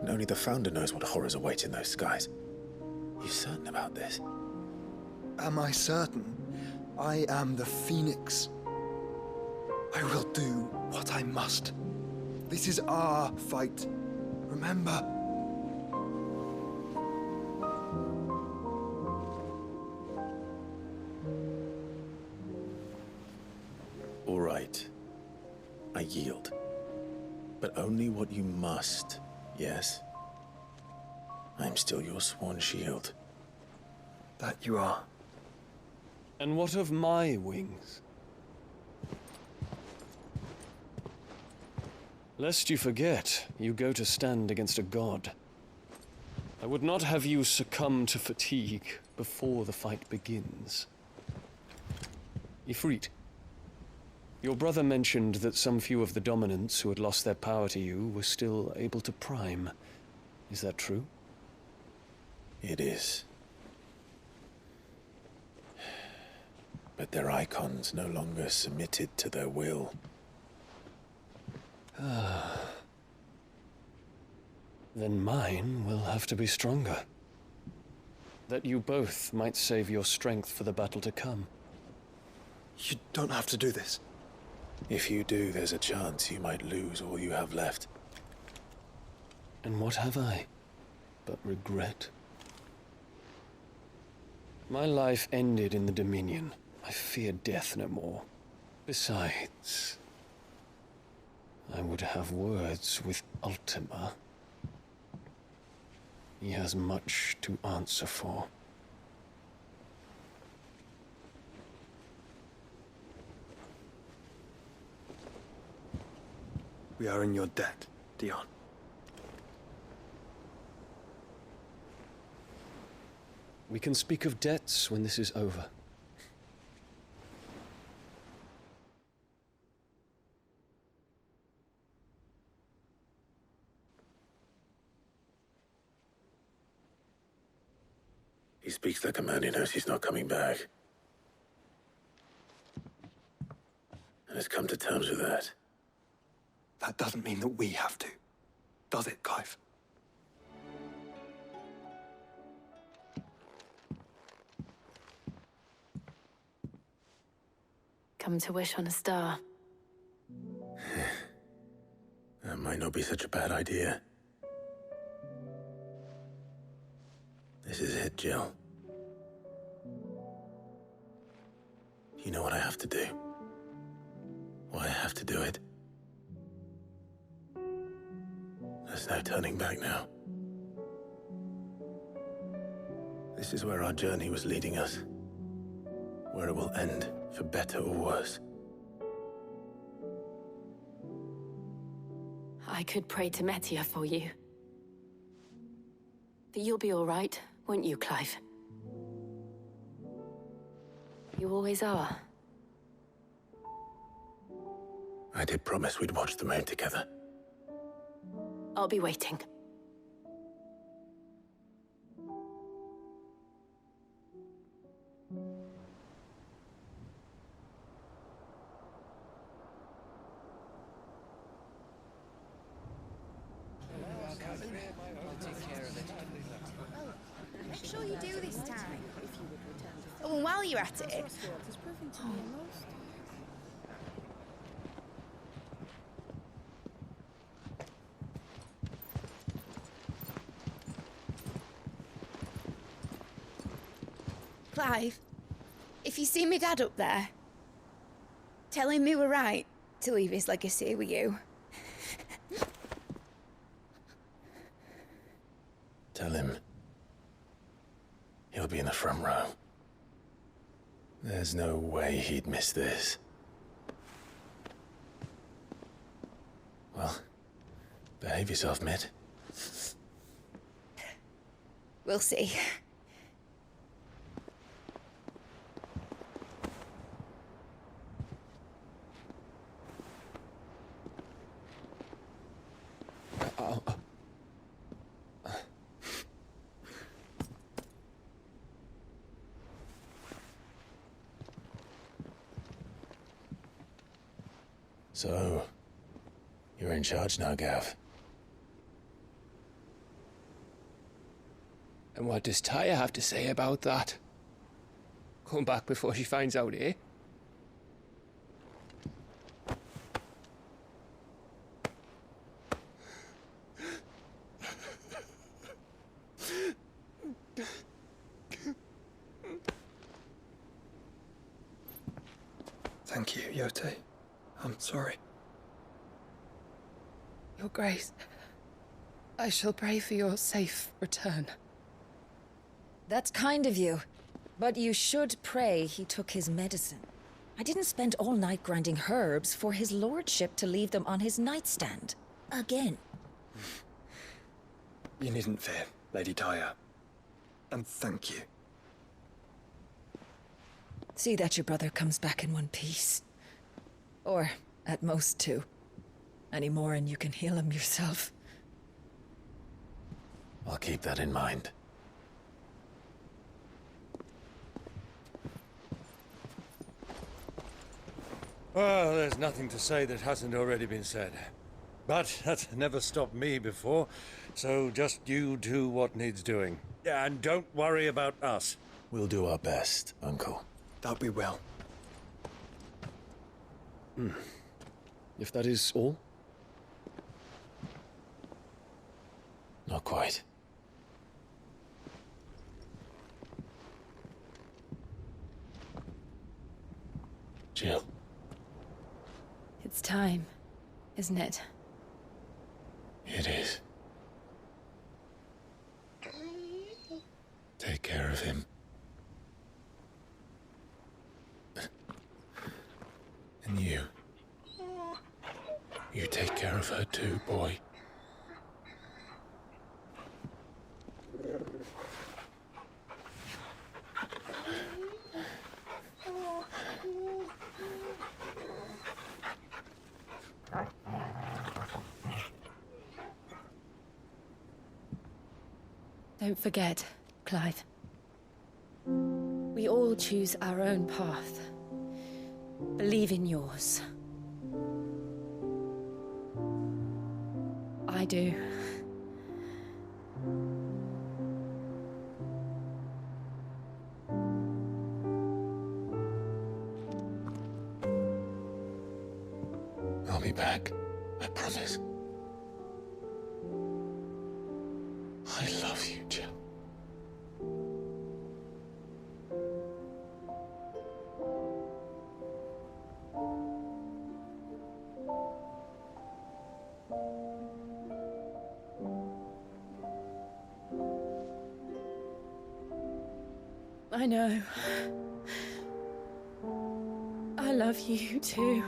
S2: And only the Founder knows what horrors await in those skies. You certain about this?
S13: Am I certain? I am the Phoenix. I will do what I must. This is our fight. Remember?
S2: All right. I yield. But only what you must, yes? I'm still your sworn shield.
S13: That you are.
S7: And what of my wings? Lest you forget, you go to stand against a god. I would not have you succumb to fatigue before the fight begins. Ifrit, your brother mentioned that some few of the dominants who had lost their power to you were still able to prime. Is that true?
S2: It is. But their eikons no longer submitted to their will.
S7: Then mine will have to be stronger. That you both might save your strength for the battle to come.
S13: You don't have to do this.
S2: If you do, there's a chance you might lose all you have left.
S7: And what have I but regret? My life ended in the Dominion. I fear death no more. Besides, I would have words with Ultima. He has much to answer for.
S13: We are in your debt, Dion.
S7: We can speak of debts when this is over.
S2: He speaks like a man who knows he's not coming back. And has come to terms with that.
S13: That doesn't mean that we have to, does it, Clive?
S14: Come to wish on a star.
S2: That might not be such a bad idea. This is it, Jill. You know what I have to do? Why I have to do it? There's no turning back now. This is where our journey was leading us. Where it will end, for better or worse.
S14: I could pray to Metia for you. But you'll be all right, won't you, Clive? You always are.
S2: I did promise we'd watch the moon together.
S14: I'll be waiting.
S19: Make sure you do this time. Oh, and while you're at it... Clive, if you see me dad up there, tell him we were right to leave his legacy with you.
S2: Tell him he'll be in the front row. There's no way he'd miss this. Well, behave yourself, Mitt.
S19: We'll see.
S2: So, you're in charge now, Gav.
S5: And what does Tyre have to say about that? Come back before she finds out, eh?
S13: Thank you, Yote. I'm sorry.
S20: Your Grace, I shall pray for your safe return.
S17: That's kind of you. But you should pray he took his medicine. I didn't spend all night grinding herbs for his lordship to leave them on his nightstand. Again.
S13: You needn't fear, Lady Tyre. And thank you.
S17: See that your brother comes back in one piece. Or, at most, two. Any more and you can heal him yourself.
S2: I'll keep that in mind.
S1: Well, there's nothing to say that hasn't already been said. But that's never stopped me before, so just you do what needs doing. And don't worry about us.
S2: We'll do our best, Uncle.
S13: That we will.
S6: If that is all?
S2: Not quite. Jill.
S11: It's time, isn't it?
S2: It is. Take care of him. And you. You take care of her too, boy.
S11: Don't forget, Clive. We all choose our own path. Believe in yours. I do.
S2: I'll be back. I promise. I love you, Jill.
S11: I know. I love you too.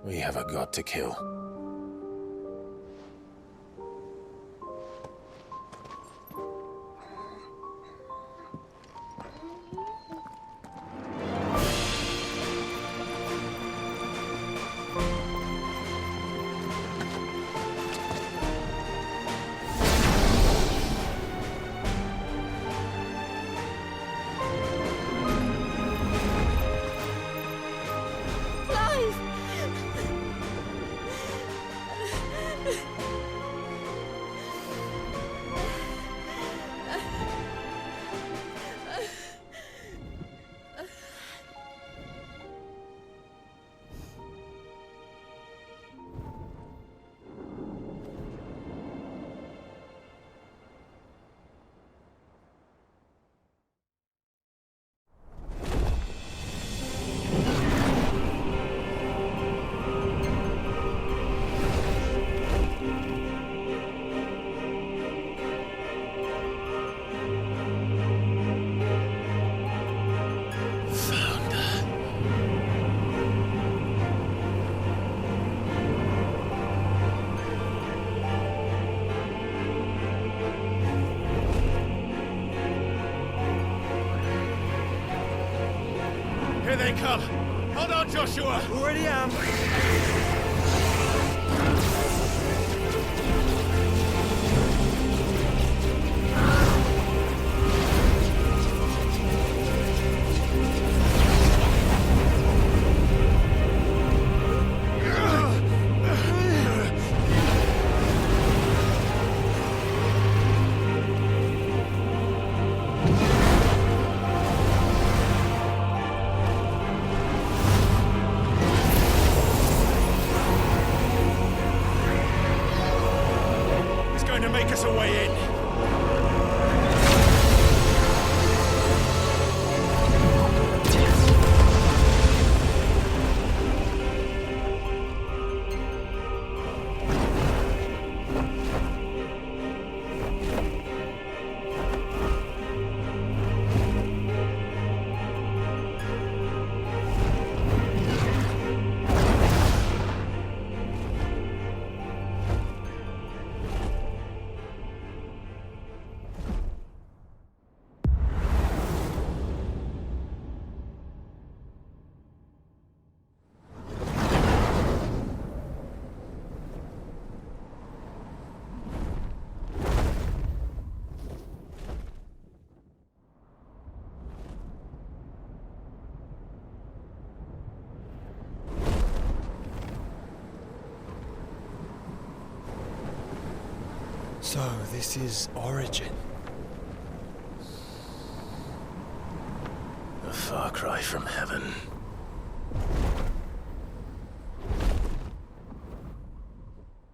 S2: We have a god to kill.
S3: Here they come! Hold on, Joshua! Already am! So, this is Origin.
S2: A far cry from heaven.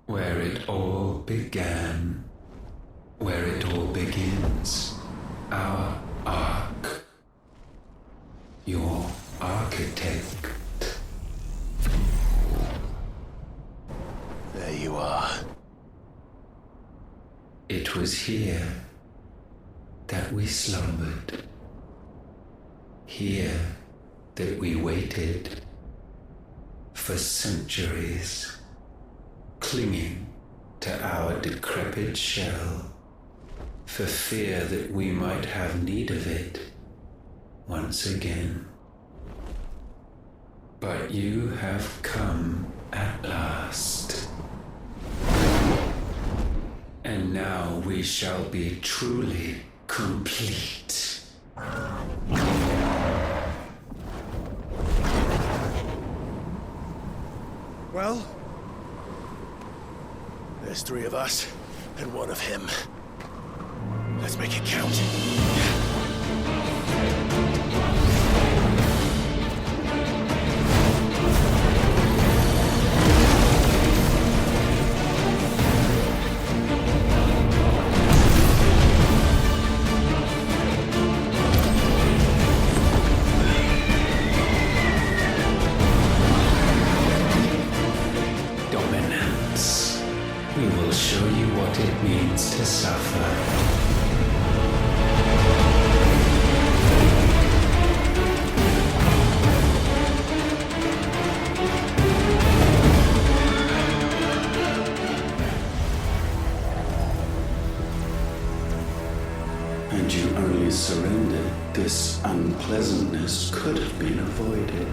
S21: Where it all began, where it all begins, our arc, your architect.
S2: There you are.
S21: It was here that we slumbered, here that we waited for centuries, clinging to our decrepit shell, for fear that we might have need of it once again. But you have come at last. And now we shall be truly complete.
S2: Well, there's 3 of us and 1 of him. Let's make it count.
S21: We will show you what it means to suffer. and you only surrendered, this unpleasantness could have been avoided.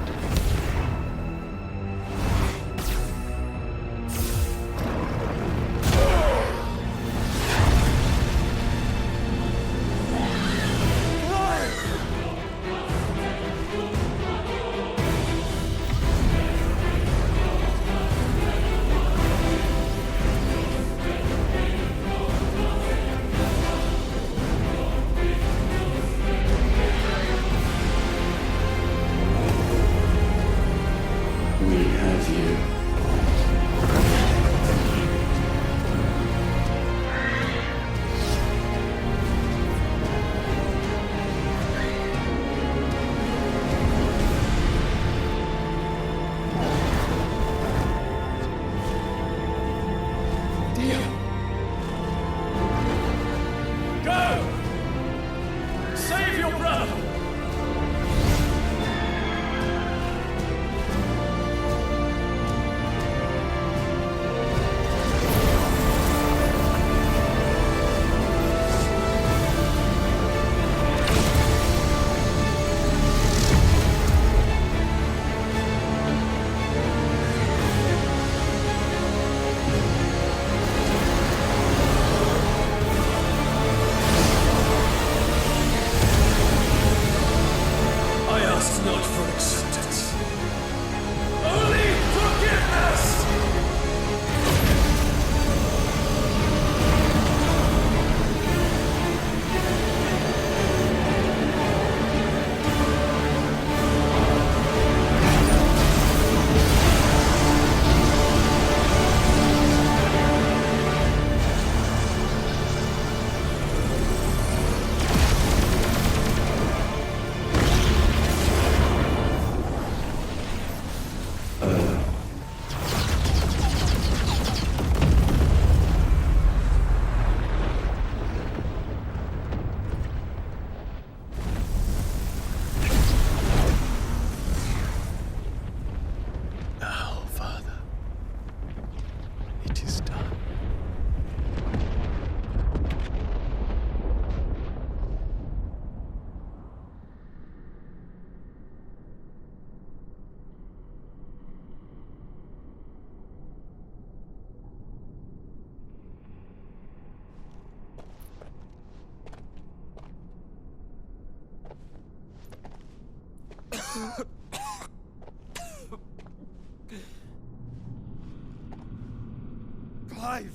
S3: Clive!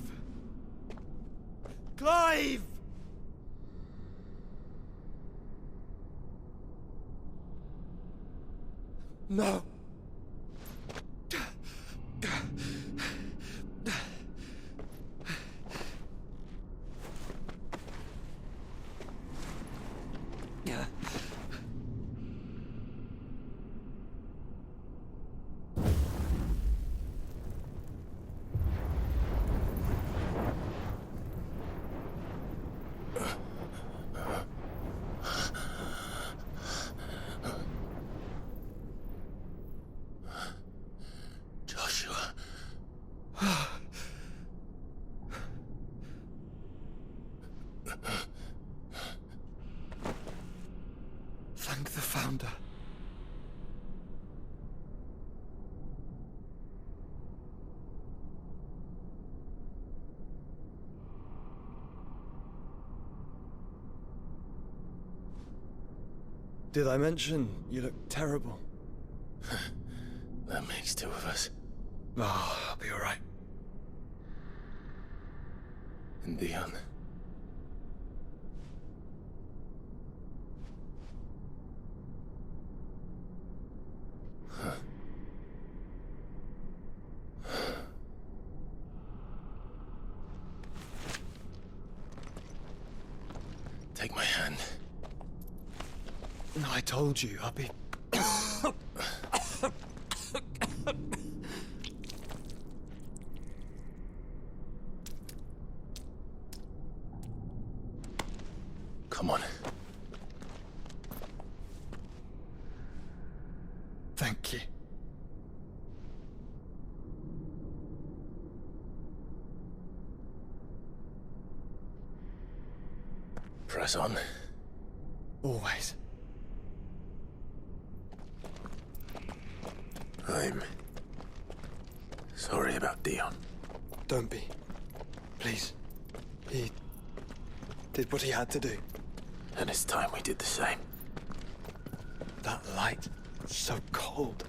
S3: Clive! No! Thank the Founder. Did I mention you look terrible?
S2: That makes two of us.
S3: Oh, I'll be alright.
S2: And Dion. Take my hand.
S3: I told you, I'll be...
S2: Come on.
S3: Thank you.
S2: press on.
S3: Always.
S2: I'm sorry about Dion.
S3: Don't be. Please. He did what he had to do.
S2: And it's time we did the same.
S3: That light, so cold.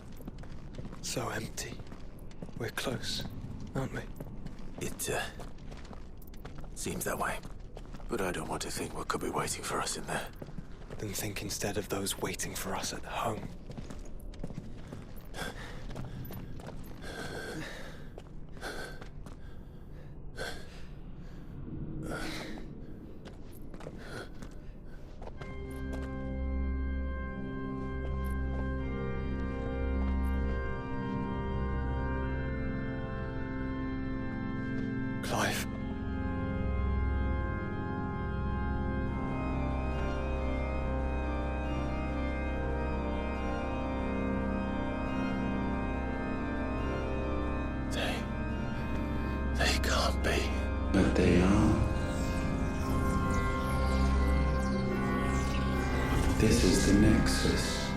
S3: So empty. We're close, aren't we?
S2: It seems that way. But I don't want to think what could be waiting for us in there.
S3: Then think instead of those waiting for us at home. Clive.
S2: They can't be.
S21: But they are. This is the Nexus.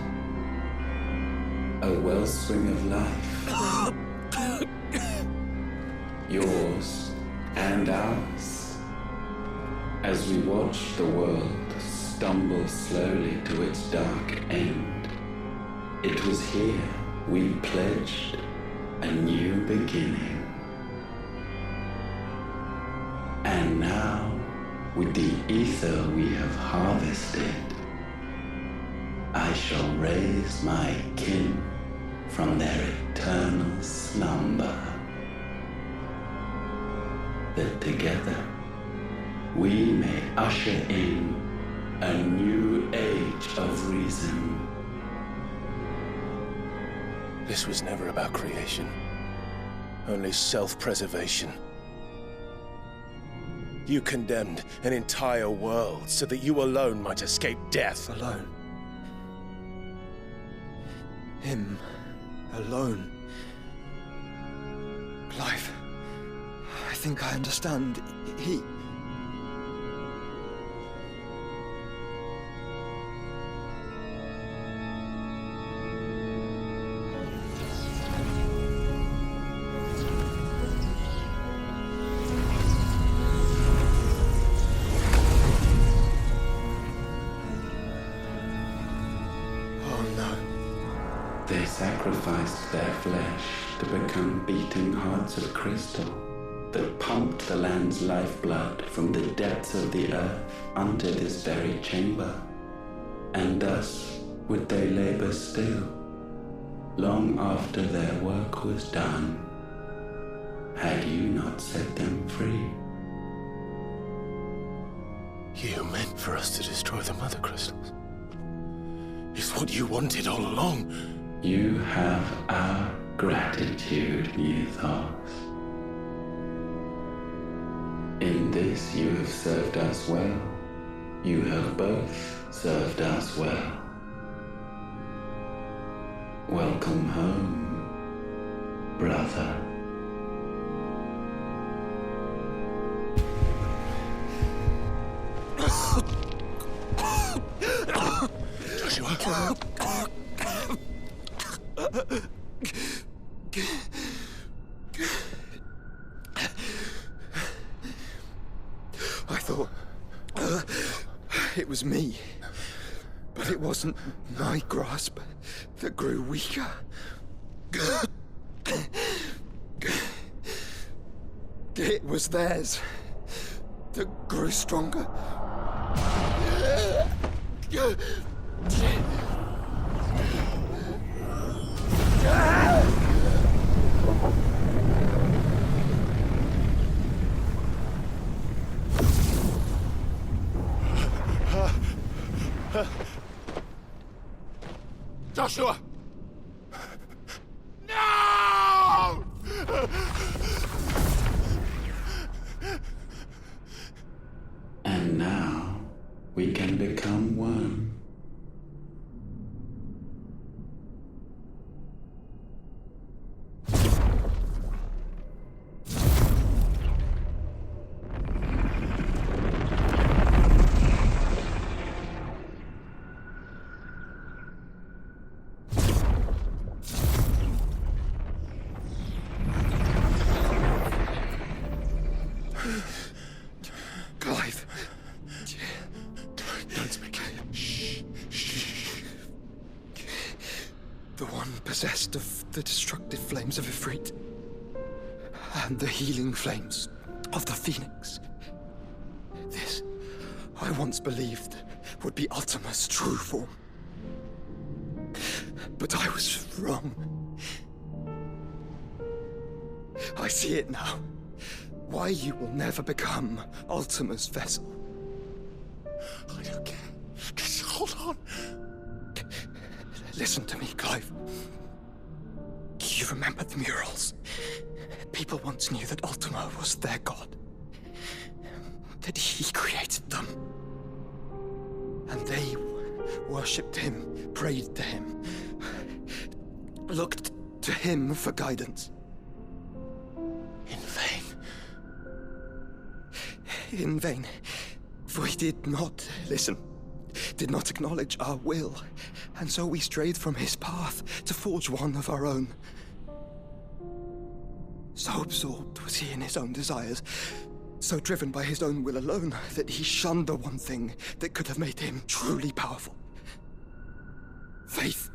S21: A wellspring of life. Yours and ours. As we watch the world stumble slowly to its dark end, it was here we pledged a new beginning. And now, with the ether we have harvested, I shall raise my kin from their eternal slumber. That together we may usher in a new age of reason.
S2: This was never about creation. Only self-preservation. You condemned an entire world so that you alone might escape death.
S3: Alone. Him. Alone. Clive. I think I understand. He...
S21: They sacrificed their flesh to become beating hearts of crystal that pumped the land's lifeblood from the depths of the earth unto this very chamber. And thus would they labor still, long after their work was done, had you not set them free.
S2: You meant for us to destroy the Mother Crystals. It's what you wanted all along.
S21: You have our gratitude, Mythos. In this you have served us well. You have both served us well. Welcome home, brother.
S2: Joshua.
S3: I thought it was me, but it wasn't my grasp that grew weaker. It was theirs that grew stronger.
S9: Joshua! No!
S21: And now we can become one.
S8: The one possessed of the destructive flames of Ifrit, and the healing flames of the Phoenix. This, I once believed, would be Ultima's true form. But I was wrong. I see it now. Why you will never become Ultima's vessel.
S9: I don't care. Just hold on.
S8: Listen to me, Clive. You remember the murals? People once knew that Ultima was their god. That he created them. And they worshipped him, prayed to him, looked to him for guidance. In vain. In vain. For he did not listen, did not acknowledge our will, and so we strayed from his path to forge one of our own. So absorbed was he in his own desires, so driven by his own will alone, that he shunned the one thing that could have made him truly powerful. Faith.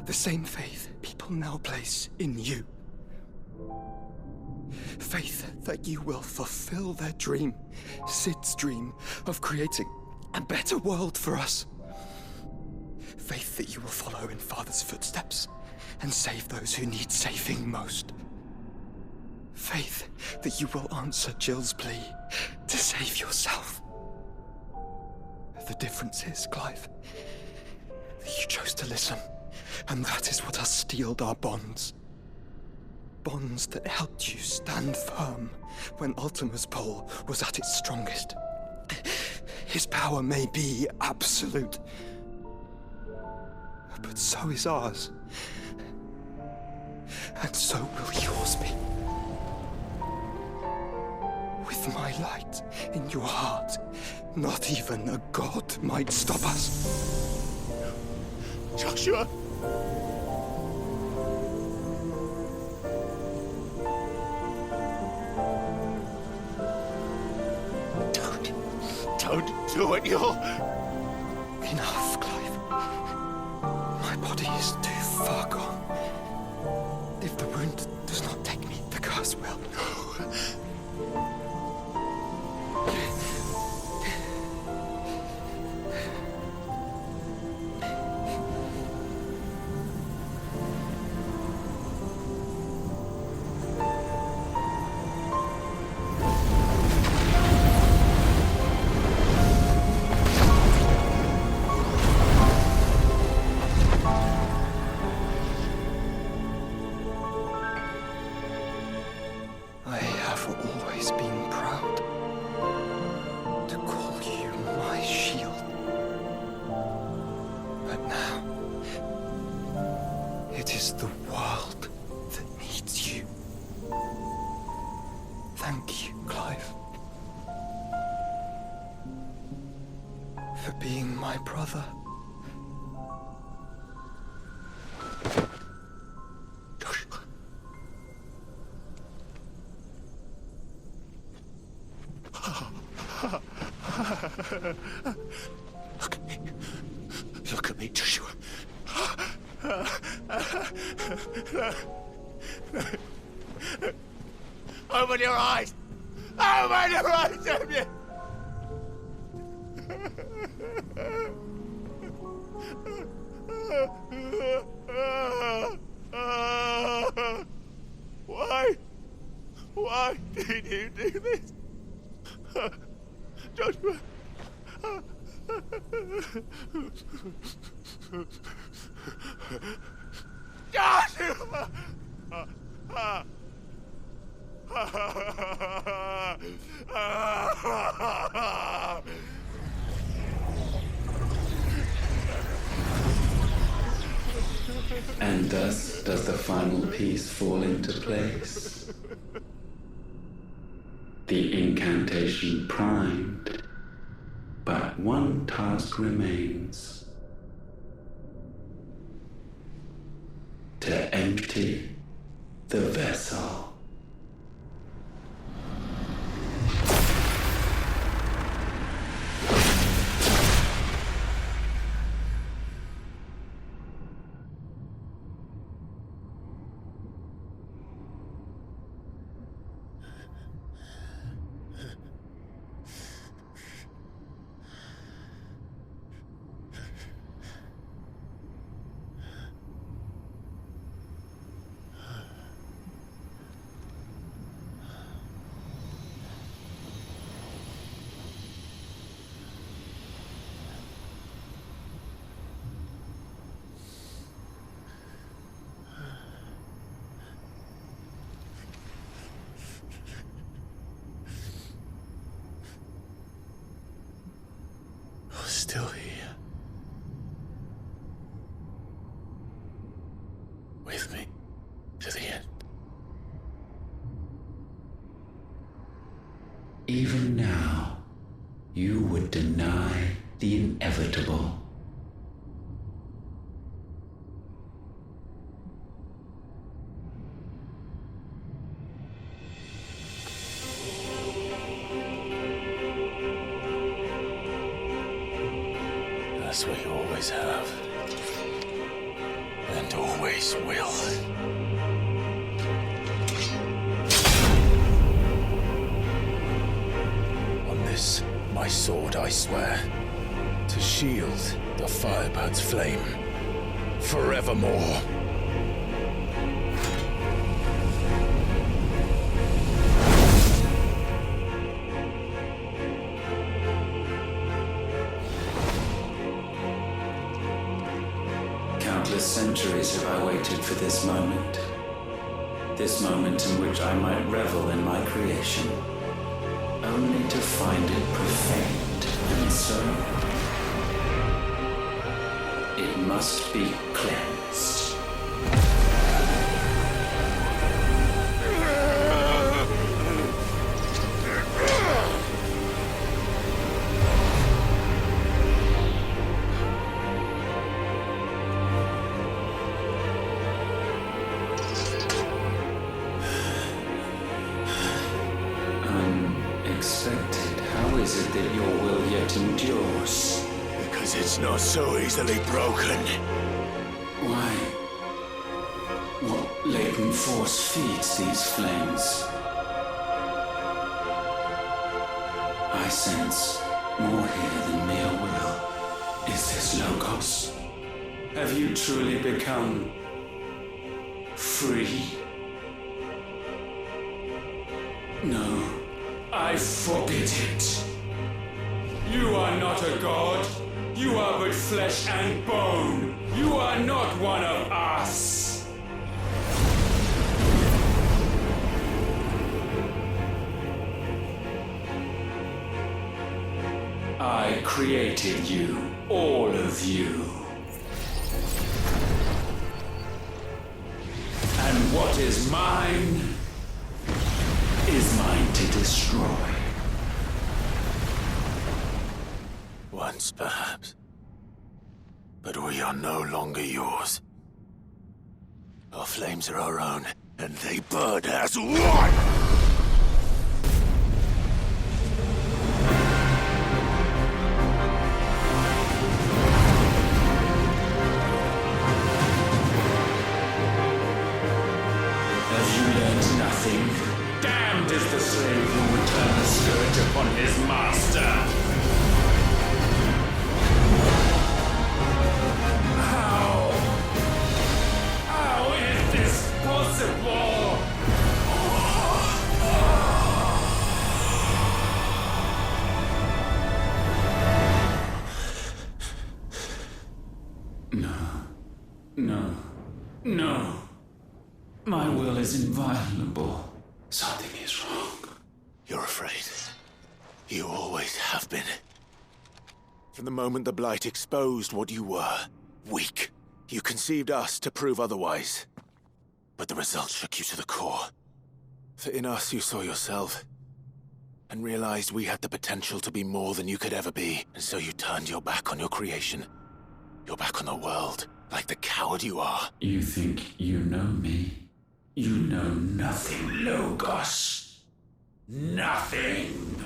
S8: The same faith people now place in you. Faith that you will fulfill their dream, Sid's dream, of creating a better world for us. Faith that you will follow in Father's footsteps and save those who need saving most. Faith that you will answer Jill's plea to save yourself. The difference is, Clive, that you chose to listen, and that is what has steeled our bonds. Bonds that helped you stand firm when Ultima's pull was at its strongest. His power may be absolute, but so is ours. And so will yours be. With my light in your heart, not even a god might stop us.
S9: Joshua! Don't do it, you'll...
S8: Enough, Clive. My body is too far gone. If the wound does not take me, the curse will.
S9: Look at me, Joshua. Open your eyes! Open your eyes, damn you! Why? Why did you do this? Joshua! Joshua!
S21: And thus does the final piece fall into place. The incantation primed, but one task remains. To empty the vessel.
S2: still here. With me to the end.
S21: Even now, you would deny the inevitable.
S2: As we always have. And always will. On this, my sword, I swear, to shield the Firebird's flame forevermore.
S21: Countless centuries have I waited for this moment. This moment in which I might revel in my creation, only to find it profane and so it must be cleansed. Unexpected. How is it that your will yet endures?
S2: Because it's not so easily broken.
S21: Why? What latent force feeds these flames? I sense more here than mere will. Is this Logos? Have you truly become free? No, I forbid it. You are not a god. You are but flesh and bone. You are not one of us. I created you, all of you. And what is mine is mine to destroy.
S2: Once, perhaps. But we are no longer yours. Our flames are our own, and they burn as one!
S21: Have you learned nothing? Damned is the slave who would turn the scourge upon his master. How is this possible? No. My will is inviolable. Something is wrong.
S2: You're afraid. You always have been. From the moment the Blight exposed what you were, weak, you conceived us to prove otherwise. But the result shook you to the core. For in us you saw yourself, and realized we had the potential to be more than you could ever be, and so you turned your back on your creation. Your back on the world, like the coward you are.
S21: You think you know me? You know nothing, Logos. Nothing.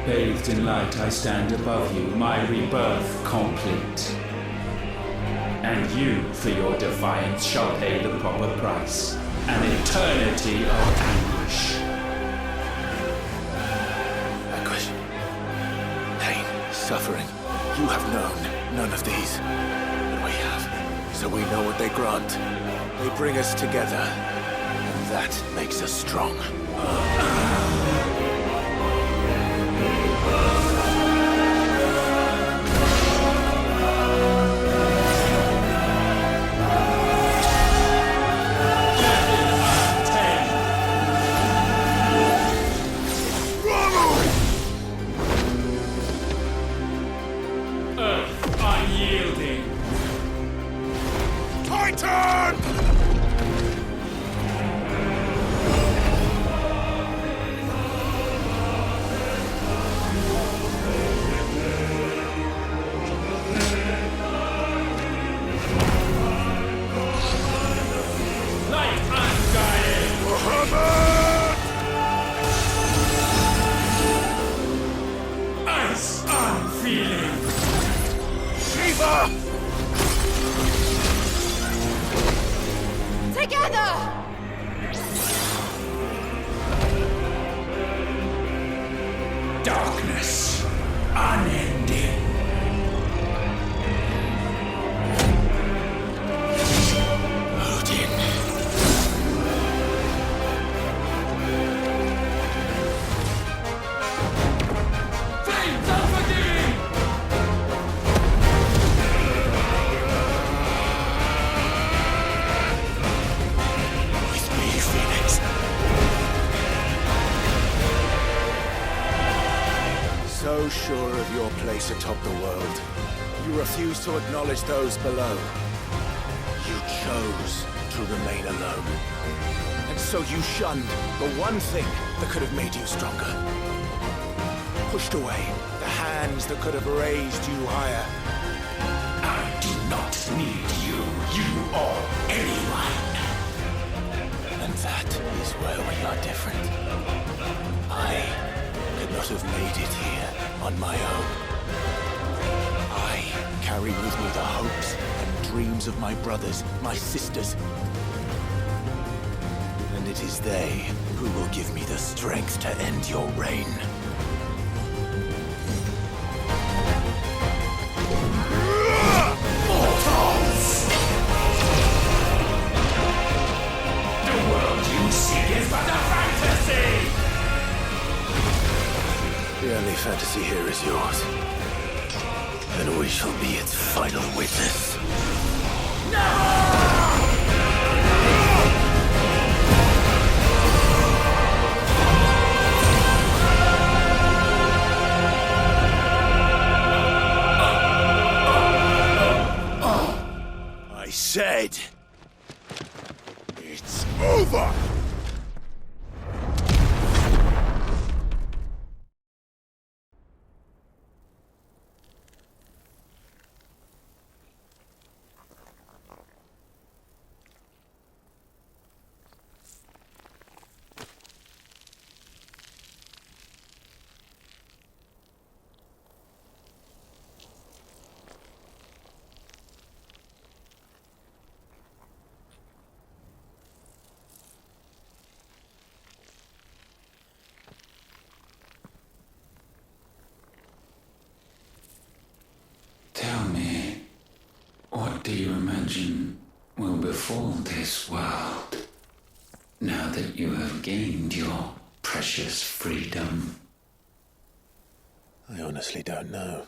S21: Bathed in light, I stand above you, my rebirth complete. And you, for your defiance, shall pay the proper price. An eternity of anguish.
S2: Anguish. Pain. Suffering. You have known none of these. But we have. So we know what they grant. They bring us together. And that makes us strong.
S21: Darkness, unending.
S2: Odin.
S21: Flames unforgiving!
S2: With me, Phoenix. So sure of your place atop the world, you refuse to acknowledge those below. You chose to remain alone. And so you shunned the one thing that could have made you stronger. Pushed away the hands that could have raised you higher.
S21: I do not need you, or anyone.
S2: And that is where we are different. I could not have made it here on my own. I carry with me the hopes and dreams of my brothers, my sisters. And it is they who will give me the strength to end your reign.
S21: Mortals! The world you seek is but a fantasy!
S2: The only fantasy here is yours. And we shall be its final witness. I said, it's over!
S21: Tell me, what do you imagine will befall this world now that you have gained your precious freedom?
S2: I honestly don't know.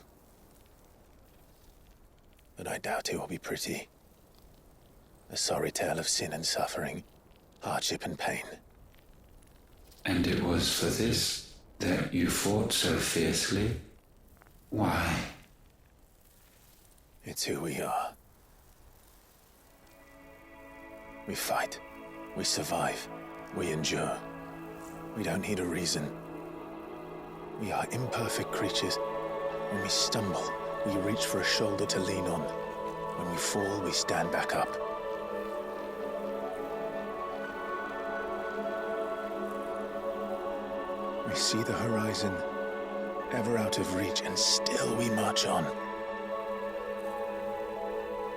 S2: But I doubt it will be pretty. A sorry tale of sin and suffering, hardship and pain.
S21: And it was for this that you fought so fiercely? Why?
S2: It's who we are. We fight. We survive. We endure. We don't need a reason. We are imperfect creatures. When we stumble, we reach for a shoulder to lean on. When we fall, we stand back up. We see the horizon, Ever out of reach, and still we march on.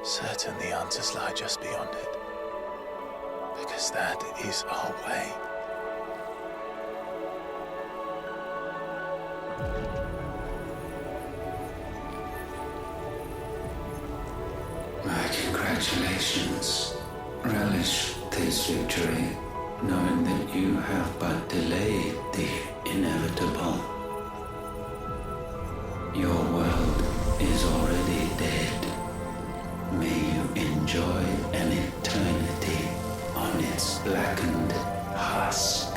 S2: Certain the answers lie just beyond it. Because that is our way.
S21: My congratulations. Relish this victory, knowing that you have but delayed the inevitable. Your world is already dead. May you enjoy an eternity on its blackened husk.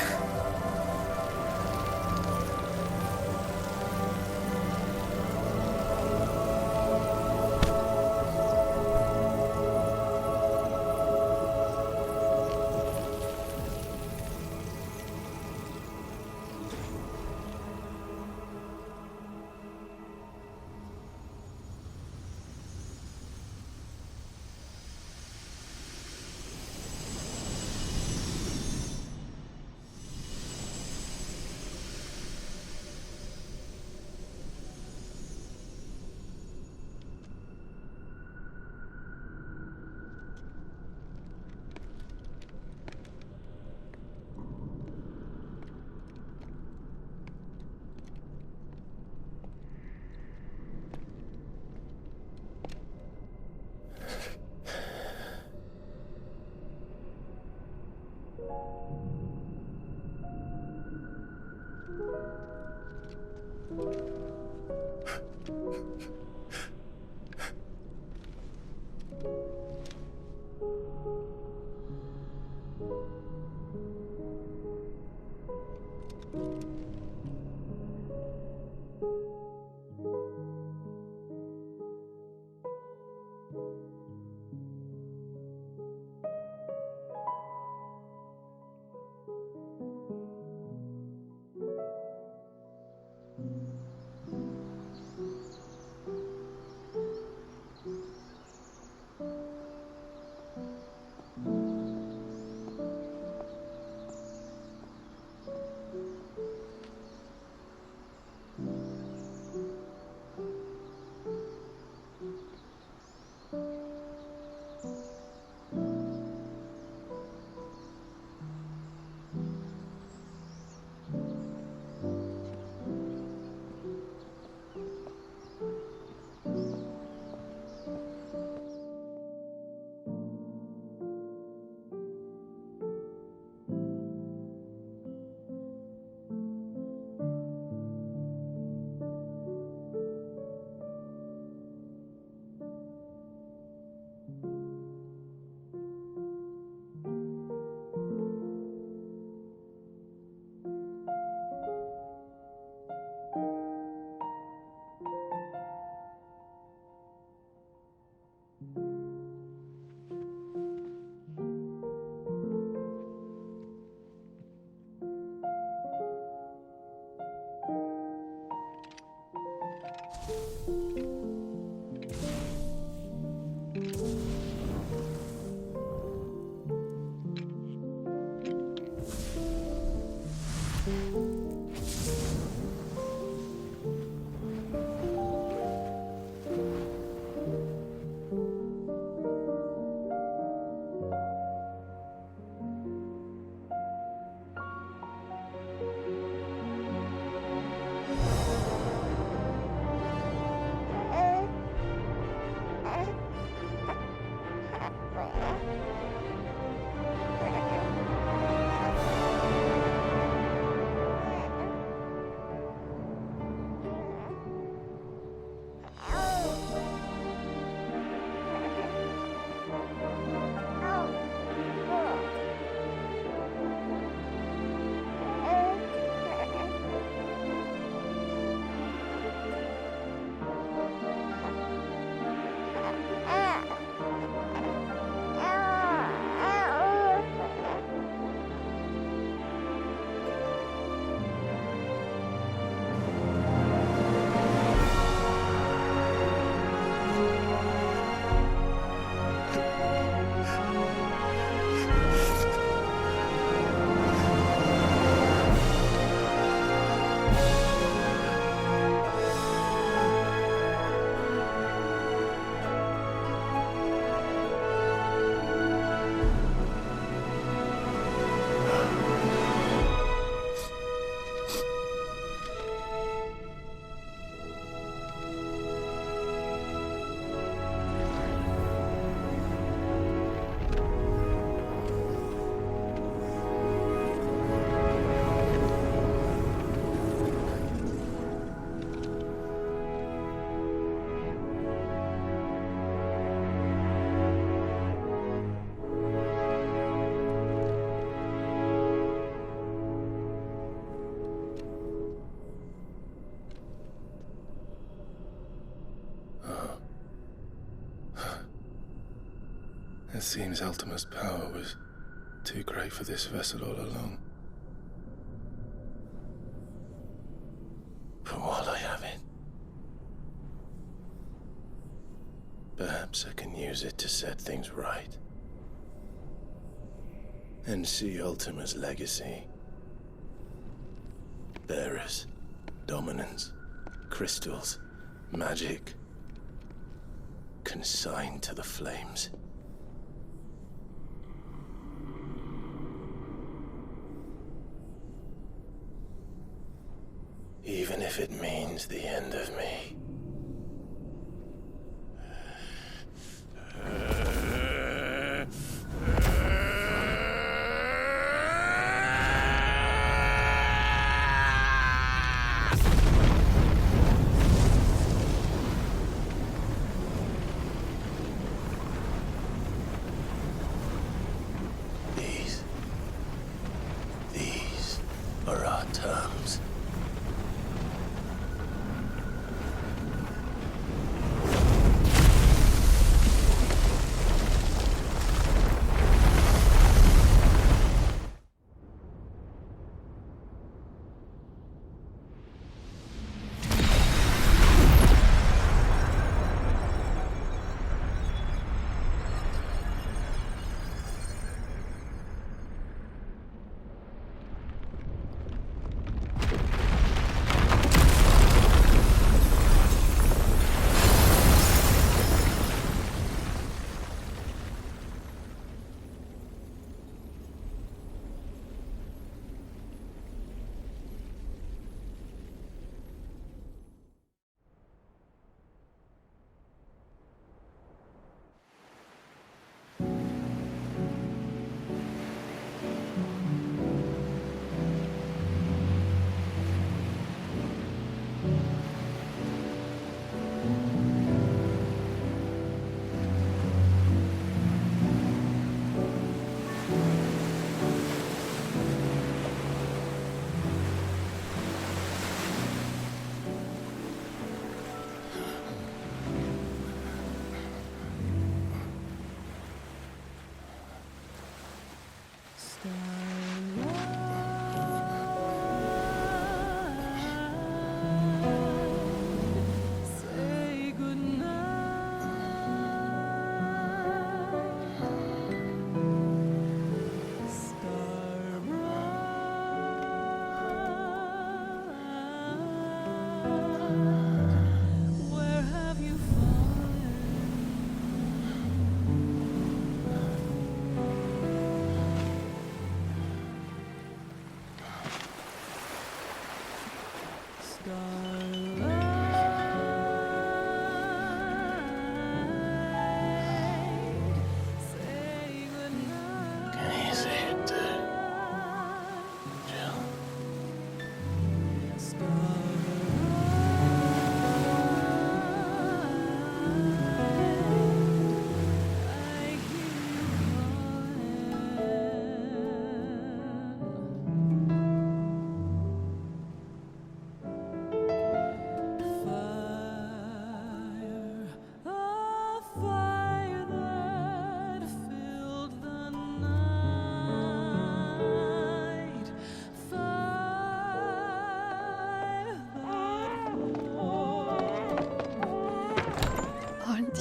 S7: It seems Ultima's power was too great for this vessel all along.
S2: But while I have it, perhaps I can use it to set things right. And see Ultima's legacy. Bearers, dominance, crystals, magic, consigned to the flames. Even if it means the end of me. These are our terms.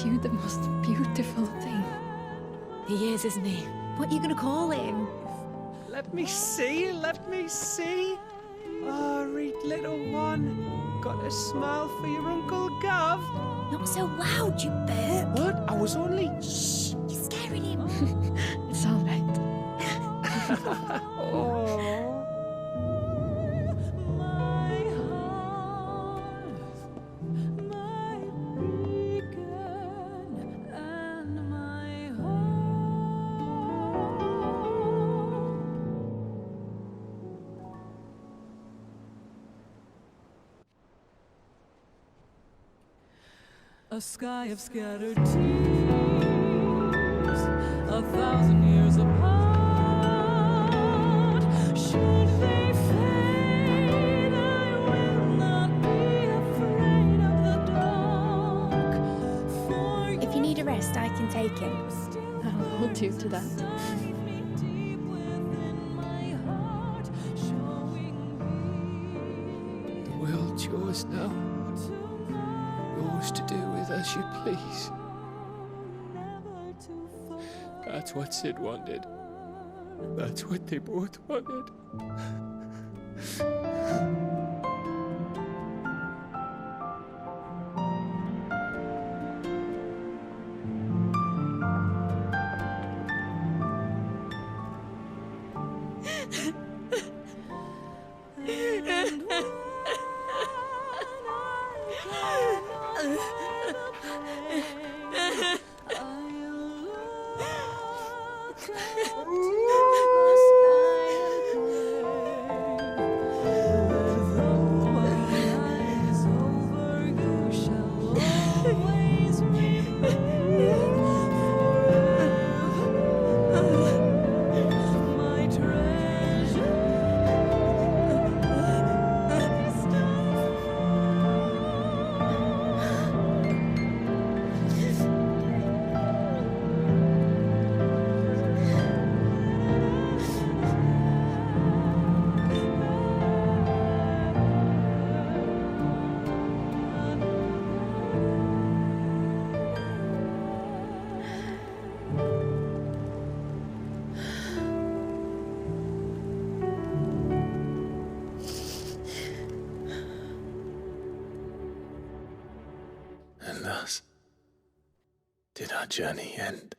S20: You the most beautiful thing.
S14: He is, isn't he? What are you gonna call him?
S4: Let me see, let me see. Oh, read little one. Got a smile for your Uncle Gav.
S14: Not so loud, you burp.
S4: What? I was only...
S14: Shh, you're scaring him.
S20: It's all right.
S4: Oh.
S10: A sky of scattered tears, 1,000 years apart. Should they fade, I will not be afraid of the dark. For
S19: if you need a rest, I can take him.
S20: I'll hold
S16: to that.
S5: The world's yours now. Yours to do with as you please. That's what Sid wanted. That's what they both wanted.
S2: And thus did our journey end.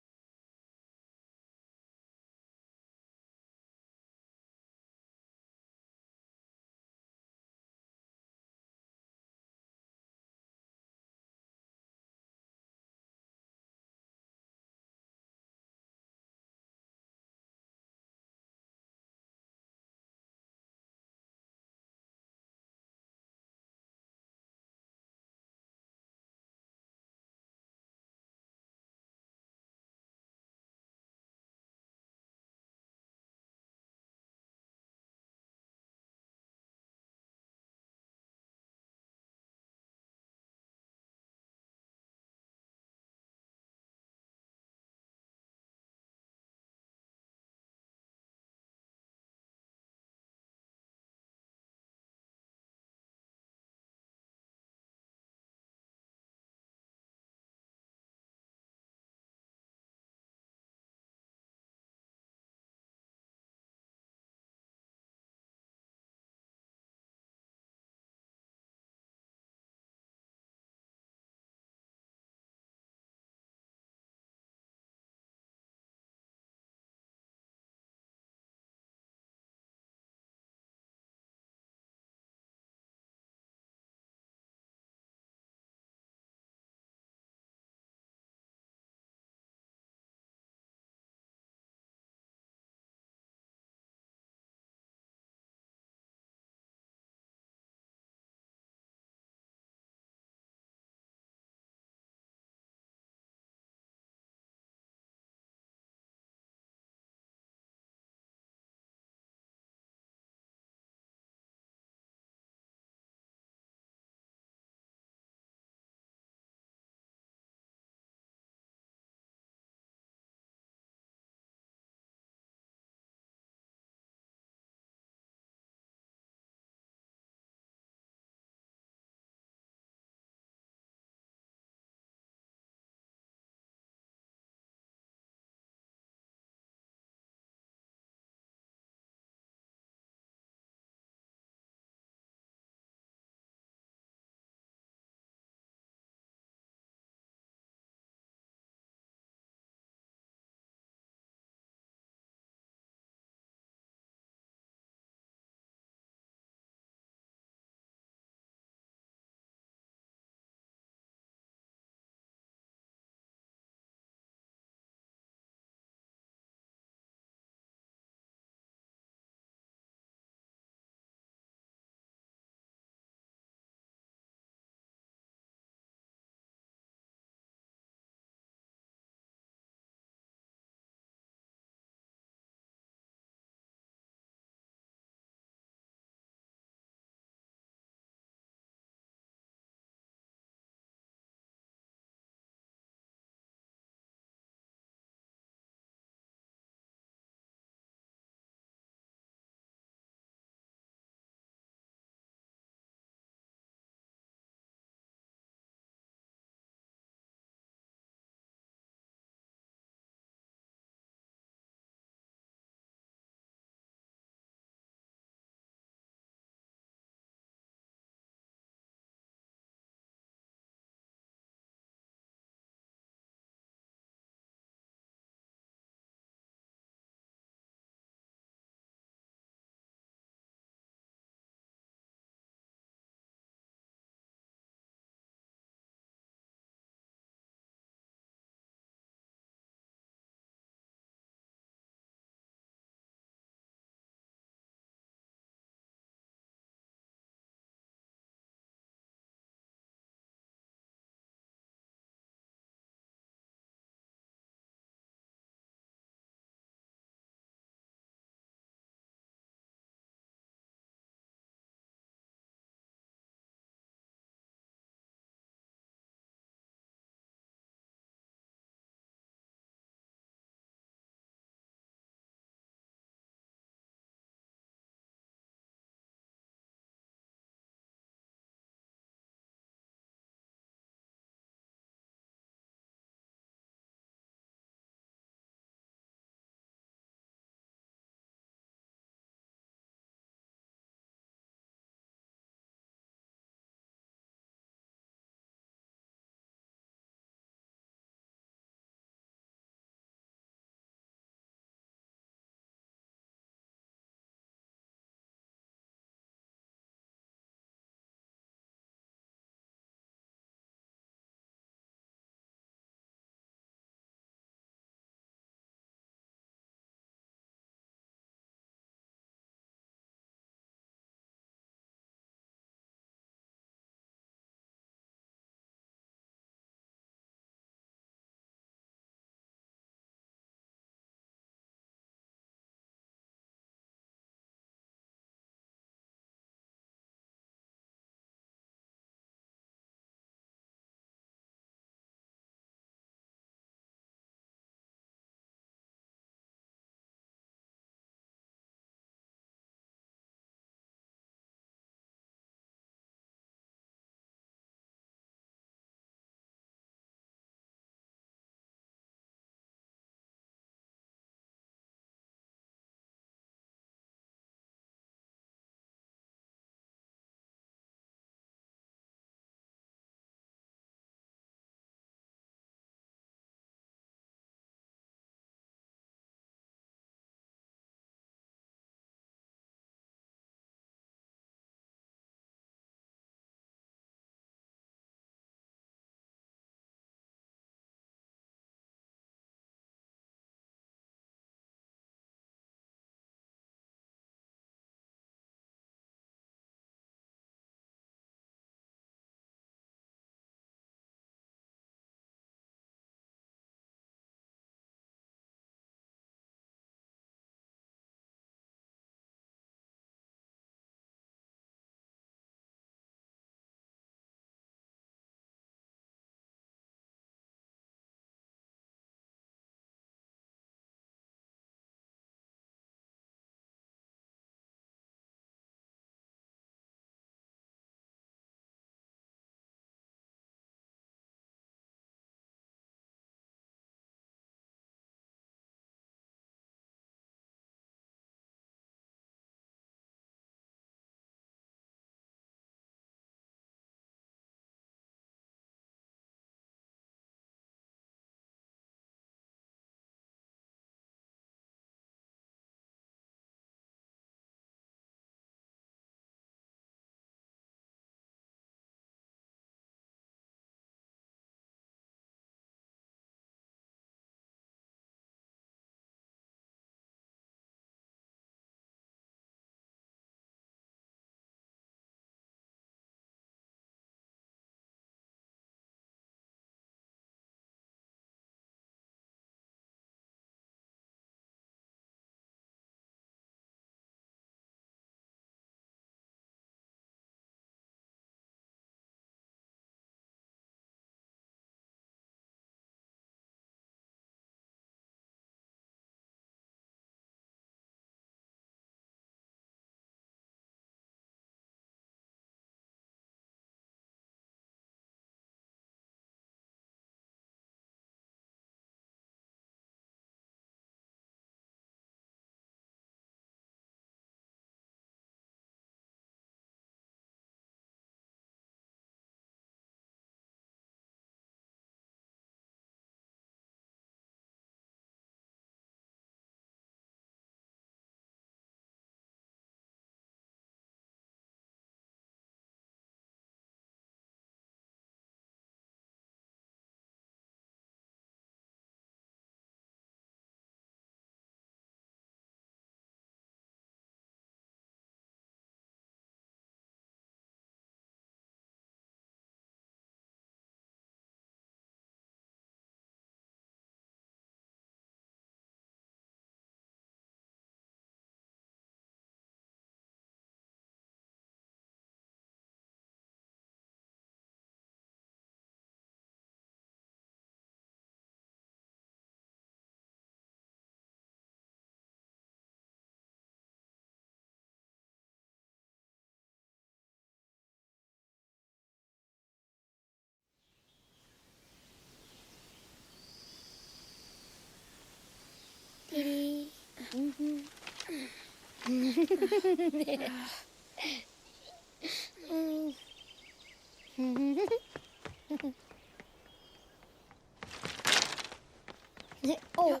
S16: Oh.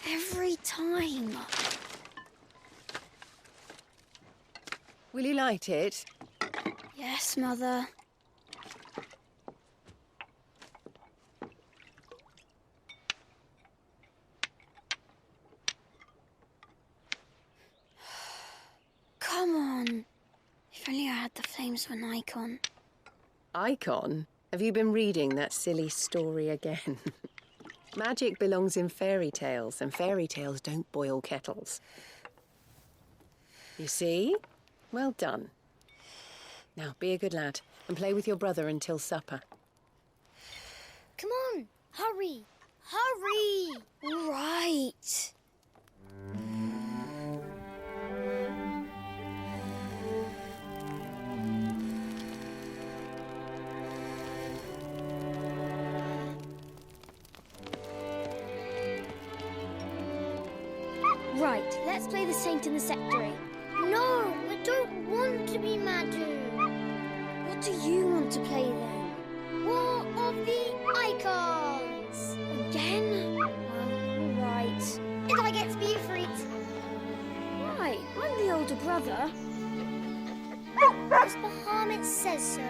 S16: Every time.
S18: Will you light it?
S16: Yes, Mother. Come on. If only I had the flames of an icon.
S18: Icon? Have you been reading that silly story again? Magic belongs in fairy tales, and fairy tales don't boil kettles. You see? Well done. Now, be a good lad, and play with your brother until supper.
S16: Come on, hurry! Hurry! All right. Right, let's play the saint in the sectary. No, I don't want to be Madhu. What do you want to play then? War of the Icons! Again? Well, all right. And I get to be Ifrit. Right, I'm the older brother. Because Bahamut says so.